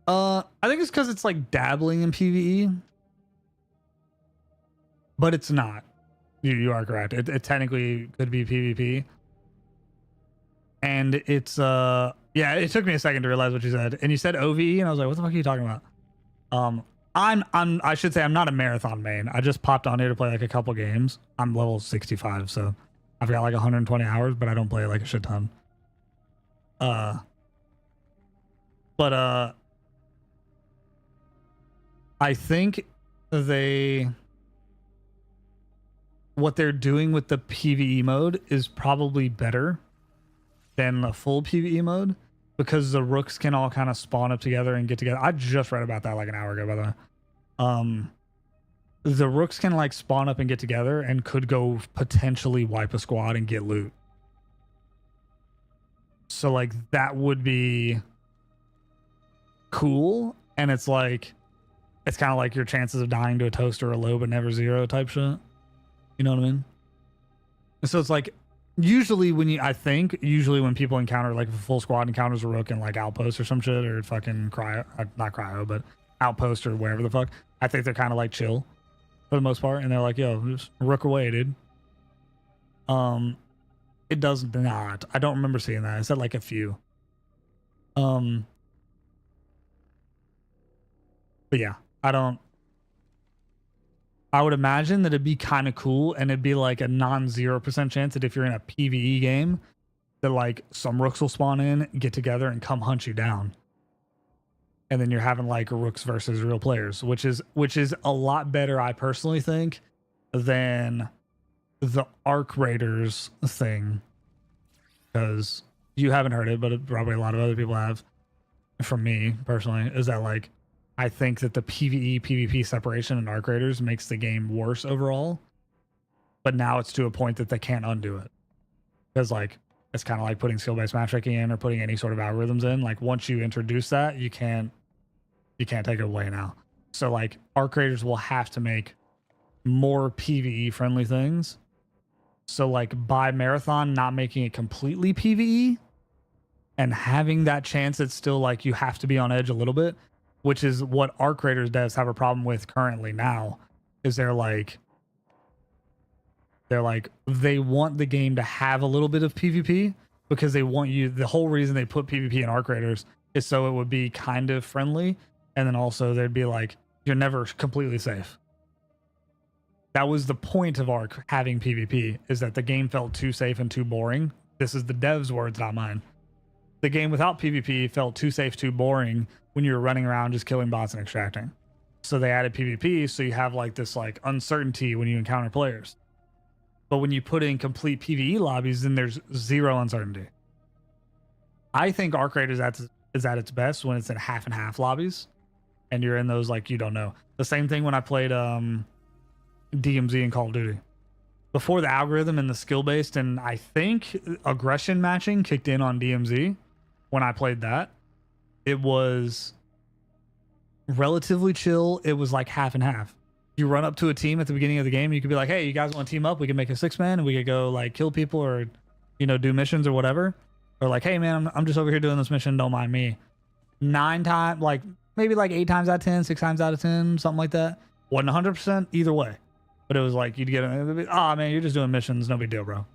I think it's because it's like dabbling in PvE, but it's not. You are correct. It technically could be PvP, and it's yeah. It took me a second to realize what you said, and you said OVE, and I was like, what the fuck are you talking about? I should say I'm not a marathon main. I just popped on here to play like a couple games. I'm level 65, so I've got like 120 hours, but I don't play like a shit ton. But I think what they're doing with the PvE mode is probably better than the full PvE mode, because the rooks can all kind of spawn up together and get together. I just read about that like an hour ago, by the way. The rooks can like spawn up and get together and could go potentially wipe a squad and get loot. So like that would be cool. And it's like, it's kind of like your chances of dying to a toaster are low but never zero type shit. You know what I mean? So it's like, usually when people encounter like a full squad encounters a rook in like outpost or some shit, or fucking not cryo, but outpost or wherever the fuck, I think they're kind of like chill for the most part, and they're like, yo, just rook away, dude. It does not. I don't remember seeing that. I said like a few. But yeah, I would imagine that it'd be kind of cool, and it'd be like a non-0% chance that if you're in a PvE game, that like some rooks will spawn in, get together, and come hunt you down. And then you're having like rooks versus real players, which is a lot better, I personally think, than the Arc Raiders thing. Because you haven't heard it, but probably a lot of other people have. From me personally, is that like, I think that the PvE PvP separation in Arc Raiders makes the game worse overall. But now it's to a point that they can't undo it. Because like, it's kind of like putting skill-based matchmaking in or putting any sort of algorithms in. Like once you introduce that, you can't take it away now. So like Arc Raiders will have to make more PvE friendly things. So like by Marathon not making it completely PvE and having that chance, it's still like you have to be on edge a little bit, which is what Arc Raiders devs have a problem with currently now, is they want the game to have a little bit of PvP, because they want you, the whole reason they put PvP in Arc Raiders is so it would be kind of friendly, and then also they'd be like, you're never completely safe. That was the point of Arc having PvP, is that the game felt too safe and too boring. This is the devs' words, not mine. the game without PvP felt too safe, too boring when you were running around just killing bots and extracting. So they added PvP, so you have like this like uncertainty when you encounter players. But when you put in complete PvE lobbies, then there's zero uncertainty. I think Arc Raid is at its best when it's in half and half lobbies, and you're in those like you don't know. The same thing when I played DMZ and Call of Duty. Before the algorithm and the skill based and I think aggression matching kicked in on DMZ, when I played that, it was relatively chill. It was like half and half. You run up to a team at the beginning of the game, you could be like, hey, you guys want to team up? We can make a 6-man and we could go like kill people or, you know, do missions or whatever. Or like, hey man, I'm just over here doing this mission, don't mind me. 9 times, like maybe like 8 times out of 10, 6 times out of 10, something like that. Wasn't 100% either way. But it was like, you'd get, oh man, you're just doing missions, no big deal, bro.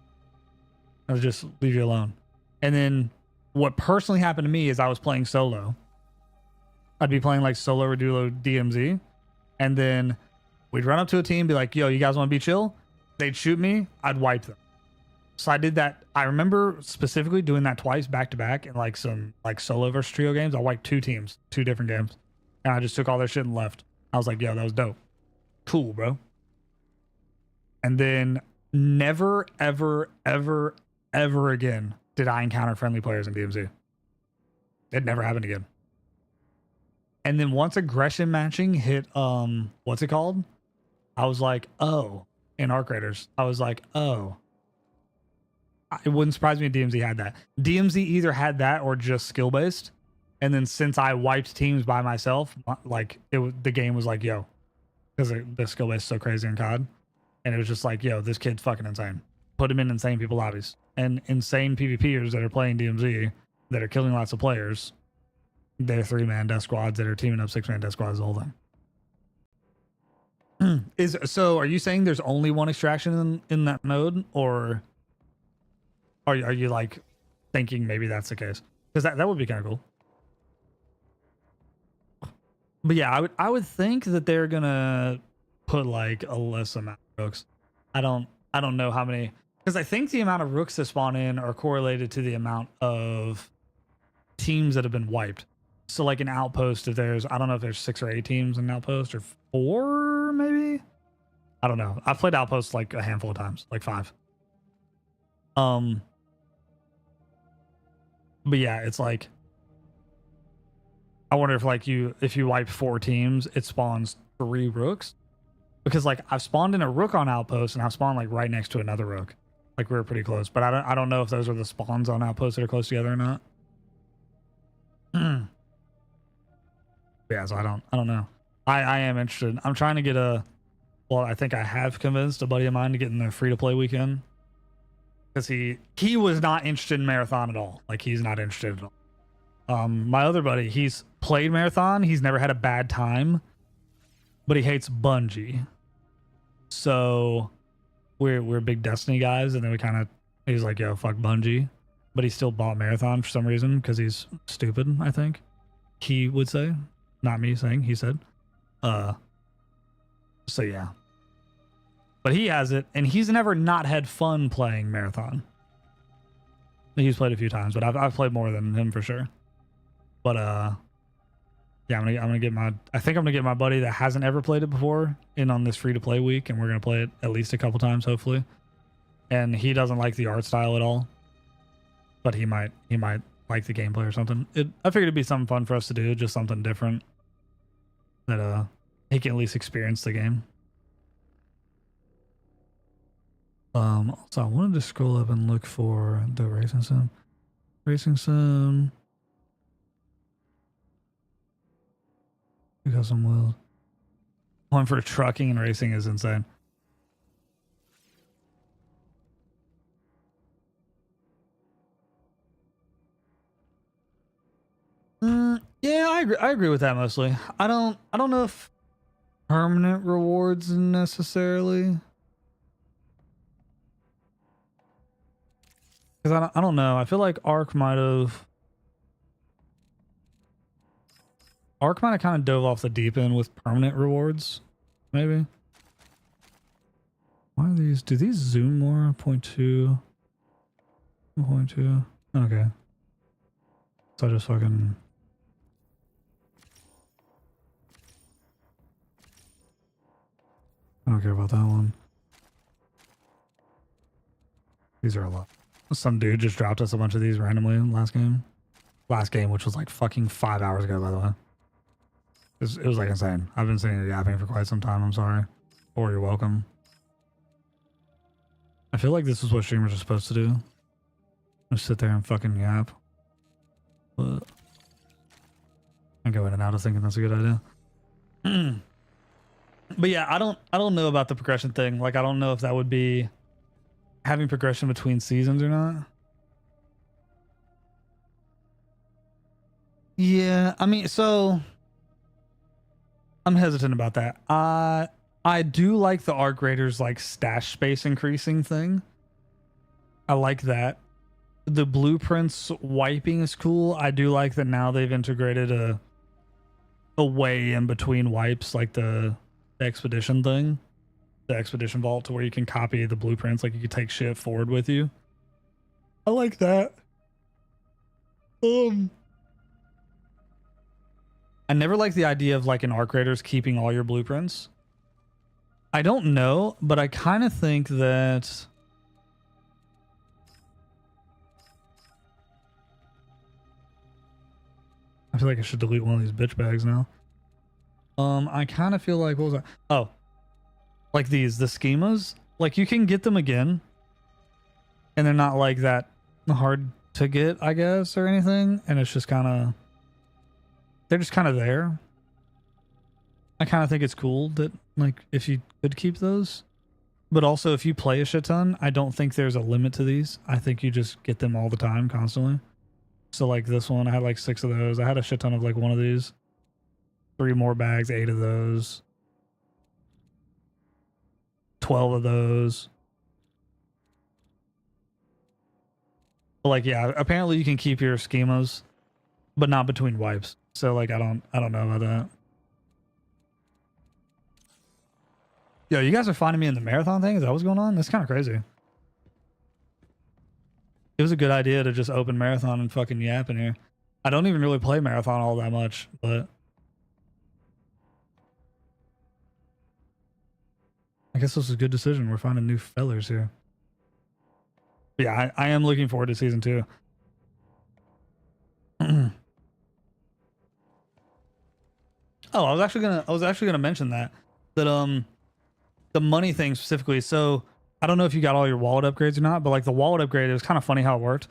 I was just leave you alone. And then what personally happened to me is I was playing solo. I'd be playing like solo or duo DMZ. And then we'd run up to a team, be like, yo, you guys want to be chill? They'd shoot me, I'd wipe them. So I did that. I remember specifically doing that twice back to back in like some like solo versus trio games. I wiped 2 teams, 2 different games. And I just took all their shit and left. I was like, yo, that was dope. Cool, bro. And then never, ever, ever, ever again did I encounter friendly players in DMZ. It never happened again. And then once aggression matching hit, what's it called? I was like, oh, in Arc Raiders. I was like, oh. It wouldn't surprise me if DMZ had that. DMZ either had that or just skill based. And then since I wiped teams by myself, like the game was like, yo, because the skill base is so crazy in COD. And it was just like, yo, this kid's fucking insane. Put him in insane people lobbies. And insane PvPers that are playing DMZ, that are killing lots of players, they're 3-man death squads that are teaming up 6-man death squads, the whole thing. So are you saying there's only one extraction in that mode? Or are you like thinking maybe that's the case? Because that would be kind of cool. But yeah, I would think that they're gonna put like a less amount of rooks. I don't know how many, because I think the amount of rooks that spawn in are correlated to the amount of teams that have been wiped. So like an outpost, if there's, I don't know if there's 6 or 8 teams in an outpost, or 4 maybe. I don't know. I've played outposts like a handful of times, like 5. But yeah, it's like, I wonder if like if you wipe 4 teams, it spawns 3 rooks. Because like I've spawned in a rook on outpost and I've spawned like right next to another rook. Like we were pretty close, but I don't know if those are the spawns on outposts that are close together or not. Yeah, so I don't know. I am interested. I'm trying to get well, I think I have convinced a buddy of mine to get in the free-to-play weekend. Because he was not interested in Marathon at all. Like he's not interested at all. My other buddy, he's played Marathon. He's never had a bad time, but he hates Bungie. So we're big Destiny guys, and then he's like, yo, fuck Bungie. But he still bought Marathon for some reason because he's stupid, I think. He would say. Not me saying, he said. So yeah. But he has it, and he's never not had fun playing Marathon. He's played a few times, but I've played more than him for sure. But yeah, I'm gonna get my buddy that hasn't ever played it before in on this free to play week, and we're gonna play it at least a couple times, hopefully. And he doesn't like the art style at all, but he might like the gameplay or something. I figured it'd be something fun for us to do, just something different that he can at least experience the game. So I wanted to scroll up and look for the racing sim. Racing sim. Because I'm Will. One for trucking and racing is insane. Yeah, I agree with that mostly. I don't know if permanent rewards necessarily. Because I don't know. I feel like Ark might have kind of dove off the deep end with permanent rewards, maybe. Why are these? Do these zoom more? 0.2. 0.2. Okay. So I just fucking. I don't care about that one. These are a lot. Some dude just dropped us a bunch of these randomly last game. Last game, which was like fucking 5 hours ago, by the way. It was like insane. I've been sitting here yapping for quite some time. I'm sorry. Or you're welcome. I feel like this is what streamers are supposed to do. Just sit there and fucking yap. But I go in and out of thinking that's a good idea. But yeah, I don't know about the progression thing. Like, I don't know if that would be having progression between seasons or not. Yeah, I mean, so I'm hesitant about that. I do like the arc raiders like stash space increasing thing. I like that. The blueprints wiping is cool. I do like that now they've integrated a way in between wipes, like the expedition thing, the expedition vault, to where you can copy the blueprints, like you could take shit forward with you. I like that. I never liked the idea of like an arc raiders keeping all your blueprints. I don't know, but I kind of think that I feel like I should delete one of these bitch bags now. I kind of feel like, what was that? Oh, like the schemas, like you can get them again and they're not like that hard to get, I guess, or anything. And it's just kind of, they're just kind of there. I kind of think it's cool that like if you could keep those, but also if you play a shit ton, I don't think there's a limit to these. I think you just get them all the time, constantly. So like this one, I had like 6 of those. I had a shit ton of like one of these. 3 more bags, 8 of those. 12 of those. But like, yeah, apparently you can keep your schemas, but not between wipes. So like, I don't know about that. Yo, you guys are finding me in the marathon thing? Is that what's going on? That's kind of crazy. It was a good idea to just open marathon and fucking yap in here. I don't even really play marathon all that much, but I guess this was a good decision. We're finding new fellers here. But yeah, I am looking forward to season 2. Oh, I was actually gonna mention that the money thing specifically. So I don't know if you got all your wallet upgrades or not, but like the wallet upgrade, it was kind of funny how it worked.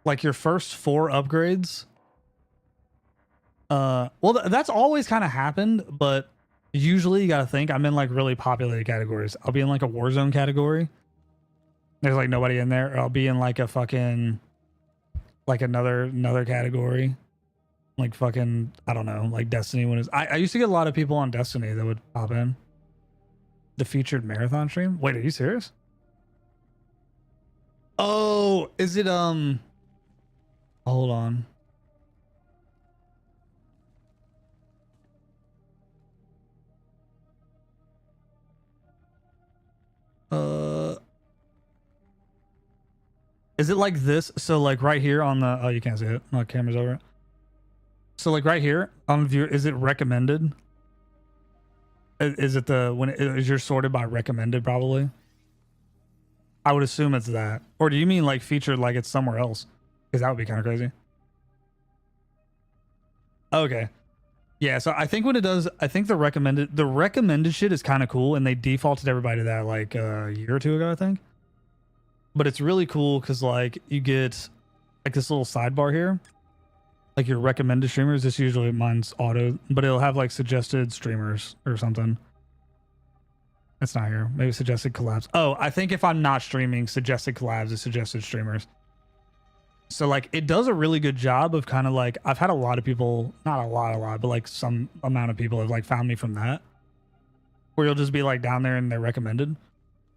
Like your first 4 upgrades. Well, that's always kind of happened, but usually you got to think I'm in like really populated categories. I'll be in like a Warzone category. There's like nobody in there. Or I'll be in like a fucking, like another category. Like fucking, I don't know, like Destiny. When I used to get a lot of people on Destiny that would pop in. The featured marathon stream. Wait, are you serious? Oh, is it hold on. Is it like this? So like right here on the, oh, you can't see it. No, camera's over it. So like right here on viewer, is it recommended? Is it the, when it is, you're sorted by recommended probably? I would assume it's that. Or do you mean like featured like it's somewhere else? Because that would be kind of crazy. Okay. Yeah, so I think when it does, I think the recommended shit is kind of cool, and they defaulted everybody to that like a year or 2 ago, I think. But it's really cool because like you get like this little sidebar here, like your recommended streamers. This usually mine's auto, but it'll have like suggested streamers or something. It's not here. Maybe suggested collabs. Oh, I think if I'm not streaming, suggested collabs is suggested streamers. So like it does a really good job of kind of like, I've had a lot of people, not a lot, but like some amount of people have like found me from that, where you'll just be like down there and they're recommended.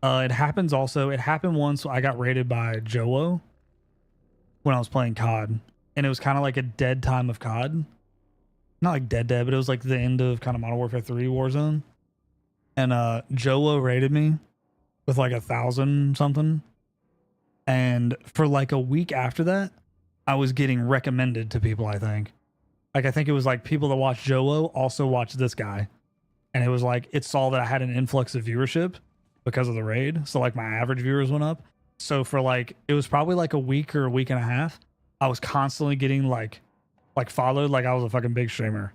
It happens also. It happened once. I got raided by Jowo when I was playing COD, and it was kind of like a dead time of COD. Not like dead, but it was like the end of kind of Modern Warfare 3 Warzone. And Jowo raided me with like 1,000 something. And for like a week after that, I was getting recommended to people, I think. Like, I think it was like people that watch Joe also watched this guy. And it was like, it saw that I had an influx of viewership because of the raid. So like my average viewers went up. So for like, it was probably like a week or a week and a half. I was constantly getting like followed like I was a fucking big streamer.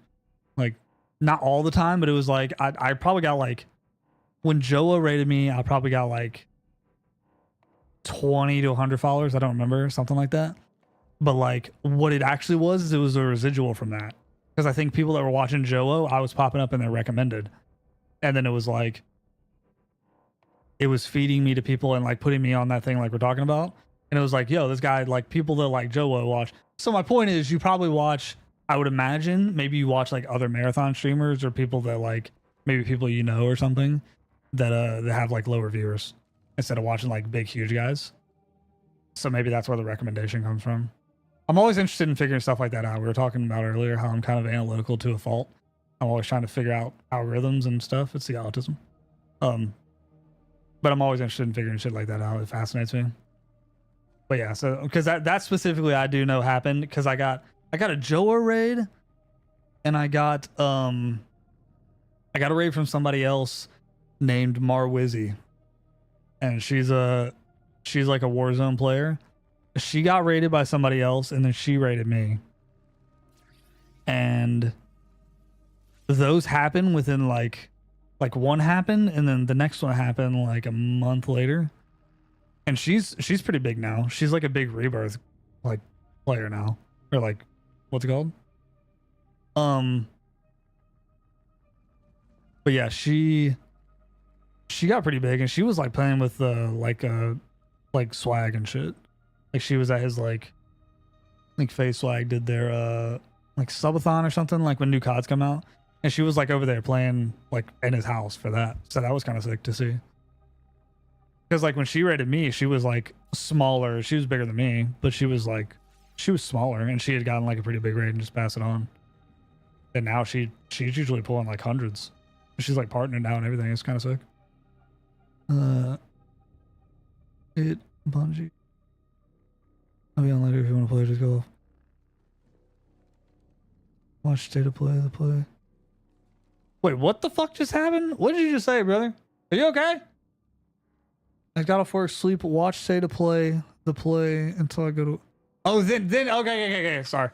Like, not all the time, but it was like, I probably got like, when Joa rated me, I probably got like 20 to 100 followers. I don't remember, something like that. But like what it actually was is it was a residual from that. Because I think people that were watching Joe, I was popping up in their recommended. And then it was like, it was feeding me to people and like putting me on that thing like we're talking about. And it was like, yo, this guy, like people that like Joe watch. So my point is you probably watch, I would imagine, maybe you watch like other marathon streamers or people that like, maybe people you know or something that have like lower viewers instead of watching like big, huge guys. So maybe that's where the recommendation comes from. I'm always interested in figuring stuff like that out. We were talking about earlier how I'm kind of analytical to a fault. I'm always trying to figure out algorithms and stuff. It's the autism. But I'm always interested in figuring shit like that out. It fascinates me. But yeah, so because that specifically I do know happened because I got a Joa raid and I got a raid from somebody else named Marwizzy. And she's like a Warzone player. She got raided by somebody else and then she raided me. And those happen within like one happened and then the next one happened like a month later. And she's pretty big now. She's like a big Rebirth like player now. Or like, what's it called? But yeah, she got pretty big and she was like playing with like swag and shit. Like she was at his like I think Face Swag did their like subathon or something like when new CODs come out. And she was like over there playing like in his house for that. So that was kind of sick to see. Because like when she rated me, she was like smaller. She was bigger than me, but she was smaller and she had gotten like a pretty big raid and just passed it on. And now she's usually pulling like hundreds. She's like partnering now and everything. It's kind of sick. Bungie. I'll be on later if you want to play. Just go off. Watch state of play. The play. Wait, what the fuck just happened? What did you just say, brother? Are you okay? I got off work, sleep, watch state of play, the play until I go to. Oh, then okay. Sorry,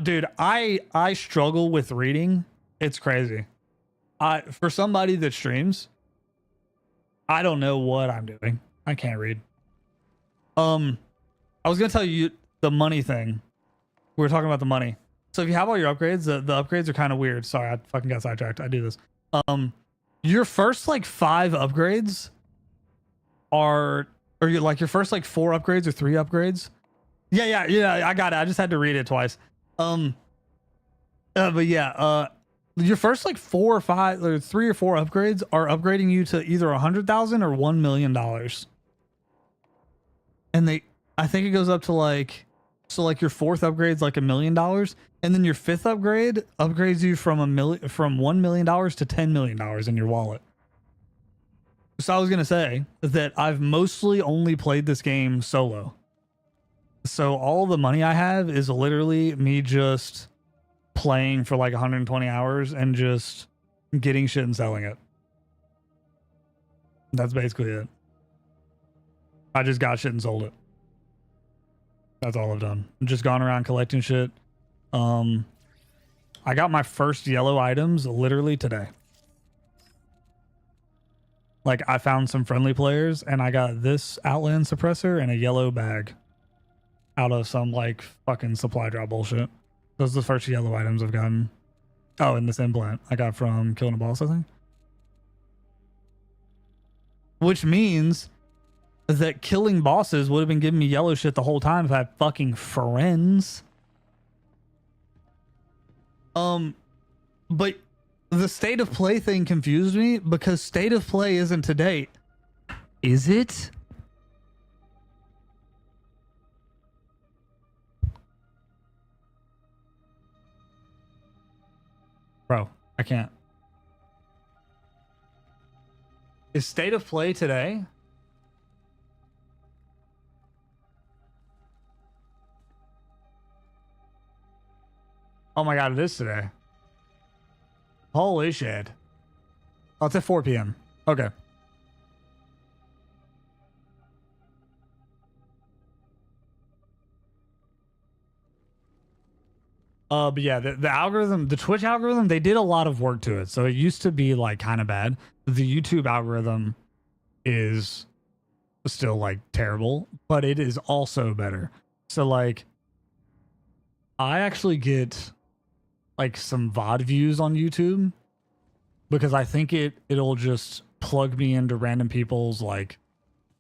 dude. I struggle with reading. It's crazy. For somebody that streams, I don't know what I'm doing. I can't read. I was gonna tell you the money thing. We were talking about the money. So if you have all your upgrades, the upgrades are kind of weird. Sorry, I fucking got sidetracked. I do this. Your first like 5 upgrades or your first like 4 upgrades or 3 upgrades. Yeah. I got it. I just had to read it twice. But yeah, your first like 4 or 5 or 3 or 4 upgrades are upgrading you to either 100,000 or $1 million. And I think it goes up to like, so like your 4th upgrade is like $1 million, and then your 5th upgrade upgrades you from $1 million to $10 million in your wallet. So I was gonna say that I've mostly only played this game solo. So all the money I have is literally me just playing for like 120 hours and just getting shit and selling it. That's basically it. I just got shit and sold it. That's all I've done. I've just gone around collecting shit. I got my first yellow items literally today. Like I found some friendly players and I got this Outland suppressor and a yellow bag out of some like fucking supply drop bullshit. Those are the first yellow items I've gotten. Oh, and this implant I got from Killing a Boss, I think. Which means that killing bosses would have been giving me yellow shit the whole time if I had fucking friends. But the state of play thing confused me because state of play isn't to date. Is it? Bro, I can't. Is state of play today? Oh my god, it is today. Holy shit. Oh, it's at 4 p.m. Okay. But yeah, the algorithm, the Twitch algorithm, they did a lot of work to it. So it used to be like kind of bad. The YouTube algorithm is still like terrible, but it is also better. So like, I actually get like some VOD views on YouTube because I think it'll just plug me into random people's like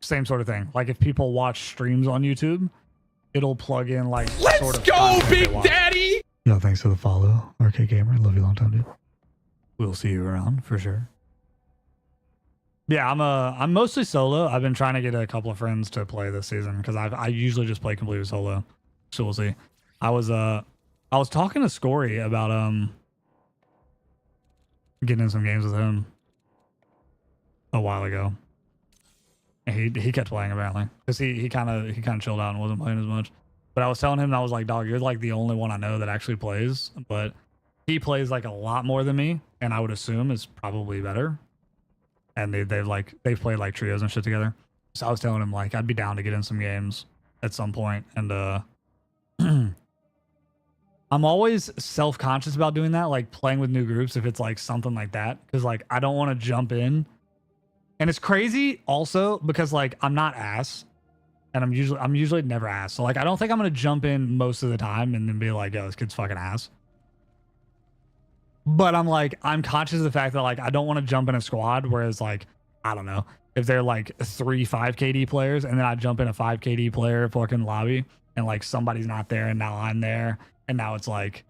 same sort of thing. Like if people watch streams on YouTube, it'll plug in like Let's go, Big Daddy! Yo, thanks for the follow, RK Gamer. Love you long time, dude. We'll see you around for sure. Yeah, I'm mostly solo. I've been trying to get a couple of friends to play this season because I usually just play completely solo. So we'll see. I was talking to Scory about getting in some games with him a while ago. And he kept playing apparently because he kind of chilled out and wasn't playing as much. But I was telling him, I was like, dog, you're like the only one I know that actually plays. But he plays like a lot more than me, and I would assume is probably better. And they've played like trios and shit together. So I was telling him like I'd be down to get in some games at some point. And I'm always self-conscious about doing that, like playing with new groups if it's like something like that, because like I don't want to jump in. And it's crazy also because like I'm not ass. And I'm usually never ass. So like I don't think I'm gonna jump in most of the time and then be like, yo, this kid's fucking ass. But I'm conscious of the fact that like I don't want to jump in a squad, whereas like, I don't know, if they're like 3 5KD players and then I jump in a 5KD player fucking lobby and like somebody's not there and now I'm there and now it's like,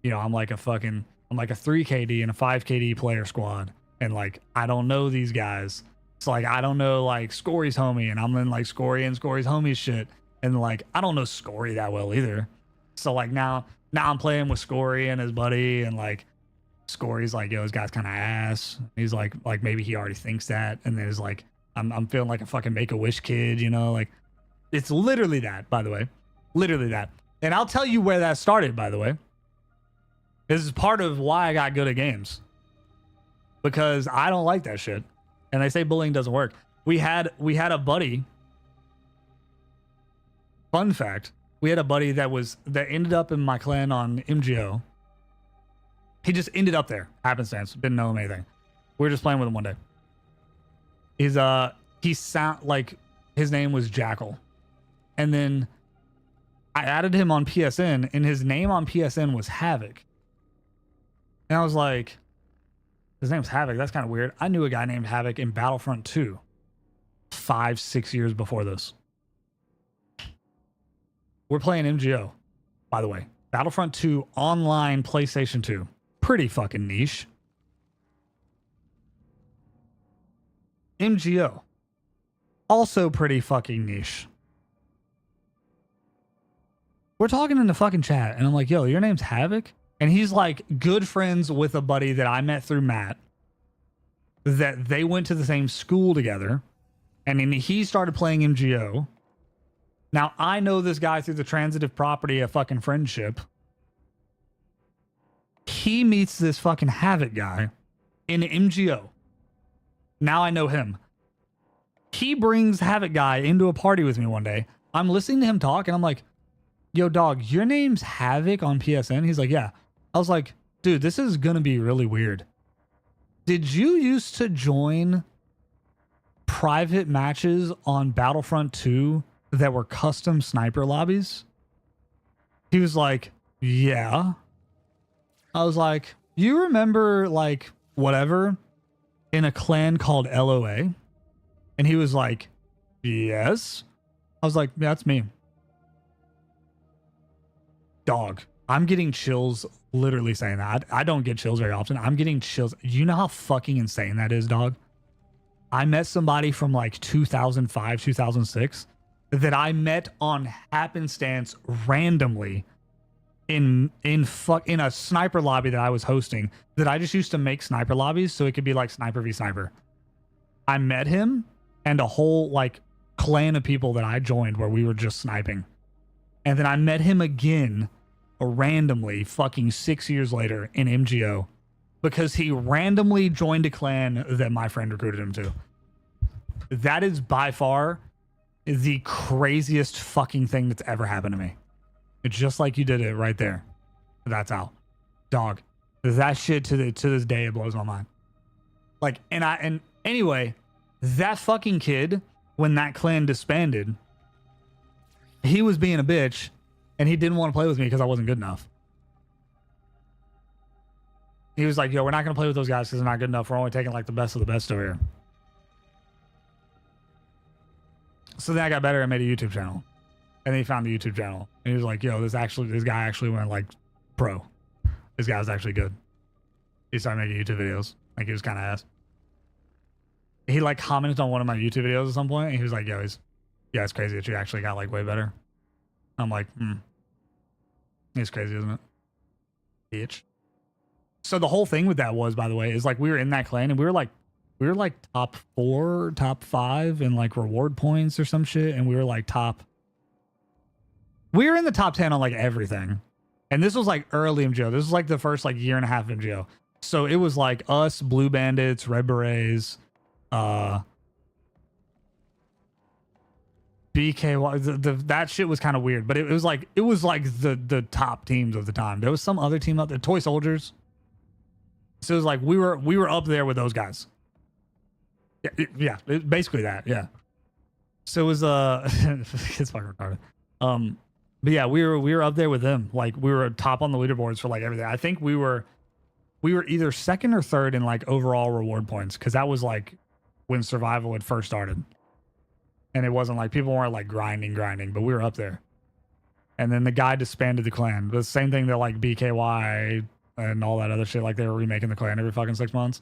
you know, I'm like a 3KD and a 5KD player squad and like I don't know these guys. So like I don't know like Scory's homie and I'm in like Scory and Scory's homie shit and like I don't know Scory that well either. So like now I'm playing with Scory and his buddy and like Scory's like, yo, this guy's kind of ass. He's like maybe he already thinks that, and then it's like I'm feeling like a fucking Make-A-Wish kid, you know? Like it's literally that, by the way. Literally that. And I'll tell you where that started, by the way. This is part of why I got good at games. Because I don't like that shit. And they say bullying doesn't work. We had a buddy. Fun fact, we had a buddy that ended up in my clan on MGO. He just ended up there, happenstance. Didn't know him anything. We were just playing with him one day. His name was Jackal. And then I added him on PSN, and his name on PSN was Havoc. And I was like, his name's Havoc. That's kind of weird. I knew a guy named Havoc in Battlefront 2 5-6 years before this. We're playing MGO, by the way. Battlefront 2 online PlayStation 2. Pretty fucking niche. MGO. Also pretty fucking niche. We're talking in the fucking chat, and I'm like, yo, your name's Havoc? And he's like good friends with a buddy that I met through Matt. That they went to the same school together. And then he started playing MGO. Now, I know this guy through the transitive property of fucking friendship. He meets this fucking Havoc guy in MGO. Now I know him. He brings Havoc guy into a party with me one day. I'm listening to him talk and I'm like, yo, dog, your name's Havoc on PSN? He's like, yeah. I was like, dude, this is going to be really weird. Did you used to join private matches on Battlefront 2 that were custom sniper lobbies? He was like, yeah. I was like, you remember like whatever in a clan called LOA? And he was like, yes. I was like, yeah, that's me. Dog, I'm getting chills literally saying that. I don't get chills very often. I'm getting chills. You know how fucking insane that is, dog? I met somebody from like 2005, 2006 that I met on happenstance randomly in a sniper lobby that I was hosting, that I just used to make sniper lobbies so it could be like sniper v sniper. I met him and a whole like clan of people that I joined where we were just sniping. And then I met him again randomly fucking 6 years later in MGO because he randomly joined a clan that my friend recruited him to. That is by far the craziest fucking thing that's ever happened to me. It's just like you did it right there. That's how. Dog. That shit to this day, it blows my mind. Like, and anyway, that fucking kid, when that clan disbanded, he was being a bitch and he didn't want to play with me because I wasn't good enough. He was like, yo, we're not going to play with those guys because they're not good enough. We're only taking like the best of the best over here. So then I got better and made a YouTube channel. And then he found the YouTube channel. And he was like, yo, this guy actually went like pro. This guy was actually good. He started making YouTube videos. Like he was kind of ass. He like commented on one of my YouTube videos at some point. And he was like, yo, it's crazy that you actually got like way better. I'm like, it's crazy, isn't it? Bitch. So the whole thing with that was, by the way, is like we were in that clan and we were like top 4, top 5 in like reward points or some shit. And we were like we were in the top 10 on like everything. And this was like early MGO. This was like the first like year and a half of MGO. So it was like us, Blue Bandits, Red Berets, BKY. That shit was kind of weird, but it was like the top teams of the time. There was some other team out there, Toy Soldiers. So it was like we were up there with those guys. Yeah, basically that. Yeah. So it was it's fucking retarded. But yeah, we were up there with them. Like we were top on the leaderboards for like everything. I think we were either second or third in like overall reward points because that was like when survival had first started. And it wasn't like people weren't like grinding, but we were up there. And then the guy disbanded the clan. The same thing that like BKY and all that other shit, like they were remaking the clan every fucking 6 months.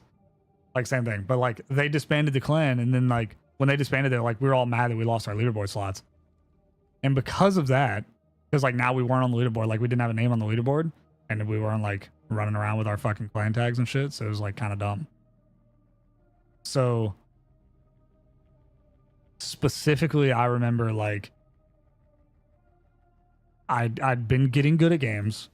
Like same thing. But like they disbanded the clan, and then like when they disbanded it, like we were all mad that we lost our leaderboard slots. And because of that, because like now we weren't on the leaderboard, like we didn't have a name on the leaderboard, and we weren't like running around with our fucking clan tags and shit, so it was like kind of dumb. So specifically, I remember like I'd been getting good at games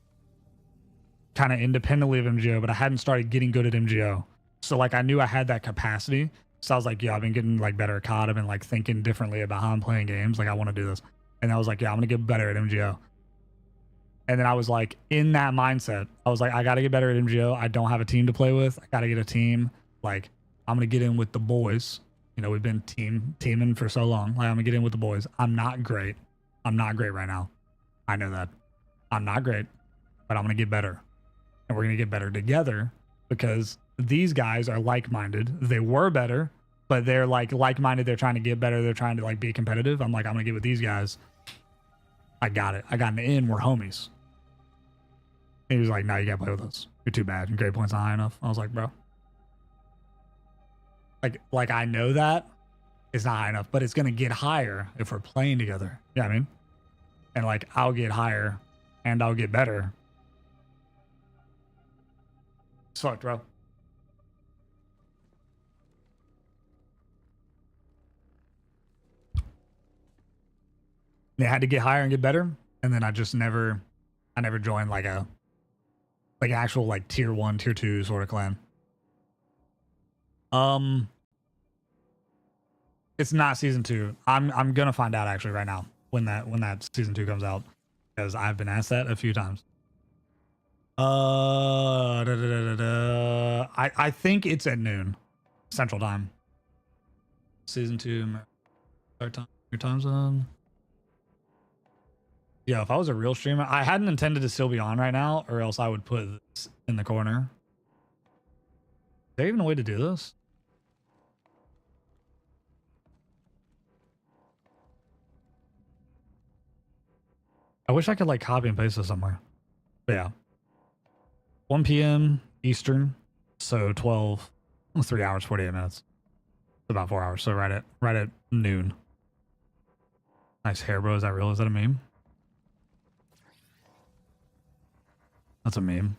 kind of independently of MGO, but I hadn't started getting good at MGO. So like I knew I had that capacity. So I was like, yeah, I've been getting like better at COD. I've been like thinking differently about how I'm playing games. Like I want to do this. And I was like, yeah, I'm going to get better at MGO. And then I was like, in that mindset, I was like, I got to get better at MGO. I don't have a team to play with. I got to get a team. Like I'm going to get in with the boys. You know, we've been teaming for so long. Like I'm going to get in with the boys. I'm not great. I'm not great right now. I know that. I'm not great, but I'm going to get better. And we're going to get better together because these guys are like-minded. They were better, but they're like like-minded. They're trying to get better. They're trying to like be competitive. I'm like, I'm going to get with these guys. I got it. I got an in. We're homies. And he was like, no, you can't play with us. You're too bad. Your grade point's not high enough. I was like, bro. Like I know that it's not high enough, but it's going to get higher if we're playing together. Yeah, I mean, and like I'll get higher and I'll get better. Sucked, bro. They had to get higher and get better, and then I never joined like an actual like tier 1, tier 2 sort of clan. It's not season 2. I'm gonna find out actually right now when that season 2 comes out, because I've been asked that a few times. I think it's at noon Central Time. Season 2 start time, your time zone. Yeah, if I was a real streamer, I hadn't intended to still be on right now, or else I would put this in the corner. Is there even a way to do this? I wish I could like copy and paste this somewhere. But yeah. 1 p.m. Eastern, so 3 hours, 48 minutes. It's about 4 hours, so right at noon. Nice hair, bro. Is that real? Is that a meme? That's a meme.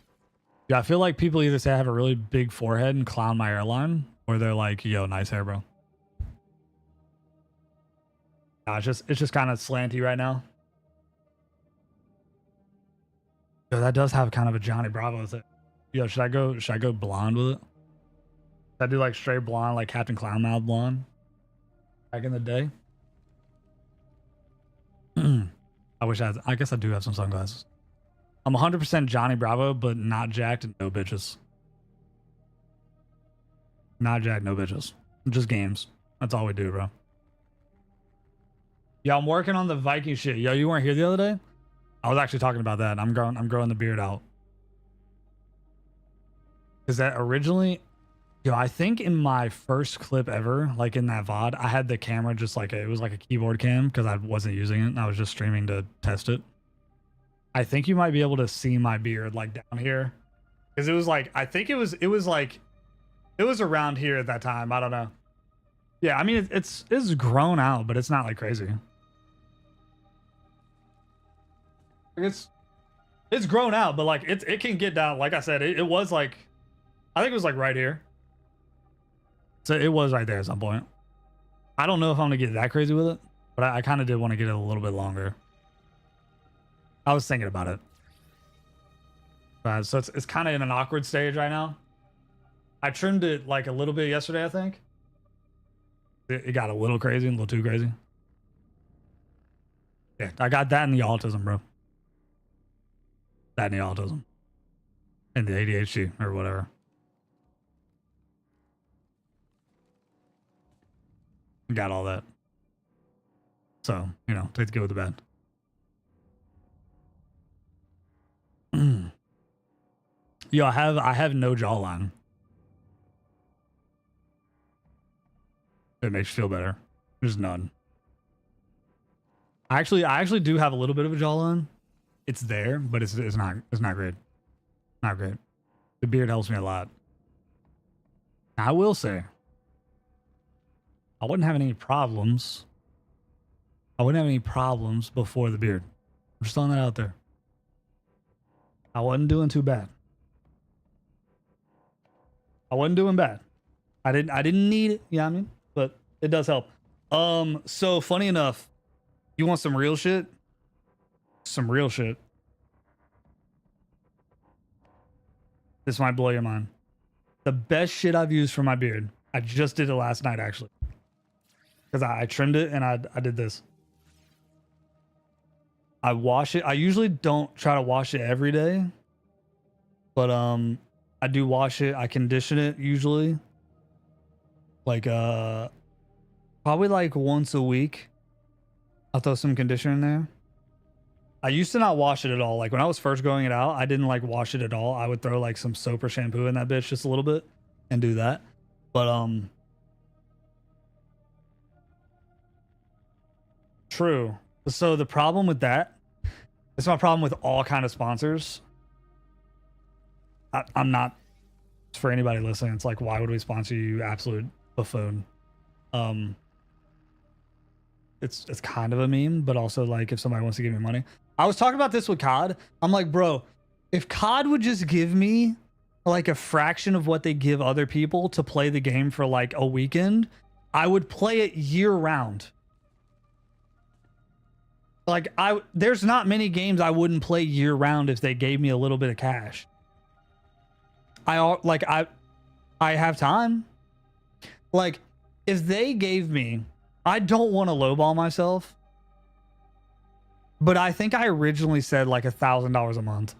Yeah, I feel like people either say I have a really big forehead and clown my airline, or they're like, yo, nice hair, bro. It's just kind of slanty right now. Yo, that does have kind of a Johnny Bravo thing. Yo, should I go blonde with it? Should I do like straight blonde, like Captain Clownmouth blonde? Back in the day. I guess I do have some sunglasses. I'm 100% Johnny Bravo, but not jacked and no bitches. Not jacked, no bitches. Just games. That's all we do, bro. Yeah, I'm working on the Viking shit. Yo, you weren't here the other day? I was actually talking about that. I'm growing the beard out. Cause that originally, yo, I think in my first clip ever, like in that VOD, I had the camera just like it was like a keyboard cam because I wasn't using it. And I was just streaming to test it. I think you might be able to see my beard like down here. Cause it was like, I think it was around here at that time. I don't know. Yeah, I mean, it's grown out, but it's not like crazy. It's grown out, but like it can get down. Like I said, it was like, I think it was like right here. So it was right there at some point. I don't know if I'm gonna get that crazy with it, but I kind of did want to get it a little bit longer. I was thinking about it. So it's kind of in an awkward stage right now. I trimmed it like a little bit yesterday, I think. It got a little crazy, a little too crazy. Yeah, I got that and the autism, bro. That and the autism. And the ADHD or whatever. Got all that. So, you know, take the good with the bad. Yo, I have no jawline. It makes you feel better. There's none. I actually do have a little bit of a jawline. It's there, but it's not great. Not great. The beard helps me a lot. I will say, I wouldn't have any problems. I wouldn't have any problems before the beard. I'm just throwing that out there. I wasn't doing too bad. I wasn't doing bad. I didn't need it, you know what I mean? But it does help. So funny enough, you want some real shit? Some real shit. This might blow your mind. The best shit I've used for my beard. I just did it last night, actually. Because I trimmed it and I did this. I wash it. I usually don't try to wash it every day. But I do wash it. I condition it usually. Like probably like once a week. I'll throw some conditioner in there. I used to not wash it at all. Like when I was first going it out, I didn't like wash it at all. I would throw like some soap or shampoo in that bitch just a little bit and do that. But true. So the problem with that, it's my problem with all kind of sponsors. I'm not, for anybody listening, it's like, why would we sponsor you, absolute buffoon? It's kind of a meme, but also like if somebody wants to give me money. I was talking about this with COD. I'm like, bro, if COD would just give me like a fraction of what they give other people to play the game for like a weekend, I would play it year round. Like there's not many games I wouldn't play year round if they gave me a little bit of cash. I have time. Like if they gave me, I don't want to lowball myself, but I think I originally said like $1,000 a month.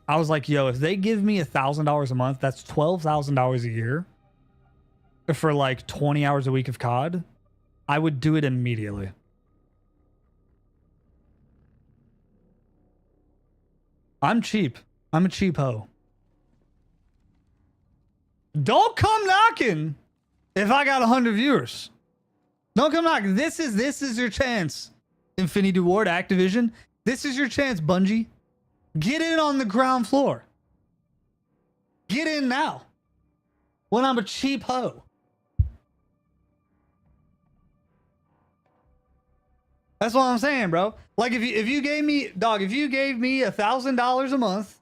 I was like, yo, if they give me $1,000 a month, that's $12,000 a year for like 20 hours a week of COD. I would do it immediately. I'm cheap. I'm a cheap hoe. Don't come knocking if I got 100 viewers. Don't come knocking. This is your chance. Infinity Ward, Activision. This is your chance, Bungie. Get in on the ground floor. Get in now. When I'm a cheap hoe. That's what I'm saying, bro. Like if you gave me, dog, if you gave me $1,000 a month,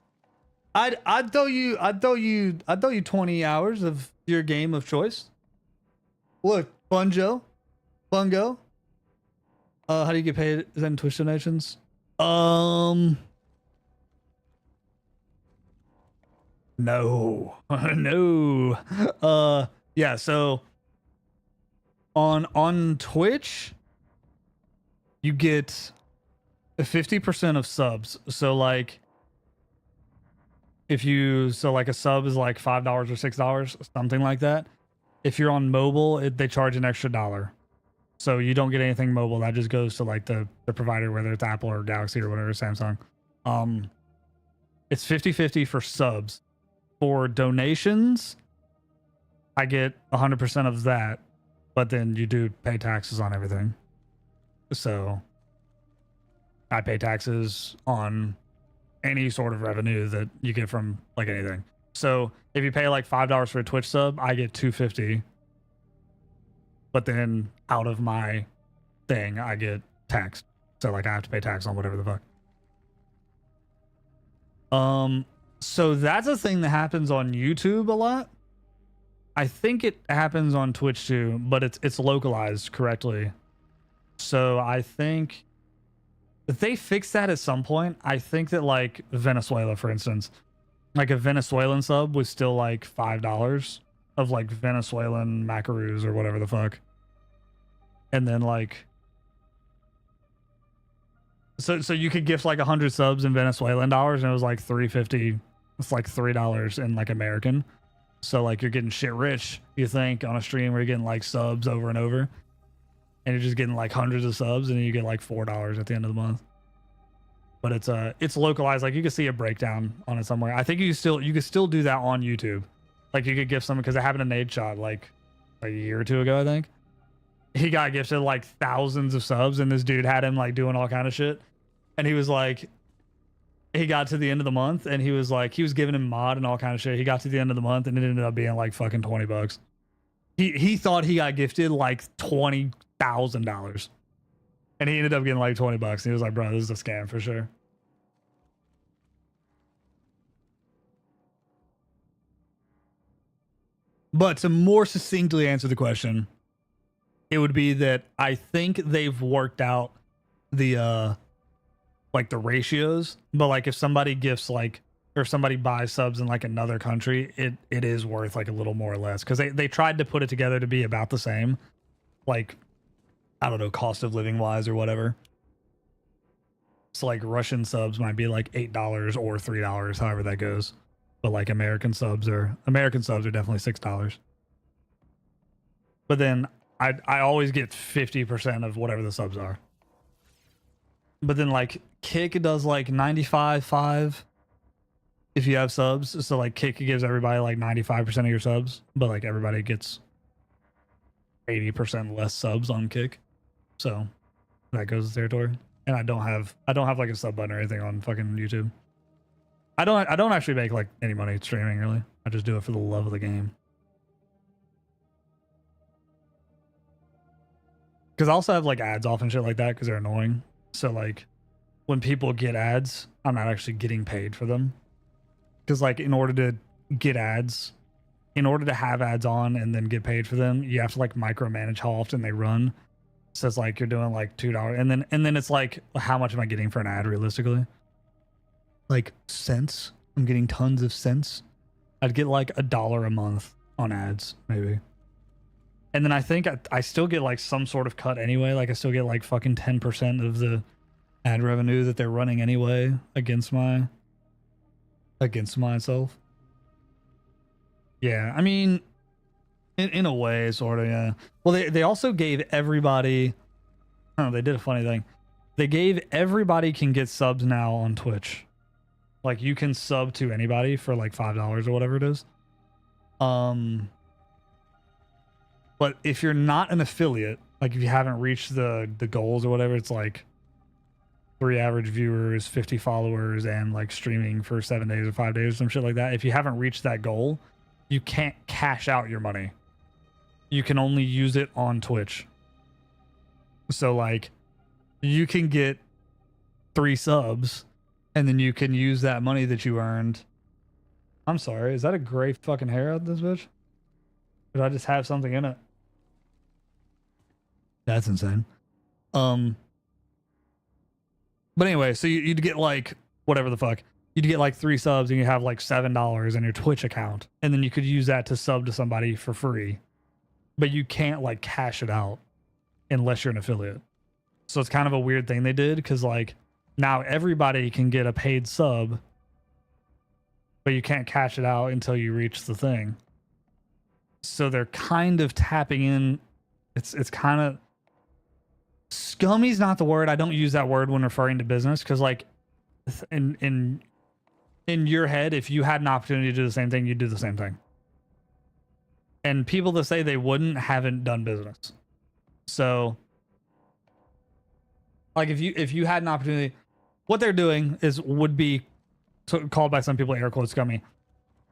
I'd throw you 20 hours of your game of choice. Look, Bungo. How do you get paid? Is that in Twitch donations? No. No. Yeah, so on Twitch, you get 50% of subs. So like like a sub is like $5 or $6, something like that. If you're on mobile, they charge an extra $1. So you don't get anything mobile. That just goes to like the provider, whether it's Apple or Galaxy or whatever, Samsung. It's 50-50 for subs. For donations, I get 100% of that, but then you do pay taxes on everything. So I pay taxes on any sort of revenue that you get from like anything. So if you pay like $5 for a Twitch sub, I get $2.50. But then out of my thing, I get taxed. So like I have to pay tax on whatever the fuck. So that's a thing that happens on YouTube a lot. I think it happens on Twitch too, but it's localized correctly. So I think if they fix that at some point, I think that like Venezuela, for instance, like a Venezuelan sub was still like $5 of like Venezuelan macaroons or whatever the fuck. And then like, so you could gift like 100 subs in Venezuelan dollars and it was like $3.50. It's like $3 in like American. So like you're getting shit rich, you think, on a stream where you're getting like subs over and over. And you're just getting like hundreds of subs and then you get like $4 at the end of the month. But it's localized. Like you can see a breakdown on it somewhere. I think you could still do that on YouTube. Like you could gift someone, because it happened to Nade Shot like a year or two ago, I think. He got gifted like thousands of subs and this dude had him like doing all kind of shit. And he was like, he got to the end of the month and he was like, he was giving him mod and all kind of shit. He got to the end of the month and it ended up being like fucking $20. He thought he got gifted like $20,000 and he ended up getting like $20. And he was like, bro, this is a scam for sure. But to more succinctly answer the question, it would be that I think they've worked out the like the ratios, but like if somebody gifts like, or if somebody buys subs in like another country, it is worth like a little more or less, because they tried to put it together to be about the same, like I don't know, cost of living wise or whatever. So like Russian subs might be like $8 or $3, however that goes, but like American subs are definitely $6. But then I always get 50% of whatever the subs are. But then like Kick does like 95.5 if you have subs. So like Kick gives everybody like 95% of your subs, but like everybody gets 80% less subs on Kick. So that goes to territory. And I don't have like a sub button or anything on fucking YouTube. I don't actually make like any money streaming really. I just do it for the love of the game. Because I also have like ads off and shit like that because they're annoying. So like when people get ads, I'm not actually getting paid for them. Because like in order to get ads, in order to have ads on and then get paid for them, you have to like micromanage how often they run. So it's like you're doing like $2 and then it's like, how much am I getting for an ad realistically? Like cents. I'm getting tons of cents. I'd get like $1 a month on ads maybe. And then I think I still get like some sort of cut anyway. Like I still get like fucking 10% of the ad revenue that they're running anyway against myself. Yeah, I mean, in a way, sort of, yeah. Well, they also gave everybody, they did a funny thing. They gave everybody can get subs now on Twitch. Like you can sub to anybody for like $5 or whatever it is. But if you're not an affiliate, like if you haven't reached the goals or whatever, it's like 3 average viewers, 50 followers, and like streaming for 7 days or 5 days or some shit like that. If you haven't reached that goal, you can't cash out your money. You can only use it on Twitch. So like you can get 3 subs and then you can use that money that you earned. I'm sorry, is that a gray fucking hair out this bitch? Did I just have something in it? That's insane. But anyway, so you'd get like whatever the fuck. you'd get like 3 subs and you have like $7 in your Twitch account, and then you could use that to sub to somebody for free, but you can't like cash it out unless you're an affiliate. So it's kind of a weird thing they did, because like now everybody can get a paid sub, but you can't cash it out until you reach the thing. So they're kind of tapping in. It's kind of scummy's not the word. I don't use that word when referring to business, because like in your head, if you had an opportunity to do the same thing, you'd do the same thing. And people that say they wouldn't haven't done business. So like if you had an opportunity, what they're doing would be called by some people air quotes scummy.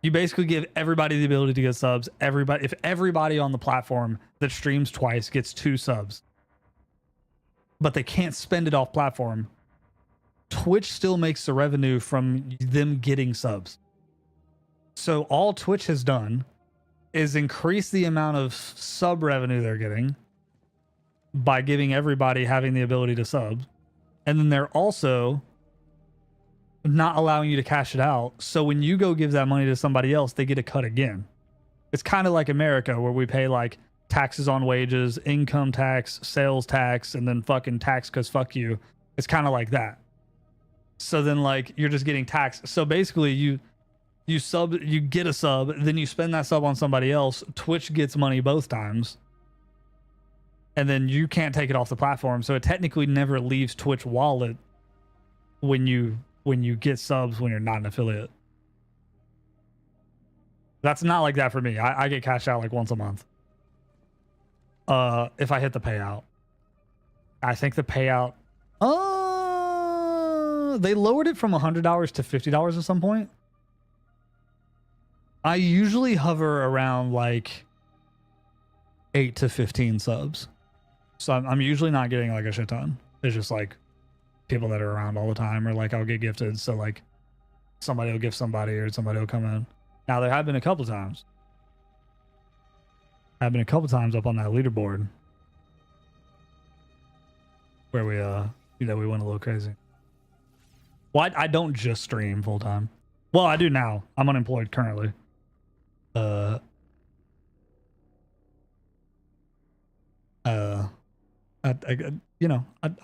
You basically give everybody the ability to get subs. If everybody on the platform that streams twice gets 2 subs, but they can't spend it off platform, Twitch still makes the revenue from them getting subs. So all Twitch has done is increase the amount of sub revenue they're getting by giving everybody having the ability to sub. And then they're also not allowing you to cash it out. So when you go give that money to somebody else, they get a cut again. It's kind of like America, where we pay like taxes on wages, income tax, sales tax, and then fucking tax because fuck you. It's kind of like that. So then like you're just getting taxed. So basically you get a sub, then you spend that sub on somebody else. Twitch gets money both times. And then you can't take it off the platform. So it technically never leaves Twitch wallet when you get subs when you're not an affiliate. That's not like that for me. I get cashed out like once a month. If I hit the payout. I think the payout, they lowered it from $100 to $50 at some point. I usually hover around like 8 to 15 subs. So I'm usually not getting like a shit ton. It's just like people that are around all the time, or like I'll get gifted. So like somebody will gift somebody, or somebody will come in. Now there have been a couple times. I've been a couple times up on that leaderboard where we we went a little crazy. Well, I don't just stream full time. Well, I do now. I'm unemployed currently. I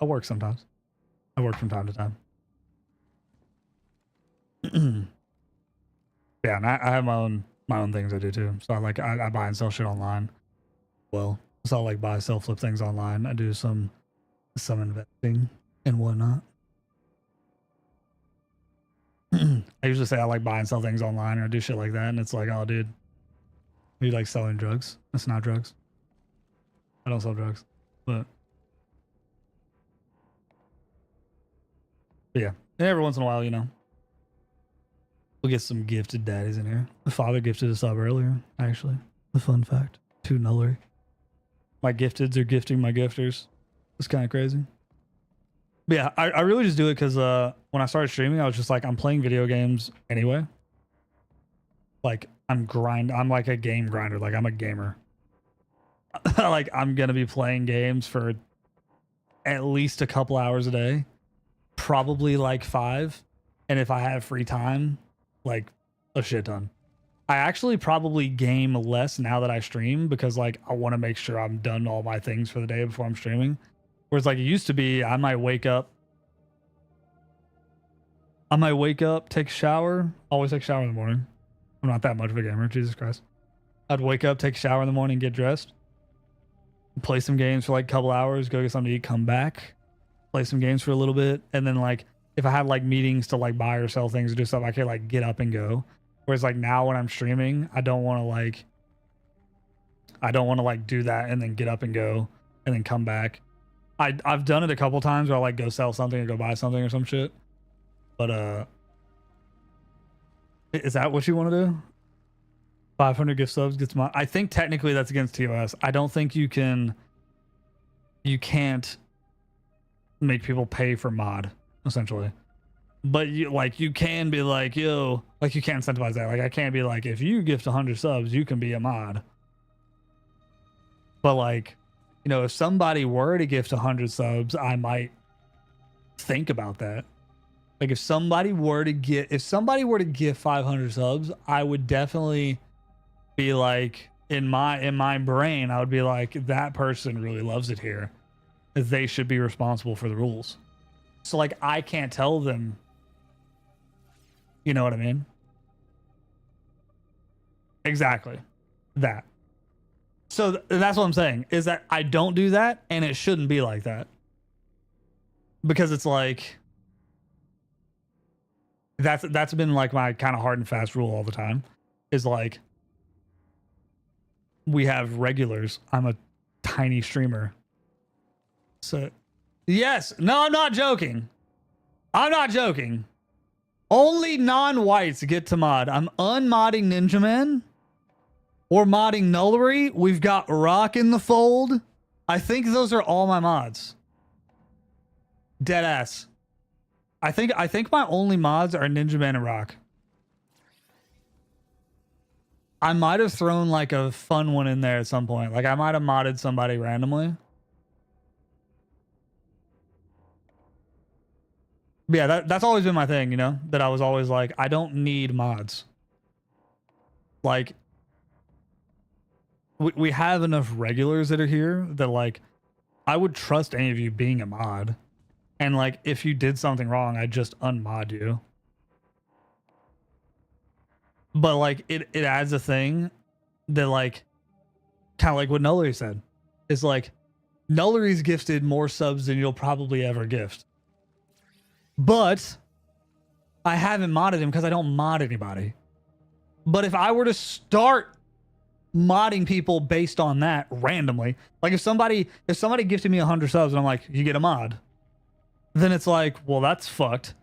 work sometimes. I work from time to time. Yeah, and I have my own things I do too. So I buy and sell shit online. Well, so I like buy, sell, flip things online. I do some investing and whatnot. I usually say I like buy and sell things online, or I do shit like that, and it's like, oh dude, you like selling drugs? That's not drugs. I don't sell drugs. But yeah, and every once in a while, we'll get some gifted daddies in here. My father gifted a sub earlier, actually. The fun fact. 2 nullery. My gifteds are gifting my gifters. It's kind of crazy. But yeah, I really just do it because when I started streaming, I was just like, I'm playing video games anyway. Like, I'm like a game grinder. Like, I'm a gamer. Like, I'm going to be playing games for at least a couple hours a day. Probably like 5. And if I have free time, like a shit ton. I actually probably game less now that I stream, because like I want to make sure I'm done all my things for the day before I'm streaming. Whereas like it used to be, I might wake up, take a shower. Always take a shower in the morning. I'm not that much of a gamer, Jesus Christ. I'd wake up, take a shower in the morning, get dressed, play some games for like a couple hours, go get something to eat, come back, play some games for a little bit, and then like if I had like meetings to like buy or sell things or do stuff, I could like get up and go. Whereas like now when I'm streaming, I don't want to like do that and then get up and go and then come back. I've done it a couple times where I like go sell something or go buy something or some shit. But is that what you want to do? 500 gift subs gets my. I think technically that's against TOS. I don't think you can't make people pay for mod, essentially. But you can be like, yo, like you can't incentivize that. Like I can't be like, if you gift 100 subs, you can be a mod. But like, if somebody were to gift 100 subs, I might think about that. Like if somebody were to give 500 subs, I would definitely be like, in my brain, I would be like, that person really loves it here. They should be responsible for the rules. So like I can't tell them. You know what I mean? Exactly. That. So that's what I'm saying, is that I don't do that, and it shouldn't be like that. Because it's like, that's been like my kind of hard and fast rule all the time, is like, we have regulars. I'm a tiny streamer. So, yes. No, I'm not joking. I'm not joking. Only non-whites get to mod. I'm unmodding Ninja Man. Or modding Nullery. We've got Rock in the fold. I think those are all my mods. Deadass. I think my only mods are Ninja Man and Rock. I might have thrown like a fun one in there at some point. Like I might have modded somebody randomly. But yeah, that's always been my thing, you know? That I was always like, I don't need mods. Like, we have enough regulars that are here that like, I would trust any of you being a mod. And like, if you did something wrong, I'd just unmod you. But like, it adds a thing that like, kind of like what Nullery said. It's like, Nullery's gifted more subs than you'll probably ever gift. But I haven't modded him because I don't mod anybody. But if I were to start modding people based on that randomly, like if somebody gifted me 100 subs and I'm like, you get a mod, then it's like, well, that's fucked.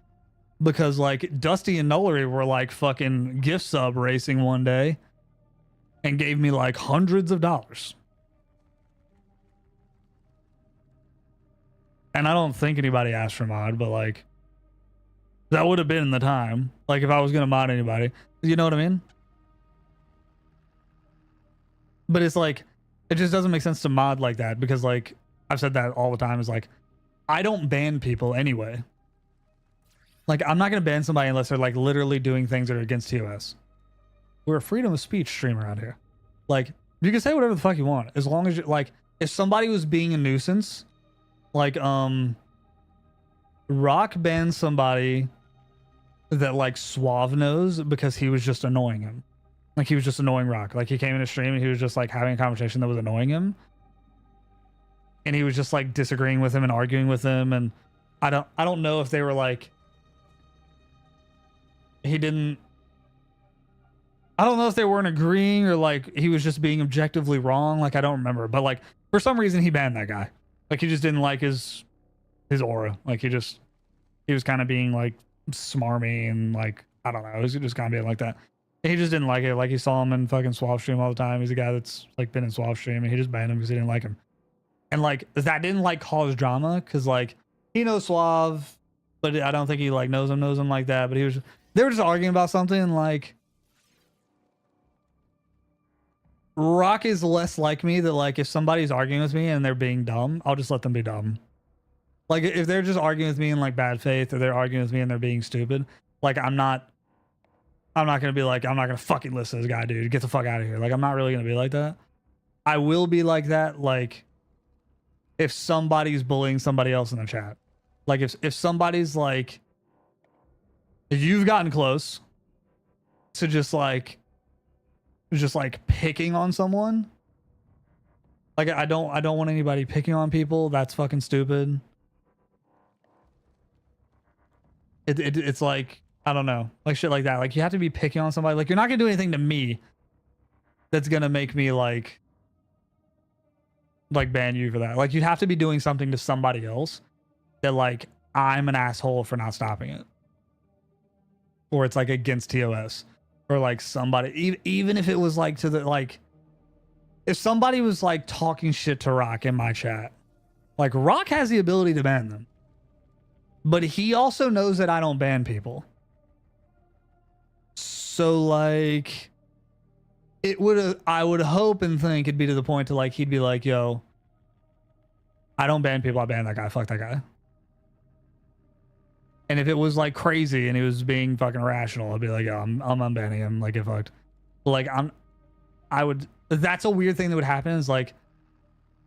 Because like Dusty and Nullery were like fucking gift sub racing one day and gave me like hundreds of dollars. And I don't think anybody asked for mod, but like, that would have been the time. Like if I was going to mod anybody, you know what I mean? But it's like, it just doesn't make sense to mod like that because like, I've said that all the time, is like, I don't ban people anyway. Like, I'm not going to ban somebody unless they're like literally doing things that are against TOS. We're a freedom of speech stream around here. Like, you can say whatever the fuck you want. As long as you, like, if somebody was being a nuisance, like, Rock banned somebody that like Suave knows because he was just annoying him. Like he was just annoying Rock. Like he came in a stream and he was just like having a conversation that was annoying him. And he was just like disagreeing with him and arguing with him. And I don't know if they were like, I don't know if they weren't agreeing or like he was just being objectively wrong. Like I don't remember, but like for some reason he banned that guy. Like he just didn't like his aura. Like he was kind of being like smarmy and like, I don't know. He was just kind of being like that. And he just didn't like it. Like he saw him in fucking Suave stream all the time. He's a guy that's like been in Suave stream and he just banned him because he didn't like him. And like that didn't like cause drama because like he knows Suave, but I don't think he like knows him like that. But they were just arguing about something and like Rock is less like me that like if somebody's arguing with me and they're being dumb, I'll just let them be dumb. Like if they're just arguing with me in like bad faith or they're arguing with me and they're being stupid, like I'm not gonna be like, I'm not gonna fucking listen to this guy, dude. Get the fuck out of here. Like I'm not really gonna be like that. I will be like that, like if somebody's bullying somebody else in the chat. Like if somebody's like, if you've gotten close to just like picking on someone. Like I don't want anybody picking on people. That's fucking stupid. It's like, I don't know, like shit like that. Like you have to be picking on somebody. Like you're not gonna do anything to me that's gonna make me like ban you for that. Like you'd have to be doing something to somebody else that like I'm an asshole for not stopping it, or it's like against TOS, or like somebody even if it was like to the like if somebody was like talking shit to Rock in my chat, like Rock has the ability to ban them. But he also knows that I don't ban people. So like I would hope and think it'd be to the point to like he'd be like, yo, I don't ban people, I ban that guy, fuck that guy. And if it was like crazy and he was being fucking rational, I'd be like, yeah, I'm unbanning him. Like, get fucked. Like, that's a weird thing that would happen is like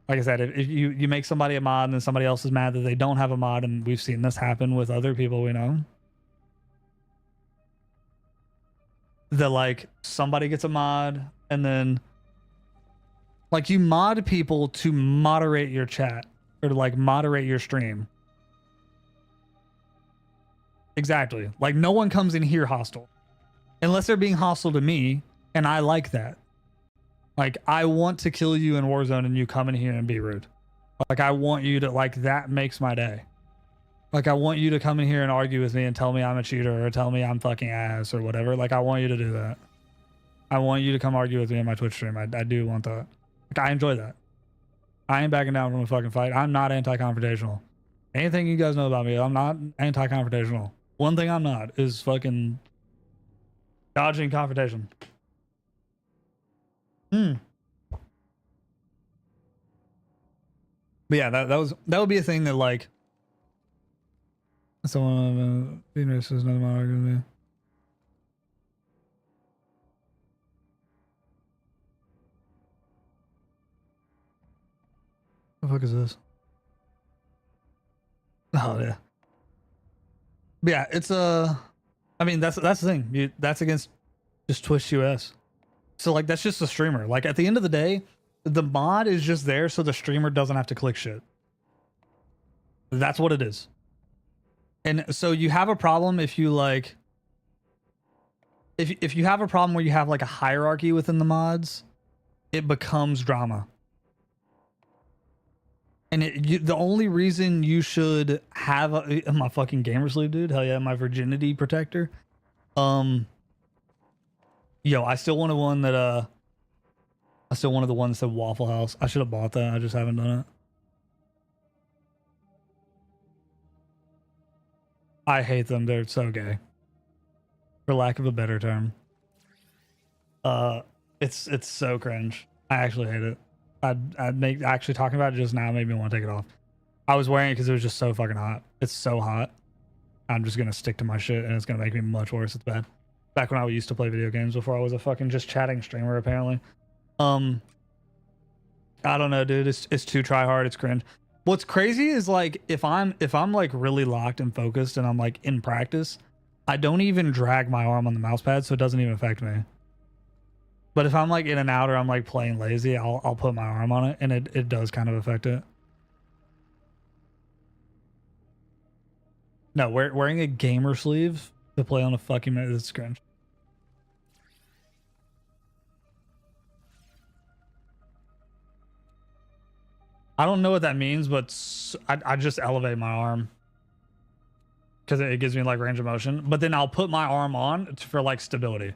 I said, if you make somebody a mod and then somebody else is mad that they don't have a mod, and we've seen this happen with other people we know. That like somebody gets a mod and then like you mod people to moderate your chat or to like moderate your stream. Exactly. Like no one comes in here hostile unless they're being hostile to me, and I like that. Like I want to kill you in Warzone and you come in here and be rude. Like I want you to, like, that makes my day. Like I want you to come in here and argue with me and tell me I'm a cheater or tell me I'm fucking ass or whatever. Like I want you to do that. I want you to come argue with me in my Twitch stream. I do want that. Like I enjoy that. I ain't backing down from a fucking fight. I'm not anti-confrontational. Anything you guys know about me, I'm not anti-confrontational. One thing I'm not is fucking dodging confrontation. But yeah, that would be a thing that like someone Venus is another mod arguing with me. The fuck is this? Oh yeah. But yeah, it's I mean that's the thing. That's against just Twitch US. So like that's just a streamer. Like at the end of the day, the mod is just there so the streamer doesn't have to click shit. That's what it is. And so you have a problem if you like if you have a problem where you have like a hierarchy within the mods, it becomes drama. And the only reason you should have my fucking gamer sleeve, dude. Hell yeah, my virginity protector. Yo, I still wanted one that I still wanted the one that said Waffle House. I should have bought that. I just haven't done it. I hate them. They're so gay. For lack of a better term. It's so cringe. I actually hate it. Actually talking about it just now made me want to take it off. I was wearing it because it was just so fucking hot. It's so hot. I'm just gonna stick to my shit and it's gonna make me much worse. It's bad. Back when I used to play video games before I was a fucking just chatting streamer apparently. I don't know, dude. It's too try hard. It's cringe. What's crazy is like if I'm like really locked and focused and I'm like in practice, I don't even drag my arm on the mouse pad, so it doesn't even affect me. But if I'm like in and out or I'm like playing lazy, I'll put my arm on it and it does kind of affect it. No, wearing a gamer sleeve to play on a fucking minute is cringe. I don't know what that means, but I just elevate my arm because it gives me like range of motion. But then I'll put my arm on for like stability.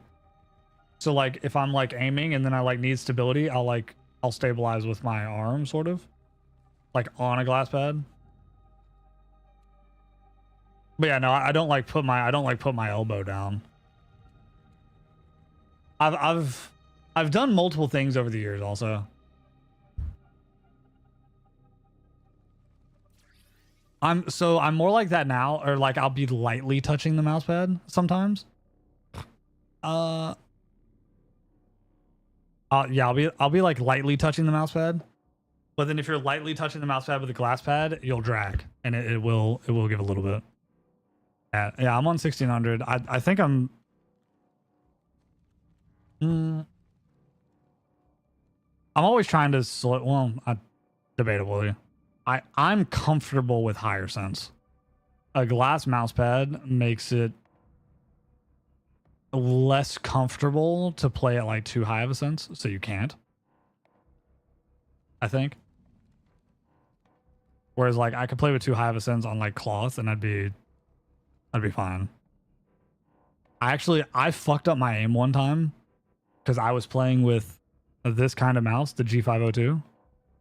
So like if I'm like aiming and then I like need stability, I'll stabilize with my arm sort of like on a glass pad. But yeah, no, I don't like put my elbow down. I've done multiple things over the years also. I'm more like that now, or like I'll be lightly touching the mouse pad sometimes. Yeah, I'll be like lightly touching the mouse pad. But then if you're lightly touching the mouse pad with a glass pad, you'll drag and it will give a little bit. Yeah, I'm on 1600. I think I'm always trying to debatably. I'm comfortable with higher sense. A glass mouse pad makes it less comfortable to play at like too high of a sense, so you can't. I think. Whereas like I could play with too high of a sense on like cloth and I'd be fine. I fucked up my aim one time because I was playing with this kind of mouse, the G502,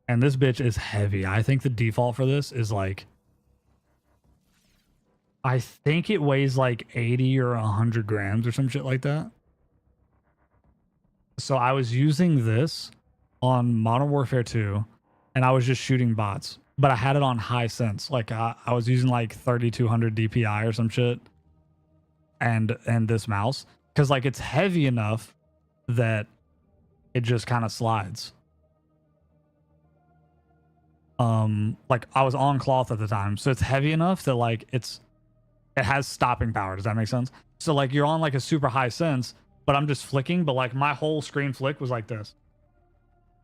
and this bitch is heavy. I think the default for this is like, I think it weighs like 80 or 100 grams or some shit like that. So I was using this on Modern Warfare 2 and I was just shooting bots but I had it on high sense. Like I was using like 3200 DPI or some shit, and this mouse, because like it's heavy enough that it just kind of slides. Like I was on cloth at the time, so it's heavy enough that like it has stopping power. Does that make sense? So like you're on like a super high sense, but I'm just flicking, but like my whole screen flick was like this.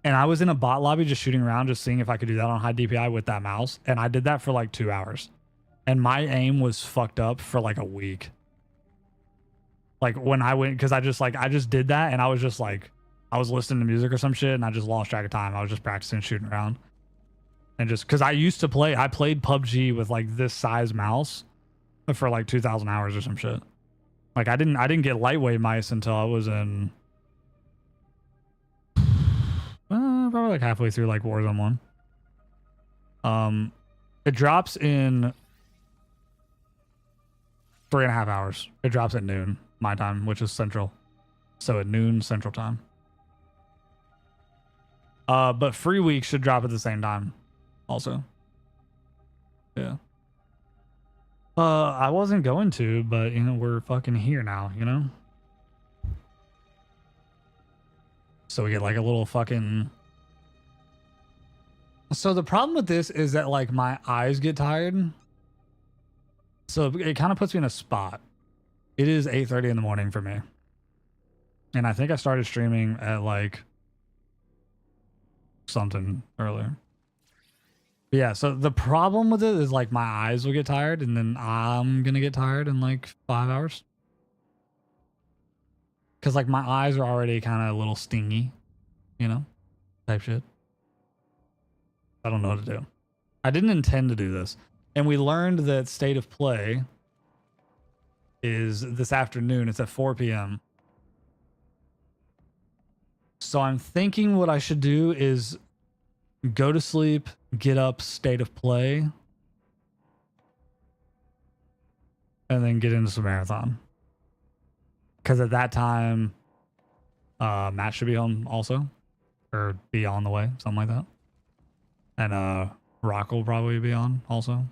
And I was in a bot lobby just shooting around, just seeing if I could do that on high DPI with that mouse. And I did that for like 2 hours. And my aim was fucked up for like a week. Like when I went, because I just did that, and I was just like, I was listening to music or some shit, and I just lost track of time. I was just practicing shooting around. And just because I played PUBG with like this size mouse for like 2,000 hours or some shit. Like I didn't get lightweight mice until I was in probably like halfway through like Warzone 1. It drops in 3.5 hours. It drops at noon my time, which is central. So at noon central time. But free week should drop at the same time also. Yeah. I wasn't going to, but you know, we're fucking here now, you know? So we get like a little fucking... So the problem with this is that like my eyes get tired. So it kind of puts me in a spot. It is 8:30 in the morning for me. And I think I started streaming at like something earlier. But yeah, so the problem with it is like my eyes will get tired, and then I'm gonna get tired in like 5 hours. Cause like my eyes are already kind of a little stingy, you know, type shit. I don't know what to do. I didn't intend to do this. And we learned that State of Play is this afternoon. It's at 4 p.m. So I'm thinking what I should do is go to sleep, get up, State of Play, and then get into some marathon. Because at that time, Matt should be home also, or be on the way, something like that. And Rock will probably be on also.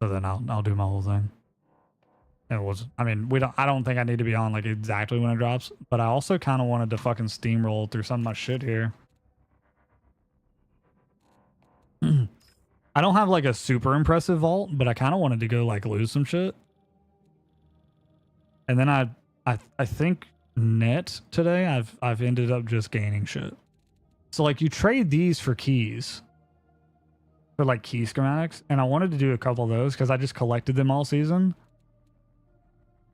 So then I'll do my whole thing. It was, I mean, I don't think I need to be on like exactly when it drops, but I also kind of wanted to fucking steamroll through some of my shit here. I don't have like a super impressive vault, but I kind of wanted to go like lose some shit. And then I think net today I've ended up just gaining shit. So like you trade these for keys, for like key schematics, and I wanted to do a couple of those because I just collected them all season.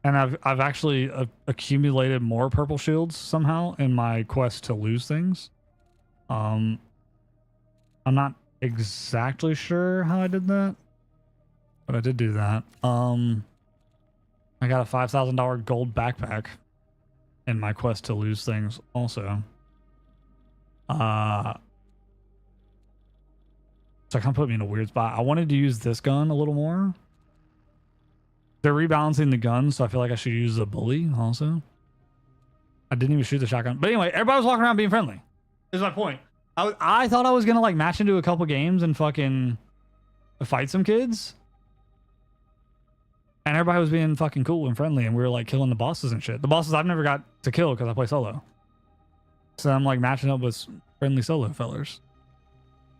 And I've actually accumulated more purple shields somehow in my quest to lose things. I'm not exactly sure how I did that, but I did do that. I got a $5,000 gold backpack in my quest to lose things also. So it kind of put me in a weird spot. I wanted to use this gun a little more. They're rebalancing the guns, so I feel like I should use the bully also. I didn't even shoot the shotgun. But anyway, everybody was walking around being friendly. Is my point. I thought I was going to like match into a couple games and fucking fight some kids. And everybody was being fucking cool and friendly, and we were like killing the bosses and shit. The bosses I've never got to kill because I play solo. So I'm like matching up with friendly solo fellers.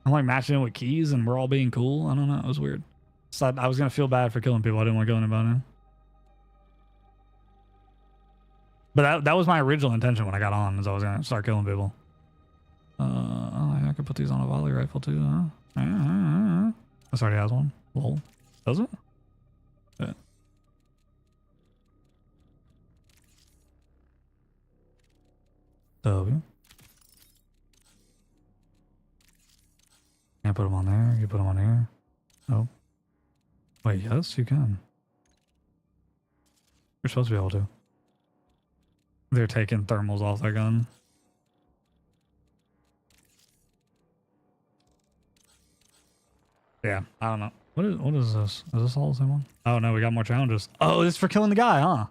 I'm like matching in with keys, and we're all being cool. I don't know. It was weird. So I was going to feel bad for killing people. I didn't want to kill anybody. But that was my original intention when I got on, is I was going to start killing people. Oh, I could put these on a volley rifle too, huh? This already has one. Lol. Does it? Yeah. W. Can't put them on there. You put them on here. Oh. Wait, yes, you can. You're supposed to be able to. They're taking thermals off their gun. Yeah, I don't know. What is this? Is this all the same one? Oh no, we got more challenges. Oh, this is for killing the guy, huh?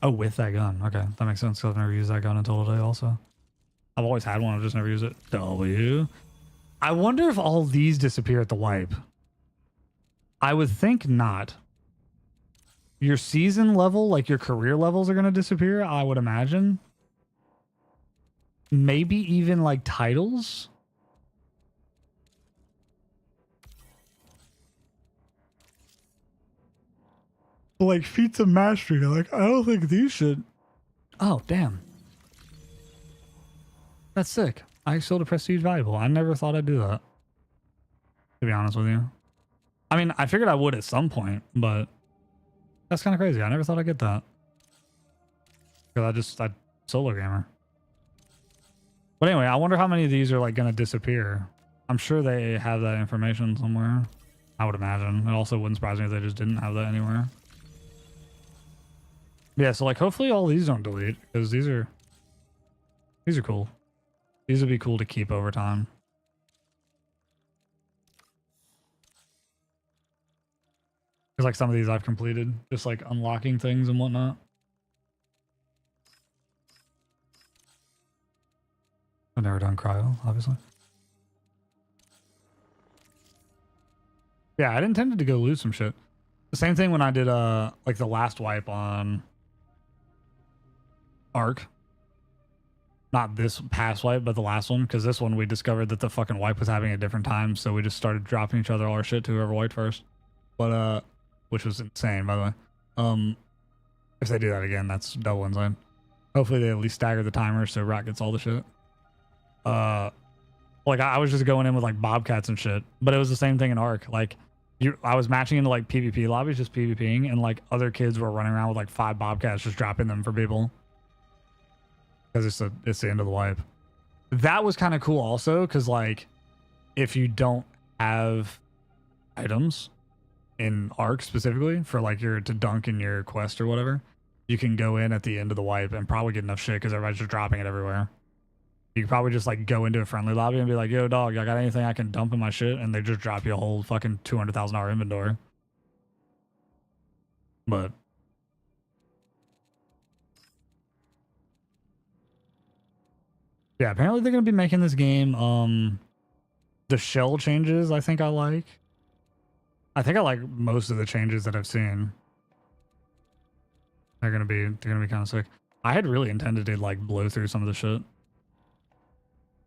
Oh, with that gun. Okay, that makes sense. I've never used that gun until today also. I've always had one. I've just never used it. W. I wonder if all these disappear at the wipe. I would think not. Your season level, like your career levels, are going to disappear, I would imagine. Maybe even like titles. Like feats of mastery. Like, I don't think these should. Oh, damn. That's sick. I sold a prestige valuable. I never thought I'd do that, to be honest with you. I mean, I figured I would at some point, but that's kind of crazy. I never thought I'd get that. Because I solo gamer. But anyway, I wonder how many of these are like going to disappear. I'm sure they have that information somewhere. I would imagine. It also wouldn't surprise me if they just didn't have that anywhere. Yeah, so like hopefully all these don't delete, because these are cool. These would be cool to keep over time. Because like some of these I've completed, just like unlocking things and whatnot. I've never done cryo, obviously. Yeah, I'd intended to go loot some shit. The same thing when I did like the last wipe on Ark. Not this past wipe, but the last one, because this one we discovered that the fucking wipe was happening at different times, so we just started dropping each other all our shit to whoever wiped first. But which was insane, by the way. If they do that again, that's double insane. Hopefully they at least stagger the timer so Rock gets all the shit. Like I was just going in with like bobcats and shit, but it was the same thing in Ark. Like I was matching into like PvP lobbies, just PvPing, and like other kids were running around with like 5 bobcats, just dropping them for people. Because it's the end of the wipe. That was kind of cool also, because like if you don't have items in Ark specifically for like to dunk in your quest or whatever, you can go in at the end of the wipe and probably get enough shit because everybody's just dropping it everywhere. You could probably just like go into a friendly lobby and be like, yo dog, I got anything I can dump in my shit, and they just drop you a whole fucking $200,000 inventory. But yeah, apparently they're gonna be making this game the shell changes. I think I like most of the changes that I've seen. They're gonna be kind of sick. I had really intended to like blow through some of the shit,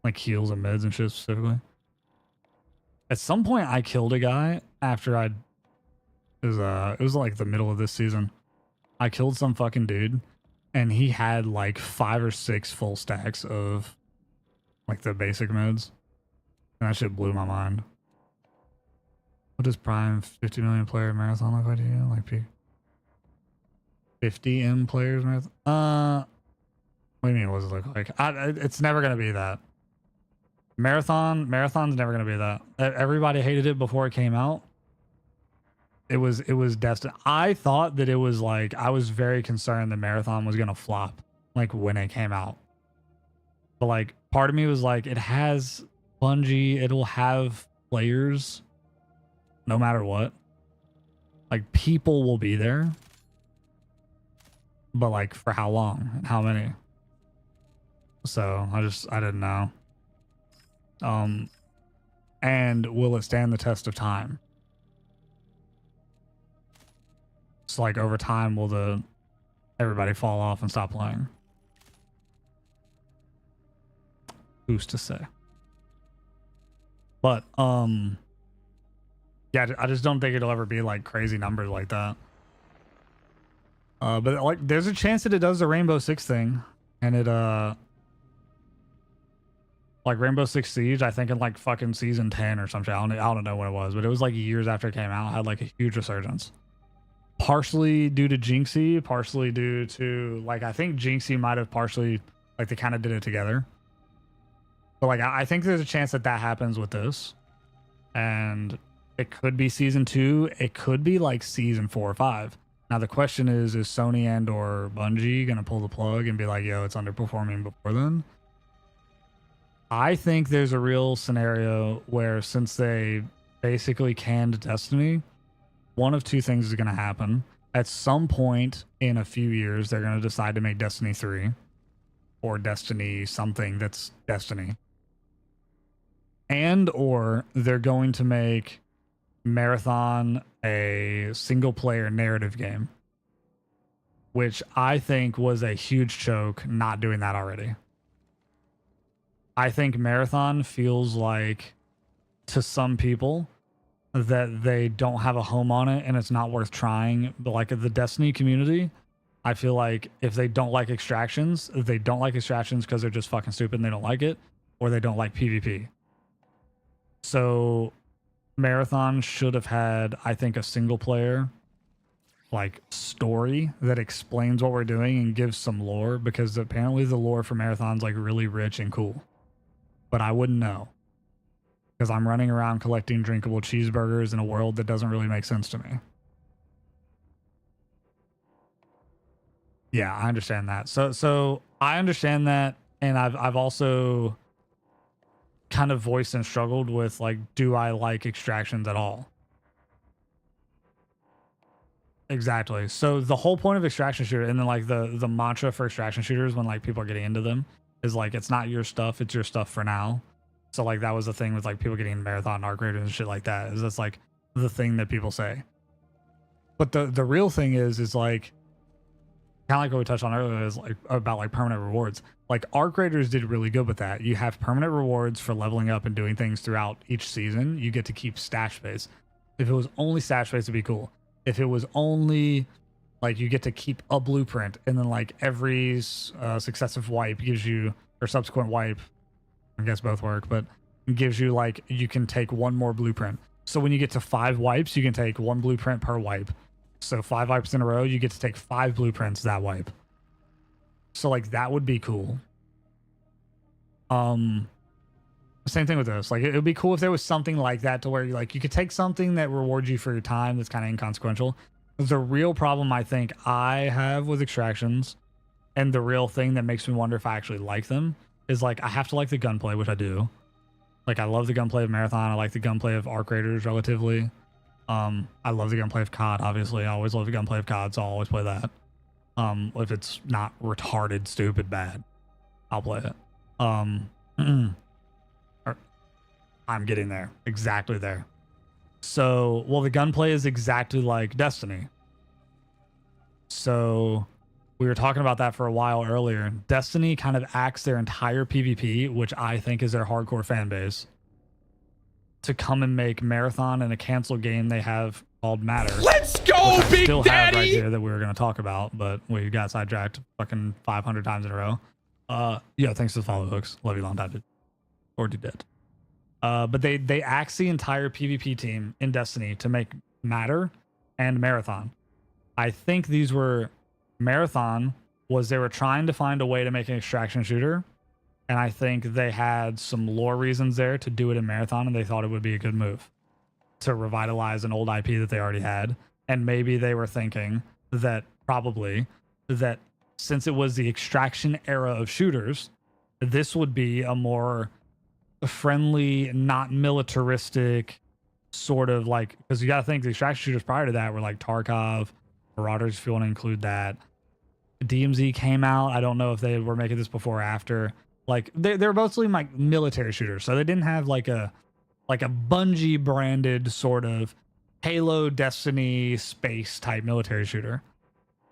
like heals and meds and shit specifically. At some point I killed a guy after it was like the middle of this season. I killed some fucking dude and he had like 5 or 6 full stacks of like the basic meds, and that shit blew my mind. What does Prime 50 million player marathon look like to you? Like 50 M players marathon? What do you mean? What does it look like? It's never gonna be that. Marathon's never gonna be that. Everybody hated it before it came out. It was destined. I thought that it was like, I was very concerned that Marathon was gonna flop like when it came out. But like part of me was like, it has Bungie, it'll have players no matter what. Like people will be there. But like for how long and how many? So I didn't know. And will it stand the test of time? It's like over time, will everybody fall off and stop playing? Who's to say? But yeah, I just don't think it'll ever be like crazy numbers like that. But like, there's a chance that it does the Rainbow Six thing, and it like Rainbow Six Siege, I think in like fucking season 10 or something. I don't know when it was, but it was like years after it came out, had like a huge resurgence. Partially due to Jinxie, partially due to like, I think Jinxie might have partially, like they kind of did it together. But like, I think there's a chance that happens with this, and it could be season 2. It could be like season 4 or 5. Now the question is Sony and or Bungie gonna pull the plug and be like, yo, it's underperforming before then? I think there's a real scenario where, since they basically canned Destiny, one of two things is going to happen. At some point in a few years, they're going to decide to make Destiny 3. or Destiny something that's Destiny. And or they're going to make Marathon a single player narrative game, which I think was a huge choke not doing that already. I think Marathon feels like, to some people, that they don't have a home on it and it's not worth trying. But like the Destiny community, I feel like if they don't like extractions, they don't like extractions because they're just fucking stupid and they don't like it, or they don't like PvP. So Marathon should have had, I think, a single player like story that explains what we're doing and gives some lore, because apparently the lore for Marathon's like really rich and cool. But I wouldn't know, because I'm running around collecting drinkable cheeseburgers in a world that doesn't really make sense to me. Yeah, I understand that. So I understand that, and I've also kind of voiced and struggled with, like, do I like extractions at all? Exactly. So the whole point of extraction shooter, and then like the mantra for extraction shooters when like people are getting into them, is like, it's not your stuff, it's your stuff for now. So like that was the thing with like people getting Marathon Arc Raiders and shit like that, is that's like the thing that people say. But the real thing is like, kind of like what we touched on earlier, is like about like permanent rewards. Like Arc Raiders did really good with that. You have permanent rewards for leveling up and doing things throughout each season. You get to keep stash space. If it was only stash space, it'd be cool. If it was only like you get to keep a blueprint, and then like every successive wipe gives you, or subsequent wipe, I guess both work, but it gives you like, you can take one more blueprint. So when you get to 5 wipes, you can take 1 blueprint per wipe. So 5 wipes in a row, you get to take 5 blueprints that wipe. So like that would be cool. Same thing with this. Like it would be cool if there was something like that, to where you like, you could take something that rewards you for your time that's kind of inconsequential. The real problem I think I have with extractions, and the real thing that makes me wonder if I actually like them, is like, I have to like the gunplay, which I do. Like I love the gunplay of Marathon. I like the gunplay of Arc Raiders relatively. I love the gunplay of COD, obviously. I always love the gunplay of COD, so I'll always play that. If it's not retarded, stupid, bad, I'll play it. I'm getting there. Exactly there. So, well, the gunplay is exactly like Destiny. So, we were talking about that for a while earlier. Destiny kind of axed their entire PvP, which I think is their hardcore fan base, to come and make Marathon in a canceled game they have called Matter. Let's go, Big still Daddy! have right here that we were going to talk about, but we got sidetracked fucking 500 times in a row. Yeah, thanks to the follow hooks. Love you long time, dude. Or you dead. But they axed the entire PvP team in Destiny to make Matter and Marathon. I think these were, Marathon was, they were trying to find a way to make an extraction shooter, and I think they had some lore reasons there to do it in Marathon, and they thought it would be a good move to revitalize an old IP that they already had. And maybe they were thinking that, probably, that since it was the extraction era of shooters, this would be a more friendly, not militaristic sort of like, because you got to think the extraction shooters prior to that were like Tarkov, Marauders, if you want to include that. DMZ came out. I don't know if they were making this before or after. Like they're mostly like military shooters, so they didn't have like a Bungie branded sort of Halo, Destiny, space type military shooter,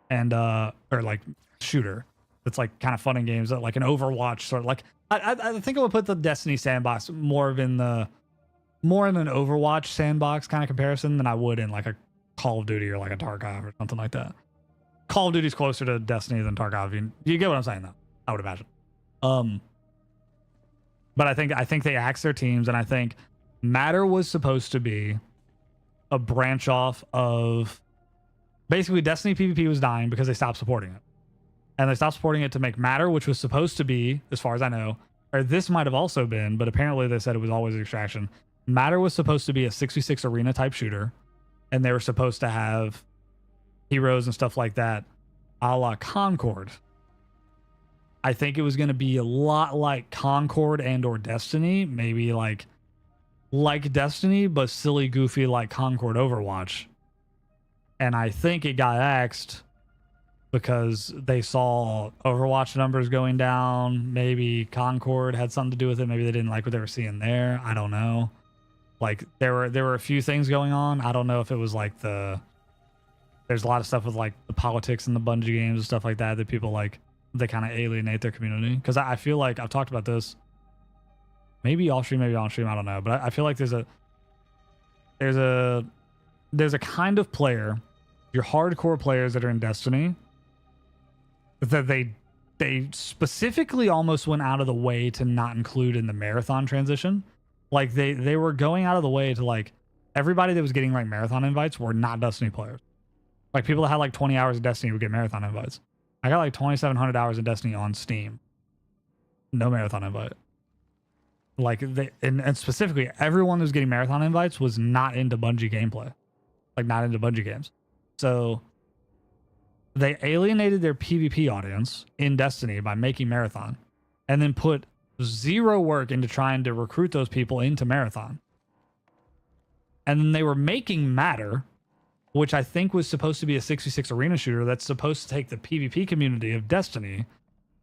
and or like shooter that's like kind of fun in games, that like an Overwatch sort of like. I think I would put the Destiny sandbox more in an Overwatch sandbox kind of comparison than I would in like a Call of Duty or like a Tarkov or something like that. Call of Duty's closer to Destiny than Tarkov. You get what I'm saying, though, I would imagine. But I think they axed their teams, and I think Matter was supposed to be a branch off of, basically Destiny PvP was dying because they stopped supporting it. And they stopped supporting it to make Matter, which was supposed to be, as far as I know, or this might have also been, but apparently they said it was always extraction. Matter was supposed to be a 6v6 arena type shooter, and they were supposed to have heroes and stuff like that, a la Concord. I think it was going to be a lot like Concord and or Destiny, maybe like Destiny, but silly, goofy like Concord Overwatch. And I think it got axed because they saw Overwatch numbers going down. Maybe Concord had something to do with it. Maybe they didn't like what they were seeing there. I don't know. Like there were a few things going on. I don't know if it was like there's a lot of stuff with like the politics in the Bungie games and stuff like that that people like, they kind of alienate their community. Because I feel like I've talked about this maybe off stream, maybe on stream, I don't know, but I feel like there's a kind of player, your hardcore players that are in Destiny, that they specifically almost went out of the way to not include in the marathon transition. Like they were going out of the way to like, everybody that was getting like marathon invites were not Destiny players. Like people that had like 20 hours of Destiny would get marathon invites. I got like 2,700 hours of Destiny on Steam. No marathon invite. Like and specifically everyone who's getting marathon invites was not into Bungie gameplay. Like not into Bungie games. So they alienated their PvP audience in Destiny by making Marathon, and then put zero work into trying to recruit those people into Marathon. And then they were making Matter, which I think was supposed to be a 6v6 arena shooter that's supposed to take the PvP community of Destiny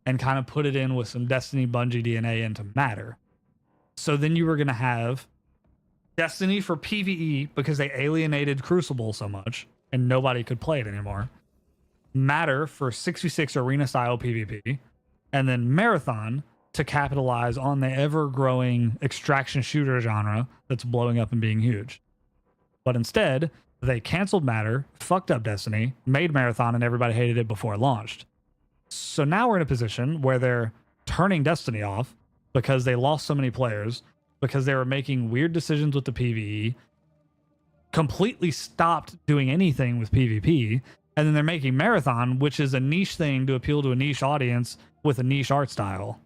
and kind of put it in with some Destiny Bungie DNA into Matter. So then you were going to have Destiny for PvE because they alienated Crucible so much and nobody could play it anymore. Matter for 6v6 arena style PvP, and then Marathon to capitalize on the ever-growing extraction shooter genre that's blowing up and being huge. But instead, they canceled Matter, fucked up Destiny, made Marathon, and everybody hated it before it launched. So now we're in a position where they're turning Destiny off because they lost so many players, because they were making weird decisions with the PvE, completely stopped doing anything with PvP, and then they're making Marathon, which is a niche thing to appeal to a niche audience with a niche art style.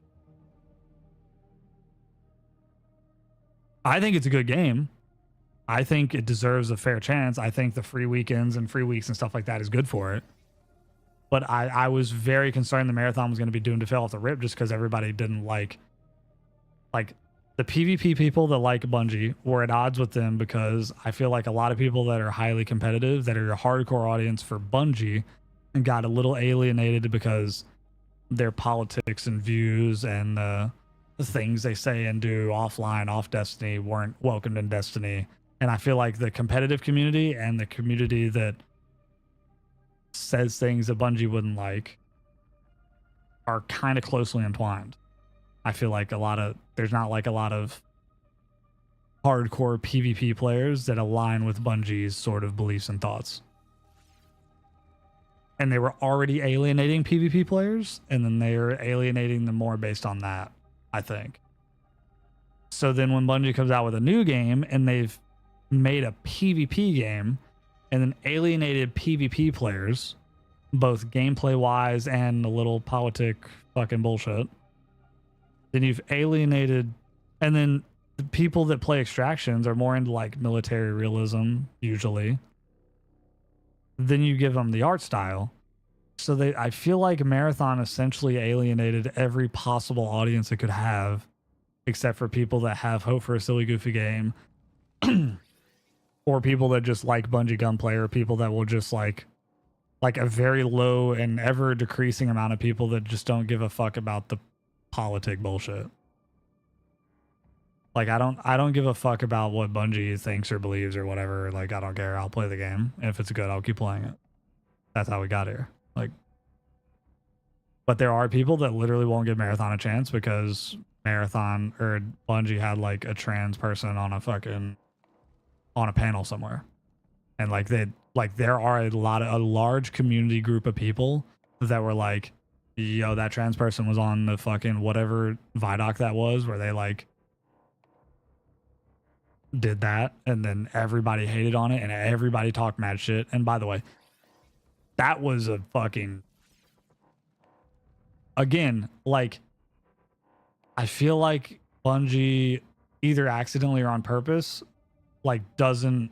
I think it's a good game. I think it deserves a fair chance. I think the free weekends and free weeks and stuff like that is good for it. But I was very concerned the Marathon was going to be doomed to fail off the rip just because everybody didn't like the PvP people that like Bungie were at odds with them, because I feel like a lot of people that are highly competitive, that are your hardcore audience for Bungie, got a little alienated because their politics and views and the things they say and do offline, off Destiny, weren't welcomed in Destiny. And I feel like the competitive community and the community that says things that Bungie wouldn't like are kind of closely entwined. I feel like there's not like a lot of hardcore PvP players that align with Bungie's sort of beliefs and thoughts. And they were already alienating PvP players, and then they're alienating them more based on that, I think. So then when Bungie comes out with a new game and they've made a PvP game and then alienated PvP players, both gameplay wise and a little politic fucking bullshit, then you've alienated, and then the people that play extractions are more into like military realism usually. Then you give them the art style. So I feel like Marathon essentially alienated every possible audience it could have, except for people that have hope for a silly goofy game, or people that just like Bungie Gunplay, or people that will just like a very low and ever decreasing amount of people that just don't give a fuck about the politic bullshit. Like I don't give a fuck about what Bungie thinks or believes or whatever. Like I don't care. I'll play the game. And if it's good, I'll keep playing it. That's how we got here. Like, but there are people that literally won't give Marathon a chance because Marathon or Bungie had like a trans person on a panel somewhere. And there are a large community group of people that were like, yo, that trans person was on the fucking whatever Vidoc that was, where they like did that, and then everybody hated on it and everybody talked mad shit. And by the way, that was a fucking, again, like, I feel like Bungie either accidentally or on purpose like doesn't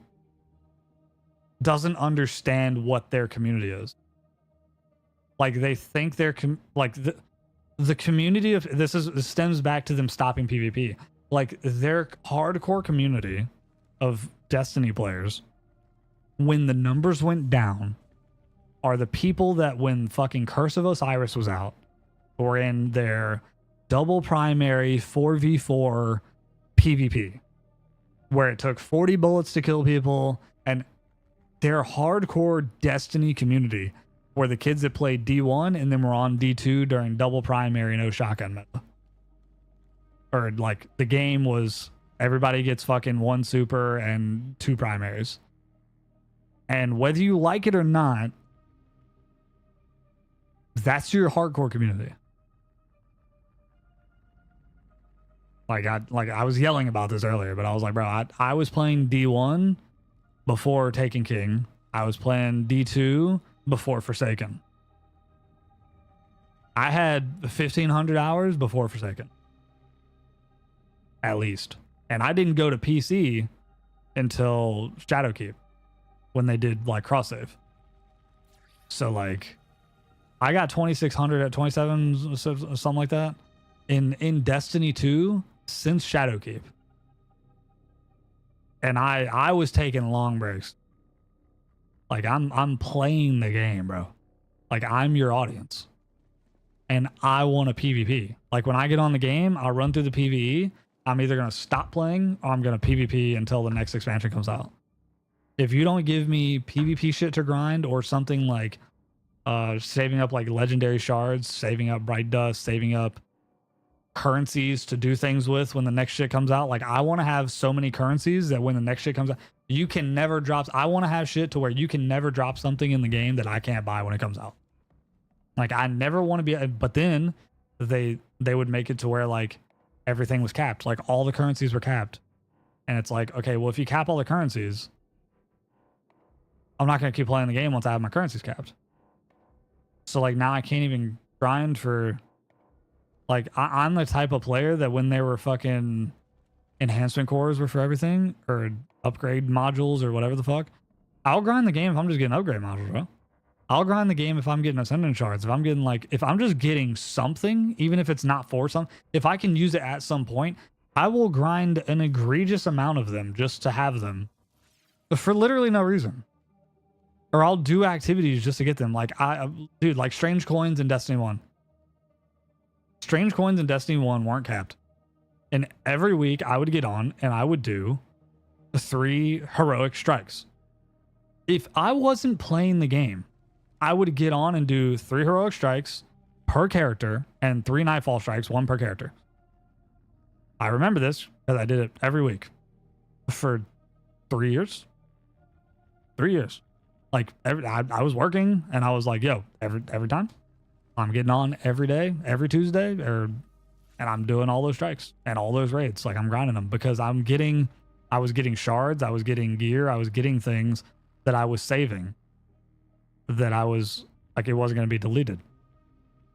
understand what their community is. Like they think they're the community of this stems back to them stopping PvP. Like their hardcore community of Destiny players, when the numbers went down are the people that when fucking Curse of Osiris was out, were in their double primary 4v4 PvP, where it took 40 bullets to kill people, and their hardcore Destiny community were the kids that played D1 and then were on D2 during double primary no shotgun meta. Or like the game was everybody gets fucking 1 super and 2 primaries. And whether you like it or not, that's your hardcore community. Like I was yelling about this earlier, but I was like, bro, I was playing D1 before Taken King. I was playing D2 before Forsaken. I had 1,500 hours before Forsaken. At least. And I didn't go to PC until Shadowkeep when they did like cross save. So like I got 2,600 at 27, something like that in Destiny 2 since Shadowkeep. And I was taking long breaks. Like I'm playing the game, bro. Like I'm your audience. And I want a PvP. Like when I get on the game, I'll run through the PvE. I'm either going to stop playing or I'm going to PvP until the next expansion comes out. If you don't give me PvP shit to grind or something like saving up like legendary shards, saving up bright dust, saving up currencies to do things with when the next shit comes out. Like I want to have so many currencies that when the next shit comes out, you can never drop. I want to have shit to where you can never drop something in the game that I can't buy when it comes out. Like I never want to be, but then they would make it to where like everything was capped. Like all the currencies were capped. And it's like, okay, well, if you cap all the currencies, I'm not going to keep playing the game once I have my currencies capped. So like now I can't even grind for, like I'm the type of player that when they were fucking enhancement cores were for everything or upgrade modules or whatever the fuck, I'll grind the game if I'm just getting upgrade modules, bro. I'll grind the game if I'm getting ascendant shards. If I'm getting like, if I'm just getting something, even if it's not for something, if I can use it at some point, I will grind an egregious amount of them just to have them for literally no reason. Or I'll do activities just to get them. Like dude, like strange coins in Destiny 1. Strange coins in Destiny 1 weren't capped. And every week I would get on and I would do 3 heroic strikes. If I wasn't playing the game, I would get on and do 3 heroic strikes per character and 3 nightfall strikes, 1 per character. I remember this because I did it every week for 3 years. 3 years. Like I was working and I was like, yo, every time I'm getting on every day, every Tuesday, and I'm doing all those strikes and all those raids. Like I'm grinding them because I was getting shards, I was getting gear, I was getting things that I was saving that I was like, it wasn't going to be deleted.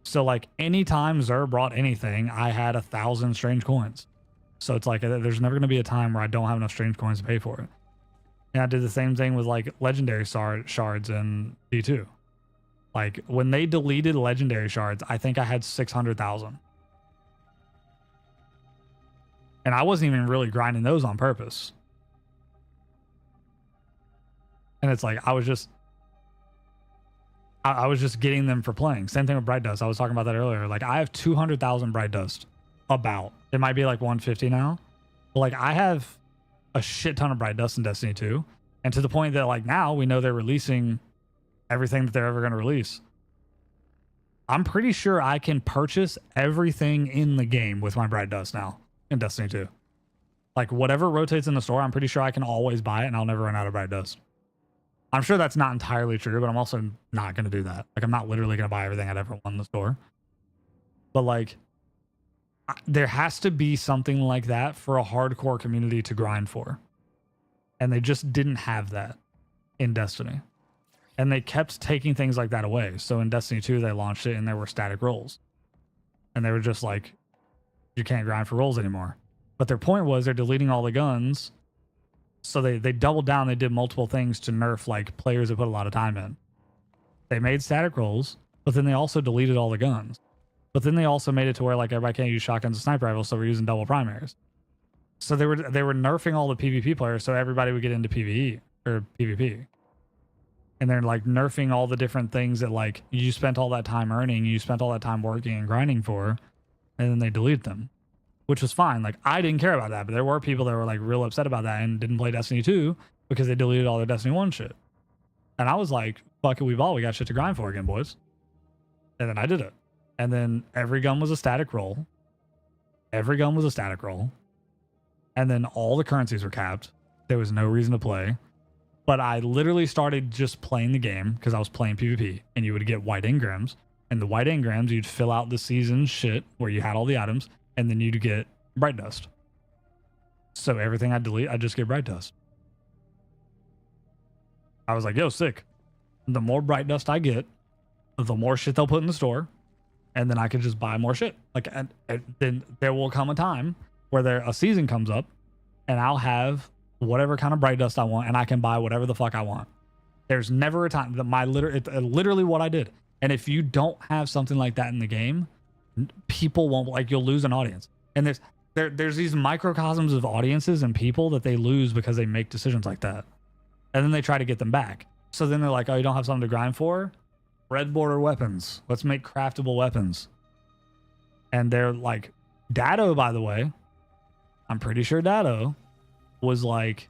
So like anytime Xur brought anything, I had 1,000 strange coins. So it's like, there's never going to be a time where I don't have enough strange coins to pay for it. And I did the same thing with like legendary shards in D2. Like when they deleted legendary shards, I think I had 600,000. And I wasn't even really grinding those on purpose. And it's like, I was just getting them for playing. Same thing with Bright Dust. I was talking about that earlier. Like I have 200,000 Bright Dust. About. It might be like 150 now. But like I have a shit ton of Bright Dust in Destiny 2. And to the point that like now we know they're releasing everything that they're ever going to release. I'm pretty sure I can purchase everything in the game with my Bright Dust now in Destiny 2. Like whatever rotates in the store, I'm pretty sure I can always buy it and I'll never run out of Bright Dust. I'm sure that's not entirely true, but I'm also not going to do that. Like I'm not literally going to buy everything I'd ever want in the store. But like there has to be something like that for a hardcore community to grind for. And they just didn't have that in Destiny. And they kept taking things like that away. So in Destiny 2, they launched it and there were static rolls. And they were just like, you can't grind for rolls anymore. But their point was they're deleting all the guns. So they doubled down. They did multiple things to nerf like players that put a lot of time in. They made static rolls, but then they also deleted all the guns. But then they also made it to where like everybody can't use shotguns and sniper rifles, so we're using double primaries. So they were nerfing all the PvP players so everybody would get into PvE or PvP. and they're like nerfing all the different things that like you spent all that time earning, you spent all that time working and grinding for, and then they delete them, which was fine. Like I didn't care about that, but there were people that were like real upset about that and didn't play Destiny 2 because they deleted all their Destiny 1 shit. And I was like, fuck it, we got shit to grind for again, boys. And then I did it. And then every gun was a static roll. Every gun was a static roll. And then all the currencies were capped. There was no reason to play. But I literally started just playing the game because I was playing PvP. And you would get white engrams. And the white engrams, you'd fill out the season shit where you had all the items. And then you'd get bright dust. So everything I delete, I just get bright dust. I was like, yo, sick. The more bright dust I get, the more shit they'll put in the store. And then I can just buy more shit. Like, and then there will come a time where a season comes up and I'll have whatever kind of bright dust I want and I can buy whatever the fuck I want. There's never a time that literally what I did. And if you don't have something like that in the game, people won't, like, you'll lose an audience. And there's these microcosms of audiences and people that they lose because they make decisions like that. And then they try to get them back. So then they're like, oh, you don't have something to grind for? Red border weapons. Let's make craftable weapons. And they're like, Datto, by the way, I'm pretty sure Datto was like,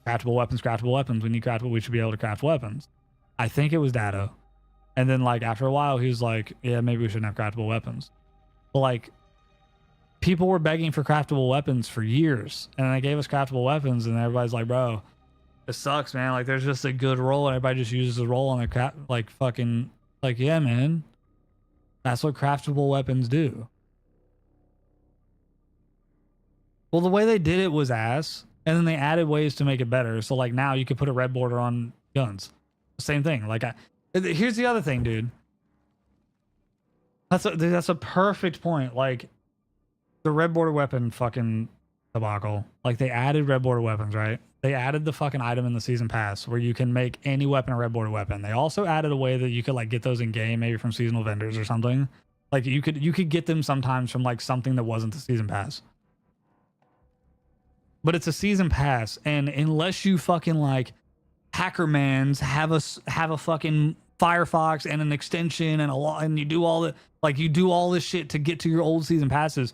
craftable weapons. We need craftable. We should be able to craft weapons. I think it was Datto. And then like after a while, he was like, yeah, maybe we shouldn't have craftable weapons. But like, people were begging for craftable weapons for years. And they gave us craftable weapons and everybody's like, bro, it sucks, man. Like, there's just a good roll and everybody just uses a roll on their crap. Like, fucking, like, yeah, man. That's what craftable weapons do. Well, the way they did it was ass. And then they added ways to make it better. So, like, now you could put a red border on guns. Same thing. Like, here's the other thing, dude. That's a perfect point. Like, the red border weapon fucking debacle. Like, they added red border weapons, right? They added the fucking item in the season pass where you can make any weapon a red border weapon. They also added a way that you could like get those in game, maybe from seasonal vendors or something. Like you could get them sometimes from like something that wasn't the season pass. But it's a season pass, and unless you fucking like Hackermans have a fucking Firefox and an extension and and you do all this shit to get to your old season passes,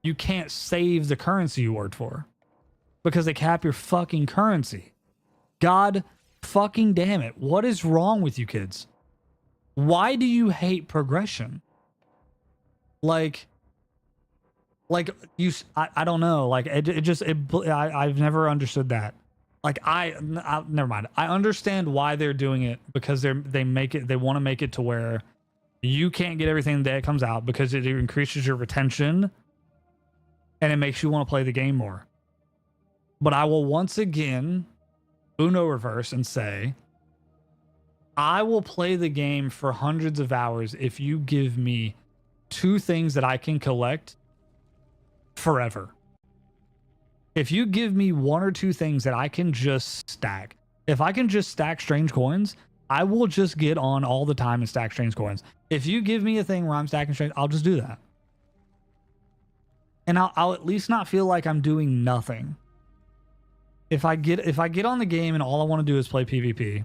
you can't save the currency you worked for. Because they cap your fucking currency. God fucking damn it. What is wrong with you kids? Why do you hate progression? Like you, I don't know. Like I've never understood that. Like never mind. I understand why they're doing it because they want to make it to where you can't get everything the day it comes out because it increases your retention and it makes you want to play the game more. But I will once again Uno reverse and say, I will play the game for hundreds of hours if you give me 2 things that I can collect forever. If you give me 1 or 2 things that I can just stack. If I can just stack strange coins, I will just get on all the time and stack strange coins. If you give me a thing where I'm stacking strange, I'll just do that. And I'll at least not feel like I'm doing nothing. If I get on the game and all I want to do is play PvP,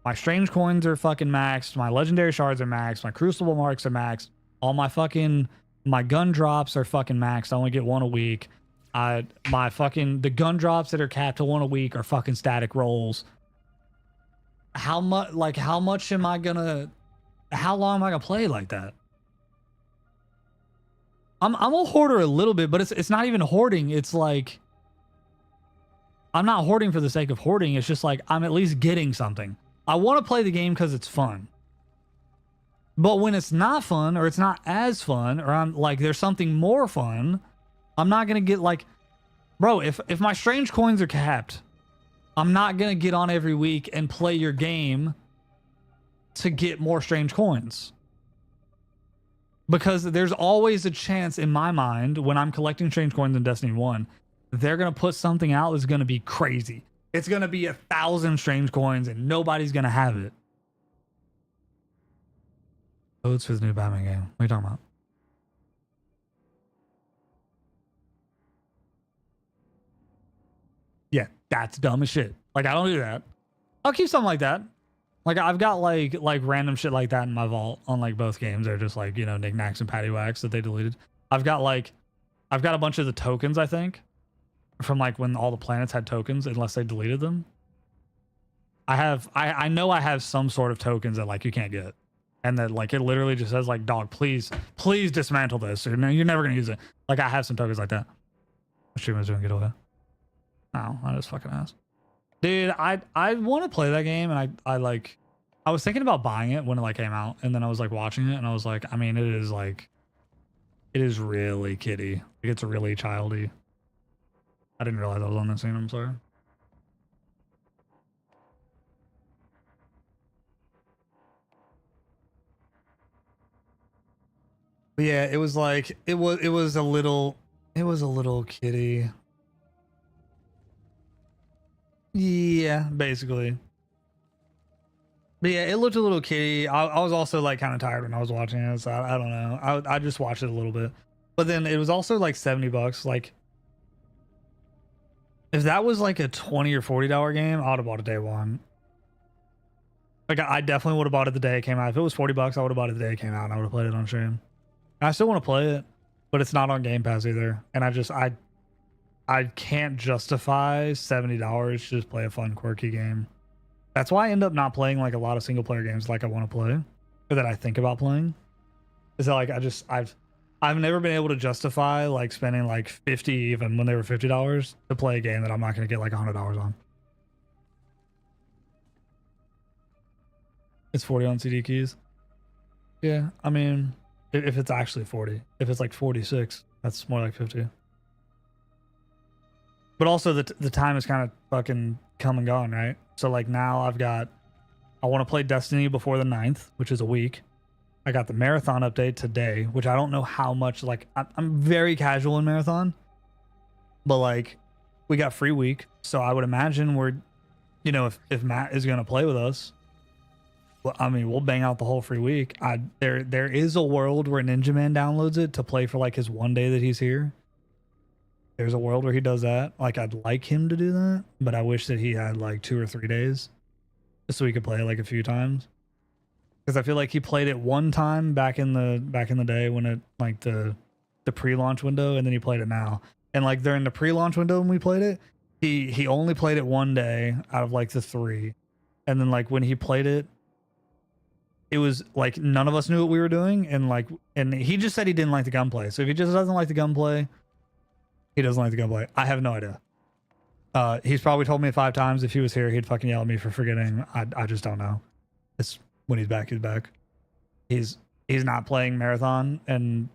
my strange coins are fucking maxed, my legendary shards are maxed, my crucible marks are maxed, all my gun drops are fucking maxed. I only get 1 a week. The gun drops that are capped to 1 a week are fucking static rolls. How long am I gonna play like that? I'm a hoarder a little bit, but it's not even hoarding. It's like, I'm not hoarding for the sake of hoarding. It's just like, I'm at least getting something. I want to play the game because it's fun. But when it's not fun, or it's not as fun, or I'm like, there's something more fun, I'm not going to get like, bro, if my strange coins are capped, I'm not going to get on every week and play your game to get more strange coins. Because there's always a chance in my mind when I'm collecting strange coins in Destiny 1, they're going to put something out that's going to be crazy. It's going to be 1,000 strange coins and nobody's going to have it. Codes for the new Batman game. What are you talking about? Yeah, that's dumb as shit. Like, I don't do that. I'll keep something like that. Like I've got like random shit like that in my vault on like both games. They're just like, you know, knickknacks and paddywhacks that they deleted. I've got a bunch of the tokens, I think, from like when all the planets had tokens, unless they deleted them. I know I have some sort of tokens that like you can't get. And that like it literally just says like, dog, please dismantle this. Or, no, you're never gonna use it. Like I have some tokens like that. The streamer's doing get away. Oh, I just fucking asked. Dude, I want to play that game, and I was thinking about buying it when it like came out, and then I was like watching it, and I was like, I mean, it is really kiddie. It's really childy. I didn't realize I was on the scene. I'm sorry. But yeah, it was like it was a little kiddie. Yeah, basically. But yeah, it looked a little kiddie. I was also like kind of tired when I was watching it, so I don't know. I just watched it a little bit. But then it was also like $70. Like if that was like a $20 or $40 game, I would have bought it day one. Like I definitely would have bought it the day it came out. If it was $40, I would have bought it the day it came out, and I would have played it on stream. And I still want to play it, but it's not on Game Pass either. And I can't justify $70 to just play a fun, quirky game. That's why I end up not playing like a lot of single player games like I want to play, or that I think about playing. Is that like I've never been able to justify like spending like $50 even when they were $50 to play a game that I'm not going to get like $100 on. It's 40 on CD keys. Yeah, I mean, if it's actually 40, if it's like 46, that's more like 50. But also the time is kind of fucking come and gone, right? So like now I want to play Destiny before the 9th, which is a week. I got the Marathon update today, which I don't know how much, like I'm very casual in Marathon, but like we got free week. So I would imagine we're, you know, if Matt is going to play with us, well, I mean, we'll bang out the whole free week. There is a world where Ninja Man downloads it to play for like his one day that he's here. There's a world where he does that. Like I'd like him to do that, but I wish that he had like 2 or 3 days just so he could play it like a few times. Because I feel like he played it one time back in the day when it like the pre-launch window, and then he played it now. And like during the pre-launch window when we played it, he only played it one day out of like the 3. And then like when he played it, it was like none of us knew what we were doing, and he just said he didn't like the gunplay. So if he just doesn't like the gunplay, he doesn't like the gunplay. I have no idea. He's probably told me 5 times. If he was here, he'd fucking yell at me for forgetting. I just don't know. It's when he's back, he's back. He's not playing Marathon, and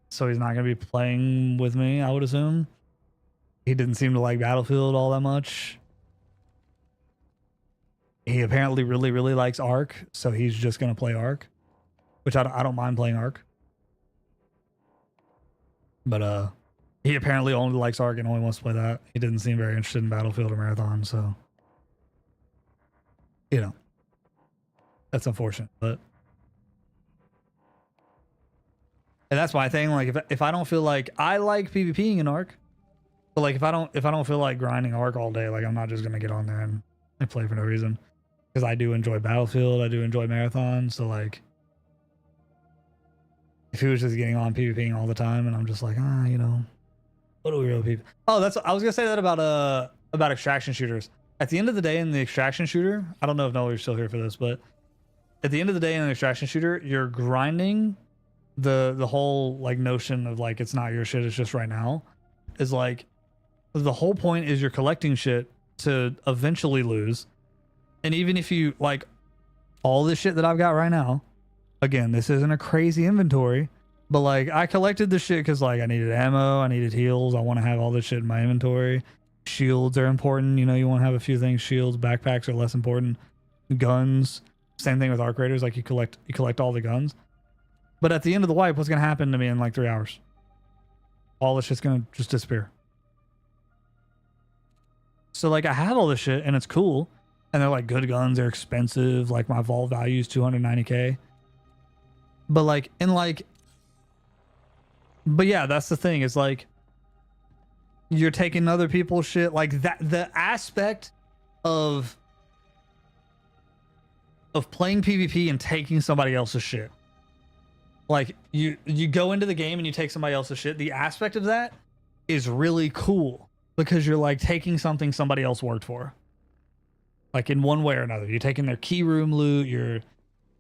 so he's not going to be playing with me, I would assume. He didn't seem to like Battlefield all that much. He apparently really, really likes Ark, so he's just going to play Ark, which I don't mind playing Ark. But he apparently only likes Ark and only wants to play that. He didn't seem very interested in Battlefield or Marathon, so, you know, that's unfortunate. But and that's my thing. Like if I don't feel like I like PvPing in Ark, but like if I don't feel like grinding Ark all day, like I'm not just gonna get on there and play for no reason. Because I do enjoy Battlefield, I do enjoy Marathon, so like if he was just getting on PvPing all the time and I'm just like, you know, what do we really PvP? Oh, I was gonna say that about extraction shooters. At the end of the day in the extraction shooter, I don't know if Nolan's still here for this, but at the end of the day in an extraction shooter, you're grinding the whole like notion of like it's not your shit, it's just right now. Is like the whole point is you're collecting shit to eventually lose. And even if you like all this shit that I've got right now, again, this isn't a crazy inventory, but like I collected this shit because like I needed ammo, I needed heals, I want to have all this shit in my inventory. Shields are important, you know, you want to have a few things. Shields, backpacks are less important. Guns, same thing with Arc Raiders, like you collect all the guns. But at the end of the wipe, what's gonna happen to me in like 3 hours? All this shit's gonna just disappear. So like I have all this shit and it's cool. And they're like good guns, they're expensive. Like my vault value is 290k. But like, but yeah, that's the thing. Is like, you're taking other people's shit. Like that, the aspect of of playing PvP and taking somebody else's shit. Like you go into the game and you take somebody else's shit. The aspect of that is really cool because you're like taking something somebody else worked for. Like in one way or another, you're taking their key room loot, you're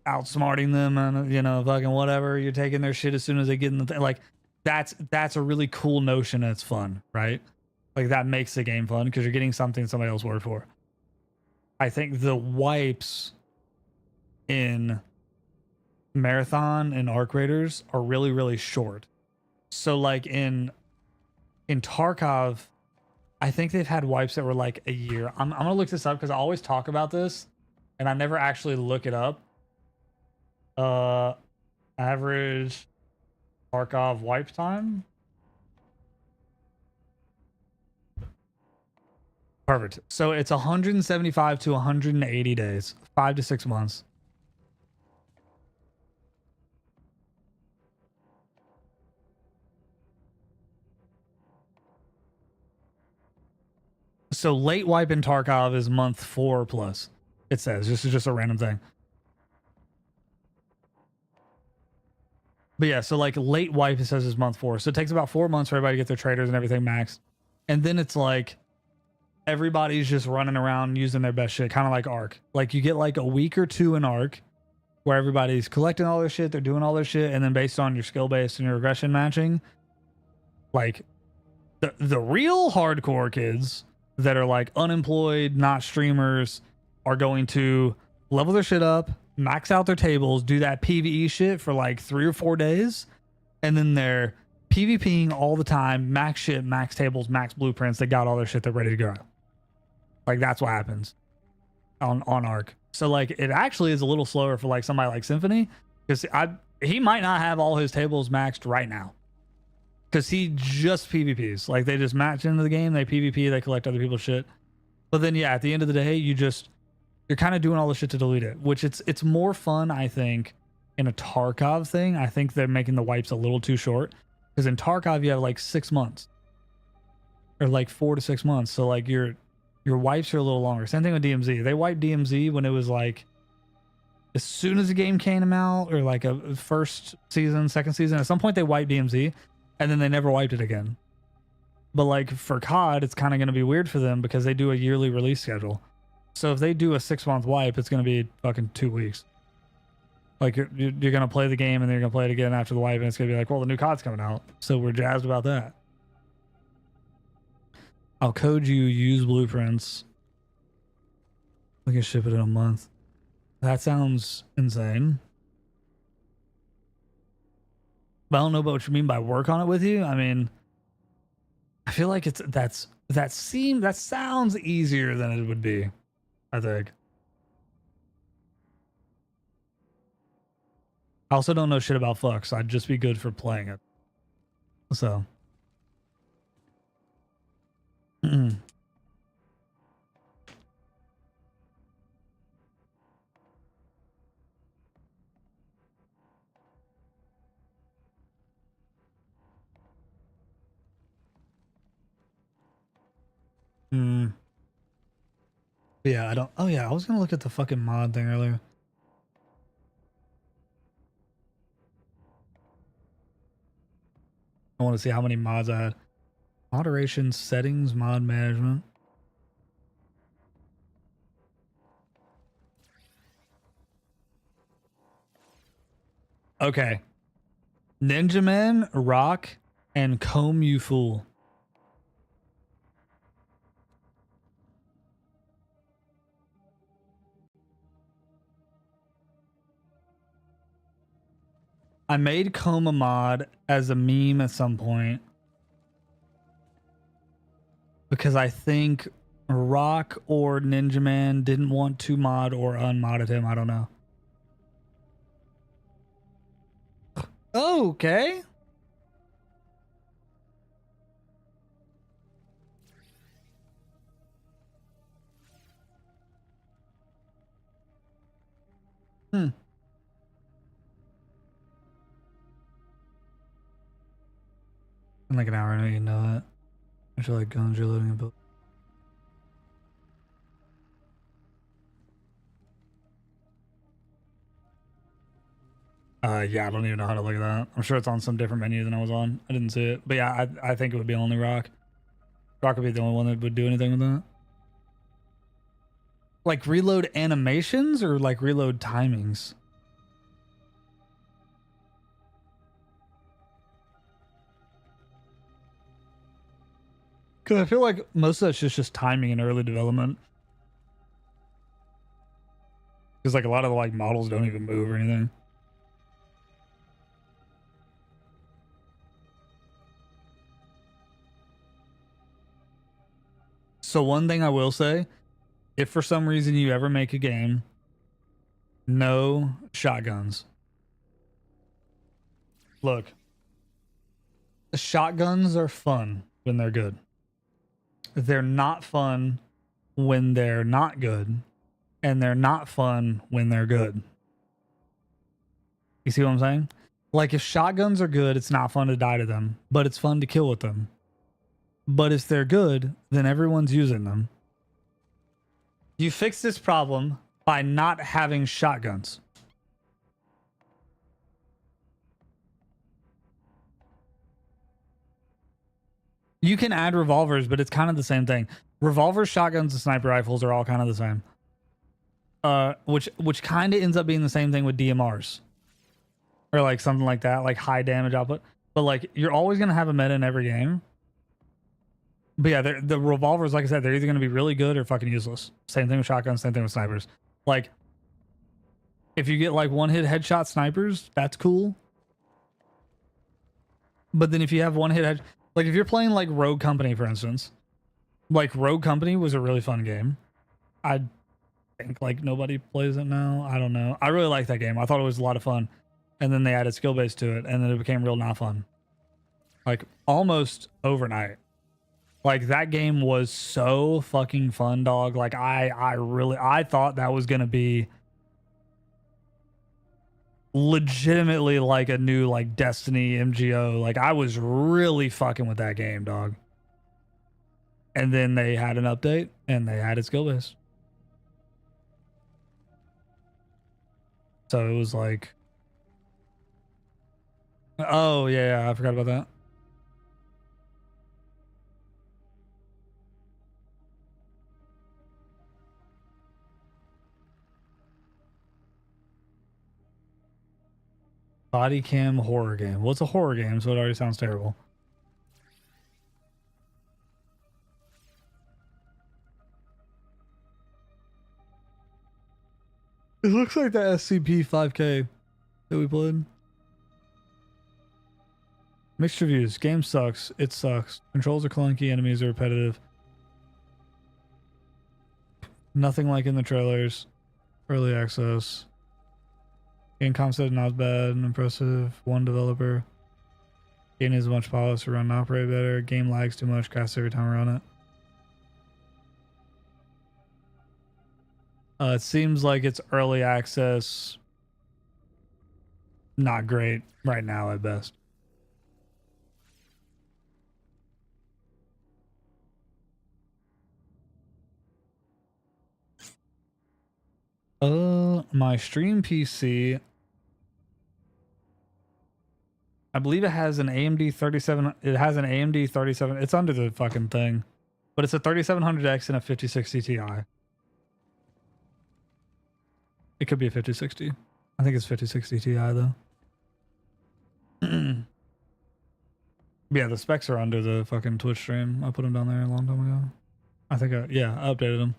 outsmarting them, and you know, fucking whatever. You're taking their shit as soon as they get in the thing. Like that's a really cool notion and it's fun, right? Like that makes the game fun because you're getting something somebody else worked for. I think the wipes in Marathon and Arc Raiders are really, really short. So like in Tarkov, I think they've had wipes that were like a year. I'm gonna look this up because I always talk about this and I never actually look it up. Average Tarkov wipe time. Perfect. So it's 175 to 180 days, 5 to 6 months. So late wipe in Tarkov is month 4 plus. It says this is just a random thing. But yeah, so like late wipe, it says is month 4. So it takes about 4 months for everybody to get their traders and everything maxed. And then it's like everybody's just running around using their best shit, kind of like Arc. Like you get like a week or 2 in Arc where everybody's collecting all their shit, they're doing all their shit, and then based on your skill base and your regression matching, like the real hardcore kids that are like unemployed, not streamers, are going to level their shit up, max out their tables, do that PvE shit for like 3 or 4 days, and then they're PvPing all the time, max shit, max tables, max blueprints. They got all their shit, they're ready to go. Like that's what happens on Arc. So like it actually is a little slower for like somebody like Symphony, because he might not have all his tables maxed right now. Because he just PvPs. Like they just match into the game, they PvP, they collect other people's shit. But then yeah, at the end of the day, you're kind of doing all the shit to delete it, which it's more fun, I think, in a Tarkov thing. I think they're making the wipes a little too short. Because in Tarkov you have like 6 months. Or like 4 to 6 months. So like your wipes are a little longer. Same thing with DMZ. They wiped DMZ when it was like as soon as the game came out, or like a first season, second season. At some point they wiped DMZ. And then they never wiped it again. But like for COD, it's kind of going to be weird for them because they do a yearly release schedule. So if they do a 6-month wipe, it's going to be fucking 2 weeks. Like you're going to play the game and then you're going to play it again after the wipe, and it's going to be like, well, the new COD's coming out, so we're jazzed about that. I'll code you, use blueprints. We can ship it in a month. That sounds insane. But I don't know about what you mean by work on it with you. I mean, I feel like that sounds easier than it would be, I think. I also don't know shit about Flux. I'd just be good for playing it. So. Yeah, I don't. Oh yeah, I was gonna look at the fucking mod thing earlier. I want to see how many mods I had. Moderation settings, mod management. Okay. Ninja Man, Rock, and Comb You Fool. I made Coma mod as a meme at some point because I think Rock or Ninja Man didn't want to mod or unmodded him. I don't know. Okay. In like an hour, I know you know that. I feel like guns you're loading a book. Yeah, I don't even know how to look at that. I'm sure it's on some different menu than I was on. I didn't see it. But yeah, I think it would be only Rock. Rock would be the only one that would do anything with that. Like reload animations or like reload timings? Because I feel like most of that's just timing and early development. Because like a lot of the like models don't even move or anything. So one thing I will say, if for some reason you ever make a game, no shotguns. Look, shotguns are fun when they're good. They're not fun when they're not good, and they're not fun when they're good. You see what I'm saying? Like if shotguns are good, it's not fun to die to them, but it's fun to kill with them. But if they're good, then everyone's using them. You fix this problem by not having shotguns. You can add revolvers, but it's kind of the same thing. Revolvers, shotguns, and sniper rifles are all kind of the same. Which kind of ends up being the same thing with DMRs. Or like something like that, like high damage output. But like you're always going to have a meta in every game. But yeah, the revolvers, like I said, they're either going to be really good or fucking useless. Same thing with shotguns, same thing with snipers. Like, if you get like one-hit headshot snipers, that's cool. But then if you have one-hit like if you're playing like Rogue Company, for instance, like Rogue Company was a really fun game. I think like nobody plays it now. I don't know. I really like that game. I thought it was a lot of fun. And then they added skill base to it, and then it became real not fun. Like almost overnight. Like that game was so fucking fun, dog. Like I thought that was gonna be legitimately like a new like Destiny MGO. Like I was really fucking with that game, dog. And then they had an update and they added skill base. So it was like, oh yeah, I forgot about that. Body cam horror game. Well, it's a horror game, so it already sounds terrible. It looks like the SCP-5K that we played. Mixed reviews. Game sucks. It sucks. Controls are clunky. Enemies are repetitive. Nothing like in the trailers. Early access. Game concept not bad and impressive. One developer. Game needs a bunch of polish to run and operate better. Game lags too much. Crashes every time I run it. It seems like it's early access. Not great right now at best. My stream PC, I believe it has an AMD 37. It has an AMD 37. It's under the fucking thing, but it's a 3700X and a 5060 Ti. It could be a 5060. I think it's 5060 Ti though. Yeah, the specs are under the fucking Twitch stream. I put them down there a long time ago. I think I updated them.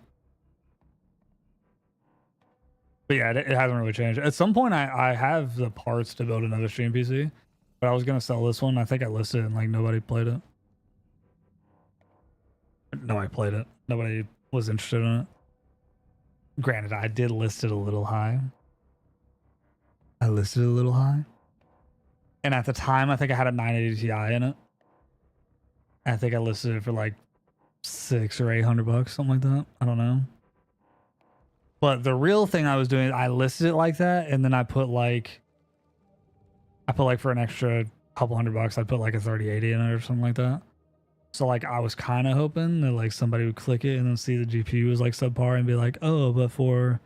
But yeah, it hasn't really changed. At some point, I have the parts to build another stream PC, but I was going to sell this one. I think I listed it and like nobody played it. Nobody played it. Nobody was interested in it. Granted, I did list it a little high. And at the time, I think I had a 980 Ti in it. I think I listed it for like $600 or $800, something like that. I don't know. But the real thing I was doing, I listed it like that, and then I put like for an extra couple $100, I put like a 3080 in it or something like that. So like I was kind of hoping that like somebody would click it and then see the GPU was like subpar and be like, oh, but for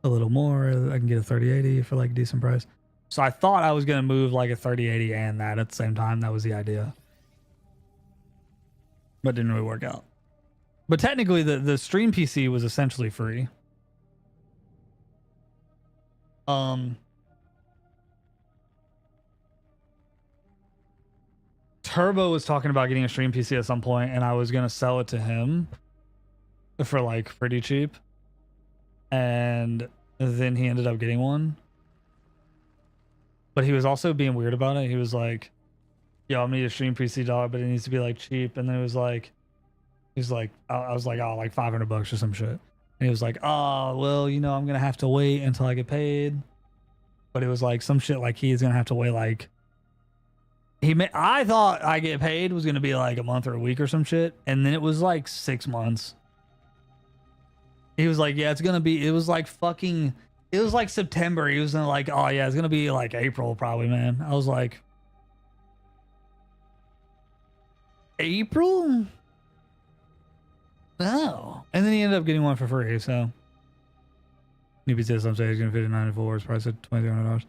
a little more, I can get a 3080 for like a decent price. So I thought I was going to move like a 3080 and that at the same time. That was the idea. But didn't really work out. But technically the stream PC was essentially free. Turbo was talking about getting a stream PC at some point, and I was gonna sell it to him for like pretty cheap, and then he ended up getting one. But he was also being weird about it. He was like, "Yo, I'm gonna need a stream PC, dog, but it needs to be like cheap." And then it was like, he's like, I was like, "Oh, like $500 or some shit." And he was like, "Oh, well, you know, I'm gonna have to wait until I get paid." But it was like some shit like he's gonna have to wait like. I thought I get paid was gonna be like a month or a week or some shit, and then it was like 6 months. He was like, "Yeah, it's gonna be." It was like fucking. It was like September. He was like, "Oh yeah, it's gonna be like April probably, man." I was like, "April? No." And then he ended up getting one for free. So new PC some say he's gonna fit in 94. It's priced at $2,300.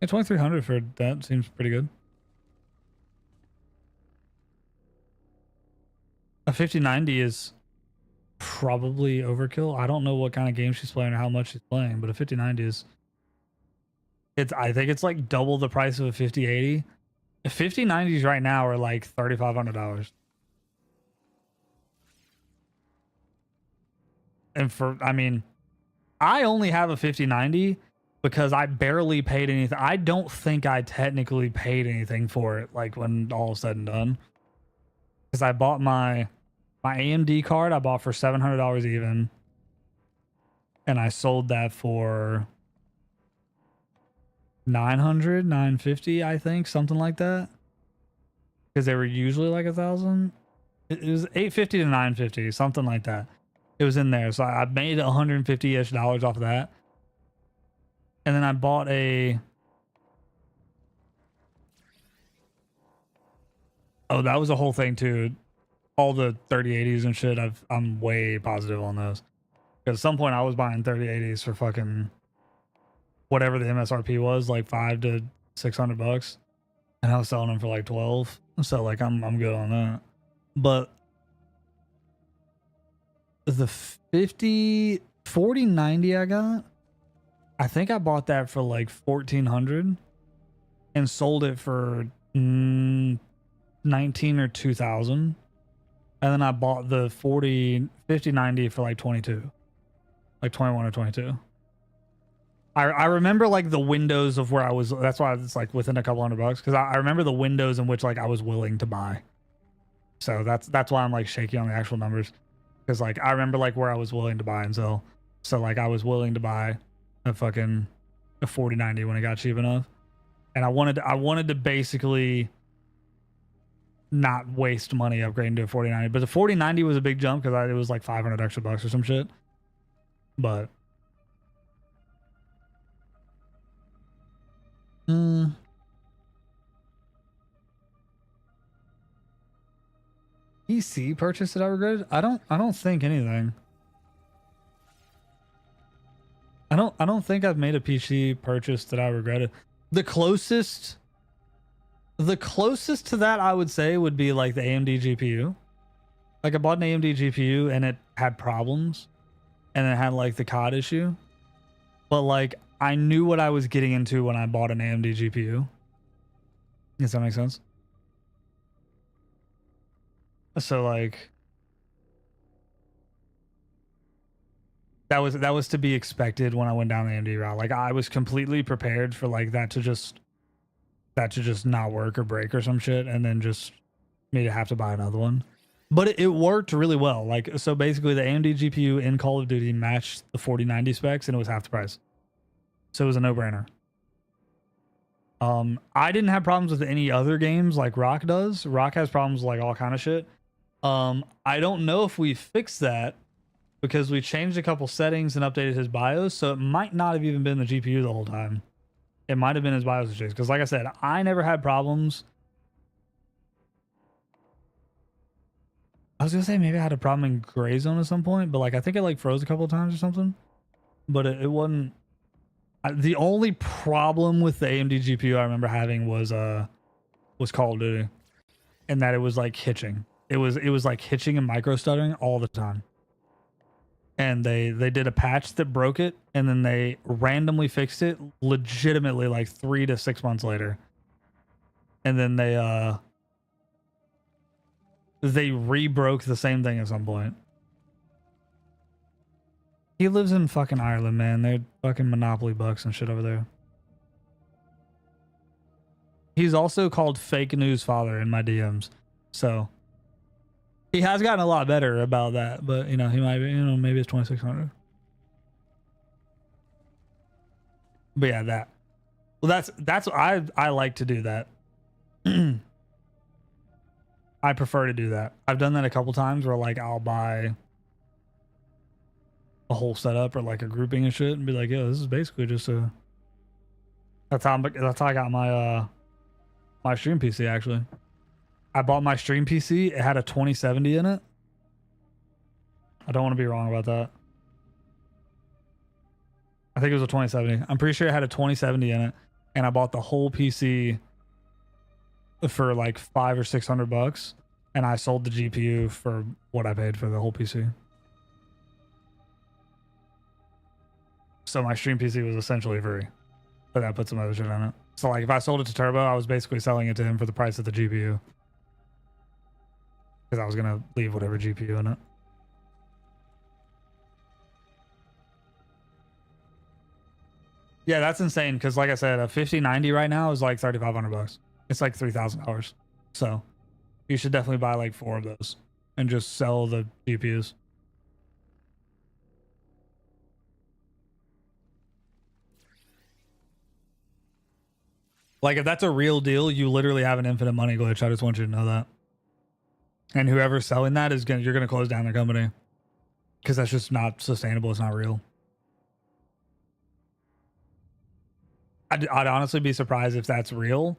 Yeah, $2,300 for that seems pretty good. A 5090 is probably overkill. I don't know what kind of game she's playing or how much she's playing, but a 5090 is. I think it's like double the price of a 5080. 5090s right now are like $3,500. And I mean, I only have a 5090 because I barely paid anything. I don't think I technically paid anything for it, like when all is said and done. Because I bought my AMD card, I bought for $700 even. And I sold that for $900, $950, I think, something like that. Because they were usually like $1,000. It was $850 to $950, something like that. It was in there. So I made $150-ish off of that. And then I bought a... Oh, that was a whole thing too. All the 3080s and shit, I'm way positive on those. Because at some point I was buying 3080s for fucking whatever the MSRP was, like $500 to $600, and I was selling them for like 12. So like I'm good on that. But the 4090 I got, I think I bought that for like $1,400 and sold it for 19 or 2000. And then I bought the 5090 for like 22, like 21 or 22. I remember like the windows of where I was. That's why it's like within a couple $100 because I remember the windows in which like I was willing to buy. So that's why I'm like shaky on the actual numbers, because like I remember like where I was willing to buy and sell. So like I was willing to buy a 4090 when it got cheap enough, and I wanted to basically not waste money upgrading to a 4090. But the 4090 was a big jump because it was like $500 extra or some shit. But PC purchase that I regretted? I don't think anything. I don't think I've made a PC purchase that I regretted. The closest to that I would say would be like the AMD GPU. Like I bought an AMD GPU and it had problems, and it had like the COD issue. But like I knew what I was getting into when I bought an AMD GPU. Does that make sense? So like that was to be expected when I went down the AMD route. Like I was completely prepared for like that to just not work or break or some shit, and then just me to have to buy another one. But it worked really well. Like, so basically the AMD GPU in Call of Duty matched the 4090 specs, and it was half the price. So it was a no-brainer. I didn't have problems with any other games like Rock does. Rock has problems with like all kind of shit. I don't know if we fixed that because we changed a couple settings and updated his BIOS, so it might not have even been the GPU the whole time. It might have been his BIOS issues, because like I said, I never had problems. I was gonna say maybe I had a problem in Gray Zone at some point, but like I think it like froze a couple of times or something. But it wasn't The only problem with the AMD GPU I remember having was Call of Duty, and that it was like hitching. It was like hitching and micro stuttering all the time. And they did a patch that broke it, and then they randomly fixed it legitimately like 3 to 6 months later. And then they re-broke the same thing at some point. He lives in fucking Ireland, man. They're fucking Monopoly bucks and shit over there. He's also called Fake News Father in my DMs. So he has gotten a lot better about that, but you know, he might be, you know, maybe it's 2600. But yeah, that. Well, that's I like to do that. I prefer to do that. I've done that a couple times where like I'll buy a whole setup or like a grouping and shit and be like, yo, this is basically just a. That's how I got my my stream PC actually. I bought my stream PC. It had a 2070 in it. I don't want to be wrong about that. I think it was a 2070. I'm pretty sure it had a 2070 in it, and I bought the whole PC for like $500 or $600, and I sold the GPU for what I paid for the whole PC. So my stream PC was essentially free, but I put some other shit on it. So like if I sold it to Turbo, I was basically selling it to him for the price of the GPU, because I was gonna leave whatever GPU in it. Yeah, that's insane. Because like I said, a 5090 right now is like $3,500. It's like $3,000. So you should definitely buy like 4 of those and just sell the GPUs. Like if that's a real deal, you literally have an infinite money glitch. I just want you to know that. And whoever's selling that is you're gonna close down their company, because that's just not sustainable. It's not real. I'd honestly be surprised if that's real,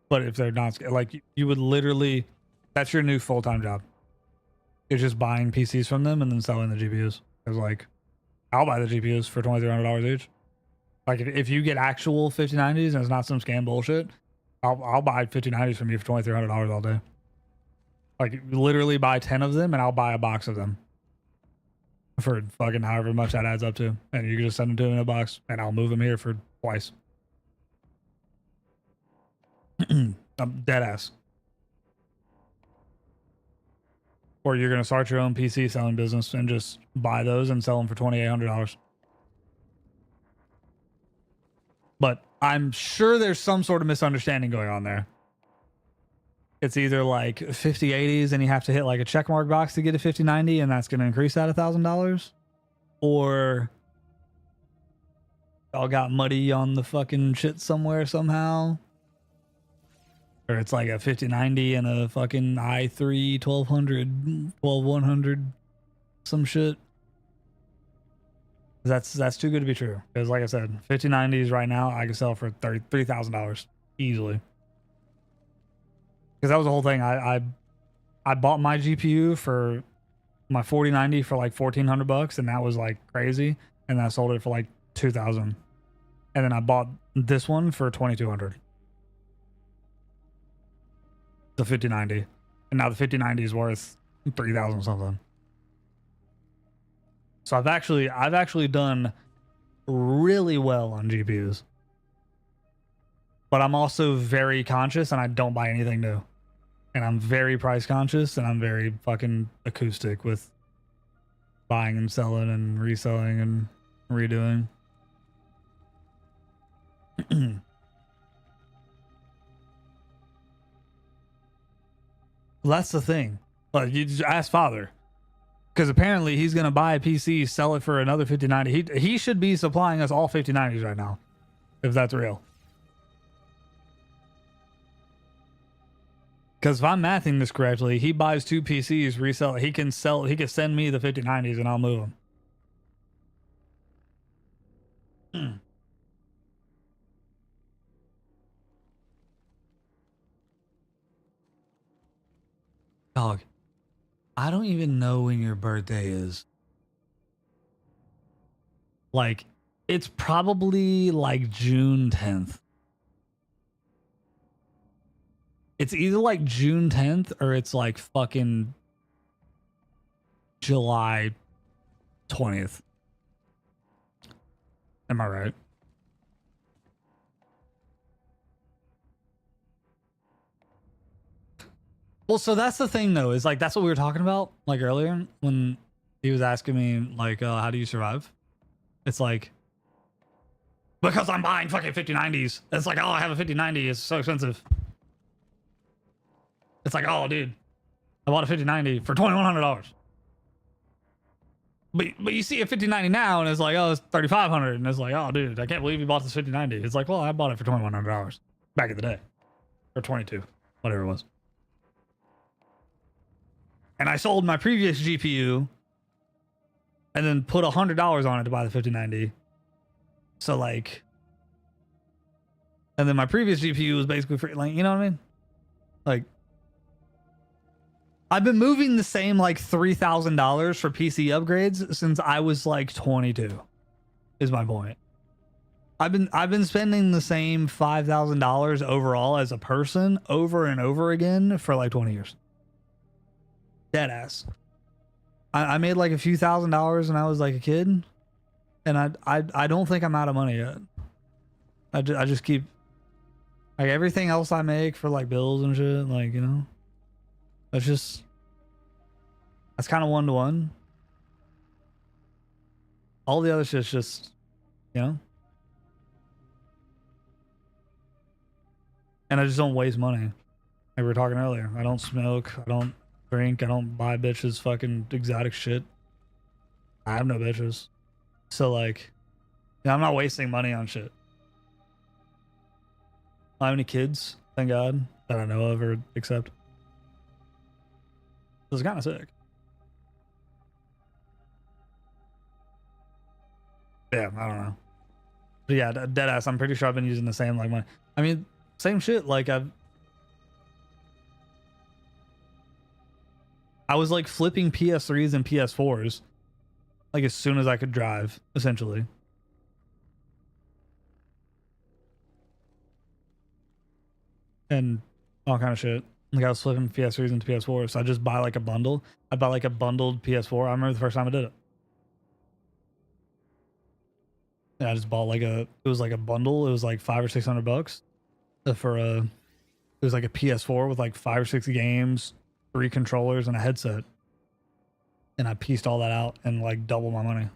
but if they're not, like you would literally, that's your new full-time job. You're just buying PCs from them and then selling the GPUs. It's like, I'll buy the GPUs for $2,300 each. Like if you get actual 5090s and it's not some scam bullshit, I'll buy 5090s from you for $2,300 all day. Like literally buy 10 of them and I'll buy a box of them for fucking however much that adds up to, and you can just send them to me in a box and I'll move them here for twice. I'm dead ass. Or you're gonna start your own PC selling business and just buy those and sell them for $2,800. But I'm sure there's some sort of misunderstanding going on there. It's either like 5080s and you have to hit like a checkmark box to get a 5090 and that's gonna increase that $1,000, or y'all got muddy on the fucking shit somewhere somehow. Or it's like a 5090 and a fucking i3 1200, 12100, some shit. That's too good to be true. Because like I said, 5090s right now I can sell for $3,000 easily. Because that was the whole thing. I bought my GPU for my 4090 for like $1,400, and that was like crazy. And I sold it for like $2,000. And then I bought this one for $2,200. The 5090, and now the 5090 is worth $3,000 something. So I've actually done really well on GPUs, but I'm also very conscious and I don't buy anything new, and I'm very price conscious and I'm very fucking acoustic with buying and selling and reselling and redoing. Well, that's the thing. Like, you just ask Father, because apparently he's gonna buy a PC, sell it for another 5090. He should be supplying us all 5090s right now, if that's real. Because if I'm mathing this correctly, he buys 2 PCs, resell it. He can send me the 5090s and I'll move them. Dog, I don't even know when your birthday is. Like, It's probably like June 10th. It's either like June 10th or it's like fucking July 20th. Am I right? Well, so that's the thing though, is like that's what we were talking about like earlier when he was asking me like how do you survive? It's like because I'm buying fucking 5090s. It's like, oh, I have a 5090, it's so expensive. It's like, oh dude, I bought a 5090 for $2,100. But you see a 5090 now and it's like, oh, it's 3,500, and it's like, oh dude, I can't believe you bought this 5090. It's like, well, I bought it for $2,100 back in the day. Or 22, whatever it was. And I sold my previous GPU and then put $100 on it to buy the 5090. So like, and then my previous GPU was basically free, like, you know what I mean? Like, I've been moving the same like $3,000 for PC upgrades since I was like 22, is my point. I've been spending the same $5,000 overall as a person over and over again for like 20 years. Deadass. I made like a few $1,000s when I was like a kid, and I don't think I'm out of money yet. I just keep like everything else I make for like bills and shit, like, you know, that's kind of 1-to-1. All the other shit's just, you know, and I just don't waste money. Like we were talking earlier, I don't smoke, I don't drink, I don't buy bitches fucking exotic shit. I have no bitches. So like, yeah, I'm not wasting money on shit. I don't have any kids, thank God, that I know of or accept. It's kind of sick. Yeah, I don't know. But yeah, deadass, I'm pretty sure I've been using the same like money. I mean, same shit, like I was like flipping PS3s and PS4s like as soon as I could drive, essentially. And all kind of shit. Like I was flipping PS3s into PS4s, so I just buy like a bundle. I buy like a bundled PS4. I remember the first time I did it. Yeah, I just bought like it was like a bundle. It was like $500 or $600 for it was like a PS4 with like 5 or 6 games, 3 controllers and a headset, and I pieced all that out and like double my money.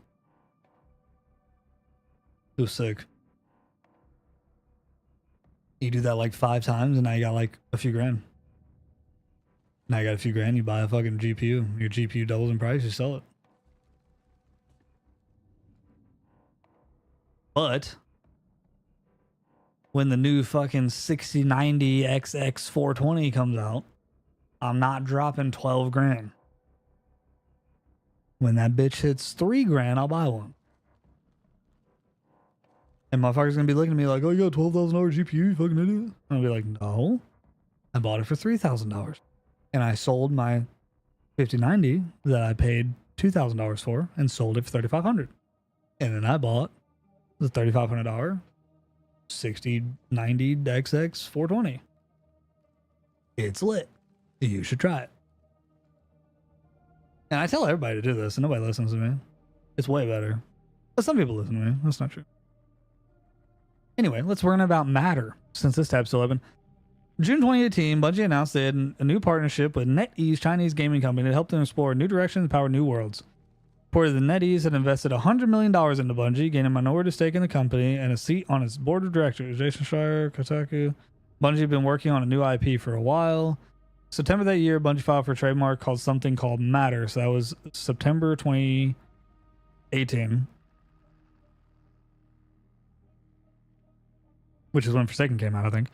It was sick. You do that like 5 times and now you got like a few grand. Now you got a few grand, you buy a fucking GPU. Your GPU doubles in price, you sell it. But when the new fucking 6090 XX 420 comes out, I'm not dropping 12 grand. When that bitch hits 3 grand, I'll buy one. And motherfuckers gonna be looking at me like, oh, you got a $12,000 GPU, you fucking idiot. I'll be like, no, I bought it for $3,000. And I sold my 5090 that I paid $2,000 for and sold it for $3,500. And then I bought the $3,500 6090 XX 420. It's lit. You should try it. And I tell everybody to do this, and nobody listens to me. It's way better. But some people listen to me. That's not true. Anyway, let's learn about Matter, since this tab's still open. June 2018, Bungie announced they had a new partnership with NetEase, Chinese gaming company, to help them explore new directions and power new worlds. Reported that NetEase had invested $100 million into Bungie, gaining a minority stake in the company and a seat on its board of directors. Jason Schreier, Kotaku. Bungie had been working on a new IP for a while. September that year, Bungie filed for a trademark called something called Matter. So that was September 2018. Which is when Forsaken came out, I think.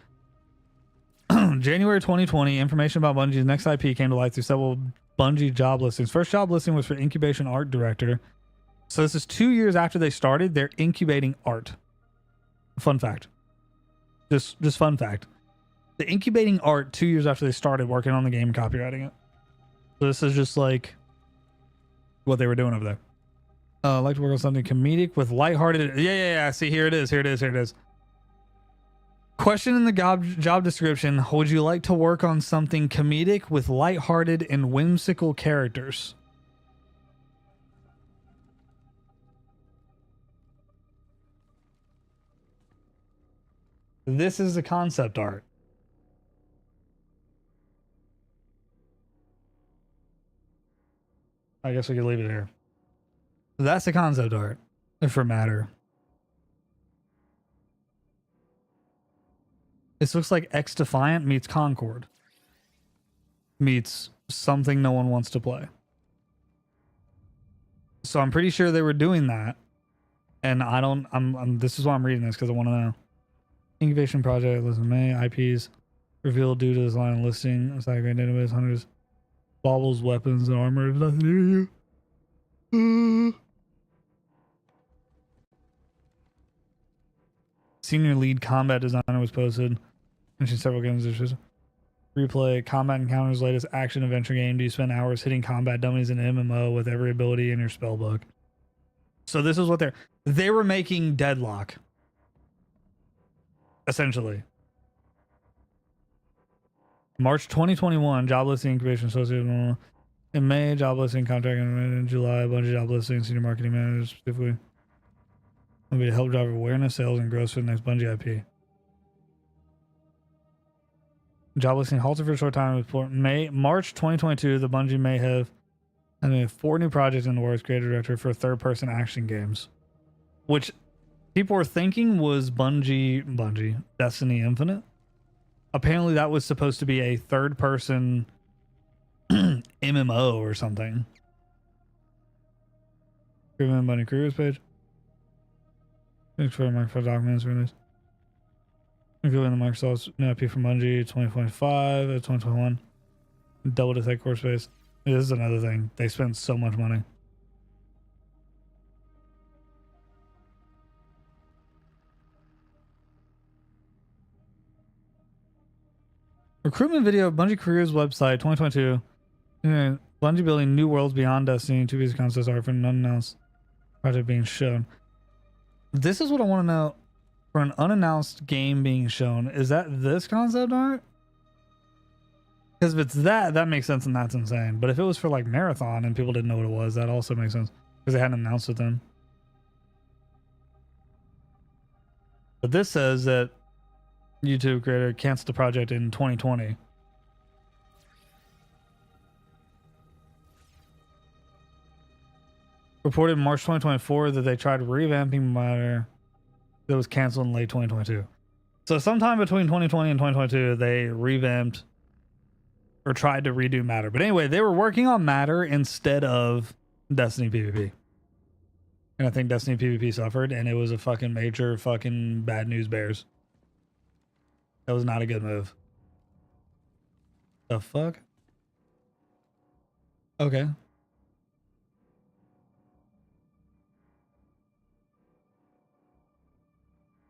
January 2020, information about Bungie's next IP came to light through several Bungie job listings. First job listing was for Incubation Art Director. So this is 2 years after they started. They're incubating art. Fun fact. Just fun fact. They're incubating art 2 years after they started working on the game, copywriting it. So this is just like what they were doing over there. I like to work on something comedic with lighthearted. Yeah. See, here it is. Question in the job description: would you like to work on something comedic with lighthearted and whimsical characters? This is the concept art. I guess we could leave it here. That's the concept art for Matter. This looks like X Defiant meets Concord meets something no one wants to play. So I'm pretty sure they were doing that, and this is why I'm reading this, because I want to know. Incubation project, listen May, IPs revealed due to this line of listing. It's like great database, hundreds, baubles, weapons, and armor. There's nothing near you. Senior lead combat designer was posted. Mentioned several games. Replay combat encounters, latest action adventure game. Do you spend hours hitting combat dummies in an MMO with every ability in your spell book? So this is what they were making Deadlock, essentially. March 2021, job listing incubation associated. In May, job listing contract. In July, a bunch of job listings, senior marketing manager specifically. Will be to help drive awareness, sales, and growth for the next Bungie IP. Job listing halted for a short time. March 2022, the Bungie may have 4 new projects in the works. Creative director for third-person action games, which people were thinking was Bungie Destiny Infinite. Apparently, that was supposed to be a third-person MMO or something. Remember Bungie careers page. Thanks for Microsoft documents release. Reviewing the Microsoft's new IP from Bungie 2025 2021. Double to tech core space. This is another thing. They spend so much money. Recruitment video, Bungie Careers website 2022. Bungie building new worlds beyond Destiny. 2 pieces of concepts art for an unannounced project being shown. This is what I want to know. For an unannounced game being shown, is that this concept art? Because if it's that makes sense, and that's insane. But if it was for like Marathon and people didn't know what it was, that also makes sense because they hadn't announced it then. But this says that YouTube creator canceled the project in 2020. Reported in March 2024 that they tried revamping Matter that was canceled in late 2022. So sometime between 2020 and 2022, they revamped or tried to redo Matter. But anyway, they were working on Matter instead of Destiny PvP. And I think Destiny PvP suffered, and it was a fucking major fucking bad news bears. That was not a good move. The fuck? Okay.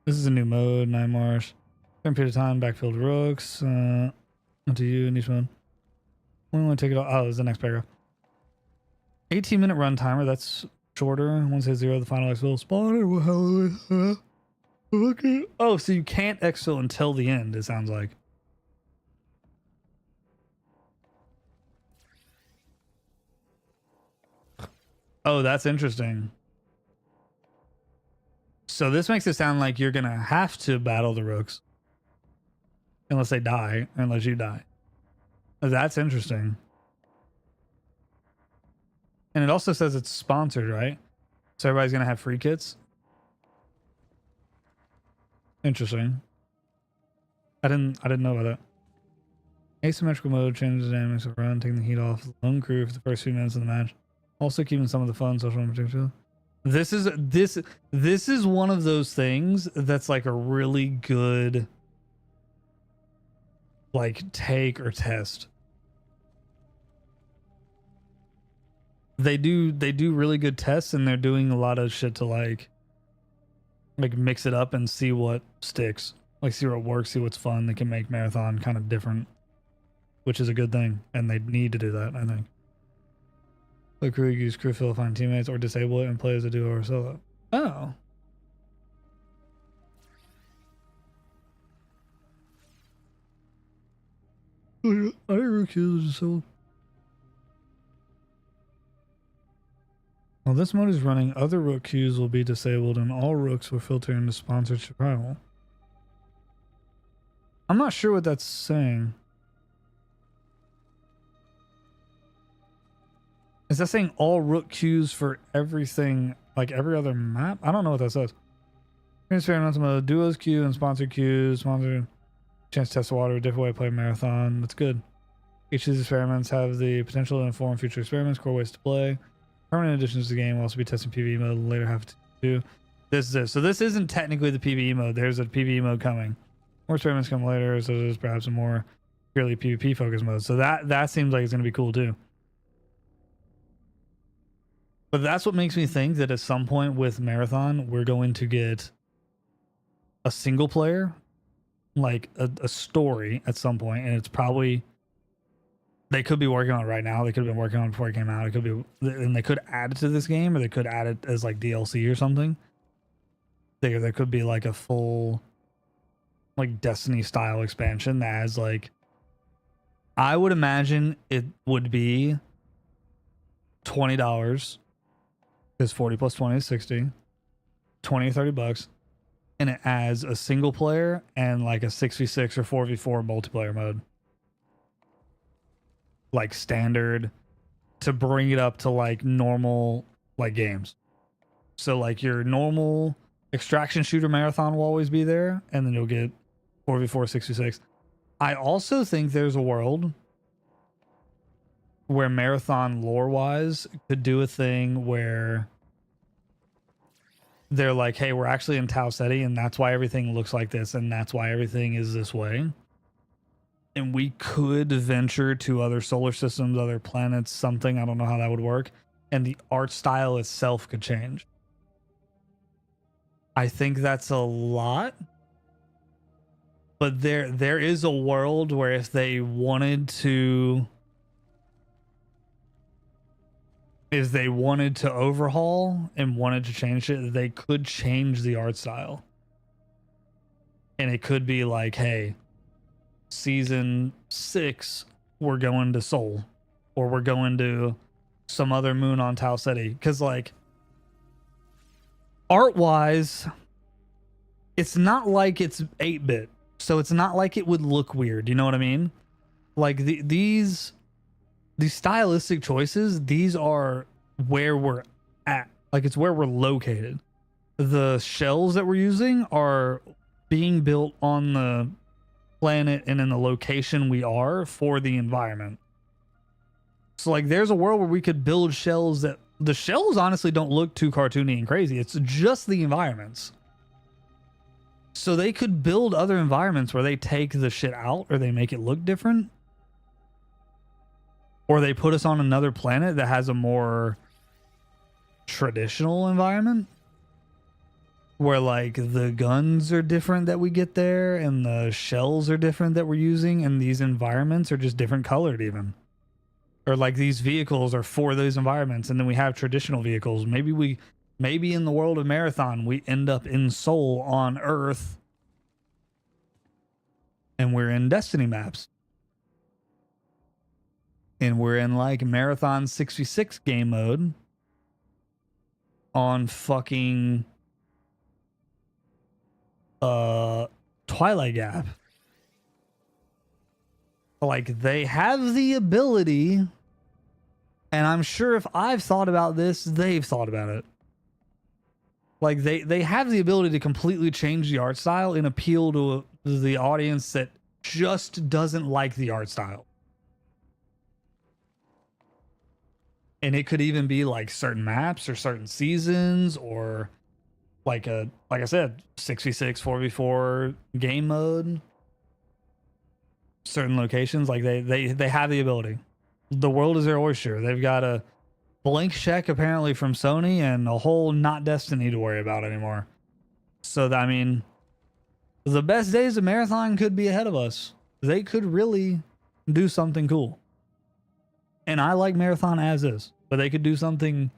This is a new mode, 9 March. Certain period of time, backfilled rooks. Onto you, niche mode. We only take it all. Oh, this is the next paragraph. 18-minute run timer. That's shorter. Once hit 0, the final exfil will spawn. Okay. Oh, so you can't exfil until the end, it sounds like. Oh, that's interesting. So this makes it sound like you're going to have to battle the rooks. Unless they die, unless you die. That's interesting. And it also says it's sponsored, right? So everybody's going to have free kits? Interesting. I didn't know about that. Asymmetrical mode changes the dynamics of run, taking the heat off the lone crew for the first few minutes of the match. Also keeping some of the fun social in particular. This is one of those things that's like a really good like take or test. They do really good tests, and they're doing a lot of shit to like mix it up and see what sticks. Like see what works, see what's fun. They can make Marathon kind of different, which is a good thing, and they need to do that, I think. The crew use crew fill, find teammates, or disable it and play as a duo or solo. Oh. I rook queues as a solo. While this mode is running, other rook queues will be disabled and all rooks will filter into sponsored survival. I'm not sure what that's saying. Is that saying all rook queues for everything, like every other map? I don't know what that says. Experimental mode, duos queue and sponsored queues, sponsored chance to test the water, a different way to play marathon. That's good. Each of these experiments have the potential to inform future experiments, core ways to play. Permanent additions to the game will also be testing PvE mode later half too. This is it. So this isn't technically the PvE mode. There's a PvE mode coming. More experiments come later, so there's perhaps a more purely PvP focused mode. So that seems like it's going to be cool too. But that's what makes me think that at some point with Marathon, we're going to get a single player, like a story at some point, and it's probably, they could be working on it right now. They could have been working on it before it came out. It could be, and they could add it to this game, or they could add it as like DLC or something. There could be like a full, like Destiny style expansion that has like, I would imagine it would be $20, because 40 plus 20 is 60, 20 or 30 bucks, and it adds a single player and like a 6v6 or 4v4 multiplayer mode, like standard, to bring it up to like normal like games. So like your normal extraction shooter Marathon will always be there, and then you'll get 4v4, 6v6. I also think there's a world where Marathon lore-wise could do a thing where they're like, hey, we're actually in Tau Ceti, and that's why everything looks like this, and that's why everything is this way. And we could venture to other solar systems, other planets, something. I don't know how that would work. And the art style itself could change. I think that's a lot. But there is a world where if they wanted to overhaul and wanted to change it, they could change the art style. And it could be like, hey, season 6, we're going to Sol, or we're going to some other moon on Tau Ceti. Because like, art-wise, it's not like it's 8-bit. So it's not like it would look weird. You know what I mean? Like these stylistic choices, these are where we're at. Like it's where we're located. The shells that we're using are being built on the planet and in the location we are for the environment. So like there's a world where we could build shells that, the shells honestly don't look too cartoony and crazy. It's just the environments. So they could build other environments where they take the shit out, or they make it look different, or they put us on another planet that has a more traditional environment where like the guns are different that we get there, and the shells are different that we're using, and these environments are just different colored even. Or like these vehicles are for those environments, and then we have traditional vehicles. Maybe in the world of Marathon, we end up in Sol on Earth, and we're in Destiny maps. And we're in like Marathon 6v6 game mode on fucking Twilight Gap. Like they have the ability, and I'm sure if I've thought about this, they've thought about it. Like they have the ability to completely change the art style and appeal to the audience that just doesn't like the art style. And it could even be like certain maps or certain seasons, or like I said, 6v6, 4v4 game mode. Certain locations, like they have the ability. The world is their oyster. They've got a blank check apparently from Sony and a whole not Destiny to worry about anymore. So I mean, the best days of Marathon could be ahead of us. They could really do something cool. And I like Marathon as is. but they could do something